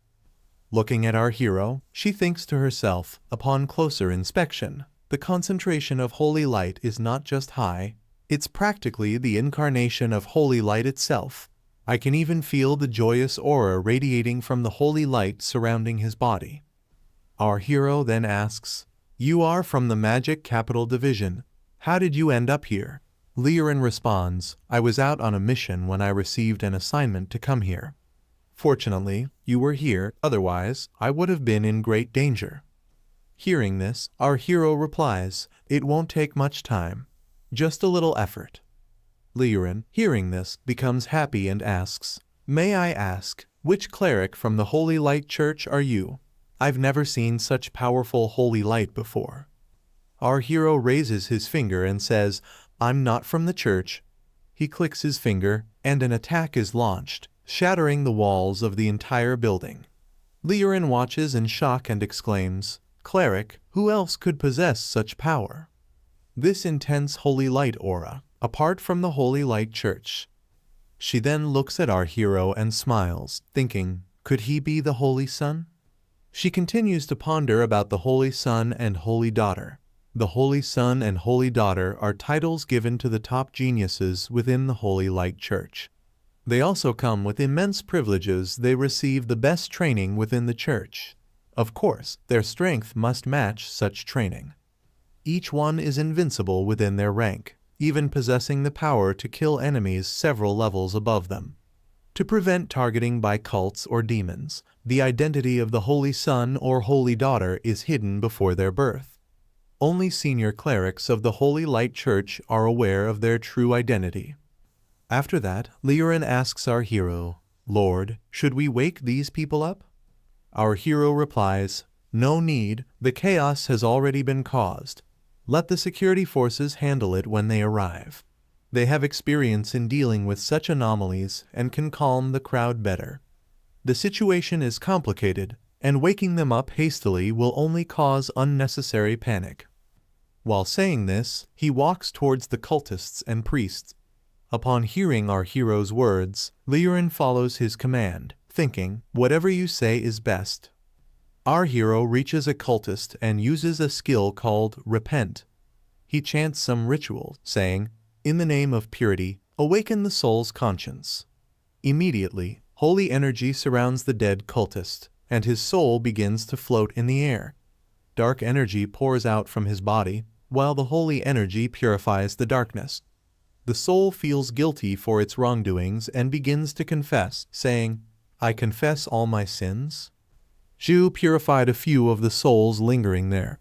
Looking at our hero, she thinks to herself, upon closer inspection, the concentration of holy light is not just high, it's practically the incarnation of holy light itself. I can even feel the joyous aura radiating from the holy light surrounding his body. Our hero then asks, you are from the Magic Capital Division. How did you end up here? Liurin responds, I was out on a mission when I received an assignment to come here. Fortunately, you were here, otherwise I would have been in great danger. Hearing this, our hero replies, it won't take much time. Just a little effort. Liurin, hearing this, becomes happy and asks, may I ask, which cleric from the Holy Light Church are you? I've never seen such powerful holy light before. Our hero raises his finger and says, I'm not from the church. He clicks his finger, and an attack is launched, shattering the walls of the entire building. Liurin watches in shock and exclaims, cleric, who else could possess such power? This intense holy light aura, apart from the Holy Light Church. She then looks at our hero and smiles, thinking, could he be the Holy Son? She continues to ponder about the Holy Son and Holy Daughter. The Holy Son and Holy Daughter are titles given to the top geniuses within the Holy Light Church. They also come with immense privileges. They receive the best training within the church. Of course, their strength must match such training. Each one is invincible within their rank, even possessing the power to kill enemies several levels above them. To prevent targeting by cults or demons, the identity of the Holy Son or Holy Daughter is hidden before their birth. Only senior clerics of the Holy Light Church are aware of their true identity. After that, Liurin asks our hero, "Lord, should we wake these people up?" Our hero replies, "No need, the chaos has already been caused. Let the security forces handle it when they arrive. They have experience in dealing with such anomalies and can calm the crowd better. The situation is complicated, and waking them up hastily will only cause unnecessary panic." While saying this, he walks towards the cultists and priests. Upon hearing our hero's words, Liurin follows his command, thinking, "Whatever you say is best." Our hero reaches a cultist and uses a skill called Repent. He chants some ritual, saying, "In the name of purity, awaken the soul's conscience." Immediately, holy energy surrounds the dead cultist, and his soul begins to float in the air. Dark energy pours out from his body, while the holy energy purifies the darkness. The soul feels guilty for its wrongdoings and begins to confess, saying, "I confess all my sins." Zhu purified a few of the souls lingering there.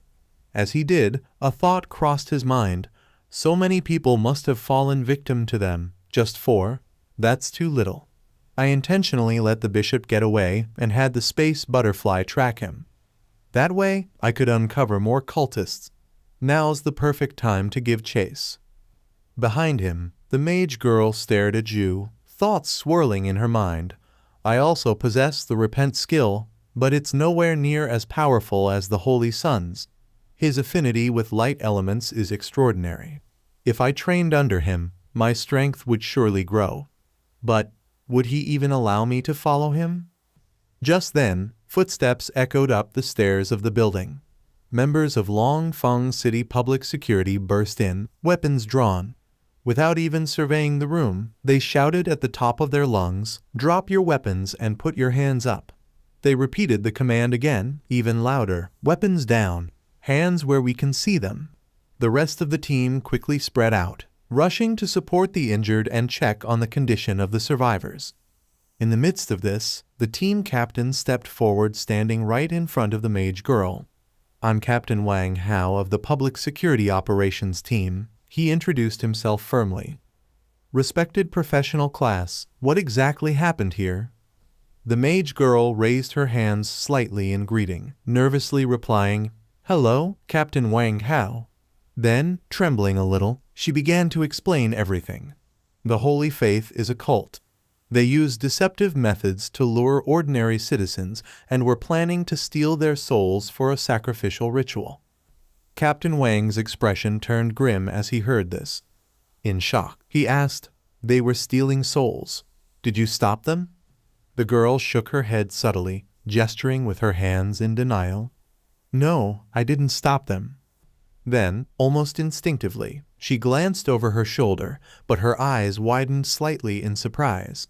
As he did, a thought crossed his mind. So many people must have fallen victim to them. Just 4? That's too little. I intentionally let the bishop get away and had the space butterfly track him. That way, I could uncover more cultists. Now's the perfect time to give chase. Behind him, the mage girl stared at Zhu, thoughts swirling in her mind. I also possess the Repent skill, but it's nowhere near as powerful as the Holy Son's. His affinity with light elements is extraordinary. If I trained under him, my strength would surely grow. But would he even allow me to follow him? Just then, footsteps echoed up the stairs of the building. Members of Longfeng City Public Security burst in, weapons drawn. Without even surveying the room, they shouted at the top of their lungs, "Drop your weapons and put your hands up." They repeated the command again, even louder, "Weapons down, hands where we can see them." The rest of the team quickly spread out, rushing to support the injured and check on the condition of the survivors. In the midst of this, the team captain stepped forward, standing right in front of the mage girl. "I'm Captain Wang Hao of the Public Security Operations Team." He introduced himself firmly. "Respected professional class, what exactly happened here?" The mage girl raised her hands slightly in greeting, nervously replying, "Hello, Captain Wang Hao." Then, trembling a little, she began to explain everything. The Holy Faith is a cult. They use deceptive methods to lure ordinary citizens and were planning to steal their souls for a sacrificial ritual. Captain Wang's expression turned grim as he heard this. In shock, he asked, "They were stealing souls. Did you stop them?" The girl shook her head subtly, gesturing with her hands in denial. "No, I didn't stop them." Then, almost instinctively, she glanced over her shoulder, but her eyes widened slightly in surprise.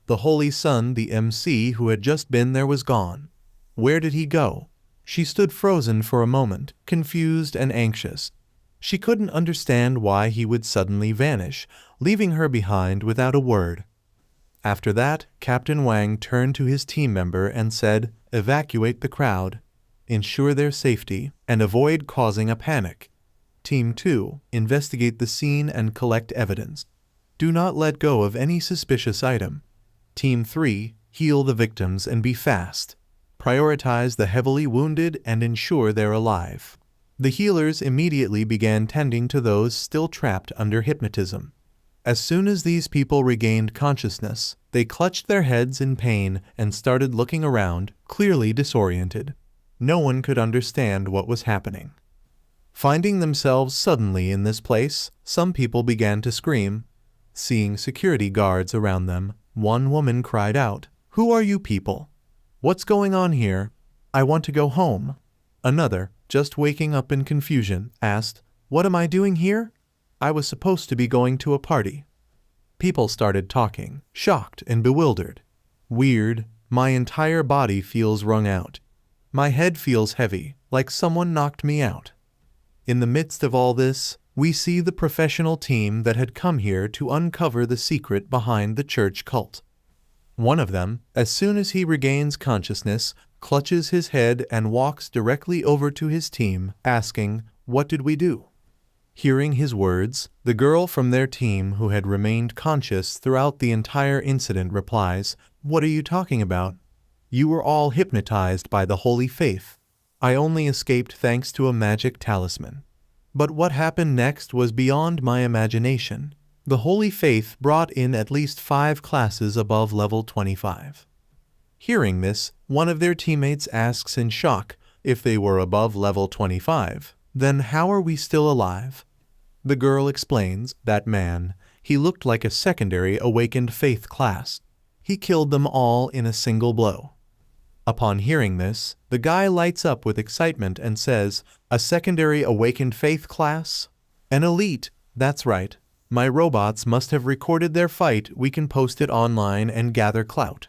The Holy Son, the MC who had just been there, was gone. Where did he go? She stood frozen for a moment, confused and anxious. She couldn't understand why he would suddenly vanish, leaving her behind without a word. After that, Captain Wang turned to his team member and said, "Evacuate the crowd. Ensure their safety, and avoid causing a panic. Team 2, investigate the scene and collect evidence. Do not let go of any suspicious item. Team 3, heal the victims and be fast. Prioritize the heavily wounded and ensure they're alive." The healers immediately began tending to those still trapped under hypnotism. As soon as these people regained consciousness, they clutched their heads in pain and started looking around, clearly disoriented. No one could understand what was happening. Finding themselves suddenly in this place, some people began to scream. Seeing security guards around them, one woman cried out, "Who are you people? What's going on here? I want to go home." Another, just waking up in confusion, asked, "What am I doing here? I was supposed to be going to a party." People started talking, shocked and bewildered. Weird, my entire body feels wrung out. My head feels heavy, like someone knocked me out. In the midst of all this, we see the professional team that had come here to uncover the secret behind the church cult. One of them, as soon as he regains consciousness, clutches his head and walks directly over to his team, asking, "What did we do?" Hearing his words, the girl from their team who had remained conscious throughout the entire incident replies, "What are you talking about? You were all hypnotized by the holy faith. I only escaped thanks to a magic talisman." But what happened next was beyond my imagination. The holy faith brought in at least 5 classes above level 25. Hearing this, one of their teammates asks in shock, if they were above level 25, then how are we still alive? The girl explains, that man, he looked like a secondary awakened faith class. He killed them all in a single blow. Upon hearing this, the guy lights up with excitement and says, "A secondary awakened faith class? An elite, that's right. My robots must have recorded their fight. We can post it online and gather clout."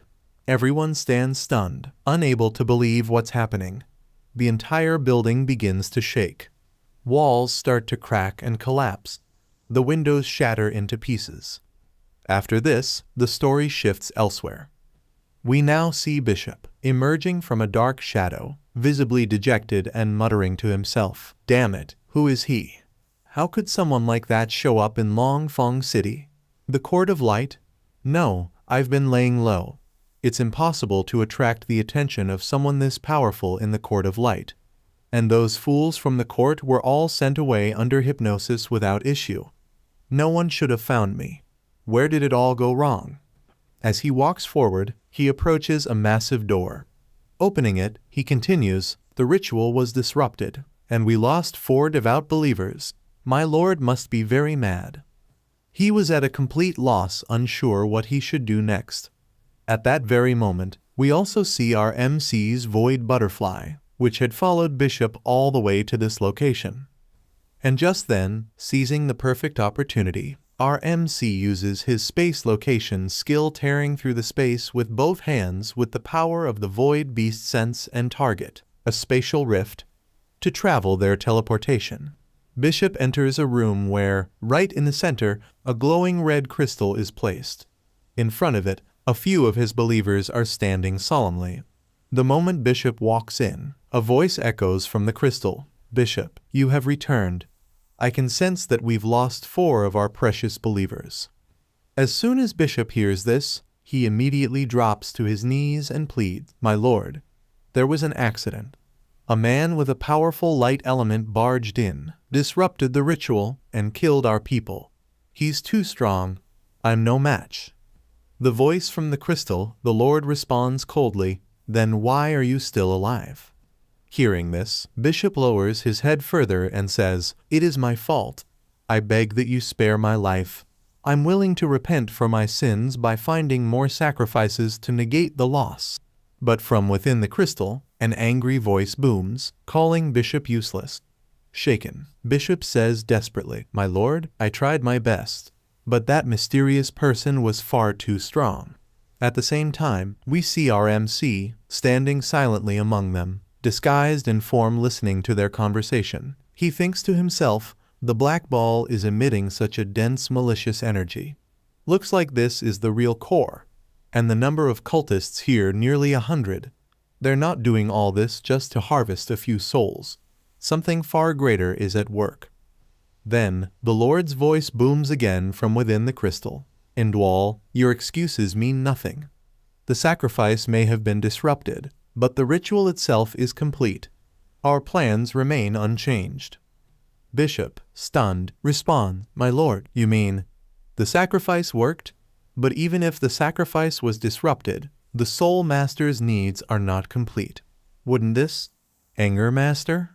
Everyone stands stunned, unable to believe what's happening. The entire building begins to shake. Walls start to crack and collapse. The windows shatter into pieces. After this, the story shifts elsewhere. We now see Bishop, emerging from a dark shadow, visibly dejected and muttering to himself, "Damn it, who is he? How could someone like that show up in Longfeng City? The Court of Light? No, I've been laying low. It's impossible to attract the attention of someone this powerful in the Court of Light. And those fools from the court were all sent away under hypnosis without issue. No one should have found me. Where did it all go wrong?" As he walks forward, he approaches a massive door. Opening it, he continues, "The ritual was disrupted, and we lost 4 devout believers. My lord must be very mad." He was at a complete loss, unsure what he should do next. At that very moment, we also see our MC's void butterfly, which had followed Bishop all the way to this location. And just then, seizing the perfect opportunity, our MC uses his space location skill, tearing through the space with both hands with the power of the void beast sense and target, a spatial rift, to travel their teleportation. Bishop enters a room where, right in the center, a glowing red crystal is placed. In front of it, a few of his believers are standing solemnly. The moment Bishop walks in, a voice echoes from the crystal, "Bishop, you have returned. I can sense that we've lost 4 of our precious believers." As soon as Bishop hears this, he immediately drops to his knees and pleads, "My lord, there was an accident. A man with a powerful light element barged in, disrupted the ritual, and killed our people. He's too strong. I'm no match." The voice from the crystal, the Lord responds coldly, "Then why are you still alive?" Hearing this, Bishop lowers his head further and says, "It is my fault. I beg that you spare my life. I'm willing to repent for my sins by finding more sacrifices to negate the loss." But from within the crystal, an angry voice booms, calling Bishop useless. Shaken, Bishop says desperately, "My lord, I tried my best, but that mysterious person was far too strong." At the same time, we see our MC standing silently among them, disguised in form, listening to their conversation. He thinks to himself, the black ball is emitting such a dense malicious energy. Looks like this is the real core. And the number of cultists here nearly 100. They're not doing all this just to harvest a few souls. Something far greater is at work. Then, the Lord's voice booms again from within the crystal. "Indwal, your excuses mean nothing. The sacrifice may have been disrupted, but the ritual itself is complete. Our plans remain unchanged." Bishop, stunned, responds, "My lord, you mean the sacrifice worked? But even if the sacrifice was disrupted, the Soul Master's needs are not complete. Wouldn't this anger Master?"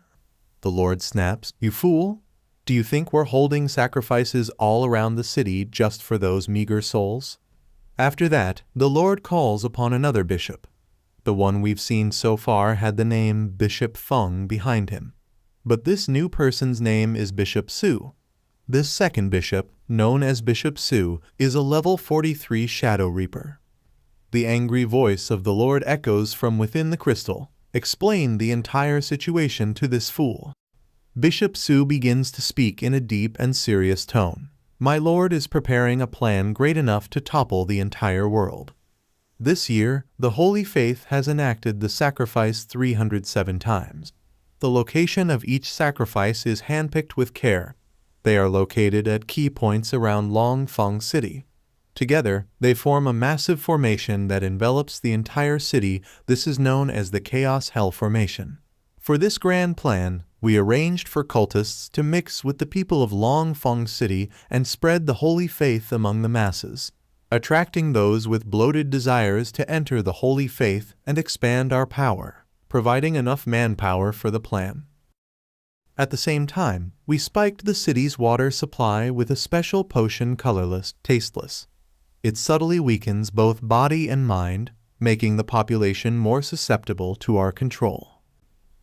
The Lord snaps, "You fool! Do you think we're holding sacrifices all around the city just for those meager souls?" After that, the Lord calls upon another bishop. The one we've seen so far had the name Bishop Feng behind him. But this new person's name is Bishop Su. This second bishop, known as Bishop Su, is a level 43 Shadow Reaper. The angry voice of the Lord echoes from within the crystal. Explain the entire situation to this fool. Bishop Su begins to speak in a deep and serious tone. My lord is preparing a plan great enough to topple the entire world. This year, the Holy Faith has enacted the sacrifice 307 times. The location of each sacrifice is handpicked with care. They are located at key points around Longfeng City. Together, they form a massive formation that envelops the entire city. This is known as the Chaos Hell Formation. For this grand plan, we arranged for cultists to mix with the people of Longfeng City and spread the holy faith among the masses, attracting those with bloated desires to enter the holy faith and expand our power, providing enough manpower for the plan. At the same time, we spiked the city's water supply with a special potion colorless, tasteless. It subtly weakens both body and mind, making the population more susceptible to our control.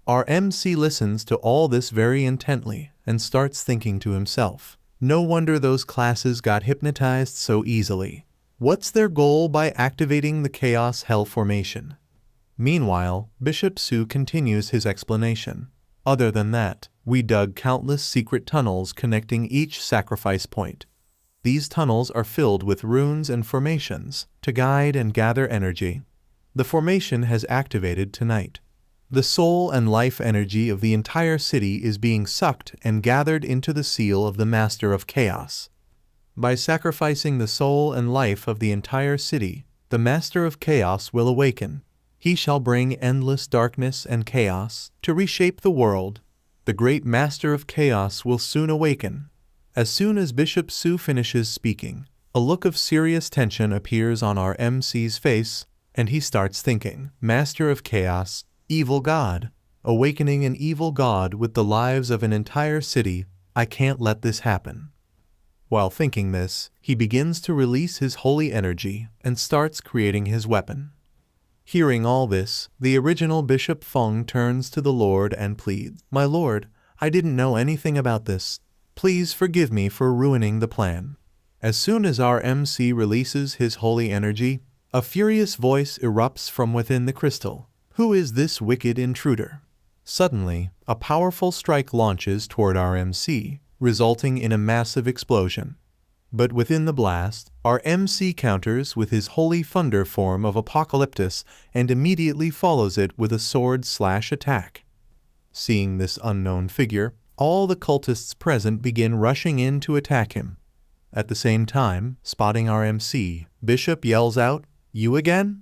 Our MC listens to all this very intently and starts thinking to himself, no wonder those classes got hypnotized so easily. What's their goal by activating the Chaos Hell Formation? Meanwhile, Bishop Su continues his explanation. Other than that, we dug countless secret tunnels connecting each sacrifice point. These tunnels are filled with runes and formations to guide and gather energy. The formation has activated tonight. The soul and life energy of the entire city is being sucked and gathered into the seal of the Master of Chaos. By sacrificing the soul and life of the entire city, the Master of Chaos will awaken. He shall bring endless darkness and chaos to reshape the world. The great Master of Chaos will soon awaken. As soon as Bishop Su finishes speaking, a look of serious tension appears on our MC's face, and he starts thinking, Master of Chaos, evil god, awakening an evil god with the lives of an entire city. I can't let this happen. While thinking this, he begins to release his holy energy and starts creating his weapon. Hearing all this, the original Bishop Feng turns to the Lord and pleads, My lord, I didn't know anything about this. Please forgive me for ruining the plan. As soon as our MC releases his holy energy, a furious voice erupts from within the crystal. Who is this wicked intruder? Suddenly, a powerful strike launches toward our MC, resulting in a massive explosion. But within the blast, our MC counters with his holy thunder form of Apocalyptus and immediately follows it with a sword/attack. Seeing this unknown figure, all the cultists present begin rushing in to attack him. At the same time, spotting our MC, Bishop yells out, You again?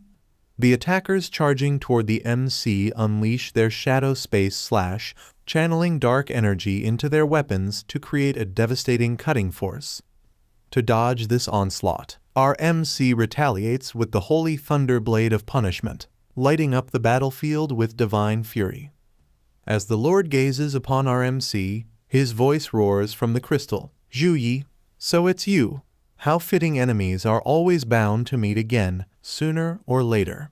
The attackers charging toward the MC unleash their shadow space / channeling dark energy into their weapons to create a devastating cutting force. To dodge this onslaught, our MC retaliates with the holy thunder blade of punishment, lighting up the battlefield with divine fury. As the Lord gazes upon our MC, his voice roars from the crystal, Zhu Yi, so it's you. How fitting enemies are always bound to meet again, sooner or later.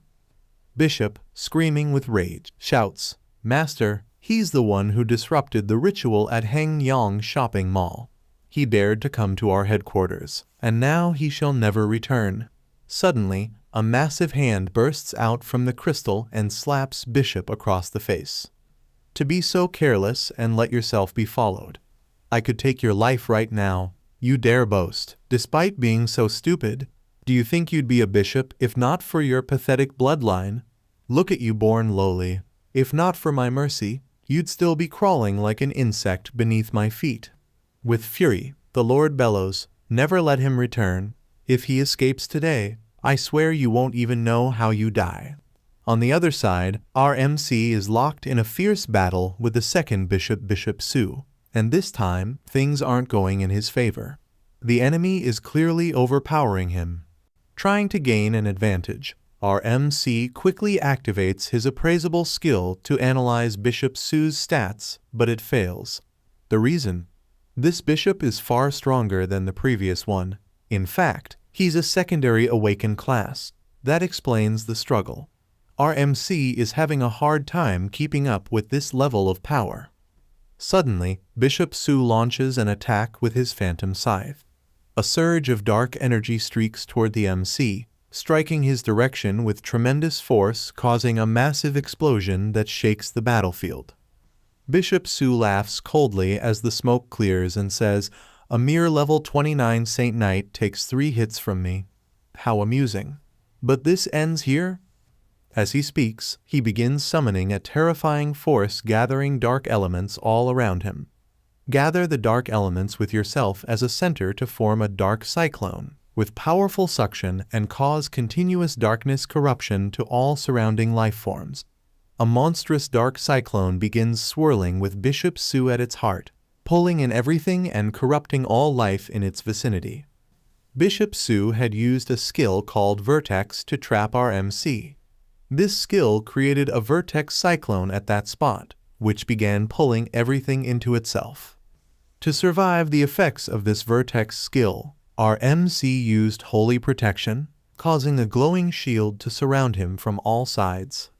Bishop, screaming with rage, shouts, Master, he's the one who disrupted the ritual at Hengyang Shopping Mall. He dared to come to our headquarters, and now he shall never return. Suddenly, a massive hand bursts out from the crystal and slaps Bishop across the face. To be so careless and let yourself be followed. I could take your life right now. You dare boast, despite being so stupid. Do you think you'd be a bishop if not for your pathetic bloodline? Look at you born lowly. If not for my mercy, you'd still be crawling like an insect beneath my feet. With fury, the Lord bellows, Never let him return. If he escapes today, I swear you won't even know how you die. On the other side, our MC is locked in a fierce battle with the second bishop, Bishop Su, and this time, things aren't going in his favor. The enemy is clearly overpowering him. Trying to gain an advantage, our MC quickly activates his appraisable skill to analyze Bishop Su's stats, but it fails. The reason? This bishop is far stronger than the previous one. In fact, he's a secondary awakened class. That explains the struggle. Our MC is having a hard time keeping up with this level of power. Suddenly, Bishop Su launches an attack with his phantom scythe. A surge of dark energy streaks toward the MC, striking his direction with tremendous force, causing a massive explosion that shakes the battlefield. Bishop Su laughs coldly as the smoke clears and says, "A mere level 29 Saint Knight takes 3 hits from me. How amusing. But this ends here?" As he speaks, he begins summoning a terrifying force, gathering dark elements all around him. Gather the dark elements with yourself as a center to form a dark cyclone, with powerful suction, and cause continuous darkness corruption to all surrounding life forms. A monstrous dark cyclone begins swirling with Bishop Su at its heart, pulling in everything and corrupting all life in its vicinity. Bishop Su had used a skill called Vertex to trap our MC. This skill created a vertex cyclone at that spot, which began pulling everything into itself. To survive the effects of this vertex skill, our MC used holy protection, causing a glowing shield to surround him from all sides.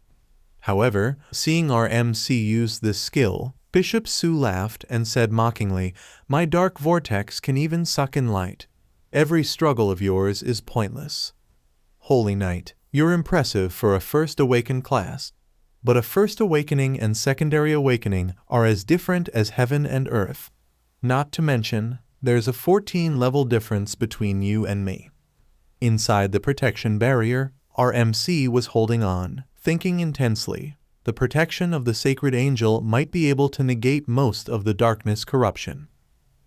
However, seeing our MC use this skill, Bishop Su laughed and said mockingly, "My dark vortex can even suck in light. Every struggle of yours is pointless. Holy Knight, you're impressive for a first awakened class, but a first awakening and secondary awakening are as different as heaven and earth. Not to mention, there's a 14-level difference between you and me." Inside the protection barrier, our MC was holding on, thinking intensely. The protection of the sacred angel might be able to negate most of the darkness corruption.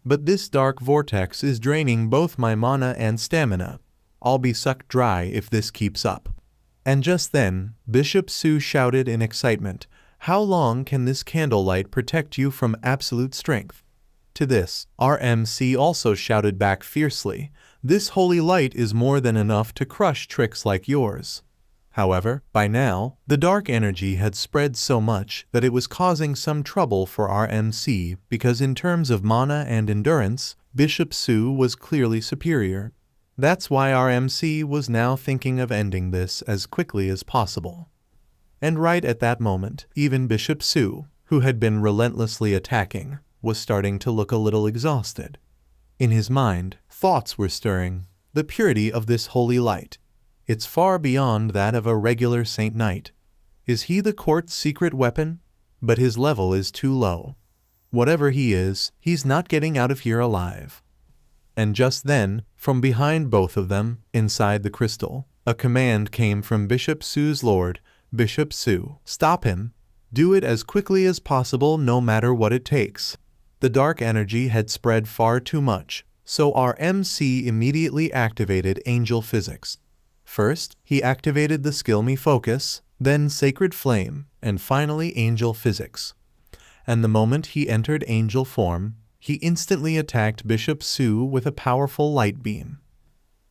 But this dark vortex is draining both my mana and stamina. I'll be sucked dry if this keeps up. And just then, Bishop Su shouted in excitement, "How long can this candlelight protect you from absolute strength?" To this, our MC also shouted back fiercely, "This holy light is more than enough to crush tricks like yours." However, by now, the dark energy had spread so much that it was causing some trouble for our MC because in terms of mana and endurance, Bishop Su was clearly superior. That's why our MC was now thinking of ending this as quickly as possible. And right at that moment, even Bishop Su, who had been relentlessly attacking, was starting to look a little exhausted. In his mind, thoughts were stirring. The purity of this holy light. It's far beyond that of a regular Saint Knight. Is he the court's secret weapon? But his level is too low. Whatever he is, he's not getting out of here alive. And just then, from behind both of them, inside the crystal, a command came from Bishop Su's lord, Bishop Su. "Stop him. Do it as quickly as possible, no matter what it takes." The dark energy had spread far too much, so our MC immediately activated Angel Physics. First, he activated the skill Me Focus, then Sacred Flame, and finally Angel Physics. And the moment he entered angel form, he instantly attacked Bishop Su with a powerful light beam,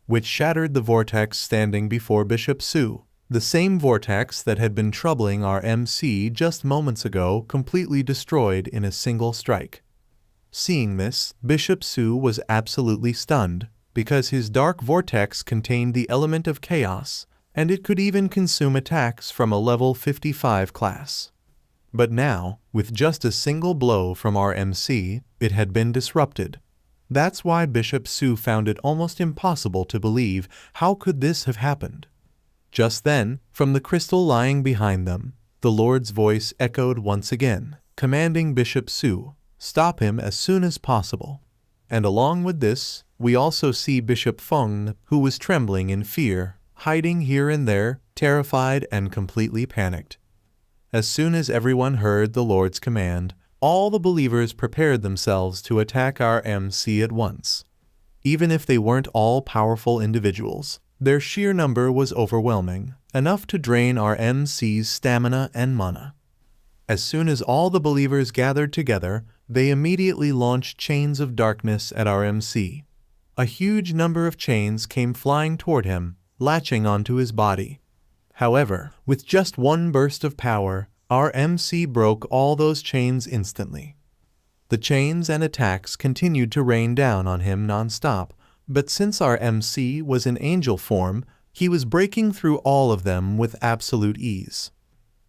which shattered the vortex standing before Bishop Su. The same vortex that had been troubling our MC just moments ago completely destroyed in a single strike. Seeing this, Bishop Su was absolutely stunned, because his dark vortex contained the element of chaos, and it could even consume attacks from a level 55 class. But now, with just a single blow from our MC, it had been disrupted. That's why Bishop Su found it almost impossible to believe how could this have happened. Just then, from the crystal lying behind them, the Lord's voice echoed once again, commanding Bishop Su, "Stop him as soon as possible." And along with this, we also see Bishop Feng, who was trembling in fear, hiding here and there, terrified and completely panicked. As soon as everyone heard the Lord's command, all the believers prepared themselves to attack our MC at once. Even if they weren't all powerful individuals, their sheer number was overwhelming, enough to drain our MC's stamina and mana. As soon as all the believers gathered together, they immediately launched chains of darkness at our MC. A huge number of chains came flying toward him, latching onto his body. However, with just one burst of power, our MC broke all those chains instantly. The chains and attacks continued to rain down on him non-stop, but since our MC was in angel form, he was breaking through all of them with absolute ease.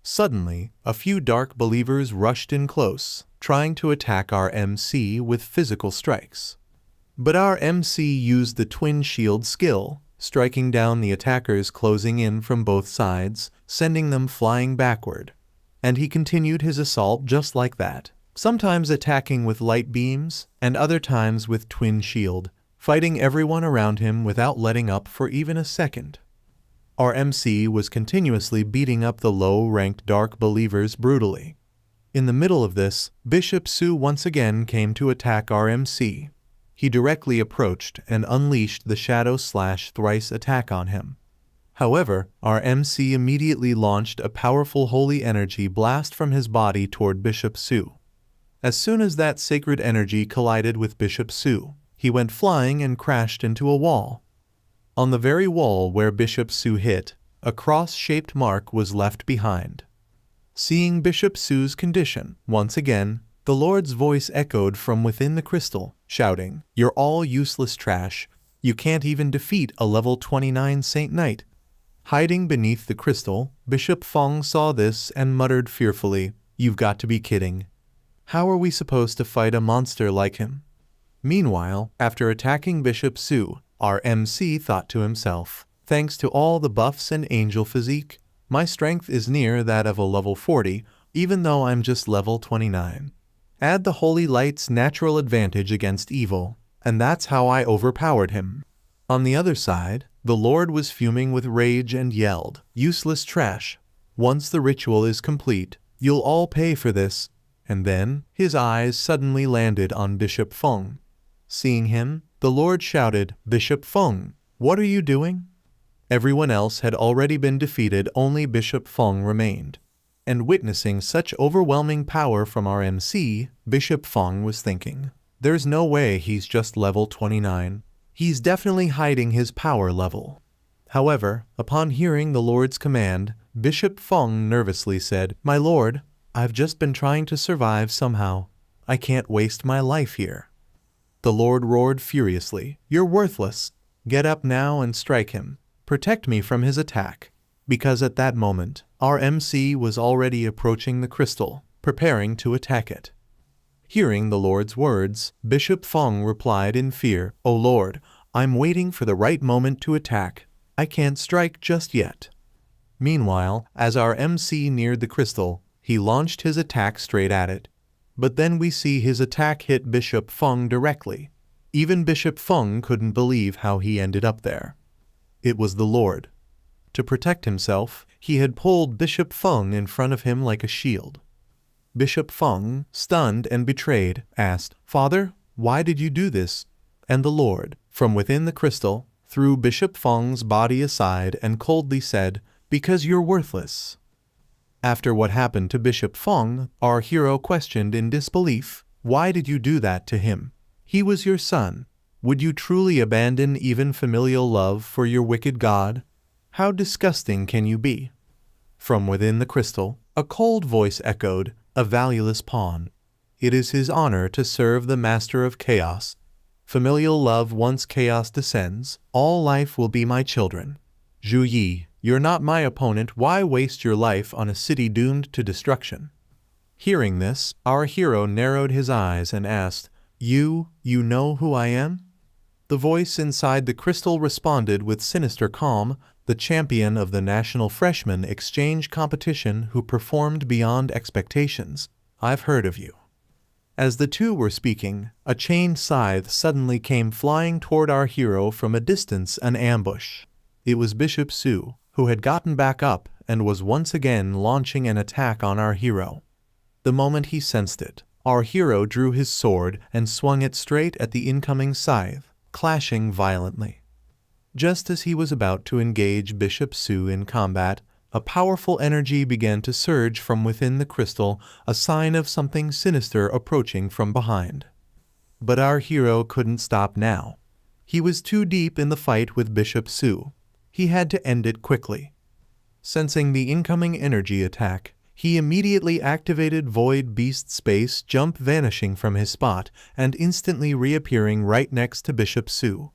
Suddenly, a few dark believers rushed in close, trying to attack our MC with physical strikes. But our MC used the twin shield skill, striking down the attackers closing in from both sides, sending them flying backward. And he continued his assault just like that, sometimes attacking with light beams, and other times with twin shield, fighting everyone around him without letting up for even a second. Our MC was continuously beating up the low-ranked Dark Believers brutally. In the middle of this, Bishop Su once again came to attack our MC. He directly approached and unleashed the Shadow/Thrice attack on him. However, our MC immediately launched a powerful holy energy blast from his body toward Bishop Su. As soon as that sacred energy collided with Bishop Su, he went flying and crashed into a wall. On the very wall where Bishop Su hit, a cross-shaped mark was left behind. Seeing Bishop Su's condition, once again, the Lord's voice echoed from within the crystal, shouting, "You're all useless trash. You can't even defeat a level 29 Saint Knight." Hiding beneath the crystal, Bishop Feng saw this and muttered fearfully, "You've got to be kidding. How are we supposed to fight a monster like him?" Meanwhile, after attacking Bishop Su, our MC thought to himself, "Thanks to all the buffs and angel physique, my strength is near that of a level 40, even though I'm just level 29. Add the Holy Light's natural advantage against evil, and that's how I overpowered him." On the other side, the Lord was fuming with rage and yelled, "Useless trash. Once the ritual is complete, you'll all pay for this." And then, his eyes suddenly landed on Bishop Feng. Seeing him, the Lord shouted, "Bishop Feng, what are you doing?" Everyone else had already been defeated, only Bishop Feng remained. And witnessing such overwhelming power from our MC, Bishop Feng was thinking, "There's no way he's just level 29. He's definitely hiding his power level." However, upon hearing the Lord's command, Bishop Feng nervously said, "My Lord, I've just been trying to survive somehow. I can't waste my life here." The Lord roared furiously, "You're worthless. Get up now and strike him. Protect me from his attack." Because at that moment, our MC was already approaching the crystal, preparing to attack it. Hearing the Lord's words, Bishop Feng replied in fear, "O Lord, I'm waiting for the right moment to attack. I can't strike just yet." Meanwhile, as our MC neared the crystal, he launched his attack straight at it. But then we see his attack hit Bishop Feng directly. Even Bishop Feng couldn't believe how he ended up there. It was the Lord. To protect himself, he had pulled Bishop Feng in front of him like a shield. Bishop Feng, stunned and betrayed, asked, "Father, why did you do this?" And the Lord, from within the crystal, threw Bishop Feng's body aside and coldly said, "Because you're worthless." After what happened to Bishop Feng, our hero questioned in disbelief, "Why did you do that to him? He was your son. Would you truly abandon even familial love for your wicked god? How disgusting can you be?" From within the crystal, a cold voice echoed, "A valueless pawn. It is his honor to serve the master of chaos. Familial love once chaos descends, all life will be my children. Zhu Yi, you're not my opponent, why waste your life on a city doomed to destruction?" Hearing this, our hero narrowed his eyes and asked, You know who I am?" The voice inside the crystal responded with sinister calm, "The champion of the National Freshman Exchange Competition who performed beyond expectations. I've heard of you." As the two were speaking, a chained scythe suddenly came flying toward our hero from a distance, an ambush. It was Bishop Su, who had gotten back up and was once again launching an attack on our hero. The moment he sensed it, our hero drew his sword and swung it straight at the incoming scythe, clashing violently. Just as he was about to engage Bishop Su in combat, a powerful energy began to surge from within the crystal, a sign of something sinister approaching from behind. But our hero couldn't stop now. He was too deep in the fight with Bishop Su. He had to end it quickly. Sensing the incoming energy attack, he immediately activated Void Beast Space Jump, vanishing from his spot and instantly reappearing right next to Bishop Su.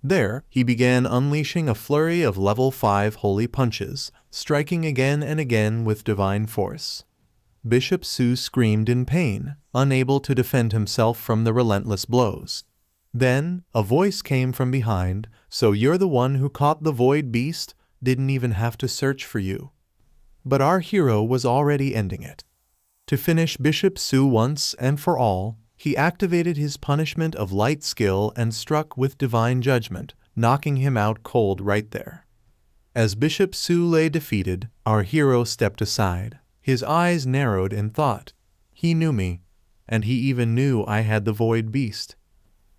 There, he began unleashing a flurry of level 5 holy punches, striking again and again with divine force. Bishop Su screamed in pain, unable to defend himself from the relentless blows. Then, a voice came from behind, "So you're the one who caught the void beast? Didn't even have to search for you." But our hero was already ending it. To finish Bishop Su once and for all, he activated his punishment of light skill and struck with divine judgment, knocking him out cold right there. As Bishop Su lay defeated, our hero stepped aside. His eyes narrowed in thought. He knew me, and he even knew I had the void beast.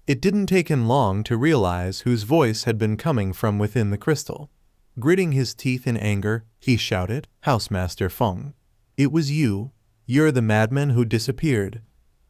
It didn't take him long to realize whose voice had been coming from within the crystal. Gritting his teeth in anger, he shouted, "Housemaster Feng, it was you. You're the madman who disappeared."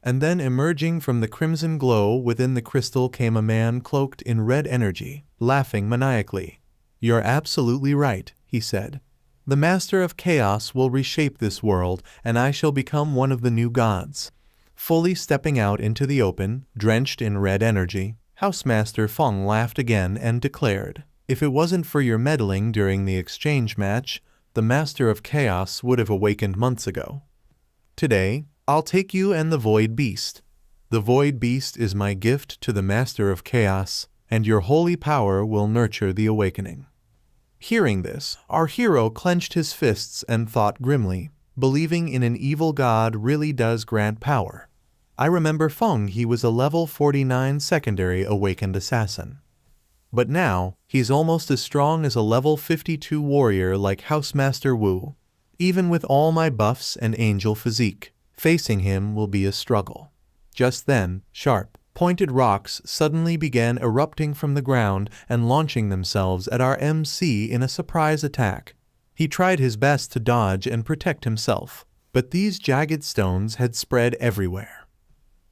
And then emerging from the crimson glow within the crystal came a man cloaked in red energy, laughing maniacally. "You're absolutely right," he said. "The Master of Chaos will reshape this world, and I shall become one of the new gods." Fully stepping out into the open, drenched in red energy, Housemaster Feng laughed again and declared, "If it wasn't for your meddling during the exchange match, the Master of Chaos would have awakened months ago. Today, I'll take you and the Void Beast. The Void Beast is my gift to the Master of Chaos, and your holy power will nurture the awakening." Hearing this, our hero clenched his fists and thought grimly, believing in an evil god really does grant power. I remember Feng, he was a level 49 secondary awakened assassin. But now, he's almost as strong as a level 52 warrior like Housemaster Wu. Even with all my buffs and angel physique, facing him will be a struggle. Just then, sharp, pointed rocks suddenly began erupting from the ground and launching themselves at our MC in a surprise attack. He tried his best to dodge and protect himself, but these jagged stones had spread everywhere.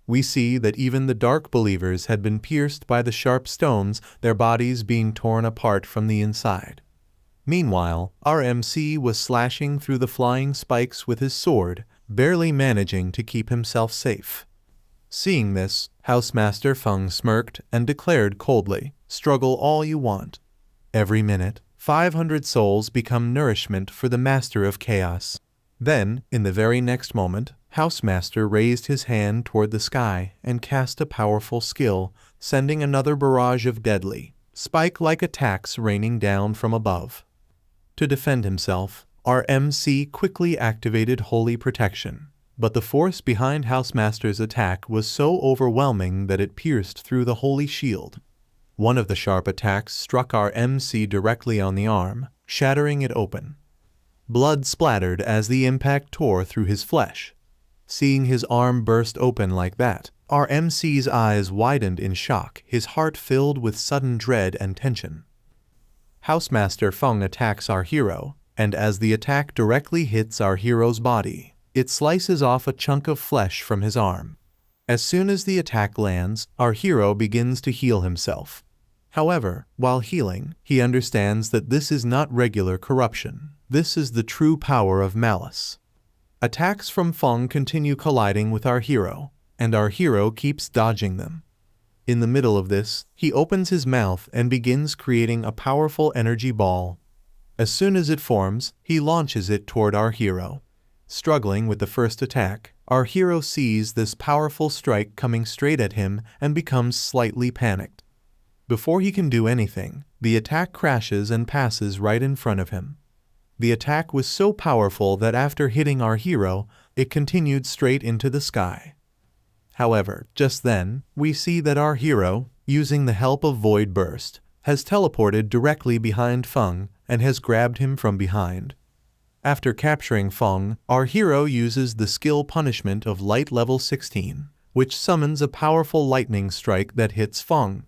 We see that even the dark believers had been pierced by the sharp stones, their bodies being torn apart from the inside. Meanwhile, our MC was slashing through the flying spikes with his sword, barely managing to keep himself safe. Seeing this, Housemaster Feng smirked and declared coldly, "Struggle all you want. Every minute, 500 souls become nourishment for the Master of Chaos." Then, in the very next moment, Housemaster raised his hand toward the sky and cast a powerful skill, sending another barrage of deadly, spike-like attacks raining down from above. To defend himself, our MC quickly activated Holy Protection, but the force behind Housemaster's attack was so overwhelming that it pierced through the Holy Shield. One of the sharp attacks struck our MC directly on the arm, shattering it open. Blood splattered as the impact tore through his flesh. Seeing his arm burst open like that, our MC's eyes widened in shock, his heart filled with sudden dread and tension. Housemaster Feng attacks our hero, and as the attack directly hits our hero's body, it slices off a chunk of flesh from his arm. As soon as the attack lands, our hero begins to heal himself. However, while healing, he understands that this is not regular corruption. This is the true power of malice. Attacks from Feng continue colliding with our hero, and our hero keeps dodging them. In the middle of this, he opens his mouth and begins creating a powerful energy ball. As soon as it forms, he launches it toward our hero. Struggling with the first attack, our hero sees this powerful strike coming straight at him and becomes slightly panicked. Before he can do anything, the attack crashes and passes right in front of him. The attack was so powerful that after hitting our hero, it continued straight into the sky. However, just then, we see that our hero, using the help of Void Burst, has teleported directly behind Feng and has grabbed him from behind. After capturing Feng, our hero uses the skill punishment of Light level 16, which summons a powerful lightning strike that hits Feng.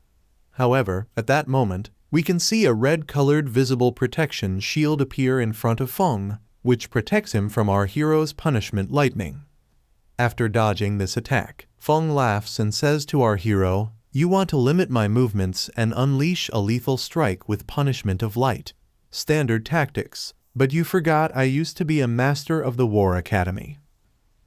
However, at that moment, we can see a red-colored visible protection shield appear in front of Feng, which protects him from our hero's punishment lightning. After dodging this attack, Feng laughs and says to our hero, "You want to limit my movements and unleash a lethal strike with punishment of light. Standard tactics, but you forgot I used to be a master of the War Academy."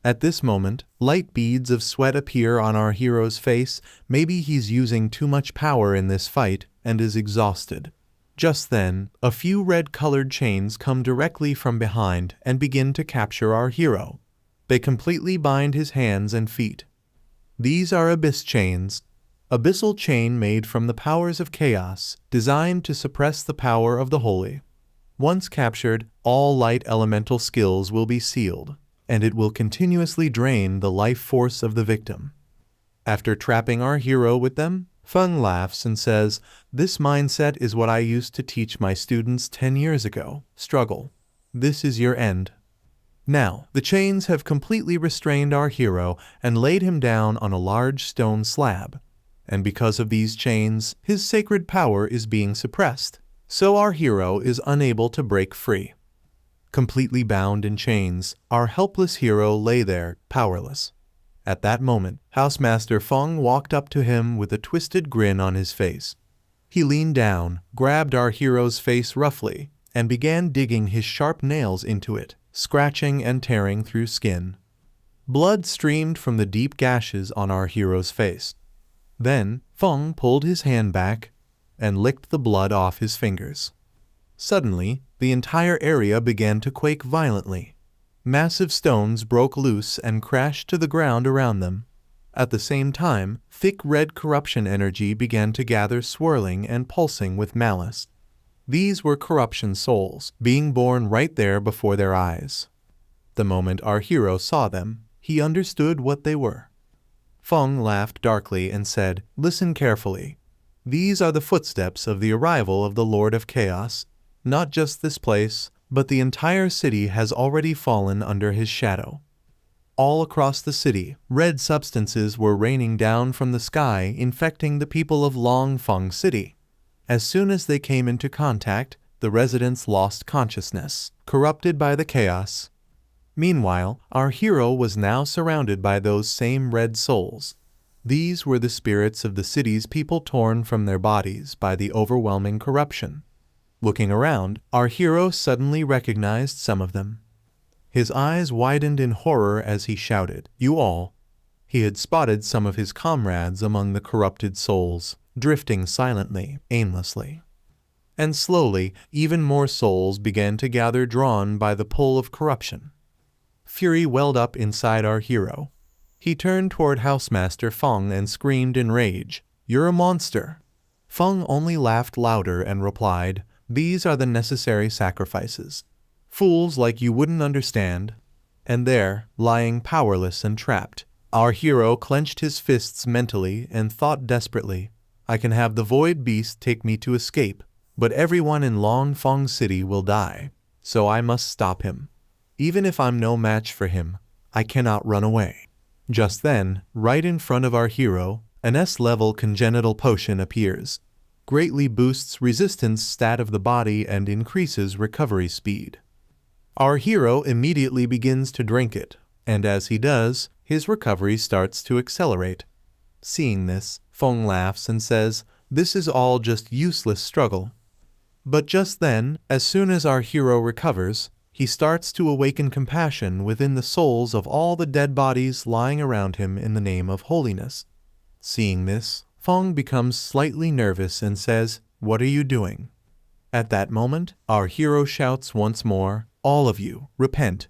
At this moment, light beads of sweat appear on our hero's face. Maybe he's using too much power in this fight and is exhausted. Just then, a few red-colored chains come directly from behind and begin to capture our hero. They completely bind his hands and feet. These are abyss chains. Abyssal chain made from the powers of chaos, designed to suppress the power of the holy. Once captured, all light elemental skills will be sealed, and it will continuously drain the life force of the victim. After trapping our hero with them, Feng laughs and says, "This mindset is what I used to teach my students 10 years ago. Struggle. This is your end." Now, the chains have completely restrained our hero and laid him down on a large stone slab. And because of these chains, his sacred power is being suppressed. So our hero is unable to break free. Completely bound in chains, our helpless hero lay there, powerless. At that moment, Housemaster Feng walked up to him with a twisted grin on his face. He leaned down, grabbed our hero's face roughly, and began digging his sharp nails into it, scratching and tearing through skin. Blood streamed from the deep gashes on our hero's face. Then, Feng pulled his hand back and licked the blood off his fingers. Suddenly, the entire area began to quake violently. Massive stones broke loose and crashed to the ground around them. At the same time, thick red corruption energy began to gather, swirling and pulsing with malice. These were corruption souls, being born right there before their eyes. The moment our hero saw them, he understood what they were. Feng laughed darkly and said, "Listen carefully. These are the footsteps of the arrival of the Lord of Chaos. Not just this place, but the entire city has already fallen under his shadow." All across the city, red substances were raining down from the sky, infecting the people of Longfeng City. As soon as they came into contact, the residents lost consciousness, corrupted by the chaos. Meanwhile, our hero was now surrounded by those same red souls. These were the spirits of the city's people torn from their bodies by the overwhelming corruption. Looking around, our hero suddenly recognized some of them. His eyes widened in horror as he shouted, "You all!" He had spotted some of his comrades among the corrupted souls, drifting silently, aimlessly. And slowly, even more souls began to gather, drawn by the pull of corruption. Fury welled up inside our hero. He turned toward Housemaster Feng and screamed in rage, "You're a monster!" Feng only laughed louder and replied, "These are the necessary sacrifices. Fools like you wouldn't understand." And there, lying powerless and trapped, our hero clenched his fists mentally and thought desperately, "I can have the void beast take me to escape, but everyone in Longfeng City will die, so I must stop him. Even if I'm no match for him, I cannot run away." Just then, right in front of our hero, an S-level congenital potion appears. Greatly boosts resistance stat of the body and increases recovery speed. Our hero immediately begins to drink it, and as he does, his recovery starts to accelerate. Seeing this, Feng laughs and says, "This is all just useless struggle." But just then, as soon as our hero recovers, he starts to awaken compassion within the souls of all the dead bodies lying around him in the name of holiness. Seeing this, Feng becomes slightly nervous and says, "What are you doing?" At that moment, our hero shouts once more, "All of you, repent."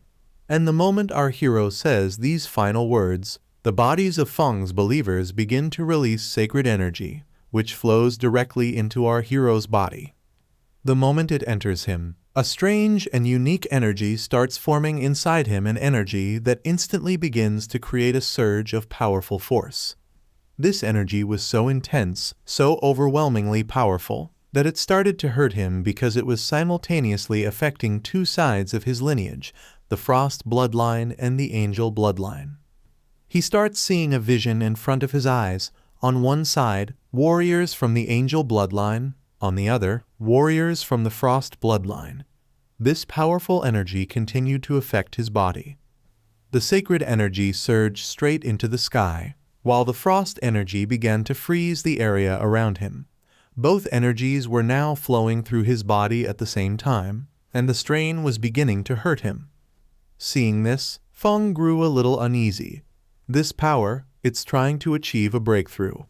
And the moment our hero says these final words, the bodies of Feng's believers begin to release sacred energy, which flows directly into our hero's body. The moment it enters him, a strange and unique energy starts forming inside him, an energy that instantly begins to create a surge of powerful force. This energy was so intense, so overwhelmingly powerful, that it started to hurt him because it was simultaneously affecting two sides of his lineage, the Frost bloodline and the Angel bloodline. He starts seeing a vision in front of his eyes. On one side, warriors from the Angel bloodline, on the other, warriors from the Frost bloodline. This powerful energy continued to affect his body. The sacred energy surged straight into the sky, while the frost energy began to freeze the area around him. Both energies were now flowing through his body at the same time, and the strain was beginning to hurt him. Seeing this, Feng grew a little uneasy. This power, it's trying to achieve a breakthrough.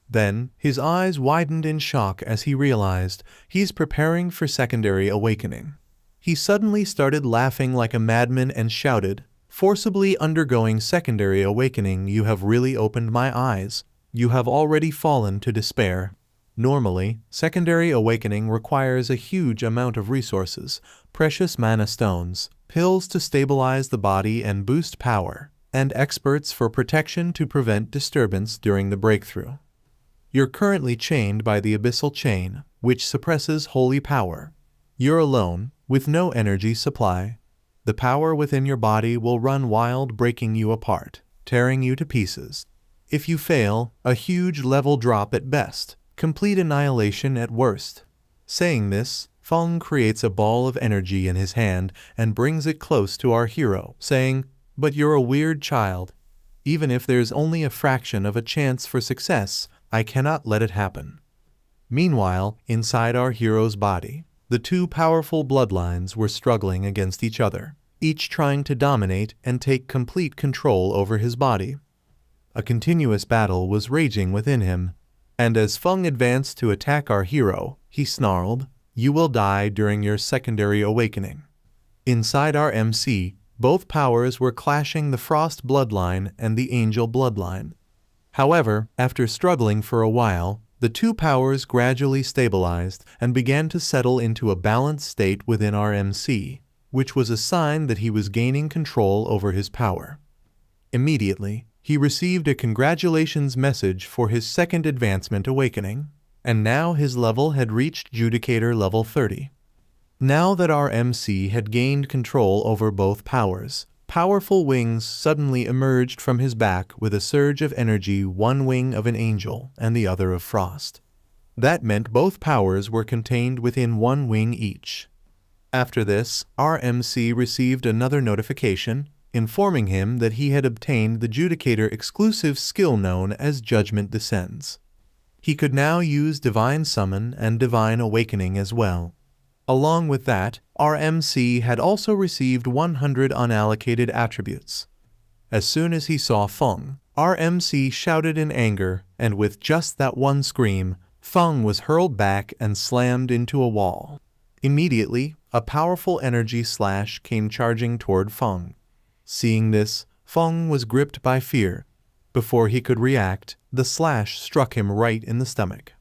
Then, his eyes widened in shock as he realized he's preparing for secondary awakening. He suddenly started laughing like a madman and shouted, Forcibly undergoing secondary awakening, you have really opened my eyes. You have already fallen to despair. Normally, secondary awakening requires a huge amount of resources, precious mana stones, pills to stabilize the body and boost power, and experts for protection to prevent disturbance during the breakthrough. You're currently chained by the abyssal chain, which suppresses holy power. You're alone, with no energy supply. The power within your body will run wild, breaking you apart, tearing you to pieces. If you fail, a huge level drop at best, complete annihilation at worst. Saying this, Feng creates a ball of energy in his hand and brings it close to our hero, saying, "But you're a weird child. Even if there's only a fraction of a chance for success, I cannot let it happen." Meanwhile, inside our hero's body, the two powerful bloodlines were struggling against each other, each trying to dominate and take complete control over his body. A continuous battle was raging within him, and as Feng advanced to attack our hero, he snarled, "You will die during your secondary awakening." Inside our MC, both powers were clashing, the Frost bloodline and the Angel bloodline. However, after struggling for a while, the two powers gradually stabilized and began to settle into a balanced state within our MC, which was a sign that he was gaining control over his power. Immediately, he received a congratulations message for his second advancement awakening, and now his level had reached Judicator level 30. Now that our MC had gained control over both powers, powerful wings suddenly emerged from his back with a surge of energy, one wing of an angel and the other of frost. That meant both powers were contained within one wing each. After this, our MC received another notification, informing him that he had obtained the Judicator exclusive skill known as Judgment Descends. He could now use Divine Summon and Divine Awakening as well. Along with that, our MC had also received 100 unallocated attributes. As soon as he saw Feng, our MC shouted in anger, and with just that one scream, Feng was hurled back and slammed into a wall. Immediately, a powerful energy slash came charging toward Feng. Seeing this, Feng was gripped by fear. Before he could react, the slash struck him right in the stomach.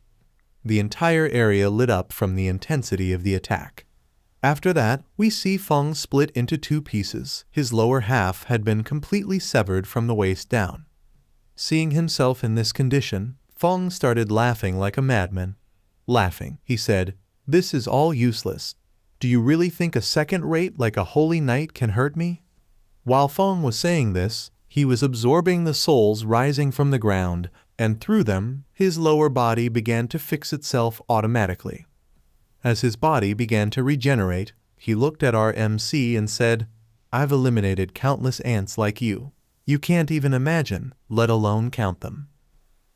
The entire area lit up from the intensity of the attack. After that, we see Feng split into two pieces. His lower half had been completely severed from the waist down. Seeing himself in this condition, Feng started laughing like a madman. Laughing, he said, "This is all useless. Do you really think a second rate like a holy knight can hurt me?" While Feng was saying this, he was absorbing the souls rising from the ground, and through them, his lower body began to fix itself automatically. As his body began to regenerate, he looked at our MC and said, "I've eliminated countless ants like you. You can't even imagine, let alone count them."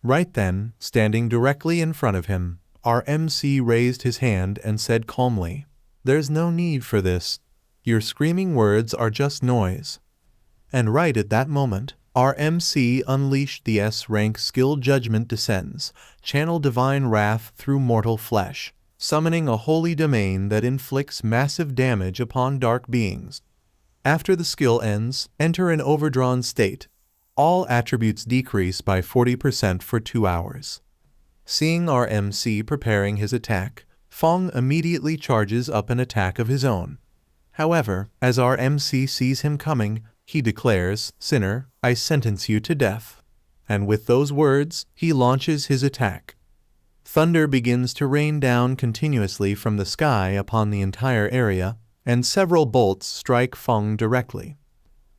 Right then, standing directly in front of him, our MC raised his hand and said calmly, "There's no need for this. Your screaming words are just noise." And right at that moment, our MC unleashed the S-rank skill Judgment Descends, channel divine wrath through mortal flesh, summoning a holy domain that inflicts massive damage upon dark beings. After the skill ends, enter an overdrawn state. All attributes decrease by 40% for 2 hours. Seeing our MC preparing his attack, Feng immediately charges up an attack of his own. However, as our MC sees him coming, he declares, "Sinner, I sentence you to death." And with those words, he launches his attack. Thunder begins to rain down continuously from the sky upon the entire area, and several bolts strike Feng directly.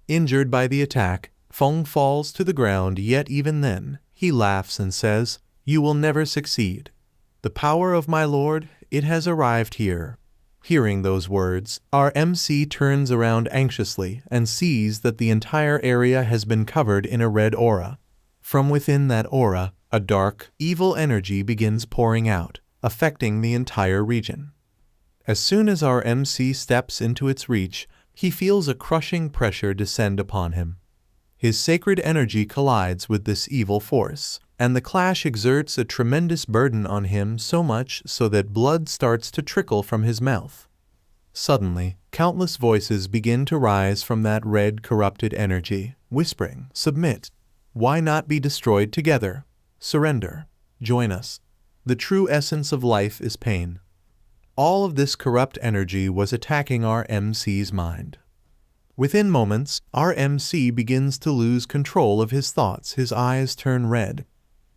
Injured by the attack, Feng falls to the ground, yet even then, he laughs and says, "You will never succeed. The power of my lord, it has arrived here." Hearing those words, our MC turns around anxiously and sees that the entire area has been covered in a red aura. From within that aura, a dark, evil energy begins pouring out, affecting the entire region. As soon as our MC steps into its reach, he feels a crushing pressure descend upon him. His sacred energy collides with this evil force, and the clash exerts a tremendous burden on him, so much so that blood starts to trickle from his mouth. Suddenly, Countless voices begin to rise from that red, corrupted energy, whispering, "Submit. Why not be destroyed together? Surrender. Join us. The true essence of life is pain." All of this corrupt energy was attacking our MC's mind. Within moments, our MC begins to lose control of his thoughts. His eyes turn red.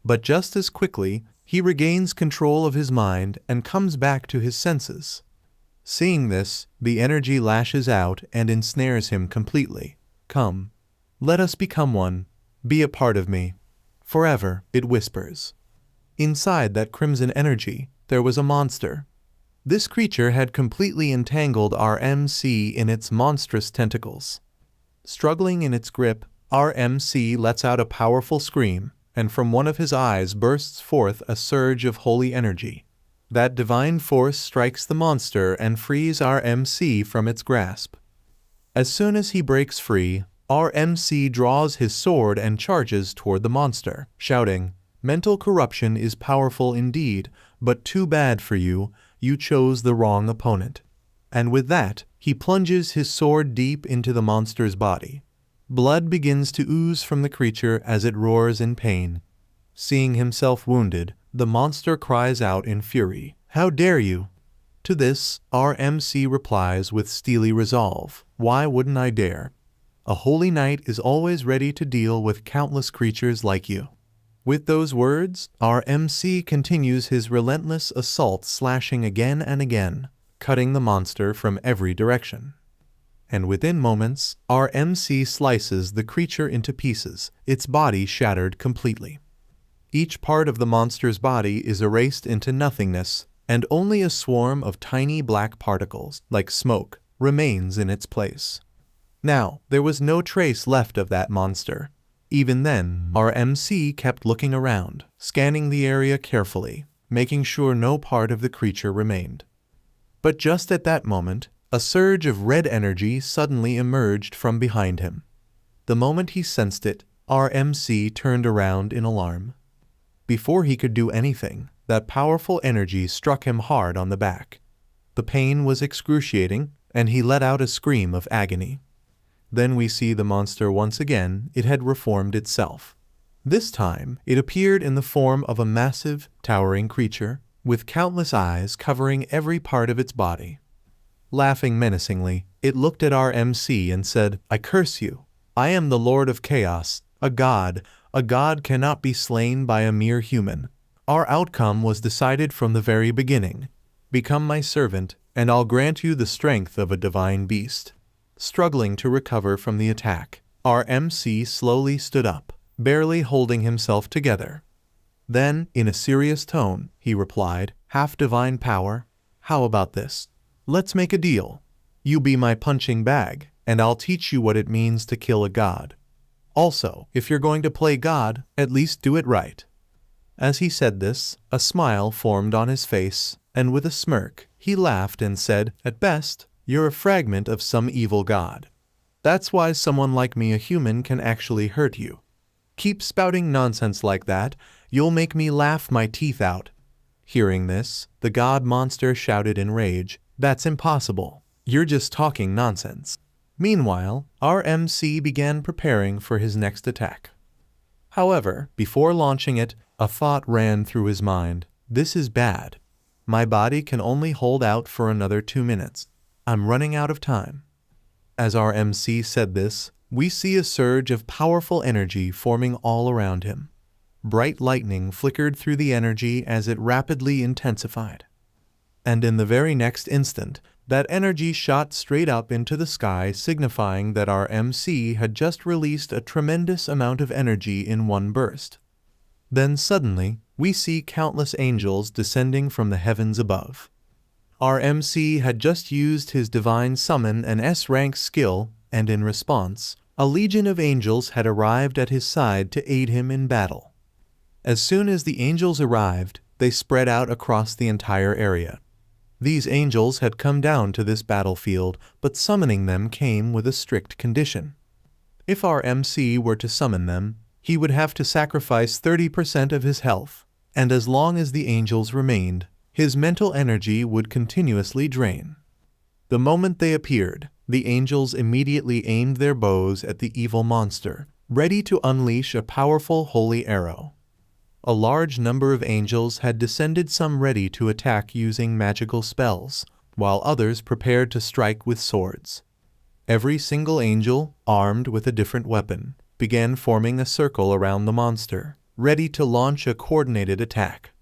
But just as quickly, he regains control of his mind and comes back to his senses. Seeing this, the energy lashes out and ensnares him completely. "Come. Let us become one. Be a part of me. Forever," it whispers. Inside that crimson energy, there was a monster. This creature had completely entangled our MC in its monstrous tentacles. Struggling in its grip, our MC lets out a powerful scream, and from one of his eyes bursts forth a surge of holy energy. That divine force strikes the monster and frees our MC from its grasp. As soon as he breaks free, our MC draws his sword and charges toward the monster, shouting, "Mental corruption is powerful indeed, but too bad for you, you chose the wrong opponent." And with that, he plunges his sword deep into the monster's body. Blood begins to ooze from the creature as it roars in pain. Seeing himself wounded, the monster cries out in fury, "How dare you?" To this, our MC replies with steely resolve, "Why wouldn't I dare? A holy knight is always ready to deal with countless creatures like you." With those words, our MC continues his relentless assault, slashing again and again, cutting the monster from every direction. And within moments, our MC slices the creature into pieces, its body shattered completely. Each part of the monster's body is erased into nothingness, and only a swarm of tiny black particles, like smoke, remains in its place. Now, there was no trace left of that monster. Even then, our MC kept looking around, scanning the area carefully, making sure no part of the creature remained. But just at that moment, a surge of red energy suddenly emerged from behind him. The moment he sensed it, our MC turned around in alarm. Before he could do anything, that powerful energy struck him hard on the back. The pain was excruciating, and he let out a scream of agony. Then we see the monster once again. It had reformed itself. This time, it appeared in the form of a massive, towering creature, with countless eyes covering every part of its body. Laughing menacingly, it looked at our MC and said, "I curse you. I am the Lord of Chaos, a god. A god cannot be slain by a mere human. Our outcome was decided from the very beginning. Become my servant, and I'll grant you the strength of a divine beast." Struggling to recover from the attack, our MC slowly stood up, barely holding himself together. Then, in a serious tone, he replied, "Half divine power? How about this? Let's make a deal. You be my punching bag, and I'll teach you what it means to kill a god. Also, if you're going to play God, at least do it right." As he said this, a smile formed on his face, and with a smirk, he laughed and said, "At best, you're a fragment of some evil god. That's why someone like me, a human, can actually hurt you. Keep spouting nonsense like that, you'll make me laugh my teeth out." Hearing this, the god monster shouted in rage, "That's impossible. You're just talking nonsense." Meanwhile, our MC began preparing for his next attack. However, before launching it, a thought ran through his mind. "This is bad. My body can only hold out for another 2 minutes. I'm running out of time." As our MC said this, we see a surge of powerful energy forming all around him. Bright lightning flickered through the energy as it rapidly intensified. And in the very next instant, that energy shot straight up into the sky, signifying that our MC had just released a tremendous amount of energy in one burst. Then suddenly, we see countless angels descending from the heavens above. Our MC had just used his divine summon and S-rank skill, and in response, a legion of angels had arrived at his side to aid him in battle. As soon as the angels arrived, they spread out across the entire area. These angels had come down to this battlefield, but summoning them came with a strict condition. If our MC were to summon them, he would have to sacrifice 30% of his health, and as long as the angels remained, his mental energy would continuously drain. The moment they appeared, the angels immediately aimed their bows at the evil monster, ready to unleash a powerful holy arrow. A large number of angels had descended, some ready to attack using magical spells, while others prepared to strike with swords. Every single angel, armed with a different weapon, began forming a circle around the monster, ready to launch a coordinated attack.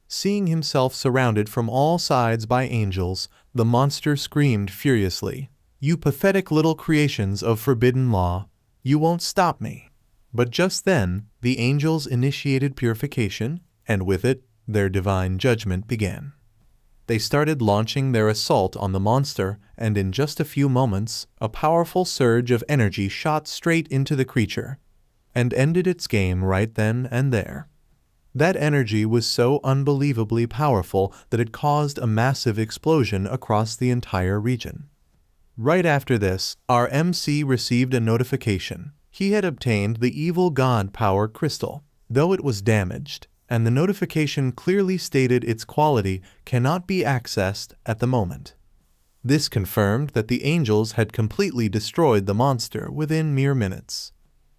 Seeing himself surrounded from all sides by angels, the monster screamed furiously, "You pathetic little creations of forbidden law, you won't stop me!" But just then, the angels initiated purification, and with it, their divine judgment began. They started launching their assault on the monster, and in just a few moments, a powerful surge of energy shot straight into the creature, and ended its game right then and there. That energy was so unbelievably powerful that it caused a massive explosion across the entire region. Right after this, our MC received a notification. He had obtained the evil god power crystal, though it was damaged, and the notification clearly stated its quality cannot be accessed at the moment. This confirmed that the angels had completely destroyed the monster within mere minutes.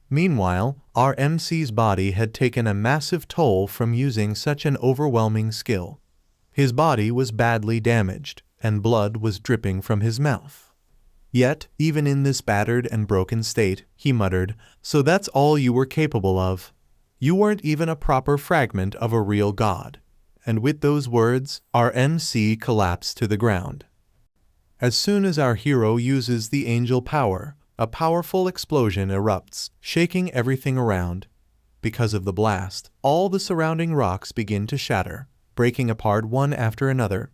Meanwhile, our MC's body had taken a massive toll from using such an overwhelming skill. His body was badly damaged, and blood was dripping from his mouth. Yet, even in this battered and broken state, he muttered, "So that's all you were capable of? You weren't even a proper fragment of a real god." And with those words, our MC collapsed to the ground. As soon as our hero uses the angel power, a powerful explosion erupts, shaking everything around. Because of the blast, all the surrounding rocks begin to shatter, breaking apart one after another.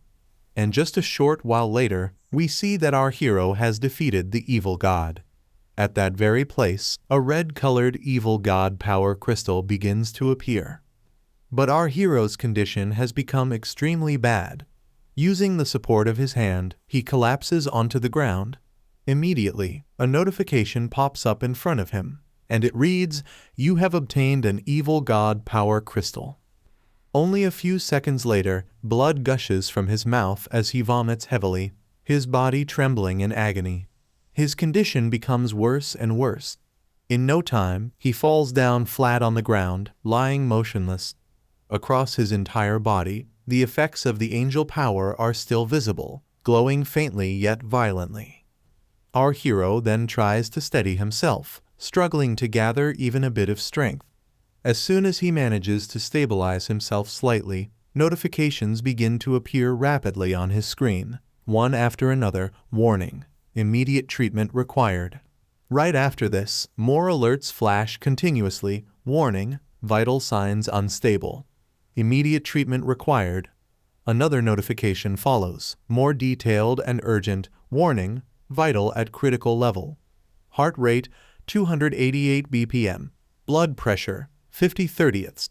And just a short while later, we see that our hero has defeated the evil god. At that very place, a red-colored evil god power crystal begins to appear. But our hero's condition has become extremely bad. Using the support of his hand, he collapses onto the ground. Immediately, a notification pops up in front of him, and it reads, "You have obtained an evil god power crystal." Only a few seconds later, blood gushes from his mouth as he vomits heavily, his body trembling in agony. His condition becomes worse and worse. In no time, he falls down flat on the ground, lying motionless. Across his entire body, the effects of the angel power are still visible, glowing faintly yet violently. Our hero then tries to steady himself, struggling to gather even a bit of strength. As soon as he manages to stabilize himself slightly, notifications begin to appear rapidly on his screen, one after another, warning, immediate treatment required. Right after this, more alerts flash continuously, warning, vital signs unstable. Immediate treatment required. Another notification follows, more detailed and urgent, warning, vital at critical level. Heart rate, 288 BPM. Blood pressure, 50/30ths.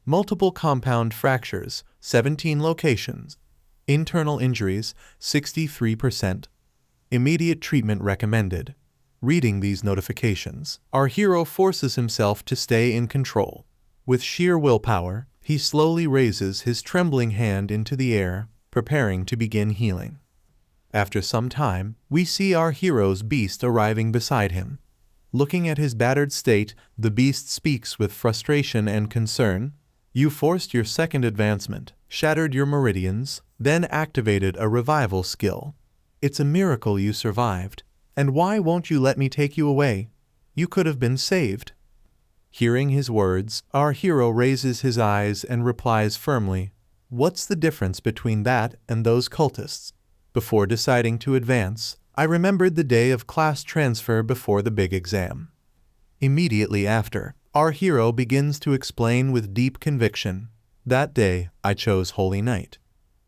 Multiple compound fractures, 17 locations. Internal injuries, 63%. Immediate treatment recommended. Reading these notifications, our hero forces himself to stay in control. With sheer willpower, he slowly raises his trembling hand into the air, preparing to begin healing. After some time, we see our hero's beast arriving beside him. Looking at his battered state, the beast speaks with frustration and concern. "You forced your second advancement, shattered your meridians, then activated a revival skill. It's a miracle you survived. And why won't you let me take you away? You could have been saved." Hearing his words, our hero raises his eyes and replies firmly, "What's the difference between that and those cultists?" Before deciding to advance, I remembered the day of class transfer before the big exam. Immediately after, our hero begins to explain with deep conviction, "That day, I chose Holy Night.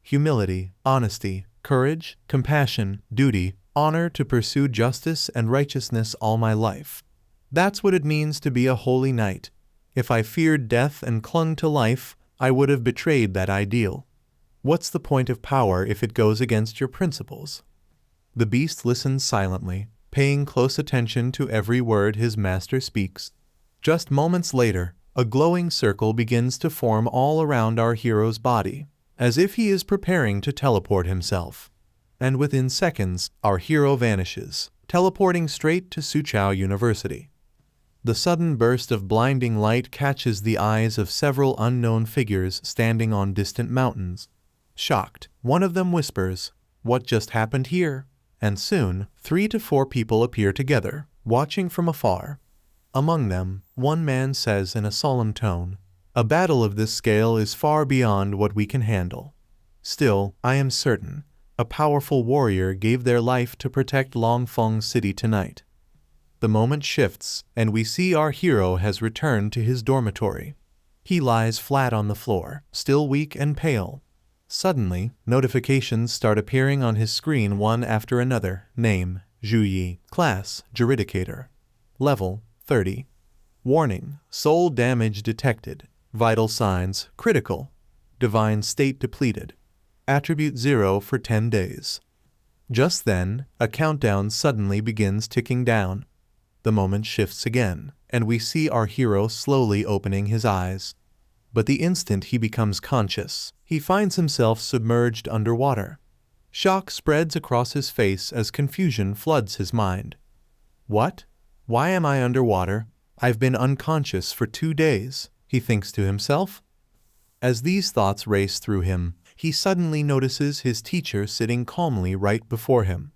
Humility, honesty, courage, compassion, duty, honor to pursue justice and righteousness all my life. That's what it means to be a holy knight. If I feared death and clung to life, I would have betrayed that ideal. What's the point of power if it goes against your principles?" The beast listens silently, paying close attention to every word his master speaks. Just moments later, a glowing circle begins to form all around our hero's body, as if he is preparing to teleport himself. and within seconds, our hero vanishes, teleporting straight to Suchao University. The sudden burst of blinding light catches the eyes of several unknown figures standing on distant mountains. Shocked, one of them whispers, "What just happened here?" And soon, 3 to 4 people appear together, watching from afar. Among them, one man says in a solemn tone, "A battle of this scale is far beyond what we can handle. Still, I am certain, a powerful warrior gave their life to protect Longfeng City tonight." The moment shifts, and we see our hero has returned to his dormitory. He lies flat on the floor, still weak and pale. Suddenly, notifications start appearing on his screen one after another. Name, Zhu Yi. Class, Juridicator. Level, 30. Warning, soul damage detected. Vital signs, critical. Divine state depleted. Attribute 0 for 10 days. Just then, a countdown suddenly begins ticking down. The moment shifts again, and we see our hero slowly opening his eyes. But the instant he becomes conscious, he finds himself submerged underwater. Shock spreads across his face as confusion floods his mind. What? Why am I underwater? I've been unconscious for 2 days, he thinks to himself. As these thoughts race through him, he suddenly notices his teacher sitting calmly right before him.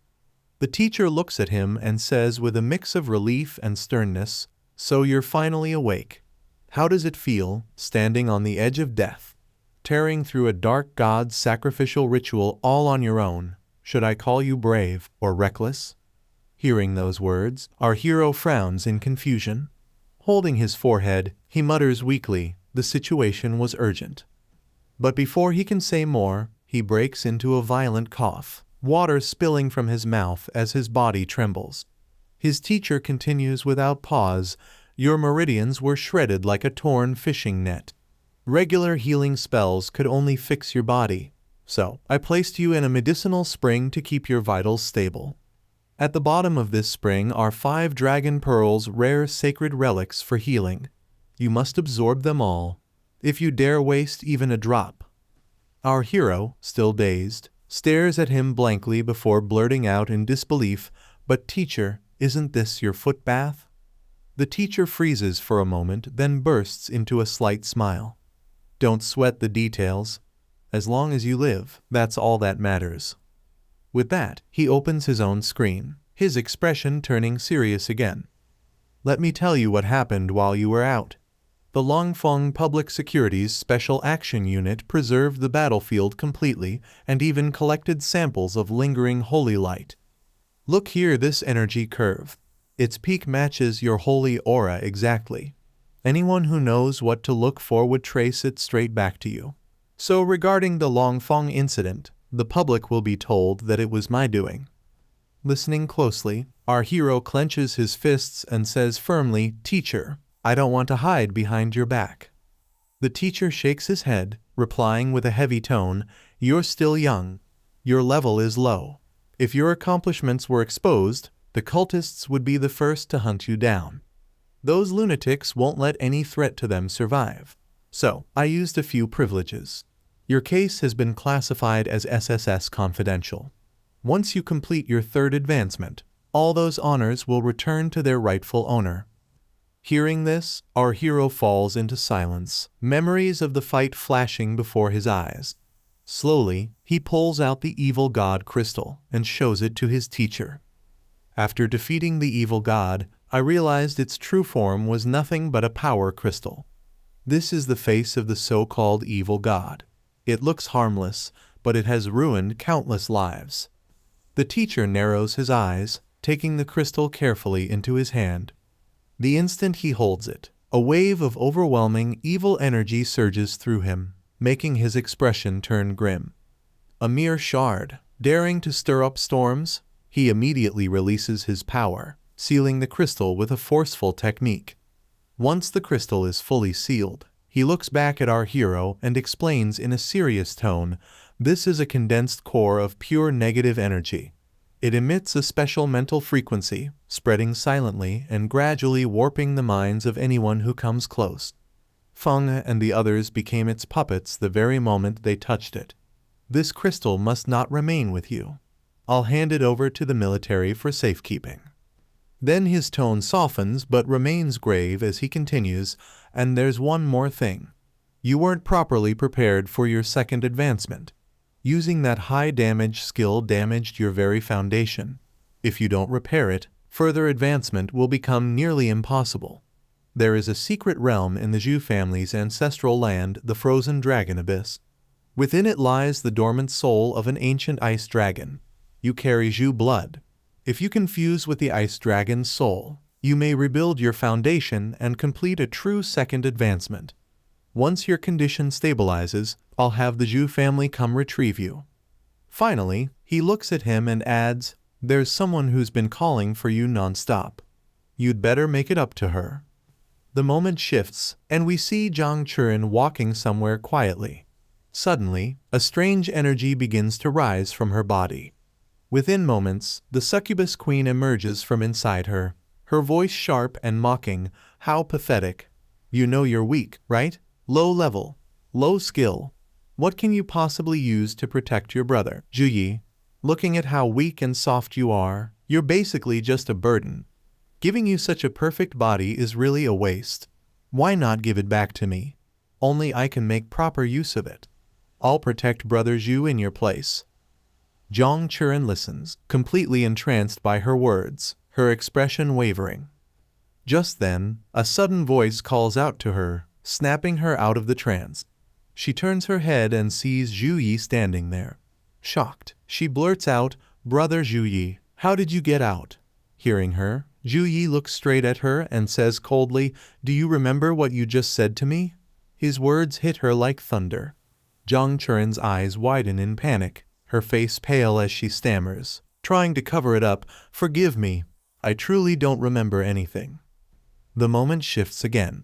The teacher looks at him and says with a mix of relief and sternness, "So you're finally awake. How does it feel, standing on the edge of death? Tearing through a dark god's sacrificial ritual all on your own? Should I call you brave or reckless?" Hearing those words, our hero frowns in confusion. Holding his forehead, he mutters weakly, the situation was urgent. But before he can say more, he breaks into a violent cough, water spilling from his mouth as his body trembles. His teacher continues without pause, "Your meridians were shredded like a torn fishing net. Regular healing spells could only fix your body, so I placed you in a medicinal spring to keep your vitals stable. At the bottom of this spring are 5 dragon pearls, rare sacred relics for healing. You must absorb them all, if you dare waste even a drop." Our hero, still dazed, stares at him blankly before blurting out in disbelief, "But teacher, isn't this your foot bath?" The teacher freezes for a moment, then bursts into a slight smile. "Don't sweat the details. As long as you live, that's all that matters." With that, he opens his own screen, his expression turning serious again. "Let me tell you what happened while you were out. The Longfeng Public Security's Special Action Unit preserved the battlefield completely and even collected samples of lingering holy light. Look here, this energy curve. Its peak matches your holy aura exactly. Anyone who knows what to look for would trace it straight back to you. So regarding the Longfeng incident, the public will be told that it was my doing." Listening closely, our hero clenches his fists and says firmly, "Teacher, I don't want to hide behind your back." The teacher shakes his head, replying with a heavy tone, "You're still young. Your level is low. If your accomplishments were exposed, the cultists would be the first to hunt you down. Those lunatics won't let any threat to them survive. So, I used a few privileges. Your case has been classified as SSS confidential. Once you complete your 3rd advancement, all those honors will return to their rightful owner." Hearing this, our hero falls into silence, memories of the fight flashing before his eyes. Slowly, he pulls out the evil god crystal and shows it to his teacher. "After defeating the evil god, I realized its true form was nothing but a power crystal. This is the face of the so-called evil god. It looks harmless, but it has ruined countless lives." The teacher narrows his eyes, taking the crystal carefully into his hand. The instant he holds it, a wave of overwhelming evil energy surges through him, making his expression turn grim. A mere shard, daring to stir up storms, he immediately releases his power, sealing the crystal with a forceful technique. Once the crystal is fully sealed, he looks back at our hero and explains in a serious tone, "This is a condensed core of pure negative energy. It emits a special mental frequency, spreading silently and gradually warping the minds of anyone who comes close. Feng and the others became its puppets the very moment they touched it. This crystal must not remain with you. I'll hand it over to the military for safekeeping." Then his tone softens but remains grave as he continues, "And there's one more thing. You weren't properly prepared for your second advancement. Using that high damage skill damaged your very foundation. If you don't repair it, further advancement will become nearly impossible. There is a secret realm in the Zhu family's ancestral land, the frozen dragon abyss. Within it lies the dormant soul of an ancient ice dragon. You carry Zhu blood. If you can fuse with the ice dragon's soul, you may rebuild your foundation and complete a true second advancement. Once your condition stabilizes, I'll have the Zhu family come retrieve you." Finally, he looks at him and adds, "There's someone who's been calling for you nonstop. You'd better make it up to her." The moment shifts, and we see Zhang Churen walking somewhere quietly. Suddenly, a strange energy begins to rise from her body. Within moments, the succubus queen emerges from inside her, her voice sharp and mocking. "How pathetic. You know you're weak, right? Low level, low skill. What can you possibly use to protect your brother? Zhu Yi, looking at how weak and soft you are, you're basically just a burden. Giving you such a perfect body is really a waste. Why not give it back to me? Only I can make proper use of it. I'll protect brother Zhu in your place." Zhang Churen listens, completely entranced by her words, her expression wavering. Just then, a sudden voice calls out to her, snapping her out of the trance. She turns her head and sees Zhu Yi standing there. Shocked, she blurts out, "Brother Zhu Yi, how did you get out?" Hearing her, Zhu Yi looks straight at her and says coldly, "Do you remember what you just said to me?" His words hit her like thunder. Zhang Churen's eyes widen in panic, her face pale as she stammers, trying to cover it up, "Forgive me, I truly don't remember anything." The moment shifts again.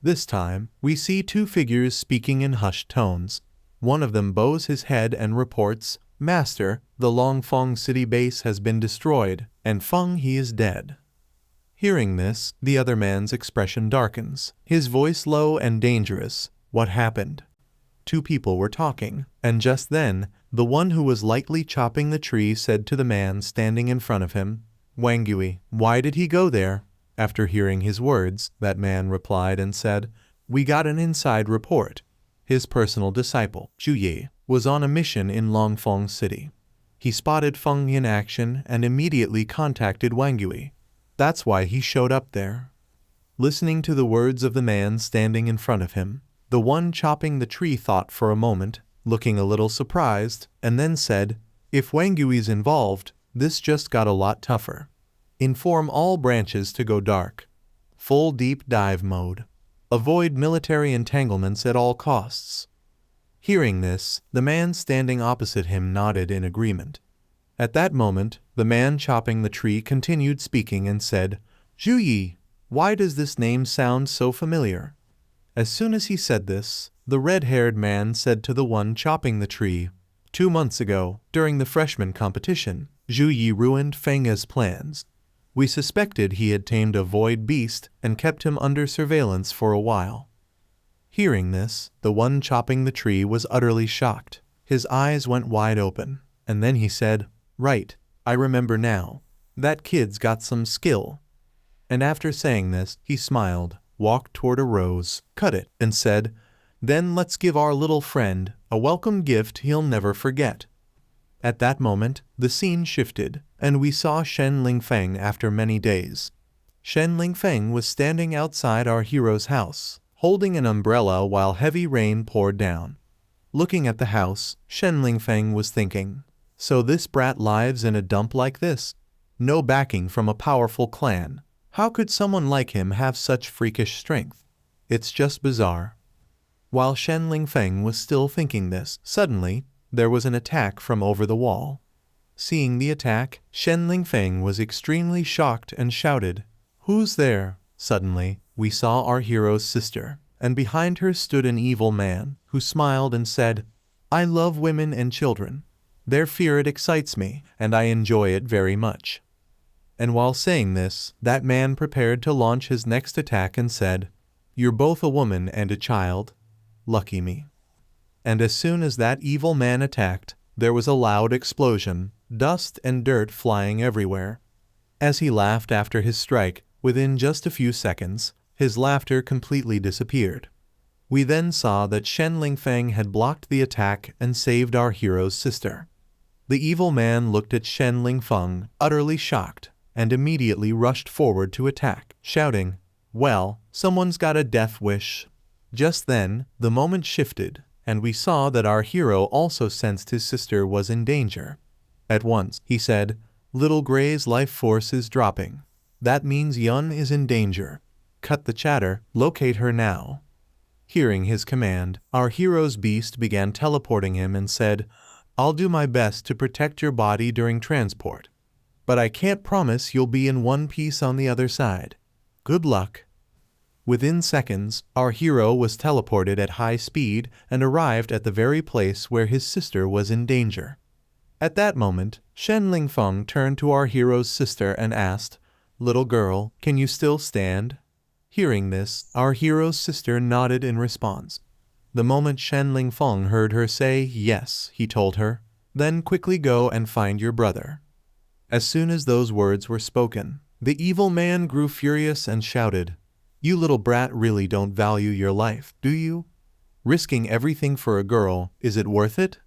This time, we see two figures speaking in hushed tones. One of them bows his head and reports, "Master, the Longfeng city base has been destroyed, and Feng he is dead." Hearing this, the other man's expression darkens, his voice low and dangerous. "What happened?" Two people were talking, and just then, the one who was lightly chopping the tree said to the man standing in front of him, "Wang Yui, why did he go there?" After hearing his words, that man replied and said, "We got an inside report. His personal disciple, Zhu Yi, was on a mission in Longfeng City. He spotted Feng in action and immediately contacted Wang Yui. That's why he showed up there." Listening to the words of the man standing in front of him, the one chopping the tree thought for a moment, looking a little surprised, and then said, "If Wang Yui's involved, this just got a lot tougher. Inform all branches to go dark. Full deep dive mode. Avoid military entanglements at all costs." Hearing this, the man standing opposite him nodded in agreement. At that moment, the man chopping the tree continued speaking and said, "Zhu Yi, why does this name sound so familiar?" As soon as he said this, the red-haired man said to the one chopping the tree, 2 months ago, during the freshman competition, Zhu Yi ruined Feng's plans. We suspected he had tamed a void beast and kept him under surveillance for a while." Hearing this, the one chopping the tree was utterly shocked. His eyes went wide open, and then he said, "Right, I remember now. That kid's got some skill." And after saying this, he smiled, walked toward a rose, cut it, and said, "Then let's give our little friend a welcome gift he'll never forget." At that moment, the scene shifted, and we saw Shen Lingfeng after many days. Shen Lingfeng was standing outside our hero's house, holding an umbrella while heavy rain poured down. Looking at the house, Shen Lingfeng was thinking, "So this brat lives in a dump like this? No backing from a powerful clan. How could someone like him have such freakish strength? It's just bizarre." While Shen Lingfeng was still thinking this, suddenly, there was an attack from over the wall. Seeing the attack, Shen Lingfeng was extremely shocked and shouted, "Who's there?" Suddenly, we saw our hero's sister, and behind her stood an evil man, who smiled and said, "I love women and children. Their fear excites me, and I enjoy it very much." And while saying this, that man prepared to launch his next attack and said, "You're both a woman and a child. Lucky me." And as soon as that evil man attacked, There was a loud explosion, dust and dirt flying everywhere. As he laughed after his strike, within just a few seconds, his laughter completely disappeared. We then saw that Shen Lingfeng had blocked the attack and saved our hero's sister. The evil man looked at Shen Lingfeng, utterly shocked, and immediately rushed forward to attack, shouting, "Well, someone's got a death wish." Just then, the moment shifted, and we saw that our hero also sensed his sister was in danger. At once, he said, "Little Gray's life force is dropping. That means Yun is in danger. Cut the chatter, locate her now." Hearing his command, our hero's beast began teleporting him and said, "I'll do my best to protect your body during transport, but I can't promise you'll be in one piece on the other side. Good luck." Within seconds, our hero was teleported at high speed and arrived at the very place where his sister was in danger. At that moment, Shen Lingfeng turned to our hero's sister and asked, "Little girl, can you still stand?" Hearing this, our hero's sister nodded in response. The moment Shen Lingfeng heard her say yes, he told her, "Then quickly go and find your brother." As soon as those words were spoken, the evil man grew furious and shouted, "You little brat really don't value your life, do you? Risking everything for a girl, is it worth it?"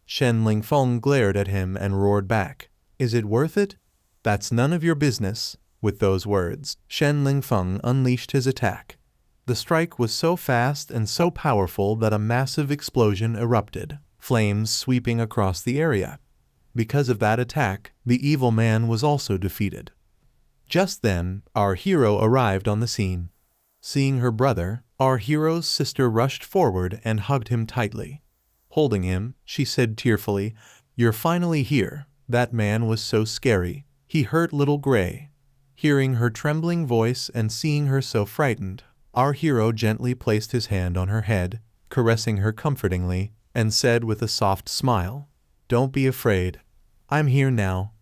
Shen Lingfeng glared at him and roared back, "Is it worth it? That's none of your business." With those words, Shen Lingfeng unleashed his attack. The strike was so fast and so powerful that a massive explosion erupted, flames sweeping across the area. Because of that attack, the evil man was also defeated. Just then, our hero arrived on the scene. Seeing her brother, our hero's sister rushed forward and hugged him tightly. Holding him, she said tearfully, "You're finally here. That man was so scary. He hurt little Gray." Hearing her trembling voice and seeing her so frightened, our hero gently placed his hand on her head, caressing her comfortingly, and said with a soft smile, "Don't be afraid. I'm here now."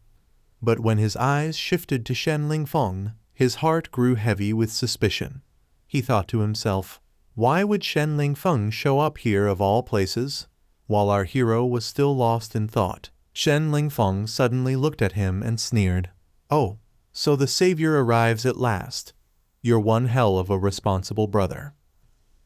But when his eyes shifted to Shen Lingfeng, his heart grew heavy with suspicion. He thought to himself, "Why would Shen Lingfeng show up here of all places?" While our hero was still lost in thought, Shen Lingfeng suddenly looked at him and sneered, "Oh, so the savior arrives at last. You're one hell of a responsible brother."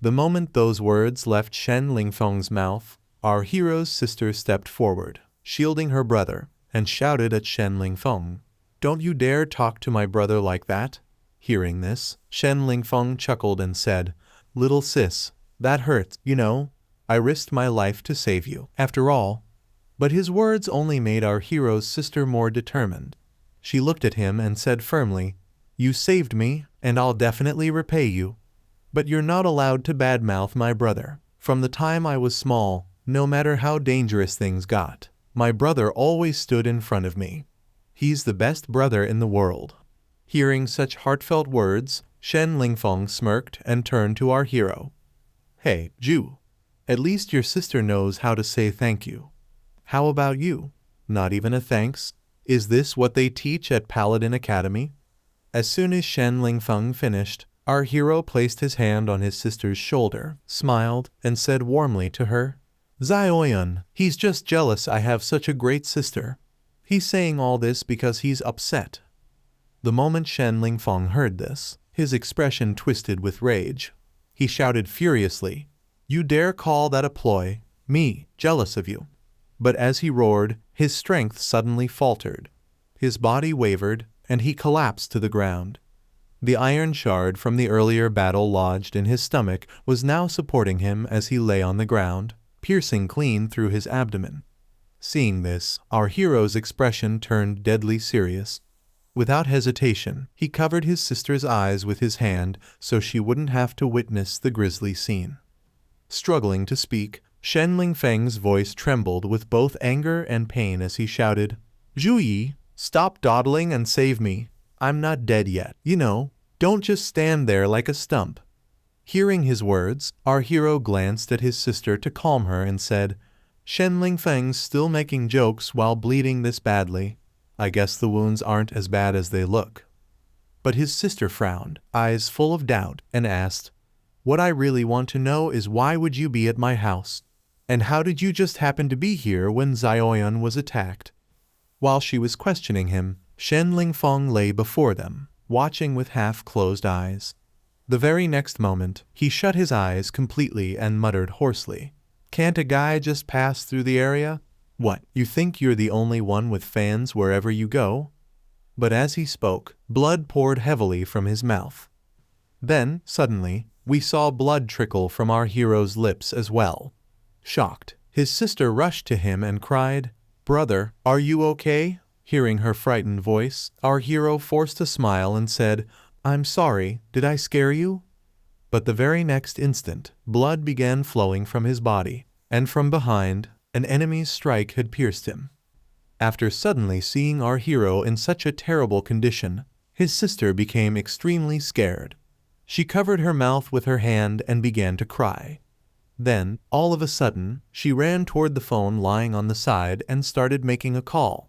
The moment those words left Shen Lingfeng's mouth, our hero's sister stepped forward, shielding her brother, and shouted at Shen Lingfeng, "Don't you dare talk to my brother like that." Hearing this, Shen Lingfeng chuckled and said, "Little sis, that hurts, you know. I risked my life to save you, after all." But his words only made our hero's sister more determined. She looked at him and said firmly, "You saved me, and I'll definitely repay you. But you're not allowed to badmouth my brother. From the time I was small, no matter how dangerous things got, my brother always stood in front of me. He's the best brother in the world." Hearing such heartfelt words, Shen Lingfeng smirked and turned to our hero. "Hey, Ju, at least your sister knows how to say thank you. How about you? Not even a thanks? Is this what they teach at Paladin Academy?" As soon as Shen Lingfeng finished, our hero placed his hand on his sister's shoulder, smiled, and said warmly to her, "Zioyun, he's just jealous I have such a great sister. He's saying all this because he's upset." The moment Shen Lingfeng heard this, his expression twisted with rage. He shouted furiously, "You dare call that a ploy? Me, jealous of you?" But as he roared, his strength suddenly faltered. His body wavered, and he collapsed to the ground. The iron shard from the earlier battle lodged in his stomach was now supporting him as he lay on the ground, piercing clean through his abdomen. Seeing this, our hero's expression turned deadly serious. Without hesitation, he covered his sister's eyes with his hand so she wouldn't have to witness the grisly scene. Struggling to speak, Shen Lingfeng's voice trembled with both anger and pain as he shouted, "Zhu Yi, stop dawdling and save me. I'm not dead yet, you know. Don't just stand there like a stump." Hearing his words, our hero glanced at his sister to calm her and said, "Shen Lingfeng's still making jokes while bleeding this badly. I guess the wounds aren't as bad as they look." But his sister frowned, eyes full of doubt, and asked, "What I really want to know is why would you be at my house?" And how did you just happen to be here when Xiaoyan was attacked? While she was questioning him, Shen Lingfeng lay before them, watching with half-closed eyes. The very next moment, he shut his eyes completely and muttered hoarsely, "Can't a guy just pass through the area? What, you think you're the only one with fans wherever you go?" But as he spoke, blood poured heavily from his mouth. Then, suddenly, we saw blood trickle from our hero's lips as well. Shocked, his sister rushed to him and cried, "Brother, are you okay?" Hearing her frightened voice, our hero forced a smile and said, "I'm sorry, did I scare you?" But the very next instant, blood began flowing from his body, and from behind, an enemy's strike had pierced him. After suddenly seeing our hero in such a terrible condition, his sister became extremely scared. She covered her mouth with her hand and began to cry. Then, all of a sudden, she ran toward the phone lying on the side and started making a call.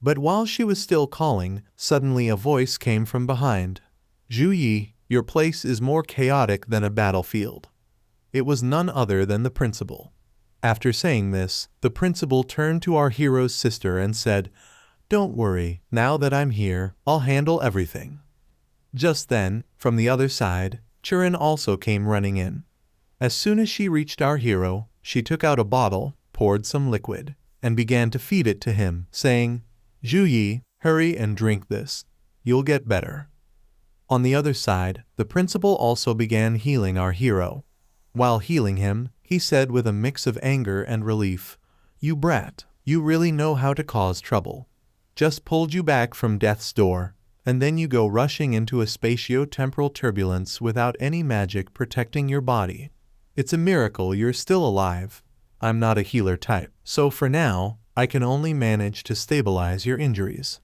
But while she was still calling, suddenly a voice came from behind. "Zhu Yi, your place is more chaotic than a battlefield." It was none other than the principal. After saying this, the principal turned to our hero's sister and said, "Don't worry, now that I'm here, I'll handle everything." Just then, from the other side, Churin also came running in. As soon as she reached our hero, she took out a bottle, poured some liquid, and began to feed it to him, saying, "Zhu Yi, hurry and drink this. You'll get better." On the other side, the principal also began healing our hero. While healing him, he said with a mix of anger and relief, "You brat, you really know how to cause trouble. Just pulled you back from death's door, and then you go rushing into a spatio-temporal turbulence without any magic protecting your body. It's a miracle you're still alive. I'm not a healer type, so for now, I can only manage to stabilize your injuries."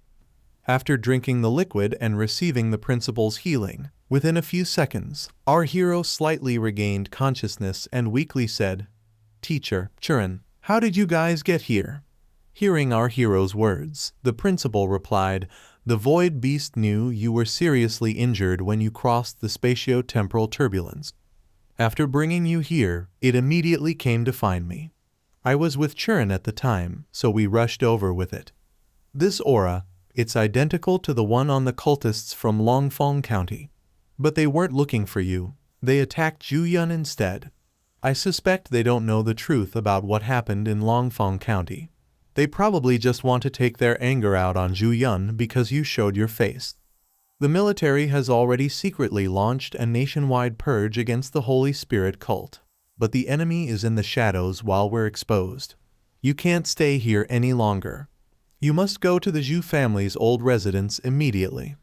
After drinking the liquid and receiving the principal's healing, within a few seconds, our hero slightly regained consciousness and weakly said, "Teacher, Churin, how did you guys get here?" Hearing our hero's words, the principal replied, "The void beast knew you were seriously injured when you crossed the spatio-temporal turbulence. After bringing you here, it immediately came to find me. I was with Churin at the time, so we rushed over with it. This aura, it's identical to the one on the cultists from Longfeng County. But they weren't looking for you. They attacked Zhuyun instead. I suspect they don't know the truth about what happened in Longfeng County. They probably just want to take their anger out on Zhuyun because you showed your face. The military has already secretly launched a nationwide purge against the Holy Spirit cult. But the enemy is in the shadows while we're exposed. You can't stay here any longer. You must go to the Zhu family's old residence immediately."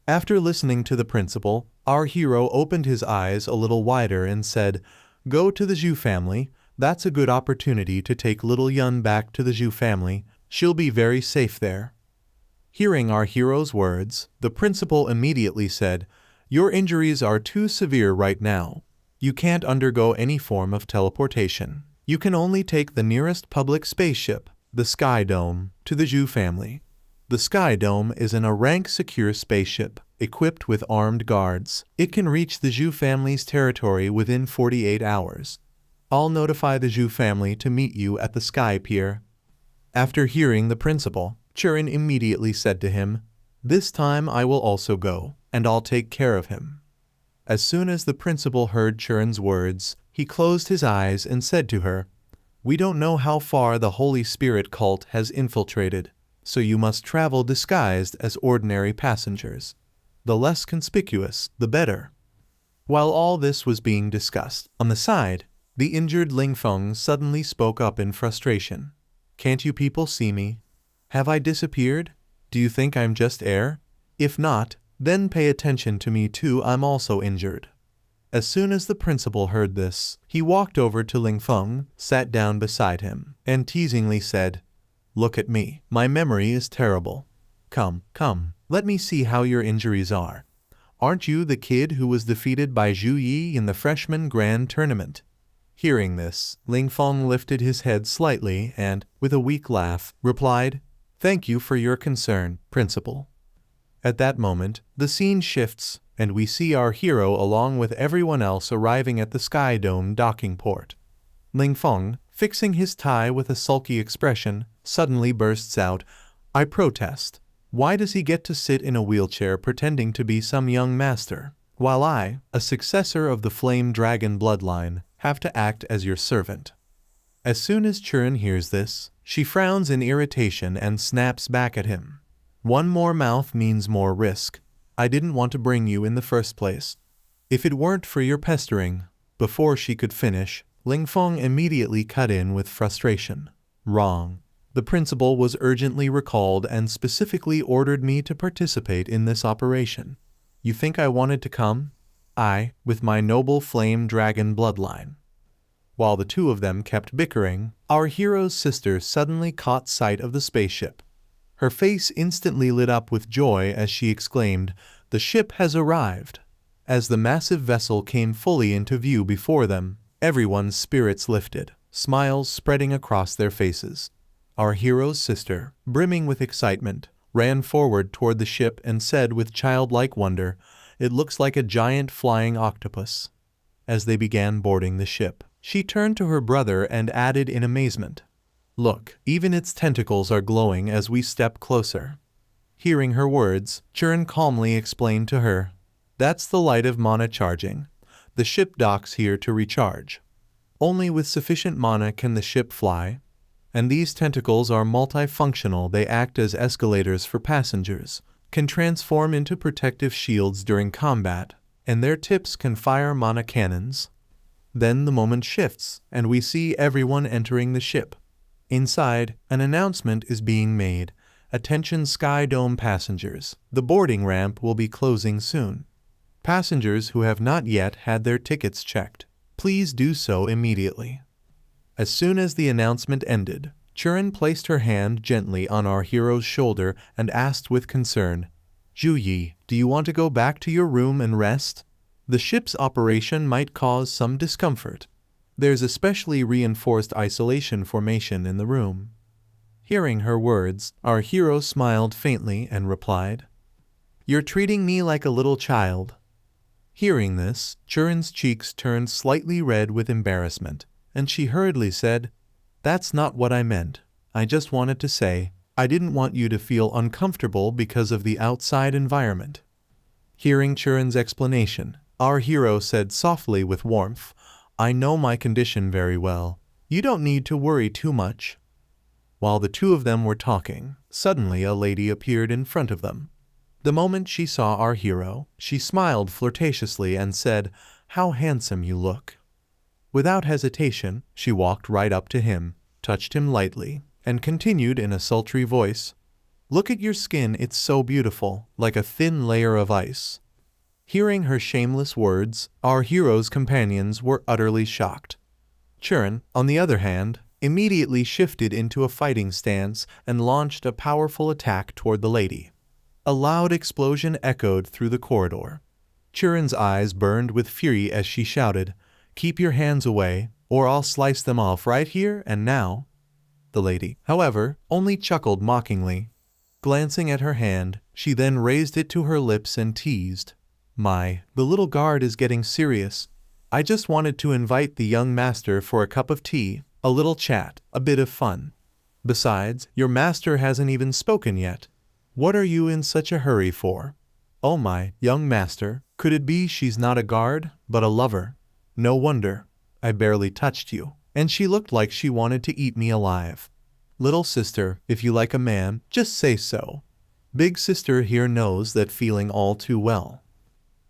After listening to the principal, our hero opened his eyes a little wider and said, "Go to the Zhu family. That's a good opportunity to take little Yun back to the Zhu family. She'll be very safe there." Hearing our hero's words, the principal immediately said, "Your injuries are too severe right now. You can't undergo any form of teleportation. You can only take the nearest public spaceship, the Sky Dome, to the Zhu family. The Sky Dome is a rank-secure spaceship, equipped with armed guards. It can reach the Zhu family's territory within 48 hours. I'll notify the Zhu family to meet you at the Sky Pier." After hearing the principal, Churin immediately said to him, "This time I will also go, and I'll take care of him." As soon as the principal heard Churin's words, he closed his eyes and said to her, "We don't know how far the Holy Spirit cult has infiltrated, so you must travel disguised as ordinary passengers. The less conspicuous, the better." While all this was being discussed, on the side, the injured Lingfeng suddenly spoke up in frustration. "Can't you people see me? Have I disappeared? Do you think I'm just air? If not, then pay attention to me too, I'm also injured." As soon as the principal heard this, he walked over to Lingfeng, sat down beside him, and teasingly said, "Look at me, my memory is terrible. Come, let me see how your injuries are. Aren't you the kid who was defeated by Zhu Yi in the freshman grand tournament?" Hearing this, Lingfeng lifted his head slightly and, with a weak laugh, replied, "Thank you for your concern, principal." At that moment, the scene shifts, and we see our hero along with everyone else arriving at the Sky Dome docking port. Lingfeng, fixing his tie with a sulky expression, suddenly bursts out, "I protest. Why does he get to sit in a wheelchair pretending to be some young master, while I, a successor of the flame dragon bloodline, have to act as your servant?" As soon as Churin hears this, she frowns in irritation and snaps back at him. "One more mouth means more risk. I didn't want to bring you in the first place. If it weren't for your pestering." Before she could finish, Ling Feng immediately cut in with frustration. "Wrong. The principal was urgently recalled and specifically ordered me to participate in this operation. You think I wanted to come? I, with my noble flame dragon bloodline." While the two of them kept bickering, our hero's sister suddenly caught sight of the spaceship. Her face instantly lit up with joy as she exclaimed, "The ship has arrived." As the massive vessel came fully into view before them, everyone's spirits lifted, smiles spreading across their faces. Our hero's sister, brimming with excitement, ran forward toward the ship and said with childlike wonder, "It looks like a giant flying octopus." As they began boarding the ship, she turned to her brother and added in amazement, "Look, even its tentacles are glowing as we step closer." Hearing her words, Churin calmly explained to her, "That's the light of mana charging. The ship docks here to recharge. Only with sufficient mana can the ship fly. And these tentacles are multifunctional. They act as escalators for passengers, can transform into protective shields during combat, and their tips can fire mana cannons." Then the moment shifts, and we see everyone entering the ship. Inside, an announcement is being made. "Attention Sky Dome passengers, the boarding ramp will be closing soon. Passengers who have not yet had their tickets checked, please do so immediately." As soon as the announcement ended, Churin placed her hand gently on our hero's shoulder and asked with concern, "Ju Yi, do you want to go back to your room and rest? The ship's operation might cause some discomfort. There's a specially reinforced isolation formation in the room." Hearing her words, our hero smiled faintly and replied, "You're treating me like a little child." Hearing this, Churin's cheeks turned slightly red with embarrassment, and she hurriedly said, "That's not what I meant. I just wanted to say, I didn't want you to feel uncomfortable because of the outside environment." Hearing Churin's explanation, our hero said softly with warmth, "I know my condition very well. You don't need to worry too much." While the two of them were talking, suddenly a lady appeared in front of them. The moment she saw our hero, she smiled flirtatiously and said, "How handsome you look." Without hesitation, she walked right up to him, touched him lightly, and continued in a sultry voice, "Look at your skin, it's so beautiful, like a thin layer of ice." Hearing her shameless words, our hero's companions were utterly shocked. Churin, on the other hand, immediately shifted into a fighting stance and launched a powerful attack toward the lady. A loud explosion echoed through the corridor. Churin's eyes burned with fury as she shouted, "Keep your hands away, or I'll slice them off right here and now." The lady, however, only chuckled mockingly. Glancing at her hand, she then raised it to her lips and teased, The little guard is getting serious. I just wanted to invite the young master for a cup of tea, a little chat, a bit of fun. Besides, your master hasn't even spoken yet. What are you in such a hurry for?" "Oh my, young master, could it be she's not a guard, but a lover? No wonder. I barely touched you, and she looked like she wanted to eat me alive. Little sister, if you like a man, just say so. Big sister here knows that feeling all too well."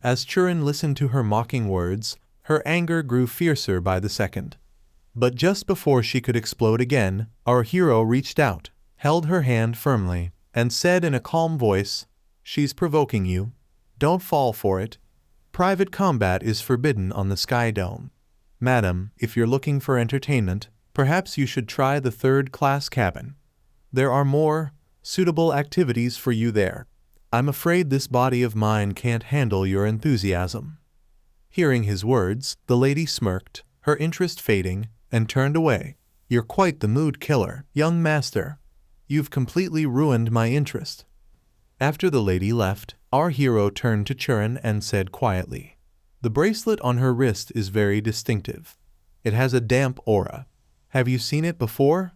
As Churin listened to her mocking words, her anger grew fiercer by the second. But just before she could explode again, our hero reached out, held her hand firmly, and said in a calm voice, "She's provoking you. Don't fall for it. Private combat is forbidden on the Sky Dome. Madam, if you're looking for entertainment, perhaps you should try the third-class cabin. There are more suitable activities for you there. I'm afraid this body of mine can't handle your enthusiasm." Hearing his words, the lady smirked, her interest fading, and turned away. "You're quite the mood killer, young master. You've completely ruined my interest." After the lady left, our hero turned to Churin and said quietly, "The bracelet on her wrist is very distinctive. It has a damp aura. Have you seen it before?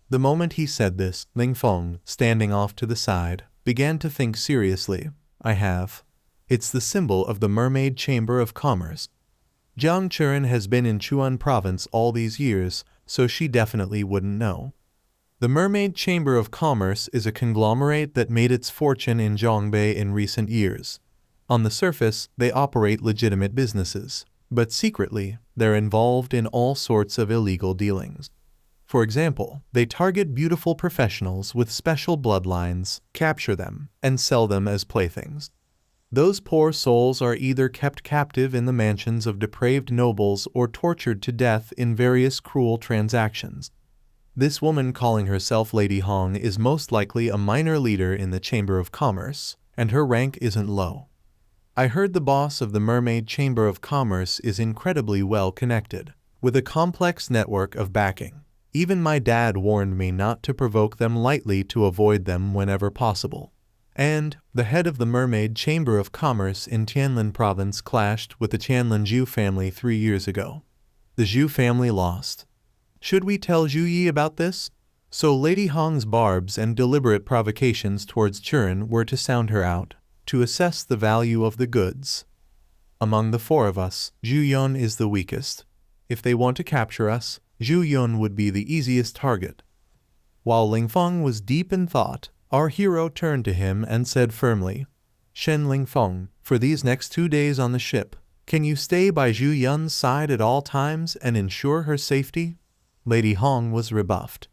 The moment he said this, Ling Feng, standing off to the side, began to think seriously. I have. It's the symbol of the Mermaid Chamber of Commerce. Jiang Chuan has been in Chuan province all these years, so she definitely wouldn't know. The Mermaid Chamber of Commerce is a conglomerate that made its fortune in Zhongbei in recent years. On the surface, they operate legitimate businesses, but secretly, they're involved in all sorts of illegal dealings. For example, they target beautiful professionals with special bloodlines, capture them, and sell them as playthings. Those poor souls are either kept captive in the mansions of depraved nobles or tortured to death in various cruel transactions. This woman calling herself Lady Hong is most likely a minor leader in the Chamber of Commerce, and her rank isn't low. I heard the boss of the Mermaid Chamber of Commerce is incredibly well connected, with a complex network of backing. Even my dad warned me not to provoke them lightly to avoid them whenever possible. And the head of the Mermaid Chamber of Commerce in Tianlin province clashed with the Tianlin Zhu family 3 years ago. The Zhu family lost. Should we tell Zhu Yi about this? So Lady Hong's barbs and deliberate provocations towards Chuan were to sound her out, to assess the value of the goods. Among the 4 of us, Zhu Yun is the weakest. If they want to capture us, Zhu Yun would be the easiest target. While Ling Feng was deep in thought, our hero turned to him and said firmly, Shen Ling Feng, for these next 2 days on the ship, can you stay by Zhu Yun's side at all times and ensure her safety? Lady Hong was rebuffed.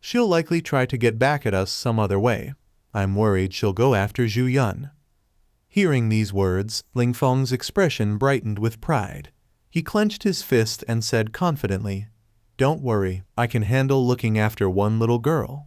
She'll likely try to get back at us some other way. I'm worried she'll go after Zhu Yun. Hearing these words, Ling Feng's expression brightened with pride. He clenched his fist and said confidently, Don't worry, I can handle looking after one little girl.